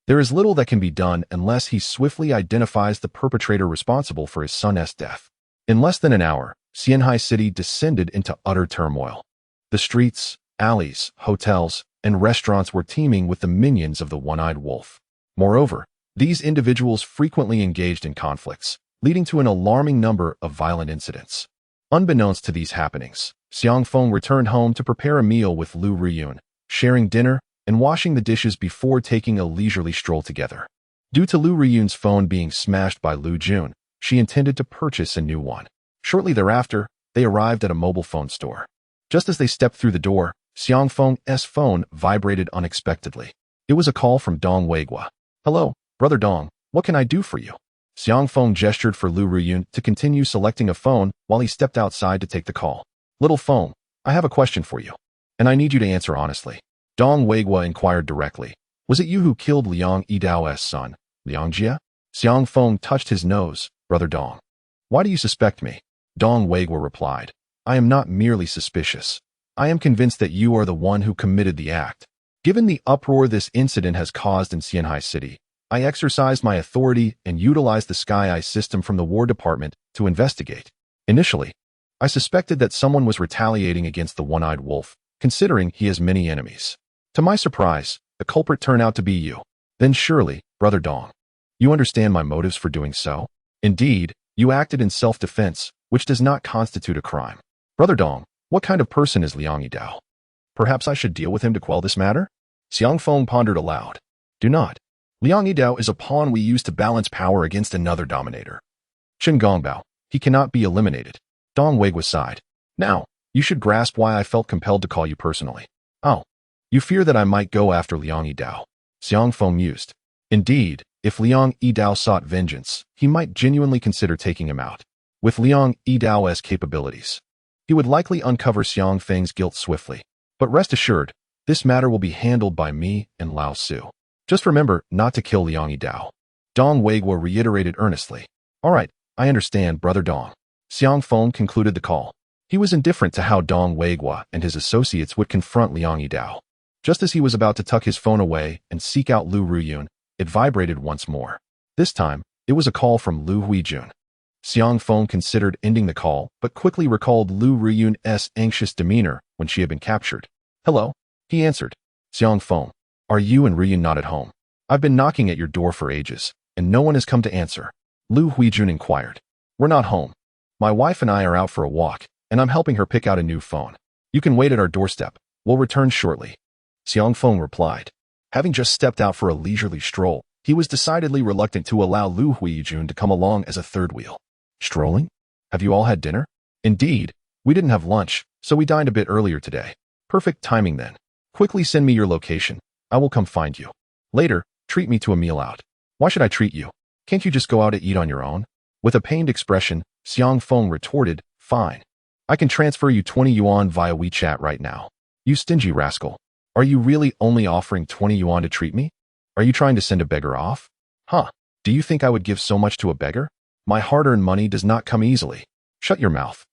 there is little that can be done unless he swiftly identifies the perpetrator responsible for his son's death. In less than an hour, Xianhai City descended into utter turmoil. The streets, alleys, hotels, and restaurants were teeming with the minions of the one-eyed wolf. Moreover, these individuals frequently engaged in conflicts, leading to an alarming number of violent incidents. Unbeknownst to these happenings, Xiang Feng returned home to prepare a meal with Lu Riyun, sharing dinner and washing the dishes before taking a leisurely stroll together. Due to Lu Riyun's phone being smashed by Lu Jun, she intended to purchase a new one. Shortly thereafter, they arrived at a mobile phone store. Just as they stepped through the door, Xiang Feng's phone vibrated unexpectedly. It was a call from Dong Weigua. "Hello, Brother Dong, what can I do for you?" Xiang Feng gestured for Lu Riyun to continue selecting a phone while he stepped outside to take the call. "Little phone, I have a question for you, and I need you to answer honestly." Dong Weigua inquired directly. "Was it you who killed Liang Yidao's son, Liang Jie?" Xiang Feng touched his nose. "Brother Dong, why do you suspect me?" Dong Weigua replied, "I am not merely suspicious. I am convinced that you are the one who committed the act. Given the uproar this incident has caused in Xianhai City, I exercised my authority and utilized the Sky Eye system from the War Department to investigate. Initially, I suspected that someone was retaliating against the one-eyed wolf, considering he has many enemies. To my surprise, the culprit turned out to be you. Then surely, Brother Dong, you understand my motives for doing so? Indeed, you acted in self-defense, which does not constitute a crime. Brother Dong, what kind of person is Liang Yidao? Perhaps I should deal with him to quell this matter?" Xiang Feng pondered aloud. "Do not. Liang Yidao is a pawn we use to balance power against another dominator. Chen Gongbao, he cannot be eliminated." Dong Weigua sighed. "Now, you should grasp why I felt compelled to call you personally." "Oh, you fear that I might go after Liang Yidao?" Xiang Feng mused. Indeed, if Liang Yidao sought vengeance, he might genuinely consider taking him out. With Liang Yidao's capabilities, he would likely uncover Xiang Feng's guilt swiftly. But rest assured, this matter will be handled by me and Lao Su. Just remember not to kill Liang Yidao." Dong Weigua reiterated earnestly. "All right, I understand, Brother Dong." Xiang Feng concluded the call. He was indifferent to how Dong Weigua and his associates would confront Liang Yidao. Just as he was about to tuck his phone away and seek out Lu Ruyun, it vibrated once more. This time, it was a call from Lu Huijun. Xiang Feng considered ending the call, but quickly recalled Lu Ruyun's anxious demeanor when she had been captured. "Hello," he answered. "Xiang Feng, are you and Ruyun not at home? I've been knocking at your door for ages, and no one has come to answer." Lu Huijun inquired. "We're not home. My wife and I are out for a walk, and I'm helping her pick out a new phone. You can wait at our doorstep. We'll return shortly." Xiang Feng replied. Having just stepped out for a leisurely stroll, he was decidedly reluctant to allow Lu Huijun to come along as a third wheel. "Strolling? Have you all had dinner?" "Indeed, we didn't have lunch, so we dined a bit earlier today." "Perfect timing then. Quickly send me your location. I will come find you. Later, treat me to a meal out." "Why should I treat you? Can't you just go out to eat on your own?" With a pained expression, Xiang Feng retorted, "Fine. I can transfer you 20 yuan via WeChat right now." "You stingy rascal. Are you really only offering 20 yuan to treat me? Are you trying to send a beggar off? Huh? Do you think I would give so much to a beggar? My hard-earned money does not come easily. Shut your mouth."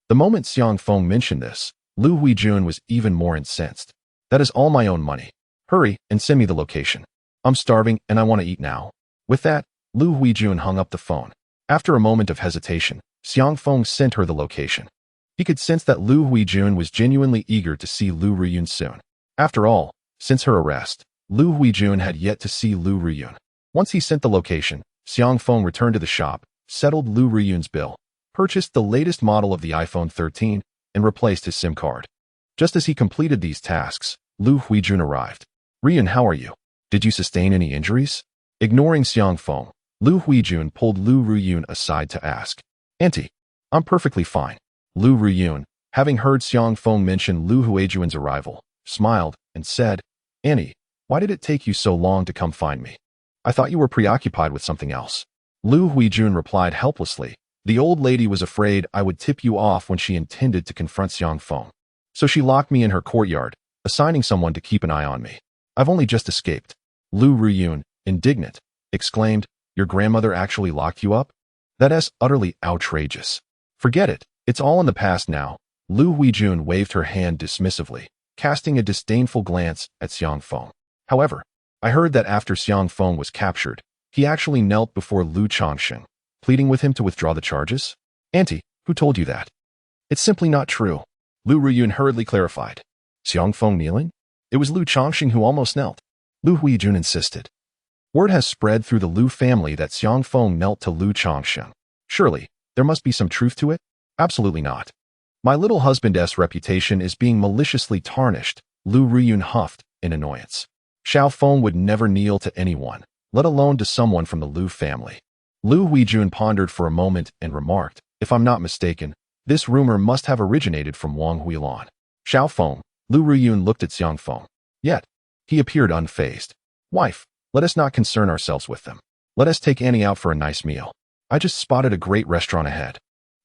The moment Xiang Feng mentioned this, Lu Huijun was even more incensed. "That is all my own money. Hurry and send me the location. I'm starving and I want to eat now." With that, Lu Huijun hung up the phone. After a moment of hesitation, Xiang Feng sent her the location. He could sense that Lu Huijun was genuinely eager to see Lu Ruyun soon. After all, since her arrest, Lu Huijun had yet to see Lu Ruyun. Once he sent the location, Xiang Feng returned to the shop, settled Lu Ruyun's bill, purchased the latest model of the iPhone 13, and replaced his SIM card. Just as he completed these tasks, Lu Huijun arrived. "Ruyun, how are you? Did you sustain any injuries?" Ignoring Xiang Feng, Lu Huijun pulled Lu Ruyun aside to ask. "Auntie, I'm perfectly fine." Lu Ruyun, having heard Xiang Feng mention Lu Huijun's arrival, smiled and said, "Annie, why did it take you so long to come find me? I thought you were preoccupied with something else." Lu Huijun replied helplessly, "The old lady was afraid I would tip you off when she intended to confront Xiang Feng. So she locked me in her courtyard, assigning someone to keep an eye on me. I've only just escaped." Lu Ruyun, indignant, exclaimed, "Your grandmother actually locked you up? That is utterly outrageous. Forget it. It's all in the past now." Lu Huijun waved her hand dismissively, casting a disdainful glance at Xiang Feng. "However, I heard that after Xiang Feng was captured, he actually knelt before Lu Changsheng, pleading with him to withdraw the charges." "Auntie, who told you that?" "It's simply not true," Lu Ruyun hurriedly clarified. "Xiang Feng kneeling? It was Lu Changsheng who almost knelt," Lu Huijun insisted. "Word has spread through the Lu family that Xiang Feng knelt to Lu Changsheng. Surely, there must be some truth to it?" "Absolutely not. My little husband's reputation is being maliciously tarnished," Lu Ruyun huffed in annoyance. "Xiao Feng would never kneel to anyone, let alone to someone from the Lu family." Lu Huijun pondered for a moment and remarked, "If I'm not mistaken, this rumor must have originated from Wang Huilan." "Xiao Feng," Lu Ruyun looked at Xiang Feng. Yet, he appeared unfazed. "Wife, let us not concern ourselves with them. Let us take Annie out for a nice meal. I just spotted a great restaurant ahead.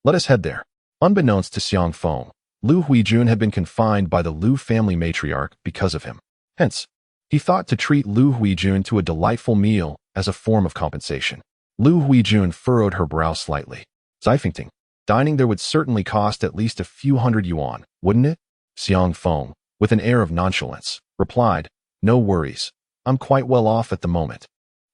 Let us head there." Unbeknownst to Xiang Feng, Lu Huijun had been confined by the Lu family matriarch because of him. Hence, he thought to treat Lu Huijun to a delightful meal as a form of compensation. Lu Huijun furrowed her brow slightly. "Zeifingting, dining there would certainly cost at least a few hundred yuan, wouldn't it?" Xiang Feng, with an air of nonchalance, replied, "No worries. I'm quite well off at the moment."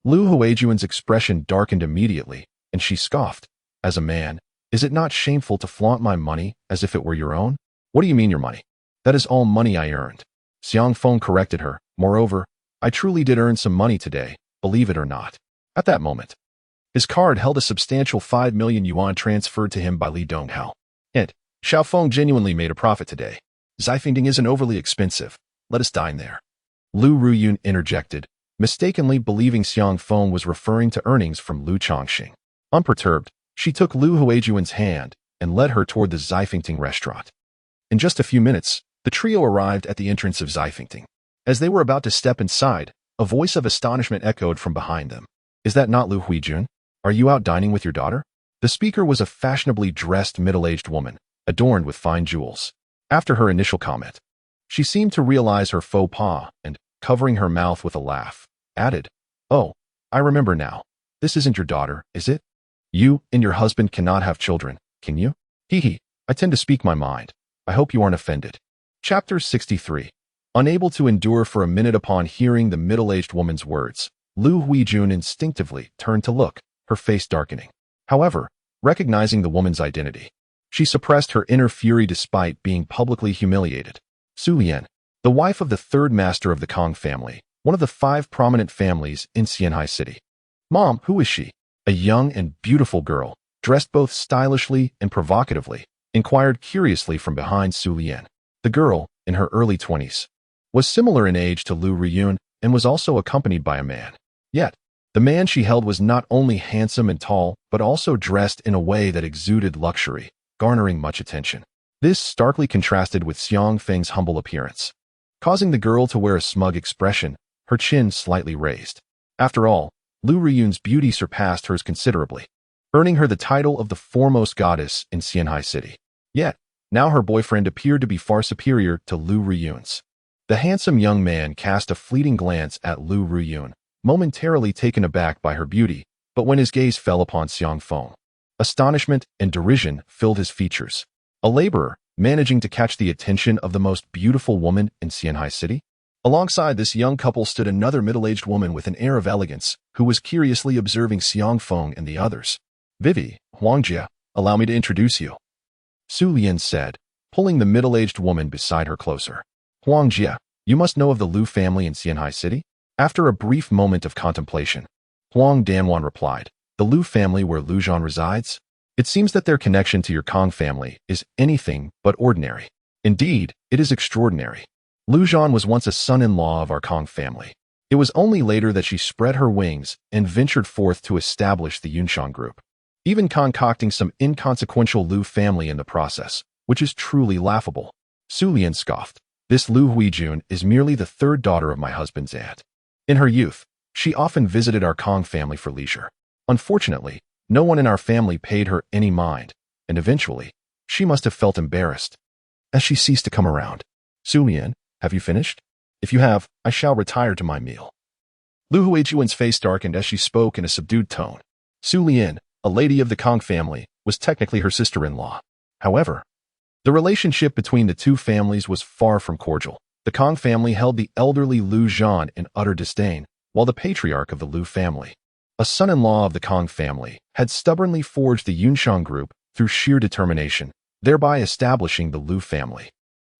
Lu Huijun's expression darkened immediately, and she scoffed. "As a man, is it not shameful to flaunt my money as if it were your own?" "What do you mean your money? That is all money I earned." Xiang Feng corrected her. "Moreover, I truly did earn some money today, believe it or not." At that moment, his card held a substantial 5 million yuan transferred to him by Li Donghao. And Xiao Feng genuinely made a profit today. "Zeifingting isn't overly expensive. Let us dine there." Lu Ruyun interjected, mistakenly believing Xiang Feng was referring to earnings from Lu Changxing. Unperturbed, she took Lu Huijun's hand and led her toward the Zeifingting restaurant. In just a few minutes, the trio arrived at the entrance of Zeifingting. As they were about to step inside, a voice of astonishment echoed from behind them. "Is that not Lu Huijun? Are you out dining with your daughter?" The speaker was a fashionably dressed middle-aged woman, adorned with fine jewels. After her initial comment, she seemed to realize her faux pas and, covering her mouth with a laugh, added, "Oh, I remember now. This isn't your daughter, is it? You and your husband cannot have children, can you?" "Hee hee, I tend to speak my mind. I hope you aren't offended." Chapter 63. Unable to endure for a minute upon hearing the middle-aged woman's words, Lu Huijun instinctively turned to look, her face darkening. However, recognizing the woman's identity, she suppressed her inner fury despite being publicly humiliated. Su Lian, the wife of the third master of the Kong family, one of the 5 prominent families in Xianhai City. Mom, who is she? A young and beautiful girl, dressed both stylishly and provocatively, inquired curiously from behind Su Lian. The girl, in her early 20s, was similar in age to Lu Riyun and was also accompanied by a man. Yet, the man she held was not only handsome and tall, but also dressed in a way that exuded luxury, garnering much attention. This starkly contrasted with Xiang Feng's humble appearance, causing the girl to wear a smug expression, her chin slightly raised. After all, Lu Riyun's beauty surpassed hers considerably, earning her the title of the foremost goddess in Xianhai City. Yet, now her boyfriend appeared to be far superior to Lu Riyun's. The handsome young man cast a fleeting glance at Lu Riyun, momentarily taken aback by her beauty, but when his gaze fell upon Xiang Feng, astonishment and derision filled his features. A laborer, managing to catch the attention of the most beautiful woman in Xianhai City? Alongside this young couple stood another middle-aged woman with an air of elegance, who was curiously observing Xiang Feng and the others. Vivi, Huangjia, allow me to introduce you, Su Lian said, pulling the middle-aged woman beside her closer. Huangjia, you must know of the Lu family in Xianhai City? After a brief moment of contemplation, Huang Danwan replied, the Lu family where Lu Zhan resides? It seems that their connection to your Kong family is anything but ordinary. Indeed, it is extraordinary. Lu Zhan was once a son-in-law of our Kong family. It was only later that she spread her wings and ventured forth to establish the Yunshan group, even concocting some inconsequential Lu family in the process, which is truly laughable. Su Lian scoffed. This Lu Huijun is merely the 3rd daughter of my husband's aunt. In her youth, she often visited our Kong family for leisure. Unfortunately, no one in our family paid her any mind, and eventually, she must have felt embarrassed as she ceased to come around. Su Lian, have you finished? If you have, I shall retire to my meal. Lu Huijun's face darkened as she spoke in a subdued tone. Su Lian, a lady of the Kong family, was technically her sister-in-law. However, the relationship between the two families was far from cordial. The Kong family held the elderly Lu Zhan in utter disdain, while the patriarch of the Lu family, a son-in-law of the Kong family, had stubbornly forged the Yunshan group through sheer determination, thereby establishing the Lu family.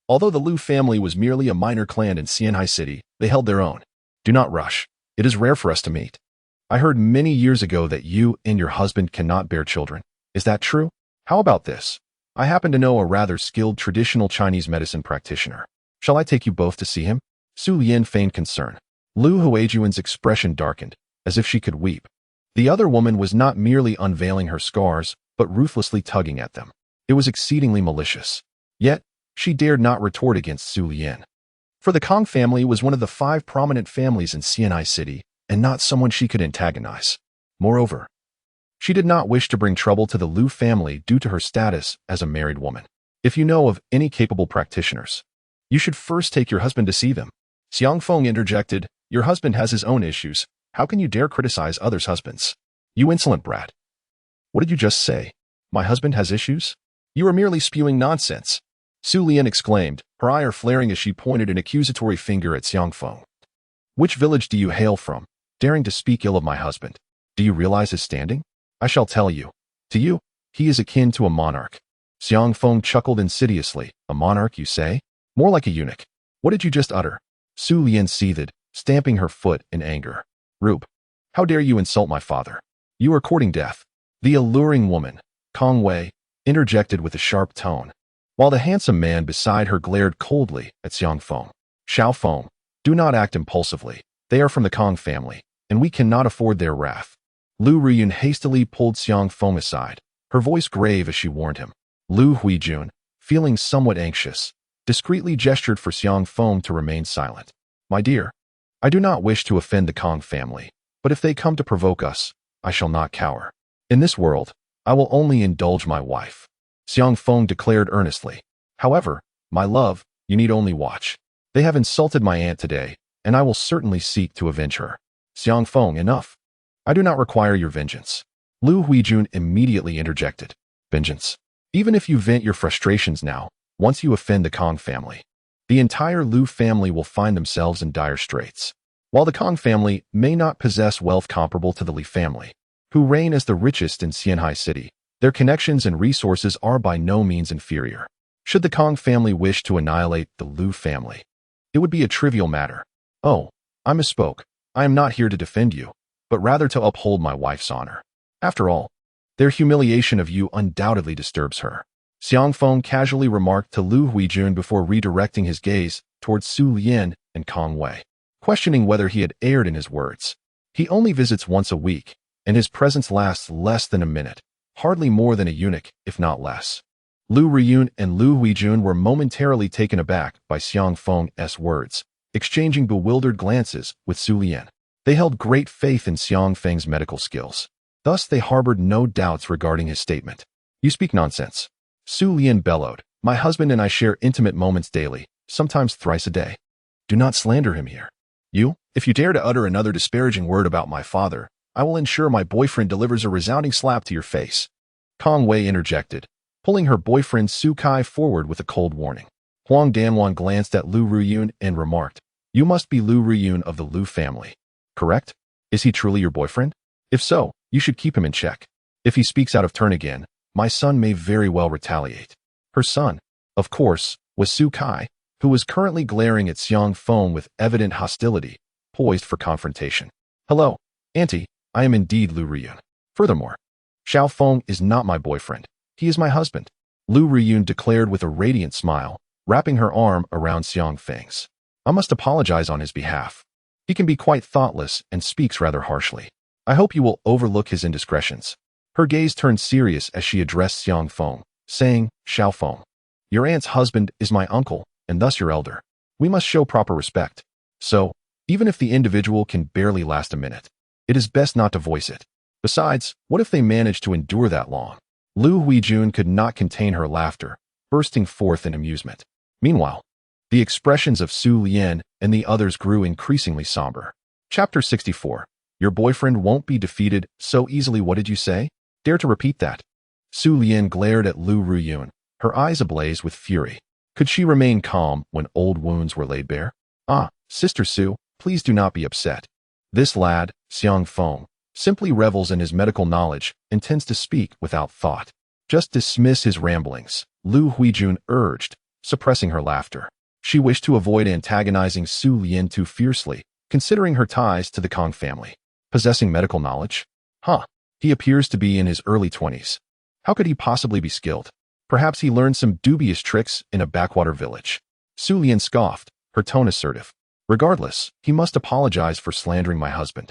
Although the Lu family was merely a minor clan in Xianhai City, they held their own. Do not rush. It is rare for us to meet. I heard many years ago that you and your husband cannot bear children. Is that true? How about this? I happen to know a rather skilled traditional Chinese medicine practitioner. Shall I take you both to see him? Su Lian feigned concern. Lu Huijun's expression darkened, as if she could weep. The other woman was not merely unveiling her scars, but ruthlessly tugging at them. It was exceedingly malicious. Yet, she dared not retort against Su Lian. For the Kong family was one of the 5 prominent families in Xianhai City, and not someone she could antagonize. Moreover, she did not wish to bring trouble to the Lu family due to her status as a married woman. If you know of any capable practitioners, you should first take your husband to see them. Xiang Feng interjected, your husband has his own issues. How can you dare criticize others' husbands? You insolent brat. What did you just say? My husband has issues? You are merely spewing nonsense. Su Lian exclaimed, her ire flaring as she pointed an accusatory finger at Xiang Feng. Which village do you hail from, daring to speak ill of my husband? Do you realize his standing? I shall tell you. To you, he is akin to a monarch. Xiang Feng chuckled insidiously. A monarch, you say? More like a eunuch. What did you just utter? Su Lian seethed, stamping her foot in anger. Rube, how dare you insult my father? You are courting death. The alluring woman, Kong Wei, interjected with a sharp tone, while the handsome man beside her glared coldly at Xiang Feng. Xiao Feng, do not act impulsively. They are from the Kong family, and we cannot afford their wrath. Lu Riyun hastily pulled Xiang Feng aside, her voice grave as she warned him. Lu Huijun, feeling somewhat anxious, discreetly gestured for Xiang Feng to remain silent. My dear, I do not wish to offend the Kong family, but if they come to provoke us, I shall not cower. In this world, I will only indulge my wife. Xiang Feng declared earnestly. However, my love, you need only watch. They have insulted my aunt today, and I will certainly seek to avenge her. Xiang Feng, enough. I do not require your vengeance. Lu Huijun immediately interjected. Vengeance? Even if you vent your frustrations now, once you offend the Kong family, the entire Lu family will find themselves in dire straits. While the Kong family may not possess wealth comparable to the Li family, who reign as the richest in Xianhai City, their connections and resources are by no means inferior. Should the Kong family wish to annihilate the Lu family, it would be a trivial matter. Oh, I misspoke. I am not here to defend you, but rather to uphold my wife's honor. After all, their humiliation of you undoubtedly disturbs her. Xiang Feng casually remarked to Lu Huijun before redirecting his gaze towards Su Lian and Kong Wei, questioning whether he had erred in his words. He only visits once a week, and his presence lasts less than a minute, hardly more than a eunuch, if not less. Lu Riyun and Lu Huijun were momentarily taken aback by Xiang Feng's words, exchanging bewildered glances with Su Lian. They held great faith in Xiang Feng's medical skills. Thus, they harbored no doubts regarding his statement. You speak nonsense. Su Lian bellowed. My husband and I share intimate moments daily, sometimes thrice a day. Do not slander him here. If you dare to utter another disparaging word about my father, I will ensure my boyfriend delivers a resounding slap to your face. Kong Wei interjected, pulling her boyfriend Su Kai forward with a cold warning. Huang Danwan glanced at Lu Riyun and remarked, You must be Lu Riyun of the Lu family, correct? Is he truly your boyfriend? If so, you should keep him in check. If he speaks out of turn again, my son may very well retaliate. Her son, of course, was Su Kai, who was currently glaring at Xiang Feng with evident hostility, poised for confrontation. Hello, Auntie, I am indeed Lu Riyun. Furthermore, Xiao Feng is not my boyfriend. He is my husband, Lu Riyun declared with a radiant smile, wrapping her arm around Xiang Feng's. I must apologize on his behalf. He can be quite thoughtless and speaks rather harshly. I hope you will overlook his indiscretions. Her gaze turned serious as she addressed Xiang Feng, saying, Xiao Feng, your aunt's husband is my uncle, and thus your elder. We must show proper respect. So, even if the individual can barely last a minute, it is best not to voice it. Besides, what if they manage to endure that long? Lu Huijun could not contain her laughter, bursting forth in amusement. Meanwhile, the expressions of Su Lian and the others grew increasingly somber. Chapter 64. Your boyfriend won't be defeated so easily. What did you say? Dare to repeat that. Su Lian glared at Lu Riyun, her eyes ablaze with fury. Could she remain calm when old wounds were laid bare? Ah, Sister Su, please do not be upset. This lad, Xiang Feng, simply revels in his medical knowledge and tends to speak without thought. Just dismiss his ramblings, Lu Huijun urged, suppressing her laughter. She wished to avoid antagonizing Su Lian too fiercely, considering her ties to the Kong family. Possessing medical knowledge? He appears to be in his early 20s. How could he possibly be skilled? Perhaps he learned some dubious tricks in a backwater village. Su Lian scoffed, her tone assertive. Regardless, he must apologize for slandering my husband.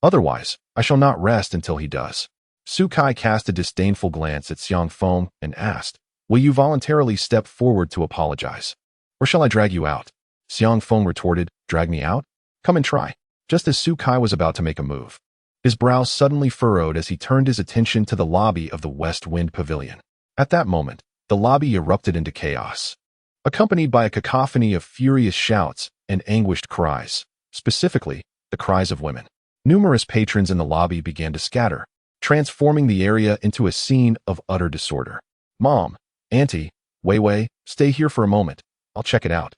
Otherwise, I shall not rest until he does. Su Kai cast a disdainful glance at Xiang Feng and asked, Will you voluntarily step forward to apologize? Or shall I drag you out? Xiang Feng retorted, Drag me out? Come and try. Just as Su Kai was about to make a move, his brow suddenly furrowed as he turned his attention to the lobby of the West Wind Pavilion. At that moment, the lobby erupted into chaos, accompanied by a cacophony of furious shouts and anguished cries, specifically, the cries of women. Numerous patrons in the lobby began to scatter, transforming the area into a scene of utter disorder. Mom, Auntie, Wei Wei, stay here for a moment. I'll check it out.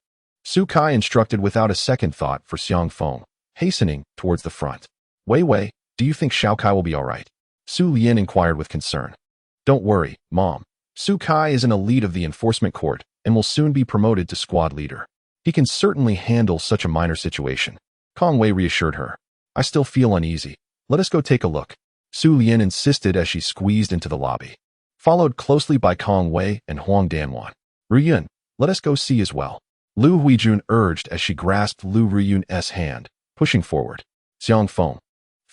Su Kai instructed without a second thought for Xiang Feng, hastening towards the front. Wei Wei, do you think Xiao Kai will be all right? Su Lian inquired with concern. Don't worry, Mom. Su Kai is an elite of the enforcement court and will soon be promoted to squad leader. He can certainly handle such a minor situation. Kong Wei reassured her. I still feel uneasy. Let us go take a look. Su Lian insisted as she squeezed into the lobby, followed closely by Kong Wei and Huang Danwan. Riyun, let us go see as well. Lu Huijun urged as she grasped Lu Riyun's hand, pushing forward. Xiang Feng,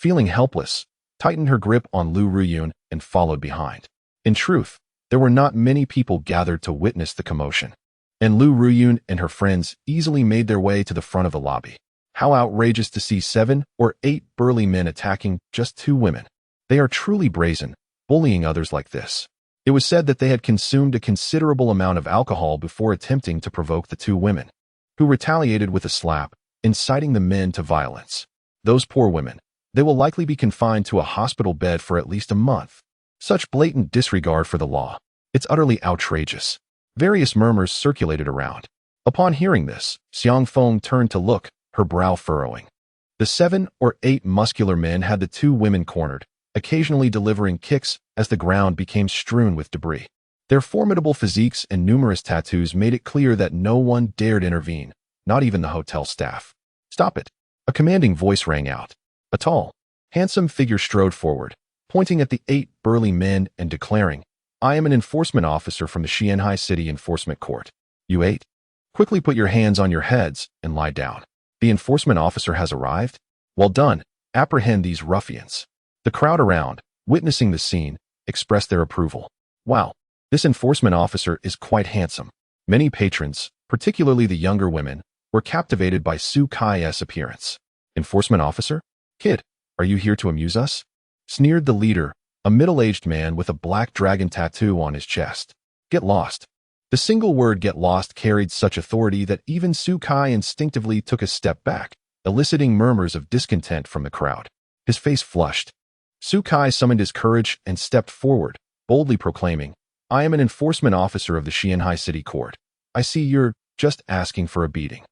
feeling helpless, tightened her grip on Lu Riyun and followed behind. In truth, there were not many people gathered to witness the commotion, and Lu Riyun and her friends easily made their way to the front of the lobby. How outrageous to see 7 or 8 burly men attacking just 2 women. They are truly brazen, bullying others like this. It was said that they had consumed a considerable amount of alcohol before attempting to provoke the 2 women, who retaliated with a slap, inciting the men to violence. Those poor women, they will likely be confined to a hospital bed for at least a month. Such blatant disregard for the law. It's utterly outrageous. Various murmurs circulated around. Upon hearing this, Xiang Feng turned to look, her brow furrowing. The 7 or 8 muscular men had the 2 women cornered, occasionally delivering kicks as the ground became strewn with debris. Their formidable physiques and numerous tattoos made it clear that no one dared intervene, not even the hotel staff. "Stop it!" A commanding voice rang out. A tall, handsome figure strode forward, pointing at the 8 burly men and declaring, "I am an enforcement officer from the Xianhai City Enforcement Court. You 8? Quickly put your hands on your heads and lie down. The enforcement officer has arrived? Well done. Apprehend these ruffians." The crowd around, witnessing the scene, expressed their approval. "Wow, this enforcement officer is quite handsome." Many patrons, particularly the younger women, were captivated by Su Kai's appearance. "Enforcement officer? Kid, are you here to amuse us?" sneered the leader, a middle-aged man with a black dragon tattoo on his chest. "Get lost." The single word "get lost" carried such authority that even Su Kai instinctively took a step back, eliciting murmurs of discontent from the crowd. His face flushed. Su Kai summoned his courage and stepped forward, boldly proclaiming, "I am an enforcement officer of the Xianhai City Court. I see you're just asking for a beating."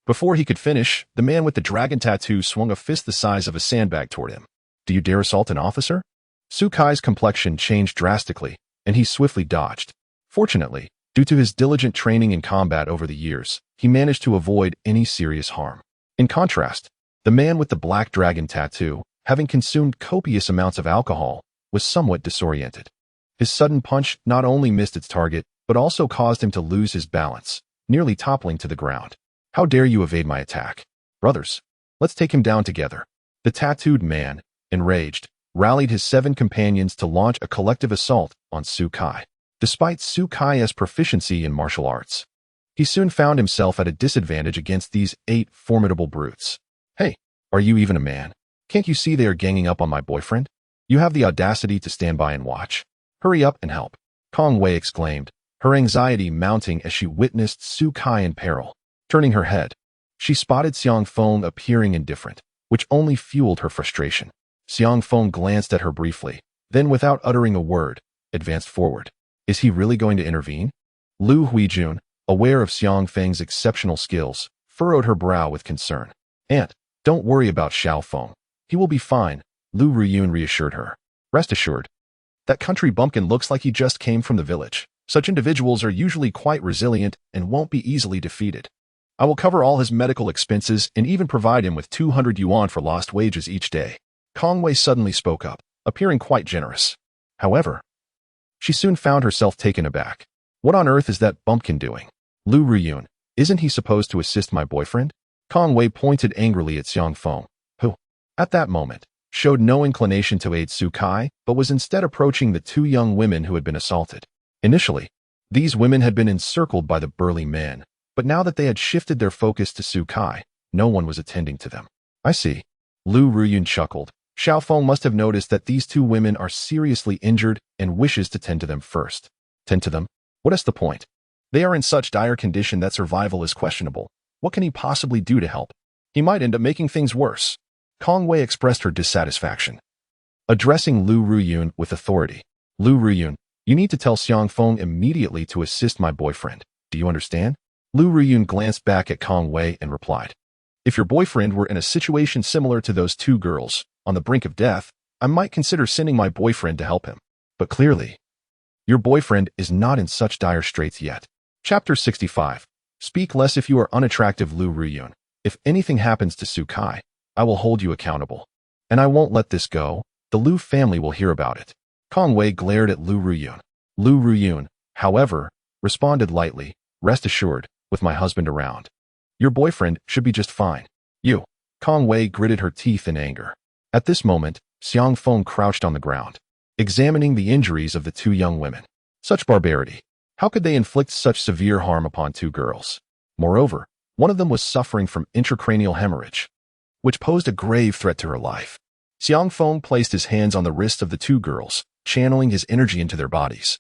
Before he could finish, the man with the dragon tattoo swung a fist the size of a sandbag toward him. "Do you dare assault an officer?" Su Kai's complexion changed drastically, and he swiftly dodged. Fortunately, due to his diligent training in combat over the years, he managed to avoid any serious harm. In contrast, the man with the black dragon tattoo, having consumed copious amounts of alcohol, was somewhat disoriented. His sudden punch not only missed its target, but also caused him to lose his balance, nearly toppling to the ground. "How dare you evade my attack? Brothers, let's take him down together." The tattooed man, enraged, rallied his 7 companions to launch a collective assault on Su Kai. Despite Su Kai's proficiency in martial arts, he soon found himself at a disadvantage against these 8 formidable brutes. "Hey, are you even a man? Can't you see they are ganging up on my boyfriend? You have the audacity to stand by and watch. Hurry up and help," Kong Wei exclaimed, her anxiety mounting as she witnessed Su Kai in peril. Turning her head, she spotted Xiang Feng appearing indifferent, which only fueled her frustration. Xiang Feng glanced at her briefly, then without uttering a word, advanced forward. Is he really going to intervene? Lu Huijun, aware of Xiang Feng's exceptional skills, furrowed her brow with concern. "Aunt, don't worry about Xiao Feng. He will be fine," Lu Ruyun reassured her. "Rest assured. That country bumpkin looks like he just came from the village. Such individuals are usually quite resilient and won't be easily defeated. I will cover all his medical expenses and even provide him with 200 yuan for lost wages each day." Kong Wei suddenly spoke up, appearing quite generous. However, she soon found herself taken aback. "What on earth is that bumpkin doing?" "Lu Ruyun, isn't he supposed to assist my boyfriend?" Kong Wei pointed angrily at Xiang Feng, who, at that moment, showed no inclination to aid Su Kai, but was instead approaching the 2 young women who had been assaulted. Initially, these women had been encircled by the burly men, but now that they had shifted their focus to Su Kai, no one was attending to them. "I see." Lu Ruyun chuckled. Xiao Feng must have noticed that these 2 women are seriously injured and wishes to tend to them first. Tend to them? What is the point? They are in such dire condition that survival is questionable. What can he possibly do to help? He might end up making things worse. Kong Wei expressed her dissatisfaction. Addressing Lu Ruyun with authority. "Lu Ruyun, you need to tell Xiang Feng immediately to assist my boyfriend. Do you understand?" Lu Ruyun glanced back at Kong Wei and replied, "If your boyfriend were in a situation similar to those 2 girls, on the brink of death, I might consider sending my boyfriend to help him. But clearly, your boyfriend is not in such dire straits yet." Chapter 65. Speak less if you are unattractive. Lu Ruyun. "If anything happens to Su Kai, I will hold you accountable. And I won't let this go. The Lu family will hear about it." Kong Wei glared at Lu Ruyun. Lu Ruyun, however, responded lightly, "Rest assured, with my husband around, your boyfriend should be just fine." "You." Kong Wei gritted her teeth in anger. At this moment, Xiang Feng crouched on the ground, examining the injuries of the 2 young women. Such barbarity. How could they inflict such severe harm upon 2 girls? Moreover, one of them was suffering from intracranial hemorrhage, which posed a grave threat to her life. Xiang Feng placed his hands on the wrists of the 2 girls, channeling his energy into their bodies,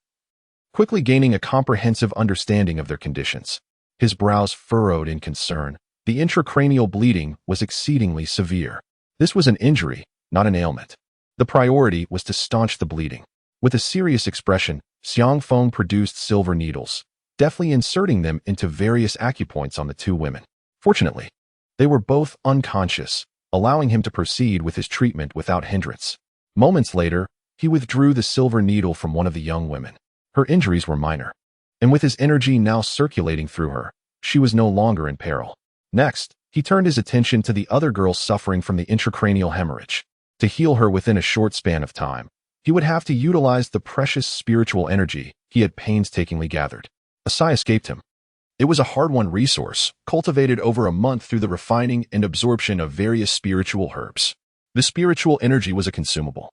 quickly gaining a comprehensive understanding of their conditions. His brows furrowed in concern. The intracranial bleeding was exceedingly severe. This was an injury, not an ailment. The priority was to staunch the bleeding. With a serious expression, Xiang Feng produced silver needles, deftly inserting them into various acupoints on the two women. Fortunately, they were both unconscious, allowing him to proceed with his treatment without hindrance. Moments later, he withdrew the silver needle from one of the young women. Her injuries were minor, and with his energy now circulating through her, she was no longer in peril. Next, he turned his attention to the other girl suffering from the intracranial hemorrhage. To heal her within a short span of time, he would have to utilize the precious spiritual energy he had painstakingly gathered. A sigh escaped him. It was a hard-won resource, cultivated over a month through the refining and absorption of various spiritual herbs. The spiritual energy was a consumable,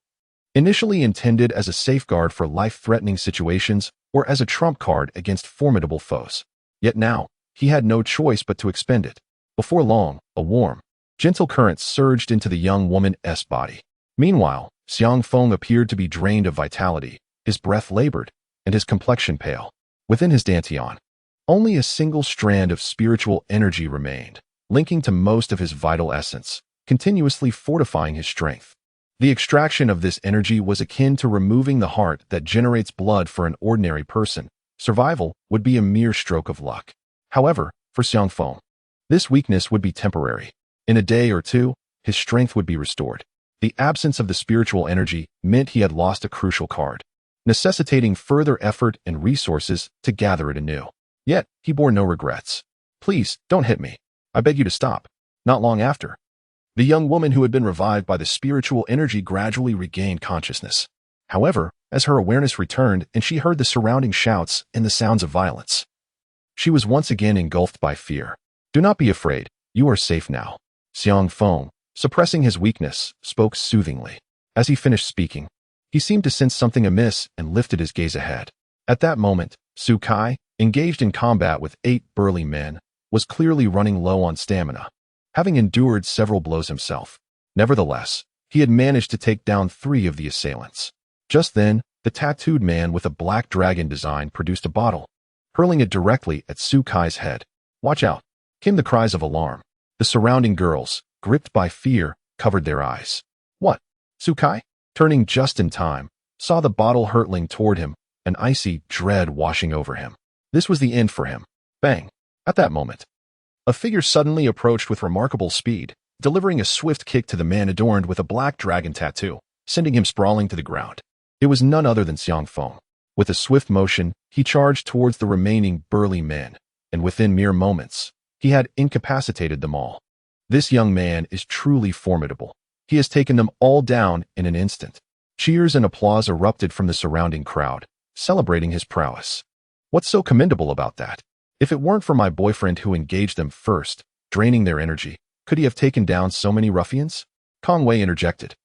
initially intended as a safeguard for life-threatening situations or as a trump card against formidable foes. Yet now, he had no choice but to expend it. Before long, a warm, gentle current surged into the young woman's body. Meanwhile, Xiang Feng appeared to be drained of vitality, his breath labored, and his complexion pale. Within his dantian, only a single strand of spiritual energy remained, linking to most of his vital essence, continuously fortifying his strength. The extraction of this energy was akin to removing the heart that generates blood for an ordinary person. Survival would be a mere stroke of luck. However, for Xiang Feng, this weakness would be temporary. In a day or two, his strength would be restored. The absence of the spiritual energy meant he had lost a crucial card, necessitating further effort and resources to gather it anew. Yet, he bore no regrets. "Please, don't hit me. I beg you to stop." Not long after, the young woman who had been revived by the spiritual energy gradually regained consciousness. However, as her awareness returned and she heard the surrounding shouts and the sounds of violence, she was once again engulfed by fear. "Do not be afraid. You are safe now." Xiang Feng, suppressing his weakness, spoke soothingly. As he finished speaking, he seemed to sense something amiss and lifted his gaze ahead. At that moment, Su Kai, engaged in combat with 8 burly men, was clearly running low on stamina, having endured several blows himself. Nevertheless, he had managed to take down 3 of the assailants. Just then, the tattooed man with a black dragon design produced a bottle, hurling it directly at Su Kai's head. "Watch out!" came the cries of alarm. The surrounding girls, gripped by fear, covered their eyes. "What?" Su Kai, turning just in time, saw the bottle hurtling toward him, an icy dread washing over him. This was the end for him. Bang! At that moment, a figure suddenly approached with remarkable speed, delivering a swift kick to the man adorned with a black dragon tattoo, sending him sprawling to the ground. It was none other than Xiang Feng. With a swift motion, he charged towards the remaining burly men, and within mere moments, he had incapacitated them all. This young man is truly formidable. He has taken them all down in an instant. Cheers and applause erupted from the surrounding crowd, celebrating his prowess. "What's so commendable about that? If it weren't for my boyfriend who engaged them first, draining their energy, could he have taken down so many ruffians?" Kong Wei interjected,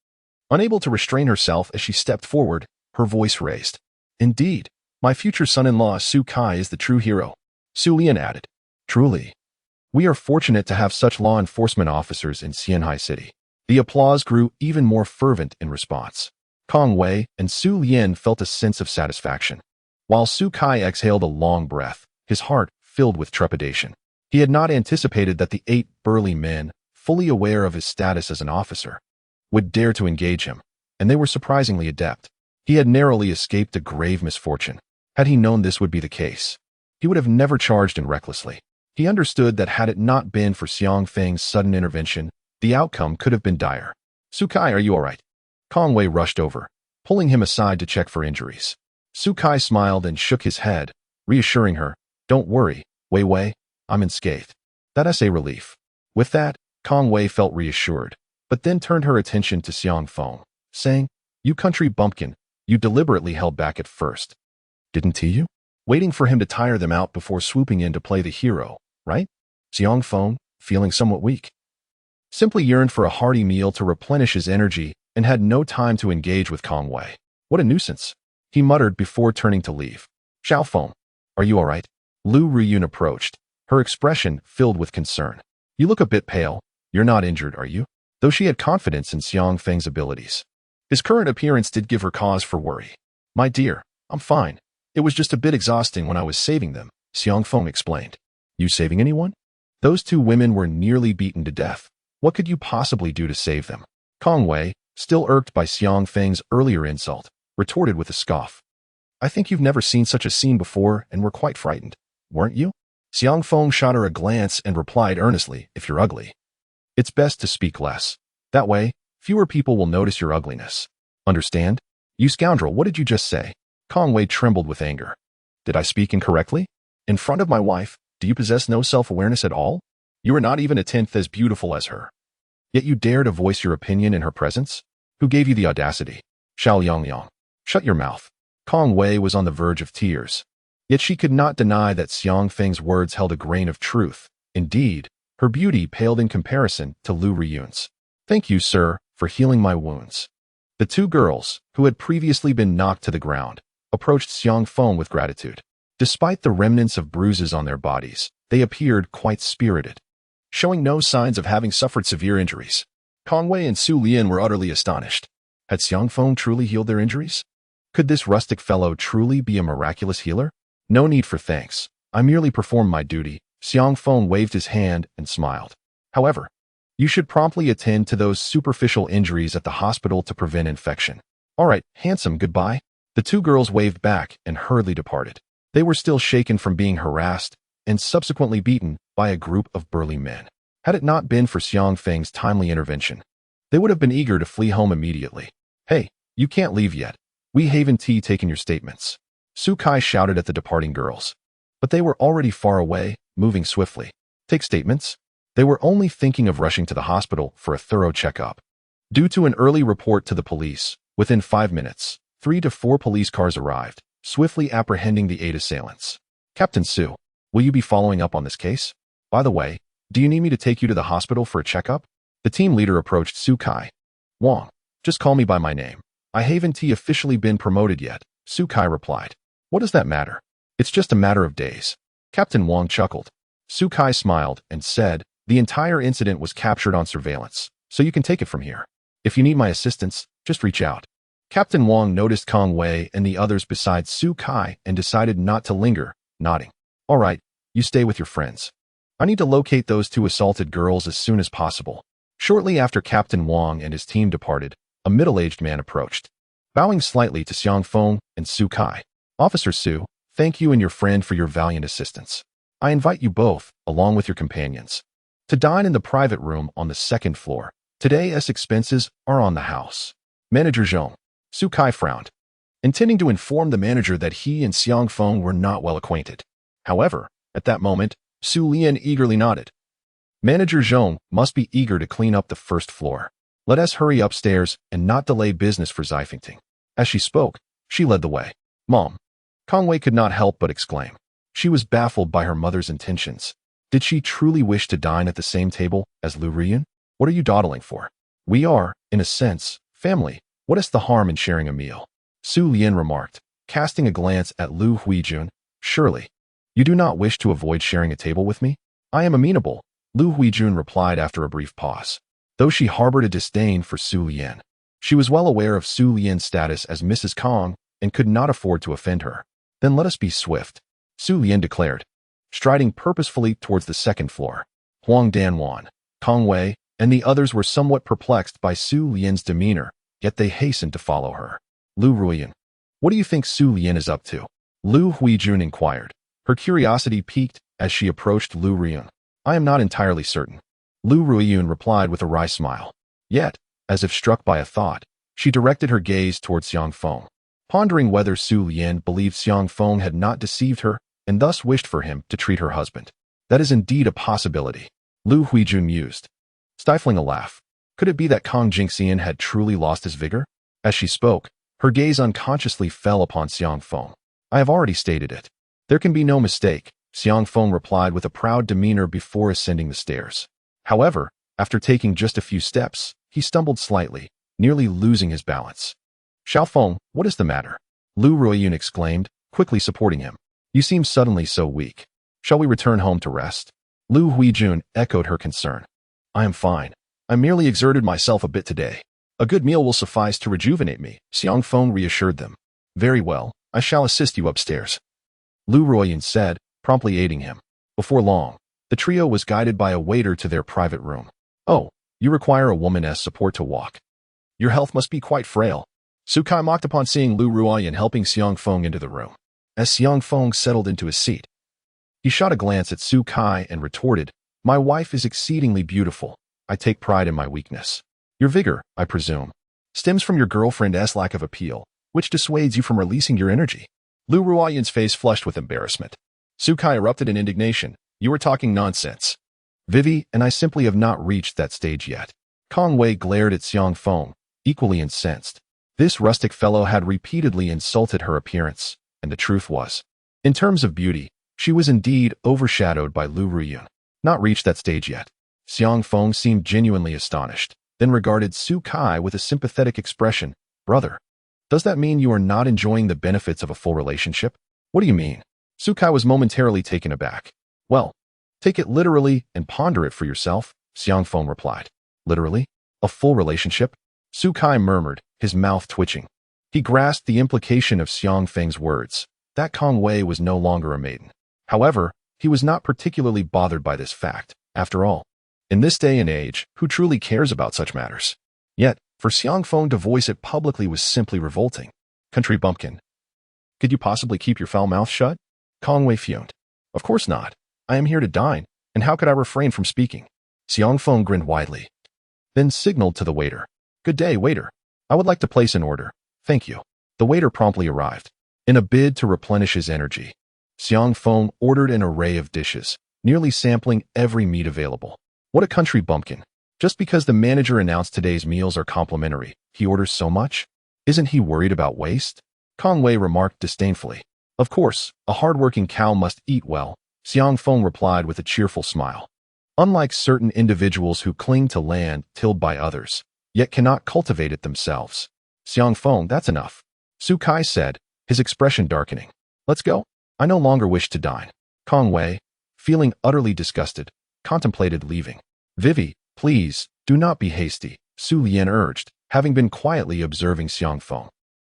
unable to restrain herself as she stepped forward, her voice raised. "Indeed, my future son-in-law Su Kai is the true hero," Su Lian added. "Truly, we are fortunate to have such law enforcement officers in Xianhai City." The applause grew even more fervent in response. Kong Wei and Su Lian felt a sense of satisfaction, while Su Kai exhaled a long breath, his heart filled with trepidation. He had not anticipated that the 8 burly men, fully aware of his status as an officer, would dare to engage him, and they were surprisingly adept. He had narrowly escaped a grave misfortune. Had he known this would be the case, he would have never charged in recklessly. He understood that had it not been for Xiang Feng's sudden intervention, the outcome could have been dire. "Su Kai, are you all right?" Kong Wei rushed over, pulling him aside to check for injuries. Su Kai smiled and shook his head, reassuring her, "Don't worry, Wei Wei, I'm unscathed." That's a relief. With that, Kong Wei felt reassured, but then turned her attention to Xiang Feng, saying, "You country bumpkin, you deliberately held back at first. Didn't you? Waiting for him to tire them out before swooping in to play the hero, right?" Xiang Feng, feeling somewhat weak, simply yearned for a hearty meal to replenish his energy and had no time to engage with Kong Wei. "What a nuisance," he muttered before turning to leave. "Xiao Feng, are you all right?" Lu Ruyun approached, her expression filled with concern. "You look a bit pale. You're not injured, are you?" Though she had confidence in Xiang Feng's abilities, his current appearance did give her cause for worry. "My dear, I'm fine. It was just a bit exhausting when I was saving them," Xiang Feng explained. "You saving anyone?" Those 2 women were nearly beaten to death. What could you possibly do to save them? Kong Wei, still irked by Xiang Feng's earlier insult, retorted with a scoff. "I think you've never seen such a scene before and were quite frightened." weren't you? Xiang Feng shot her a glance and replied earnestly, if you're ugly. It's best to speak less. That way, fewer people will notice your ugliness. Understand? You scoundrel, what did you just say? Kong Wei trembled with anger. Did I speak incorrectly? In front of my wife, do you possess no self-awareness at all? You are not even a tenth as beautiful as her. Yet you dare to voice your opinion in her presence? Who gave you the audacity? Xiao Yangyang. Shut your mouth. Kong Wei was on the verge of tears. Yet she could not deny that Xiang Feng's words held a grain of truth. Indeed, her beauty paled in comparison to Lu Riyun's. Thank you, sir, for healing my wounds. The two girls, who had previously been knocked to the ground, approached Xiang Feng with gratitude. Despite the remnants of bruises on their bodies, they appeared quite spirited, showing no signs of having suffered severe injuries. Kong Wei and Su Lian were utterly astonished. Had Xiang Feng truly healed their injuries? Could this rustic fellow truly be a miraculous healer? No need for thanks. I merely performed my duty. Xiang Feng waved his hand and smiled. However, you should promptly attend to those superficial injuries at the hospital to prevent infection. All right, handsome, goodbye. The two girls waved back and hurriedly departed. They were still shaken from being harassed and subsequently beaten by a group of burly men. Had it not been for Xiang Feng's timely intervention, they would have been eager to flee home immediately. Hey, you can't leave yet. We haven't taken your statements. Su Kai shouted at the departing girls. But they were already far away, moving swiftly. Take statements? They were only thinking of rushing to the hospital for a thorough checkup. Due to an early report to the police, within 5 minutes, 3 to 4 police cars arrived, swiftly apprehending the 8 assailants. Captain Su, will you be following up on this case? By the way, do you need me to take you to the hospital for a checkup? The team leader approached Su Kai. Wang, just call me by my name. I haven't officially been promoted yet, Su Kai replied. What does that matter? It's just a matter of days. Captain Wang chuckled. Su Kai smiled and said, the entire incident was captured on surveillance, so you can take it from here. If you need my assistance, just reach out. Captain Wang noticed Kong Wei and the others besides Su Kai and decided not to linger, nodding. All right, you stay with your friends. I need to locate those 2 assaulted girls as soon as possible. Shortly after Captain Wang and his team departed, a middle-aged man approached, bowing slightly to Xiang Feng and Su Kai. Officer Su, thank you and your friend for your valiant assistance. I invite you both, along with your companions, to dine in the private room on the 2nd floor. Today, as expenses are on the house. Manager Zhong. Su Kai frowned, intending to inform the manager that he and Xiang Feng were not well acquainted. However, at that moment, Su Lian eagerly nodded. Manager Zhong must be eager to clean up the 1st floor. Let us hurry upstairs and not delay business for Xifengting. As she spoke, she led the way. Mom. Kong Wei could not help but exclaim. She was baffled by her mother's intentions. Did she truly wish to dine at the same table as Lu Riyun? What are you dawdling for? We are, in a sense, family. What is the harm in sharing a meal? Su Lian remarked, casting a glance at Lu Huijun. Surely, you do not wish to avoid sharing a table with me? I am amenable, Lu Huijun replied after a brief pause. Though she harbored a disdain for Su Lian, she was well aware of Su Lian's status as Mrs. Kong and could not afford to offend her. Then let us be swift, Su Lian declared, striding purposefully towards the 2nd floor. Huang Danwan, Kong Wei, and the others were somewhat perplexed by Su Lian's demeanor, yet they hastened to follow her. Lu Ruiyan, what do you think Su Lian is up to? Lu Huijun inquired, her curiosity piqued as she approached Lu Ruiyan. I am not entirely certain. Lu Ruiyun replied with a wry smile. Yet, as if struck by a thought, she directed her gaze towards Xiang Feng, pondering whether Su Lian believed Xiang Feng had not deceived her and thus wished for him to treat her husband. That is indeed a possibility, Lu Huijun mused, stifling a laugh. Could it be that Kong Jingxian had truly lost his vigor? As she spoke, her gaze unconsciously fell upon Xiang Feng. I have already stated it. There can be no mistake, Xiang Feng replied with a proud demeanor before ascending the stairs. However, after taking just a few steps, he stumbled slightly, nearly losing his balance. Xiao Feng, what is the matter? Lu Ruiyun exclaimed, quickly supporting him. You seem suddenly so weak. Shall we return home to rest? Lu Huijun echoed her concern. I am fine. I merely exerted myself a bit today. A good meal will suffice to rejuvenate me, Xiang Feng reassured them. Very well, I shall assist you upstairs, Lu Ruiyun said, promptly aiding him. Before long, the trio was guided by a waiter to their private room. Oh, you require a woman as support to walk. Your health must be quite frail. Su Kai mocked upon seeing Lu Ruiyun helping Xiang Feng into the room. As Xiang Feng settled into his seat, He shot a glance at Su Kai and retorted, "My wife is exceedingly beautiful. I take pride in my weakness. Your vigor, I presume, stems from your girlfriend's lack of appeal, which dissuades you from releasing your energy." Lu Ruoyun's face flushed with embarrassment. Su Kai erupted in indignation. "You are talking nonsense. Vivi and I simply have not reached that stage yet." Kong Wei glared at Xiang Feng, equally incensed. This rustic fellow had repeatedly insulted her appearance, and the truth was, in terms of beauty, she was indeed overshadowed by Lu Ruoyun. Not reached that stage yet. Xiang Feng seemed genuinely astonished, then regarded Su Kai with a sympathetic expression. "Brother, does that mean you are not enjoying the benefits of a full relationship?" "What do you mean?" Su Kai was momentarily taken aback. "Well, take it literally and ponder it for yourself," Xiang Feng replied. "Literally? A full relationship?" Su Kai murmured, his mouth twitching. He grasped the implication of Xiang Feng's words, that Kong Wei was no longer a maiden. However, he was not particularly bothered by this fact. After all, in this day and age, who truly cares about such matters? Yet, for Xiang Feng to voice it publicly was simply revolting. "Country bumpkin, could you possibly keep your foul mouth shut?" Kong Wei fumed. "Of course not. I am here to dine, and how could I refrain from speaking?" Xiang Feng grinned widely, then signaled to the waiter. "Good day, waiter. I would like to place an order. Thank you." The waiter promptly arrived. In a bid to replenish his energy, Xiang Feng ordered an array of dishes, nearly sampling every meat available. What a country bumpkin. Just because the manager announced today's meals are complimentary, he orders so much? Isn't he worried about waste? Kong Wei remarked disdainfully. "Of course, a hard-working cow must eat well," Xiang Feng replied with a cheerful smile. "Unlike certain individuals who cling to land tilled by others, yet cannot cultivate it themselves." "Xiang Feng, that's enough," Su Kai said, his expression darkening. "Let's go. I no longer wish to dine." Kong Wei, feeling utterly disgusted, contemplated leaving. "Vivi, please, do not be hasty," Su Lian urged, having been quietly observing Xiang Feng.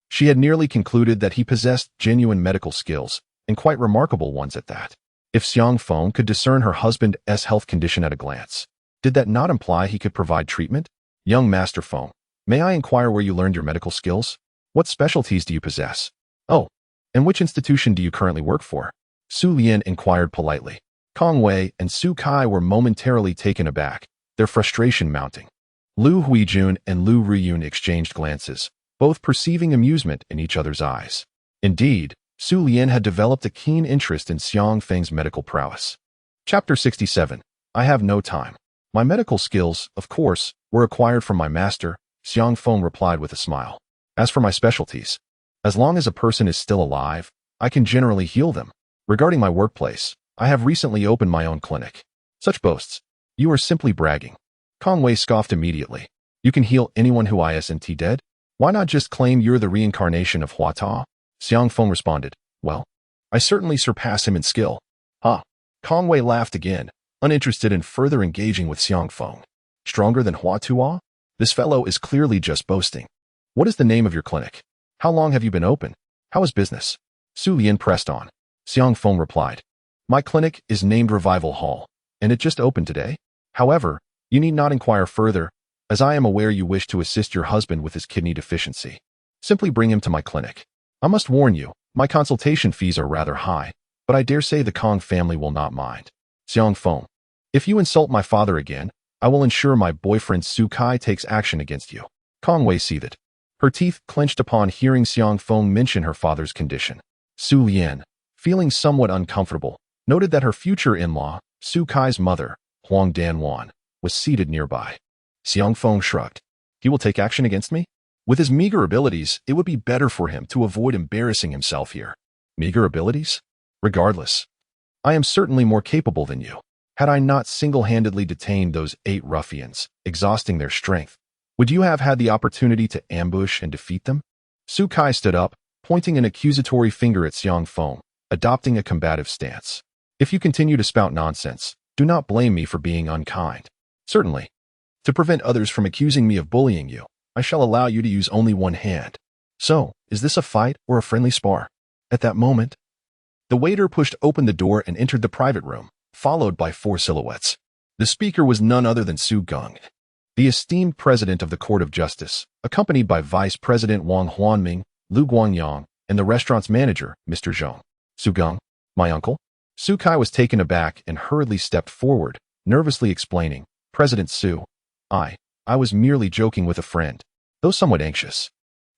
She had nearly concluded that he possessed genuine medical skills, and quite remarkable ones at that. If Xiang Feng could discern her husband's health condition at a glance, did that not imply he could provide treatment? "Young Master Feng, may I inquire where you learned your medical skills? What specialties do you possess? Oh, and which institution do you currently work for?" Su Lian inquired politely. Kong Wei and Su Kai were momentarily taken aback, their frustration mounting. Lu Huijun and Lu Ruoyun exchanged glances, both perceiving amusement in each other's eyes. Indeed, Su Lian had developed a keen interest in Xiang Feng's medical prowess. Chapter 67. I have no time. "My medical skills, of course, were acquired from my master," Xiang Feng replied with a smile. "As for my specialties, as long as a person is still alive, I can generally heal them. Regarding my workplace, I have recently opened my own clinic." "Such boasts. You are simply bragging." Kong Wei scoffed immediately. "You can heal anyone who isn't dead? Why not just claim you're the reincarnation of Hua Ta?" Xiang Feng responded, "Well, I certainly surpass him in skill." "Huh." Kong Wei laughed again, uninterested in further engaging with Xiang Feng. "Stronger than Hua Tua? This fellow is clearly just boasting. What is the name of your clinic? How long have you been open? How is business?" Su Lian pressed on. Xiang Feng replied, "My clinic is named Revival Hall, and it just opened today. However, you need not inquire further, as I am aware you wish to assist your husband with his kidney deficiency. Simply bring him to my clinic. I must warn you, my consultation fees are rather high, but I dare say the Kong family will not mind." Xiang Feng, "If you insult my father again, I will ensure my boyfriend Su Kai takes action against you." Kong Wei seethed. Her teeth clenched upon hearing Xiang Feng mention her father's condition. Su Lian, feeling somewhat uncomfortable, noted that her future in-law, Su Kai's mother, Huang Danwan, was seated nearby. Xiang Feng shrugged. "He will take action against me? With his meager abilities, it would be better for him to avoid embarrassing himself here." "Meager abilities? Regardless, I am certainly more capable than you. Had I not single-handedly detained those 8 ruffians, exhausting their strength, would you have had the opportunity to ambush and defeat them?" Su Kai stood up, pointing an accusatory finger at Xiang Feng, adopting a combative stance. "If you continue to spout nonsense, do not blame me for being unkind. Certainly, to prevent others from accusing me of bullying you, I shall allow you to use only one hand. So, is this a fight or a friendly spar?" At that moment, the waiter pushed open the door and entered the private room, followed by 4 silhouettes. The speaker was none other than Su Geng, the esteemed president of the Court of Justice, accompanied by Vice President Wang Huanming, Lu Guangyang, and the restaurant's manager, Mr. Zhong. "Su Geng, my uncle?" Su Kai was taken aback and hurriedly stepped forward, nervously explaining, President Su, I was merely joking with a friend, though somewhat anxious.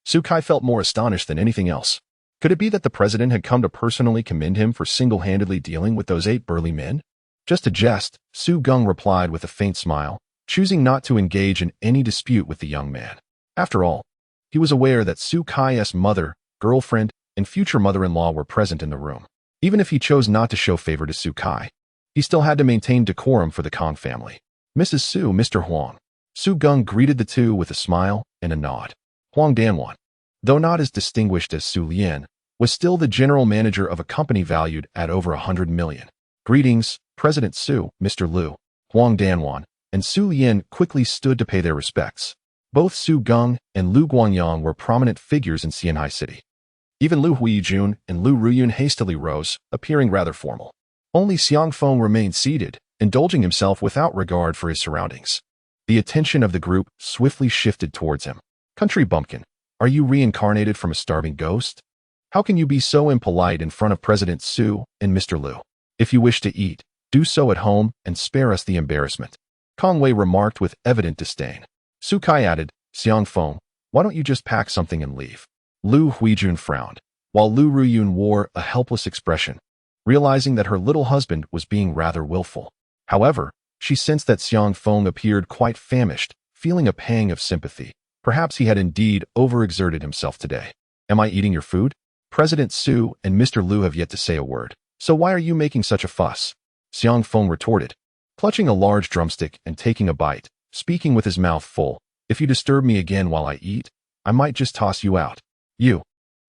Su Kai felt more astonished than anything else. Could it be that the president had come to personally commend him for single-handedly dealing with those 8 burly men? Just a jest, Su Gung replied with a faint smile, choosing not to engage in any dispute with the young man. After all, he was aware that Su Kai's mother, girlfriend, and future mother-in-law were present in the room. Even if he chose not to show favor to Su Kai, he still had to maintain decorum for the Kong family. Mrs. Su, Mr. Huang. Su Gung greeted the two with a smile and a nod. Huang Danwan, though not as distinguished as Su Lian, was still the general manager of a company valued at over 100 million. Greetings, President Su, Mr. Liu. Huang Danwan and Su Lian quickly stood to pay their respects. Both Su Gung and Lu Guangyang were prominent figures in Xianhai City. Even Lu Huijun and Lu Ruyun hastily rose, appearing rather formal. Only Xiang Feng remained seated, indulging himself without regard for his surroundings. The attention of the group swiftly shifted towards him. Country bumpkin, are you reincarnated from a starving ghost? How can you be so impolite in front of President Su and Mr. Liu? If you wish to eat, do so at home and spare us the embarrassment. Kong Wei remarked with evident disdain. Su Kai added, Xiang Feng, why don't you just pack something and leave? Lu Huijun frowned, while Lu Ruyun wore a helpless expression, realizing that her little husband was being rather willful. However, she sensed that Xiang Feng appeared quite famished, feeling a pang of sympathy. Perhaps he had indeed overexerted himself today. Am I eating your food? President Su and Mr. Liu have yet to say a word. So why are you making such a fuss? Xiang Feng retorted, clutching a large drumstick and taking a bite, speaking with his mouth full. If you disturb me again while I eat, I might just toss you out. You,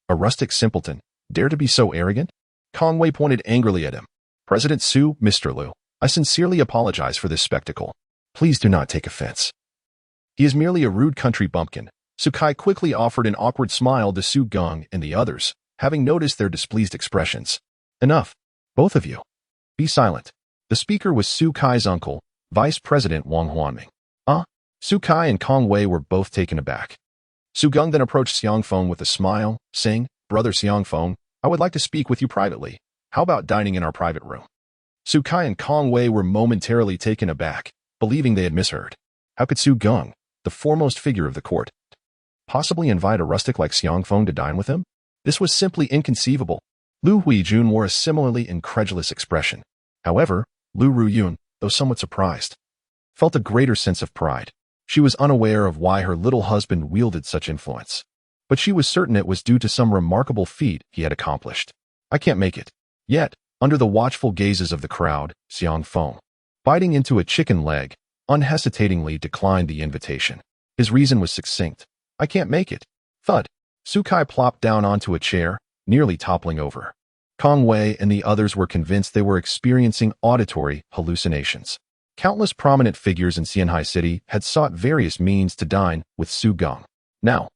a rustic simpleton, dare to be so arrogant? Kong Wei pointed angrily at him. President Su, Mr. Liu, I sincerely apologize for this spectacle. Please do not take offense. He is merely a rude country bumpkin. Su Kai quickly offered an awkward smile to Su Gung and the others, having noticed their displeased expressions. Enough, both of you. Be silent. The speaker was Su Kai's uncle, Vice President Wang Huanming. Su Kai and Kong Wei were both taken aback. Su Gung then approached Xiang Feng with a smile, saying, Brother Xiang Feng, I would like to speak with you privately. How about dining in our private room? Su Kai and Kong Wei were momentarily taken aback, believing they had misheard. How could Su Gung, the foremost figure of the court, possibly invite a rustic like Xiang Feng to dine with him? This was simply inconceivable. Lu Huijun wore a similarly incredulous expression. However, Lu Ruyun, though somewhat surprised, felt a greater sense of pride. She was unaware of why her little husband wielded such influence, but she was certain it was due to some remarkable feat he had accomplished. I can't make it. Yet, under the watchful gazes of the crowd, Xiang Feng, biting into a chicken leg, unhesitatingly declined the invitation. His reason was succinct. I can't make it. Thud. Su Kai plopped down onto a chair, nearly toppling over. Kong Wei and the others were convinced they were experiencing auditory hallucinations. Countless prominent figures in Xianhai City had sought various means to dine with Su Gung. Now,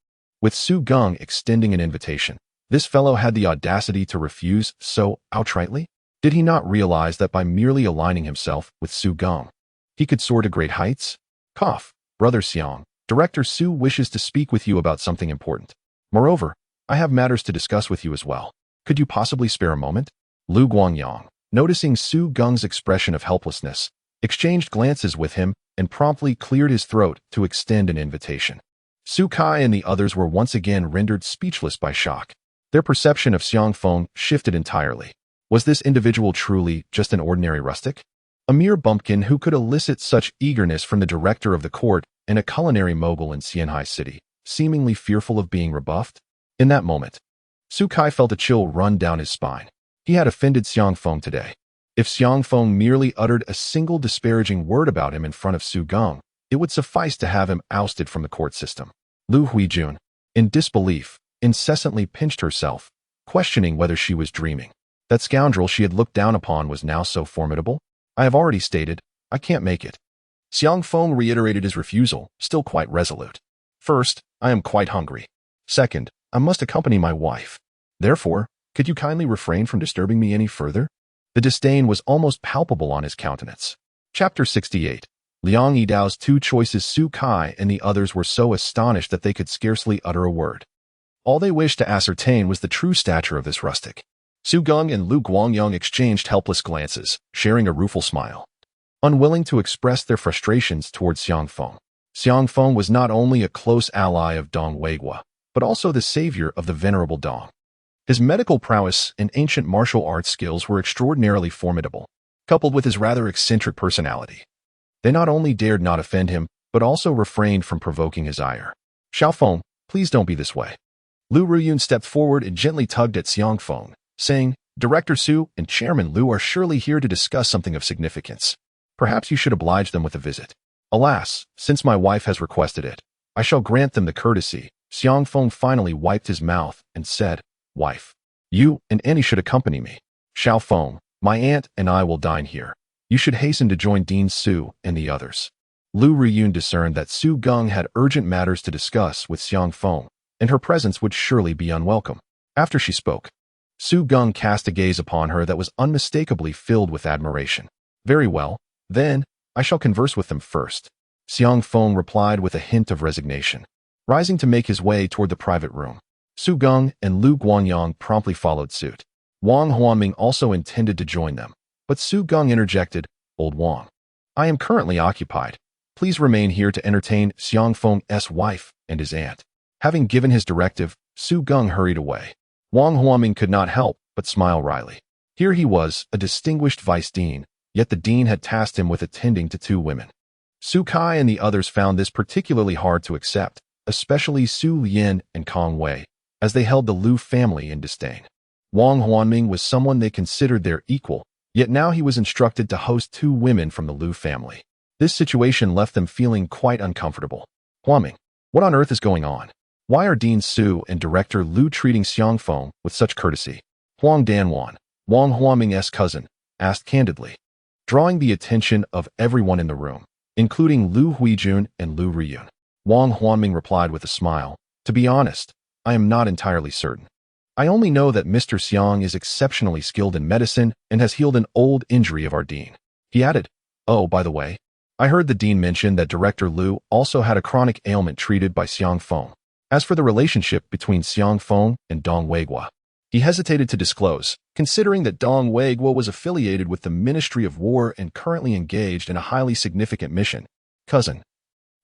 with Su Gung extending an invitation, this fellow had the audacity to refuse so outrightly? Did he not realize that by merely aligning himself with Su Gung, he could soar to great heights? Cough, Brother Xiang, Director Su wishes to speak with you about something important. Moreover, I have matters to discuss with you as well. Could you possibly spare a moment? Lu Guangyang, noticing Su Gung's expression of helplessness, exchanged glances with him and promptly cleared his throat to extend an invitation. Su Kai and the others were once again rendered speechless by shock. Their perception of Xiang Feng shifted entirely. Was this individual truly just an ordinary rustic? A mere bumpkin who could elicit such eagerness from the director of the court and a culinary mogul in Xianhai City, seemingly fearful of being rebuffed? In that moment, Su Kai felt a chill run down his spine. He had offended Xiang Feng today. If Xiang Feng merely uttered a single disparaging word about him in front of Su Gung, it would suffice to have him ousted from the court system. Lu Huijun, in disbelief, incessantly pinched herself, questioning whether she was dreaming. That scoundrel she had looked down upon was now so formidable? I have already stated, I can't make it. Xiang Feng reiterated his refusal, still quite resolute. First, I am quite hungry. Second, I must accompany my wife. Therefore, could you kindly refrain from disturbing me any further? The disdain was almost palpable on his countenance. Chapter 68. Liang Yidao's two choices. Su Kai and the others were so astonished that they could scarcely utter a word. All they wished to ascertain was the true stature of this rustic. Su Gung and Lu Guangyang exchanged helpless glances, sharing a rueful smile. Unwilling to express their frustrations towards Xiang Feng. Xiang Feng was not only a close ally of Dong Weigua, but also the savior of the venerable Dong. His medical prowess and ancient martial arts skills were extraordinarily formidable, coupled with his rather eccentric personality. They not only dared not offend him, but also refrained from provoking his ire. Xiao Feng, please don't be this way. Lu Ruyun stepped forward and gently tugged at Xiang Feng, saying, Director Su and Chairman Lu are surely here to discuss something of significance. Perhaps you should oblige them with a visit. Alas, since my wife has requested it, I shall grant them the courtesy. Xiang Feng finally wiped his mouth and said, Wife, you and Annie should accompany me. Xiao Feng, my aunt and I will dine here. You should hasten to join Dean Su and the others. Lu Ruyun discerned that Su Gung had urgent matters to discuss with Xiang Feng, and her presence would surely be unwelcome. After she spoke, Su Gung cast a gaze upon her that was unmistakably filled with admiration. Very well, then, I shall converse with them first. Xiang Feng replied with a hint of resignation. Rising to make his way toward the private room, Su Gung and Lu Guangyang promptly followed suit. Wang Huanming also intended to join them, but Su Gung interjected, Old Wang, I am currently occupied. Please remain here to entertain Xiang Feng's wife and his aunt. Having given his directive, Su Gung hurried away. Wang Huanming could not help but smile wryly. Here he was, a distinguished vice dean, yet the dean had tasked him with attending to 2 women. Su Kai and the others found this particularly hard to accept, especially Su Lian and Kong Wei, as they held the Lu family in disdain. Wang Huanming was someone they considered their equal, yet now he was instructed to host 2 women from the Lu family. This situation left them feeling quite uncomfortable. Huanming, what on earth is going on? Why are Dean Su and Director Lu treating Xiang Feng with such courtesy? Huang Danwan, Wang Huanming's cousin, asked candidly, drawing the attention of everyone in the room, including Lu Huijun and Lu Riyun. Wang Huanming replied with a smile, To be honest, I am not entirely certain. I only know that Mr. Xiang is exceptionally skilled in medicine and has healed an old injury of our dean. He added, Oh, by the way, I heard the dean mention that Director Lu also had a chronic ailment treated by Xiang Feng. As for the relationship between Xiang Feng and Dong Weigua, he hesitated to disclose, considering that Dong Weigua was affiliated with the Ministry of War and currently engaged in a highly significant mission. Cousin,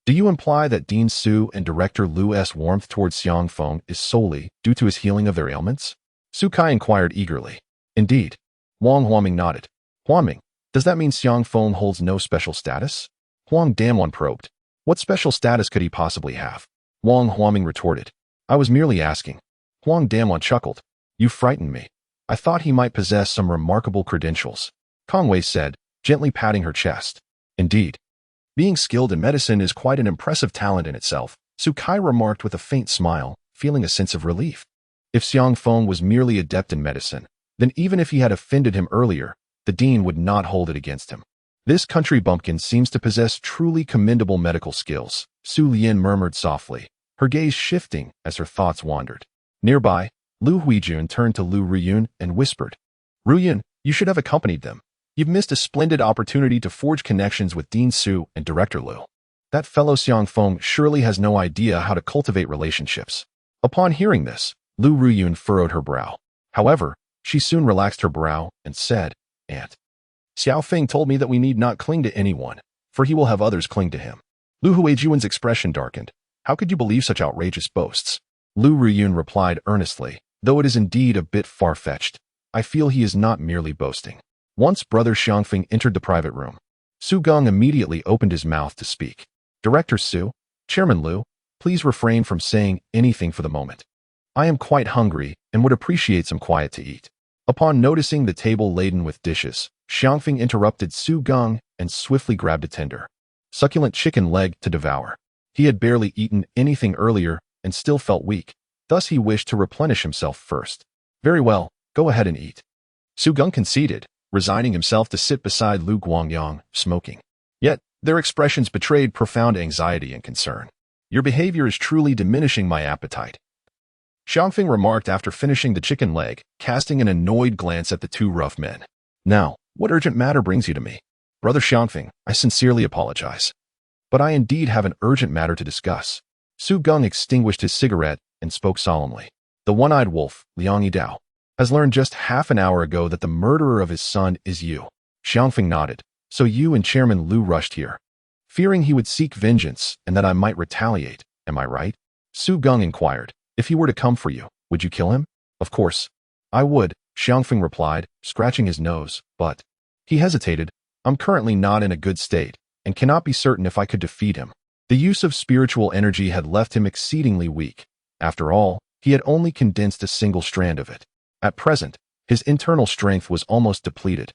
do you imply that Dean Su and Director Lu's warmth towards Xiang Feng is solely due to his healing of their ailments? Su Kai inquired eagerly. Indeed. Wang Huanming nodded. Huanming, does that mean Xiang Feng holds no special status? Huang Danwan probed. What special status could he possibly have? Wang Huanming retorted. I was merely asking. Huang Danwan chuckled. You frightened me. I thought he might possess some remarkable credentials. Kong Wei said, gently patting her chest. Indeed. Being skilled in medicine is quite an impressive talent in itself, Su Kai remarked with a faint smile, feeling a sense of relief. If Xiang Feng was merely adept in medicine, then even if he had offended him earlier, the dean would not hold it against him. This country bumpkin seems to possess truly commendable medical skills, Su Lian murmured softly, her gaze shifting as her thoughts wandered. Nearby, Lu Huijun turned to Lu Riyun and whispered, Ruyun, you should have accompanied them. You've missed a splendid opportunity to forge connections with Dean Su and Director Lu. That fellow Xiang Feng surely has no idea how to cultivate relationships. Upon hearing this, Lu Ruyun furrowed her brow. However, she soon relaxed her brow and said, Aunt, Xiao Feng told me that we need not cling to anyone, for he will have others cling to him. Lu Huijun's expression darkened. How could you believe such outrageous boasts? Lu Ruyun replied earnestly, though it is indeed a bit far-fetched. I feel he is not merely boasting. Once Brother Xiangfeng entered the private room, Su Gung immediately opened his mouth to speak. Director Su, Chairman Lu, please refrain from saying anything for the moment. I am quite hungry and would appreciate some quiet to eat. Upon noticing the table laden with dishes, Xiangfeng interrupted Su Gung and swiftly grabbed a tender, succulent chicken leg to devour. He had barely eaten anything earlier and still felt weak, thus he wished to replenish himself first. Very well, go ahead and eat. Su Gung conceded, resigning himself to sit beside Lu Guangyang, smoking. Yet, their expressions betrayed profound anxiety and concern. Your behavior is truly diminishing my appetite. Xiangfeng remarked after finishing the chicken leg, casting an annoyed glance at the 2 rough men. Now, what urgent matter brings you to me? Brother Xiangfeng, I sincerely apologize. But I indeed have an urgent matter to discuss. Su Gung extinguished his cigarette and spoke solemnly. The one-eyed wolf, Liang Yidao. has learned just half an hour ago that the murderer of his son is you. Xiangfeng nodded. So you and Chairman Lu rushed here, fearing he would seek vengeance and that I might retaliate, am I right? Su Gong inquired. If he were to come for you, would you kill him? Of course. I would, Xiangfeng replied, scratching his nose, but... He hesitated. I'm currently not in a good state, and cannot be certain if I could defeat him. The use of spiritual energy had left him exceedingly weak. After all, he had only condensed a single strand of it. At present, his internal strength was almost depleted.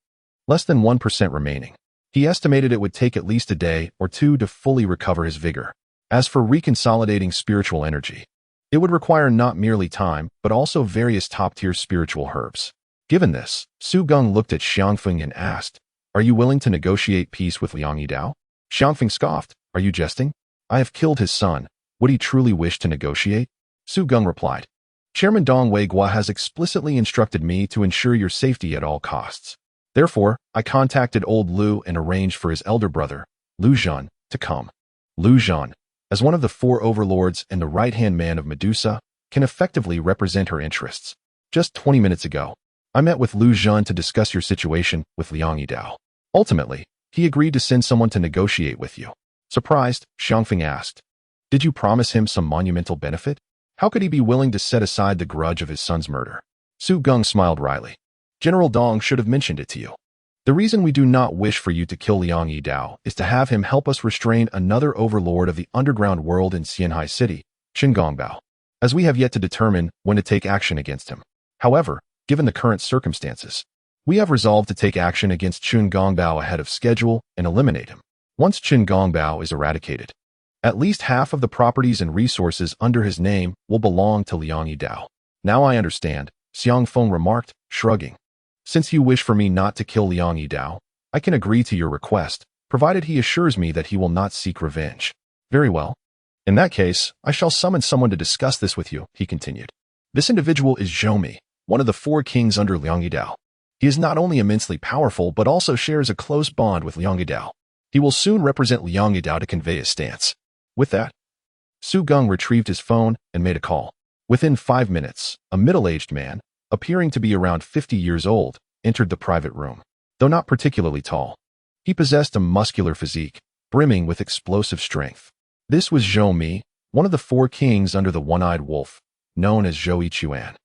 Less than 1% remaining. He estimated it would take at least a day or two to fully recover his vigor. As for reconsolidating spiritual energy, it would require not merely time, but also various top-tier spiritual herbs. Given this, Su Gong looked at Xiangfeng and asked, Are you willing to negotiate peace with Liang Yidao? Xiangfeng scoffed, Are you jesting? I have killed his son. Would he truly wish to negotiate? Su Gong replied, Chairman Dong Weigua has explicitly instructed me to ensure your safety at all costs. Therefore, I contacted old Lu and arranged for his elder brother, Lu Zhan, to come. Lu Zhan, as one of the 4 overlords and the right-hand man of Medusa, can effectively represent her interests. Just 20 minutes ago, I met with Lu Zhan to discuss your situation with Liang Yidao. Ultimately, he agreed to send someone to negotiate with you. Surprised, Xiangfeng asked, Did you promise him some monumental benefit? How could he be willing to set aside the grudge of his son's murder? Su Gong smiled wryly. General Dong should have mentioned it to you. The reason we do not wish for you to kill Liang Yidao is to have him help us restrain another overlord of the underground world in Xianhai City, Qin Gongbao, as we have yet to determine when to take action against him. However, given the current circumstances, we have resolved to take action against Qin Gongbao ahead of schedule and eliminate him. Once Qin Gongbao is eradicated, at least half of the properties and resources under his name will belong to Liang Yidao. Now I understand, Xiangfeng remarked, shrugging. Since you wish for me not to kill Liang Yidao, I can agree to your request, provided he assures me that he will not seek revenge. Very well. In that case, I shall summon someone to discuss this with you, he continued. This individual is Zhou, one of the 4 kings under Liang Yidao. He is not only immensely powerful, but also shares a close bond with Liang Yidao. He will soon represent Liang Yidao to convey his stance. With that, Su Gong retrieved his phone and made a call. Within 5 minutes, a middle-aged man, appearing to be around 50 years old, entered the private room. Though not particularly tall, he possessed a muscular physique, brimming with explosive strength. This was Zhou Mi, one of the 4 kings under the one-eyed wolf, known as Zhou Yichuan.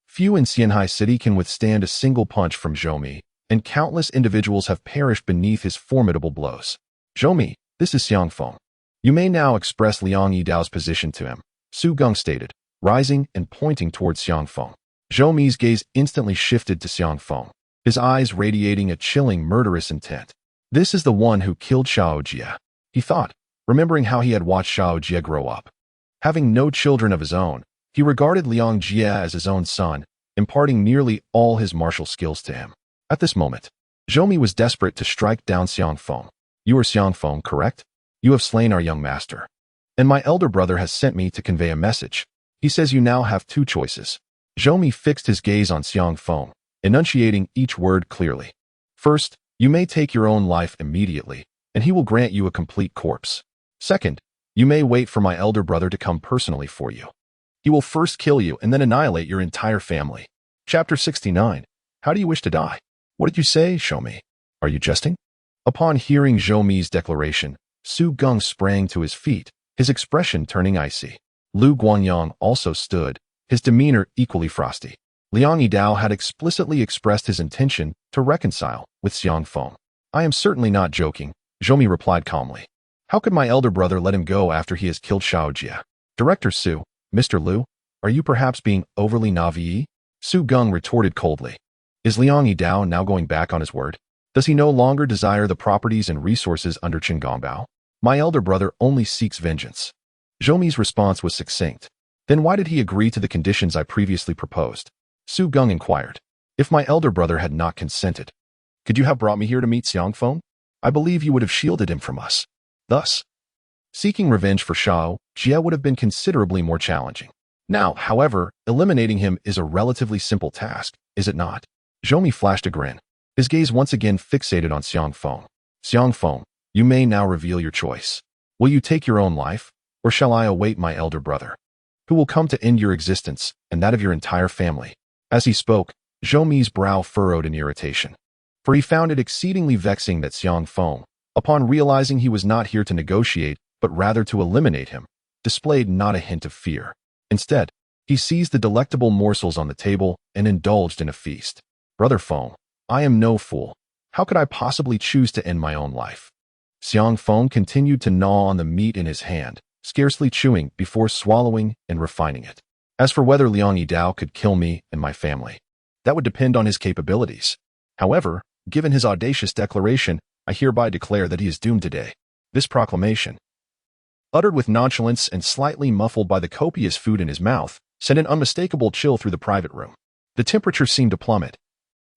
Few in Xianhai City can withstand a single punch from Zhou Mi, and countless individuals have perished beneath his formidable blows. Zhou Mi, this is Xiangfeng. You may now express Liang Yidao's position to him, Su Gong stated, rising and pointing towards Xiangfeng. Zhou Mi's gaze instantly shifted to Xiangfeng, his eyes radiating a chilling, murderous intent. This is the one who killed Xiao Jie, he thought, remembering how he had watched Xiao Jie grow up. Having no children of his own, he regarded Liang Jie as his own son, imparting nearly all his martial skills to him. At this moment, Zhou Mi was desperate to strike down Xiangfeng. You are Xiangfeng, correct? You have slain our young master. And my elder brother has sent me to convey a message. He says you now have 2 choices. Zhou Mi fixed his gaze on Xiangfeng, enunciating each word clearly. First, you may take your own life immediately, and he will grant you a complete corpse. Second, you may wait for my elder brother to come personally for you. He will first kill you and then annihilate your entire family. Chapter 69. How do you wish to die? What did you say, Zhou Mi? Are you jesting? Upon hearing Zhou Mi's declaration, Su Gong sprang to his feet, his expression turning icy. Lu Guanyang also stood, his demeanor equally frosty. Liang Yidao had explicitly expressed his intention to reconcile with Xiangfeng. I am certainly not joking, Zhou Mi replied calmly. How could my elder brother let him go after he has killed Xiao Jie? Director Su, Mr. Lu, are you perhaps being overly naive? Su Gong retorted coldly. Is Liang Yidao now going back on his word? Does he no longer desire the properties and resources under Qin Gongbao? My elder brother only seeks vengeance. Zhou Mi's response was succinct. Then why did he agree to the conditions I previously proposed? Su Gong inquired. If my elder brother had not consented, could you have brought me here to meet Xiangfeng? I believe you would have shielded him from us. Thus, seeking revenge for Xiao Jie would have been considerably more challenging. Now, however, eliminating him is a relatively simple task, is it not? Zhou Mi flashed a grin, his gaze once again fixated on Xiangfeng. Xiangfeng, you may now reveal your choice. Will you take your own life, or shall I await my elder brother, who will come to end your existence and that of your entire family? As he spoke, Zhou Mi's brow furrowed in irritation, for he found it exceedingly vexing that Xiang Feng, upon realizing he was not here to negotiate but rather to eliminate him, displayed not a hint of fear. Instead, he seized the delectable morsels on the table and indulged in a feast. Brother Feng, I am no fool. How could I possibly choose to end my own life? Xiang Feng continued to gnaw on the meat in his hand, scarcely chewing before swallowing and refining it. As for whether Liang Yidao could kill me and my family, that would depend on his capabilities. However, given his audacious declaration, I hereby declare that he is doomed today. This proclamation, uttered with nonchalance and slightly muffled by the copious food in his mouth, sent an unmistakable chill through the private room. The temperature seemed to plummet,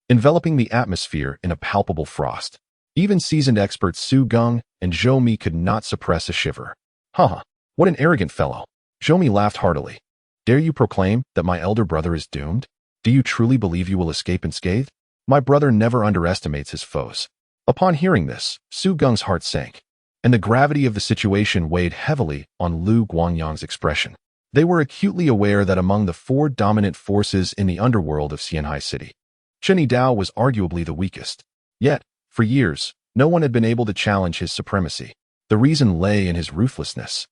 enveloping the atmosphere in a palpable frost. Even seasoned experts Su Geng and Zhou Mi could not suppress a shiver. Haha, what an arrogant fellow. Zhou Mi laughed heartily. Dare you proclaim that my elder brother is doomed? Do you truly believe you will escape unscathed? My brother never underestimates his foes. Upon hearing this, Su Geng's heart sank, and the gravity of the situation weighed heavily on Lu Guangyang's expression. They were acutely aware that among the four dominant forces in the underworld of Xianhai City, Chen Yidao was arguably the weakest. Yet, for years, no one had been able to challenge his supremacy. The reason lay in his ruthlessness.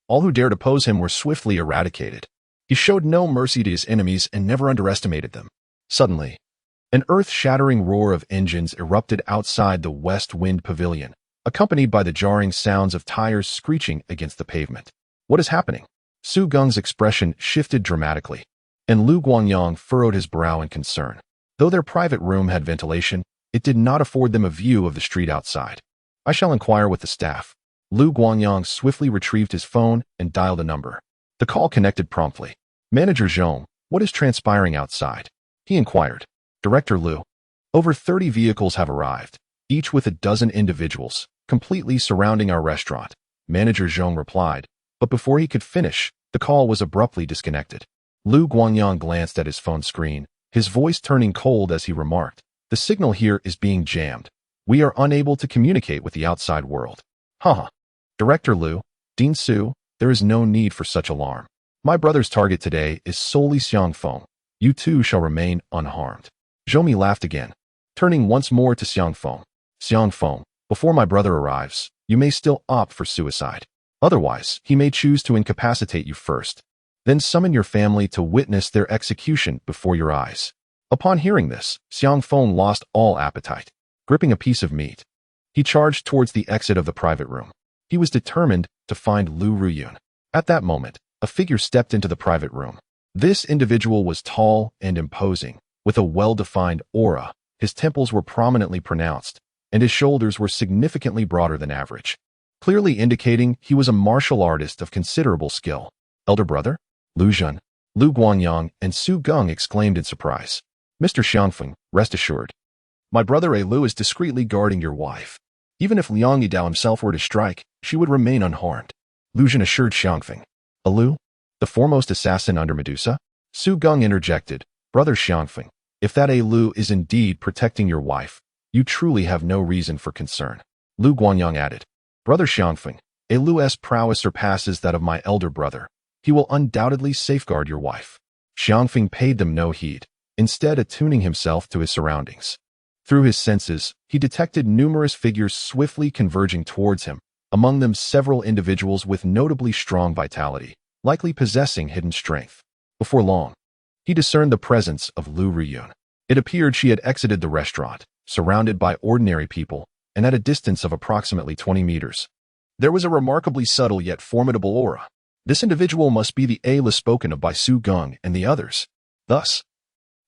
All who dared oppose him were swiftly eradicated. He showed no mercy to his enemies and never underestimated them. Suddenly, an earth-shattering roar of engines erupted outside the West Wind Pavilion, accompanied by the jarring sounds of tires screeching against the pavement. What is happening? Su Geng's expression shifted dramatically, and Lu Guangyang furrowed his brow in concern. Though their private room had ventilation, it did not afford them a view of the street outside. I shall inquire with the staff. Lu Guangyang swiftly retrieved his phone and dialed a number. The call connected promptly. Manager Zhong, what is transpiring outside? He inquired. Director Lu. Over 30 vehicles have arrived, each with a dozen individuals, completely surrounding our restaurant. Manager Zhong replied, but before he could finish, the call was abruptly disconnected. Lu Guangyang glanced at his phone screen, his voice turning cold as he remarked, the signal here is being jammed. We are unable to communicate with the outside world. Haha. Director Lu, Dean Su, there is no need for such alarm. My brother's target today is solely Xiang Feng. You too shall remain unharmed. Zhou Mi laughed again, turning once more to Xiang Feng. Xiang Feng, before my brother arrives, you may still opt for suicide. Otherwise, he may choose to incapacitate you first, then summon your family to witness their execution before your eyes. Upon hearing this, Xiang Feng lost all appetite. Gripping a piece of meat, he charged towards the exit of the private room. He was determined to find Lu Ruyun. At that moment, a figure stepped into the private room. This individual was tall and imposing, with a well-defined aura. His temples were prominently pronounced, and his shoulders were significantly broader than average, clearly indicating he was a martial artist of considerable skill. Elder brother? Lu Zhen, Lu Guangyang, and Su Geng exclaimed in surprise. Mr. Xiangfeng, rest assured. My brother Lu is discreetly guarding your wife. Even if Liang Yidao himself were to strike, she would remain unharmed. Lu Zhen assured Xiangfeng. Lu, the foremost assassin under Medusa? Su Geng interjected. Brother Xiangfeng, if that Lu is indeed protecting your wife, you truly have no reason for concern. Lu Guangyang added. Brother Xiangfeng, Lu's prowess surpasses that of my elder brother. He will undoubtedly safeguard your wife. Xiangfeng paid them no heed, instead attuning himself to his surroundings. Through his senses, he detected numerous figures swiftly converging towards him, among them several individuals with notably strong vitality, likely possessing hidden strength. Before long, he discerned the presence of Lu Ruyun. It appeared she had exited the restaurant, surrounded by ordinary people, and at a distance of approximately 20 meters. There was a remarkably subtle yet formidable aura. This individual must be the Lu spoken of by Su Geng and the others. Thus,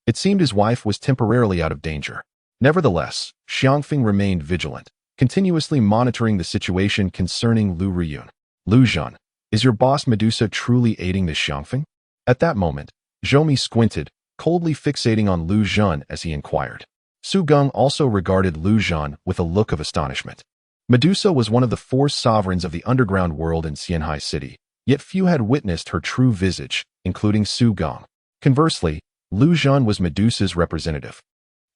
it seemed his wife was temporarily out of danger. Nevertheless, Xiangfeng remained vigilant, continuously monitoring the situation concerning Lu Ruyun. Lu Zhen, is your boss Medusa truly aiding this Xiangfeng? At that moment, Zhou Mi squinted, coldly fixating on Lu Zhen as he inquired. Su Geng also regarded Lu Zhen with a look of astonishment. Medusa was one of the four sovereigns of the underground world in Xianhai City, yet few had witnessed her true visage, including Su Geng. Conversely, Lu Zhen was Medusa's representative,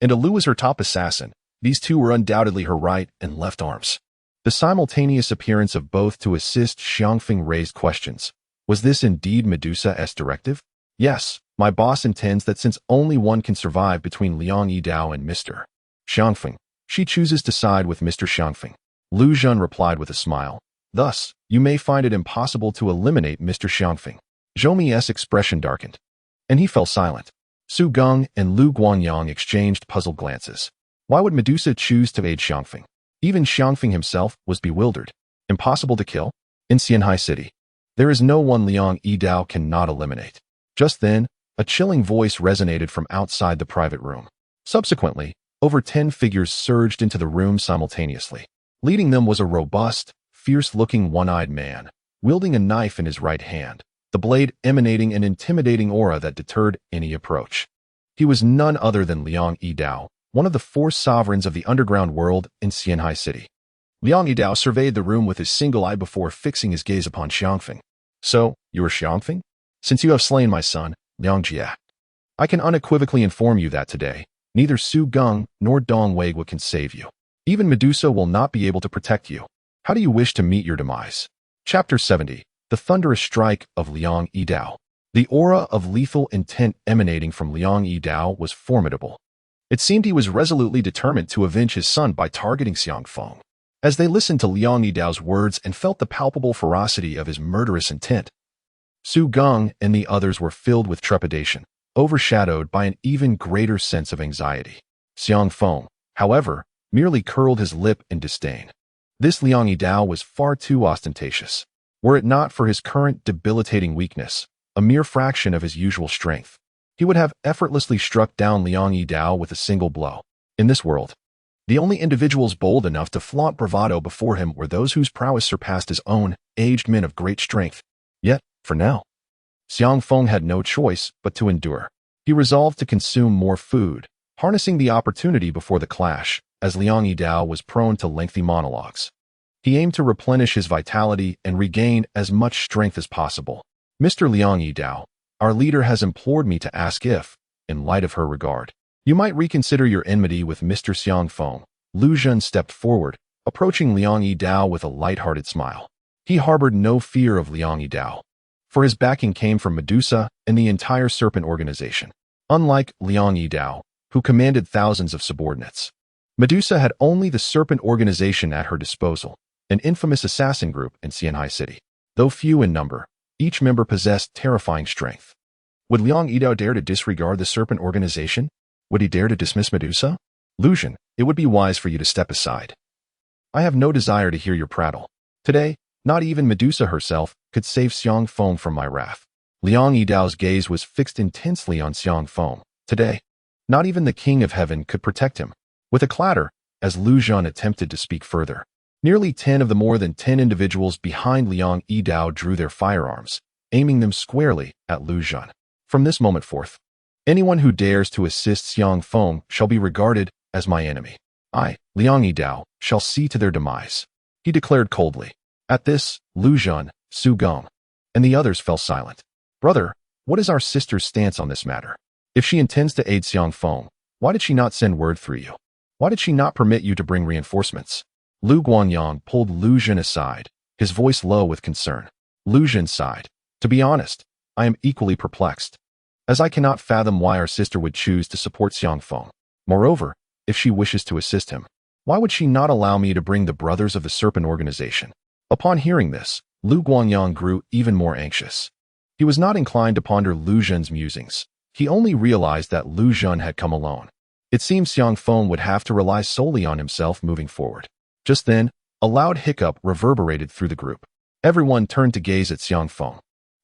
and Lu was her top assassin. These two were undoubtedly her right and left arms. The simultaneous appearance of both to assist Xiangfeng raised questions. Was this indeed Medusa's directive? Yes, My boss intends that since only one can survive between Liang Yidao and Mr. Xiangfeng, she chooses to side with Mr. Xiangfeng. Lu Zhen replied with a smile. Thus, you may find it impossible to eliminate Mr. Xiangfeng. Zhou expression darkened, and he fell silent. Su Geng and Lu Guanyang exchanged puzzled glances. Why would Medusa choose to aid Xiangfeng? Even Xiangfeng himself was bewildered. Impossible to kill? In Xianhai City, there is no one Liang Yidao cannot eliminate. Just then, a chilling voice resonated from outside the private room. Subsequently, over 10 figures surged into the room simultaneously. Leading them was a robust, fierce-looking one-eyed man, wielding a knife in his right hand, the blade emanating an intimidating aura that deterred any approach. He was none other than Liang Yidao, one of the 4 sovereigns of the underground world in Xianhai City. Liang Yidao surveyed the room with his single eye before fixing his gaze upon Xiangfeng. So, you are Xiangfeng? Since you have slain my son, Liang Jia, I can unequivocally inform you that today, neither Su Geng nor Dong Weiguo can save you. Even Medusa will not be able to protect you. How do you wish to meet your demise? Chapter 70. The Thunderous Strike of Liang Yidao. The aura of lethal intent emanating from Liang Yidao was formidable. It seemed he was resolutely determined to avenge his son by targeting Xiangfeng. As they listened to Liang Yidao's words and felt the palpable ferocity of his murderous intent, Su Geng and the others were filled with trepidation, overshadowed by an even greater sense of anxiety. Xiangfeng, however, merely curled his lip in disdain. This Liang Yidao was far too ostentatious. Were it not for his current debilitating weakness, a mere fraction of his usual strength, he would have effortlessly struck down Liang Yidao with a single blow. In this world, the only individuals bold enough to flaunt bravado before him were those whose prowess surpassed his own, aged men of great strength. Yet, for now, Xiangfeng had no choice but to endure. He resolved to consume more food, harnessing the opportunity before the clash, as Liang Yidao was prone to lengthy monologues. He aimed to replenish his vitality and regain as much strength as possible. Mr. Liang Yidao, our leader has implored me to ask if, in light of her regard, you might reconsider your enmity with Mr. Xiangfeng. Lu Zhen stepped forward, approaching Liang Yidao with a light-hearted smile. He harbored no fear of Liang Yidao, for his backing came from Medusa and the entire Serpent organization. Unlike Liang Yidao, who commanded thousands of subordinates, Medusa had only the Serpent organization at her disposal, an infamous assassin group in Xianhai City. Though few in number, each member possessed terrifying strength. Would Liang Yidao dare to disregard the Serpent organization? Would he dare to dismiss Medusa? Lu Zhen, it would be wise for you to step aside. I have no desire to hear your prattle. Today, not even Medusa herself could save Xiangfeng from my wrath. Liang Yidao's gaze was fixed intensely on Xiangfeng. Today, not even the King of Heaven could protect him. With a clatter, as Lu Zhen attempted to speak further, nearly 10 of the more than 10 individuals behind Liang Yidao drew their firearms, aiming them squarely at Lu Zhen. From this moment forth, anyone who dares to assist Xiangfeng shall be regarded as my enemy. I, Liang Yidao, shall see to their demise, he declared coldly. At this, Lu Zhen, Su Geng, and the others fell silent. Brother, what is our sister's stance on this matter? If she intends to aid Xiangfeng, why did she not send word through you? Why did she not permit you to bring reinforcements? Lu Guanyang pulled Lu Zhen aside, his voice low with concern. Lu Zhen sighed. To be honest, I am equally perplexed, as I cannot fathom why our sister would choose to support Xiangfeng. Moreover, if she wishes to assist him, why would she not allow me to bring the Brothers of the Serpent organization? Upon hearing this, Lu Guanyang grew even more anxious. He was not inclined to ponder Lu Zhen's musings. He only realized that Lu Zhen had come alone. It seemed Xiangfeng would have to rely solely on himself moving forward. Just then, a loud hiccup reverberated through the group. Everyone turned to gaze at Xiangfeng,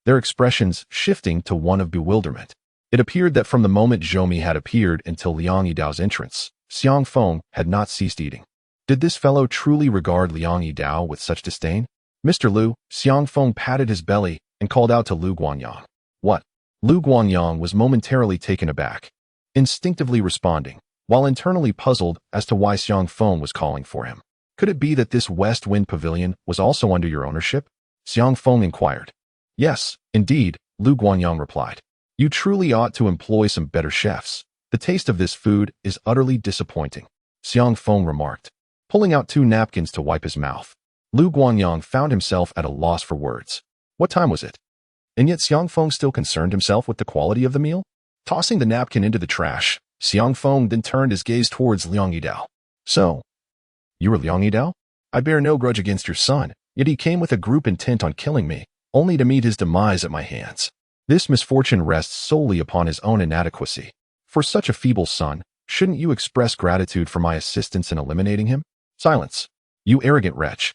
their expressions shifting to one of bewilderment. It appeared that from the moment Zhou had appeared until Liang Yidao's entrance, Xiangfeng had not ceased eating. Did this fellow truly regard Liang Yidao with such disdain? Mr. Lu, Xiangfeng patted his belly and called out to Lu Guanyang. What? Lu Guanyang was momentarily taken aback, instinctively responding, while internally puzzled as to why Xiangfeng was calling for him. Could it be that this West Wind Pavilion was also under your ownership? Xiangfeng inquired. Yes, indeed, Lu Guanyang replied. You truly ought to employ some better chefs. The taste of this food is utterly disappointing, Xiangfeng remarked, pulling out 2 napkins to wipe his mouth. Lu Guanyang found himself at a loss for words. What time was it? And yet Xiang Feng still concerned himself with the quality of the meal. Tossing the napkin into the trash, Xiang Feng then turned his gaze towards Liang Yidao. So, you were Liang Yidao? I bear no grudge against your son, yet he came with a group intent on killing me, only to meet his demise at my hands. This misfortune rests solely upon his own inadequacy. For such a feeble son, shouldn't you express gratitude for my assistance in eliminating him? Silence. You arrogant wretch.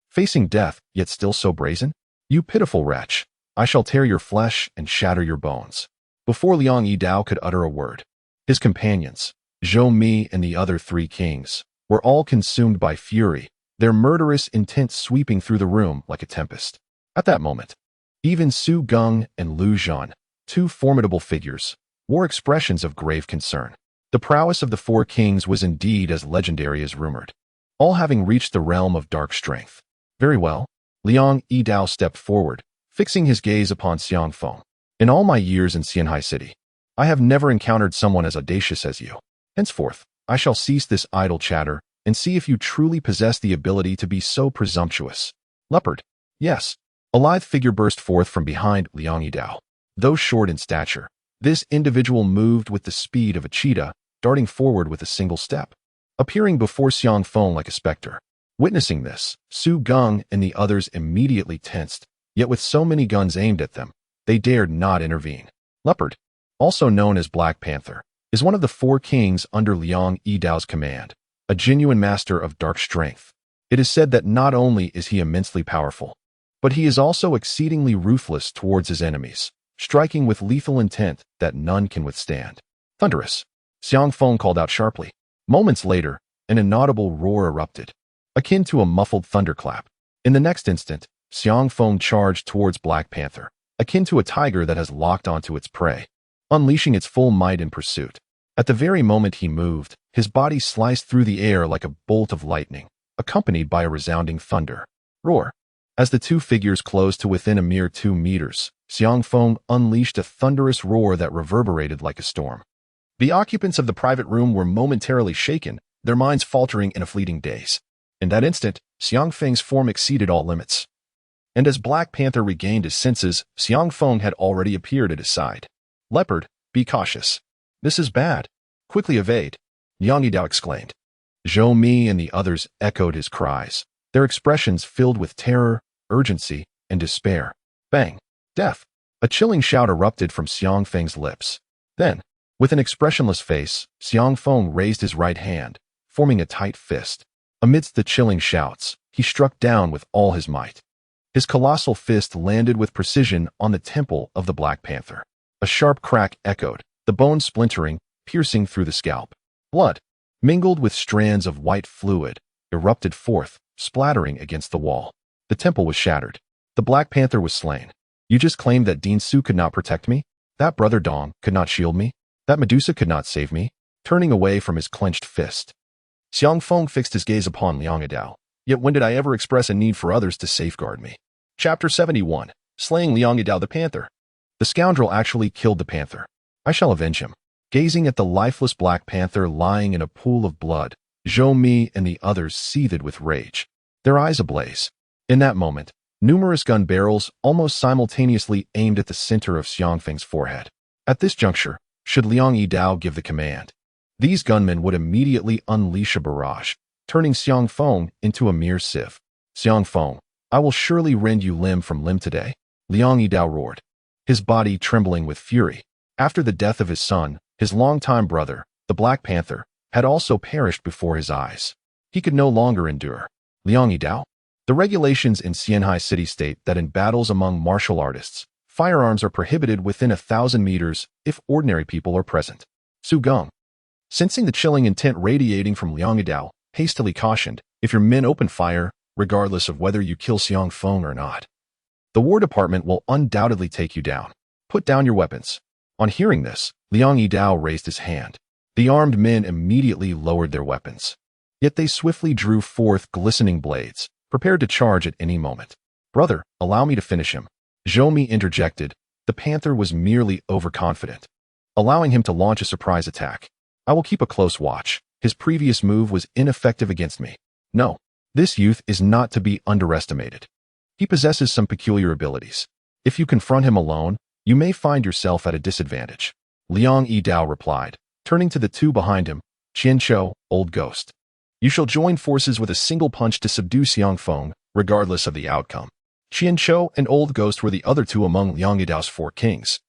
Facing death, yet still so brazen? You pitiful wretch. I shall tear your flesh and shatter your bones. Before Liang Yidao could utter a word, his companions, Zhou Mi and the other 3 kings, were all consumed by fury, their murderous intent sweeping through the room like a tempest. At that moment, even Su Geng and Lu Zhan, 2 formidable figures, wore expressions of grave concern. The prowess of the 4 kings was indeed as legendary as rumored, all having reached the realm of dark strength. Very well, Liang Yidao stepped forward, fixing his gaze upon Xiang Feng. In all my years in Xianhai City, I have never encountered someone as audacious as you. Henceforth, I shall cease this idle chatter and see if you truly possess the ability to be so presumptuous. Leopard. Yes. A lithe figure burst forth from behind Liang Yidao. Though short in stature, this individual moved with the speed of a cheetah, darting forward with a single step, appearing before Xiang Feng like a specter. Witnessing this, Su Geng and the others immediately tensed, yet with so many guns aimed at them, they dared not intervene. Leopard, also known as Black Panther, is one of the 4 kings under Liang Yidao's command, a genuine master of dark strength. It is said that not only is he immensely powerful, but he is also exceedingly ruthless towards his enemies, striking with lethal intent that none can withstand. Thunderous, Xiang Feng called out sharply. Moments later, an inaudible roar erupted, akin to a muffled thunderclap. In the next instant, Xiang Feng charged towards Black Panther, akin to a tiger that has locked onto its prey, unleashing its full might in pursuit. At the very moment he moved, his body sliced through the air like a bolt of lightning, accompanied by a resounding thunder roar. As the 2 figures closed to within a mere 2 meters, Xiang Feng unleashed a thunderous roar that reverberated like a storm. The occupants of the private room were momentarily shaken, their minds faltering in a fleeting daze. In that instant, Xiang Feng's form exceeded all limits. And as Black Panther regained his senses, Xiang Feng had already appeared at his side. Leopard, be cautious. This is bad. Quickly evade, Liang Yidao exclaimed. Zhou Mi and the others echoed his cries, their expressions filled with terror, urgency, and despair. Bang! Death! A chilling shout erupted from Xiang Feng's lips. Then, with an expressionless face, Xiang Feng raised his right hand, forming a tight fist. Amidst the chilling shouts, he struck down with all his might. His colossal fist landed with precision on the temple of the Black Panther. A sharp crack echoed, the bone splintering, piercing through the scalp. Blood, mingled with strands of white fluid, erupted forth, splattering against the wall. The temple was shattered. The Black Panther was slain. You just claimed that Dean Su could not protect me? That Brother Dong could not shield me? That Medusa could not save me? Turning away from his clenched fist, Xiang Feng fixed his gaze upon Liang Yidao. Yet when did I ever express a need for others to safeguard me? Chapter 71. Slaying Liang Yidao the Panther. The scoundrel actually killed the panther. I shall avenge him. Gazing at the lifeless Black Panther lying in a pool of blood, Zhou Mi and the others seethed with rage, their eyes ablaze. In that moment, numerous gun barrels almost simultaneously aimed at the center of Xiang Feng's forehead. At this juncture, should Liang Yidao give the command, these gunmen would immediately unleash a barrage, turning Xiang Feng into a mere sieve. Xiang Feng, I will surely rend you limb from limb today, Liang Yidao roared, his body trembling with fury. After the death of his son, his longtime brother, the Black Panther, had also perished before his eyes. He could no longer endure. Liang Yidao? The regulations in Xianhai City state that in battles among martial artists, firearms are prohibited within 1,000 meters if ordinary people are present. Su Geng, sensing the chilling intent radiating from Liang Yidao, hastily cautioned, if your men open fire, regardless of whether you kill Xiang Feng or not, the War Department will undoubtedly take you down. Put down your weapons. On hearing this, Liang Yidao raised his hand. The armed men immediately lowered their weapons. Yet they swiftly drew forth glistening blades, prepared to charge at any moment. Brother, allow me to finish him. Zhou Mi interjected. The panther was merely overconfident, allowing him to launch a surprise attack. I will keep a close watch. His previous move was ineffective against me. No, this youth is not to be underestimated. He possesses some peculiar abilities. If you confront him alone, you may find yourself at a disadvantage. Liang Yidao replied, turning to the two behind him. Qianqiu, old ghost. You shall join forces with a single punch to subdue Xiang Feng, regardless of the outcome. Qianqiu and old ghost were the other two among Liang Yidao's 4 kings,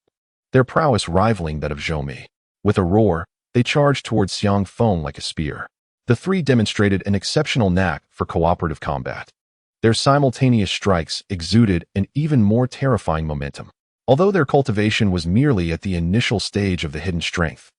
their prowess rivaling that of Zhou Mi. With a roar, they charged towards Xiang Feng like a spear. The three demonstrated an exceptional knack for cooperative combat. Their simultaneous strikes exuded an even more terrifying momentum, although their cultivation was merely at the initial stage of the hidden strength.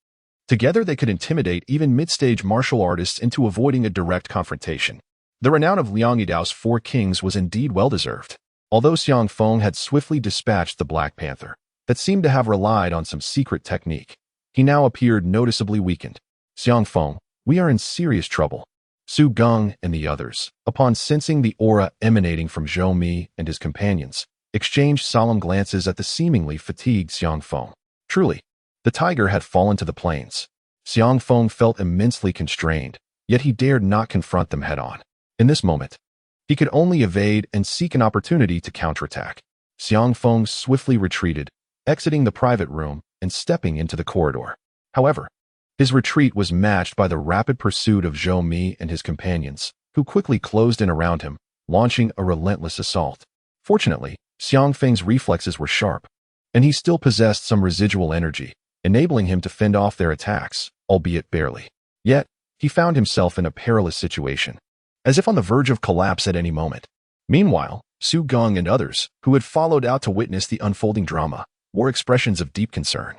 Together they could intimidate even mid-stage martial artists into avoiding a direct confrontation. The renown of Liang Yidao's 4 kings was indeed well-deserved. Although Xiang Feng had swiftly dispatched the Black Panther, that seemed to have relied on some secret technique, he now appeared noticeably weakened. Xiang Feng, we are in serious trouble. Su Geng and the others, upon sensing the aura emanating from Zhou Mi and his companions, exchanged solemn glances at the seemingly fatigued Xiang Feng. Truly, the tiger had fallen to the plains. Xiang Feng felt immensely constrained, yet he dared not confront them head-on. In this moment, he could only evade and seek an opportunity to counterattack. Xiang Feng swiftly retreated, exiting the private room and stepping into the corridor. However, his retreat was matched by the rapid pursuit of Zhou Mi and his companions, who quickly closed in around him, launching a relentless assault. Fortunately, Xiang Feng's reflexes were sharp, and he still possessed some residual energy, enabling him to fend off their attacks, albeit barely. Yet, he found himself in a perilous situation, as if on the verge of collapse at any moment. Meanwhile, Su Geng and others, who had followed out to witness the unfolding drama, wore expressions of deep concern.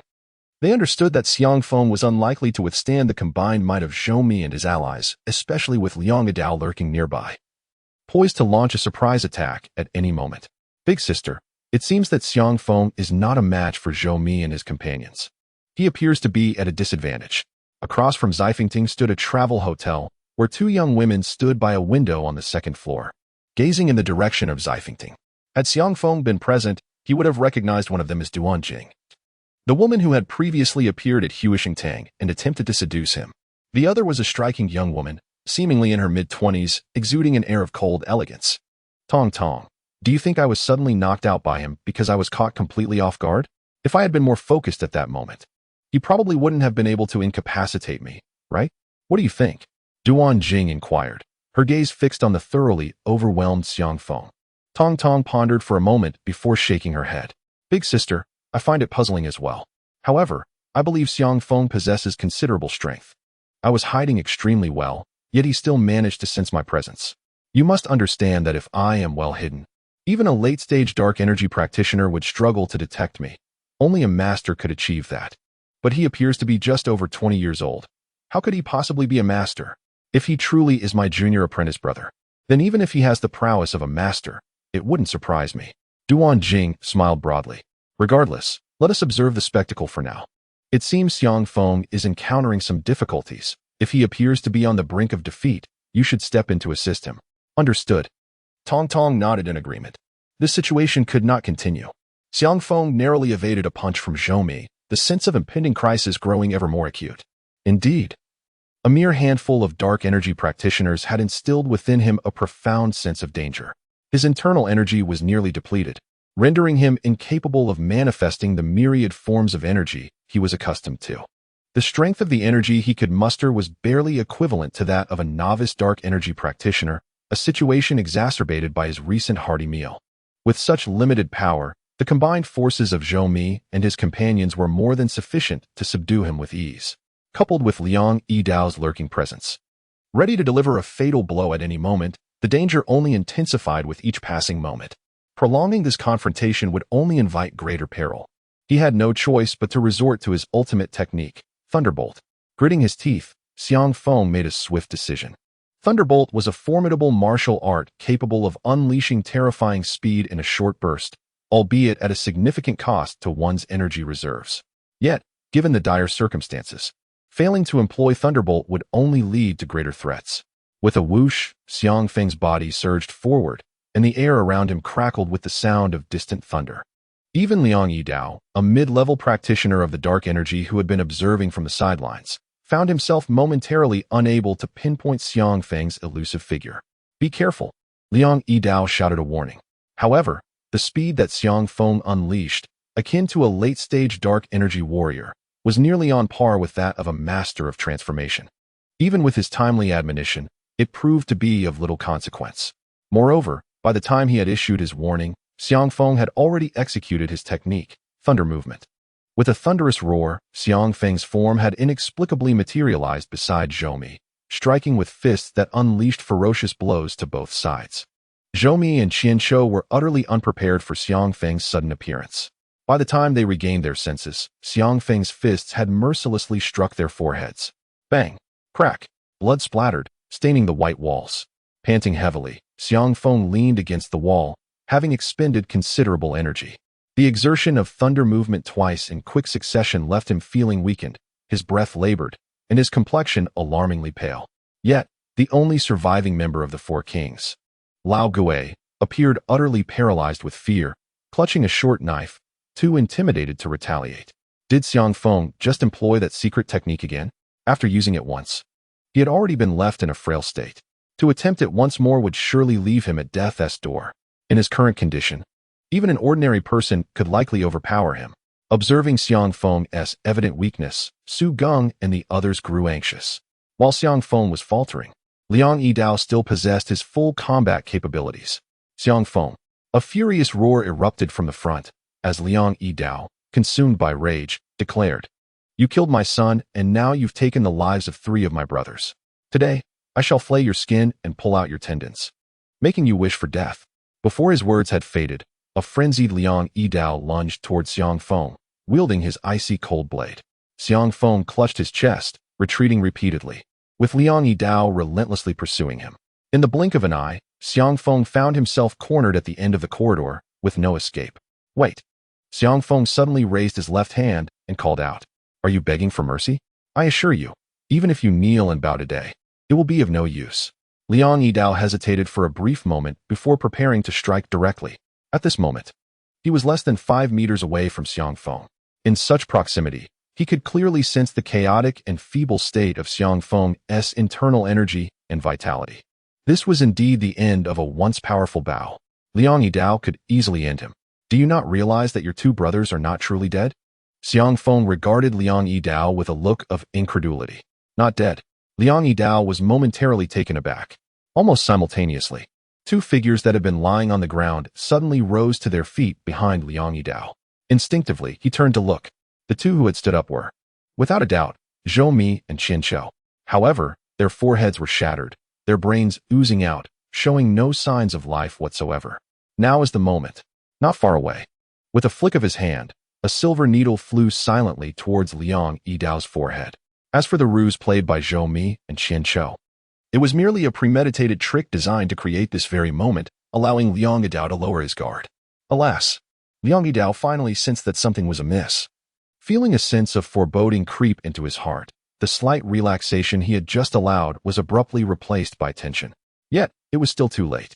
They understood that Xiang Feng was unlikely to withstand the combined might of Zhou Mi and his allies, especially with Liang Yidao lurking nearby, poised to launch a surprise attack at any moment. Big sister, it seems that Xiang Feng is not a match for Zhou Mi and his companions. He appears to be at a disadvantage. Across from Zeifingting stood a travel hotel, where 2 young women stood by a window on the 2nd floor, gazing in the direction of Zeifingting. Had Xiang Feng been present, he would have recognized one of them as Duan Jing, the woman who had previously appeared at Huishengtang and attempted to seduce him. The other was a striking young woman, seemingly in her mid-20s, exuding an air of cold elegance. Tong Tong, do you think I was suddenly knocked out by him because I was caught completely off guard? If I had been more focused at that moment, he probably wouldn't have been able to incapacitate me, right? What do you think? Duan Jing inquired, her gaze fixed on the thoroughly overwhelmed Xiang Feng. Tong Tong pondered for a moment before shaking her head. Big sister, I find it puzzling as well. However, I believe Xiang Feng possesses considerable strength. I was hiding extremely well, yet he still managed to sense my presence. You must understand that if I am well hidden, even a late-stage dark energy practitioner would struggle to detect me. Only a master could achieve that. But he appears to be just over 20 years old. How could he possibly be a master? If he truly is my junior apprentice brother, then even if he has the prowess of a master, it wouldn't surprise me. Duan Jing smiled broadly. Regardless, let us observe the spectacle for now. It seems Xiang Feng is encountering some difficulties. If he appears to be on the brink of defeat, you should step in to assist him. Understood. Tong Tong nodded in agreement. This situation could not continue. Xiang Feng narrowly evaded a punch from Zhou Mi, the sense of impending crisis growing ever more acute. Indeed, a mere handful of dark energy practitioners had instilled within him a profound sense of danger. His internal energy was nearly depleted, rendering him incapable of manifesting the myriad forms of energy he was accustomed to. The strength of the energy he could muster was barely equivalent to that of a novice dark energy practitioner, a situation exacerbated by his recent hearty meal. With such limited power, the combined forces of Zhou Mi and his companions were more than sufficient to subdue him with ease, coupled with Liang Yidao's lurking presence. Ready to deliver a fatal blow at any moment, the danger only intensified with each passing moment. Prolonging this confrontation would only invite greater peril. He had no choice but to resort to his ultimate technique, Thunderbolt. Gritting his teeth, Xiang Feng made a swift decision. Thunderbolt was a formidable martial art capable of unleashing terrifying speed in a short burst, albeit at a significant cost to one's energy reserves. Yet, given the dire circumstances, failing to employ Thunderbolt would only lead to greater threats. With a whoosh, Xiang Feng's body surged forward, and the air around him crackled with the sound of distant thunder. Even Liang Yidao, a mid-level practitioner of the dark energy who had been observing from the sidelines, found himself momentarily unable to pinpoint Xiang Feng's elusive figure. Be careful, Liang Yidao shouted a warning. However, The speed that Xiang Feng unleashed, akin to a late-stage dark energy warrior, was nearly on par with that of a master of transformation. Even with his timely admonition, it proved to be of little consequence. Moreover, by the time he had issued his warning, Xiang Feng had already executed his technique, thunder movement. With a thunderous roar, Xiang Feng's form had inexplicably materialized beside Zhou Mi, striking with fists that unleashed ferocious blows to both sides. Zhou Mi and Qian Shou were utterly unprepared for Xiang Feng's sudden appearance. By the time they regained their senses, Xiang Feng's fists had mercilessly struck their foreheads. Bang! Crack! Blood splattered, staining the white walls. Panting heavily, Xiang Feng leaned against the wall, having expended considerable energy. The exertion of thunder movement twice in quick succession left him feeling weakened, his breath labored, and his complexion alarmingly pale. Yet, the only surviving member of the Four Kings, Lao Gui, appeared utterly paralyzed with fear, clutching a short knife, too intimidated to retaliate. Did Xiang Feng just employ that secret technique again? After using it once, he had already been left in a frail state. To attempt it once more would surely leave him at death's door. In his current condition, even an ordinary person could likely overpower him. Observing Xiang Feng's evident weakness, Su Geng and the others grew anxious. While Xiang Feng was faltering, Liang Yidao still possessed his full combat capabilities. Xiang Feng. A furious roar erupted from the front, as Liang Yidao, consumed by rage, declared, "You killed my son, and now you've taken the lives of 3 of my brothers. Today, I shall flay your skin and pull out your tendons, making you wish for death." Before his words had faded, a frenzied Liang Yidao lunged toward Xiang Feng, wielding his icy cold blade. Xiang Feng clutched his chest, retreating repeatedly, with Liang Yidao relentlessly pursuing him. In the blink of an eye, Xiang Feng found himself cornered at the end of the corridor, with no escape. "Wait!" Xiang Feng suddenly raised his left hand and called out, "Are you begging for mercy? I assure you, even if you kneel and bow today, it will be of no use." Liang Yidao hesitated for a brief moment before preparing to strike directly. At this moment, he was less than 5 meters away from Xiang Feng. In such proximity, he could clearly sense the chaotic and feeble state of Xiang Feng's internal energy and vitality. This was indeed the end of a once powerful bow. Liang Yidao could easily end him. "Do you not realize that your 2 brothers are not truly dead?" Xiang Feng regarded Liang Yidao with a look of incredulity. Not dead. Liang Yidao was momentarily taken aback. Almost simultaneously, 2 figures that had been lying on the ground suddenly rose to their feet behind Liang Yidao. Instinctively, he turned to look. The 2 who had stood up were, without a doubt, Zhou Mi and Qian Shou. However, their foreheads were shattered, their brains oozing out, showing no signs of life whatsoever. Now is the moment. Not far away. With a flick of his hand, a silver needle flew silently towards Liang Yidao's forehead. As for the ruse played by Zhou Mi and Qian Shou, it was merely a premeditated trick designed to create this very moment, allowing Liang Yidao to lower his guard. Alas, Liang Yidao finally sensed that something was amiss. Feeling a sense of foreboding creep into his heart, the slight relaxation he had just allowed was abruptly replaced by tension. Yet, it was still too late.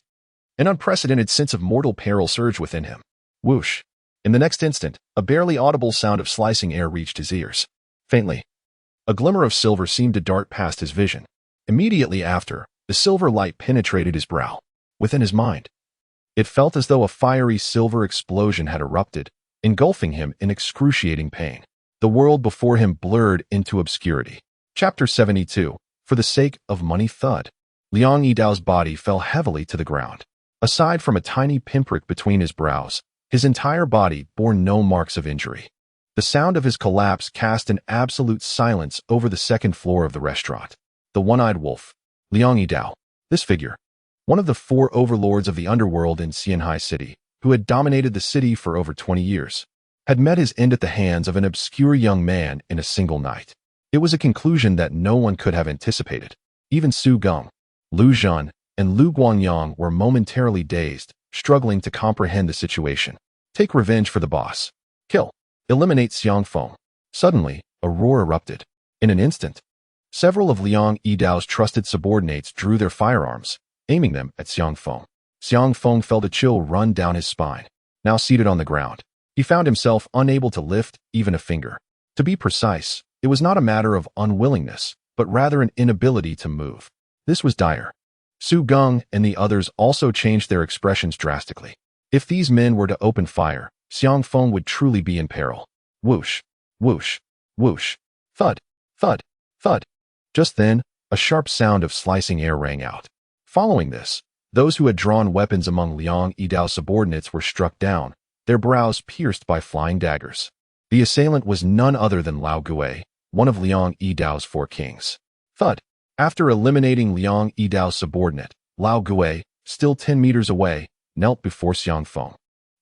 An unprecedented sense of mortal peril surged within him. Whoosh! In the next instant, a barely audible sound of slicing air reached his ears. Faintly, a glimmer of silver seemed to dart past his vision. Immediately after, the silver light penetrated his brow. Within his mind, it felt as though a fiery silver explosion had erupted, engulfing him in excruciating pain. The world before him blurred into obscurity. Chapter 72. For the sake of money. Thud. Liang Yidao's body fell heavily to the ground. Aside from a tiny pinprick between his brows, his entire body bore no marks of injury. The sound of his collapse cast an absolute silence over the second floor of the restaurant. The one-eyed wolf, Liang Yidao, this figure, one of the 4 overlords of the underworld in Xianhai City, who had dominated the city for over 20 years, had met his end at the hands of an obscure young man in a single night. It was a conclusion that no one could have anticipated. Even Su Geng, Lu Zhan, and Lu Guangyang were momentarily dazed, struggling to comprehend the situation. Take revenge for the boss. Kill. Eliminate Xiang Feng. Suddenly, a roar erupted. In an instant, several of Liang Yidao's trusted subordinates drew their firearms, aiming them at Xiang Feng. Xiang Feng felt a chill run down his spine. Now seated on the ground, he found himself unable to lift even a finger. To be precise, it was not a matter of unwillingness, but rather an inability to move. This was dire. Su Geng and the others also changed their expressions drastically. If these men were to open fire, Xiang Feng would truly be in peril. Whoosh, whoosh, whoosh, thud, thud, thud. Just then, a sharp sound of slicing air rang out. Following this, those who had drawn weapons among Liang Yidao's subordinates were struck down, their brows pierced by flying daggers. The assailant was none other than Lao Gui, one of Liang Yidao's 4 kings. Thud. After eliminating Liang Yidao's subordinate, Lao Gui, still 10 meters away, knelt before Xiang Feng.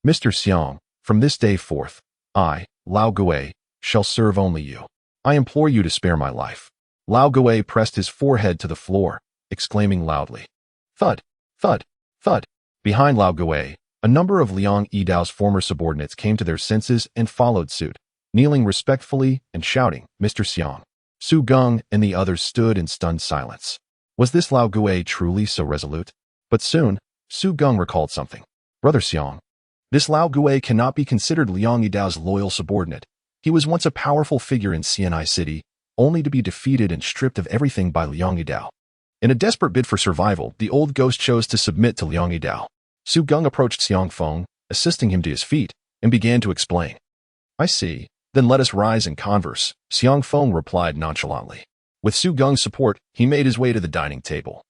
Mr. Xiang, from this day forth, I, Lao Gui, shall serve only you. I implore you to spare my life. Lao Gui pressed his forehead to the floor, exclaiming loudly. Thud, thud, thud. Behind Lao Gui, a number of Liang Yidao's former subordinates came to their senses and followed suit, kneeling respectfully and shouting, Mr. Xiang. Su Geng and the others stood in stunned silence. Was this Lao Gui truly so resolute? But soon, Su Geng recalled something. Brother Xiang, this Lao Gui cannot be considered Liang Yidao's loyal subordinate. He was once a powerful figure in Xianhai City, only to be defeated and stripped of everything by Liang Yidao. In a desperate bid for survival, the old ghost chose to submit to Liang Yidao. Su Geng approached Xiang Feng, assisting him to his feet, and began to explain. I see. Then let us rise and converse, Xiang Feng replied nonchalantly. With Su Geng's support, he made his way to the dining table,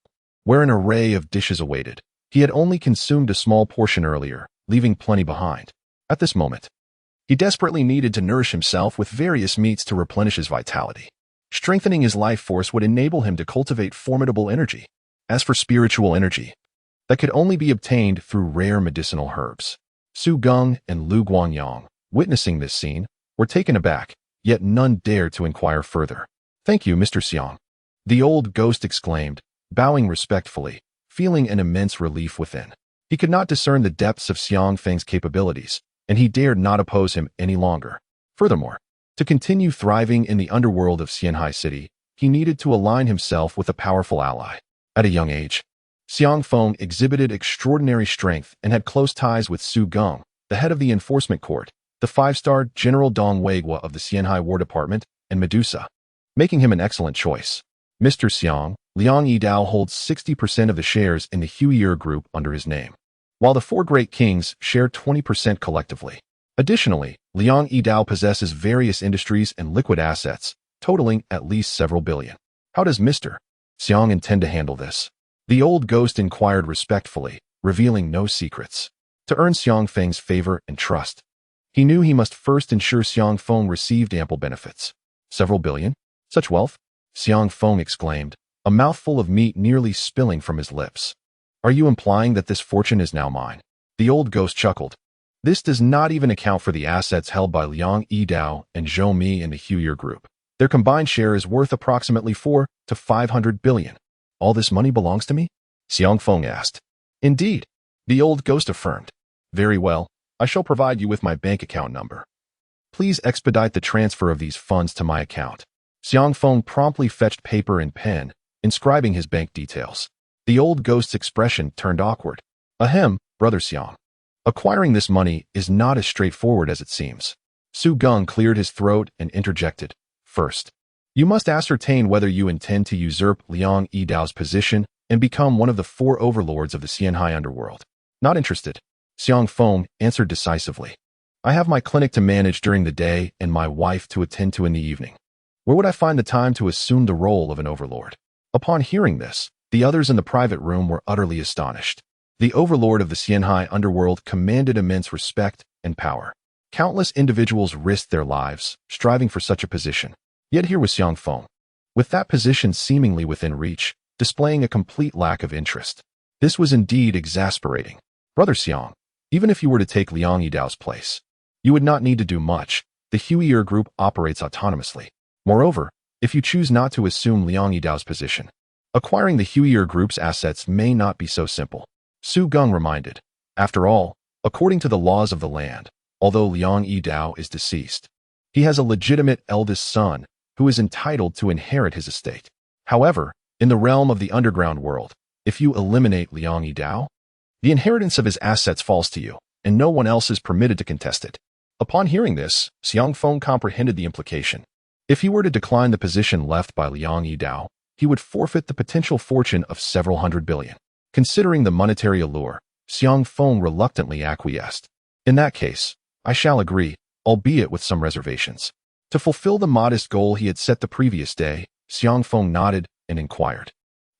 where an array of dishes awaited. He had only consumed a small portion earlier, leaving plenty behind. At this moment, he desperately needed to nourish himself with various meats to replenish his vitality. Strengthening his life force would enable him to cultivate formidable energy. As for spiritual energy, that could only be obtained through rare medicinal herbs. Su Geng and Lu Guanyang, witnessing this scene, were taken aback, yet none dared to inquire further. Thank you, Mr. Xiang. The old ghost exclaimed, bowing respectfully, feeling an immense relief within. He could not discern the depths of Xiang Feng's capabilities, and he dared not oppose him any longer. Furthermore, to continue thriving in the underworld of Xianhai City, he needed to align himself with a powerful ally. At a young age, Xiang Feng exhibited extraordinary strength and had close ties with Su Geng, the head of the enforcement court, the 5-star General Dong Weigua of the Xianhai War Department, and Medusa, making him an excellent choice. Mr. Xiang, Liang Yidao holds 60% of the shares in the Huier Group under his name, while the 4 great kings share 20% collectively. Additionally, Liang Yidao possesses various industries and liquid assets, totaling at least several billion. How does Mr. Xiang intend to handle this? The old ghost inquired respectfully, revealing no secrets. To earn Xiang Feng's favor and trust, he knew he must first ensure Xiang Feng received ample benefits. Several billion? Such wealth? Xiang Feng exclaimed, a mouthful of meat nearly spilling from his lips. Are you implying that this fortune is now mine? The old ghost chuckled. This does not even account for the assets held by Liang Yidao and Zhou Mi in the Huier Group. Their combined share is worth approximately 400 to 500 billion. All this money belongs to me? Xiang Feng asked. Indeed, the old ghost affirmed. Very well, I shall provide you with my bank account number. Please expedite the transfer of these funds to my account. Xiang Feng promptly fetched paper and pen, inscribing his bank details. The old ghost's expression turned awkward. Ahem, Brother Xiang. Acquiring this money is not as straightforward as it seems. Su Geng cleared his throat and interjected. First, you must ascertain whether you intend to usurp Liang Yidao's position and become one of the 4 overlords of the Xianhai underworld. Not interested, Xiang Feng answered decisively. I have my clinic to manage during the day and my wife to attend to in the evening. Where would I find the time to assume the role of an overlord? Upon hearing this, the others in the private room were utterly astonished. The overlord of the Xianhai underworld commanded immense respect and power. Countless individuals risked their lives, striving for such a position. Yet here was Xiang Feng, with that position seemingly within reach, displaying a complete lack of interest. This was indeed exasperating. Brother Xiang, even if you were to take Liang Yidao's place, you would not need to do much. The Huier Group operates autonomously. Moreover, if you choose not to assume Liang Yidao's position, acquiring the Huier Group's assets may not be so simple. Su Geng reminded. After all, according to the laws of the land, although Liang Yidao is deceased, he has a legitimate eldest son who is entitled to inherit his estate. However, in the realm of the underground world, if you eliminate Liang Yidao, the inheritance of his assets falls to you, and no one else is permitted to contest it. Upon hearing this, Xiang Feng comprehended the implication. If he were to decline the position left by Liang Yidao, he would forfeit the potential fortune of several hundred billion. Considering the monetary allure, Xiang Feng reluctantly acquiesced. In that case, I shall agree, albeit with some reservations. To fulfill the modest goal he had set the previous day, Xiang Feng nodded and inquired.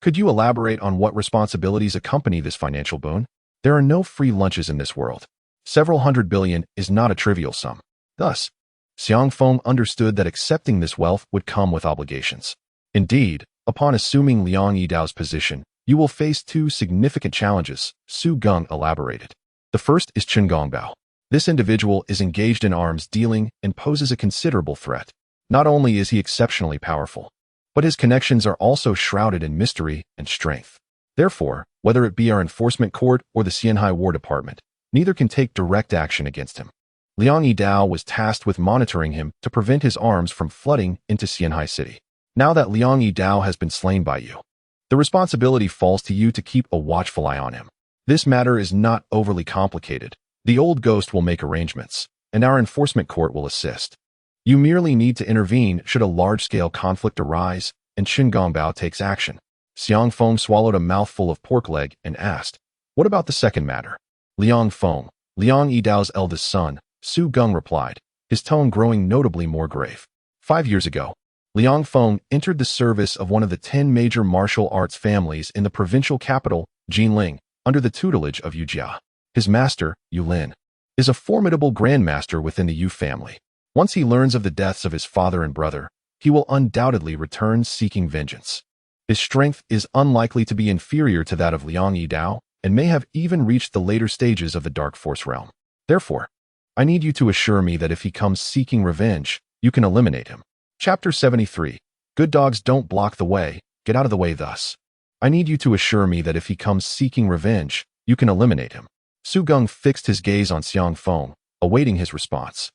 Could you elaborate on what responsibilities accompany this financial boon? There are no free lunches in this world. Several hundred billion is not a trivial sum. Thus, Xiang Feng understood that accepting this wealth would come with obligations. Indeed, upon assuming Liang Yidao's position, you will face two significant challenges, Su Geng elaborated. The first is Chen Gongbao. This individual is engaged in arms dealing and poses a considerable threat. Not only is he exceptionally powerful, but his connections are also shrouded in mystery and strength. Therefore, whether it be our enforcement court or the Xianhai War Department, neither can take direct action against him. Liang Yidao was tasked with monitoring him to prevent his arms from flooding into Xianhai City. Now that Liang Yidao has been slain by you, the responsibility falls to you to keep a watchful eye on him. This matter is not overly complicated. The old ghost will make arrangements, and our enforcement court will assist. You merely need to intervene should a large-scale conflict arise, and Chen Gongbao takes action. Xiang Feng swallowed a mouthful of pork leg and asked, what about the second matter? Liang Feng, Liang Yidao's eldest son, Su Geng replied, his tone growing notably more grave. 5 years ago, Liang Feng entered the service of one of the 10 major martial arts families in the provincial capital, Jinling, under the tutelage of Yu Jia. His master, Yu Lin, is a formidable grandmaster within the Yu family. Once he learns of the deaths of his father and brother, he will undoubtedly return seeking vengeance. His strength is unlikely to be inferior to that of Liang Yidao and may have even reached the later stages of the Dark Force realm. Therefore, I need you to assure me that if he comes seeking revenge, you can eliminate him. Chapter 73. Good dogs don't block the way, get out of the way thus. I need you to assure me that if he comes seeking revenge, you can eliminate him. Su Geng fixed his gaze on Xiang Feng, awaiting his response.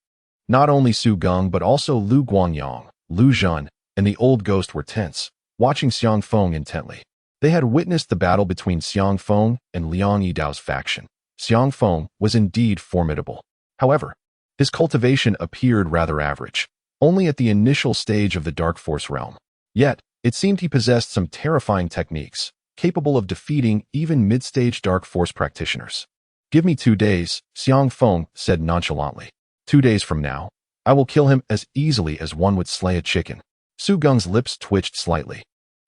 Not only Su Geng but also Lu Guangyang, Lu Zhen, and the old ghost were tense, watching Xiang Feng intently. They had witnessed the battle between Xiang Feng and Liang Yidao's faction. Xiang Feng was indeed formidable. However, his cultivation appeared rather average, only at the initial stage of the Dark Force realm. Yet, it seemed he possessed some terrifying techniques, capable of defeating even mid-stage Dark Force practitioners. Give me 2 days, Xiang Feng said nonchalantly. 2 days from now, I will kill him as easily as one would slay a chicken. Su Geng's lips twitched slightly.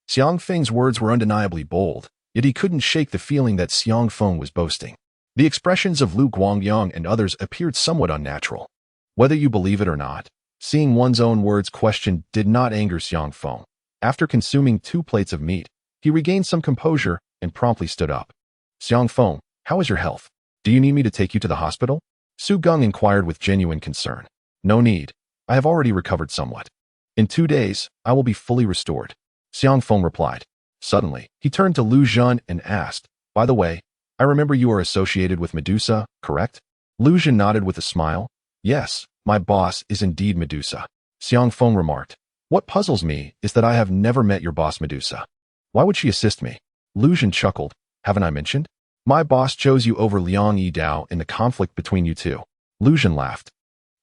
Xiang Feng's words were undeniably bold, yet he couldn't shake the feeling that Xiang Feng was boasting. The expressions of Lu Guangyang and others appeared somewhat unnatural. Whether you believe it or not, seeing one's own words questioned did not anger Xiang Feng. After consuming 2 plates of meat, he regained some composure and promptly stood up. Xiang Feng, how is your health? Do you need me to take you to the hospital? Su Geng inquired with genuine concern. No need. I have already recovered somewhat. In 2 days, I will be fully restored. Xiang Feng replied. Suddenly, he turned to Lu Zhen and asked, by the way, I remember you are associated with Medusa, correct? Lu Zhen nodded with a smile. Yes, my boss is indeed Medusa. Xiang Feng remarked. What puzzles me is that I have never met your boss Medusa. Why would she assist me? Lu Zhen chuckled. Haven't I mentioned? My boss chose you over Liang Yidao in the conflict between you two. Lu Zhen laughed.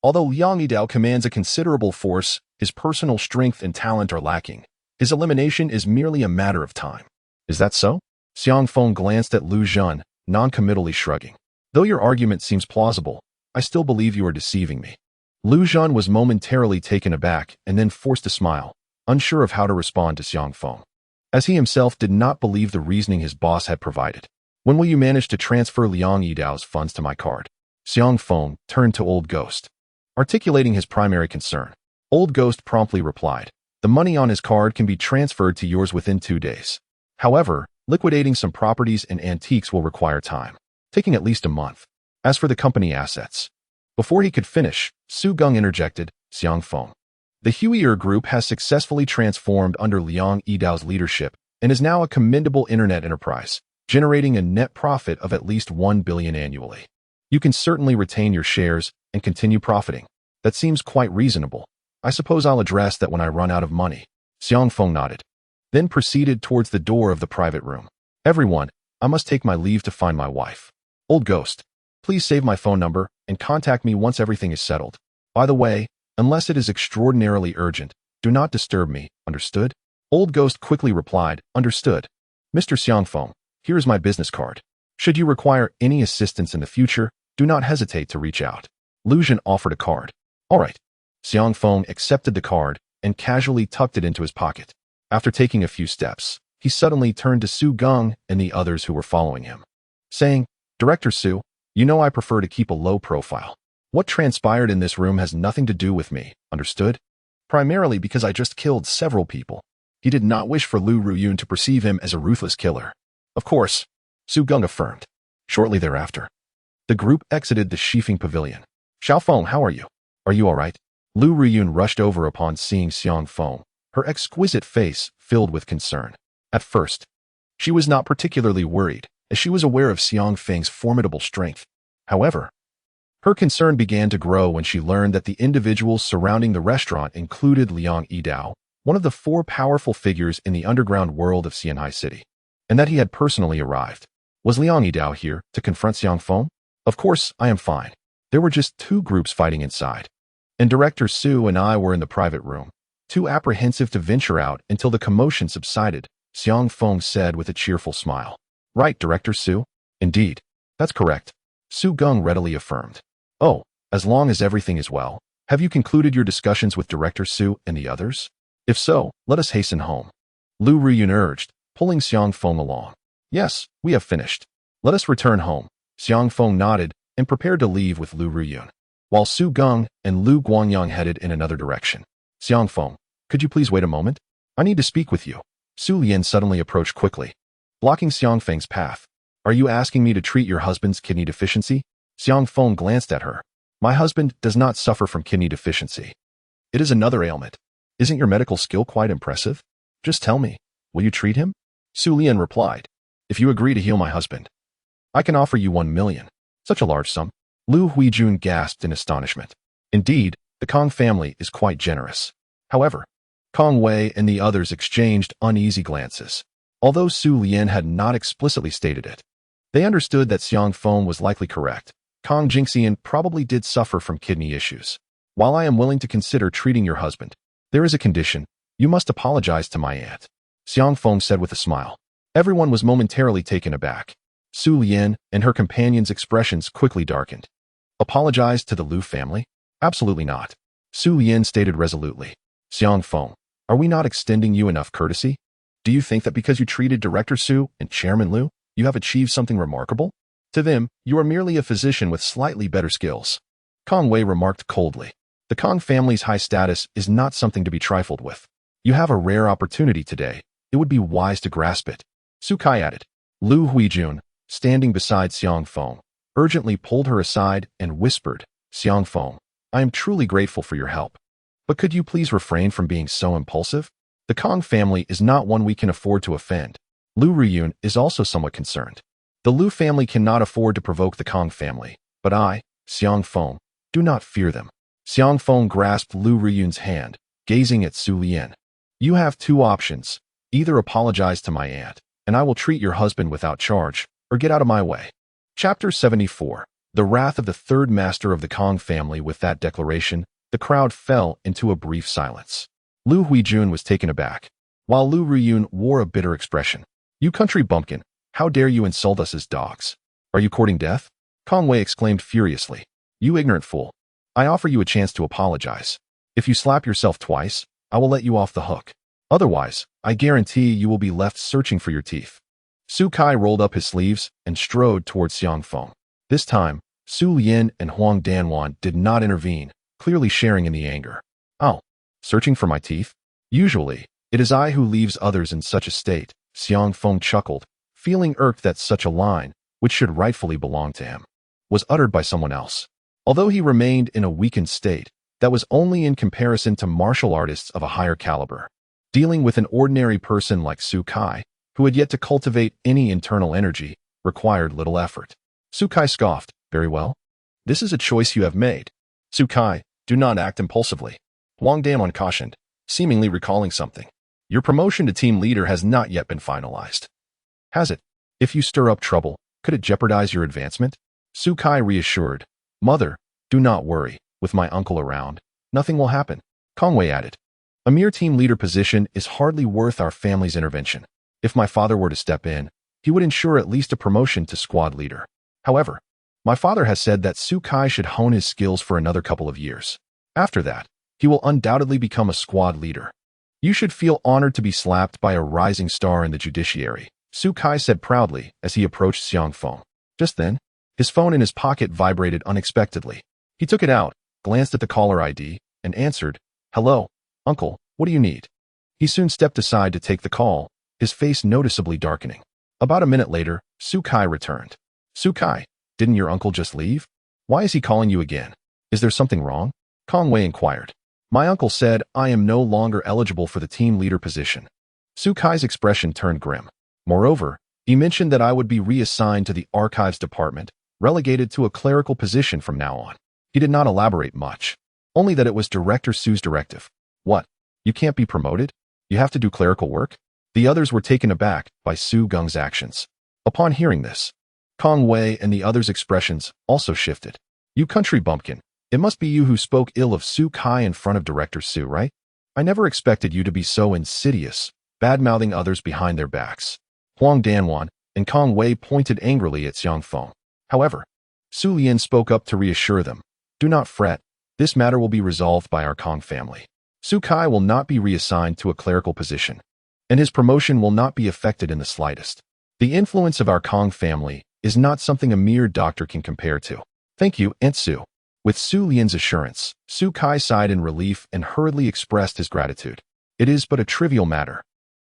Although Liang Yidao commands a considerable force, his personal strength and talent are lacking. His elimination is merely a matter of time. Is that so? Xiang Feng glanced at Lu Zhen, non-committally shrugging. Though your argument seems plausible, I still believe you are deceiving me. Lu Zhen was momentarily taken aback and then forced a smile, unsure of how to respond to Xiang Feng, as he himself did not believe the reasoning his boss had provided. When will you manage to transfer Liang Yidao's funds to my card? Xiang Feng turned to Old Ghost. Articulating his primary concern, Old Ghost promptly replied, the money on his card can be transferred to yours within 2 days. However, liquidating some properties and antiques will require time, taking at least a month. As for the company assets, before he could finish, Su Geng interjected, Xiang Feng. The Huier Group has successfully transformed under Liang Yidao's leadership and is now a commendable internet enterprise, generating a net profit of at least 1 billion annually. You can certainly retain your shares and continue profiting. That seems quite reasonable. I suppose I'll address that when I run out of money. Xiang Feng nodded, then proceeded towards the door of the private room. Everyone, I must take my leave to find my wife. Old Ghost, please save my phone number and contact me once everything is settled. By the way, unless it is extraordinarily urgent, do not disturb me, understood? Old Ghost quickly replied, understood. Mr. Xiang Feng, here is my business card. Should you require any assistance in the future, do not hesitate to reach out. Lu Jun offered a card. All right. Xiang Feng accepted the card and casually tucked it into his pocket. After taking a few steps, he suddenly turned to Su Geng and the others who were following him, saying, Director Su, you know I prefer to keep a low profile. What transpired in this room has nothing to do with me, understood? Primarily because I just killed several people. He did not wish for Lu Ruyun to perceive him as a ruthless killer. Of course, Su Geng affirmed. Shortly thereafter, the group exited the Shifeng Pavilion. Xiao Feng, how are you? Are you all right? Lu Ruyun rushed over upon seeing Xiang Feng, her exquisite face filled with concern. At first, she was not particularly worried, as she was aware of Xiang Feng's formidable strength. However, her concern began to grow when she learned that the individuals surrounding the restaurant included Liang Yidao, one of the 4 powerful figures in the underground world of Xianhai City, and that he had personally arrived. Was Liang Yidao here to confront Xiang Feng? Of course, I am fine. There were just 2 groups fighting inside, and Director Su and I were in the private room, too apprehensive to venture out until the commotion subsided, Xiang Feng said with a cheerful smile. Right, Director Su? Indeed. That's correct. Su Geng readily affirmed. Oh, as long as everything is well, have you concluded your discussions with Director Su and the others? If so, let us hasten home. Lu Ruyun urged, pulling Xiang Feng along. Yes, we have finished. Let us return home. Xiang Feng nodded and prepared to leave with Lu Ruyun, while Su Geng and Lu Guangyang headed in another direction. Xiang Feng, could you please wait a moment? I need to speak with you. Su Lian suddenly approached quickly, blocking Xiang Feng's path. Are you asking me to treat your husband's kidney deficiency? Xiang Feng glanced at her. My husband does not suffer from kidney deficiency. It is another ailment. Isn't your medical skill quite impressive? Just tell me, will you treat him? Su Lian replied. If you agree to heal my husband, I can offer you 1 million. Such a large sum. Lu Huijun gasped in astonishment. Indeed, the Kong family is quite generous. However, Kong Wei and the others exchanged uneasy glances. Although Su Lian had not explicitly stated it, they understood that Xiang Feng was likely correct. Kong Jingxian probably did suffer from kidney issues. While I am willing to consider treating your husband, there is a condition. You must apologize to my aunt. Xiang Feng said with a smile. Everyone was momentarily taken aback. Su Lian and her companion's expressions quickly darkened. Apologize to the Lu family? Absolutely not. Su Lian stated resolutely. Xiang Feng, are we not extending you enough courtesy? Do you think that because you treated Director Su and Chairman Lu, you have achieved something remarkable? To them, you are merely a physician with slightly better skills. Kong Wei remarked coldly. The Kong family's high status is not something to be trifled with. You have a rare opportunity today. It would be wise to grasp it. Su Kai added. Lu Huijun, standing beside Xiang Feng, urgently pulled her aside and whispered, Xiang Feng, I am truly grateful for your help. But could you please refrain from being so impulsive? The Kong family is not one we can afford to offend. Lu Ruyun is also somewhat concerned. The Lu family cannot afford to provoke the Kong family, but I, Xiang Feng, do not fear them. Xiang Feng grasped Lu Ruyun's hand, gazing at Su Lian. You have 2 options. Either apologize to my aunt, and I will treat your husband without charge, or get out of my way. Chapter 74. The Wrath of the Third Master of the Kong Family. With that declaration, the crowd fell into a brief silence. Lu Huijun was taken aback, while Lu Ruyun wore a bitter expression. You country bumpkin, how dare you insult us as dogs? Are you courting death? Kong Wei exclaimed furiously. You ignorant fool. I offer you a chance to apologize. If you slap yourself twice, I will let you off the hook. Otherwise, I guarantee you will be left searching for your teeth. Su Kai rolled up his sleeves and strode towards Xiang Feng. This time, Su Lian and Huang Danwan did not intervene, clearly sharing in the anger. Oh, searching for my teeth? Usually, it is I who leaves others in such a state, Xiang Feng chuckled, feeling irked that such a line, which should rightfully belong to him, was uttered by someone else. Although he remained in a weakened state, that was only in comparison to martial artists of a higher caliber. Dealing with an ordinary person like Su Kai, who had yet to cultivate any internal energy, required little effort. Su Kai scoffed. Very well. This is a choice you have made. Su Kai, do not act impulsively. Huang Danwan cautioned, seemingly recalling something. Your promotion to team leader has not yet been finalized. Has it? If you stir up trouble, could it jeopardize your advancement? Su Kai reassured. Mother, do not worry. With my uncle around, nothing will happen. Kong Wei added. A mere team leader position is hardly worth our family's intervention. If my father were to step in, he would ensure at least a promotion to squad leader. However, my father has said that Su Kai should hone his skills for another couple of years. After that, he will undoubtedly become a squad leader. You should feel honored to be slapped by a rising star in the judiciary, Su Kai said proudly as he approached Xiang Feng. Just then, his phone in his pocket vibrated unexpectedly. He took it out, glanced at the caller ID, and answered, "Hello, uncle, what do you need?" He soon stepped aside to take the call, his face noticeably darkening. About a minute later, Su Kai returned. "Su Kai, didn't your uncle just leave? Why is he calling you again? Is there something wrong?" Kong Wei inquired. "My uncle said I am no longer eligible for the team leader position." Su Kai's expression turned grim. Moreover, he mentioned that I would be reassigned to the archives department, relegated to a clerical position from now on. He did not elaborate much, only that it was Director Su's directive. "What? You can't be promoted? You have to do clerical work?" The others were taken aback by Su Gung's actions. Upon hearing this, Kong Wei and the others' expressions also shifted. "You country bumpkin, it must be you who spoke ill of Su Kai in front of Director Su, right? I never expected you to be so insidious, bad-mouthing others behind their backs." Huang Danwan and Kong Wei pointed angrily at Xiang Feng. However, Su Lian spoke up to reassure them. "Do not fret, this matter will be resolved by our Kong family. Su Kai will not be reassigned to a clerical position, and his promotion will not be affected in the slightest. The influence of our Kong family is not something a mere doctor can compare to." "Thank you, Aunt Su." With Su Lian's assurance, Su Kai sighed in relief and hurriedly expressed his gratitude. "It is but a trivial matter."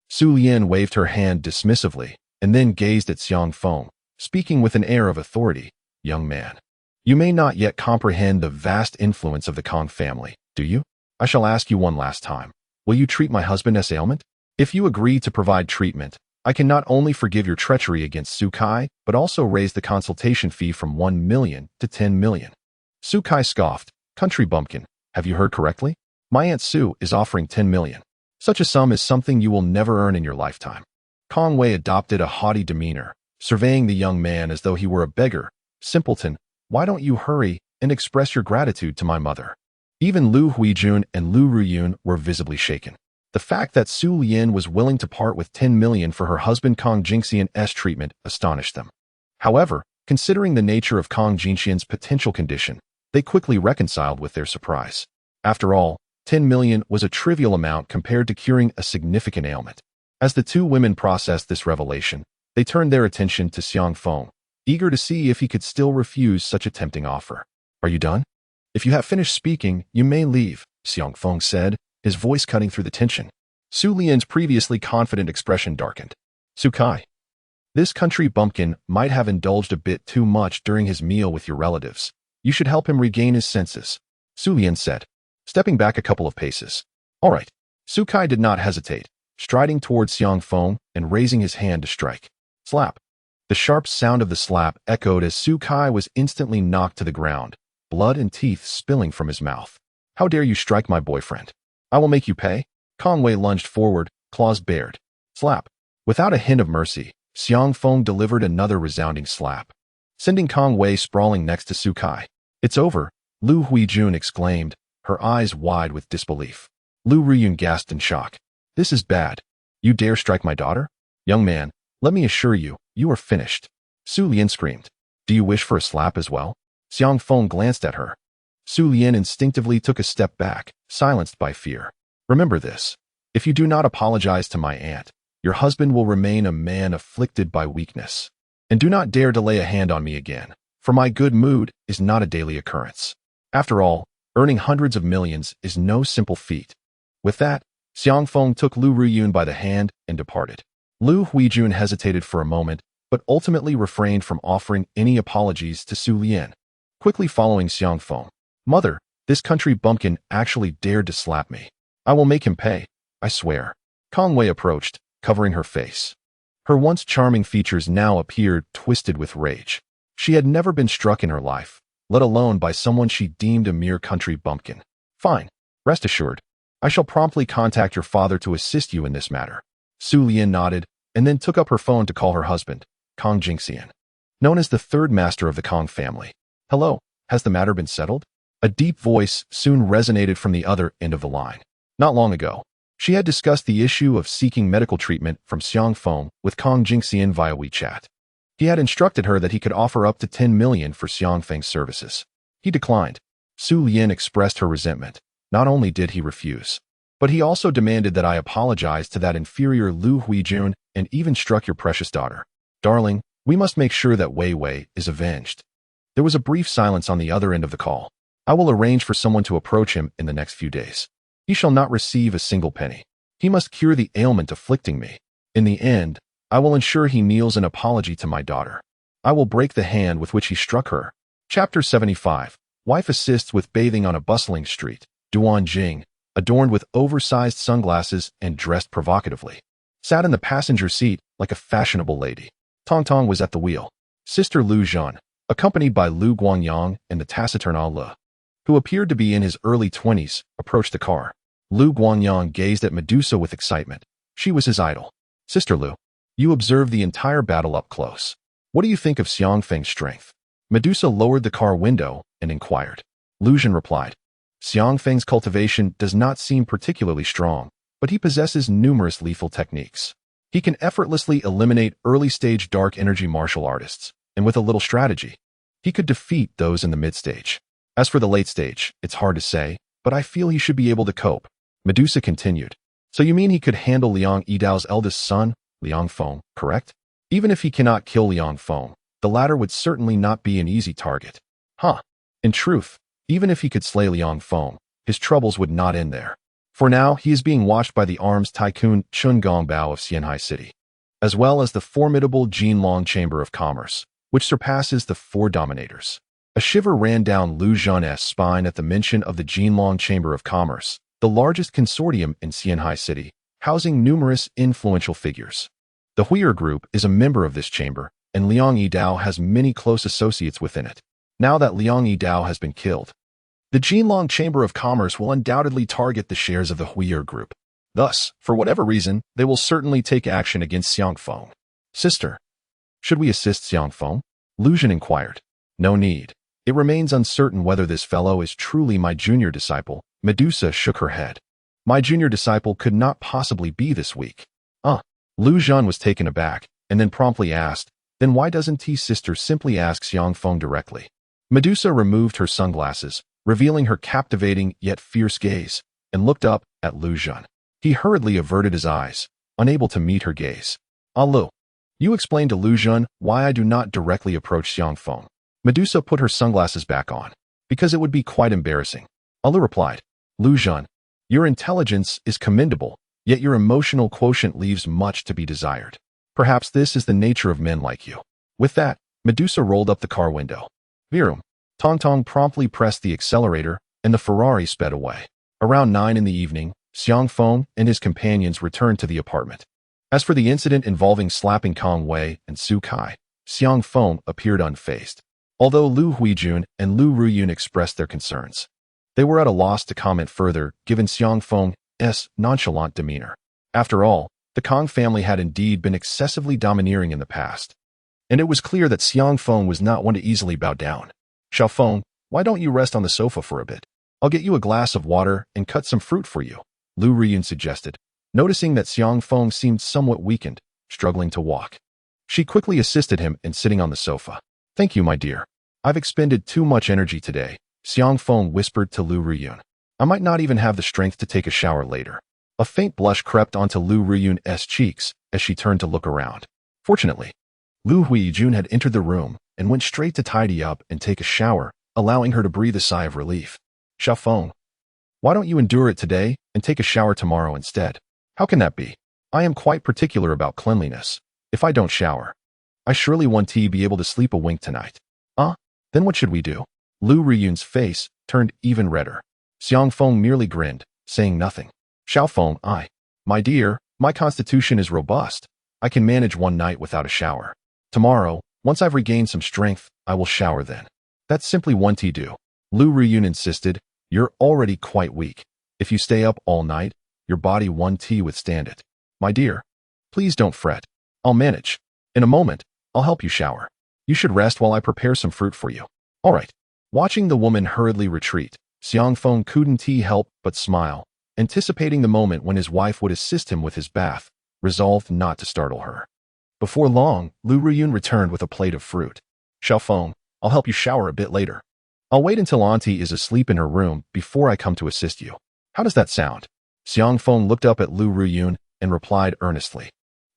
Su Lian waved her hand dismissively and then gazed at Xiang Feng, speaking with an air of authority. "Young man, you may not yet comprehend the vast influence of the Kong family, do you? I shall ask you one last time. Will you treat my husband's ailment? If you agree to provide treatment, I can not only forgive your treachery against Su Kai, but also raise the consultation fee from 1 million to 10 million. Su Kai scoffed. "Country bumpkin, have you heard correctly? My Aunt Su is offering 10 million. Such a sum is something you will never earn in your lifetime." Kong Wei adopted a haughty demeanor, surveying the young man as though he were a beggar. "Simpleton, why don't you hurry and express your gratitude to my mother?" Even Lu Huijun and Lu Ruyun were visibly shaken. The fact that Su Lian was willing to part with 10 million for her husband Kong Jingxian's treatment astonished them. However, considering the nature of Kong Jingxian's potential condition, they quickly reconciled with their surprise. After all, 10 million was a trivial amount compared to curing a significant ailment. As the two women processed this revelation, they turned their attention to Xiang Feng, eager to see if he could still refuse such a tempting offer. "Are you done? If you have finished speaking, you may leave," Xiang Feng said, his voice cutting through the tension. Su Lian's previously confident expression darkened. "Su Kai, this country bumpkin might have indulged a bit too much during his meal with your relatives. You should help him regain his senses," Su Lian said, stepping back a couple of paces. "All right." Su Kai did not hesitate, striding towards Xiang Feng and raising his hand to strike. Slap. The sharp sound of the slap echoed as Su Kai was instantly knocked to the ground, blood and teeth spilling from his mouth. "How dare you strike my boyfriend? I will make you pay." Kong Wei lunged forward, claws bared. Slap. Without a hint of mercy, Xiang Feng delivered another resounding slap, sending Kong Wei sprawling next to Su Kai. "It's over," Lu Huijun exclaimed, her eyes wide with disbelief. Lu Ruyun gasped in shock. "This is bad. You dare strike my daughter? Young man, let me assure you, you are finished." Su Lian screamed. "Do you wish for a slap as well?" Xiang Feng glanced at her. Su Lian instinctively took a step back, silenced by fear. "Remember this. If you do not apologize to my aunt, your husband will remain a man afflicted by weakness. And do not dare to lay a hand on me again, for my good mood is not a daily occurrence. After all, earning hundreds of millions is no simple feat." With that, Xiang Feng took Lu Ruyun by the hand and departed. Lu Huijun hesitated for a moment, but ultimately refrained from offering any apologies to Su Lian, quickly following Xiang Feng. "Mother, this country bumpkin actually dared to slap me. I will make him pay, I swear." Kong Wei approached, covering her face. Her once charming features now appeared twisted with rage. She had never been struck in her life, let alone by someone she deemed a mere country bumpkin. "Fine. Rest assured, I shall promptly contact your father to assist you in this matter." Su Lian nodded and then took up her phone to call her husband, Kong Jingxian, known as the third master of the Kong family. "Hello, has the matter been settled?" A deep voice soon resonated from the other end of the line. "Not long ago, She had discussed the issue of seeking medical treatment from Xiang Feng with Kong Jingxian via WeChat. He had instructed her that he could offer up to 10 million for Xiang Feng's services. He declined. Su Lian expressed her resentment. Not only did he refuse, but he also demanded that I apologize to that inferior Lu Huijun and even struck your precious daughter. Darling, we must make sure that Wei Wei is avenged. There was a brief silence on the other end of the call. I will arrange for someone to approach him in the next few days. He shall not receive a single penny. He must cure the ailment afflicting me. In the end, I will ensure he kneels in apology to my daughter. I will break the hand with which he struck her. Chapter 75. Wife assists with bathing on a bustling street. Duan Jing, adorned with oversized sunglasses and dressed provocatively, sat in the passenger seat like a fashionable lady. Tong Tong was at the wheel. Sister Lu Zhan, accompanied by Lu Guangyang and the taciturn Le, who appeared to be in his early 20s, approached the car. Lu Guangyang gazed at Medusa with excitement. She was his idol. Sister Lu, you observed the entire battle up close. What do you think of Xiang Feng's strength? Medusa lowered the car window and inquired. Lu Zhan replied, Xiang Feng's cultivation does not seem particularly strong, but he possesses numerous lethal techniques. He can effortlessly eliminate early-stage dark energy martial artists, and with a little strategy, he could defeat those in the mid-stage. As for the late stage, it's hard to say, but I feel he should be able to cope. Medusa continued. So you mean he could handle Liang Yidao's eldest son, Liang Feng, correct? Even if he cannot kill Liang Feng, the latter would certainly not be an easy target. In truth, even if he could slay Liang Feng, his troubles would not end there. For now, he is being watched by the arms tycoon Chun Gongbao of Xianhai City, as well as the formidable Jinlong Chamber of Commerce, which surpasses the four dominators. A shiver ran down Lu Zhan's spine at the mention of the Jinlong Chamber of Commerce, the largest consortium in Xianhai City, housing numerous influential figures. The Huier Group is a member of this chamber, and Liang Yidao has many close associates within it. Now that Liang Yidao has been killed, the Jinlong Chamber of Commerce will undoubtedly target the shares of the Huier Group. Thus, for whatever reason, they will certainly take action against Xiang Feng. Sister, should we assist Xiang Feng? Lu Zhan inquired. No need. It remains uncertain whether this fellow is truly my junior disciple. Medusa shook her head. My junior disciple could not possibly be this weak. Lu Zhan was taken aback, and then promptly asked, then why doesn't his sister simply ask Xiang Feng directly? Medusa removed her sunglasses, revealing her captivating yet fierce gaze, and looked up at Lu Zhan. He hurriedly averted his eyes, unable to meet her gaze. Lu, you explain to Lu Zhan why I do not directly approach Xiang Feng. Medusa put her sunglasses back on, because it would be quite embarrassing. Lu replied, Lu Zhan, your intelligence is commendable, yet your emotional quotient leaves much to be desired. Perhaps this is the nature of men like you. With that, Medusa rolled up the car window. Virum. Tong Tong promptly pressed the accelerator, and the Ferrari sped away. Around 9 in the evening, Xiang Feng and his companions returned to the apartment. As for the incident involving slapping Kong Wei and Su Kai, Xiang Feng appeared unfazed. Although Lu Huijun and Lu Ruyun expressed their concerns, they were at a loss to comment further given Xiang Feng's nonchalant demeanor. After all, the Kong family had indeed been excessively domineering in the past, and it was clear that Xiang Feng was not one to easily bow down. Xiao Feng, why don't you rest on the sofa for a bit? I'll get you a glass of water and cut some fruit for you, Lu Ruyun suggested, noticing that Xiang Feng seemed somewhat weakened, struggling to walk. She quickly assisted him in sitting on the sofa. Thank you, my dear. I've expended too much energy today, Xiang Feng whispered to Lu Ruyun. I might not even have the strength to take a shower later. A faint blush crept onto Lu Ruyun's cheeks as she turned to look around. Fortunately, Lu Huijun had entered the room and went straight to tidy up and take a shower, allowing her to breathe a sigh of relief. Xiao Feng, why don't you endure it today and take a shower tomorrow instead? How can that be? I am quite particular about cleanliness. If I don't shower, I surely won't be able to sleep a wink tonight. Then what should we do? Lu Ruyun's face turned even redder. Xiang Feng merely grinned, saying nothing. Xiao Feng, my dear, my constitution is robust. I can manage one night without a shower. Tomorrow, once I've regained some strength, I will shower then. That's simply one do. Lu Ruyun insisted, you're already quite weak. If you stay up all night, your body won't withstand it. My dear, please don't fret. I'll manage. In a moment, I'll help you shower. You should rest while I prepare some fruit for you. All right. Watching the woman hurriedly retreat, Xiang Feng couldn't help but smile, anticipating the moment when his wife would assist him with his bath, resolved not to startle her. Before long, Lu Ruyun returned with a plate of fruit. Xiaofeng, I'll help you shower a bit later. I'll wait until Auntie is asleep in her room before I come to assist you. How does that sound? Xiangfeng looked up at Lu Ruyun and replied earnestly.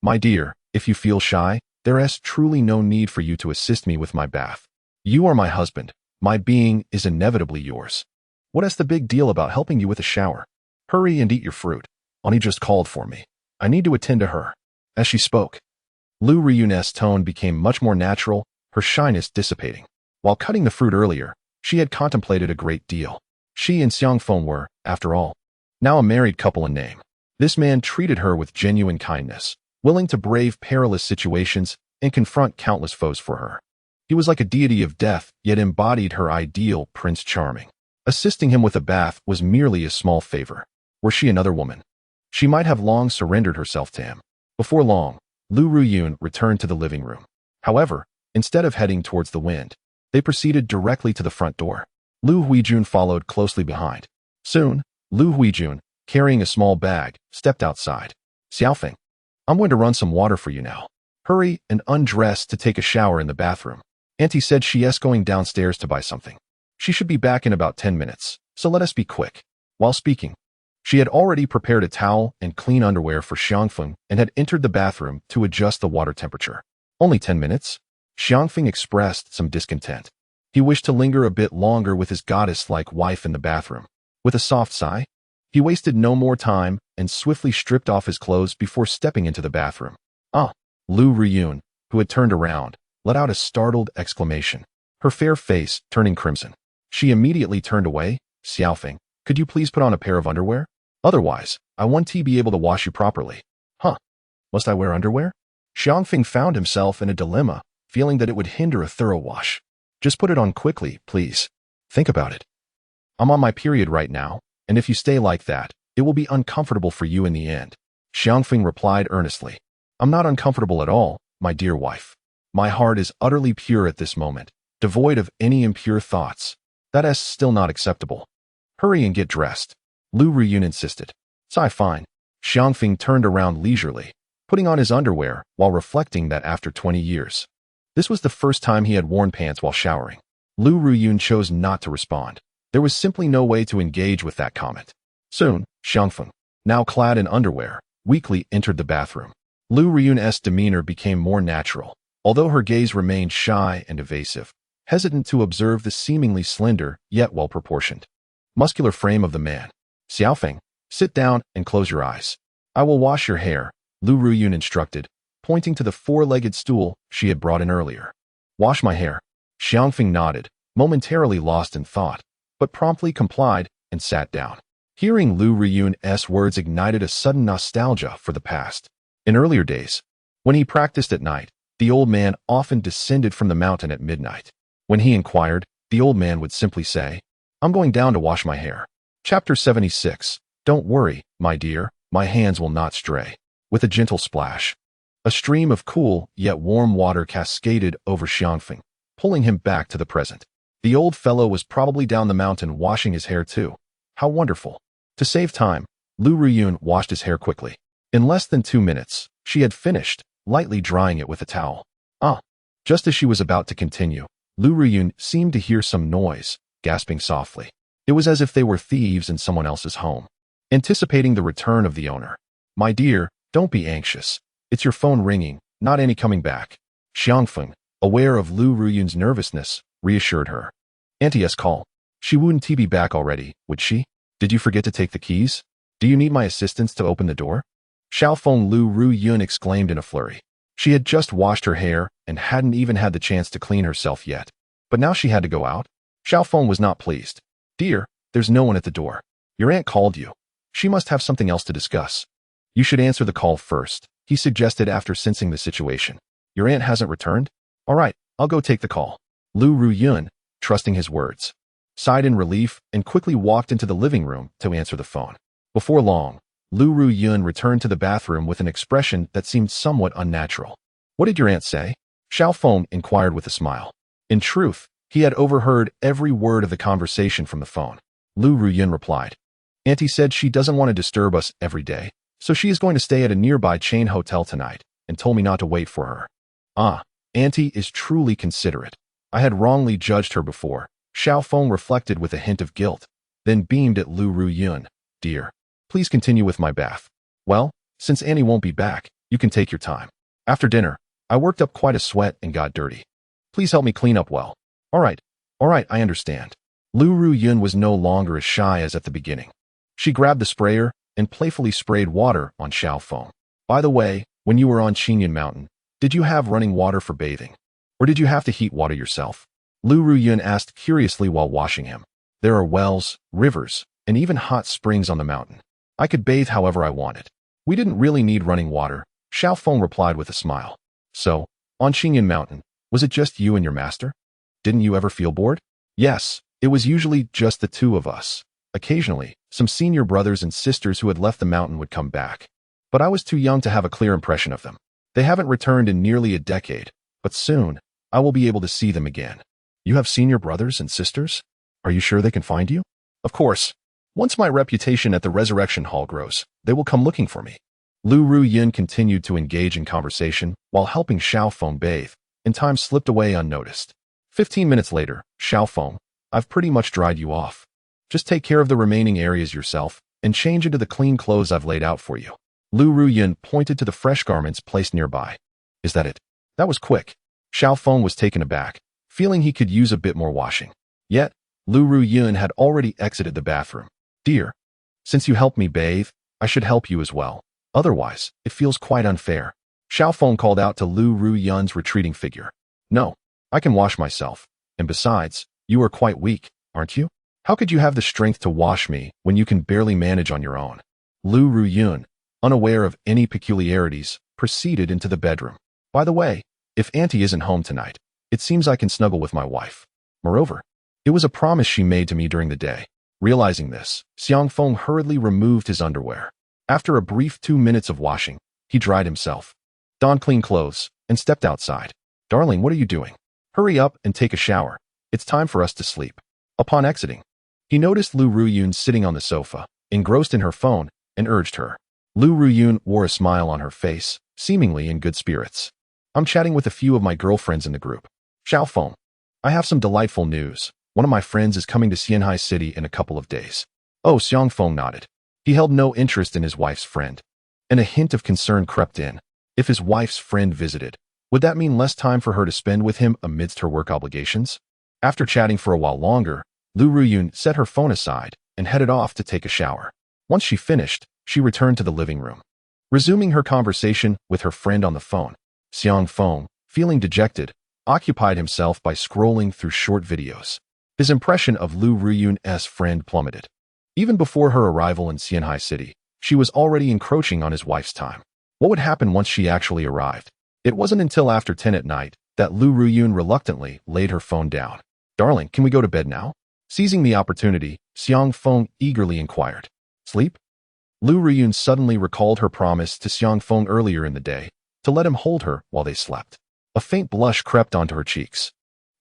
My dear, if you feel shy, there is truly no need for you to assist me with my bath. You are my husband. My being is inevitably yours. What is the big deal about helping you with a shower? Hurry and eat your fruit. Auntie just called for me. I need to attend to her. As she spoke, Lu Ruyun's tone became much more natural, her shyness dissipating. While cutting the fruit earlier, she had contemplated a great deal. She and Xiangfeng were, after all, now a married couple in name. This man treated her with genuine kindness, willing to brave perilous situations and confront countless foes for her. He was like a deity of death, yet embodied her ideal Prince Charming. Assisting him with a bath was merely a small favor. Were she another woman, she might have long surrendered herself to him. Before long, Lu Ruyun returned to the living room. However, instead of heading towards the wind, they proceeded directly to the front door. Lu Huijun followed closely behind. Soon, Lu Huijun, carrying a small bag, stepped outside. Xiaofeng, I'm going to run some water for you now. Hurry and undress to take a shower in the bathroom. Auntie said she is going downstairs to buy something. She should be back in about 10 minutes, so let us be quick. While speaking, she had already prepared a towel and clean underwear for Xiangfeng and had entered the bathroom to adjust the water temperature. Only 10 minutes? Xiangfeng expressed some discontent. He wished to linger a bit longer with his goddess-like wife in the bathroom. With a soft sigh, he wasted no more time and swiftly stripped off his clothes before stepping into the bathroom. Ah! Lu Ruyun, who had turned around, let out a startled exclamation, her fair face turning crimson. She immediately turned away. Xiaofeng, could you please put on a pair of underwear? Otherwise, I want to be able to wash you properly. Huh? Must I wear underwear? Xiangfeng found himself in a dilemma, feeling that it would hinder a thorough wash. Just put it on quickly, please. Think about it. I'm on my period right now, and if you stay like that, it will be uncomfortable for you in the end. Xiangfeng replied earnestly. I'm not uncomfortable at all, my dear wife. My heart is utterly pure at this moment, devoid of any impure thoughts. That is still not acceptable. Hurry and get dressed. Lu Ruyun insisted. Sigh fine. Xiangfeng turned around leisurely, putting on his underwear while reflecting that after 20 years, this was the first time he had worn pants while showering. Lu Ruyun chose not to respond. There was simply no way to engage with that comment. Soon, Xiangfeng, now clad in underwear, weakly entered the bathroom. Lu Ruyun's demeanor became more natural, although her gaze remained shy and evasive, hesitant to observe the seemingly slender yet well-proportioned, muscular frame of the man. Xiaofeng, sit down and close your eyes. I will wash your hair, Lu Ruyun instructed, pointing to the four-legged stool she had brought in earlier. Wash my hair. Xiangfeng nodded, momentarily lost in thought, but promptly complied and sat down. Hearing Lu Ruyun's words ignited a sudden nostalgia for the past. In earlier days, when he practiced at night, the old man often descended from the mountain at midnight. When he inquired, the old man would simply say, I'm going down to wash my hair. Chapter 76. Don't worry, my dear, my hands will not stray. With a gentle splash, a stream of cool yet warm water cascaded over Xiangfeng, pulling him back to the present. The old fellow was probably down the mountain washing his hair too. How wonderful. To save time, Lu Ruyun washed his hair quickly. In less than 2 minutes, she had finished, lightly drying it with a towel. Ah! Just as she was about to continue, Lu Ruyun seemed to hear some noise, gasping softly. It was as if they were thieves in someone else's home. Anticipating the return of the owner. My dear, don't be anxious. It's your phone ringing, not Annie coming back. Xiangfeng, aware of Lu Ruyun's nervousness, reassured her. Auntie's call. She wouldn't be back already, would she? Did you forget to take the keys? Do you need my assistance to open the door? Xiaofeng Lu Ruyun exclaimed in a flurry. She had just washed her hair and hadn't even had the chance to clean herself yet. But now she had to go out? Xiaofeng was not pleased. Dear, there's no one at the door. Your aunt called you. She must have something else to discuss. You should answer the call first, he suggested after sensing the situation. Your aunt hasn't returned? All right, I'll go take the call. Lu Ruyun, trusting his words, sighed in relief and quickly walked into the living room to answer the phone. Before long, Lu Ruyun returned to the bathroom with an expression that seemed somewhat unnatural. What did your aunt say? Xiaofeng inquired with a smile. In truth, he had overheard every word of the conversation from the phone. Lu Ruyun replied. Auntie said she doesn't want to disturb us every day, so she is going to stay at a nearby chain hotel tonight and told me not to wait for her. Ah, Auntie is truly considerate. I had wrongly judged her before. Xiao Feng reflected with a hint of guilt, then beamed at Lu Ruyun. Dear, please continue with my bath. Well, since Annie won't be back, you can take your time. After dinner, I worked up quite a sweat and got dirty. Please help me clean up well. All right, I understand. Lu Ruyun was no longer as shy as at the beginning. She grabbed the sprayer and playfully sprayed water on Xiao Feng. By the way, when you were on Qinyan Mountain, did you have running water for bathing? Or did you have to heat water yourself? Lu Ruyun asked curiously while washing him. There are wells, rivers, and even hot springs on the mountain. I could bathe however I wanted. We didn't really need running water, Xiao Feng replied with a smile. So, on Qinyan Mountain, was it just you and your master? Didn't you ever feel bored? Yes, it was usually just the two of us. Occasionally, some senior brothers and sisters who had left the mountain would come back. But I was too young to have a clear impression of them. They haven't returned in nearly a decade, but soon, I will be able to see them again. You have senior brothers and sisters? Are you sure they can find you? Of course. Once my reputation at the Resurrection Hall grows, they will come looking for me. Lu Ruyun continued to engage in conversation while helping Xiao Feng bathe, and time slipped away unnoticed. 15 minutes later, Xiao Feng, I've pretty much dried you off. Just take care of the remaining areas yourself and change into the clean clothes I've laid out for you. Lu Ruyun pointed to the fresh garments placed nearby. Is that it? That was quick. Xiao Feng was taken aback, feeling he could use a bit more washing. Yet, Lu Ruyun had already exited the bathroom. Dear, since you helped me bathe, I should help you as well. Otherwise, it feels quite unfair. Xiao Feng called out to Lu Ruyun's retreating figure. No, I can wash myself. And besides, you are quite weak, aren't you? How could you have the strength to wash me when you can barely manage on your own? Lu Ruyun, unaware of any peculiarities, proceeded into the bedroom. By the way, if Auntie isn't home tonight, it seems I can snuggle with my wife. Moreover, it was a promise she made to me during the day. Realizing this, Xiang Feng hurriedly removed his underwear. After a brief 2 minutes of washing, he dried himself, donned clean clothes, and stepped outside. Darling, what are you doing? Hurry up and take a shower. It's time for us to sleep. Upon exiting, he noticed Lu Ruyun sitting on the sofa, engrossed in her phone, and urged her. Lu Ruyun wore a smile on her face, seemingly in good spirits. I'm chatting with a few of my girlfriends in the group. Xiao Feng, I have some delightful news. One of my friends is coming to Xianhai City in a couple of days. Oh, Xiang Feng nodded. He held no interest in his wife's friend, and a hint of concern crept in. If his wife's friend visited, would that mean less time for her to spend with him amidst her work obligations? After chatting for a while longer, Lu Ruyun set her phone aside and headed off to take a shower. Once she finished, she returned to the living room. Resuming her conversation with her friend on the phone, Xiang Feng, feeling dejected, occupied himself by scrolling through short videos. His impression of Lu Ruyun's friend plummeted. Even before her arrival in Xianhai City, she was already encroaching on his wife's time. What would happen once she actually arrived? It wasn't until after 10 at night that Lu Ruyun reluctantly laid her phone down. Darling, can we go to bed now? Seizing the opportunity, Xiang Feng eagerly inquired. Sleep? Lu Ruyun suddenly recalled her promise to Xiang Feng earlier in the day to let him hold her while they slept. A faint blush crept onto her cheeks.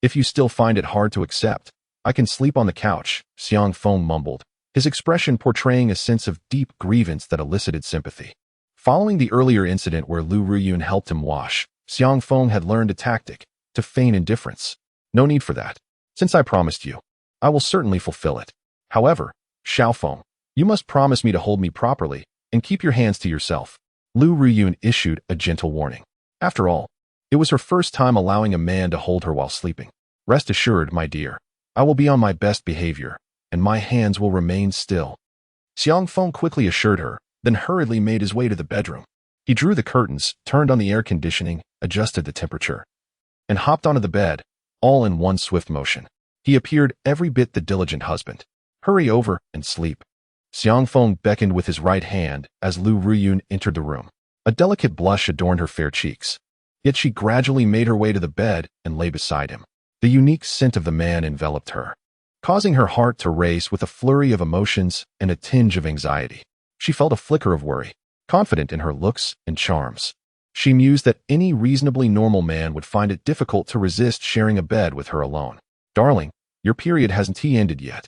If you still find it hard to accept, I can sleep on the couch, Xiang Feng mumbled, his expression portraying a sense of deep grievance that elicited sympathy. Following the earlier incident where Lu Ruyun helped him wash, Xiang Feng had learned a tactic to feign indifference. No need for that. Since I promised you, I will certainly fulfill it. However, Xiao Feng, you must promise me to hold me properly and keep your hands to yourself. Lu Ruyun issued a gentle warning. After all, it was her first time allowing a man to hold her while sleeping. Rest assured, my dear, I will be on my best behavior, and my hands will remain still. Xiang Feng quickly assured her, then hurriedly made his way to the bedroom. He drew the curtains, turned on the air conditioning, adjusted the temperature, and hopped onto the bed, all in one swift motion. He appeared every bit the diligent husband. Hurry over and sleep. Xiang Feng beckoned with his right hand as Lu Ruyun entered the room. A delicate blush adorned her fair cheeks. Yet she gradually made her way to the bed and lay beside him. The unique scent of the man enveloped her, causing her heart to race with a flurry of emotions and a tinge of anxiety. She felt a flicker of worry, confident in her looks and charms. She mused that any reasonably normal man would find it difficult to resist sharing a bed with her alone. Darling, your period hasn't ended yet,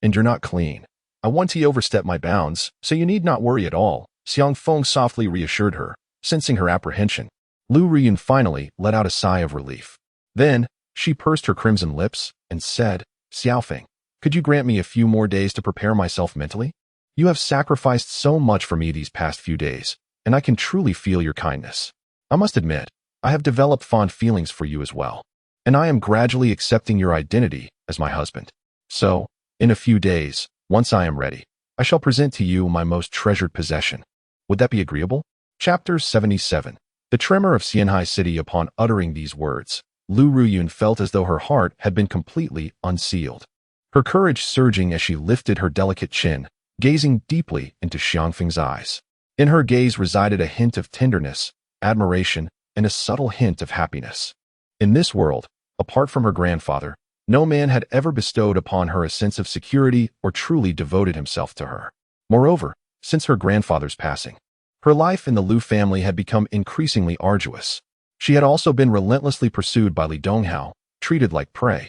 and you're not clean. I want to overstep my bounds, so you need not worry at all, Xiang Feng softly reassured her, sensing her apprehension. Lu Ruyun finally let out a sigh of relief. Then, she pursed her crimson lips and said, Xiaofeng, could you grant me a few more days to prepare myself mentally? You have sacrificed so much for me these past few days, and I can truly feel your kindness. I must admit, I have developed fond feelings for you as well, and I am gradually accepting your identity as my husband. So, in a few days, once I am ready, I shall present to you my most treasured possession. Would that be agreeable? Chapter 77. The tremor of Xianhai City upon uttering these words. Lu Ruyun felt as though her heart had been completely unsealed. Her courage surging as she lifted her delicate chin, gazing deeply into Xiangfeng's eyes. In her gaze resided a hint of tenderness, admiration, and a subtle hint of happiness. In this world, apart from her grandfather, no man had ever bestowed upon her a sense of security or truly devoted himself to her. Moreover, since her grandfather's passing, her life in the Lu family had become increasingly arduous. She had also been relentlessly pursued by Li Donghao, treated like prey,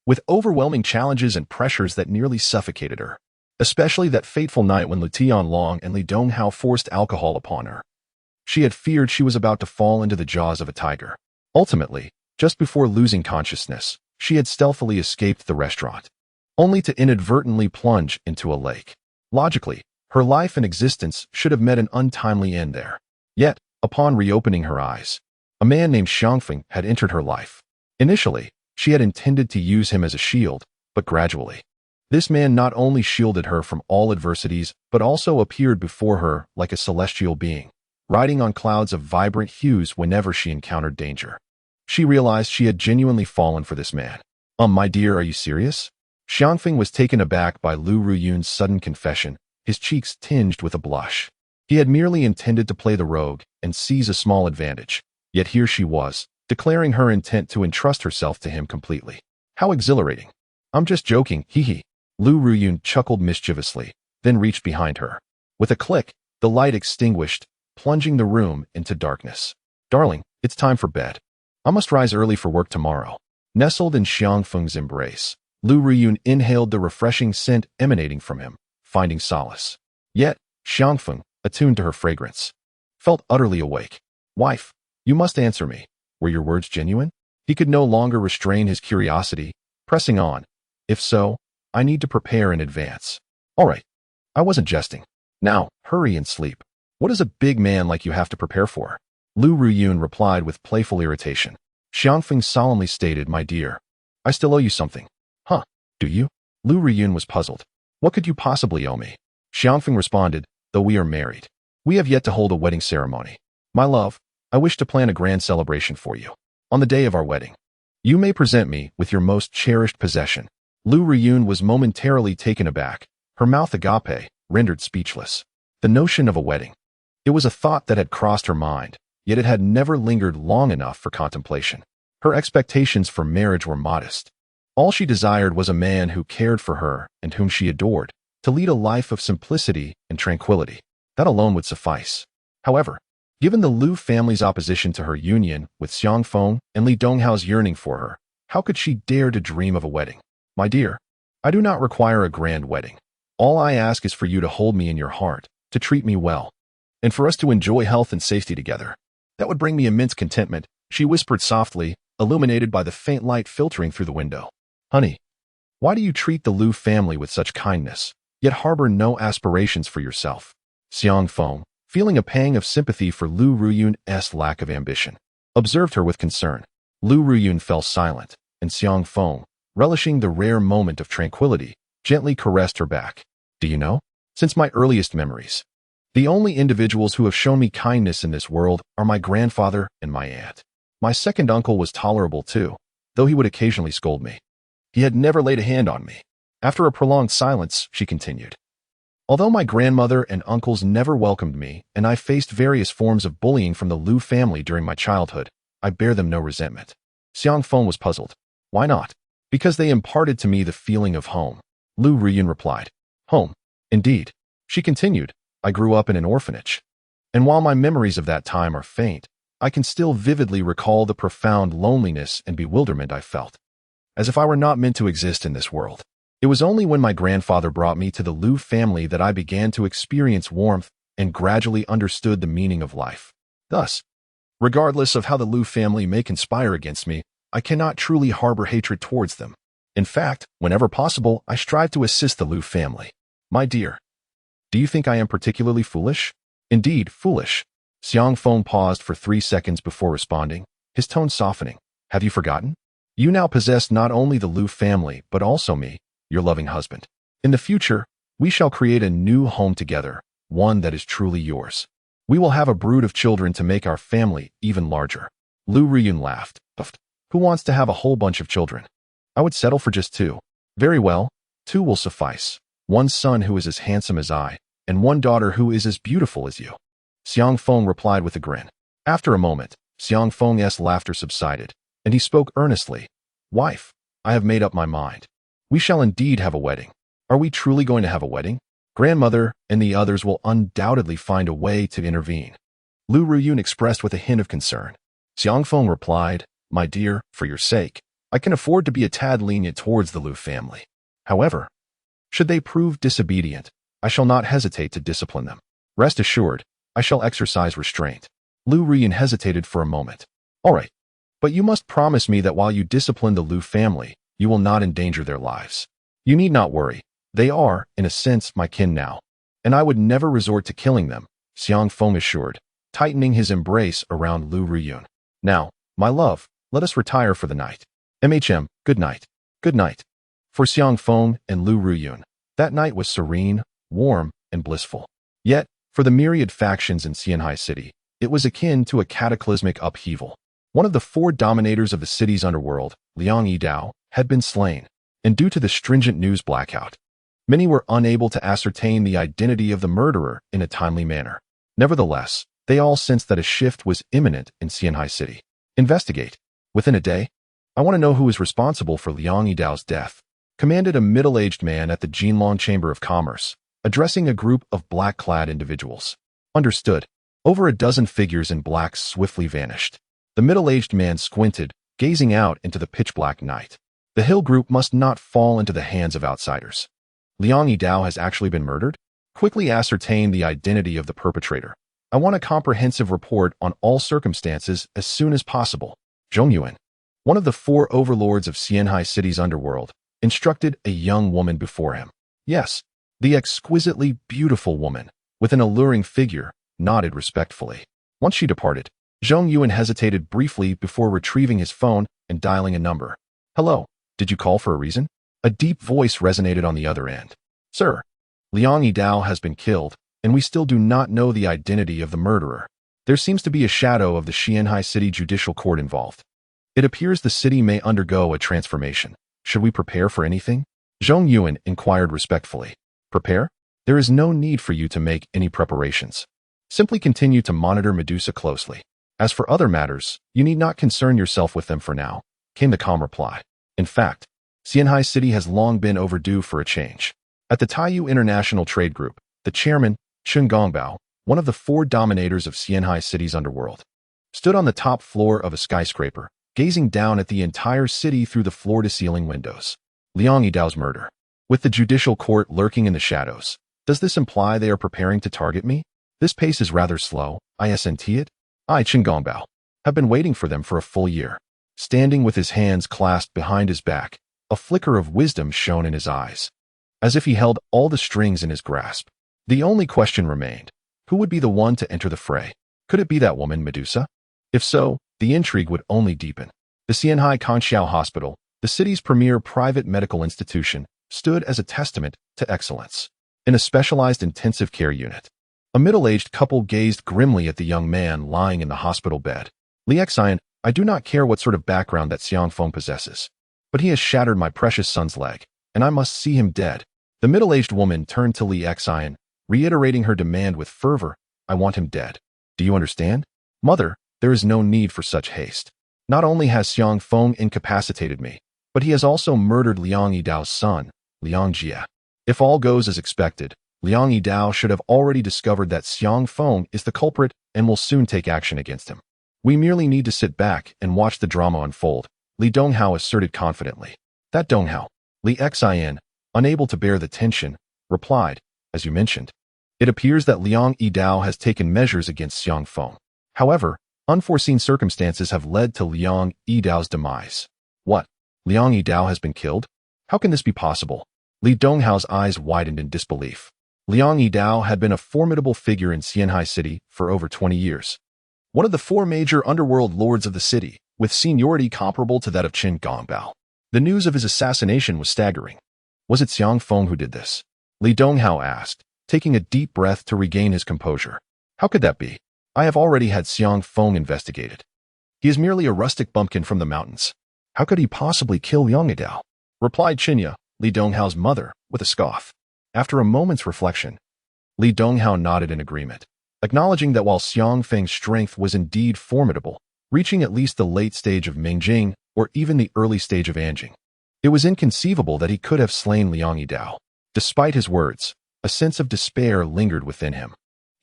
with overwhelming challenges and pressures that nearly suffocated her, especially that fateful night when Lu Tianlong and Li Donghao forced alcohol upon her. She had feared she was about to fall into the jaws of a tiger. Ultimately, just before losing consciousness, she had stealthily escaped the restaurant, only to inadvertently plunge into a lake. Logically, her life and existence should have met an untimely end there. Yet, upon reopening her eyes, a man named Xiangfeng had entered her life. Initially, she had intended to use him as a shield, but gradually, this man not only shielded her from all adversities, but also appeared before her like a celestial being, riding on clouds of vibrant hues whenever she encountered danger. She realized she had genuinely fallen for this man. My dear, are you serious? Xiangfeng was taken aback by Lu Ruyun's sudden confession, his cheeks tinged with a blush. He had merely intended to play the rogue and seize a small advantage, yet here she was, declaring her intent to entrust herself to him completely. How exhilarating. I'm just joking, hee. Lu Ruyun chuckled mischievously, then reached behind her. With a click, the light extinguished, plunging the room into darkness. Darling, it's time for bed. I must rise early for work tomorrow. Nestled in Xiangfeng's embrace, Lu Ruyun inhaled the refreshing scent emanating from him, finding solace. Yet, Xiangfeng, attuned to her fragrance, felt utterly awake. Wife, you must answer me. Were your words genuine? He could no longer restrain his curiosity, pressing on. If so, I need to prepare in advance. All right. I wasn't jesting. Now, hurry and sleep. What does a big man like you have to prepare for? Lu Ruyun replied with playful irritation. Xiangfeng solemnly stated, My dear, I still owe you something. Huh, do you? Lu Ruyun was puzzled. What could you possibly owe me? Xiangfeng responded, Though we are married, we have yet to hold a wedding ceremony. My love, I wish to plan a grand celebration for you. On the day of our wedding, you may present me with your most cherished possession. Lu Ruyun was momentarily taken aback, her mouth agape, rendered speechless. The notion of a wedding. It was a thought that had crossed her mind, yet it had never lingered long enough for contemplation. Her expectations for marriage were modest. All she desired was a man who cared for her and whom she adored, to lead a life of simplicity and tranquility. That alone would suffice. However, given the Lu family's opposition to her union with Xiangfeng and Li Donghao's yearning for her, how could she dare to dream of a wedding? My dear, I do not require a grand wedding. All I ask is for you to hold me in your heart, to treat me well, and for us to enjoy health and safety together. That would bring me immense contentment, she whispered softly, illuminated by the faint light filtering through the window. Honey, why do you treat the Lu family with such kindness, yet harbor no aspirations for yourself? Xiangfeng, feeling a pang of sympathy for Lu Ruyun's lack of ambition, observed her with concern. Lu Ruyun fell silent, and Xiangfeng, relishing the rare moment of tranquility, gently caressed her back. Do you know? Since my earliest memories, the only individuals who have shown me kindness in this world are my grandfather and my aunt. My second uncle was tolerable too, though he would occasionally scold me. He had never laid a hand on me. After a prolonged silence, she continued. Although my grandmother and uncles never welcomed me, and I faced various forms of bullying from the Lu family during my childhood, I bear them no resentment. Xiangfeng was puzzled. Why not? Because they imparted to me the feeling of home. Lu Ruyun replied. Home. Indeed. She continued. I grew up in an orphanage. And while my memories of that time are faint, I can still vividly recall the profound loneliness and bewilderment I felt, as if I were not meant to exist in this world. It was only when my grandfather brought me to the Liu family that I began to experience warmth and gradually understood the meaning of life. Thus, regardless of how the Liu family may conspire against me, I cannot truly harbor hatred towards them. In fact, whenever possible, I strive to assist the Liu family. My dear, do you think I am particularly foolish? Indeed, foolish. Xiang Feng paused for 3 seconds before responding, his tone softening. Have you forgotten? You now possess not only the Liu family, but also me, your loving husband. In the future, we shall create a new home together, one that is truly yours. We will have a brood of children to make our family even larger. Liu Riyun laughed. Who wants to have a whole bunch of children? I would settle for just 2. Very well, 2 will suffice. 1 son who is as handsome as I, and 1 daughter who is as beautiful as you. Xiang Feng replied with a grin. After a moment, Xiang Feng's laughter subsided, and he spoke earnestly. Wife, I have made up my mind. We shall indeed have a wedding. Are we truly going to have a wedding? Grandmother and the others will undoubtedly find a way to intervene. Liu Riyun expressed with a hint of concern. Xiang Feng replied, My dear, for your sake, I can afford to be a tad lenient towards the Liu family. However, should they prove disobedient, I shall not hesitate to discipline them. Rest assured, I shall exercise restraint. Liu Riyun hesitated for a moment. All right, but you must promise me that while you discipline the Liu family, you will not endanger their lives. You need not worry. They are, in a sense, my kin now, and I would never resort to killing them, Xiang Feng assured, tightening his embrace around Liu Riyun. Now, my love, let us retire for the night. Good night. Good night. For Xiang Feng and Liu Riyun, that night was serene, warm, and blissful. Yet, for the myriad factions in Xianhai City, it was akin to a cataclysmic upheaval. One of the 4 dominators of the city's underworld, Liang Yidao, had been slain, and due to the stringent news blackout, many were unable to ascertain the identity of the murderer in a timely manner. Nevertheless, they all sensed that a shift was imminent in Xianhai City. Investigate. Within a day, I want to know who is responsible for Liang Yidao's death, commanded a middle-aged man at the Jinlong Chamber of Commerce, addressing a group of black-clad individuals. Understood. Over a dozen figures in black swiftly vanished. The middle-aged man squinted, gazing out into the pitch-black night. The Hill Group must not fall into the hands of outsiders. Liang Yidao has actually been murdered? Quickly ascertain the identity of the perpetrator. I want a comprehensive report on all circumstances as soon as possible. Zhongyuan, one of the 4 overlords of Xianhai City's underworld, instructed a young woman before him. Yes, the exquisitely beautiful woman, with an alluring figure, nodded respectfully. Once she departed, Zhong Yuan hesitated briefly before retrieving his phone and dialing a number. Hello, did you call for a reason? A deep voice resonated on the other end. Sir, Liang Yidao has been killed, and we still do not know the identity of the murderer. There seems to be a shadow of the Xianhai City Judicial Court involved. It appears the city may undergo a transformation. Should we prepare for anything? Zhong Yuan inquired respectfully. Prepare? There is no need for you to make any preparations. Simply continue to monitor Medusa closely. As for other matters, you need not concern yourself with them for now, came the calm reply. In fact, Xianhai City has long been overdue for a change. At the Taiyu International Trade Group, the chairman, Chen Gongbao, one of the 4 dominators of Xianhai City's underworld, stood on the top floor of a skyscraper, gazing down at the entire city through the floor-to-ceiling windows. Liang Yidao's murder. With the judicial court lurking in the shadows, does this imply they are preparing to target me? This pace is rather slow, isn't it? I, Chen Gongbao, have been waiting for them for a full year. Standing with his hands clasped behind his back, a flicker of wisdom shone in his eyes, as if he held all the strings in his grasp. The only question remained. Who would be the one to enter the fray? Could it be that woman, Medusa? If so, the intrigue would only deepen. The Xianhai Conxiao Hospital, the city's premier private medical institution, stood as a testament to excellence. In a specialized intensive care unit, a middle-aged couple gazed grimly at the young man lying in the hospital bed. Li Xian, I do not care what sort of background that Xiang Feng possesses, but he has shattered my precious son's leg, and I must see him dead. The middle-aged woman turned to Li Xian, reiterating her demand with fervor. I want him dead. Do you understand? Mother, there is no need for such haste. Not only has Xiang Feng incapacitated me, but he has also murdered Liang Yidao's son, Liang Jie. If all goes as expected, Liang Yidao should have already discovered that Xiang Feng is the culprit and will soon take action against him. We merely need to sit back and watch the drama unfold, Li Donghao asserted confidently. That Donghao, Li Xian, unable to bear the tension, replied, "As you mentioned, it appears that Liang Yidao has taken measures against Xiang Feng. However, unforeseen circumstances have led to Liang Yidao's demise." "What? Liang Yidao has been killed? How can this be possible?" Li Donghao's eyes widened in disbelief. Liang Yidao had been a formidable figure in Xianhai City for over 20 years. One of the 4 major underworld lords of the city, with seniority comparable to that of Qin Gongbao. The news of his assassination was staggering. Was it Xiang Feng who did this? Li Donghao asked, taking a deep breath to regain his composure. "How could that be? I have already had Xiang Feng investigated. He is merely a rustic bumpkin from the mountains. How could he possibly kill Liang Yidao?" replied Qinya, Li Donghao's mother, with a scoff. After a moment's reflection, Li Donghao nodded in agreement, acknowledging that while Xiang Feng's strength was indeed formidable, reaching at least the late stage of Mingjing or even the early stage of Anjing, it was inconceivable that he could have slain Liang Yidao. Despite his words, a sense of despair lingered within him.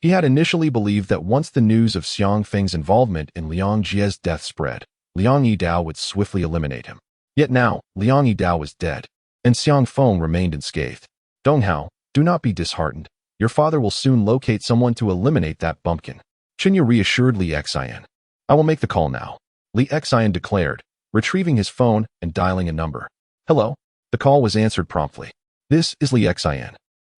He had initially believed that once the news of Xiang Feng's involvement in Liang Jie's death spread, Liang Yidao would swiftly eliminate him. Yet now, Liang Yidao was dead, and Xiang Feng remained unscathed. "Donghao, do not be disheartened. Your father will soon locate someone to eliminate that bumpkin." Qinya reassured Li Xian. "I will make the call now," Li Xian declared, retrieving his phone and dialing a number. "Hello?" The call was answered promptly. "This is Li Xian.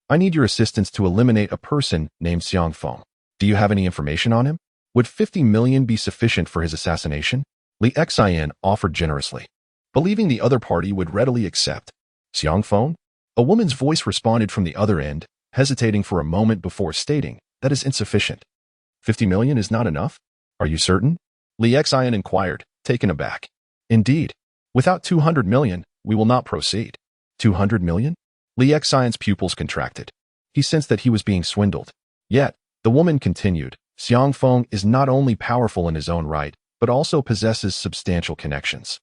I need your assistance to eliminate a person named Xiang Feng. Do you have any information on him? Would 50 million be sufficient for his assassination?" Li Xian offered generously, believing the other party would readily accept. "Xiang Feng?" A woman's voice responded from the other end, hesitating for a moment before stating, "That is insufficient. 50 million is not enough? Are you certain?" Li Xian inquired, taken aback. "Indeed. Without 200 million, we will not proceed." 200 million? Li Xian's pupils contracted. He sensed that he was being swindled. Yet, the woman continued, "Xiang Feng is not only powerful in his own right, but also possesses substantial connections.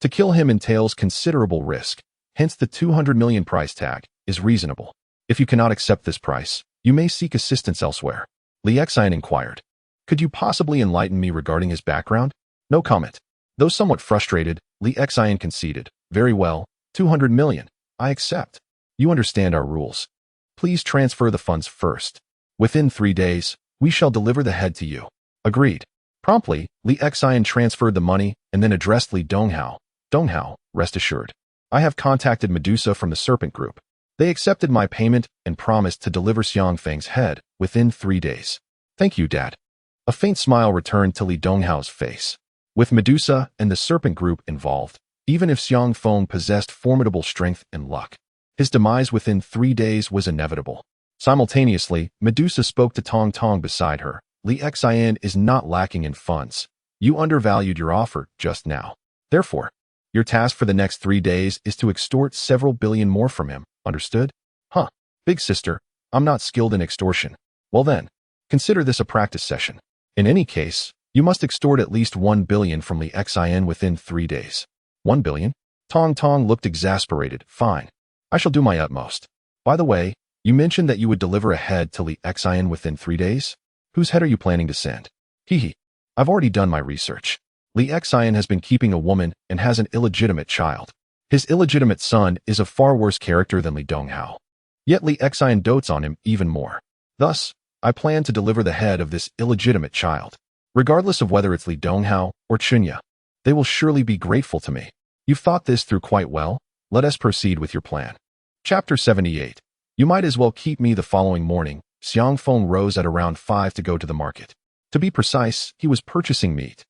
To kill him entails considerable risk, hence the 200 million price tag is reasonable. If you cannot accept this price, you may seek assistance elsewhere." Li Xian inquired, "Could you possibly enlighten me regarding his background?" No comment. Though somewhat frustrated, Li Xian conceded, "Very well, 200 million. I accept. You understand our rules. Please transfer the funds first. Within 3 days, we shall deliver the head to you." Agreed. Promptly, Li Xian transferred the money and then addressed Li Donghao. "Donghao, rest assured. I have contacted Medusa from the Serpent Group. They accepted my payment and promised to deliver Xiang Feng's head within 3 days." "Thank you, Dad." A faint smile returned to Li Donghao's face. With Medusa and the Serpent Group involved, even if Xiang Feng possessed formidable strength and luck, his demise within 3 days was inevitable. Simultaneously, Medusa spoke to Tong Tong beside her. "Li Xian is not lacking in funds. You undervalued your offer just now. Therefore, your task for the next 3 days is to extort several billion more from him. Understood?" "Huh, big sister, I'm not skilled in extortion." "Well then, consider this a practice session. In any case, you must extort at least 1 billion from Li Xian within 3 days. 1 billion? Tong Tong looked exasperated. "Fine. I shall do my utmost. By the way, you mentioned that you would deliver a head to Li Xian within 3 days? Whose head are you planning to send?" "Hee. I've already done my research. Li Xian has been keeping a woman and has an illegitimate child. His illegitimate son is a far worse character than Li Donghao. Yet Li Xian dotes on him even more. Thus, I plan to deliver the head of this illegitimate child. Regardless of whether it's Li Donghao or Chunya, they will surely be grateful to me. You've thought this through quite well. Let us proceed with your plan." Chapter 78. You might as well keep me. The following morning, Xiang Feng rose at around 5 to go to the market. To be precise, he was purchasing meat.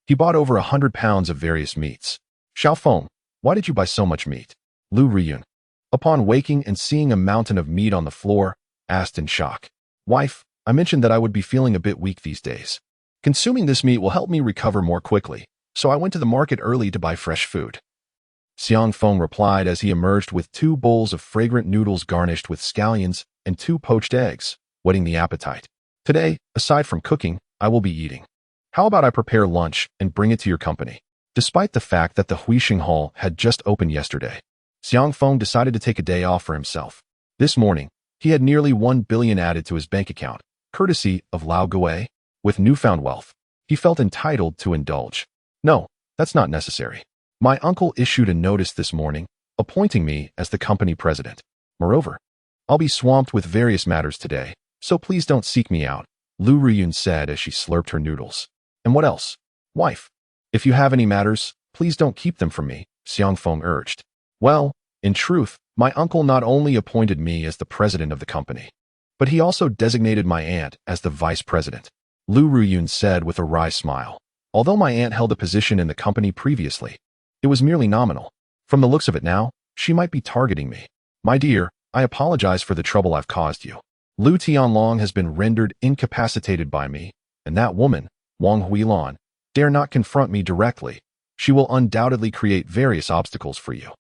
He bought over 100 pounds of various meats. "Xiao Feng, why did you buy so much meat?" Lu Riyun, upon waking and seeing a mountain of meat on the floor, asked in shock. "Wife, I mentioned that I would be feeling a bit weak these days. Consuming this meat will help me recover more quickly, so I went to the market early to buy fresh food." Xiang Feng replied as he emerged with 2 bowls of fragrant noodles garnished with scallions and 2 poached eggs, whetting the appetite. "Today, aside from cooking, I will be eating. How about I prepare lunch and bring it to your company?" Despite the fact that the Huixing Hall had just opened yesterday, Xiang Feng decided to take a day off for himself. This morning, he had nearly 1 billion added to his bank account, courtesy of Lao Gui. With newfound wealth, he felt entitled to indulge. "No, that's not necessary. My uncle issued a notice this morning, appointing me as the company president. Moreover, I'll be swamped with various matters today, so please don't seek me out, Lu Ruyun said as she slurped her noodles. And what else? Wife, if you have any matters, please don't keep them from me, Xiang Feng urged. Well, in truth, my uncle not only appointed me as the president of the company, but he also designated my aunt as the vice president, Lu Ruyun said with a wry smile. Although my aunt held a position in the company previously, it was merely nominal. From the looks of it now, she might be targeting me. My dear, I apologize for the trouble I've caused you. Lu Tianlong has been rendered incapacitated by me, and that woman, Wang Huilan, dare not confront me directly. She will undoubtedly create various obstacles for you.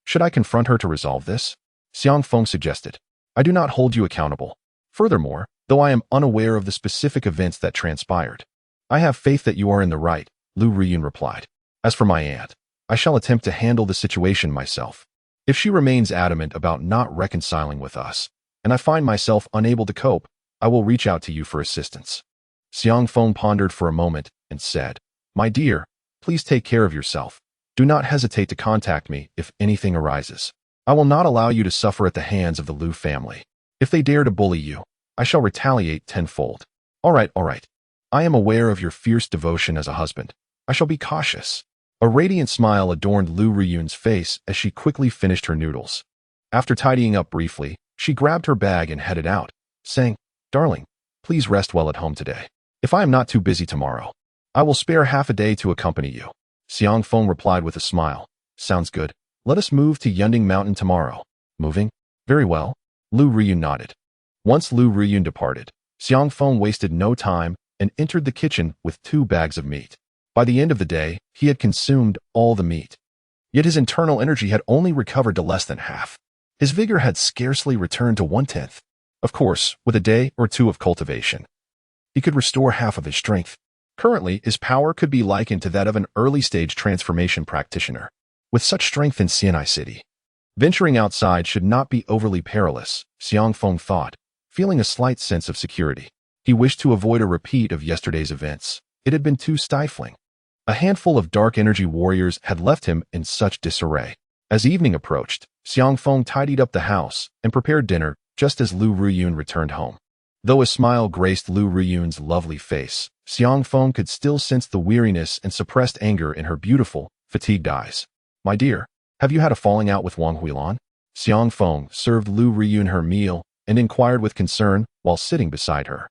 Should I confront her to resolve this? Xiang Feng suggested. I do not hold you accountable. Furthermore, though I am unaware of the specific events that transpired, I have faith that you are in the right, Lu Ruyun replied. As for my aunt, I shall attempt to handle the situation myself. If she remains adamant about not reconciling with us, and I find myself unable to cope, I will reach out to you for assistance. Xiang Feng pondered for a moment and said, My dear, please take care of yourself. Do not hesitate to contact me if anything arises. I will not allow you to suffer at the hands of the Lu family. If they dare to bully you, I shall retaliate tenfold. All right. I am aware of your fierce devotion as a husband. I shall be cautious. A radiant smile adorned Lu Ruyun's face as she quickly finished her noodles. After tidying up briefly, she grabbed her bag and headed out, saying, Darling, please rest well at home today. If I am not too busy tomorrow, I will spare half a day to accompany you. Xiang Feng replied with a smile. Sounds good. Let us move to Yunding Mountain tomorrow. Moving? Very well. Lu Ruyun nodded. Once Lu Ruyun departed, Xiang Feng wasted no time and entered the kitchen with 2 bags of meat. By the end of the day, he had consumed all the meat. Yet his internal energy had only recovered to less than half. His vigor had scarcely returned to 1/10. Of course, with a day or 2 of cultivation, he could restore half of his strength. Currently, his power could be likened to that of an early-stage transformation practitioner. With such strength in Xianai City, venturing outside should not be overly perilous, Xiang Feng thought, feeling a slight sense of security. He wished to avoid a repeat of yesterday's events. It had been too stifling. A handful of dark energy warriors had left him in such disarray. As evening approached, Xiang Feng tidied up the house and prepared dinner just as Lu Ruyun returned home. Though a smile graced Lu Ruyun's lovely face, Xiang Feng could still sense the weariness and suppressed anger in her beautiful, fatigued eyes. My dear, have you had a falling out with Wang Huilan? Xiang Feng served Lu Ruyun her meal and inquired with concern while sitting beside her.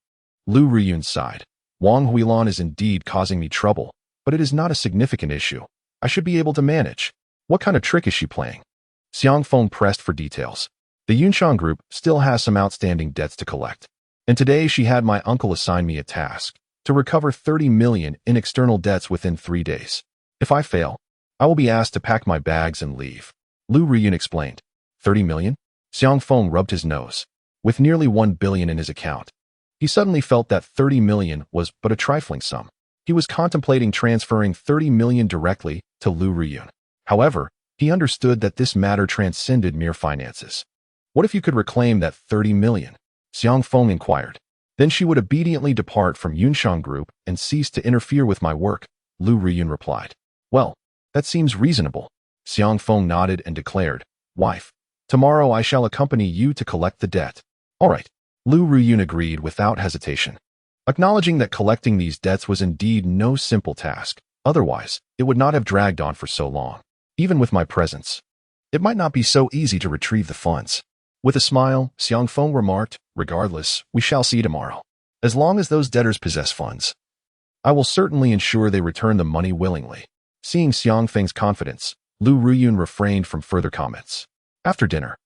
Lu Ruyun sighed. Wang Huilan is indeed causing me trouble, but it is not a significant issue. I should be able to manage. What kind of trick is she playing? Xiang Feng pressed for details. The Yunshan group still has some outstanding debts to collect, and today she had my uncle assign me a task to recover 30 million in external debts within 3 days. If I fail, I will be asked to pack my bags and leave. Lu Ruyun explained. 30 million? Xiang Feng rubbed his nose. With nearly 1 billion in his account, he suddenly felt that 30 million was but a trifling sum. He was contemplating transferring 30 million directly to Lu Ruyun. However, he understood that this matter transcended mere finances. What if you could reclaim that 30 million? Xiang Feng inquired. Then she would obediently depart from Yunshan Group and cease to interfere with my work, Lu Ruyun replied. Well, that seems reasonable. Xiang Feng nodded and declared, Wife, tomorrow I shall accompany you to collect the debt. All right. Lu Ruyun agreed without hesitation, acknowledging that collecting these debts was indeed no simple task. Otherwise, it would not have dragged on for so long. Even with my presence, it might not be so easy to retrieve the funds. With a smile, Xiang Feng remarked, Regardless, we shall see tomorrow. As long as those debtors possess funds, I will certainly ensure they return the money willingly. Seeing Xiang Feng's confidence, Lu Ruyun refrained from further comments. After dinner,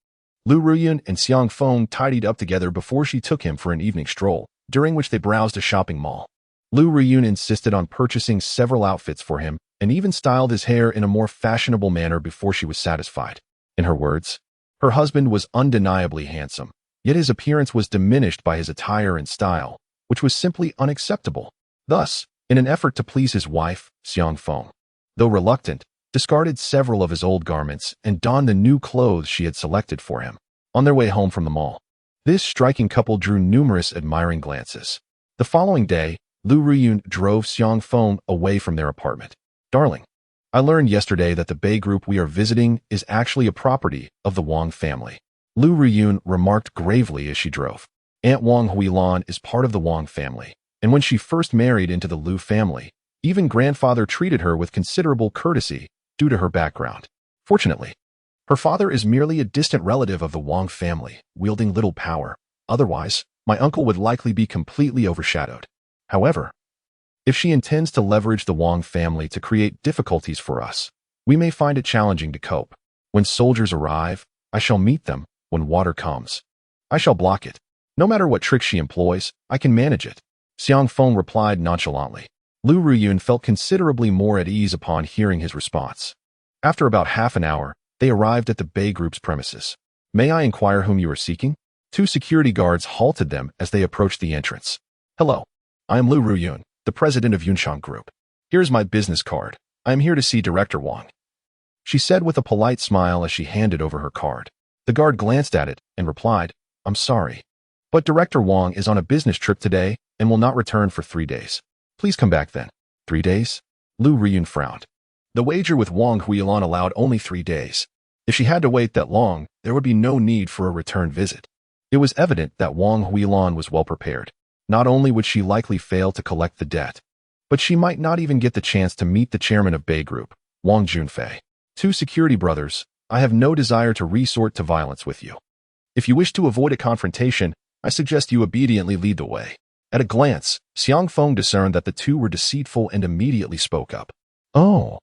Lu Ruyun and Xiang Feng tidied up together before she took him for an evening stroll, during which they browsed a shopping mall. Lu Ruyun insisted on purchasing several outfits for him and even styled his hair in a more fashionable manner before she was satisfied. In her words, her husband was undeniably handsome, yet his appearance was diminished by his attire and style, which was simply unacceptable. Thus, in an effort to please his wife, Xiang Feng, though reluctant, discarded several of his old garments and donned the new clothes she had selected for him. On their way home from the mall, this striking couple drew numerous admiring glances. The following day, Lu Ruyun drove Xiang Feng away from their apartment. Darling, I learned yesterday that the Bay Group we are visiting is actually a property of the Wang family. Lu Ruyun remarked gravely as she drove. Aunt Wang Huilan is part of the Wang family, and when she first married into the Lu family, even grandfather treated her with considerable courtesy due to her background. Fortunately, her father is merely a distant relative of the Wang family, wielding little power. Otherwise, my uncle would likely be completely overshadowed. However, if she intends to leverage the Wang family to create difficulties for us, we may find it challenging to cope. When soldiers arrive, I shall meet them. When water comes, I shall block it. No matter what trick she employs, I can manage it. Xiang Feng replied nonchalantly. Lu Ruyun felt considerably more at ease upon hearing his response. After about half an hour, they arrived at the Bei Group's premises. May I inquire whom you are seeking? Two security guards halted them as they approached the entrance. Hello, I am Lu Ruyun, the president of Yunshang Group. Here is my business card. I am here to see Director Wang, she said with a polite smile as she handed over her card. The guard glanced at it and replied, I'm sorry, but Director Wang is on a business trip today and will not return for 3 days. Please come back then. 3 days? Lu Ruyun frowned. The wager with Wang Huilan allowed only 3 days. If she had to wait that long, there would be no need for a return visit. It was evident that Wang Huilan was well prepared. Not only would she likely fail to collect the debt, but she might not even get the chance to meet the chairman of Bei Group, Wang Junfei. Two security brothers, I have no desire to resort to violence with you. If you wish to avoid a confrontation, I suggest you obediently lead the way. At a glance, Xiang Feng discerned that the two were deceitful and immediately spoke up. Oh,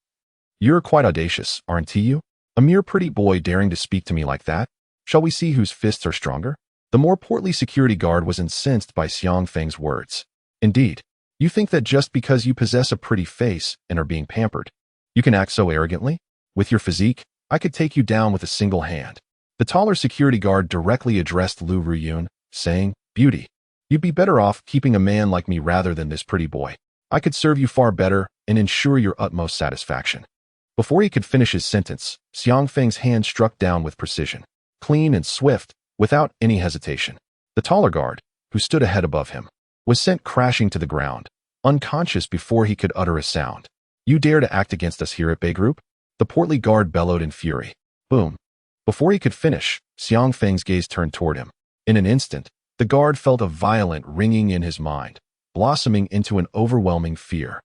you're quite audacious, aren't you? A mere pretty boy daring to speak to me like that? Shall we see whose fists are stronger? The more portly security guard was incensed by Xiang Feng's words. Indeed, you think that just because you possess a pretty face and are being pampered, you can act so arrogantly? With your physique, I could take you down with a single hand. The taller security guard directly addressed Lu Ruyun, saying, Beauty, you'd be better off keeping a man like me rather than this pretty boy. I could serve you far better and ensure your utmost satisfaction. Before he could finish his sentence, Xiang Feng's hand struck down with precision, clean and swift, without any hesitation. The taller guard, who stood a head above him, was sent crashing to the ground, unconscious before he could utter a sound. You dare to act against us here at Bei Group? The portly guard bellowed in fury. Boom. Before he could finish, Xiang Feng's gaze turned toward him. In an instant, the guard felt a violent ringing in his mind, blossoming into an overwhelming fear,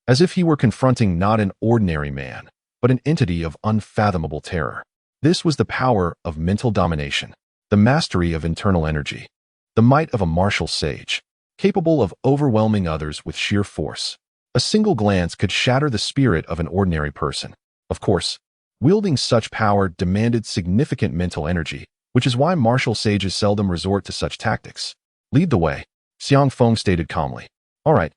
as if he were confronting not an ordinary man, but an entity of unfathomable terror. This was the power of mental domination, the mastery of internal energy, the might of a martial sage, capable of overwhelming others with sheer force. A single glance could shatter the spirit of an ordinary person. Of course, wielding such power demanded significant mental energy, which is why martial sages seldom resort to such tactics. Lead the way, Xiang Feng stated calmly. All right,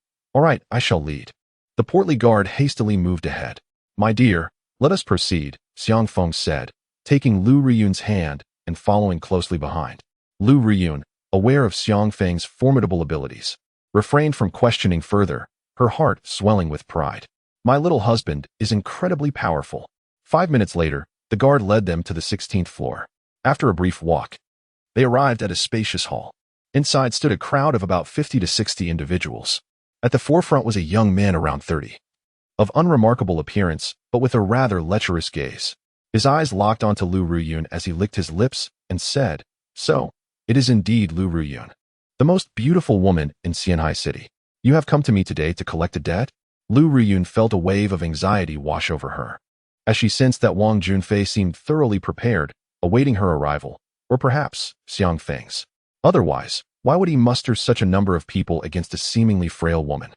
I shall lead. The portly guard hastily moved ahead. My dear, let us proceed, Xiang Feng said, taking Lu Ruyun's hand and following closely behind. Lu Ruyun, aware of Xiang Feng's formidable abilities, refrained from questioning further, her heart swelling with pride. My little husband is incredibly powerful. 5 minutes later, the guard led them to the 16th floor. After a brief walk, they arrived at a spacious hall. Inside stood a crowd of about 50 to 60 individuals. At the forefront was a young man around 30, of unremarkable appearance, but with a rather lecherous gaze. His eyes locked onto Lu Ruyun as he licked his lips and said, So, it is indeed Lu Ruyun, the most beautiful woman in Xianhai City. You have come to me today to collect a debt? Lu Ruyun felt a wave of anxiety wash over her, as she sensed that Wang Junfei seemed thoroughly prepared, awaiting her arrival, or perhaps Xiang Feng's. Otherwise, why would he muster such a number of people against a seemingly frail woman?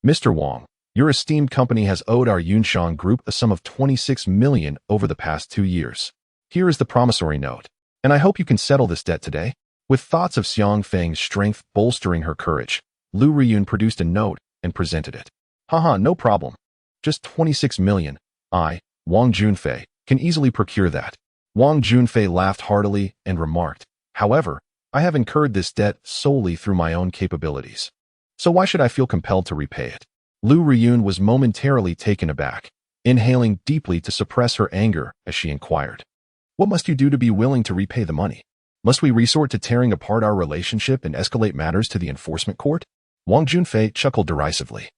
Mr. Wang, your esteemed company has owed our Yunshang Group a sum of 26 million over the past 2 years. Here is the promissory note, and I hope you can settle this debt today. With thoughts of Xiang Feng's strength bolstering her courage, Lu Ruyun produced a note and presented it. Haha, no problem. Just 26 million. I, Wang Junfei, can easily procure that. Wang Junfei laughed heartily and remarked, However, I have incurred this debt solely through my own capabilities. So why should I feel compelled to repay it? Lu Ruyun was momentarily taken aback, inhaling deeply to suppress her anger as she inquired. What must you do to be willing to repay the money? Must we resort to tearing apart our relationship and escalate matters to the enforcement court? Wang Junfei chuckled derisively.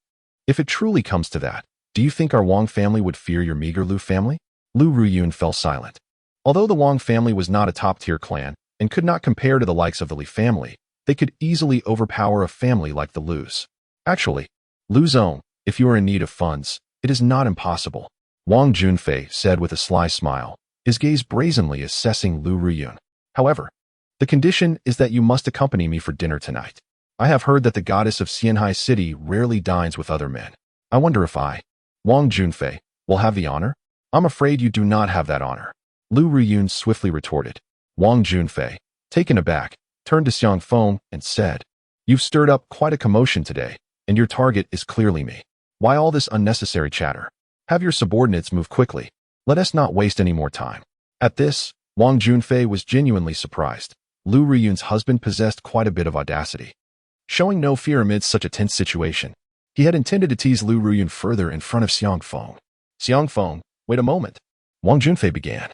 If it truly comes to that, do you think our Wang family would fear your meager Lu family? Lu Ruyun fell silent. Although the Wang family was not a top-tier clan, and could not compare to the likes of the Li family. They could easily overpower a family like the Lu's. Actually, Lu's own, if you are in need of funds, it is not impossible, Wang Junfei said with a sly smile, his gaze brazenly assessing Lu Ruyun. However, the condition is that you must accompany me for dinner tonight. I have heard that the goddess of Xianhai City rarely dines with other men. I wonder if I, Wang Junfei, will have the honor? I'm afraid you do not have that honor, Lu Ruyun swiftly retorted. Wang Junfei, taken aback, turned to Xiang Feng and said, "You've stirred up quite a commotion today, and your target is clearly me. Why all this unnecessary chatter? Have your subordinates move quickly. Let us not waste any more time." At this, Wang Junfei was genuinely surprised. Lu Ruyun's husband possessed quite a bit of audacity. Showing no fear amidst such a tense situation, he had intended to tease Lu Ruyun further in front of Xiang Feng. "Xiang Feng, wait a moment," Wang Junfei began.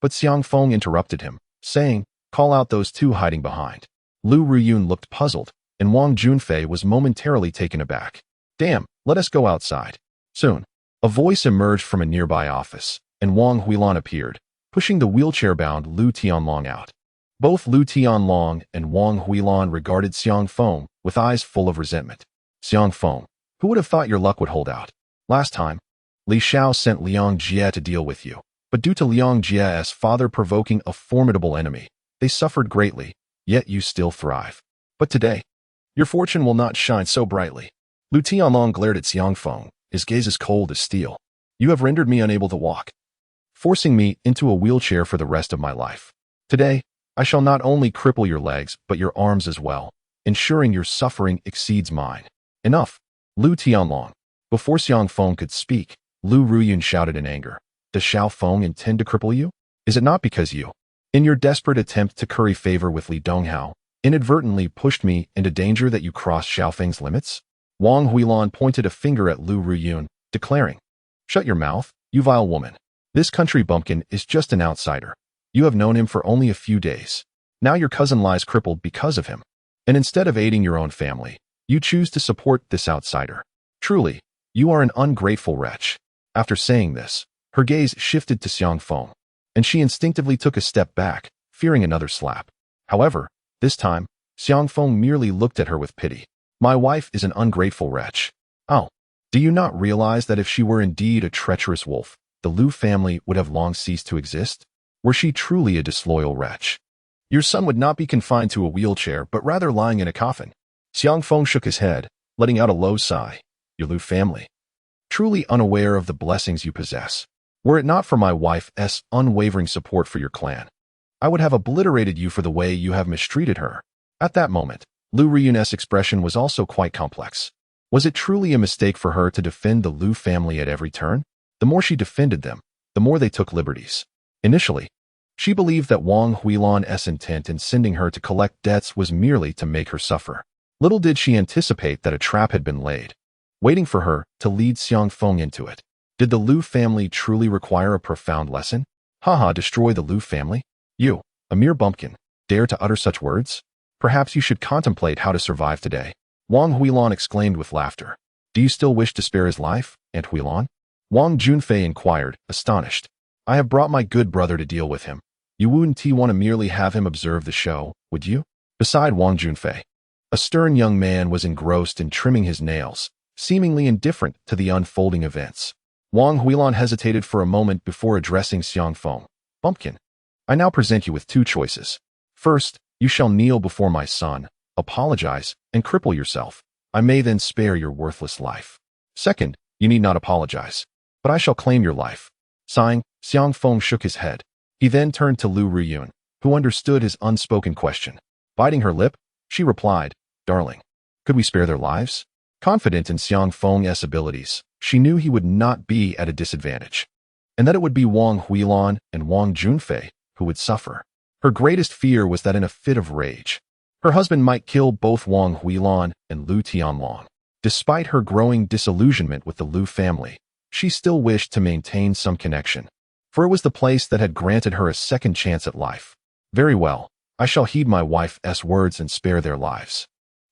But Xiang Feng interrupted him, saying, "Call out those two hiding behind." Lu Ruyun looked puzzled, and Wang Junfei was momentarily taken aback. "Damn, let us go outside." Soon, a voice emerged from a nearby office, and Wang Huilan appeared, pushing the wheelchair-bound Lu Tianlong out. Both Lu Tianlong and Wang Huilan regarded Xiang Feng with eyes full of resentment. "Xiang Feng, who would have thought your luck would hold out? Last time, Li Xiao sent Liang Jie to deal with you, but due to Liang Jie's father provoking a formidable enemy, they suffered greatly, yet you still thrive. But today, your fortune will not shine so brightly." Lu Tianlong glared at Xiang Feng, his gaze as cold as steel. "You have rendered me unable to walk, forcing me into a wheelchair for the rest of my life. Today, I shall not only cripple your legs, but your arms as well, ensuring your suffering exceeds mine." "Enough, Lu Tianlong." Before Xiang Feng could speak, Lu Ruyun shouted in anger, "Does Xiao Feng intend to cripple you? Is it not because you, in your desperate attempt to curry favor with Li Donghao, inadvertently pushed me into danger that you crossed Xiao Feng's limits?" Wang Huilan pointed a finger at Lu Ruyun, declaring, "Shut your mouth, you vile woman. This country bumpkin is just an outsider. You have known him for only a few days. Now your cousin lies crippled because of him. And instead of aiding your own family, you choose to support this outsider. Truly, you are an ungrateful wretch." After saying this, her gaze shifted to Xiang Feng, and she instinctively took a step back, fearing another slap. However, this time, Xiang Feng merely looked at her with pity. "My wife is an ungrateful wretch. Oh, do you not realize that if she were indeed a treacherous wolf, the Lu family would have long ceased to exist? Were she truly a disloyal wretch, your son would not be confined to a wheelchair, but rather lying in a coffin." Xiang Feng shook his head, letting out a low sigh. "Your Lu family, truly unaware of the blessings you possess. Were it not for my wife's unwavering support for your clan, I would have obliterated you for the way you have mistreated her." At that moment, Lu Ruyun's expression was also quite complex. Was it truly a mistake for her to defend the Lu family at every turn? The more she defended them, the more they took liberties. Initially, she believed that Wang Huilan's intent in sending her to collect debts was merely to make her suffer. Little did she anticipate that a trap had been laid, waiting for her to lead Xiang Feng into it. Did the Lu family truly require a profound lesson? Haha, destroy the Lu family? You, a mere bumpkin, dare to utter such words? Perhaps you should contemplate how to survive today. Wang Huilan exclaimed with laughter. "Do you still wish to spare his life, Aunt Huilan?" Wang Junfei inquired, astonished. "I have brought my good brother to deal with him. You wouldn't want to merely have him observe the show, would you?" Beside Wang Junfei, a stern young man was engrossed in trimming his nails, seemingly indifferent to the unfolding events. Wang Huilan hesitated for a moment before addressing Xiang Feng. "Bumpkin, I now present you with two choices. First, you shall kneel before my son, apologize, and cripple yourself. I may then spare your worthless life. Second, you need not apologize, but I shall claim your life." Sighing, Xiang Feng shook his head. He then turned to Lu Ruyun, who understood his unspoken question. Biting her lip, she replied, "Darling, could we spare their lives?" Confident in Xiang Feng's abilities, she knew he would not be at a disadvantage, and that it would be Wang Huilan and Wang Junfei who would suffer. Her greatest fear was that in a fit of rage, her husband might kill both Wang Huilan and Lu Tianlong. Despite her growing disillusionment with the Lu family, she still wished to maintain some connection, for it was the place that had granted her a second chance at life. "Very well, I shall heed my wife's words and spare their lives."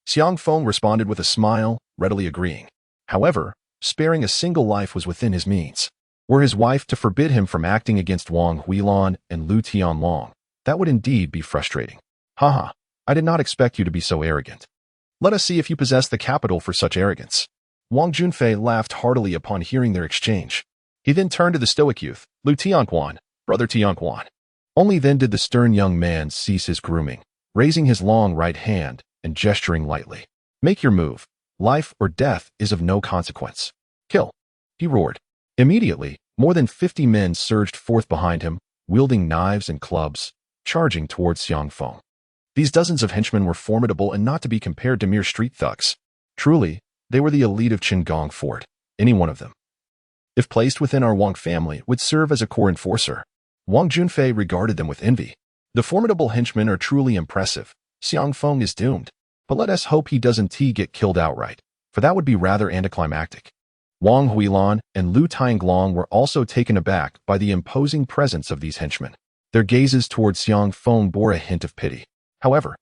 Xiang Feng responded with a smile, readily agreeing. However, sparing a single life was within his means. Were his wife to forbid him from acting against Wang Huilan and Lu Tianlong, That would indeed be frustrating. Haha, I did not expect you to be so arrogant. Let us see if you possess the capital for such arrogance. Wang Junfei laughed heartily upon hearing their exchange. He then turned to the stoic youth, Lu Tianquan, brother Tianquan. Only then did the stern young man cease his grooming, raising his long right hand and gesturing lightly. Make your move. Life or death is of no consequence. Kill. He roared. Immediately, more than 50 men surged forth behind him, wielding knives and clubs, charging towards Xiang Feng. These dozens of henchmen were formidable and not to be compared to mere street thugs. Truly, they were the elite of Qinggong Fort, any one of them. If placed within our Wang family, would serve as a core enforcer. Wang Junfei regarded them with envy. The formidable henchmen are truly impressive. Xiang Feng is doomed. But let us hope he doesn't get killed outright, for that would be rather anticlimactic. Wang Huilan and Lu Tianglong were also taken aback by the imposing presence of these henchmen. Their gazes towards Xiang Feng bore a hint of pity. However,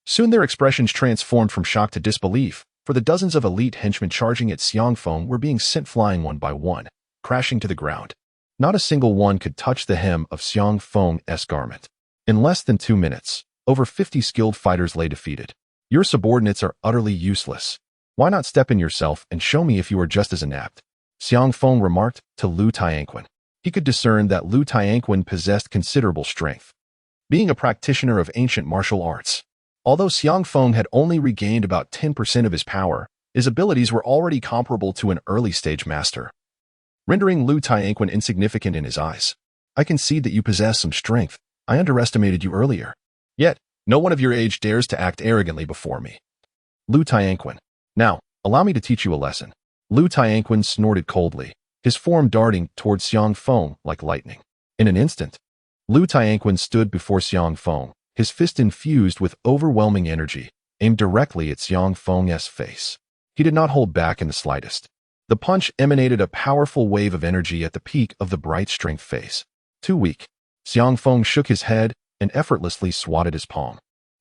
soon their expressions transformed from shock to disbelief, for the dozens of elite henchmen charging at Xiang Feng were being sent flying one by one, crashing to the ground. Not a single one could touch the hem of Xiang Feng's garment. In less than 2 minutes, over 50 skilled fighters lay defeated. Your subordinates are utterly useless. Why not step in yourself and show me if you are just as inept? Xiang Feng remarked to Lu Tianquan. He could discern that Lu Tianquan possessed considerable strength, being a practitioner of ancient martial arts. Although Xiang Feng had only regained about 10% of his power, his abilities were already comparable to an early-stage master, rendering Lu Tianquan insignificant in his eyes. I concede that you possess some strength. I underestimated you earlier. Yet, no one of your age dares to act arrogantly before me. Lu Tianquan. Now, allow me to teach you a lesson. Lu Tianquan snorted coldly, his form darting towards Xiang Feng like lightning. In an instant, Lu Tianquan stood before Xiang Feng, his fist infused with overwhelming energy, aimed directly at Xiang Feng's face. He did not hold back in the slightest. The punch emanated a powerful wave of energy at the peak of the bright strength face. Too weak. Xiang Feng shook his head and effortlessly swatted his palm.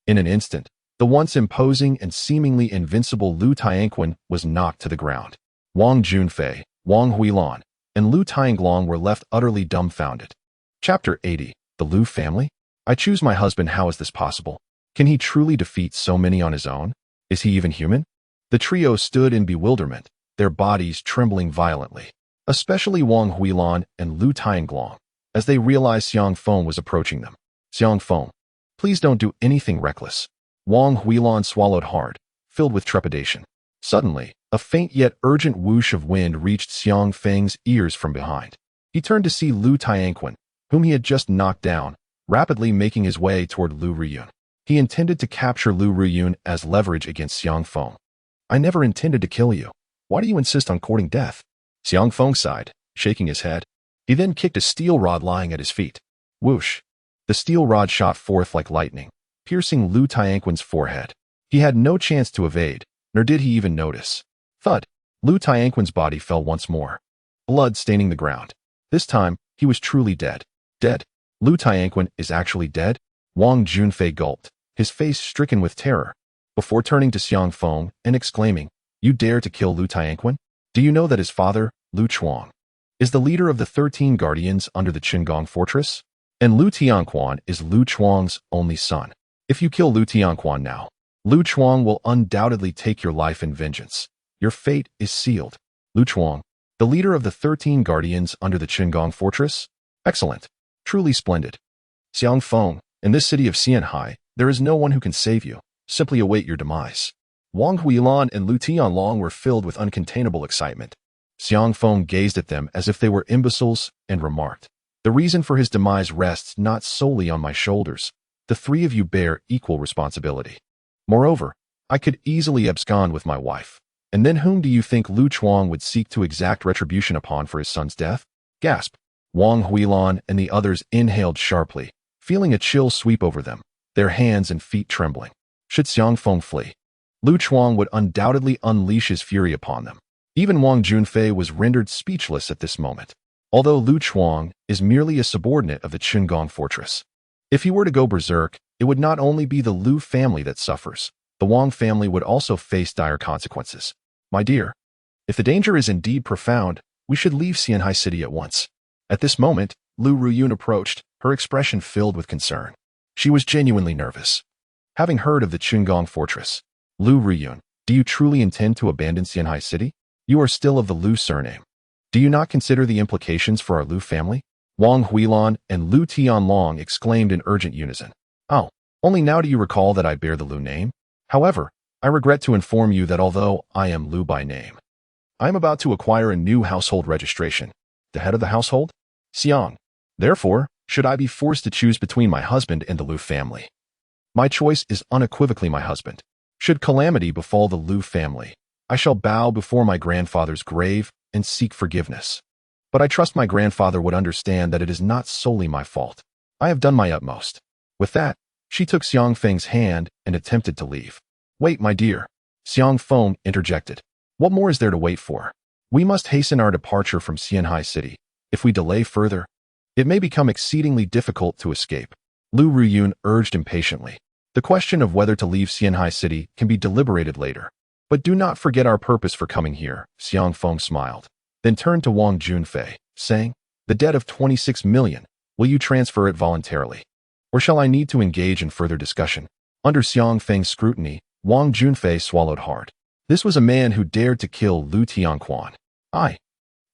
In an instant, the once imposing and seemingly invincible Lu Tianquan was knocked to the ground. Wang Junfei, Wang Huilan, and Lu Tianglong were left utterly dumbfounded. Chapter 80. The Lu family? I choose my husband. How is this possible? Can he truly defeat so many on his own? Is he even human? The trio stood in bewilderment, their bodies trembling violently, especially Wang Huilan and Lu Tianglong, as they realized Xiang Feng was approaching them. Xiang Feng, please don't do anything reckless. Wang Huilan swallowed hard, filled with trepidation. Suddenly, a faint yet urgent whoosh of wind reached Xiang Feng's ears from behind. He turned to see Lu Tianquan, whom he had just knocked down, rapidly making his way toward Lu Ruyun. He intended to capture Lu Ruyun as leverage against Xiang Feng. I never intended to kill you. Why do you insist on courting death? Xiang Feng sighed, shaking his head. He then kicked a steel rod lying at his feet. Whoosh! The steel rod shot forth like lightning, piercing Lu Tianquan's forehead. He had no chance to evade, nor did he even notice. Thud! Lu Tianquan's body fell once more, blood staining the ground. This time, he was truly dead. Dead? Lu Tianquan is actually dead? Wang Junfei gulped, his face stricken with terror, before turning to Xiang Feng and exclaiming, You dare to kill Lu Tianquan? Do you know that his father, Lu Chuang, is the leader of the 13 guardians under the Qinggong fortress? And Lu Tianquan is Lu Chuang's only son. If you kill Lu Tianquan now, Lu Chuang will undoubtedly take your life in vengeance. Your fate is sealed. Lu Chuang, the leader of the 13 guardians under the Qinggong fortress? Excellent. Truly splendid. Xiang Feng, in this city of Xianhai, there is no one who can save you. Simply await your demise. Wang Huilan and Lu Tianlong were filled with uncontainable excitement. Xiang Feng gazed at them as if they were imbeciles and remarked, The reason for his demise rests not solely on my shoulders. The three of you bear equal responsibility. Moreover, I could easily abscond with my wife. And then whom do you think Lu Chuang would seek to exact retribution upon for his son's death? Gasp! Wang Huilan and the others inhaled sharply, feeling a chill sweep over them, their hands and feet trembling. Should Xiang Feng flee, Lu Chuang would undoubtedly unleash his fury upon them. Even Wang Junfei was rendered speechless at this moment. Although Lu Chuang is merely a subordinate of the Qinggong fortress, if he were to go berserk, it would not only be the Lu family that suffers, the Wang family would also face dire consequences. My dear, if the danger is indeed profound, we should leave Xianhai City at once. At this moment, Lu Ruyun approached, her expression filled with concern. She was genuinely nervous. Having heard of the Qinggong fortress, Lu Ruyun, do you truly intend to abandon Xianhai City? You are still of the Lu surname. Do you not consider the implications for our Lu family? Wang Huilan and Lu Tianlong exclaimed in urgent unison. Oh, only now do you recall that I bear the Lu name? However, I regret to inform you that although I am Lu by name, I am about to acquire a new household registration. The head of the household? Xiang. Therefore, should I be forced to choose between my husband and the Lu family, my choice is unequivocally my husband. Should calamity befall the Lu family, I shall bow before my grandfather's grave and seek forgiveness. But I trust my grandfather would understand that it is not solely my fault. I have done my utmost. With that, she took Xiang Feng's hand and attempted to leave. Wait, my dear. Xiang Feng interjected. What more is there to wait for? We must hasten our departure from Xianhai City. If we delay further, it may become exceedingly difficult to escape. Lu Ruyun urged impatiently. The question of whether to leave Xianhai City can be deliberated later. But do not forget our purpose for coming here, Xiang Feng smiled. Then turned to Wang Junfei, saying, the debt of 26 million, will you transfer it voluntarily? Or shall I need to engage in further discussion? Under Xiang Feng's scrutiny, Wang Junfei swallowed hard. This was a man who dared to kill Lu Tianquan. I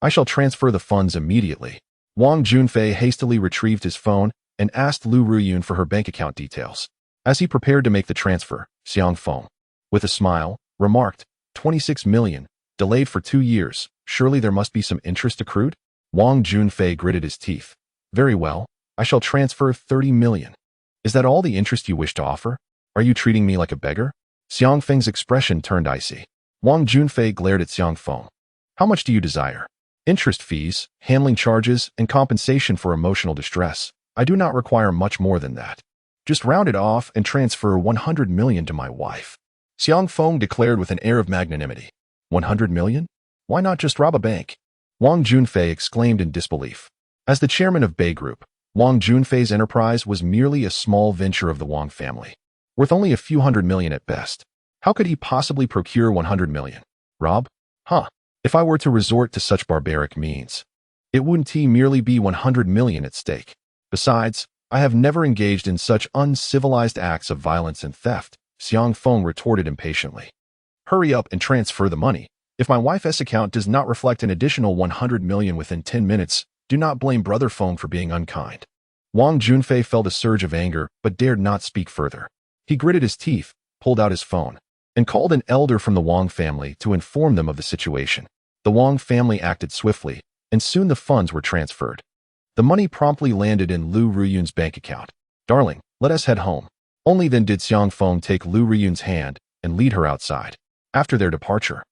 shall transfer the funds immediately. Wang Junfei hastily retrieved his phone and asked Lu Ruyun for her bank account details. As he prepared to make the transfer, Xiang Feng, with a smile, remarked, 26 million, delayed for 2 years, surely there must be some interest accrued? Wang Junfei gritted his teeth. Very well, I shall transfer 30 million. Is that all the interest you wish to offer? Are you treating me like a beggar? Xiang Feng's expression turned icy. Wang Junfei glared at Xiang Feng. How much do you desire? Interest fees, handling charges, and compensation for emotional distress. I do not require much more than that. Just round it off and transfer 100 million to my wife. Xiang Feng declared with an air of magnanimity. 100 million? Why not just rob a bank? Wang Junfei exclaimed in disbelief. As the chairman of Bei Group, Wang Junfei's enterprise was merely a small venture of the Wang family, worth only a few hundred million at best. How could he possibly procure 100 million? Rob? Huh. If I were to resort to such barbaric means, it wouldn't merely be 100 million at stake. Besides, I have never engaged in such uncivilized acts of violence and theft, Xiang Feng retorted impatiently. Hurry up and transfer the money. If my wife's account does not reflect an additional 100 million within 10 minutes, do not blame Brother Feng for being unkind. Wang Junfei felt a surge of anger but dared not speak further. He gritted his teeth, pulled out his phone, and called an elder from the Wang family to inform them of the situation. The Wang family acted swiftly, and soon the funds were transferred. The money promptly landed in Lu Ruyun's bank account. Darling, let us head home. Only then did Xiang Feng take Lu Ruyun's hand and lead her outside. After their departure,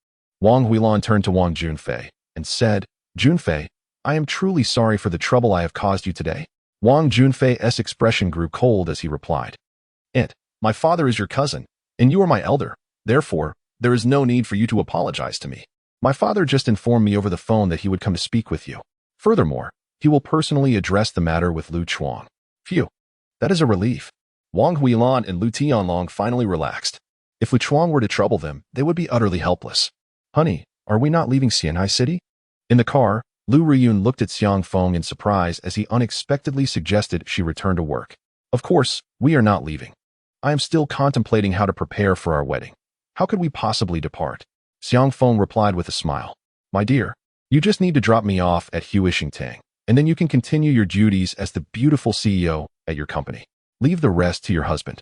Wang Huilan turned to Wang Junfei and said, Junfei, I am truly sorry for the trouble I have caused you today. Wang Junfei's expression grew cold as he replied. My father is your cousin, and you are my elder. Therefore, there is no need for you to apologize to me. My father just informed me over the phone that he would come to speak with you. Furthermore, he will personally address the matter with Lu Chuang. Phew, that is a relief. Wang Huilan and Lu Tianlong finally relaxed. If Lu Chuang were to trouble them, they would be utterly helpless. Honey, are we not leaving Xianhai City? In the car, Lu Ruyun looked at Xiang Feng in surprise as he unexpectedly suggested she return to work. Of course, we are not leaving. I am still contemplating how to prepare for our wedding. How could we possibly depart? Xiang Feng replied with a smile. My dear, you just need to drop me off at Huishingtang, and then you can continue your duties as the beautiful CEO at your company. Leave the rest to your husband.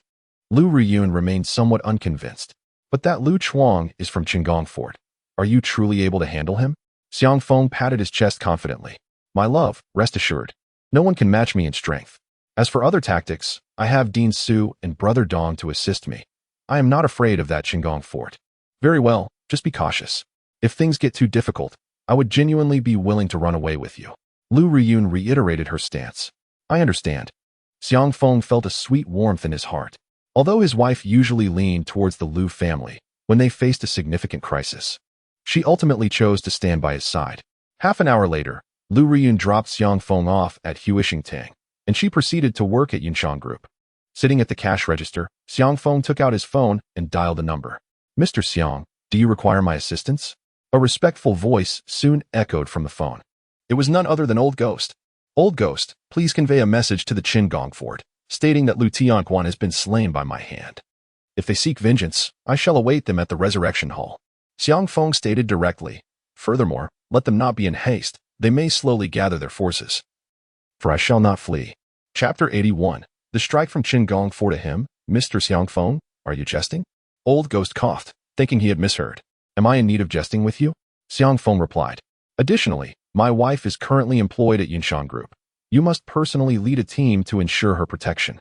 Lu Ruyun remained somewhat unconvinced. But that Lu Chuang is from Qinggong Fort. Are you truly able to handle him? Xiang Feng patted his chest confidently. My love, rest assured. No one can match me in strength. As for other tactics, I have Dean Su and Brother Dong to assist me. I am not afraid of that Qinggong Fort. Very well, just be cautious. If things get too difficult, I would genuinely be willing to run away with you. Lu Ruyun reiterated her stance. I understand. Xiang Feng felt a sweet warmth in his heart. Although his wife usually leaned towards the Lu family when they faced a significant crisis, she ultimately chose to stand by his side. Half an hour later, Lu Ruyun dropped Xiang Feng off at Huishingtang, and she proceeded to work at Yunshang Group. Sitting at the cash register, Xiang Feng took out his phone and dialed a number. Mr. Xiang, do you require my assistance? A respectful voice soon echoed from the phone. It was none other than Old Ghost. Old Ghost, please convey a message to the Qinggong Fort. stating that Lu Tianquan has been slain by my hand. If they seek vengeance, I shall await them at the Resurrection Hall. Xiang Feng stated directly. Furthermore, let them not be in haste. They may slowly gather their forces. For I shall not flee. Chapter 81. The strike from Qinggong Fort to him, Mr. Xiang Feng, are you jesting? Old Ghost coughed, thinking he had misheard. Am I in need of jesting with you? Xiang Feng replied. Additionally, my wife is currently employed at Yinshan Group. You must personally lead a team to ensure her protection.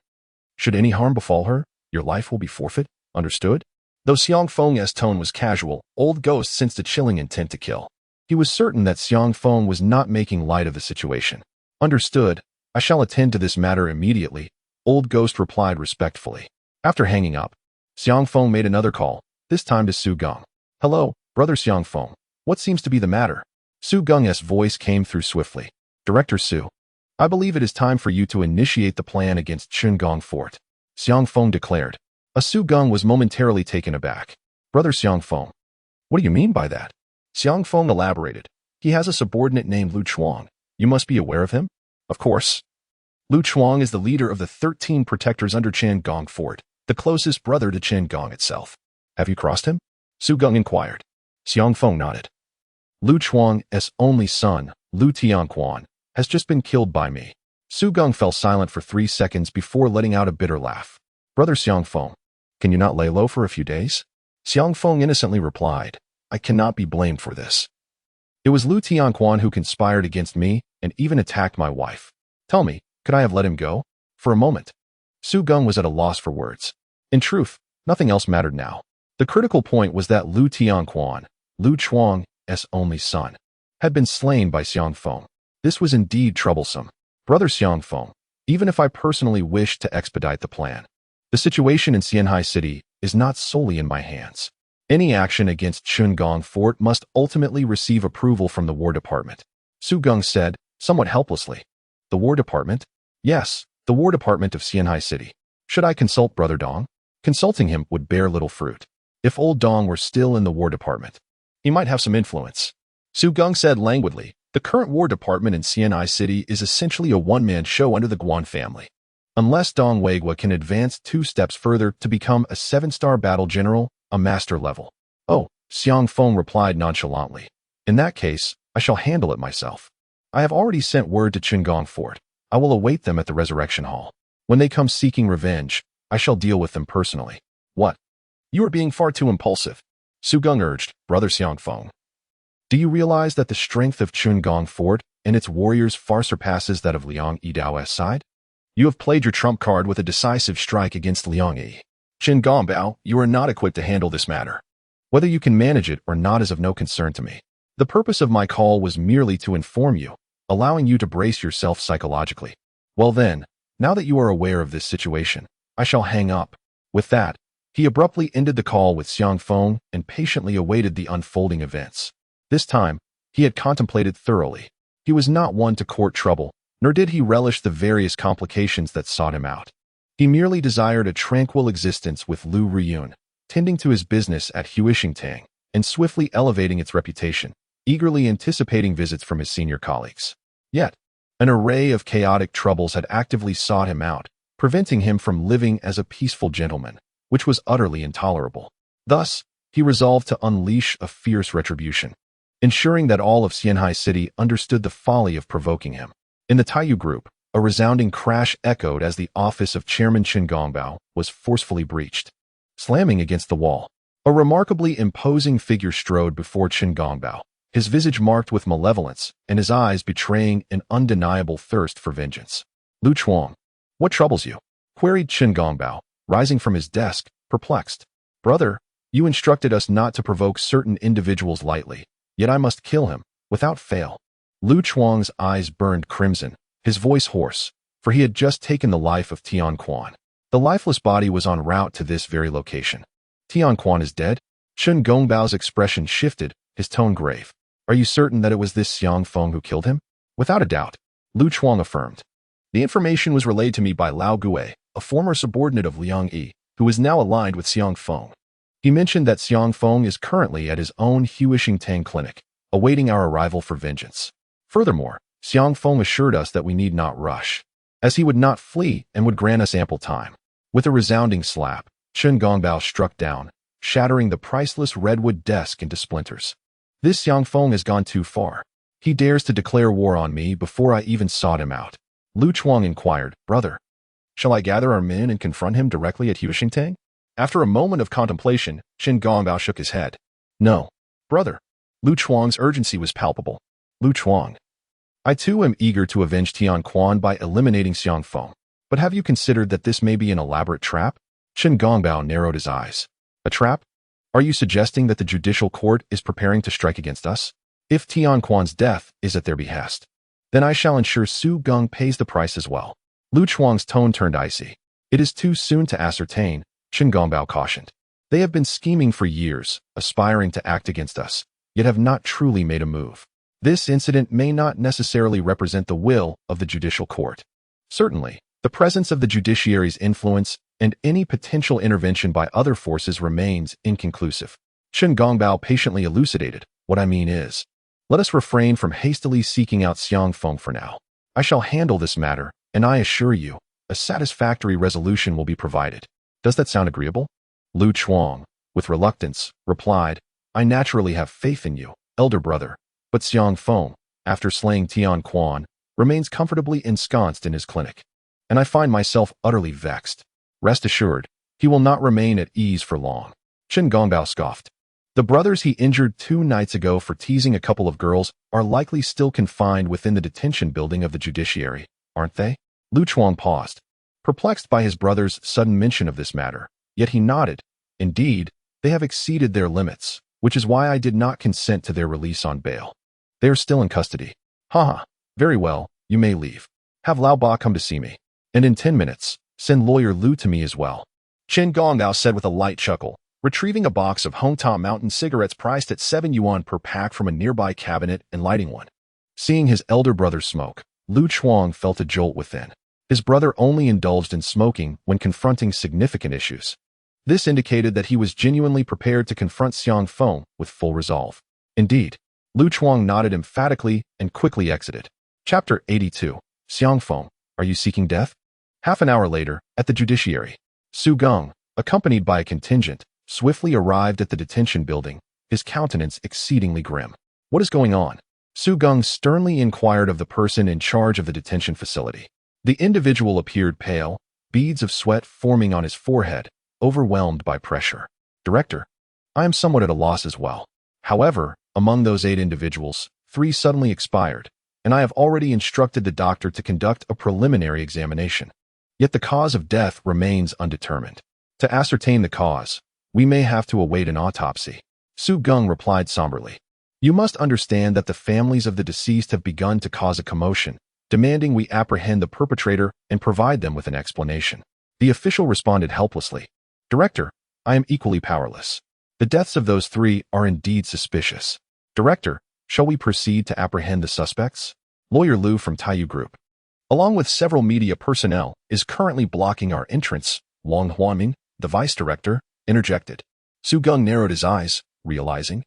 Should any harm befall her, your life will be forfeit, understood? Though Xiang Feng's tone was casual, Old Ghost sensed a chilling intent to kill. He was certain that Xiang Feng was not making light of the situation. Understood. I shall attend to this matter immediately, Old Ghost replied respectfully. After hanging up, Xiang Feng made another call, this time to Su Geng. Hello, brother Xiang Feng. What seems to be the matter? Su Geng's voice came through swiftly. Director Su, I believe it is time for you to initiate the plan against Qinggong Fort, Xiang Feng declared. Su Geng was momentarily taken aback. Brother Xiang Feng, what do you mean by that? Xiang Feng elaborated. He has a subordinate named Lu Chuang. You must be aware of him? Of course. Lu Chuang is the leader of the 13 protectors under Qinggong Fort, the closest brother to Qinggong itself. Have you crossed him? Su Geng inquired. Xiang Feng nodded. Lu Chuang's only son, Lu Tianquan, has just been killed by me. Su Geng fell silent for 3 seconds before letting out a bitter laugh. Brother Xiang Feng, can you not lay low for a few days? Xiang Feng innocently replied. I cannot be blamed for this. It was Lu Tianquan who conspired against me and even attacked my wife. Tell me, could I have let him go? For a moment, Su Geng was at a loss for words. In truth, nothing else mattered now. The critical point was that Lu Tianquan, Lu Chuang's only son, had been slain by Xiang Feng. This was indeed troublesome. Brother Xiang Feng, even if I personally wish to expedite the plan, the situation in Xianhai City is not solely in my hands. Any action against Qinggong Fort must ultimately receive approval from the War Department. Su Geng said, somewhat helplessly. The War Department? Yes, the War Department of Xianhai City. Should I consult Brother Dong? Consulting him would bear little fruit. If old Dong were still in the War Department, he might have some influence. Su Geng said languidly, the current War Department in Xianhai City is essentially a one-man show under the Guan family. Unless Dong Weigua can advance 2 steps further to become a 7-star battle general, a master level. Oh, Xiang Feng replied nonchalantly. In that case, I shall handle it myself. I have already sent word to Qinggong Fort. I will await them at the Resurrection Hall. When they come seeking revenge, I shall deal with them personally. What? You are being far too impulsive, Su Geng urged, Brother Xiang Feng. Do you realize that the strength of Qinggong Fort and its warriors far surpasses that of Liang Yidao's side? You have played your trump card with a decisive strike against Liang Yi. Qinggong Bao, you are not equipped to handle this matter. Whether you can manage it or not is of no concern to me. The purpose of my call was merely to inform you, allowing you to brace yourself psychologically. Well then, now that you are aware of this situation, I shall hang up. With that, he abruptly ended the call with Xiang Feng and patiently awaited the unfolding events. This time, he had contemplated thoroughly. He was not one to court trouble, nor did he relish the various complications that sought him out. He merely desired a tranquil existence with Lu Riyun, tending to his business at Huishingtang, and swiftly elevating its reputation, eagerly anticipating visits from his senior colleagues. Yet, an array of chaotic troubles had actively sought him out, preventing him from living as a peaceful gentleman, which was utterly intolerable. Thus, he resolved to unleash a fierce retribution, ensuring that all of Xianhai City understood the folly of provoking him. In the Taiyu group, a resounding crash echoed as the office of Chairman Qinggong Bao was forcefully breached. Slamming against the wall, a remarkably imposing figure strode before Qinggong Bao, his visage marked with malevolence and his eyes betraying an undeniable thirst for vengeance. Lu Chuang, what troubles you? Queried Qinggong Bao, rising from his desk, perplexed. Brother, you instructed us not to provoke certain individuals lightly, yet I must kill him, without fail. Lu Chuang's eyes burned crimson, his voice hoarse, for he had just taken the life of Tianquan. The lifeless body was en route to this very location. Tianquan is dead? Qinggong Bao's expression shifted, his tone grave. Are you certain that it was this Xiang Feng who killed him? Without a doubt, Lu Chuang affirmed. The information was relayed to me by Lao Gui, a former subordinate of Liang Yi, who is now aligned with Xiang Feng. He mentioned that Xiang Feng is currently at his own Huishingtang clinic, awaiting our arrival for vengeance. Furthermore, Xiang Feng assured us that we need not rush. as he would not flee and would grant us ample time. With a resounding slap, Chen Gongbao struck down, shattering the priceless redwood desk into splinters. This Xiangfeng has gone too far. He dares to declare war on me before I even sought him out. Lu Chuang inquired, Brother, shall I gather our men and confront him directly at Huishingtang? After a moment of contemplation, Chen Gongbao shook his head. No, brother. Lu Chuang's urgency was palpable. Lu Chuang, I too am eager to avenge Tian Quan by eliminating Xiangfeng. But have you considered that this may be an elaborate trap? Chen Gongbao narrowed his eyes. A trap? Are you suggesting that the judicial court is preparing to strike against us? If Tian Quan's death is at their behest, then I shall ensure Su Gong pays the price as well. Lu Chuang's tone turned icy. It is too soon to ascertain, Chen Gongbao cautioned. They have been scheming for years, aspiring to act against us, yet have not truly made a move. This incident may not necessarily represent the will of the judicial court. Certainly, the presence of the judiciary's influence and any potential intervention by other forces remains inconclusive. Chen Gongbao patiently elucidated, what I mean is, let us refrain from hastily seeking out Xiangfeng for now. I shall handle this matter, and I assure you, a satisfactory resolution will be provided. Does that sound agreeable? Lu Chuang, with reluctance, replied, I naturally have faith in you, elder brother, but Xiangfeng, after slaying Tian Quan, remains comfortably ensconced in his clinic, and I find myself utterly vexed. Rest assured, he will not remain at ease for long. Chen Gongbao scoffed. The brothers he injured 2 nights ago for teasing a couple of girls are likely still confined within the detention building of the judiciary, aren't they? Lu Chuang paused, perplexed by his brother's sudden mention of this matter, yet he nodded. Indeed, they have exceeded their limits, which is why I did not consent to their release on bail. They are still in custody. Haha, very well, you may leave. Have Lao Ba come to see me. And in 10 minutes, send lawyer Lu to me as well. Chen Gongbao said with a light chuckle, retrieving a box of Hongta Mountain cigarettes priced at 7 yuan per pack from a nearby cabinet and lighting one. Seeing his elder brother smoke, Lu Chuang felt a jolt within. His brother only indulged in smoking when confronting significant issues. This indicated that he was genuinely prepared to confront Xiangfeng with full resolve. Indeed, Lu Chuang nodded emphatically and quickly exited. Chapter 82. Xiangfeng, are you seeking death? Half an hour later, at the judiciary, Su Gong, accompanied by a contingent, swiftly arrived at the detention building, his countenance exceedingly grim. What is going on? Su Gong sternly inquired of the person in charge of the detention facility. The individual appeared pale, beads of sweat forming on his forehead, overwhelmed by pressure. Director, I am somewhat at a loss as well. However, among those 8 individuals, 3 suddenly expired, and I have already instructed the doctor to conduct a preliminary examination. Yet the cause of death remains undetermined. To ascertain the cause, we may have to await an autopsy. Su Gong replied somberly. You must understand that the families of the deceased have begun to cause a commotion, demanding we apprehend the perpetrator and provide them with an explanation. The official responded helplessly. Director, I am equally powerless. The deaths of those 3 are indeed suspicious. Director, shall we proceed to apprehend the suspects? Lawyer Lu from Taiyu Group, along with several media personnel, is currently blocking our entrance. Wang Huanming, the vice director, interjected. Su Gong narrowed his eyes, realizing,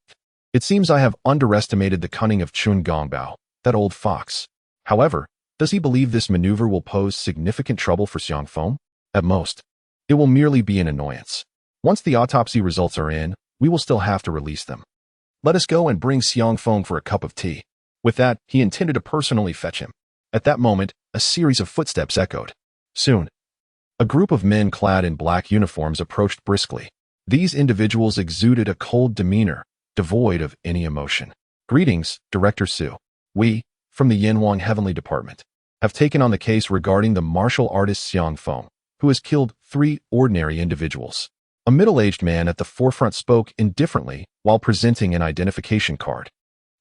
it seems I have underestimated the cunning of Chen Gongbao, that old fox. However, does he believe this maneuver will pose significant trouble for Xiangfeng? At most, it will merely be an annoyance. Once the autopsy results are in, we will still have to release them. Let us go and bring Xiangfeng for a cup of tea. With that, he intended to personally fetch him. At that moment, a series of footsteps echoed. Soon, a group of men clad in black uniforms approached briskly. These individuals exuded a cold demeanor, devoid of any emotion. Greetings, Director Su. We, from the Yanwang Heavenly Department, have taken on the case regarding the martial artist Xiangfeng, who has killed 3 ordinary individuals. A middle-aged man at the forefront spoke indifferently while presenting an identification card.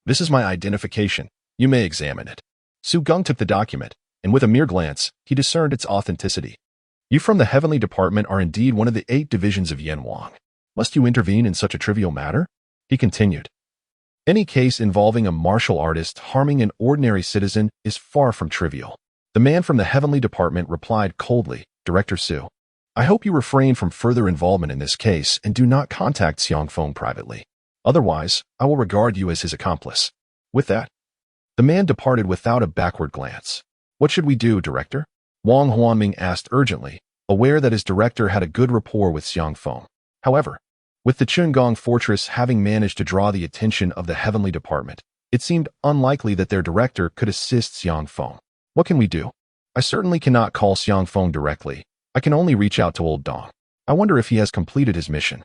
This is my identification. You may examine it. Su Gong took the document, and with a mere glance, he discerned its authenticity. You from the Heavenly Department are indeed one of the 8 divisions of Yanwang. Must you intervene in such a trivial matter? He continued. Any case involving a martial artist harming an ordinary citizen is far from trivial. The man from the Heavenly Department replied coldly, Director Su, I hope you refrain from further involvement in this case and do not contact Xiangfeng privately. Otherwise, I will regard you as his accomplice. With that, the man departed without a backward glance. What should we do, Director? Wang Huanming asked urgently, aware that his director had a good rapport with Xiang Feng. However, with the Chungong fortress having managed to draw the attention of the Heavenly Department, it seemed unlikely that their director could assist Xiang Feng. What can we do? I certainly cannot call Xiang Feng directly. I can only reach out to old Dong. I wonder if he has completed his mission.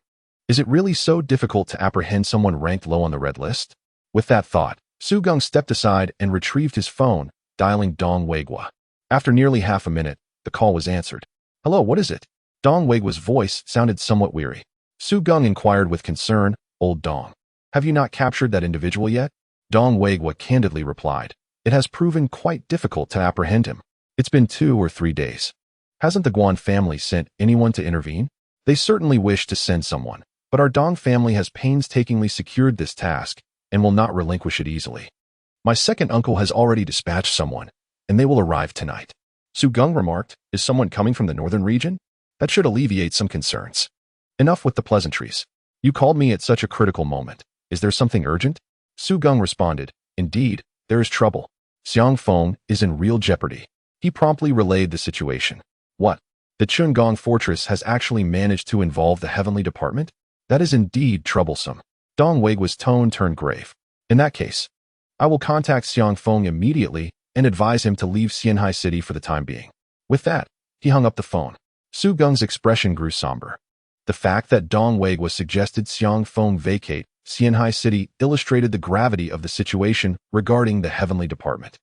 Is it really so difficult to apprehend someone ranked low on the red list? With that thought, Su Gong stepped aside and retrieved his phone, dialing Dong Weigua. After nearly half a minute, the call was answered. Hello, what is it? Dong Weigua's voice sounded somewhat weary. Su Gong inquired with concern, Old Dong, have you not captured that individual yet? Dong Weigua candidly replied, it has proven quite difficult to apprehend him. It's been 2 or 3 days. Hasn't the Guan family sent anyone to intervene? They certainly wish to send someone, but our Dong family has painstakingly secured this task and will not relinquish it easily. My second uncle has already dispatched someone, and they will arrive tonight. Su Gong remarked, is someone coming from the northern region? That should alleviate some concerns. Enough with the pleasantries. You called me at such a critical moment. Is there something urgent? Su Gong responded, indeed, there is trouble. Xiang Feng is in real jeopardy. He promptly relayed the situation. What? The Chungong fortress has actually managed to involve the Heavenly Department? That is indeed troublesome. Dong Weigua's tone turned grave. In that case, I will contact Xiang Feng immediately and advise him to leave Xianhai City for the time being. With that, he hung up the phone. Su Gong's expression grew somber. The fact that Dong Weigua suggested Xiang Feng vacate Xianhai City illustrated the gravity of the situation regarding the Heavenly Department.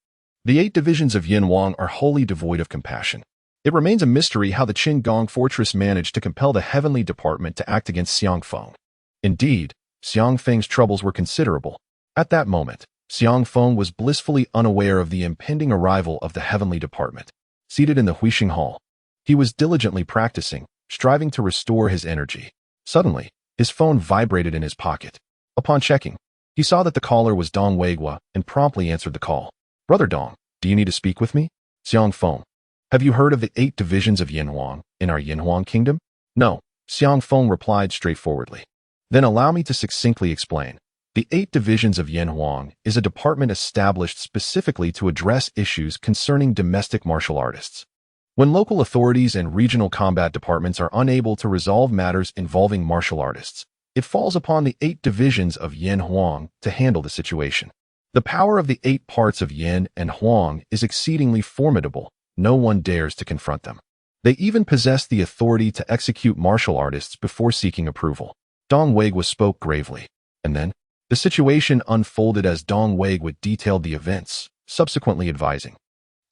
The 8 divisions of Yinhuang are wholly devoid of compassion. It remains a mystery how the Qinggong fortress managed to compel the Heavenly Department to act against Xiang Feng. Indeed, Xiang Feng's troubles were considerable. At that moment, Xiang Feng was blissfully unaware of the impending arrival of the Heavenly Department. Seated in the Huixing Hall, he was diligently practicing, striving to restore his energy. Suddenly, his phone vibrated in his pocket. Upon checking, he saw that the caller was Dong Weigua and promptly answered the call. Brother Dong, do you need to speak with me? Xiang Feng, have you heard of the 8 divisions of Yinhuang in our Yinhuang kingdom? No, Xiang Feng replied straightforwardly. Then allow me to succinctly explain. The 8 divisions of Yinhuang is a department established specifically to address issues concerning domestic martial artists. When local authorities and regional combat departments are unable to resolve matters involving martial artists, it falls upon the 8 divisions of Yinhuang to handle the situation. The power of the 8 parts of Yin and Huang is exceedingly formidable. No one dares to confront them. They even possess the authority to execute martial artists before seeking approval. Dong Weigua spoke gravely, and then the situation unfolded as Dong Weigua detailed the events, subsequently advising.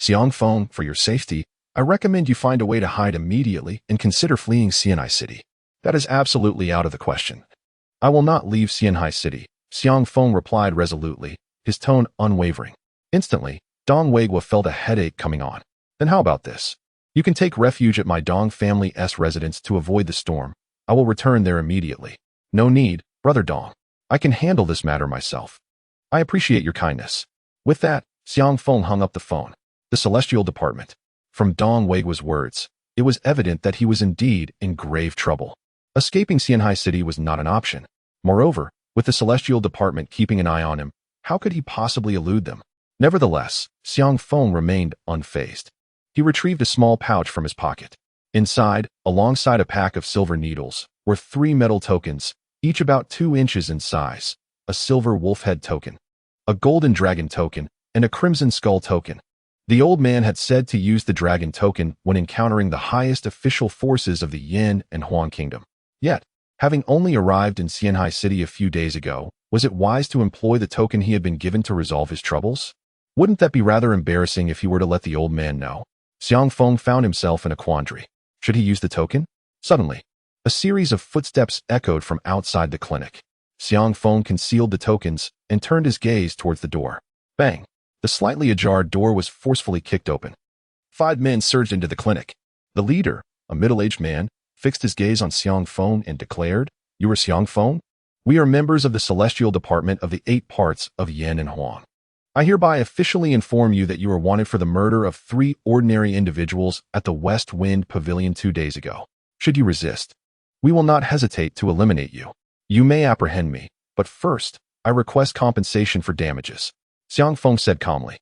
Xiang Feng, for your safety, I recommend you find a way to hide immediately and consider fleeing Xianhai City. That is absolutely out of the question. I will not leave Xianhai City, Xiang Feng replied resolutely, his tone unwavering. Instantly, Dong Weigua felt a headache coming on. Then how about this? You can take refuge at my Dong family's residence to avoid the storm. I will return there immediately. No need, Brother Dong. I can handle this matter myself. I appreciate your kindness. With that, Xiang Feng hung up the phone. The Celestial Department. From Dong Weigua's words, it was evident that he was indeed in grave trouble. Escaping Xianhai City was not an option. Moreover, with the Celestial Department keeping an eye on him, how could he possibly elude them? Nevertheless, Xiang Feng remained unfazed. He retrieved a small pouch from his pocket. Inside, alongside a pack of silver needles, were 3 metal tokens, each about 2 inches in size, a silver wolf head token, a golden dragon token, and a crimson skull token. The old man had said to use the dragon token when encountering the highest official forces of the Yin and Huang kingdom. Yet, having only arrived in Xianhai City a few days ago, was it wise to employ the token he had been given to resolve his troubles? Wouldn't that be rather embarrassing if he were to let the old man know? Xiang Feng found himself in a quandary. Should he use the token? Suddenly, a series of footsteps echoed from outside the clinic. Xiang Feng concealed the tokens and turned his gaze towards the door. Bang! The slightly ajar door was forcefully kicked open. 5 men surged into the clinic. The leader, a middle-aged man, fixed his gaze on Xiang Feng and declared, "You are Xiang Feng? We are members of the Celestial Department of the 8 parts of Yin and Huang. I hereby officially inform you that you are wanted for the murder of 3 ordinary individuals at the West Wind Pavilion 2 days ago. Should you resist, we will not hesitate to eliminate you. You may apprehend me, but first, I request compensation for damages." Xiang Feng said calmly.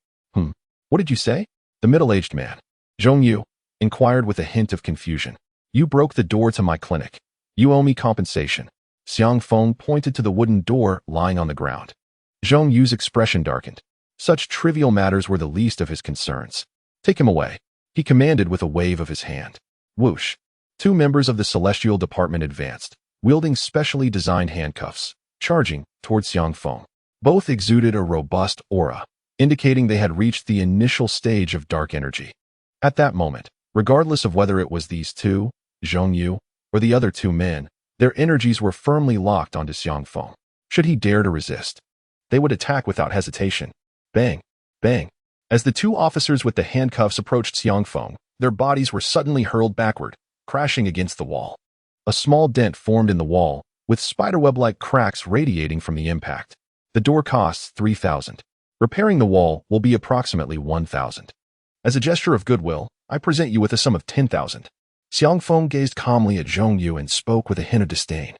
What did you say? The middle-aged man, Zhong Yu, inquired with a hint of confusion. You broke the door to my clinic. You owe me compensation. Xiang Feng pointed to the wooden door lying on the ground. Zhong Yu's expression darkened. Such trivial matters were the least of his concerns. Take him away, he commanded with a wave of his hand. Whoosh. Two members of the Celestial Department advanced, wielding specially designed handcuffs, charging towards Xiang Feng. Both exuded a robust aura, indicating they had reached the initial stage of dark energy. At that moment, regardless of whether it was these two, Zhong Yu, or the other two men, their energies were firmly locked onto Xiang Feng. Should he dare to resist, they would attack without hesitation. Bang! Bang! As the two officers with the handcuffs approached Xiang Feng, their bodies were suddenly hurled backward, crashing against the wall. A small dent formed in the wall, with spiderweb-like cracks radiating from the impact. The door costs 3,000. Repairing the wall will be approximately 1,000. As a gesture of goodwill, I present you with a sum of 10,000. Xiang Feng gazed calmly at Zhong Yu and spoke with a hint of disdain.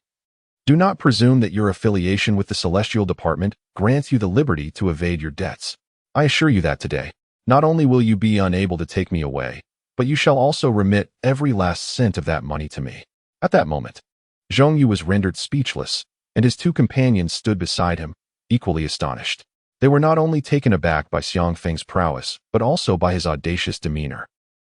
Do not presume that your affiliation with the Celestial Department grants you the liberty to evade your debts. I assure you that today, not only will you be unable to take me away, but you shall also remit every last cent of that money to me. At that moment, Zhong Yu was rendered speechless, and his two companions stood beside him, equally astonished. They were not only taken aback by Xiang Feng's prowess, but also by his audacious demeanor.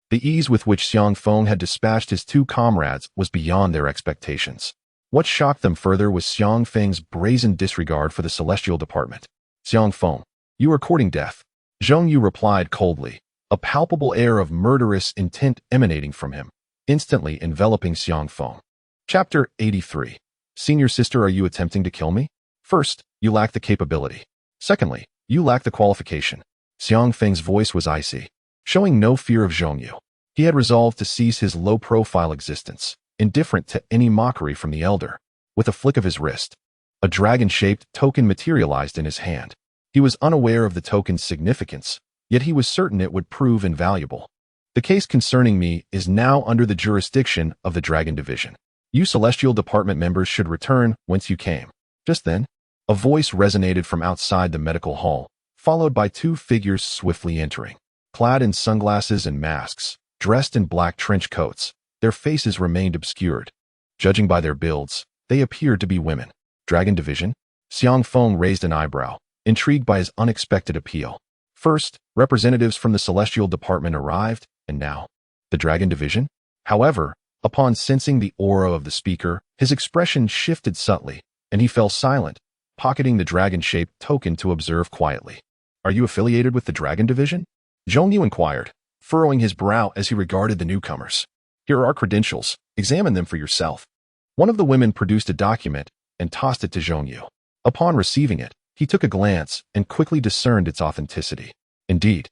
The ease with which Xiang Feng had dispatched his two comrades was beyond their expectations. What shocked them further was Xiang Feng's brazen disregard for the Celestial Department. Xiang Feng, you are courting death. Zhong Yu replied coldly, a palpable air of murderous intent emanating from him, instantly enveloping Xiang Feng. Chapter 83. Senior sister, are you attempting to kill me? First, you lack the capability. Secondly, you lack the qualification. Xiang Feng's voice was icy, showing no fear of Zhong Yu. He had resolved to cease his low-profile existence, indifferent to any mockery from the elder. With a flick of his wrist, a dragon-shaped token materialized in his hand. He was unaware of the token's significance, yet he was certain it would prove invaluable. The case concerning me is now under the jurisdiction of the Dragon Division. You Celestial Department members should return whence you came. Just then, a voice resonated from outside the medical hall, followed by two figures swiftly entering. Clad in sunglasses and masks, dressed in black trench coats, their faces remained obscured. Judging by their builds, they appeared to be women. Dragon Division? Xiang Feng raised an eyebrow, intrigued by his unexpected appeal. First, representatives from the Celestial Department arrived, and now, the Dragon Division? However, upon sensing the aura of the speaker, his expression shifted subtly, and he fell silent, pocketing the dragon-shaped token to observe quietly. Are you affiliated with the Dragon Division? Zhong Yu inquired, furrowing his brow as he regarded the newcomers. Here are our credentials. Examine them for yourself. One of the women produced a document and tossed it to Zhong Yu. Upon receiving it, he took a glance and quickly discerned its authenticity. Indeed,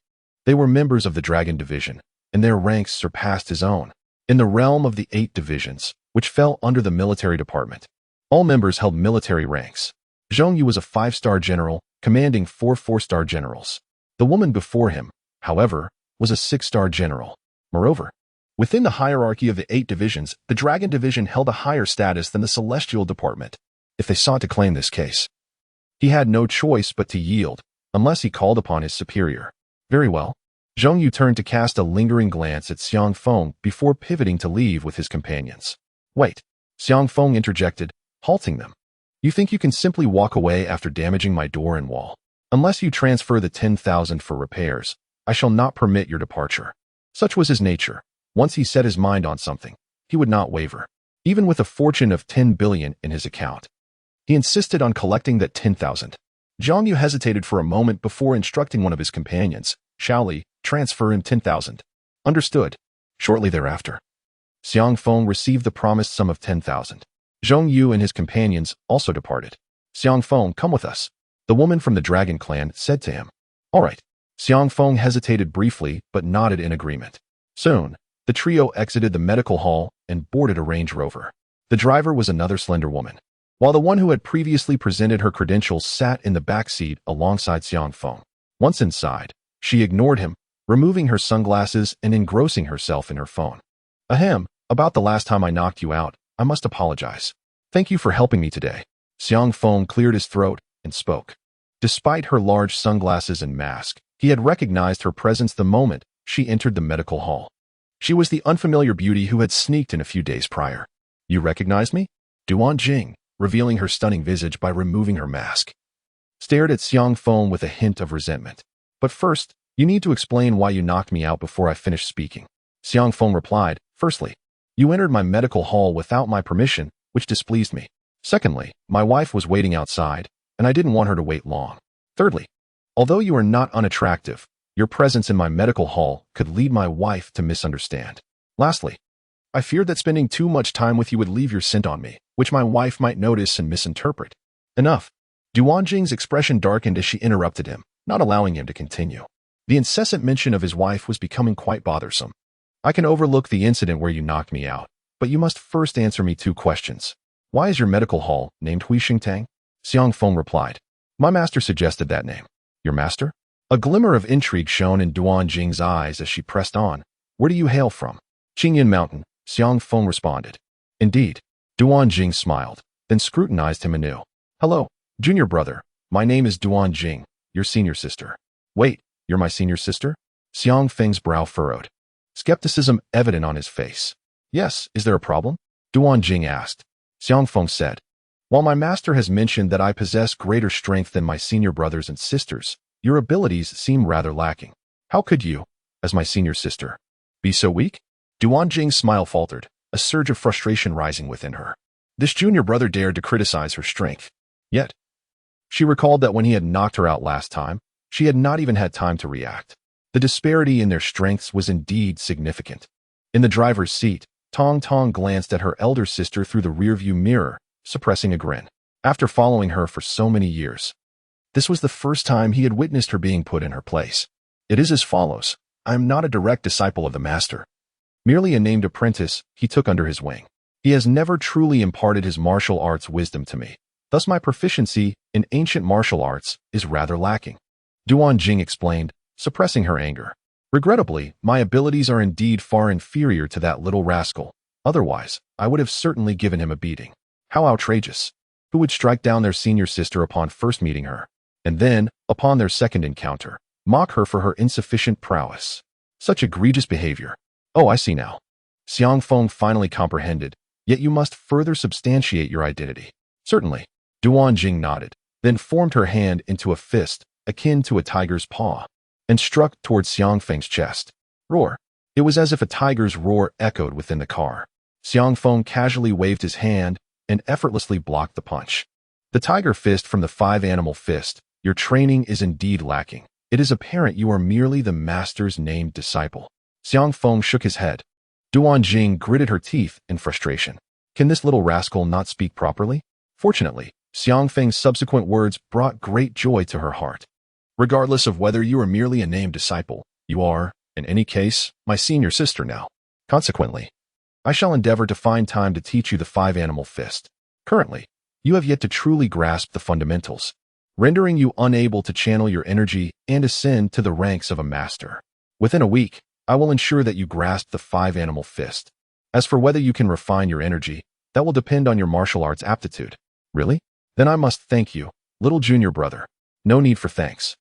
they were members of the Dragon Division, and their ranks surpassed his own. In the realm of the 8 divisions, which fell under the military department, all members held military ranks. Zhong Yu was a 5-star general, commanding 4 4-star generals. The woman before him, however, was a 6-star general. Moreover, within the hierarchy of the 8 divisions, the Dragon Division held a higher status than the Celestial Department. If they sought to claim this case, he had no choice but to yield, unless he called upon his superior. Very well. Zhong Yu turned to cast a lingering glance at Xiang Feng before pivoting to leave with his companions. Wait, Xiang Feng interjected, halting them. You think you can simply walk away after damaging my door and wall? Unless you transfer the 10,000 for repairs, I shall not permit your departure. Such was his nature. Once he set his mind on something, he would not waver. Even with a fortune of 10 billion in his account, he insisted on collecting that 10,000. Zhong Yu hesitated for a moment before instructing one of his companions, Shaoli, transfer him 10,000. Understood. Shortly thereafter, Xiang Feng received the promised sum of 10,000. Zhong Yu and his companions also departed. Xiang Feng, come with us, the woman from the Dragon Clan said to him. All right. Xiang Feng hesitated briefly but nodded in agreement. Soon, the trio exited the medical hall and boarded a Range Rover. The driver was another slender woman, while the one who had previously presented her credentials sat in the back seat alongside Xiang Feng. Once inside, she ignored him, removing her sunglasses and engrossing herself in her phone. Ahem, about the last time I knocked you out, I must apologize. Thank you for helping me today. Xiang Feng cleared his throat and spoke. Despite her large sunglasses and mask, he had recognized her presence the moment she entered the medical hall. She was the unfamiliar beauty who had sneaked in a few days prior. You recognize me? Duan Jing, revealing her stunning visage by removing her mask, stared at Xiang Feng with a hint of resentment. But first, you need to explain why you knocked me out before I finished speaking. Xiang Feng replied, firstly, you entered my medical hall without my permission, which displeased me. Secondly, my wife was waiting outside, and I didn't want her to wait long. Thirdly, although you are not unattractive, your presence in my medical hall could lead my wife to misunderstand. Lastly, I feared that spending too much time with you would leave your scent on me, which my wife might notice and misinterpret. Enough. Duan Jing's expression darkened as she interrupted him, not allowing him to continue. The incessant mention of his wife was becoming quite bothersome. I can overlook the incident where you knocked me out, but you must first answer me 2 questions. Why is your medical hall named Huixingtang? Xiang Feng replied. My master suggested that name. Your master? A glimmer of intrigue shone in Duan Jing's eyes as she pressed on. Where do you hail from? Qingyan Mountain, Xiang Feng responded. Indeed. Duan Jing smiled, then scrutinized him anew. Hello, junior brother. My name is Duan Jing, your senior sister. Wait, you're my senior sister? Xiang Feng's brow furrowed, skepticism evident on his face. Yes, is there a problem? Duan Jing asked. Xiang Feng said, while my master has mentioned that I possess greater strength than my senior brothers and sisters, your abilities seem rather lacking. How could you, as my senior sister, be so weak? Duan Jing's smile faltered, a surge of frustration rising within her. This junior brother dared to criticize her strength. Yet, she recalled that when he had knocked her out last time, she had not even had time to react. The disparity in their strengths was indeed significant. In the driver's seat, Tong Tong glanced at her elder sister through the rearview mirror, suppressing a grin. After following her for so many years, this was the first time he had witnessed her being put in her place. It is as follows. I am not a direct disciple of the master. Merely a named apprentice he took under his wing. He has never truly imparted his martial arts wisdom to me. Thus my proficiency in ancient martial arts is rather lacking. Duan Jing explained, suppressing her anger. Regrettably, my abilities are indeed far inferior to that little rascal. Otherwise, I would have certainly given him a beating. How outrageous. Who would strike down their senior sister upon first meeting her, and then, upon their second encounter, mock her for her insufficient prowess? Such egregious behavior. Oh, I see now. Xiang Feng finally comprehended, yet you must further substantiate your identity. Certainly. Duan Jing nodded, then formed her hand into a fist, akin to a tiger's paw, and struck towards Xiang Feng's chest. Roar. It was as if a tiger's roar echoed within the car. Xiang Feng casually waved his hand and effortlessly blocked the punch. The tiger fist from the 5-animal fist. Your training is indeed lacking. It is apparent you are merely the master's named disciple. Xiang Feng shook his head. Duan Jing gritted her teeth in frustration. Can this little rascal not speak properly? Fortunately, Xiang Feng's subsequent words brought great joy to her heart. Regardless of whether you are merely a named disciple, you are, in any case, my senior sister now. Consequently, I shall endeavor to find time to teach you the 5-animal fist. Currently, you have yet to truly grasp the fundamentals, rendering you unable to channel your energy and ascend to the ranks of a master. Within a week, I will ensure that you grasp the 5-animal fist. As for whether you can refine your energy, that will depend on your martial arts aptitude. Really? Then I must thank you, little junior brother. No need for thanks.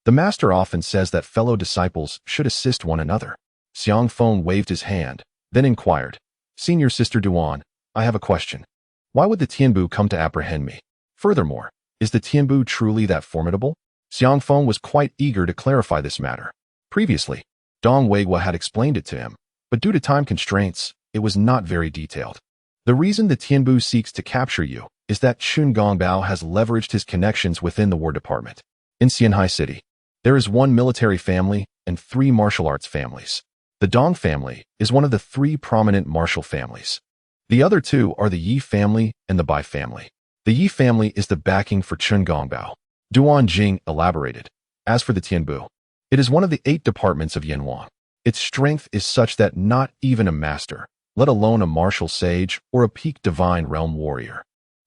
The master often says that fellow disciples should assist one another. Xiang Feng waved his hand, then inquired, Senior Sister Duan, I have a question. Why would the Tianbu come to apprehend me? Furthermore, is the Tianbu truly that formidable? Xiang Feng was quite eager to clarify this matter. Previously, Dong Weihua had explained it to him, but due to time constraints, it was not very detailed. The reason the Tianbu seeks to capture you is that Chun Gongbao has leveraged his connections within the War Department. In Xianhai City, there is 1 military family and 3 martial arts families. The Dong family is one of the 3 prominent martial families. The other 2 are the Yi family and the Bai family. The Yi family is the backing for Chun Gongbao. Duan Jing elaborated. As for the Tianbu, it is one of the 8 departments of Yanwang. Its strength is such that not even a master, let alone a martial sage or a peak divine realm warrior,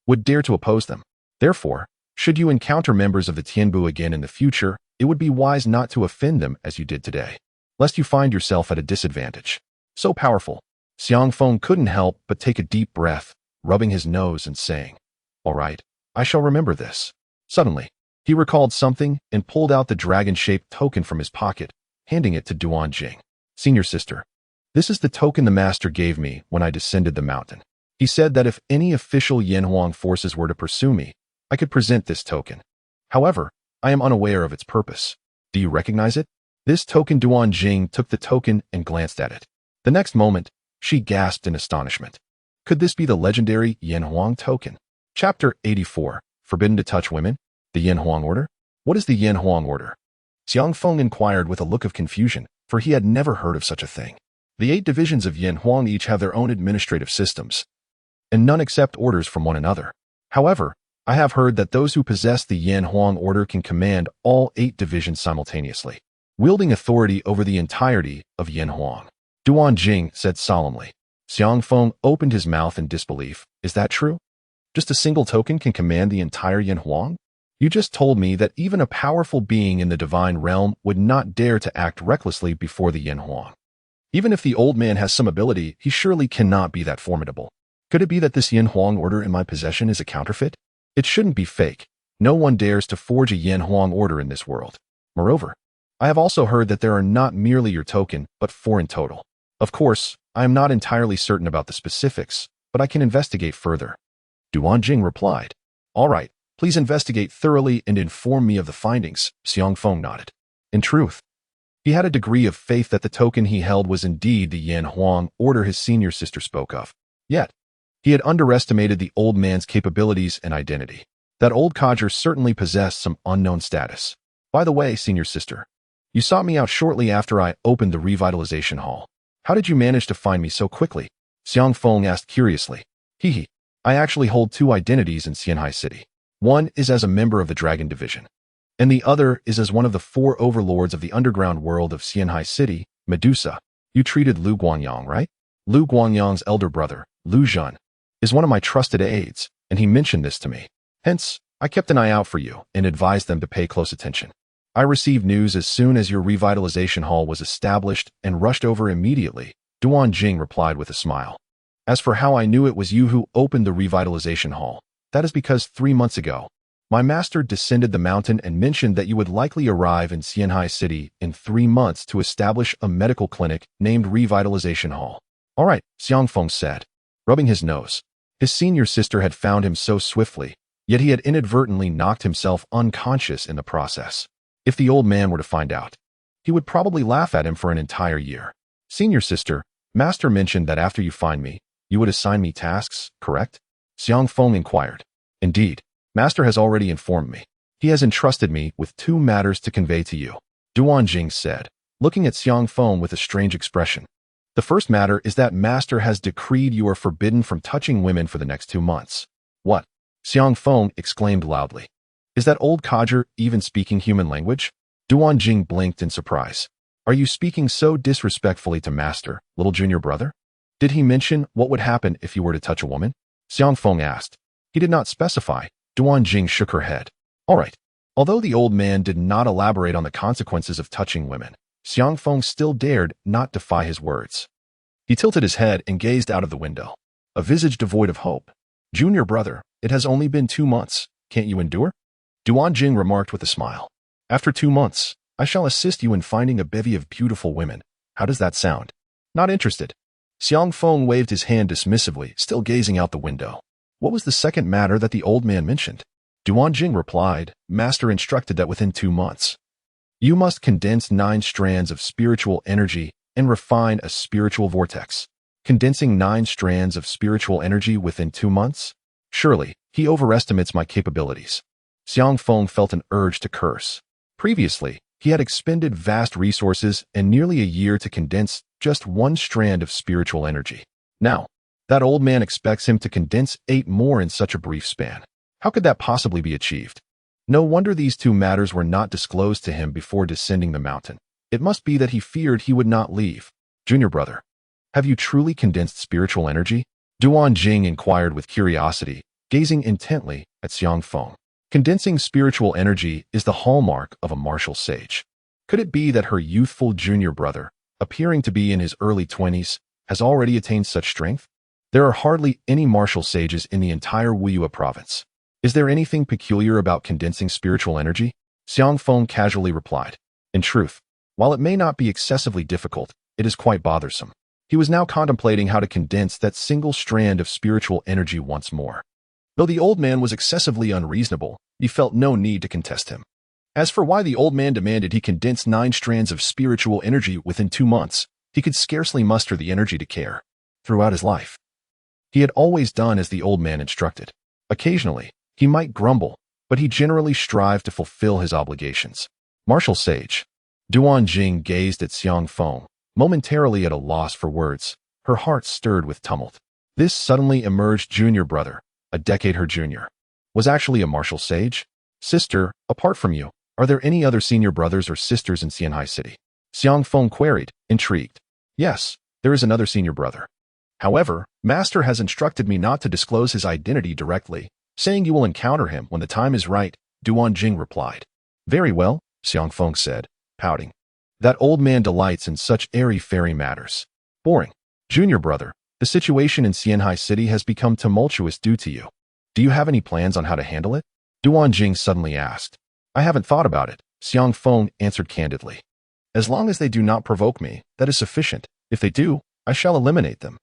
would dare to oppose them. Therefore, should you encounter members of the Tianbu again in the future, it would be wise not to offend them as you did today, lest you find yourself at a disadvantage. So powerful, Xiang Feng couldn't help but take a deep breath, rubbing his nose and saying, All right, I shall remember this. Suddenly, he recalled something and pulled out the dragon-shaped token from his pocket, handing it to Duan Jing. Senior sister, This is the token the master gave me when I descended the mountain. He said that if any official Yanhuang forces were to pursue me, I could present this token. However, I am unaware of its purpose. Do you recognize it? This token Duan Jing took the token and glanced at it. The next moment, she gasped in astonishment. Could this be the legendary Yanhuang token? Chapter 84. Forbidden to touch women? The Yanhuang order? What is the Yanhuang order? Xiang Feng inquired with a look of confusion, for he had never heard of such a thing. The 8 divisions of Yanhuang each have their own administrative systems, and none accept orders from one another. However, I have heard that those who possess the Yanhuang order can command all 8 divisions simultaneously, wielding authority over the entirety of Yanhuang. Duan Jing said solemnly. Xiang Feng opened his mouth in disbelief. Is that true? Just a single token can command the entire Yanhuang? You just told me that even a powerful being in the divine realm would not dare to act recklessly before the Yanhuang. Even if the old man has some ability, he surely cannot be that formidable. Could it be that this Yanhuang order in my possession is a counterfeit? It shouldn't be fake. No one dares to forge a Yanhuang order in this world. Moreover, I have also heard that there are not merely your token, but 4 in total. Of course, I am not entirely certain about the specifics, but I can investigate further. Duan Jing replied. All right, please investigate thoroughly and inform me of the findings. Xiang Feng nodded. In truth, he had a degree of faith that the token he held was indeed the Yanhuang order his senior sister spoke of. Yet, he had underestimated the old man's capabilities and identity. That old codger certainly possessed some unknown status. By the way, senior sister, you sought me out shortly after I opened the revitalization hall. How did you manage to find me so quickly? Xiang Feng asked curiously. Hehe, I actually hold 2 identities in Xianhai City. One is as a member of the Dragon Division, and the other is as one of the 4 overlords of the underground world of Xianhai City, Medusa. You treated Lu Guangyang, right? Lu Guangyang's elder brother, Lu Zhen, is one of my trusted aides, and he mentioned this to me. Hence, I kept an eye out for you and advised them to pay close attention. I received news as soon as your revitalization hall was established and rushed over immediately, Duan Jing replied with a smile. As for how I knew it was you who opened the revitalization hall, that is because 3 months ago, my master descended the mountain and mentioned that you would likely arrive in Xianhai City in 3 months to establish a medical clinic named Revitalization Hall. All right, Xiang Feng said, rubbing his nose. His senior sister had found him so swiftly, yet he had inadvertently knocked himself unconscious in the process. If the old man were to find out, he would probably laugh at him for an entire year. Senior sister, master mentioned that after you find me, you would assign me tasks, correct? Xiang Feng inquired. Indeed. Master has already informed me. He has entrusted me with 2 matters to convey to you, Duan Jing said, looking at Xiang Feng with a strange expression. The first matter is that Master has decreed you are forbidden from touching women for the next 2 months. What? Xiang Feng exclaimed loudly. Is that old codger even speaking human language? Duan Jing blinked in surprise. Are you speaking so disrespectfully to Master, little junior brother? Did he mention what would happen if you were to touch a woman? Xiang Feng asked. He did not specify. Duan Jing shook her head. All right. Although the old man did not elaborate on the consequences of touching women, Xiang Feng still dared not defy his words. He tilted his head and gazed out of the window, a visage devoid of hope. Junior brother, it has only been 2 months. Can't you endure? Duan Jing remarked with a smile. After 2 months, I shall assist you in finding a bevy of beautiful women. How does that sound? Not interested. Xiang Feng waved his hand dismissively, still gazing out the window. What was the second matter that the old man mentioned? Duan Jing replied, Master instructed that within 2 months, you must condense 9 strands of spiritual energy and refine a spiritual vortex. Condensing 9 strands of spiritual energy within 2 months? Surely, he overestimates my capabilities. Xiang Feng felt an urge to curse. Previously, he had expended vast resources and nearly a year to condense just 1 strand of spiritual energy. Now, that old man expects him to condense 8 more in such a brief span. How could that possibly be achieved? No wonder these 2 matters were not disclosed to him before descending the mountain. It must be that he feared he would not leave. Junior brother, have you truly condensed spiritual energy? Duan Jing inquired with curiosity, gazing intently at Xiang Feng. Condensing spiritual energy is the hallmark of a martial sage. Could it be that her youthful junior brother, appearing to be in his early 20s, has already attained such strength? There are hardly any martial sages in the entire Wuyue province. Is there anything peculiar about condensing spiritual energy? Xiang Feng casually replied. In truth, while it may not be excessively difficult, it is quite bothersome. He was now contemplating how to condense that single strand of spiritual energy once more. Though the old man was excessively unreasonable, he felt no need to contest him. As for why the old man demanded he condense 9 strands of spiritual energy within 2 months, he could scarcely muster the energy to care. Throughout his life, he had always done as the old man instructed. Occasionally, he might grumble, but he generally strived to fulfill his obligations. Martial sage. Duan Jing gazed at Xiang Feng, momentarily at a loss for words, her heart stirred with tumult. This suddenly emerged junior brother, a decade her junior, was actually a martial sage? Sister, apart from you, are there any other senior brothers or sisters in Xianhai City? Xiang Feng queried, intrigued. Yes, there is another senior brother. However, Master has instructed me not to disclose his identity directly, saying you will encounter him when the time is right, Duan Jing replied. Very well, Xiang Feng said, pouting. That old man delights in such airy-fairy matters. Boring. Junior brother, the situation in Xianhai City has become tumultuous due to you. Do you have any plans on how to handle it? Duan Jing suddenly asked. I haven't thought about it, Xiang Feng answered candidly. As long as they do not provoke me, that is sufficient. If they do, I shall eliminate them.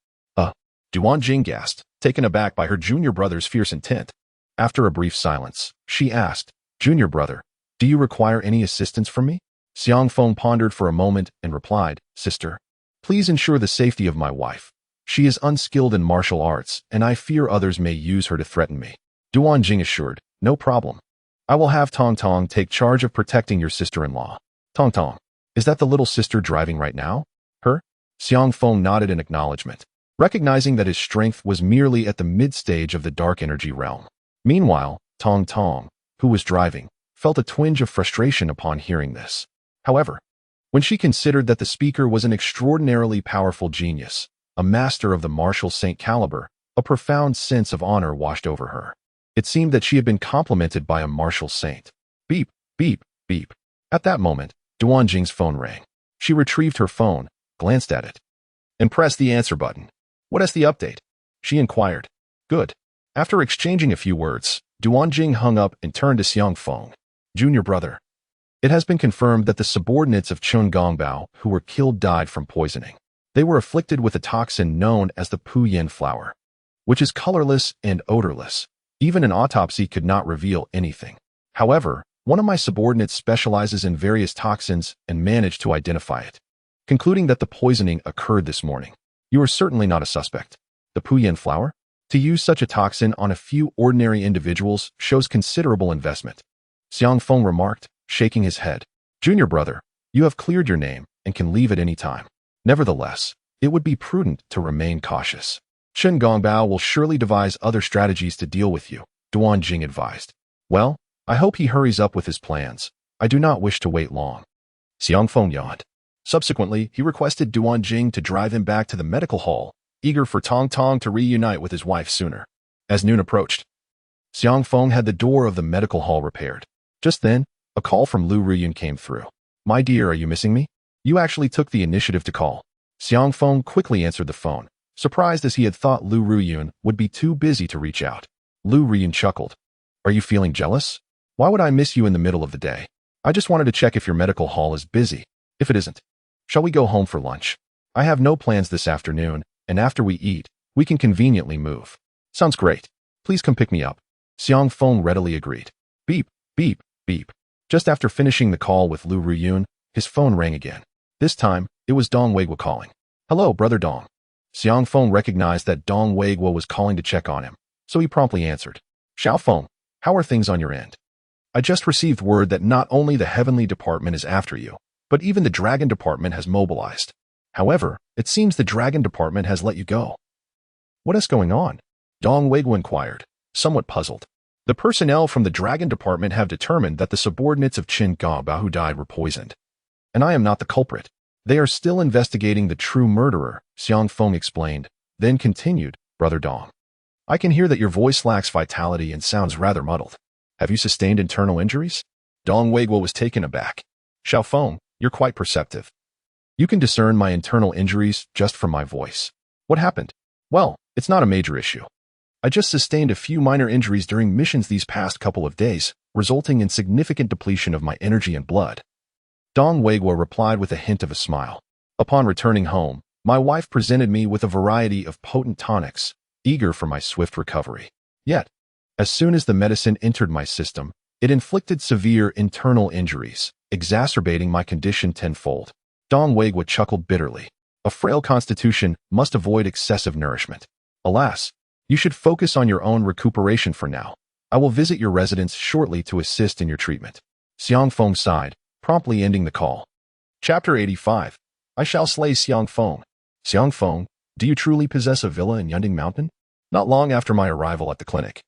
Duan Jing gasped, taken aback by her junior brother's fierce intent. After a brief silence, she asked, Junior brother, do you require any assistance from me? Xiang Feng pondered for a moment and replied, Sister, please ensure the safety of my wife. She is unskilled in martial arts, and I fear others may use her to threaten me. Duan Jing assured, no problem. I will have Tong Tong take charge of protecting your sister-in-law. Tong Tong, is that the little sister driving right now? Her? Xiang Feng nodded in acknowledgement, recognizing that his strength was merely at the mid-stage of the dark energy realm. Meanwhile, Tong Tong, who was driving, felt a twinge of frustration upon hearing this. However, when she considered that the speaker was an extraordinarily powerful genius, a master of the martial saint caliber, a profound sense of honor washed over her. It seemed that she had been complimented by a martial saint. Beep, beep, beep. At that moment, Duan Jing's phone rang. She retrieved her phone, glanced at it, and pressed the answer button. What is the update? She inquired. Good. After exchanging a few words, Duan Jing hung up and turned to Xiang Feng. Junior brother. It has been confirmed that the subordinates of Chun Gongbao who were killed died from poisoning. They were afflicted with a toxin known as the Puyin flower, which is colorless and odorless. Even an autopsy could not reveal anything. However, one of my subordinates specializes in various toxins and managed to identify it, concluding that the poisoning occurred this morning. You are certainly not a suspect. The Puyin flower? To use such a toxin on a few ordinary individuals shows considerable investment. Xiang Feng remarked, shaking his head. Junior brother, you have cleared your name and can leave at any time. Nevertheless, it would be prudent to remain cautious. Chen Gongbao will surely devise other strategies to deal with you, Duan Jing advised. Well, I hope he hurries up with his plans. I do not wish to wait long. Xiang Feng yawned. Subsequently, he requested Duan Jing to drive him back to the medical hall, eager for Tong Tong to reunite with his wife sooner. As noon approached, Xiang Feng had the door of the medical hall repaired. Just then, a call from Lu Ruyun came through. My dear, are you missing me? You actually took the initiative to call. Xiang Feng quickly answered the phone, surprised as he had thought Lu Ruyun would be too busy to reach out. Lu Ruyun chuckled. Are you feeling jealous? Why would I miss you in the middle of the day? I just wanted to check if your medical hall is busy. If it isn't, shall we go home for lunch? I have no plans this afternoon, and after we eat, we can conveniently move. Sounds great. Please come pick me up. Xiang Feng readily agreed. Beep, beep, beep. Just after finishing the call with Lu Ruyun, his phone rang again. This time, it was Dong Weiguo calling. Hello, brother Dong. Xiang Feng recognized that Dong Weiguo was calling to check on him, so he promptly answered. Xiao Feng, how are things on your end? I just received word that not only the Heavenly Department is after you, but even the Dragon Department has mobilized. However, it seems the Dragon Department has let you go. What is going on? Dong Weiguo inquired, somewhat puzzled. The personnel from the Dragon Department have determined that the subordinates of Qin Gaobao who died were poisoned. And I am not the culprit. They are still investigating the true murderer, Xiang Feng explained, then continued, Brother Dong. I can hear that your voice lacks vitality and sounds rather muddled. Have you sustained internal injuries? Dong Weiguo was taken aback. Xiao Feng, you're quite perceptive. You can discern my internal injuries just from my voice. What happened? Well, it's not a major issue. I just sustained a few minor injuries during missions these past couple of days, resulting in significant depletion of my energy and blood. Dong Weiguo replied with a hint of a smile. Upon returning home, My wife presented me with a variety of potent tonics, eager for my swift recovery. Yet, as soon as the medicine entered my system, it inflicted severe internal injuries, exacerbating my condition tenfold. Dong Weigwa chuckled bitterly. A frail constitution must avoid excessive nourishment. Alas, you should focus on your own recuperation for now. I will visit your residence shortly to assist in your treatment. Xiang Feng sighed, promptly ending the call. Chapter 85. I shall slay Xiang Feng. Xiang Feng, do you truly possess a villa in Yunding Mountain? Not long after my arrival at the clinic,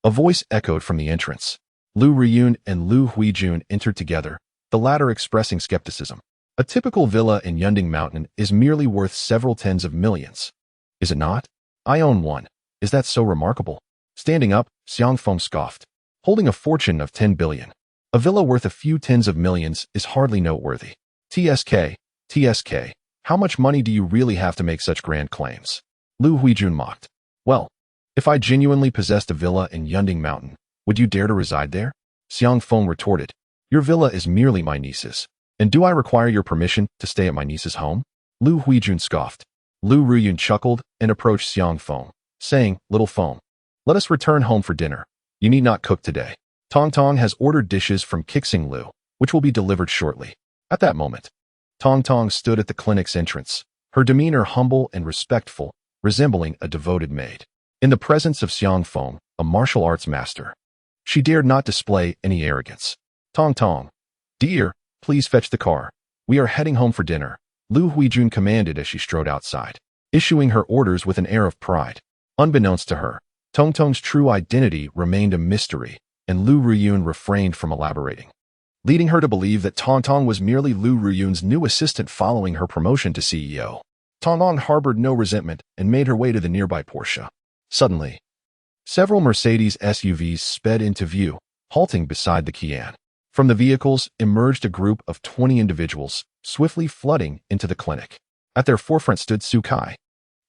a voice echoed from the entrance. Lu Riyun and Lu Huijun entered together, the latter expressing skepticism. A typical villa in Yunding Mountain is merely worth several tens of millions. Is it not? I own one. Is that so remarkable? Standing up, Xiang Feng scoffed. Holding a fortune of 10 billion. A villa worth a few tens of millions is hardly noteworthy. TSK, how much money do you really have to make such grand claims? Lu Huijun mocked. Well, if I genuinely possessed a villa in Yunding Mountain, would you dare to reside there? Xiang Feng retorted. Your villa is merely my niece's. And do I require your permission to stay at my niece's home? Lu Huijun scoffed. Lu Ruyun chuckled and approached Xiang Feng, saying, Little Feng, let us return home for dinner. You need not cook today. Tong Tong has ordered dishes from Kixing Lu, which will be delivered shortly. At that moment, Tong Tong stood at the clinic's entrance, her demeanor humble and respectful, resembling a devoted maid. In the presence of Xiang Feng, a martial arts master, she dared not display any arrogance. Tong Tong, dear, please fetch the car. We are heading home for dinner, Lu Huijun commanded as she strode outside, issuing her orders with an air of pride. Unbeknownst to her, Tong Tong's true identity remained a mystery, and Lu Ruyun refrained from elaborating, leading her to believe that Tong Tong was merely Lu Ruyun's new assistant following her promotion to CEO. Tong Tong harbored no resentment and made her way to the nearby Porsche. Suddenly, several Mercedes SUVs sped into view, halting beside the Kian. From the vehicles emerged a group of 20 individuals, swiftly flooding into the clinic. At their forefront stood Su Kai,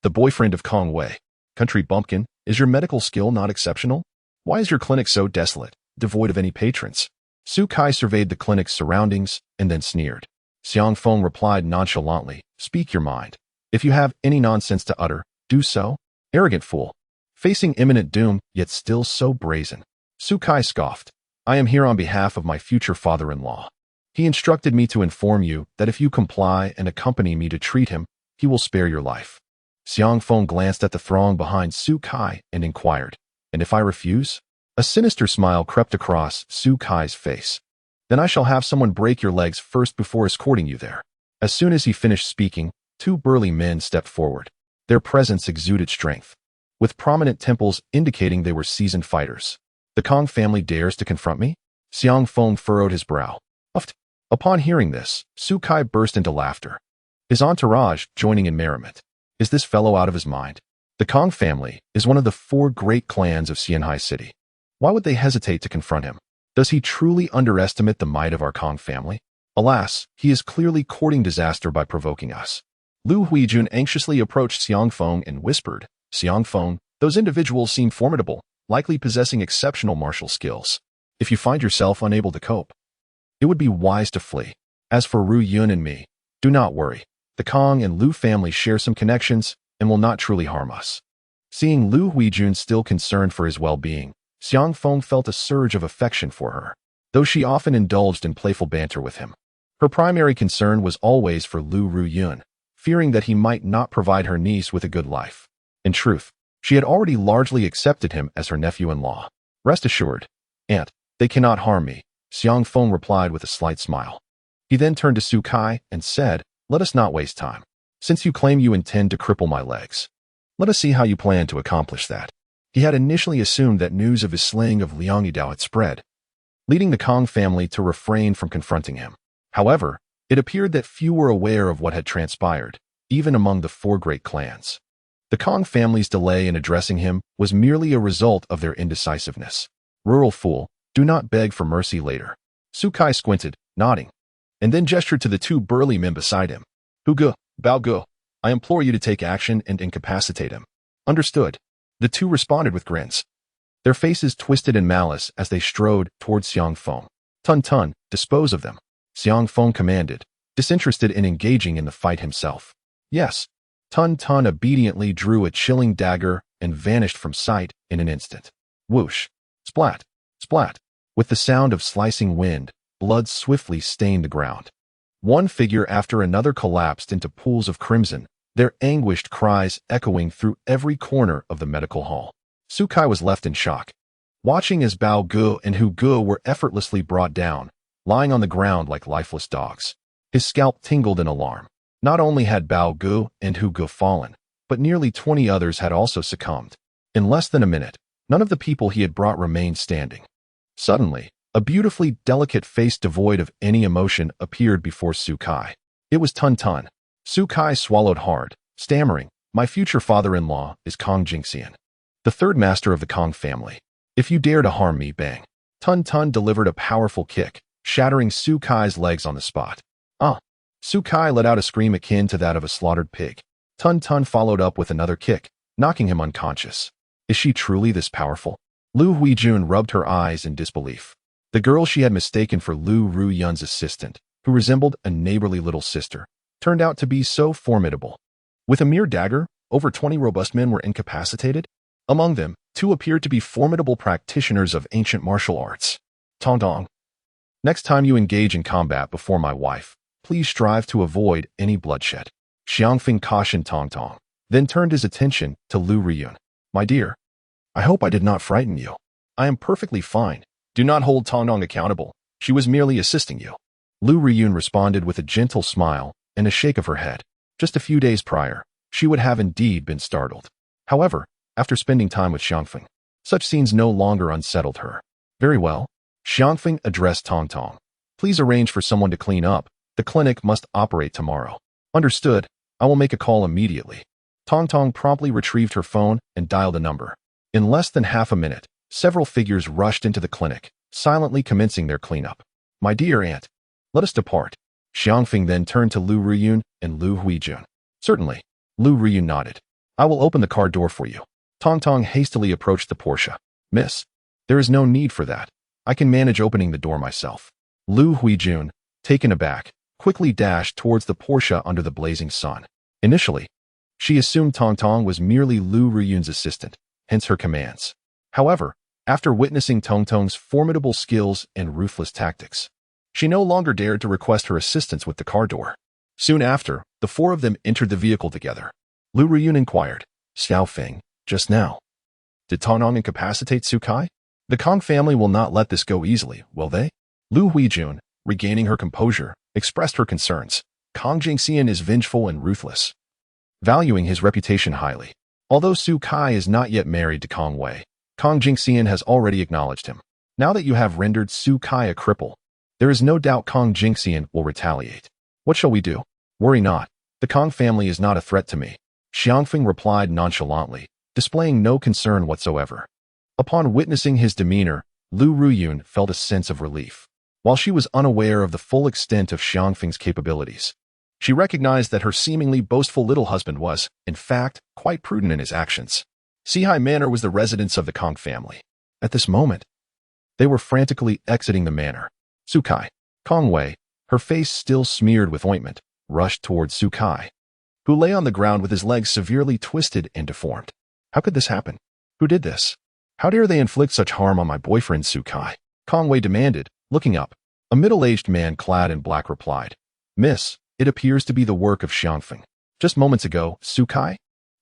the boyfriend of Kong Wei. Country bumpkin, is your medical skill not exceptional? Why is your clinic so desolate, devoid of any patrons? Su Kai surveyed the clinic's surroundings and then sneered. Xiang Feng replied nonchalantly, Speak your mind. If you have any nonsense to utter, do so. Arrogant fool. Facing imminent doom, yet still so brazen. Su Kai scoffed. I am here on behalf of my future father-in-law. He instructed me to inform you that if you comply and accompany me to treat him, he will spare your life. Xiang Feng glanced at the throng behind Su Kai and inquired, And if I refuse? A sinister smile crept across Su Kai's face. Then I shall have someone break your legs first before escorting you there. As soon as he finished speaking, two burly men stepped forward. Their presence exuded strength, with prominent temples indicating they were seasoned fighters. The Kong family dares to confront me? Xiang Feng furrowed his brow. Uffed. Upon hearing this, Su Kai burst into laughter, his entourage joining in merriment. Is this fellow out of his mind? The Kong family is one of the 4 great clans of Xianhai City. Why would they hesitate to confront him? Does he truly underestimate the might of our Kong family? Alas, he is clearly courting disaster by provoking us. Lu Huijun anxiously approached Xiang Feng and whispered, Xiang Feng, those individuals seem formidable, likely possessing exceptional martial skills. If you find yourself unable to cope, it would be wise to flee. As for Ru Yun and me, do not worry. The Kong and Lu families share some connections and will not truly harm us. Seeing Lu Huijun still concerned for his well-being, Xiang Feng felt a surge of affection for her, though she often indulged in playful banter with him. Her primary concern was always for Lu Ruyun, fearing that he might not provide her niece with a good life. In truth, she had already largely accepted him as her nephew-in-law. Rest assured, Aunt, they cannot harm me, Xiang Feng replied with a slight smile. He then turned to Su Kai and said, Let us not waste time. Since you claim you intend to cripple my legs, let us see how you plan to accomplish that. He had initially assumed that news of his slaying of Liang Yidao had spread, leading the Kong family to refrain from confronting him. However, it appeared that few were aware of what had transpired, even among the 4 great clans. The Kong family's delay in addressing him was merely a result of their indecisiveness. Rural fool, do not beg for mercy later. Su Kai squinted, nodding, and then gestured to the 2 burly men beside him. Huge, Bao Ge, I implore you to take action and incapacitate him. Understood. The 2 responded with grins, their faces twisted in malice as they strode towards Xiang Feng. Tun Tun, dispose of them, Xiang Feng commanded, disinterested in engaging in the fight himself. Yes. Tun Tun obediently drew a chilling dagger and vanished from sight in an instant. Whoosh. Splat. Splat. With the sound of slicing wind, blood swiftly stained the ground. One figure after another collapsed into pools of crimson, their anguished cries echoing through every corner of the medical hall. Sukai was left in shock, watching as Bao Gu and Hu Gu were effortlessly brought down, lying on the ground like lifeless dogs. His scalp tingled in alarm. Not only had Bao Gu and Hu Gu fallen, but nearly 20 others had also succumbed. In less than a minute, none of the people he had brought remained standing. Suddenly, a beautifully delicate face devoid of any emotion appeared before Sukai. It was Tun Tun. Sukai swallowed hard, stammering, "My future father-in-law is Kong Jingxian, the third master of the Kong family. If you dare to harm me, bang." Tun Tun delivered a powerful kick, shattering Sukai's legs on the spot. Ah! Sukai let out a scream akin to that of a slaughtered pig. Tun Tun followed up with another kick, knocking him unconscious. Is she truly this powerful? Lu Huijun rubbed her eyes in disbelief. The girl she had mistaken for Lu Ruyun's assistant, who resembled a neighborly little sister, turned out to be so formidable. With a mere dagger, over 20 robust men were incapacitated. Among them, 2 appeared to be formidable practitioners of ancient martial arts. Tong Tong. Next time you engage in combat before my wife, please strive to avoid any bloodshed. Xiangfeng cautioned Tong Tong, then turned his attention to Lu Ruyun. My dear, I hope I did not frighten you. I am perfectly fine. Do not hold Tong Tong accountable. She was merely assisting you. Lu Ruyun responded with a gentle smile and a shake of her head. Just a few days prior, she would have indeed been startled. However, after spending time with Xiangfeng, such scenes no longer unsettled her. Very well. Xiangfeng addressed Tong Tong. Please arrange for someone to clean up. The clinic must operate tomorrow. Understood. I will make a call immediately. Tong Tong promptly retrieved her phone and dialed a number. In less than half a minute, several figures rushed into the clinic, silently commencing their cleanup. My dear aunt, let us depart. Xiangfeng then turned to Lu Ruyun and Lu Huijun. Certainly. Lu Ruyun nodded. I will open the car door for you. Tong Tong hastily approached the Porsche. Miss, there is no need for that. I can manage opening the door myself. Lu Huijun, taken aback, quickly dashed towards the Porsche under the blazing sun. Initially, she assumed Tong Tong was merely Lu Ruyun's assistant, hence her commands. However, after witnessing Tong Tong's formidable skills and ruthless tactics, she no longer dared to request her assistance with the car door. Soon after, the 4 of them entered the vehicle together. Lu Ruyun inquired, Xiaofeng, just now, did Tong Tong incapacitate Sukai? The Kong family will not let this go easily, will they? Lu Huijun, regaining her composure, expressed her concerns. Kong Jingxian is vengeful and ruthless, valuing his reputation highly. Although Sukai is not yet married to Kong Wei, Kong Jingxian has already acknowledged him. Now that you have rendered Sukai a cripple, there is no doubt Kong Jingxian will retaliate. What shall we do? Worry not. The Kong family is not a threat to me. Xiangfeng replied nonchalantly, displaying no concern whatsoever. Upon witnessing his demeanor, Lu Ruyun felt a sense of relief. While she was unaware of the full extent of Xiangfeng's capabilities, she recognized that her seemingly boastful little husband was, in fact, quite prudent in his actions. Sihai Manor was the residence of the Kong family. At this moment, they were frantically exiting the manor. Sukai, Kong Wei, her face still smeared with ointment, rushed towards Sukai, who lay on the ground with his legs severely twisted and deformed. How could this happen? Who did this? How dare they inflict such harm on my boyfriend, Sukai? Kong Wei demanded, looking up. A middle-aged man clad in black replied, Miss, it appears to be the work of Xiangfeng. Just moments ago, Sukai,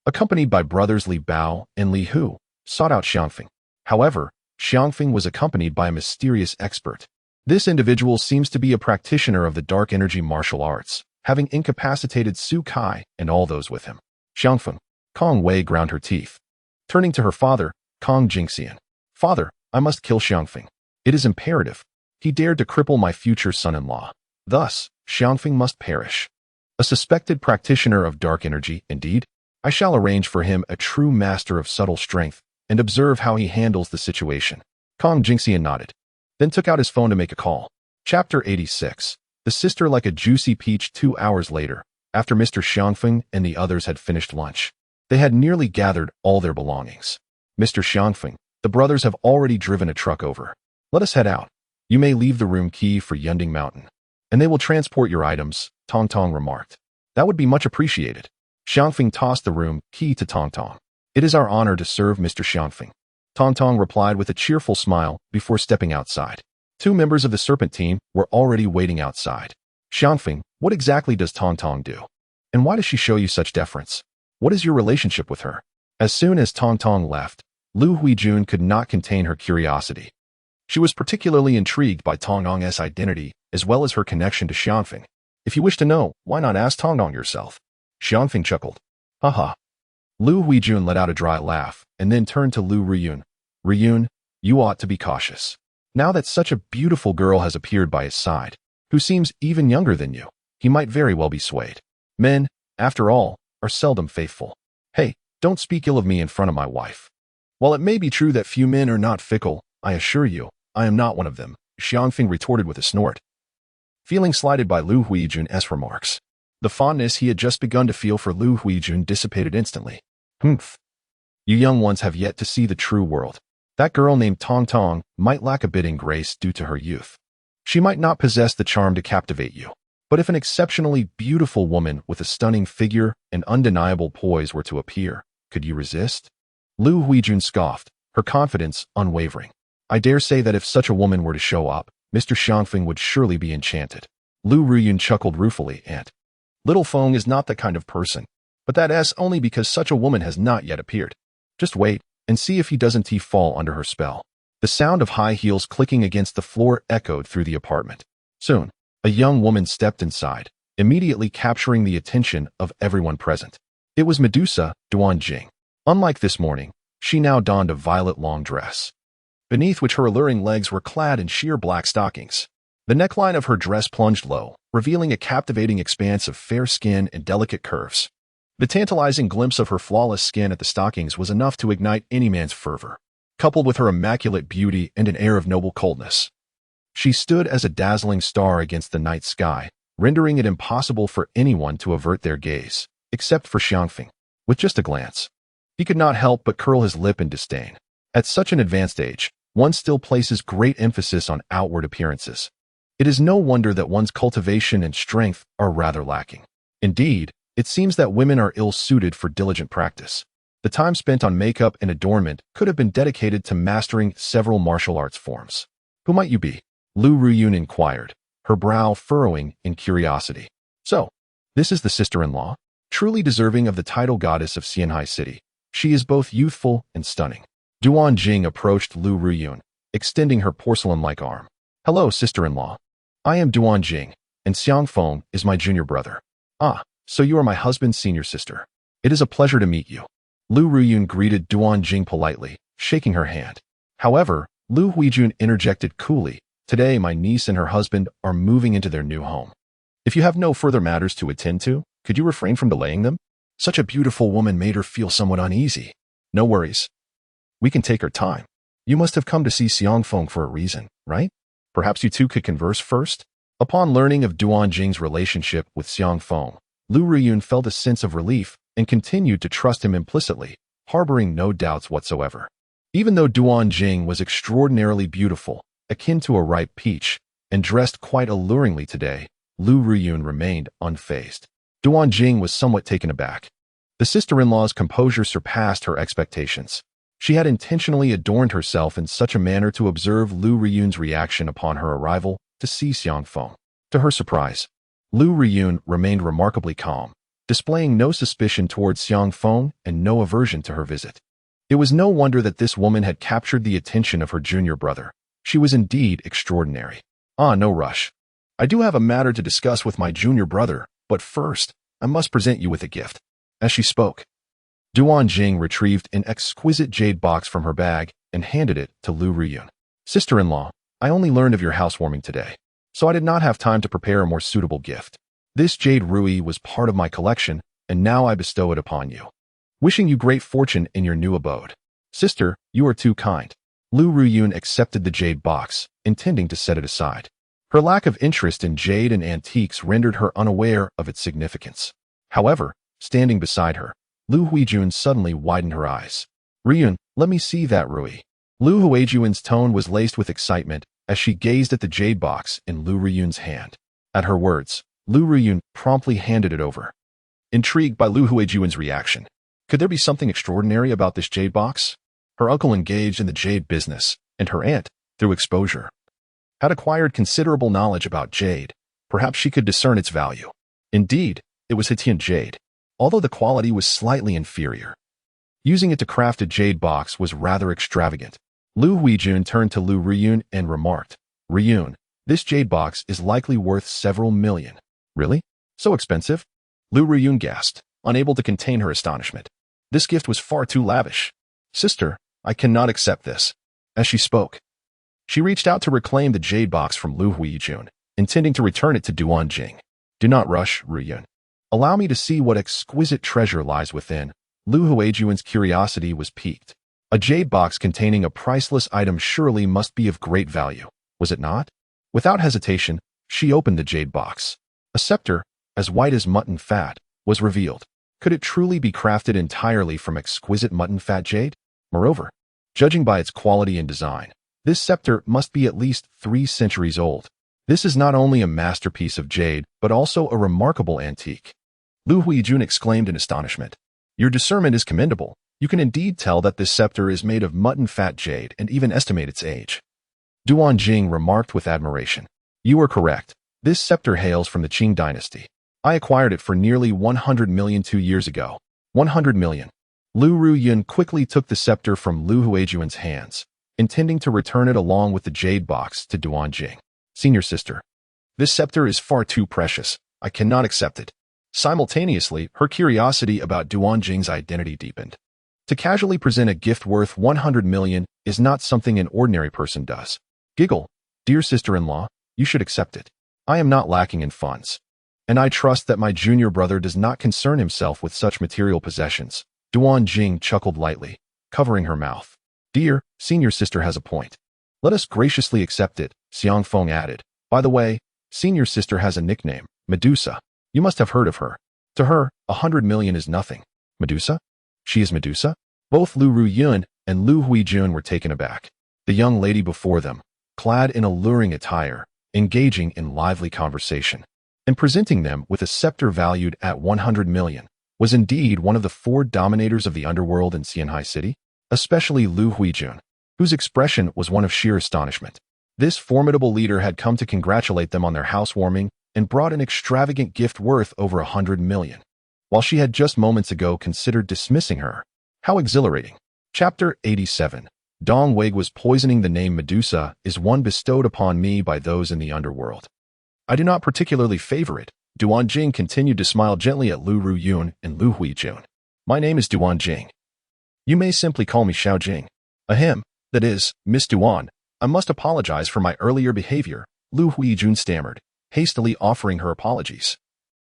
accompanied by brothers Li Bao and Li Hu, sought out Xiangfeng. However, Xiangfeng was accompanied by a mysterious expert. This individual seems to be a practitioner of the dark energy martial arts, having incapacitated Sukai and all those with him. Xiangfeng, Kong Wei ground her teeth. Turning to her father, Kong Jingxian. Father, I must kill Xiangfeng. It is imperative. He dared to cripple my future son-in-law. Thus, Xiangfeng must perish. A suspected practitioner of dark energy, indeed. I shall arrange for him a true master of subtle strength and observe how he handles the situation. Kong Jingxian nodded, then took out his phone to make a call. Chapter 86. The sister like a juicy peach. 2 hours later, after Mr. Xiangfeng and the others had finished lunch, they had nearly gathered all their belongings. Mr. Xiangfeng, the brothers have already driven a truck over. Let us head out. You may leave the room key for Yunding Mountain, and they will transport your items, Tong Tong remarked. That would be much appreciated. Xiangfeng tossed the room key to Tong Tong. "It is our honor to serve Mr. Xiangfeng." Tong Tong replied with a cheerful smile before stepping outside. Two members of the serpent team were already waiting outside. "Xiangfeng, what exactly does Tong Tong do? And why does she show you such deference? What is your relationship with her?" As soon as Tong Tong left, Lu Huijun could not contain her curiosity. She was particularly intrigued by Tong Tong's identity as well as her connection to Xiangfeng. "If you wish to know, why not ask Tong Tong yourself?" Xiangfeng chuckled. "Haha." Lu Huijun let out a dry laugh and then turned to Lu Riyun. "Riyun, you ought to be cautious. Now that such a beautiful girl has appeared by his side, who seems even younger than you, he might very well be swayed. Men, after all, are seldom faithful. Hey, don't speak ill of me in front of my wife. While it may be true that few men are not fickle, I assure you, I am not one of them," Xiangfeng retorted with a snort. Feeling slighted by Lu Huijun's remarks, the fondness he had just begun to feel for Lu Huijun dissipated instantly. "Humph. You young ones have yet to see the true world. That girl named Tong Tong might lack a bit in grace due to her youth. She might not possess the charm to captivate you. But if an exceptionally beautiful woman with a stunning figure and undeniable poise were to appear, could you resist?" Lu Huijun scoffed, her confidence unwavering. "I dare say that if such a woman were to show up, Mr. Xiangfeng would surely be enchanted." Lu Riyun chuckled ruefully and, "Little Feng is not that kind of person, but that is only because such a woman has not yet appeared. Just wait and see if he doesn't fall under her spell." The sound of high heels clicking against the floor echoed through the apartment. Soon, a young woman stepped inside, immediately capturing the attention of everyone present. It was Medusa Duanjing. Unlike this morning, she now donned a violet long dress, beneath which her alluring legs were clad in sheer black stockings. The neckline of her dress plunged low, revealing a captivating expanse of fair skin and delicate curves. The tantalizing glimpse of her flawless skin at the stockings was enough to ignite any man's fervor, coupled with her immaculate beauty and an air of noble coldness. She stood as a dazzling star against the night sky, rendering it impossible for anyone to avert their gaze, except for Xiangfeng. With just a glance, he could not help but curl his lip in disdain. At such an advanced age, one still places great emphasis on outward appearances. It is no wonder that one's cultivation and strength are rather lacking. Indeed, it seems that women are ill-suited for diligent practice. The time spent on makeup and adornment could have been dedicated to mastering several martial arts forms. "Who might you be?" Lu Riyun inquired, her brow furrowing in curiosity. "So, this is the sister-in-law, truly deserving of the title goddess of Xianhai City. She is both youthful and stunning." Duan Jing approached Lu Riyun, extending her porcelain-like arm. "Hello, sister-in-law. I am Duan Jing, and Xiang Feng is my junior brother." "Ah, so you are my husband's senior sister. It is a pleasure to meet you." Lu Riyun greeted Duan Jing politely, shaking her hand. However, Lu Huijun interjected coolly, "Today my niece and her husband are moving into their new home. If you have no further matters to attend to, could you refrain from delaying them?" Such a beautiful woman made her feel somewhat uneasy. "No worries. We can take our time. You must have come to see Xiang Feng for a reason, right? Perhaps you two could converse first?" Upon learning of Duan Jing's relationship with Xiang Feng, Lu Riyun felt a sense of relief and continued to trust him implicitly, harboring no doubts whatsoever. Even though Duan Jing was extraordinarily beautiful, akin to a ripe peach, and dressed quite alluringly today, Lu Riyun remained unfazed. Duan Jing was somewhat taken aback. The sister-in-law's composure surpassed her expectations. She had intentionally adorned herself in such a manner to observe Lu Riyun's reaction upon her arrival to see Xiang Feng. To her surprise, Lu Riyun remained remarkably calm, displaying no suspicion towards Xiang Feng and no aversion to her visit. It was no wonder that this woman had captured the attention of her junior brother. She was indeed extraordinary. "Ah, no rush. I do have a matter to discuss with my junior brother, but first, I must present you with a gift." As she spoke, Duan Jing retrieved an exquisite jade box from her bag and handed it to Lu Riyun. "Sister-in-law, I only learned of your housewarming today, so I did not have time to prepare a more suitable gift. This jade ruby was part of my collection, and now I bestow it upon you. Wishing you great fortune in your new abode." "Sister, you are too kind." Lu Riyun accepted the jade box, intending to set it aside. Her lack of interest in jade and antiques rendered her unaware of its significance. However, standing beside her, Lu Huijun suddenly widened her eyes. "Riyun, let me see that ruby." Lu Huijun's tone was laced with excitement as she gazed at the jade box in Lu Riyun's hand. At her words, Lu Riyun promptly handed it over. intrigued by Lu Huijun's reaction. Could there be something extraordinary about this jade box? Her uncle engaged in the jade business, and her aunt, through exposure, had acquired considerable knowledge about jade. Perhaps she could discern its value. Indeed, it was Hitian jade, although the quality was slightly inferior. Using it to craft a jade box was rather extravagant. Lu Huijun turned to Lu Riyun and remarked, "Riyun, this jade box is likely worth several million." "Really? So expensive?" Lu Riyun gasped, unable to contain her astonishment. This gift was far too lavish. "Sister, I cannot accept this." As she spoke, she reached out to reclaim the jade box from Lu Huijun, intending to return it to Duan Jing. "Do not rush, Riyun. Allow me to see what exquisite treasure lies within." Lu Huijun's curiosity was piqued. A jade box containing a priceless item surely must be of great value, was it not? Without hesitation, she opened the jade box. A scepter, as white as mutton fat, was revealed. Could it truly be crafted entirely from exquisite mutton fat jade? Moreover, judging by its quality and design, this scepter must be at least 3 centuries old. This is not only a masterpiece of jade, but also a remarkable antique. Lu Huijun exclaimed in astonishment. "Your discernment is commendable. You can indeed tell that this scepter is made of mutton fat jade and even estimate its age." Duan Jing remarked with admiration. "You are correct. This scepter hails from the Qing dynasty. I acquired it for nearly 100 million 2 years ago." 100 million. Lu Ruyun quickly took the scepter from Lu Huijun's hands, intending to return it along with the jade box to Duan Jing. "Senior sister, this scepter is far too precious. I cannot accept it." Simultaneously, her curiosity about Duan Jing's identity deepened. To casually present a gift worth 100 million is not something an ordinary person does. "Giggle, dear sister-in-law, you should accept it. I am not lacking in funds, and I trust that my junior brother does not concern himself with such material possessions." Duan Jing chuckled lightly, covering her mouth. "Dear, senior sister has a point. Let us graciously accept it," Xiang Feng added. "By the way, senior sister has a nickname, Medusa. You must have heard of her. To her, 100 million is nothing." "Medusa? She is Medusa?" Both Lu Ruyun and Lu Huijun were taken aback. The young lady before them, clad in alluring attire, engaging in lively conversation, and presenting them with a scepter valued at 100 million, was indeed one of the 4 dominators of the underworld in Xianhai City, especially Lu Huijun, whose expression was one of sheer astonishment. This formidable leader had come to congratulate them on their housewarming and brought an extravagant gift worth over 100 million, while she had just moments ago considered dismissing her. How exhilarating. Chapter 87. Dong Wei was poisoning. The name Medusa is one bestowed upon me by those in the underworld. I do not particularly favor it. Duan Jing continued to smile gently at Lu Ruyun and Lu Huijun. "My name is Duan Jing. You may simply call me Xiao Jing." "Ahem, that is, Miss Duan, I must apologize for my earlier behavior," Lu Huijun stammered, hastily offering her apologies,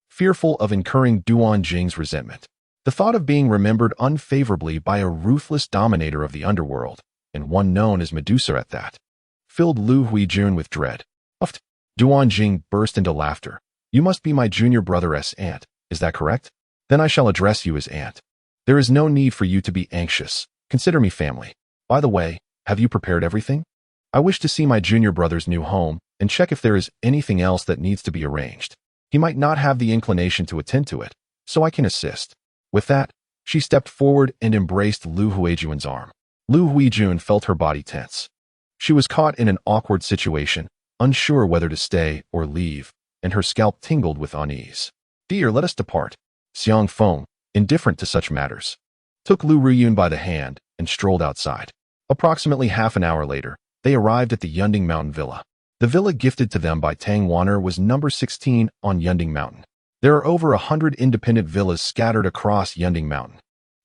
fearful of incurring Duan Jing's resentment. The thought of being remembered unfavorably by a ruthless dominator of the underworld, and one known as Medusa at that, filled Lu Huijun with dread. "Uft!" Duan Jing burst into laughter. "You must be my junior brother's aunt, is that correct? Then I shall address you as aunt. There is no need for you to be anxious. Consider me family. By the way, have you prepared everything? I wish to see my junior brother's new home and check if there is anything else that needs to be arranged. He might not have the inclination to attend to it, so I can assist." With that, she stepped forward and embraced Lu Huijun's arm. Lu Huijun felt her body tense. She was caught in an awkward situation, unsure whether to stay or leave, and her scalp tingled with unease. "Dear, let us depart." Xiang Feng, indifferent to such matters, took Lu Ruyun by the hand and strolled outside. Approximately half an hour later, they arrived at the Yunding Mountain Villa. The villa gifted to them by Tang Wanner was number 16 on Yunding Mountain. There are over 100 independent villas scattered across Yunding Mountain.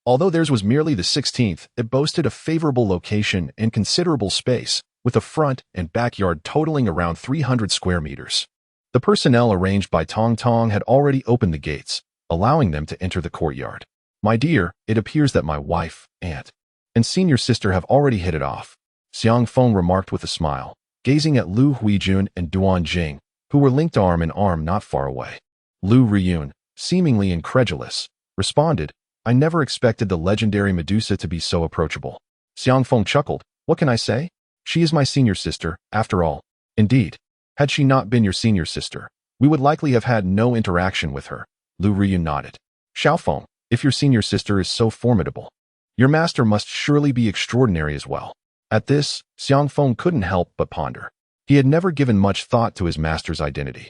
Although theirs was merely the 16th, it boasted a favorable location and considerable space, with a front and backyard totaling around 300 square meters. The personnel arranged by Tong Tong had already opened the gates, allowing them to enter the courtyard. "My dear, it appears that my wife, aunt, and senior sister have already hit it off," Xiang Feng remarked with a smile, gazing at Lu Huijun and Duan Jing, who were linked arm in arm not far away. Lu Ruyun, seemingly incredulous, responded, "I never expected the legendary Medusa to be so approachable." Xiang Feng chuckled. "What can I say? She is my senior sister, after all." "Indeed. Had she not been your senior sister, we would likely have had no interaction with her." Lu Ruyun nodded. Xiaofeng, if your senior sister is so formidable, your master must surely be extraordinary as well. At this, Xiangfeng couldn't help but ponder. He had never given much thought to his master's identity.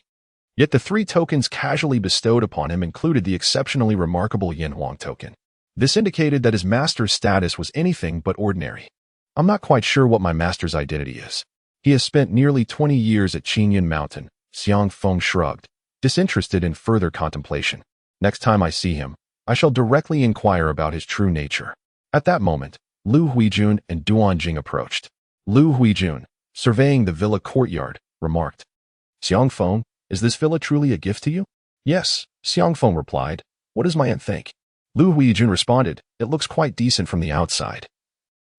Yet the 3 tokens casually bestowed upon him included the exceptionally remarkable Yanhuang token. This indicated that his master's status was anything but ordinary. I'm not quite sure what my master's identity is. He has spent nearly 20 years at Qinyan Mountain, Xiangfeng shrugged, disinterested in further contemplation. Next time I see him, I shall directly inquire about his true nature. At that moment, Lu Huijun and Duanjing approached. Lu Huijun, surveying the villa courtyard, remarked, Xiangfeng, is this villa truly a gift to you? Yes, Xiangfeng replied. What does my aunt think? Lu Huijun responded, it looks quite decent from the outside.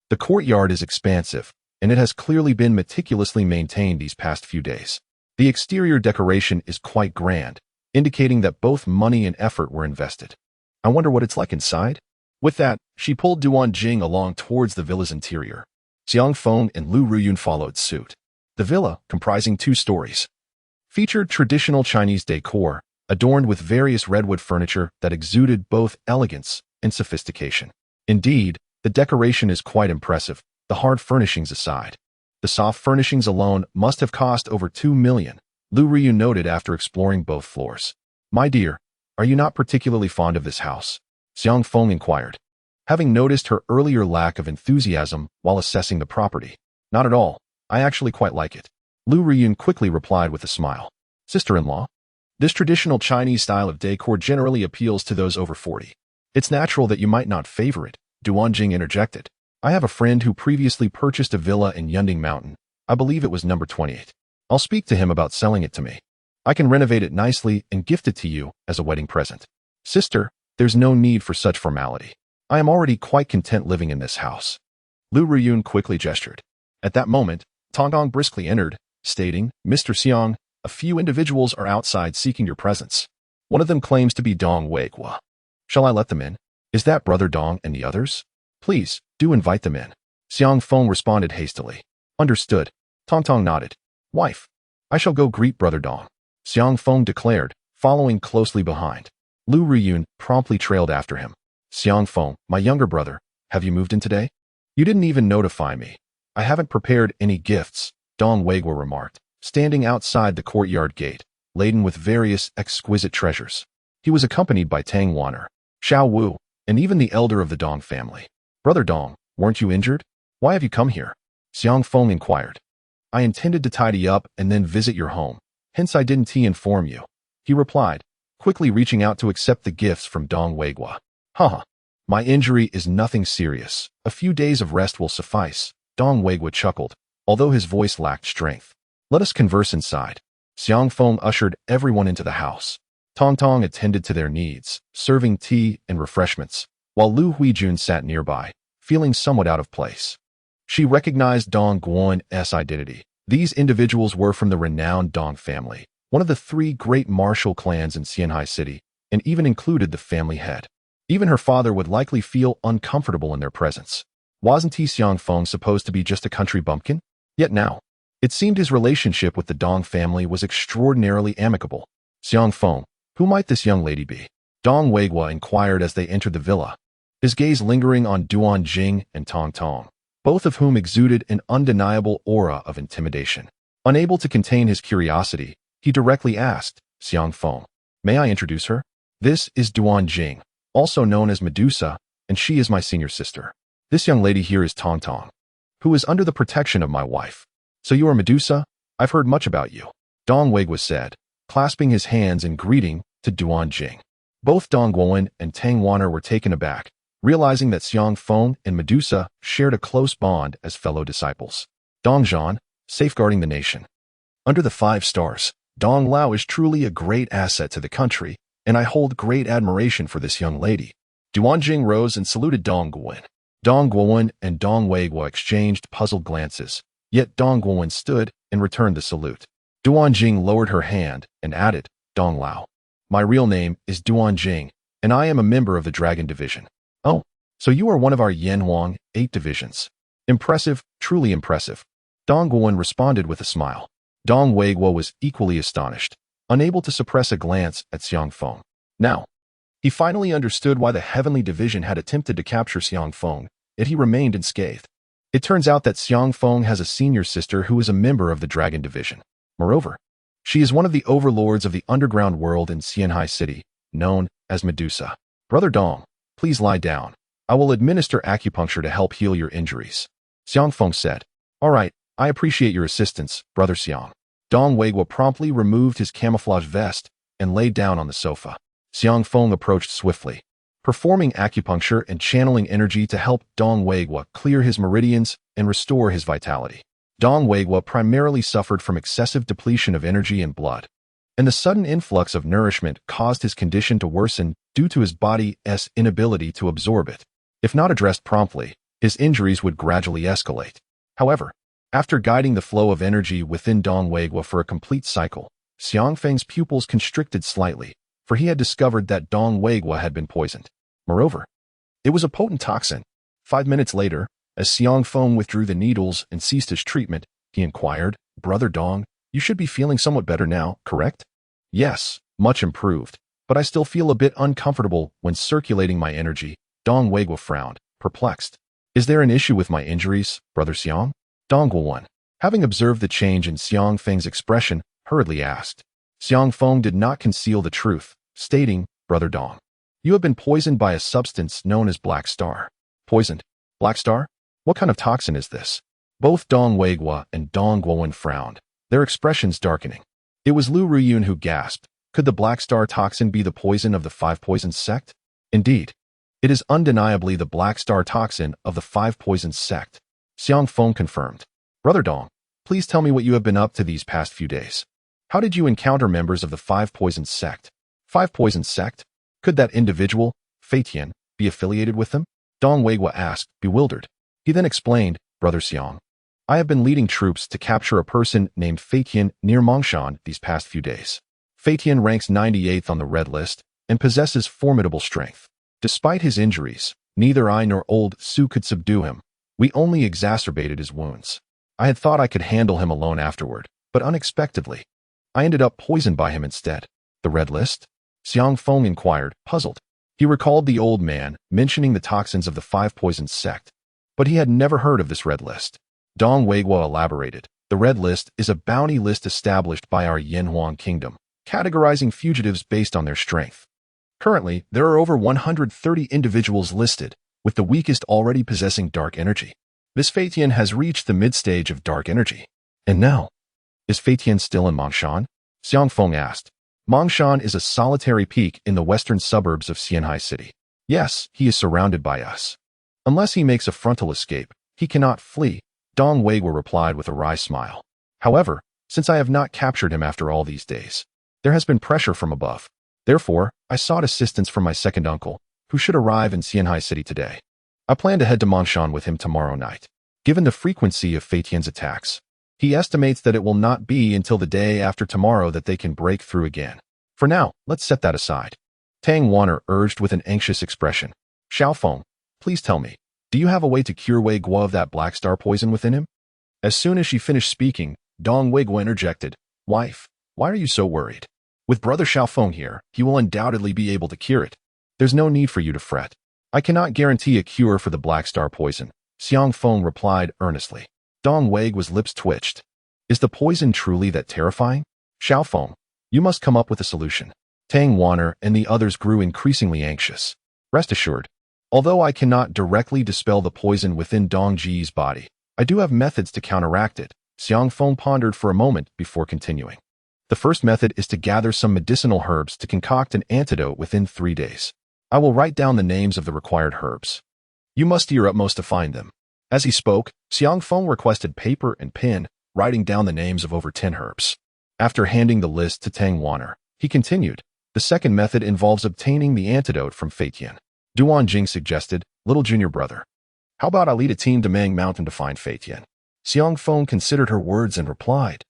The courtyard is expansive, and it has clearly been meticulously maintained these past few days. The exterior decoration is quite grand, indicating that both money and effort were invested. I wonder what it's like inside? With that, she pulled Duanjing along towards the villa's interior. Xiangfeng and Lu Ruyun followed suit. The villa, comprising 2 stories, featured traditional Chinese decor, adorned with various redwood furniture that exuded both elegance and sophistication. Indeed, the decoration is quite impressive, the hard furnishings aside. The soft furnishings alone must have cost over 2 million, Lu Ruyun noted after exploring both floors. My dear, are you not particularly fond of this house? Xiangfeng inquired, having noticed her earlier lack of enthusiasm while assessing the property. Not at all, I actually quite like it. Lu Ruyun quickly replied with a smile. Sister-in-law, this traditional Chinese style of decor generally appeals to those over 40. It's natural that you might not favor it, Duanjing interjected. I have a friend who previously purchased a villa in Yunding Mountain. I believe it was number 28. I'll speak to him about selling it to me. I can renovate it nicely and gift it to you as a wedding present. Sister, there's no need for such formality. I am already quite content living in this house. Lu Ruyun quickly gestured. At that moment, Tong Tong briskly entered, stating, Mr. Xiang, a few individuals are outside seeking your presence. One of them claims to be Dong Weigua. Shall I let them in? Is that Brother Dong and the others? Please, do invite them in. Xiangfeng responded hastily. Understood. Tong Tong nodded. Wife, I shall go greet Brother Dong, Xiangfeng declared, following closely behind. Lu Ruyun promptly trailed after him. Xiangfeng, my younger brother, have you moved in today? You didn't even notify me. I haven't prepared any gifts, Dong Weigua remarked, standing outside the courtyard gate, laden with various exquisite treasures. He was accompanied by Tang Wanner, Xiao Wu, and even the elder of the Dong family. Brother Dong, weren't you injured? Why have you come here? Xiangfeng inquired. I intended to tidy up and then visit your home, hence I didn't inform you, he replied, quickly reaching out to accept the gifts from Dong Weigua. Haha, my injury is nothing serious. A few days of rest will suffice, Dong Weigua chuckled, although his voice lacked strength. Let us converse inside. Xiangfeng ushered everyone into the house. Tong Tong attended to their needs, serving tea and refreshments, while Lu Huijun sat nearby, feeling somewhat out of place. She recognized Dong Guan's identity. These individuals were from the renowned Dong family, one of the 3 great martial clans in Xianhai City, and even included the family head. Even her father would likely feel uncomfortable in their presence. Wasn't he Xiangfeng supposed to be just a country bumpkin? Yet now, it seemed his relationship with the Dong family was extraordinarily amicable. Xiangfeng, who might this young lady be? Dong Weigua inquired as they entered the villa, his gaze lingering on Duanjing and Tong Tong, both of whom exuded an undeniable aura of intimidation. Unable to contain his curiosity, he directly asked, Xiangfeng, may I introduce her? This is Duanjing, also known as Medusa, and she is my senior sister. This young lady here is Tong Tong, who is under the protection of my wife. So you are Medusa? I've heard much about you, Dong Weigua said, clasping his hands in greeting to Duanjing. Both Dong Guan and Tang Wanner were taken aback, realizing that Xiangfeng and Medusa shared a close bond as fellow disciples. Dong Zhan, safeguarding the nation. Under the 5 stars, Dong Lao is truly a great asset to the country, and I hold great admiration for this young lady. Duanjing rose and saluted Dong Guan. Dong Guan and Dong Weigua exchanged puzzled glances, yet Dong Guan stood and returned the salute. Duanjing lowered her hand and added, Dong Lao. My real name is Duanjing, and I am a member of the Dragon Division. Oh, so you are one of our Yanhuang 8 divisions. Impressive, truly impressive. Dong Guan responded with a smile. Dong Weigua was equally astonished, unable to suppress a glance at Xiangfeng. Now, He finally understood why the Heavenly Division had attempted to capture Xiang Feng, yet he remained unscathed. It turns out that Xiang Feng has a senior sister who is a member of the Dragon Division. Moreover, she is one of the overlords of the underground world in Xianhai City, known as Medusa. Brother Dong, please lie down. I will administer acupuncture to help heal your injuries. Xiang Feng said. All right, I appreciate your assistance, Brother Xiang. Dong Weiguo promptly removed his camouflage vest and lay down on the sofa. Xiang Feng approached swiftly, performing acupuncture and channeling energy to help Dong Weiguo clear his meridians and restore his vitality. Dong Weiguo primarily suffered from excessive depletion of energy and blood, and the sudden influx of nourishment caused his condition to worsen due to his body's inability to absorb it. If not addressed promptly, his injuries would gradually escalate. However, after guiding the flow of energy within Dong Weiguo for a complete cycle, Xiang Feng's pupils constricted slightly, for he had discovered that Dong Weiguo had been poisoned. Moreover, it was a potent toxin. 5 minutes later, as Xiang Feng withdrew the needles and ceased his treatment, he inquired, Brother Dong, you should be feeling somewhat better now, correct? Yes, much improved, but I still feel a bit uncomfortable when circulating my energy. Dong Weiguo frowned, perplexed. Is there an issue with my injuries, Brother Xiang? Dong Guo, having observed the change in Xiang Feng's expression, hurriedly asked. Xiang Feng did not conceal the truth, stating, Brother Dong, you have been poisoned by a substance known as Black Star. Poisoned? Black Star? What kind of toxin is this? Both Dong Weiguo and Dong Guo frowned, their expressions darkening. It was Lu Ruyun who gasped, could the Black Star toxin be the poison of the Five Poisons sect? Indeed, it is undeniably the Black Star toxin of the Five Poisons sect. Xiang Feng confirmed. Brother Dong, please tell me what you have been up to these past few days. How did you encounter members of the Five Poisons sect? Five Poisons sect? Could that individual, Fei Tian, be affiliated with them? Dong Weiguo asked, bewildered. He then explained, Brother Xiang, I have been leading troops to capture a person named Fei Tian near Mongshan these past few days. Fei Tian ranks 98th on the red list and possesses formidable strength. Despite his injuries, neither I nor old Su could subdue him. We only exacerbated his wounds. I had thought I could handle him alone afterward, but unexpectedly, I ended up poisoned by him instead. The red list? Xiang Feng inquired, puzzled. He recalled the old man mentioning the toxins of the Five Poisons sect, but he had never heard of this red list. Dong Weiguo elaborated. The red list is a bounty list established by our Yanhuang kingdom, categorizing fugitives based on their strength. Currently, there are over 130 individuals listed, with the weakest already possessing dark energy. This Fei Tian has reached the mid-stage of dark energy. And now, is Fei Tian still in Mongshan? Xiang Feng asked. Mongshan is a solitary peak in the western suburbs of Xianhai City. Yes, he is surrounded by us. Unless he makes a frontal escape, he cannot flee, Dong Weiguo replied with a wry smile. However, since I have not captured him after all these days, there has been pressure from above. Therefore, I sought assistance from my second uncle, who should arrive in Xianhai City today. I plan to head to Mongshan with him tomorrow night. Given the frequency of Fei Tian's attacks, he estimates that it will not be until the day after tomorrow that they can break through again. For now, let's set that aside. Tang Wanner urged with an anxious expression. Xiaofeng, please tell me, do you have a way to cure Wei Guo of that Black Star poison within him? As soon as she finished speaking, Dong Weiguo interjected, Wife, why are you so worried? With Brother Xiaofeng here, he will undoubtedly be able to cure it. There's no need for you to fret. I cannot guarantee a cure for the Black Star poison, Xiang Feng replied earnestly. Dong Weiguo's lips twitched. Is the poison truly that terrifying? Xiaofeng, you must come up with a solution. Tang Wanner and the others grew increasingly anxious. Rest assured, although I cannot directly dispel the poison within Dong Ji's body, I do have methods to counteract it. Xiang Feng pondered for a moment before continuing. The first method is to gather some medicinal herbs to concoct an antidote within 3 days. I will write down the names of the required herbs. You must do your utmost to find them. As he spoke, Xiang Feng requested paper and pen, writing down the names of over 10 herbs. After handing the list to Tang Wanner, he continued, the second method involves obtaining the antidote from Fei Tian. Duan Jing suggested, little junior brother, how about I lead a team to Mang Mountain to find Fei Tian? Xiang Feng considered her words and replied,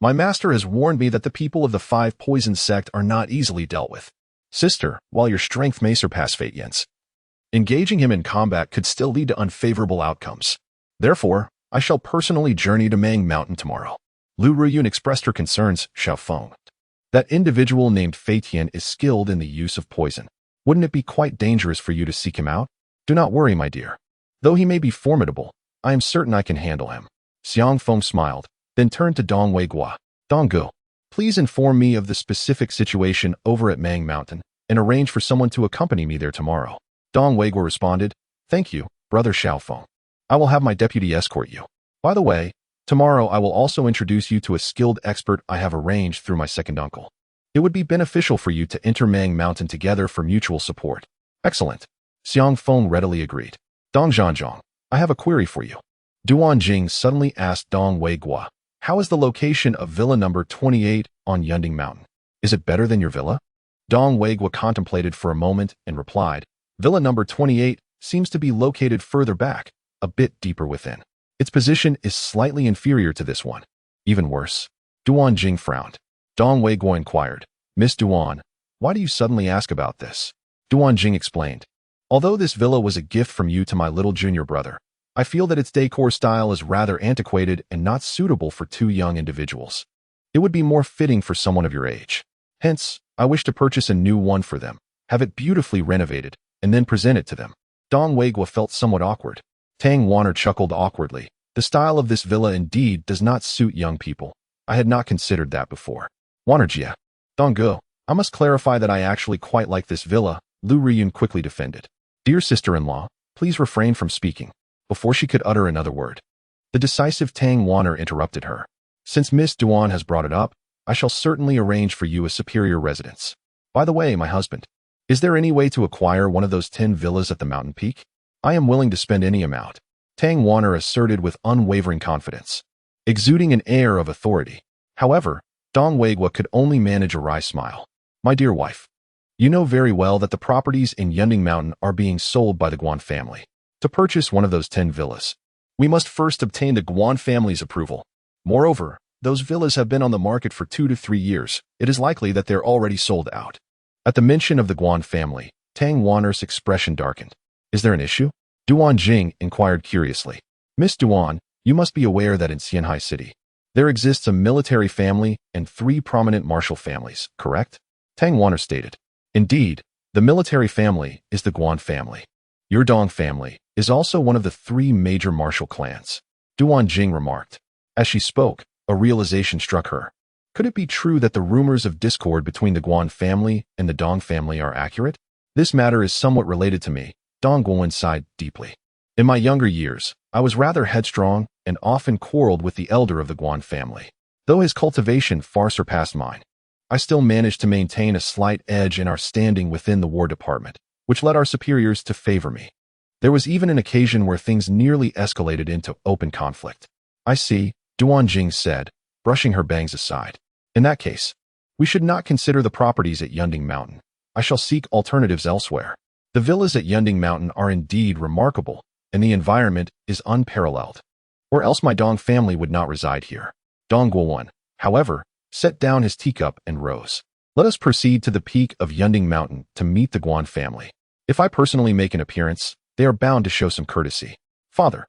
my master has warned me that the people of the Five Poisons sect are not easily dealt with. Sister, while your strength may surpass Fei Tian's, engaging him in combat could still lead to unfavorable outcomes. Therefore, I shall personally journey to Mang Mountain tomorrow. Lu Ruyun expressed her concerns, Xiaofeng. That individual named Fei Tian is skilled in the use of poison. Wouldn't it be quite dangerous for you to seek him out? Do not worry, my dear. Though he may be formidable, I am certain I can handle him. Xiang Feng smiled, then turned to Dong Weiguo. Donggu, please inform me of the specific situation over at Mang Mountain and arrange for someone to accompany me there tomorrow. Dong Weiguo responded, Thank you, Brother Xiaofeng. I will have my deputy escort you. By the way, tomorrow I will also introduce you to a skilled expert I have arranged through my second uncle. It would be beneficial for you to enter Mang Mountain together for mutual support. Excellent. Xiang Feng readily agreed. Dong Zhanzhong, I have a query for you. Duan Jing suddenly asked Dong Weiguo, How is the location of villa number 28 on Yunding Mountain? Is it better than your villa? Dong Weiguo contemplated for a moment and replied, Villa number 28 seems to be located further back, a bit deeper within. Its position is slightly inferior to this one. Even worse. Duan Jing frowned. Dong Weiguo inquired, Miss Duan, why do you suddenly ask about this? Duan Jing explained, Although this villa was a gift from you to my little junior brother, I feel that its decor style is rather antiquated and not suitable for two young individuals. It would be more fitting for someone of your age. Hence, I wish to purchase a new one for them, have it beautifully renovated, and then present it to them. Dong Weiguo felt somewhat awkward. Tang Wanner chuckled awkwardly. The style of this villa indeed does not suit young people. I had not considered that before. Wannerjia. Donggu, I must clarify that I actually quite like this villa, Lu Riyun quickly defended. Dear sister-in-law, please refrain from speaking. Before she could utter another word, the decisive Tang Wanner interrupted her. Since Miss Duan has brought it up, I shall certainly arrange for you a superior residence. By the way, my husband, is there any way to acquire one of those 10 villas at the mountain peak? I am willing to spend any amount, Tang Wanner asserted with unwavering confidence, exuding an air of authority. However, Dong Weiguo could only manage a wry smile. My dear wife, you know very well that the properties in Yunding Mountain are being sold by the Guan family. To purchase one of those 10 villas, we must first obtain the Guan family's approval. Moreover, those villas have been on the market for 2 to 3 years. It is likely that they're already sold out. At the mention of the Guan family, Tang Wanner's expression darkened. Is there an issue? Duan Jing inquired curiously. Miss Duan, you must be aware that in Xianhai City, there exists a military family and 3 prominent martial families, correct? Tang Wanner stated. Indeed, the military family is the Guan family. Your Dong family is also one of the 3 major martial clans, Duan Jing remarked. As she spoke, a realization struck her. Could it be true that the rumors of discord between the Guan family and the Dong family are accurate? This matter is somewhat related to me, Dong Guowen sighed deeply. In my younger years, I was rather headstrong and often quarreled with the elder of the Guan family. Though his cultivation far surpassed mine, I still managed to maintain a slight edge in our standing within the War Department, which led our superiors to favor me. There was even an occasion where things nearly escalated into open conflict. I see, Duan Jing said, brushing her bangs aside. In that case, we should not consider the properties at Yunding Mountain. I shall seek alternatives elsewhere. The villas at Yunding Mountain are indeed remarkable, and the environment is unparalleled. Or else my Dong family would not reside here. Dong Guowen, however, set down his teacup and rose. Let us proceed to the peak of Yunding Mountain to meet the Guan family. If I personally make an appearance, they are bound to show some courtesy. Father.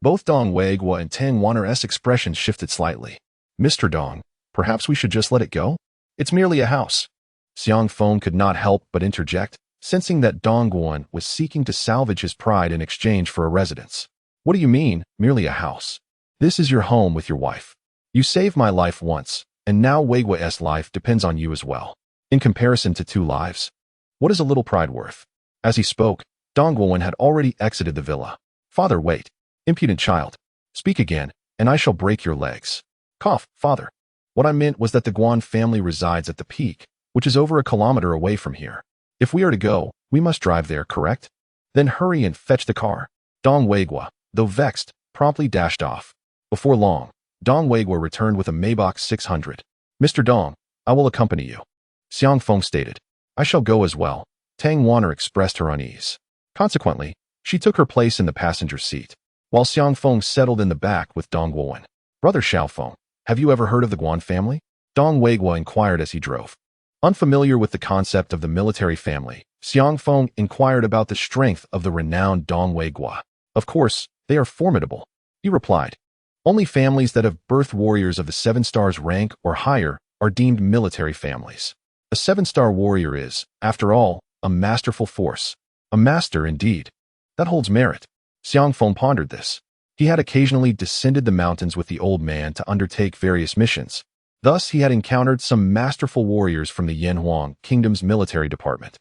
Both Dong Weiguo and Tang Wanner's expressions shifted slightly. Mr. Dong, perhaps we should just let it go? It's merely a house. Xiang Feng could not help but interject, sensing that Dong Guowen was seeking to salvage his pride in exchange for a residence. What do you mean, merely a house? This is your home with your wife. You saved my life once, and now Weiguo's life depends on you as well. In comparison to 2 lives, what is a little pride worth? As he spoke, Dong Guowen had already exited the villa. Father, wait. Impudent child. Speak again, and I shall break your legs. Cough, father. What I meant was that the Guan family resides at the peak, which is over a kilometer away from here. If we are to go, we must drive there, correct? Then hurry and fetch the car. Dong Weiguo, though vexed, promptly dashed off. Before long, Dong Weiguo returned with a Maybach 600. Mr. Dong, I will accompany you. Xiang Feng stated. I shall go as well. Tang Wanner expressed her unease. Consequently, she took her place in the passenger seat, while Xiang Feng settled in the back with Dong Guowen. Brother Xiaofeng, have you ever heard of the Guan family? Dong Weiguo inquired as he drove. Unfamiliar with the concept of the military family, Xiang Feng inquired about the strength of the renowned Dong Weiguo. Of course, they are formidable, he replied. Only families that have birthed warriors of the 7 stars rank or higher are deemed military families. A 7-star warrior is, after all, A masterful force. A master indeed. That holds merit. Xiang Feng pondered this. He had occasionally descended the mountains with the old man to undertake various missions. Thus, he had encountered some masterful warriors from the Yanhuang Kingdom's military department.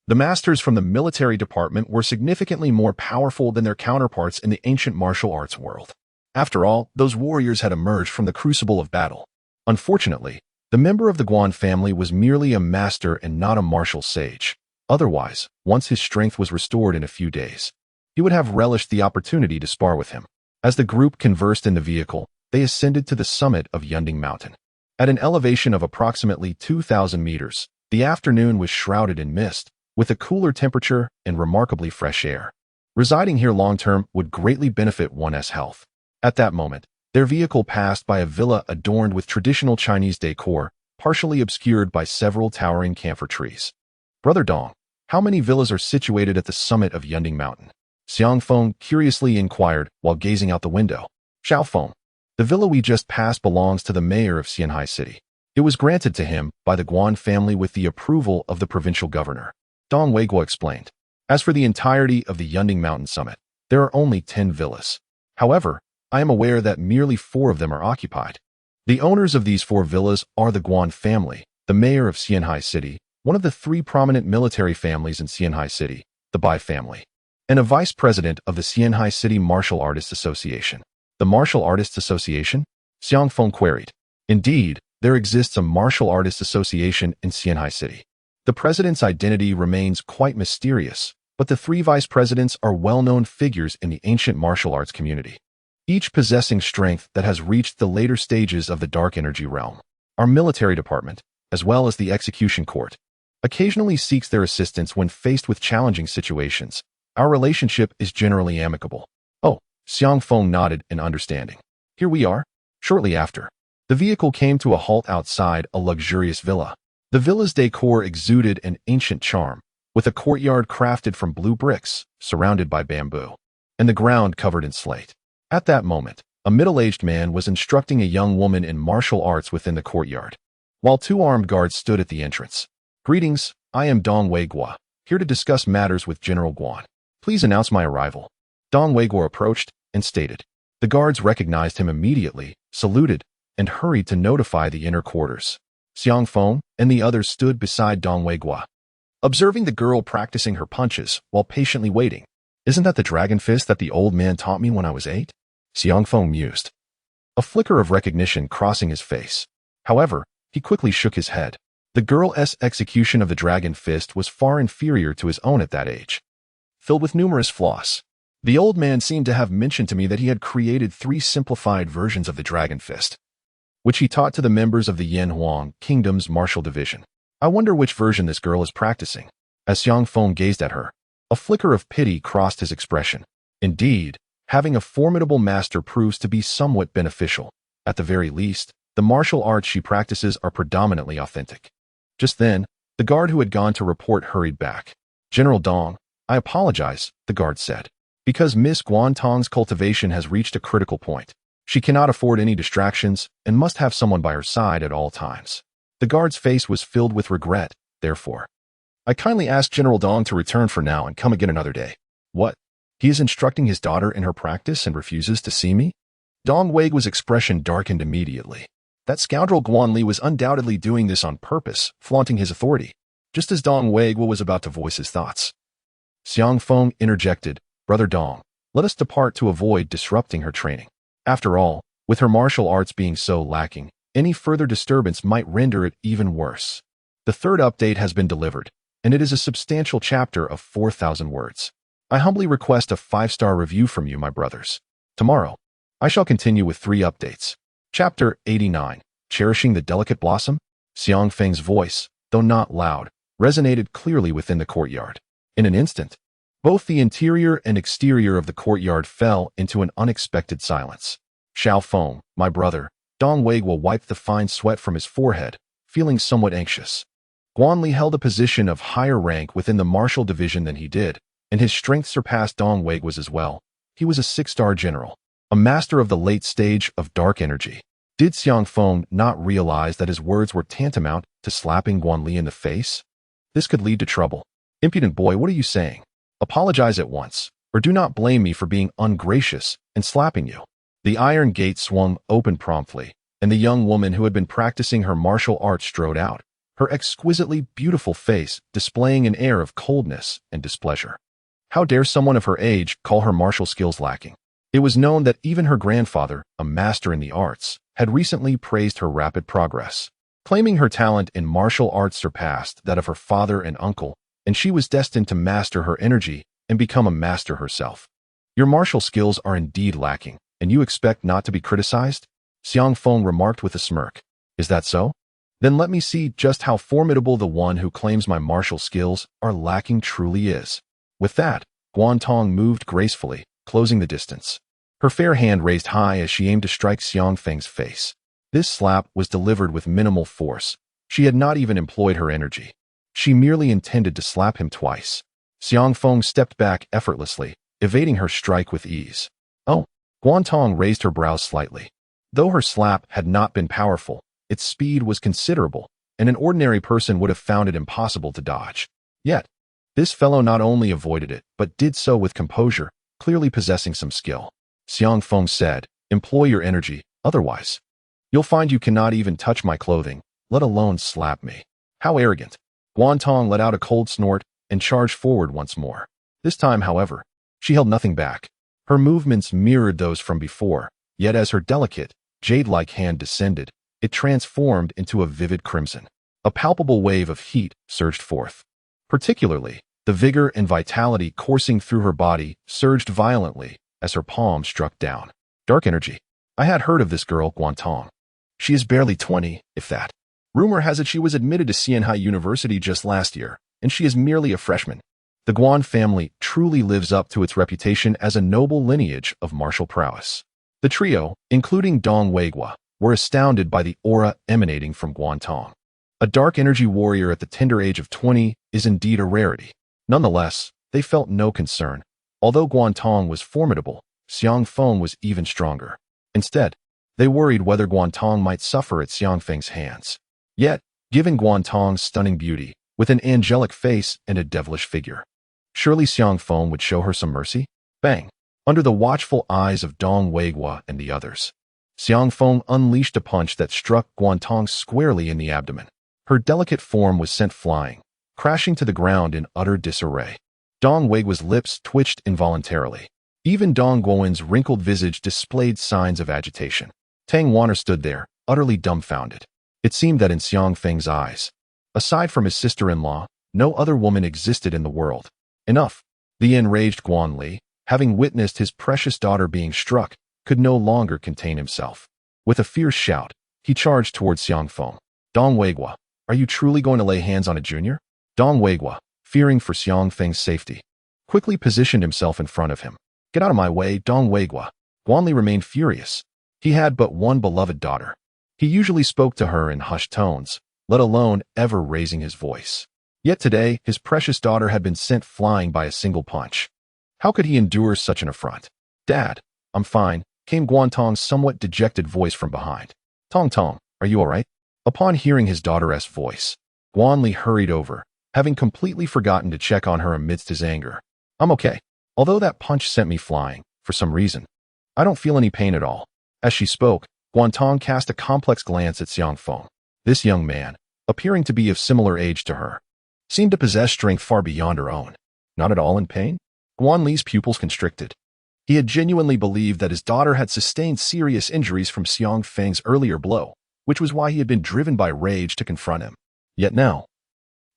The masters from the military department were significantly more powerful than their counterparts in the ancient martial arts world. After all, those warriors had emerged from the crucible of battle. Unfortunately, the member of the Guan family was merely a master and not a martial sage. Otherwise, once his strength was restored in a few days, he would have relished the opportunity to spar with him. As the group conversed in the vehicle, they ascended to the summit of Yunding Mountain. At an elevation of approximately 2,000 meters, the afternoon was shrouded in mist, with a cooler temperature and remarkably fresh air. Residing here long-term would greatly benefit one's health. At that moment, their vehicle passed by a villa adorned with traditional Chinese decor, partially obscured by several towering camphor trees. Brother Dong, how many villas are situated at the summit of Yunding Mountain? Xiang Feng curiously inquired while gazing out the window. Xiao Feng, the villa we just passed belongs to the mayor of Xianhai City. It was granted to him by the Guan family with the approval of the provincial governor. Dong Weiguo explained. As for the entirety of the Yunding Mountain summit, there are only 10 villas. However, I am aware that merely 4 of them are occupied. The owners of these 4 villas are the Guan family, the mayor of Xianhai City, one of the 3 prominent military families in Xianhai City, the Bai family, and a vice president of the Xianhai City Martial Artists Association. The Martial Artists Association? Xiang Feng queried. Indeed, there exists a Martial Artists Association in Xianhai City. The president's identity remains quite mysterious, but the 3 vice presidents are well-known figures in the ancient martial arts community, each possessing strength that has reached the later stages of the dark energy realm. Our military department, as well as the execution court, occasionally seeks their assistance when faced with challenging situations. Our relationship is generally amicable. Oh, Xiang Feng nodded in understanding. Here we are. Shortly after, the vehicle came to a halt outside a luxurious villa. The villa's decor exuded an ancient charm, with a courtyard crafted from blue bricks, surrounded by bamboo, and the ground covered in slate. At that moment, a middle-aged man was instructing a young woman in martial arts within the courtyard, while 2 armed guards stood at the entrance. Greetings, I am Dong Weiguo, here to discuss matters with General Guan. Please announce my arrival. Dong Weiguo approached and stated. The guards recognized him immediately, saluted, and hurried to notify the inner quarters. Xiang Feng and the others stood beside Dong Weiguo, observing the girl practicing her punches while patiently waiting. Isn't that the dragon fist that the old man taught me when I was 8? Xiang Feng mused, a flicker of recognition crossing his face. However, he quickly shook his head. The girl's execution of the dragon fist was far inferior to his own at that age, filled with numerous flaws. The old man seemed to have mentioned to me that he had created 3 simplified versions of the dragon fist, which he taught to the members of the Yanhuang Kingdom's martial division. I wonder which version this girl is practicing. As Xiang Feng gazed at her, a flicker of pity crossed his expression. Indeed, having a formidable master proves to be somewhat beneficial. At the very least, the martial arts she practices are predominantly authentic. Just then, the guard who had gone to report hurried back. General Dong, I apologize, the guard said, because Miss Guantong's cultivation has reached a critical point. She cannot afford any distractions and must have someone by her side at all times. The guard's face was filled with regret, therefore. I kindly ask General Dong to return for now and come again another day. What? He is instructing his daughter in her practice and refuses to see me? Dong Weiguo's expression darkened immediately. That scoundrel Guan Li was undoubtedly doing this on purpose, flaunting his authority, just as Dong Weiguo was about to voice his thoughts. Xiang Feng interjected, Brother Dong, let us depart to avoid disrupting her training. After all, with her martial arts being so lacking, any further disturbance might render it even worse. The 3rd update has been delivered, and it is a substantial chapter of 4,000 words. I humbly request a 5-star review from you, my brothers. Tomorrow, I shall continue with 3 updates. Chapter 89, Cherishing the Delicate Blossom? Xiang Feng's voice, though not loud, resonated clearly within the courtyard. In an instant, both the interior and exterior of the courtyard fell into an unexpected silence. Xiao Feng, my brother, Dong Weiguo wiped the fine sweat from his forehead, feeling somewhat anxious. Guan Li held a position of higher rank within the martial division than he did, and his strength surpassed Dong Weiguo's as well. He was a 6-star general, a master of the late stage of dark energy. Did Xiang Feng not realize that his words were tantamount to slapping Guan Li in the face? This could lead to trouble. Impudent boy, what are you saying? Apologize at once, or do not blame me for being ungracious and slapping you. The iron gate swung open promptly, and the young woman who had been practicing her martial arts strode out, her exquisitely beautiful face displaying an air of coldness and displeasure. How dare someone of her age call her martial skills lacking? It was known that even her grandfather, a master in the arts, had recently praised her rapid progress, claiming her talent in martial arts surpassed that of her father and uncle, and she was destined to master her energy and become a master herself. Your martial skills are indeed lacking, and you expect not to be criticized? Xiang Feng remarked with a smirk. Is that so? Then let me see just how formidable the one who claims my martial skills are lacking truly is. With that, Guantong moved gracefully, closing the distance. Her fair hand raised high as she aimed to strike Xiang Feng's face. This slap was delivered with minimal force. She had not even employed her energy. She merely intended to slap him twice. Xiang Feng stepped back effortlessly, evading her strike with ease. Oh, Guantong raised her brows slightly. Though her slap had not been powerful, its speed was considerable, and an ordinary person would have found it impossible to dodge. Yet, this fellow not only avoided it, but did so with composure, clearly possessing some skill. Xiang Feng said, employ your energy, otherwise you'll find you cannot even touch my clothing, let alone slap me. How arrogant. Guantong let out a cold snort and charged forward once more. This time, however, she held nothing back. Her movements mirrored those from before, yet as her delicate, jade-like hand descended, it transformed into a vivid crimson. A palpable wave of heat surged forth. Particularly, the vigor and vitality coursing through her body surged violently as her palm struck down. Dark energy. I had heard of this girl, Guantong. She is barely 20, if that. Rumor has it she was admitted to Xianhai University just last year, and she is merely a freshman. The Guan family truly lives up to its reputation as a noble lineage of martial prowess. The trio, including Dong Weigua, were astounded by the aura emanating from Guantong. A dark energy warrior at the tender age of 20 is indeed a rarity. Nonetheless, they felt no concern. Although Guantong was formidable, Xiang Feng was even stronger. Instead, they worried whether Guantong might suffer at Xiang Feng's hands. Yet, given Guantong's stunning beauty, with an angelic face and a devilish figure, surely Xiang Feng would show her some mercy? Bang! Under the watchful eyes of Dong Weigua and the others, Xiang Feng unleashed a punch that struck Guantong squarely in the abdomen. Her delicate form was sent flying, crashing to the ground in utter disarray. Dong Weigua's lips twitched involuntarily. Even Dong Guowen's wrinkled visage displayed signs of agitation. Tang Wanner stood there, utterly dumbfounded. It seemed that in Xiang Feng's eyes, aside from his sister-in-law, no other woman existed in the world. Enough. The enraged Guan Li, having witnessed his precious daughter being struck, could no longer contain himself. With a fierce shout, he charged towards Xiang Feng. Dong Weigua, are you truly going to lay hands on a junior? Dong Weigua, fearing for Xiang Feng's safety, quickly positioned himself in front of him. Get out of my way, Dong Weigua. Guan Li remained furious. He had but one beloved daughter. He usually spoke to her in hushed tones, let alone ever raising his voice. Yet today, his precious daughter had been sent flying by a single punch. How could he endure such an affront? Dad, I'm fine, came Guantong's somewhat dejected voice from behind. Tong Tong, are you all right? Upon hearing his daughter's voice, Guan Li hurried over, having completely forgotten to check on her amidst his anger. I'm okay. Although that punch sent me flying, for some reason, I don't feel any pain at all. As she spoke, Guantong cast a complex glance at Xiang Feng. This young man, appearing to be of similar age to her, seemed to possess strength far beyond her own. Not at all in pain? Guan Li's pupils constricted. He had genuinely believed that his daughter had sustained serious injuries from Xiang Feng's earlier blow, which was why he had been driven by rage to confront him. Yet now,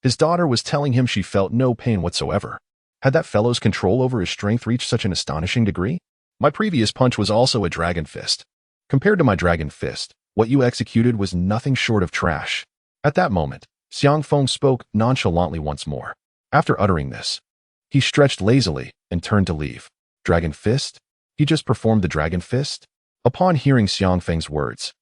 his daughter was telling him she felt no pain whatsoever. Had that fellow's control over his strength reached such an astonishing degree? My previous punch was also a dragon fist. Compared to my dragon fist, what you executed was nothing short of trash. At that moment, Xiang Feng spoke nonchalantly once more. After uttering this, he stretched lazily and turned to leave. Dragon fist? He just performed the dragon fist? Upon hearing Xiang Feng's words,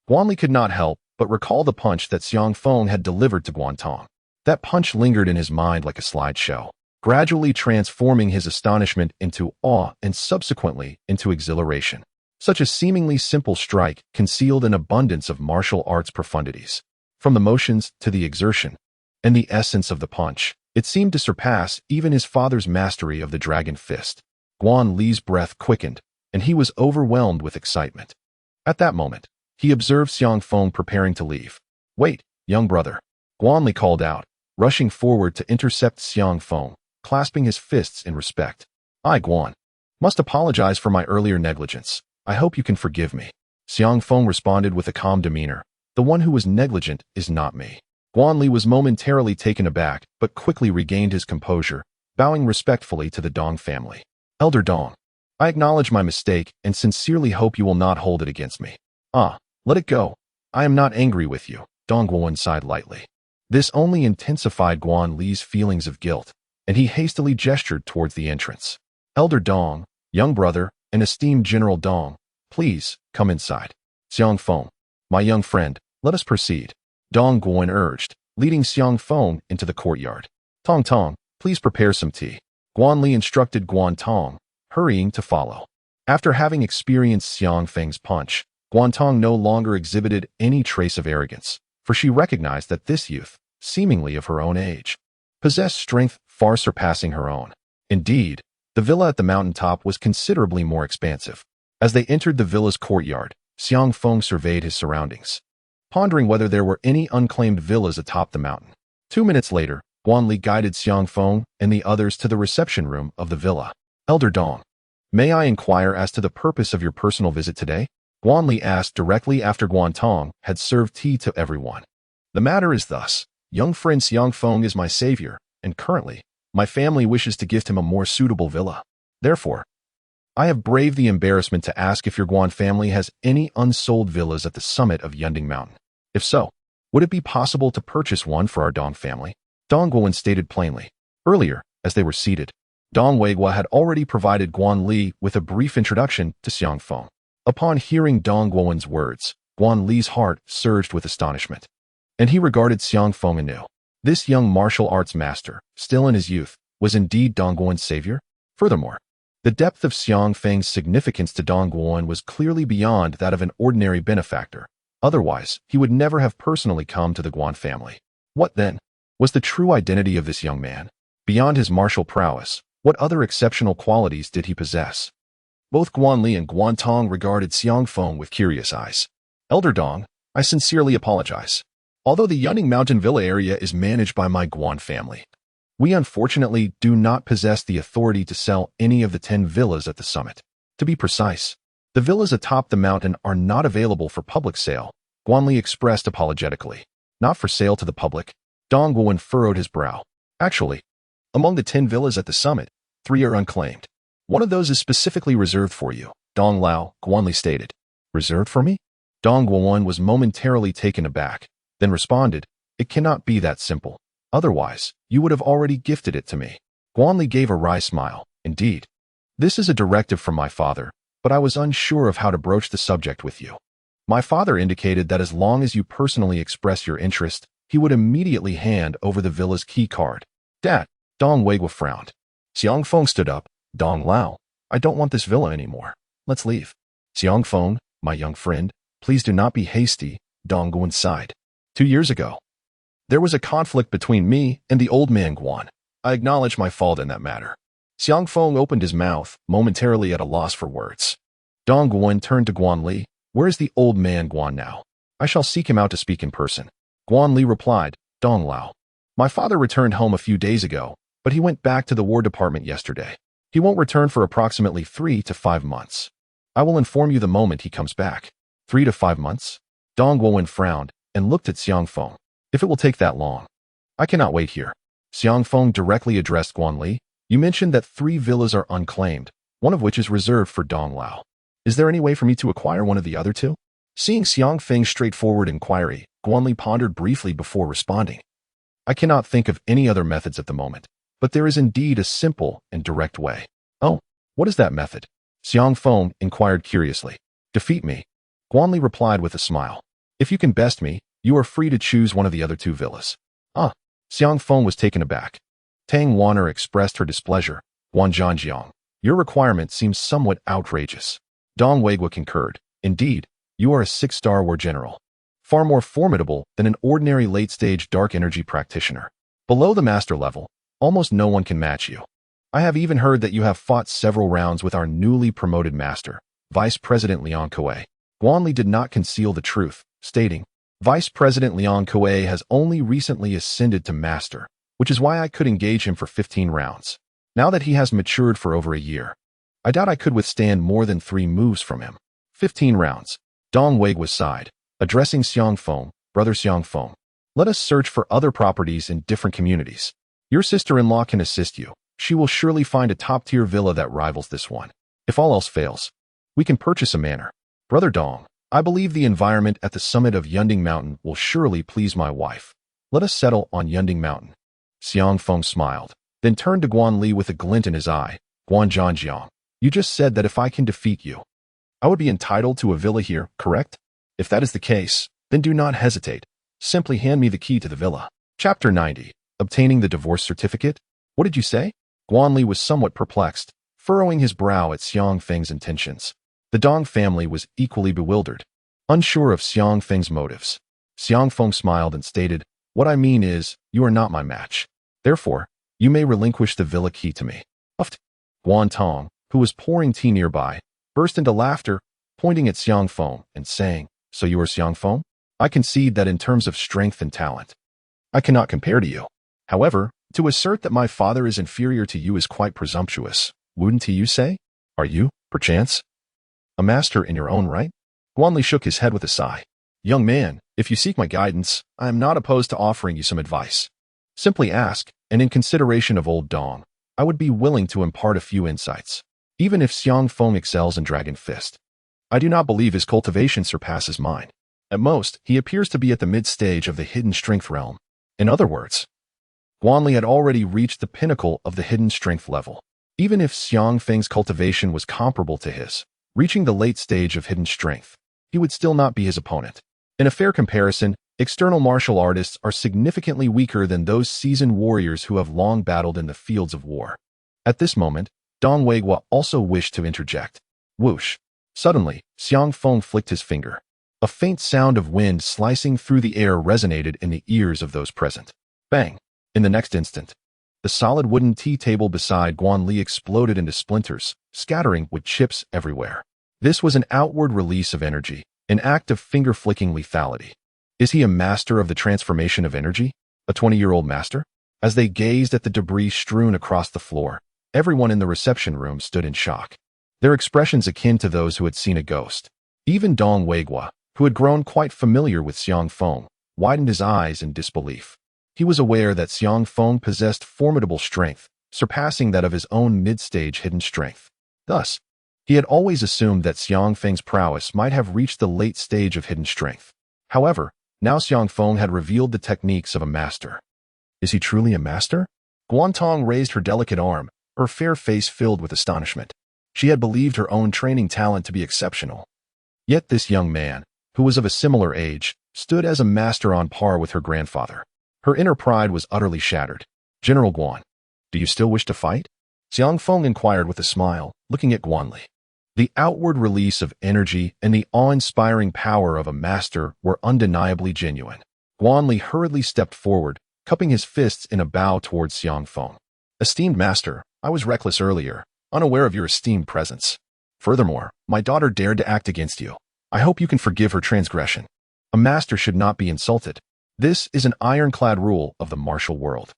Guan Li could not help but recall the punch that Xiang Feng had delivered to Guantong. That punch lingered in his mind like a slideshow, gradually transforming his astonishment into awe and subsequently into exhilaration. Such a seemingly simple strike concealed an abundance of martial arts profundities. From the motions to the exertion and the essence of the punch, It seemed to surpass even his father's mastery of the dragon fist. Guan Li's breath quickened, and he was overwhelmed with excitement. At that moment, he observed Xiang Feng preparing to leave. "Wait, young brother," Guan Li called out, rushing forward to intercept Xiang Feng, clasping his fists in respect. "I, Guan, must apologize for my earlier negligence. I hope you can forgive me." Xiang Feng responded with a calm demeanor. "The one who was negligent is not me." Guan Li was momentarily taken aback, but quickly regained his composure, bowing respectfully to the Dong family. "Elder Dong, I acknowledge my mistake and sincerely hope you will not hold it against me." "Ah, let it go. I am not angry with you," Dong Guan sighed lightly. This only intensified Guan Li's feelings of guilt, and he hastily gestured towards the entrance. "Elder Dong, young brother, and esteemed General Dong, please, come inside." "Xiang Feng, my young friend, let us proceed," Dong Guan urged, leading Xiang Feng into the courtyard. "Tong Tong, please prepare some tea." Guan Li instructed Guan Tong, hurrying to follow. After having experienced Xiang Feng's punch, Guan Tong no longer exhibited any trace of arrogance, for she recognized that this youth, seemingly of her own age, possessed strength far surpassing her own. Indeed, the villa at the mountaintop was considerably more expansive. As they entered the villa's courtyard, Xiang Feng surveyed his surroundings, pondering whether there were any unclaimed villas atop the mountain. 2 minutes later, Guan Li guided Xiang Feng and the others to the reception room of the villa. "Elder Dong, may I inquire as to the purpose of your personal visit today?" Guan Li asked directly after Guan Tong had served tea to everyone. "The matter is thus. Young friend Xiang Feng is my savior, and currently, my family wishes to gift him a more suitable villa. Therefore, I have braved the embarrassment to ask if your Guan family has any unsold villas at the summit of Yunding Mountain. If so, would it be possible to purchase one for our Dong family?" Dong Guan stated plainly. Earlier, as they were seated, Dong Weigua had already provided Guan Li with a brief introduction to Xiang Feng. Upon hearing Dong Guan's words, Guan Li's heart surged with astonishment, and he regarded Xiang Feng anew. This young martial arts master, still in his youth, was indeed Dong Guan's savior? Furthermore, the depth of Xiang Feng's significance to Dong Guan was clearly beyond that of an ordinary benefactor. Otherwise, he would never have personally come to the Guan family. What, then, was the true identity of this young man? Beyond his martial prowess, what other exceptional qualities did he possess? Both Guan Li and Guan Tong regarded Xiang Feng with curious eyes. "Elder Dong, I sincerely apologize. Although the Yunding Mountain Villa area is managed by my Guan family, we unfortunately do not possess the authority to sell any of the 10 villas at the summit. To be precise, the villas atop the mountain are not available for public sale," Guan Li expressed apologetically. "Not for sale to the public?" Dong Guan furrowed his brow. "Actually, among the 10 villas at the summit, 3 are unclaimed. One of those is specifically reserved for you," Dong Lao, Guan Li stated. "Reserved for me?" Dong Guan was momentarily taken aback, then responded, "It cannot be that simple. Otherwise, you would have already gifted it to me." Guan Li gave a wry smile. "Indeed, this is a directive from my father, but I was unsure of how to broach the subject with you. My father indicated that as long as you personally express your interest, he would immediately hand over the villa's key card." "Dad," Dong Weigua frowned. Xiang Feng stood up. "Dong Lao, I don't want this villa anymore. Let's leave." "Xiang Feng, my young friend, please do not be hasty," Dong Guan sighed. 2 years ago, there was a conflict between me and the old man Guan. I acknowledge my fault in that matter." Xiang Feng opened his mouth, momentarily at a loss for words. Dong Guan turned to Guan Li. "Where is the old man Guan now? I shall seek him out to speak in person." Guan Li replied, "Dong Lao, my father returned home a few days ago, but he went back to the War Department yesterday. He won't return for approximately 3 to 5 months. I will inform you the moment he comes back." 3 to 5 months? Dong Guan frowned and looked at Xiang Feng. "If it will take that long, I cannot wait here." Xiang Feng directly addressed Guan Li. "You mentioned that 3 villas are unclaimed, one of which is reserved for Dong Lao. Is there any way for me to acquire one of the other 2? Seeing Xiang Feng's straightforward inquiry, Guan Li pondered briefly before responding. "I cannot think of any other methods at the moment, but there is indeed a simple and direct way." "Oh, what is that method?" Xiang Feng inquired curiously. "Defeat me," Guan Li replied with a smile. "If you can best me, you are free to choose one of the other 2 villas." "Ah," Xiang Feng was taken aback. Tang Wanner expressed her displeasure. "Guan Zhanjiang, your requirement seems somewhat outrageous." Dong Weigua concurred. "Indeed, you are a 6-star war general, far more formidable than an ordinary late-stage dark energy practitioner. Below the master level, Almost no one can match you. I have even heard that you have fought several rounds with our newly promoted master, Vice President Liang Kuei. Guanli did not conceal the truth, stating, Vice President Liang Kuei has only recently ascended to master, which is why I could engage him for 15 rounds. Now that he has matured for over a year, I doubt I could withstand more than 3 moves from him. 15 rounds. Dong Weiguo sighed, addressing Xiang Feng, Brother Xiang Feng. Let us search for other properties in different communities. Your sister-in-law can assist you. She will surely find a top-tier villa that rivals this one. If all else fails, we can purchase a manor. Brother Dong, I believe the environment at the summit of Yunding Mountain will surely please my wife. Let us settle on Yunding Mountain. Xiang Feng smiled, then turned to Guan Li with a glint in his eye. Guan Zhanjiang, you just said that if I can defeat you, I would be entitled to a villa here, correct? If that is the case, then do not hesitate. Simply hand me the key to the villa. Chapter 90. Obtaining the divorce certificate? What did you say? Guan Li was somewhat perplexed, furrowing his brow at Xiang Feng's intentions. The Dong family was equally bewildered, unsure of Xiang Feng's motives. Xiang Feng smiled and stated, What I mean is, you are not my match. Therefore, you may relinquish the villa key to me. Guan Tong, who was pouring tea nearby, burst into laughter, pointing at Xiang Feng and saying, So you are Xiang Feng? I concede that in terms of strength and talent, I cannot compare to you. However, to assert that my father is inferior to you is quite presumptuous, wouldn't you say? Are you, perchance, a master in your own right? Guan Li shook his head with a sigh. Young man, if you seek my guidance, I am not opposed to offering you some advice. Simply ask, and in consideration of old Dong, I would be willing to impart a few insights. Even if Xiang Feng excels in Dragon Fist, I do not believe his cultivation surpasses mine. At most, he appears to be at the mid-stage of the hidden strength realm. In other words, Guan Li had already reached the pinnacle of the hidden strength level. Even if Xiang Feng's cultivation was comparable to his, reaching the late stage of hidden strength, he would still not be his opponent. In a fair comparison, external martial artists are significantly weaker than those seasoned warriors who have long battled in the fields of war. At this moment, Dong Weiguo also wished to interject. Whoosh! Suddenly, Xiang Feng flicked his finger. A faint sound of wind slicing through the air resonated in the ears of those present. Bang! In the next instant, the solid wooden tea table beside Guan Li exploded into splinters, scattering with chips everywhere. This was an outward release of energy, an act of finger-flicking lethality. Is he a master of the transformation of energy? A 20-year-old master? As they gazed at the debris strewn across the floor, everyone in the reception room stood in shock, their expressions akin to those who had seen a ghost. Even Dong Weiguo, who had grown quite familiar with Xiang Feng, widened his eyes in disbelief. He was aware that Xiang Feng possessed formidable strength, surpassing that of his own mid-stage hidden strength. Thus, he had always assumed that Xiang Feng's prowess might have reached the late stage of hidden strength. However, now Xiang Feng had revealed the techniques of a master. Is he truly a master? Guan Tong raised her delicate arm, her fair face filled with astonishment. She had believed her own training talent to be exceptional. Yet this young man, who was of a similar age, stood as a master on par with her grandfather. Her inner pride was utterly shattered. General Guan, do you still wish to fight? Xiang Feng inquired with a smile, looking at Guan Li. The outward release of energy and the awe-inspiring power of a master were undeniably genuine. Guan Li hurriedly stepped forward, cupping his fists in a bow towards Xiang Feng. Esteemed master, I was reckless earlier, unaware of your esteemed presence. Furthermore, my daughter dared to act against you. I hope you can forgive her transgression. A master should not be insulted. This is an ironclad rule of the martial world.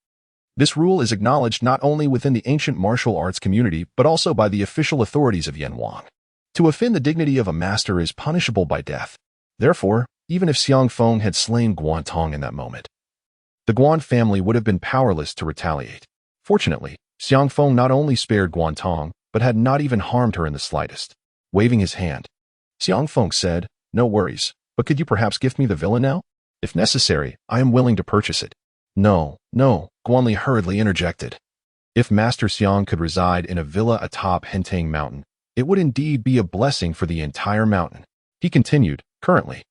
This rule is acknowledged not only within the ancient martial arts community, but also by the official authorities of Yanwang. To offend the dignity of a master is punishable by death. Therefore, even if Xiang Feng had slain Guan Tong in that moment, the Guan family would have been powerless to retaliate. Fortunately, Xiang Feng not only spared Guan Tong, but had not even harmed her in the slightest. Waving his hand, Xiang Feng said, No worries, but could you perhaps gift me the villa now? If necessary, I am willing to purchase it. No, Guan Li hurriedly interjected. If Master Xiang could reside in a villa atop Hentang Mountain, it would indeed be a blessing for the entire mountain. He continued, Currently,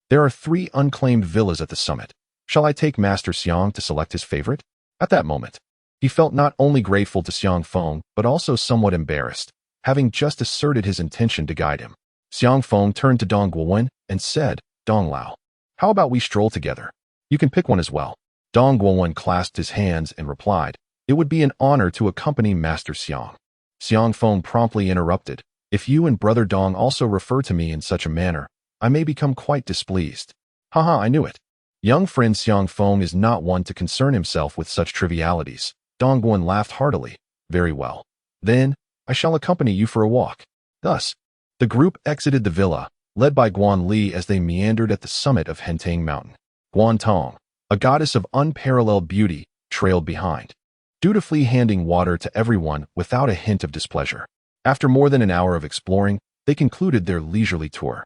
there are 3 unclaimed villas at the summit. Shall I take Master Xiang to select his favorite? At that moment, he felt not only grateful to Xiang Feng, but also somewhat embarrassed, having just asserted his intention to guide him. Xiang Feng turned to Dong Guowen and said, Dong Lao, how about we stroll together? You can pick one as well. Dong Guowen clasped his hands and replied, It would be an honor to accompany Master Xiang. Xiang Feng promptly interrupted. If you and Brother Dong also refer to me in such a manner, I may become quite displeased. Haha, I knew it. Young friend Xiang Feng is not one to concern himself with such trivialities. Dong Guan laughed heartily. Very well. Then, I shall accompany you for a walk. Thus, the group exited the villa, led by Guan Li as they meandered at the summit of Hentang Mountain. Guan Tong, a goddess of unparalleled beauty, trailed behind, dutifully handing water to everyone without a hint of displeasure. After more than an hour of exploring, they concluded their leisurely tour.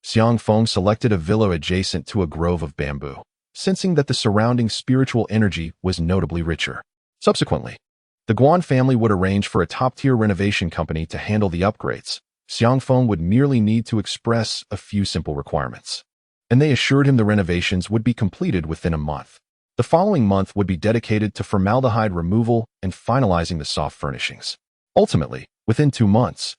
Xiang Feng selected a villa adjacent to a grove of bamboo, sensing that the surrounding spiritual energy was notably richer. Subsequently, the Guan family would arrange for a top-tier renovation company to handle the upgrades. Xiang Feng would merely need to express a few simple requirements, and they assured him the renovations would be completed within a month. The following month would be dedicated to formaldehyde removal and finalizing the soft furnishings. Ultimately, within 2 months,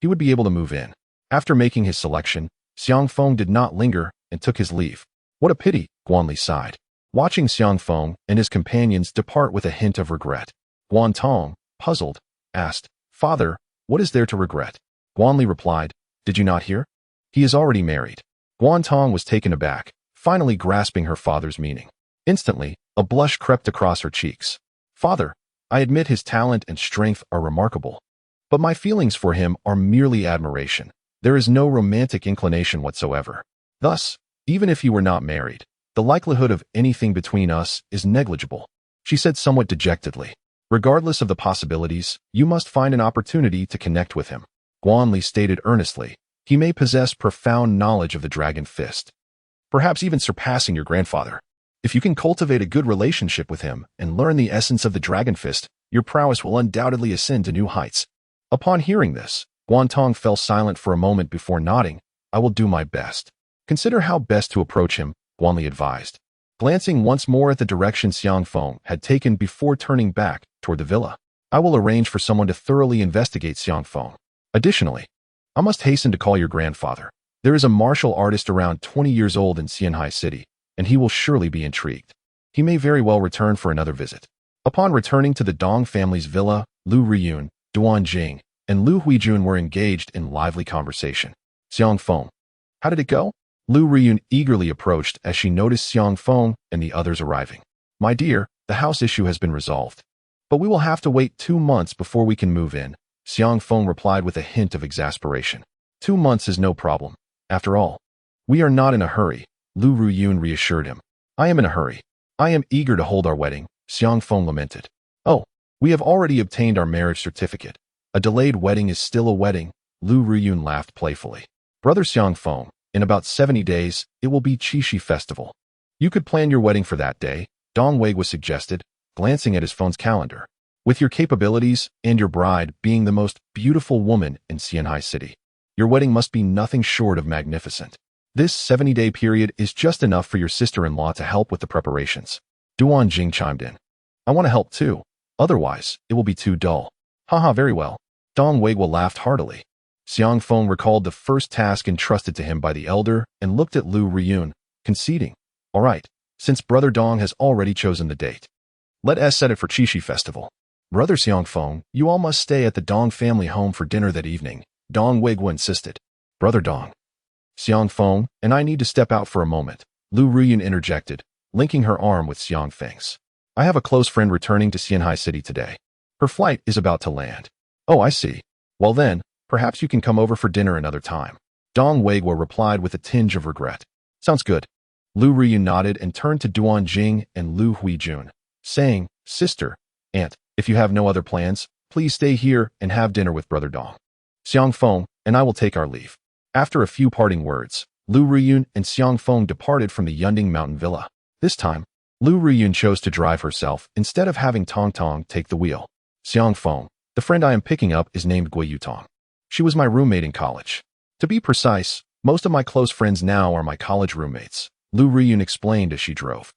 he would be able to move in. After making his selection, Xiang Feng did not linger and took his leave. What a pity, Guan Li sighed, watching Xiang Feng and his companions depart with a hint of regret. Guan Tong, puzzled, asked, Father, what is there to regret? Guan Li replied, Did you not hear? He is already married. Guan Tong was taken aback, finally grasping her father's meaning. Instantly, a blush crept across her cheeks. Father, I admit his talent and strength are remarkable, but my feelings for him are merely admiration. There is no romantic inclination whatsoever. Thus, even if you were not married, the likelihood of anything between us is negligible, she said somewhat dejectedly. Regardless of the possibilities, you must find an opportunity to connect with him. Guan Li stated earnestly, he may possess profound knowledge of the dragon fist, perhaps even surpassing your grandfather. If you can cultivate a good relationship with him and learn the essence of the dragon fist, your prowess will undoubtedly ascend to new heights. Upon hearing this, Guan Tong fell silent for a moment before nodding. I will do my best. Consider how best to approach him, Guan Li advised, glancing once more at the direction Xiang Feng had taken before turning back toward the villa. I will arrange for someone to thoroughly investigate Xiang Feng. Additionally, I must hasten to call your grandfather. There is a martial artist around 20 years old in Xianhai City, and he will surely be intrigued. He may very well return for another visit. Upon returning to the Dong family's villa, Lu Riyun, Duan Jing, and Lu Huijun were engaged in lively conversation. Xiang Feng. How did it go? Lu Riyun eagerly approached as she noticed Xiang Feng and the others arriving. My dear, the house issue has been resolved, but we will have to wait 2 months before we can move in, Xiang Feng replied with a hint of exasperation. 2 months is no problem. After all, we are not in a hurry, Lu Riyun reassured him. I am in a hurry. I am eager to hold our wedding, Xiang Feng lamented. Oh, we have already obtained our marriage certificate. A delayed wedding is still a wedding, Lu Riyun laughed playfully. Brother Xiang Feng, in about 70 days, it will be Qixi Festival. You could plan your wedding for that day, Dong Wei was suggested, glancing at his phone's calendar. With your capabilities and your bride being the most beautiful woman in Xianhai City, your wedding must be nothing short of magnificent. This 70-day period is just enough for your sister-in-law to help with the preparations. Duan Jing chimed in. I want to help too. Otherwise, it will be too dull. Haha, very well. Dong Wei laughed heartily. Xiang Feng recalled the first task entrusted to him by the elder and looked at Lu Riyun, conceding. All right, since Brother Dong has already chosen the date, let us set it for Qixi Festival. Brother Xiang Feng, you all must stay at the Dong family home for dinner that evening, Dong Wei insisted. Brother Dong. Xiang Feng, and I need to step out for a moment, Lu Riyun interjected, linking her arm with Xiang Feng's. I have a close friend returning to Xianhai City today. Her flight is about to land. Oh, I see. Well then, perhaps you can come over for dinner another time. Dong Wei replied with a tinge of regret. Sounds good. Lu Riyun nodded and turned to Duan Jing and Lu Huijun, saying, Sister, Aunt, if you have no other plans, please stay here and have dinner with Brother Dong. Xiang Feng and I will take our leave. After a few parting words, Lu Riyun and Xiang Feng departed from the Yunding Mountain Villa. This time, Lu Riyun chose to drive herself instead of having Tong Tong take the wheel. Xiang Feng, the friend I am picking up is named Gui Yutong. She was my roommate in college. To be precise, most of my close friends now are my college roommates, Lu Riyun explained as she drove.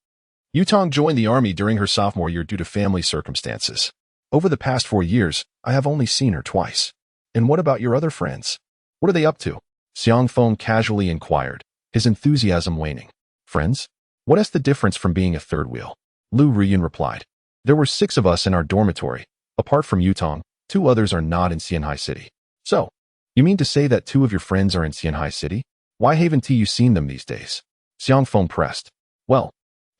Yutong joined the army during her sophomore year due to family circumstances. Over the past 4 years, I have only seen her twice. And what about your other friends? What are they up to? Xiang Feng casually inquired, his enthusiasm waning. Friends? What is the difference from being a third wheel? Lu Riyun replied. There were 6 of us in our dormitory. Apart from Yutong, 2 others are not in Xianhai City. So, you mean to say that 2 of your friends are in Xianhai City? Why haven't you seen them these days? Xiang Feng pressed. Well,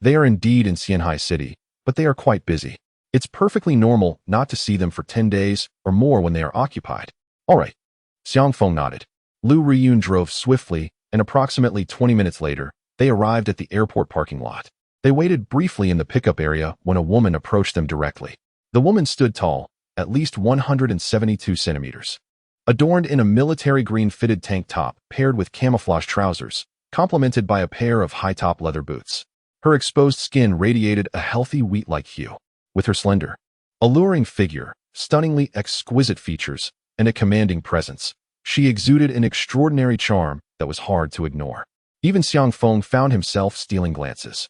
they are indeed in Xianhai City, but they are quite busy. It's perfectly normal not to see them for 10 days or more when they are occupied. All right. Xiang Feng nodded. Lu Riyun drove swiftly, and approximately 20 minutes later, they arrived at the airport parking lot. They waited briefly in the pickup area when a woman approached them directly. The woman stood tall, at least 172 centimeters. Adorned in a military green fitted tank top paired with camouflage trousers, complemented by a pair of high-top leather boots. Her exposed skin radiated a healthy wheat-like hue. With her slender, alluring figure, stunningly exquisite features, and a commanding presence, she exuded an extraordinary charm that was hard to ignore. Even Xiang Feng found himself stealing glances.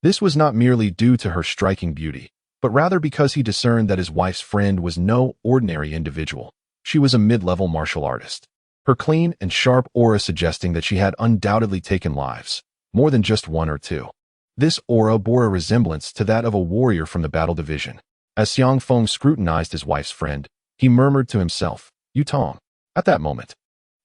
This was not merely due to her striking beauty, but rather because he discerned that his wife's friend was no ordinary individual. She was a mid-level martial artist. Her clean and sharp aura suggesting that she had undoubtedly taken lives, more than just 1 or 2. This aura bore a resemblance to that of a warrior from the battle division. As Xiang Feng scrutinized his wife's friend, he murmured to himself, Yutong. At that moment,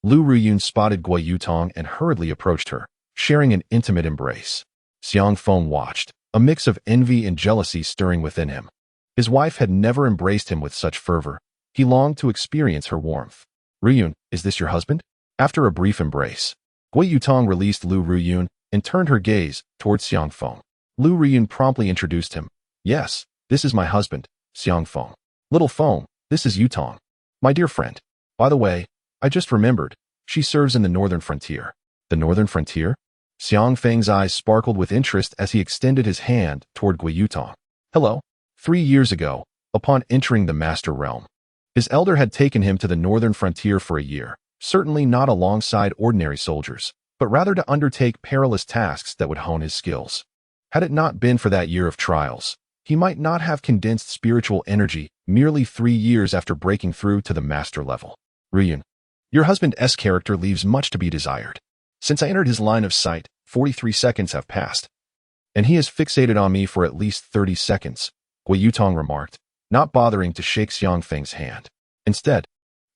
Lu Riyun spotted Gui Yutong and hurriedly approached her, sharing an intimate embrace. Xiang Feng watched, a mix of envy and jealousy stirring within him. His wife had never embraced him with such fervor. He longed to experience her warmth. Riyun, is this your husband? After a brief embrace, Gui Yutong released Lu Riyun and turned her gaze towards Xiang Feng. Lu Riyun promptly introduced him. Yes, this is my husband, Xiang Feng. Little Feng, this is Yutong. My dear friend. By the way, I just remembered, she serves in the Northern Frontier. The Northern Frontier? Xiang Feng's eyes sparkled with interest as he extended his hand toward Gui Yutong. Hello. 3 years ago, upon entering the Master Realm, his elder had taken him to the Northern Frontier for a year, certainly not alongside ordinary soldiers, but rather to undertake perilous tasks that would hone his skills. Had it not been for that year of trials, he might not have condensed spiritual energy merely 3 years after breaking through to the master level. Riyun, your husband's character leaves much to be desired. Since I entered his line of sight, 43 seconds have passed, and he is fixated on me for at least 30 seconds, Gui Yutong remarked, not bothering to shake Xiang Feng's hand. Instead,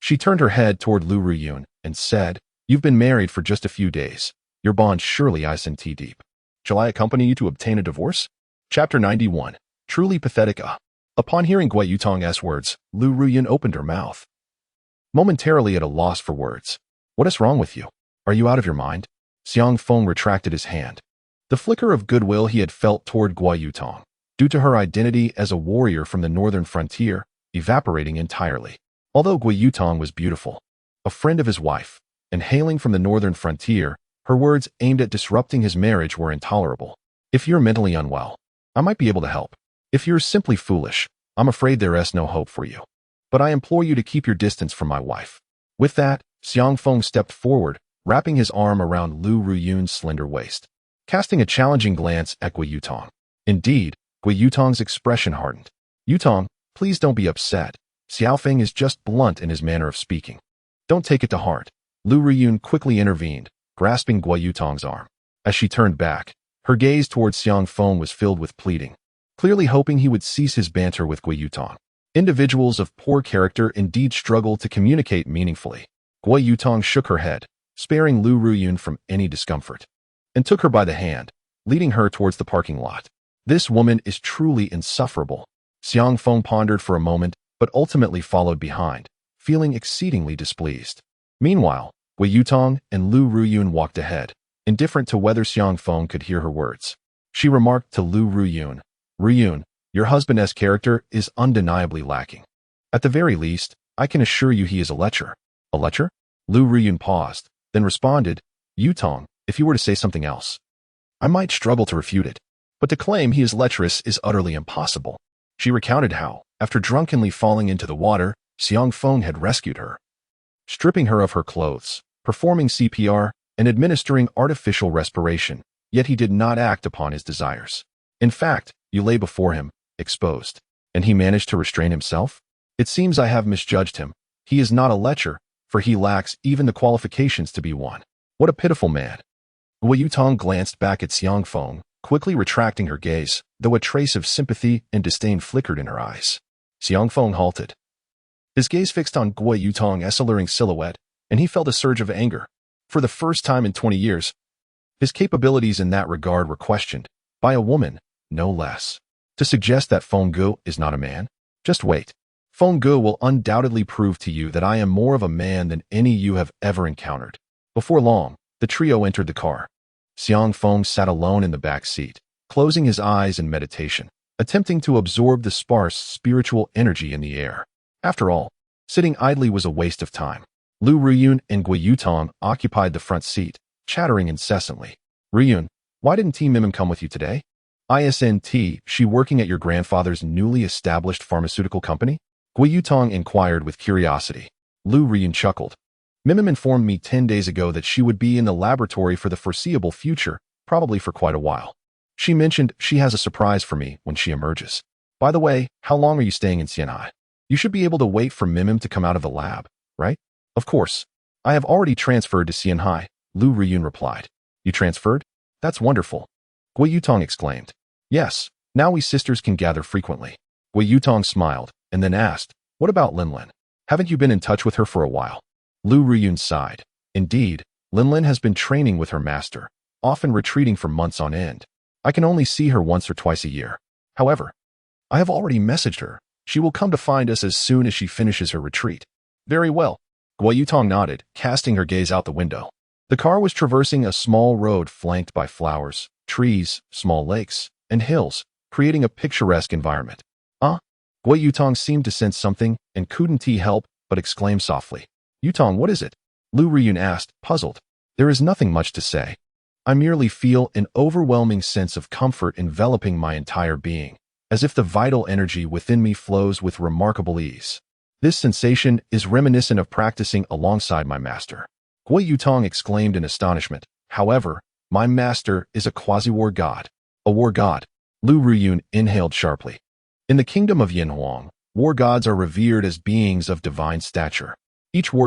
she turned her head toward Lu Riyun and said, You've been married for just a few days. Your bond surely ice and tea deep. Shall I accompany you to obtain a divorce? Chapter 91. Truly pathetic. Upon hearing Gui Yutong's words, Lu Riyun opened her mouth, momentarily at a loss for words. What is wrong with you? Are you out of your mind? Xiang Feng retracted his hand. The flicker of goodwill he had felt toward Gui Yutong, due to her identity as a warrior from the Northern Frontier, evaporating entirely. Although Gui Yutong was beautiful, a friend of his wife, and hailing from the Northern Frontier, her words aimed at disrupting his marriage were intolerable. If you're mentally unwell, I might be able to help. If you're simply foolish, I'm afraid there is no hope for you. But I implore you to keep your distance from my wife. With that, Xiang Feng stepped forward, wrapping his arm around Lu Riyun's slender waist, casting a challenging glance at Gui Yutong. Indeed, Gui Yutong's expression hardened. Yutong, please don't be upset. Xiao Feng is just blunt in his manner of speaking. Don't take it to heart. Lu Riyun quickly intervened, grasping Gui Yutong's arm. As she turned back, her gaze towards Xiang Feng was filled with pleading, clearly hoping he would cease his banter with Gui Yutong. Individuals of poor character indeed struggle to communicate meaningfully. Gui Yutong shook her head, sparing Lu Riyun from any discomfort, and took her by the hand, leading her towards the parking lot. This woman is truly insufferable. Xiang Feng pondered for a moment, but ultimately followed behind, feeling exceedingly displeased. Meanwhile, Gui Yutong and Lu Riyun walked ahead, indifferent to whether Xiang Feng could hear her words. She remarked to Lu Riyun, Riyun, your husband's character is undeniably lacking. At the very least, I can assure you he is a lecher. A lecher? Lu Riyun paused, then responded, Yutong, if you were to say something else, I might struggle to refute it. But to claim he is lecherous is utterly impossible. She recounted how, after drunkenly falling into the water, Xiang Feng had rescued her, stripping her of her clothes, performing CPR, and administering artificial respiration, yet he did not act upon his desires. In fact, you lay before him, exposed, and he managed to restrain himself? It seems I have misjudged him. He is not a lecher, for he lacks even the qualifications to be one. What a pitiful man. Gui Yutong glanced back at Xiang Feng, quickly retracting her gaze, though a trace of sympathy and disdain flickered in her eyes. Xiang Feng halted. His gaze fixed on Guo Yutong's alluring silhouette, and he felt a surge of anger. For the first time in 20 years, his capabilities in that regard were questioned, by a woman, no less. To suggest that Feng Gu is not a man? Just wait. Feng Gu will undoubtedly prove to you that I am more of a man than any you have ever encountered. Before long, the trio entered the car. Xiang Feng sat alone in the back seat, closing his eyes in meditation, attempting to absorb the sparse spiritual energy in the air. After all, sitting idly was a waste of time. Lu Ruyun and Guo Yutong occupied the front seat, chattering incessantly. Ruyun, why didn't T Mimim come with you today? Isn't she working at your grandfather's newly established pharmaceutical company? Guo Yutong inquired with curiosity. Lu Ruyun chuckled. Mimim informed me 10 days ago that she would be in the laboratory for the foreseeable future, probably for quite a while. She mentioned she has a surprise for me when she emerges. By the way, how long are you staying in Xianhai? You should be able to wait for Mimim to come out of the lab, right? Of course. I have already transferred to Xianhai, Lu Ruyun replied. You transferred? That's wonderful. Guo Yutong exclaimed. Yes, now we sisters can gather frequently. Guo Yutong smiled, and then asked, what about Linlin? Haven't you been in touch with her for a while? Lu Ruyun sighed. Indeed, Linlin has been training with her master, often retreating for months on end. I can only see her once or twice a year. However, I have already messaged her. She will come to find us as soon as she finishes her retreat. Very well. Guo Yutong nodded, casting her gaze out the window. The car was traversing a small road flanked by flowers, trees, small lakes, and hills, creating a picturesque environment. Guo Yutong seemed to sense something and couldn't help but exclaim softly. Yutong, what is it? Lu Ruyun asked, puzzled. There is nothing much to say. I merely feel an overwhelming sense of comfort enveloping my entire being, as if the vital energy within me flows with remarkable ease. This sensation is reminiscent of practicing alongside my master. Guo Yutong exclaimed in astonishment. However, my master is a quasi-war god. A war god. Lu Ruyun inhaled sharply. In the kingdom of Yinhuang, war gods are revered as beings of divine stature. Each war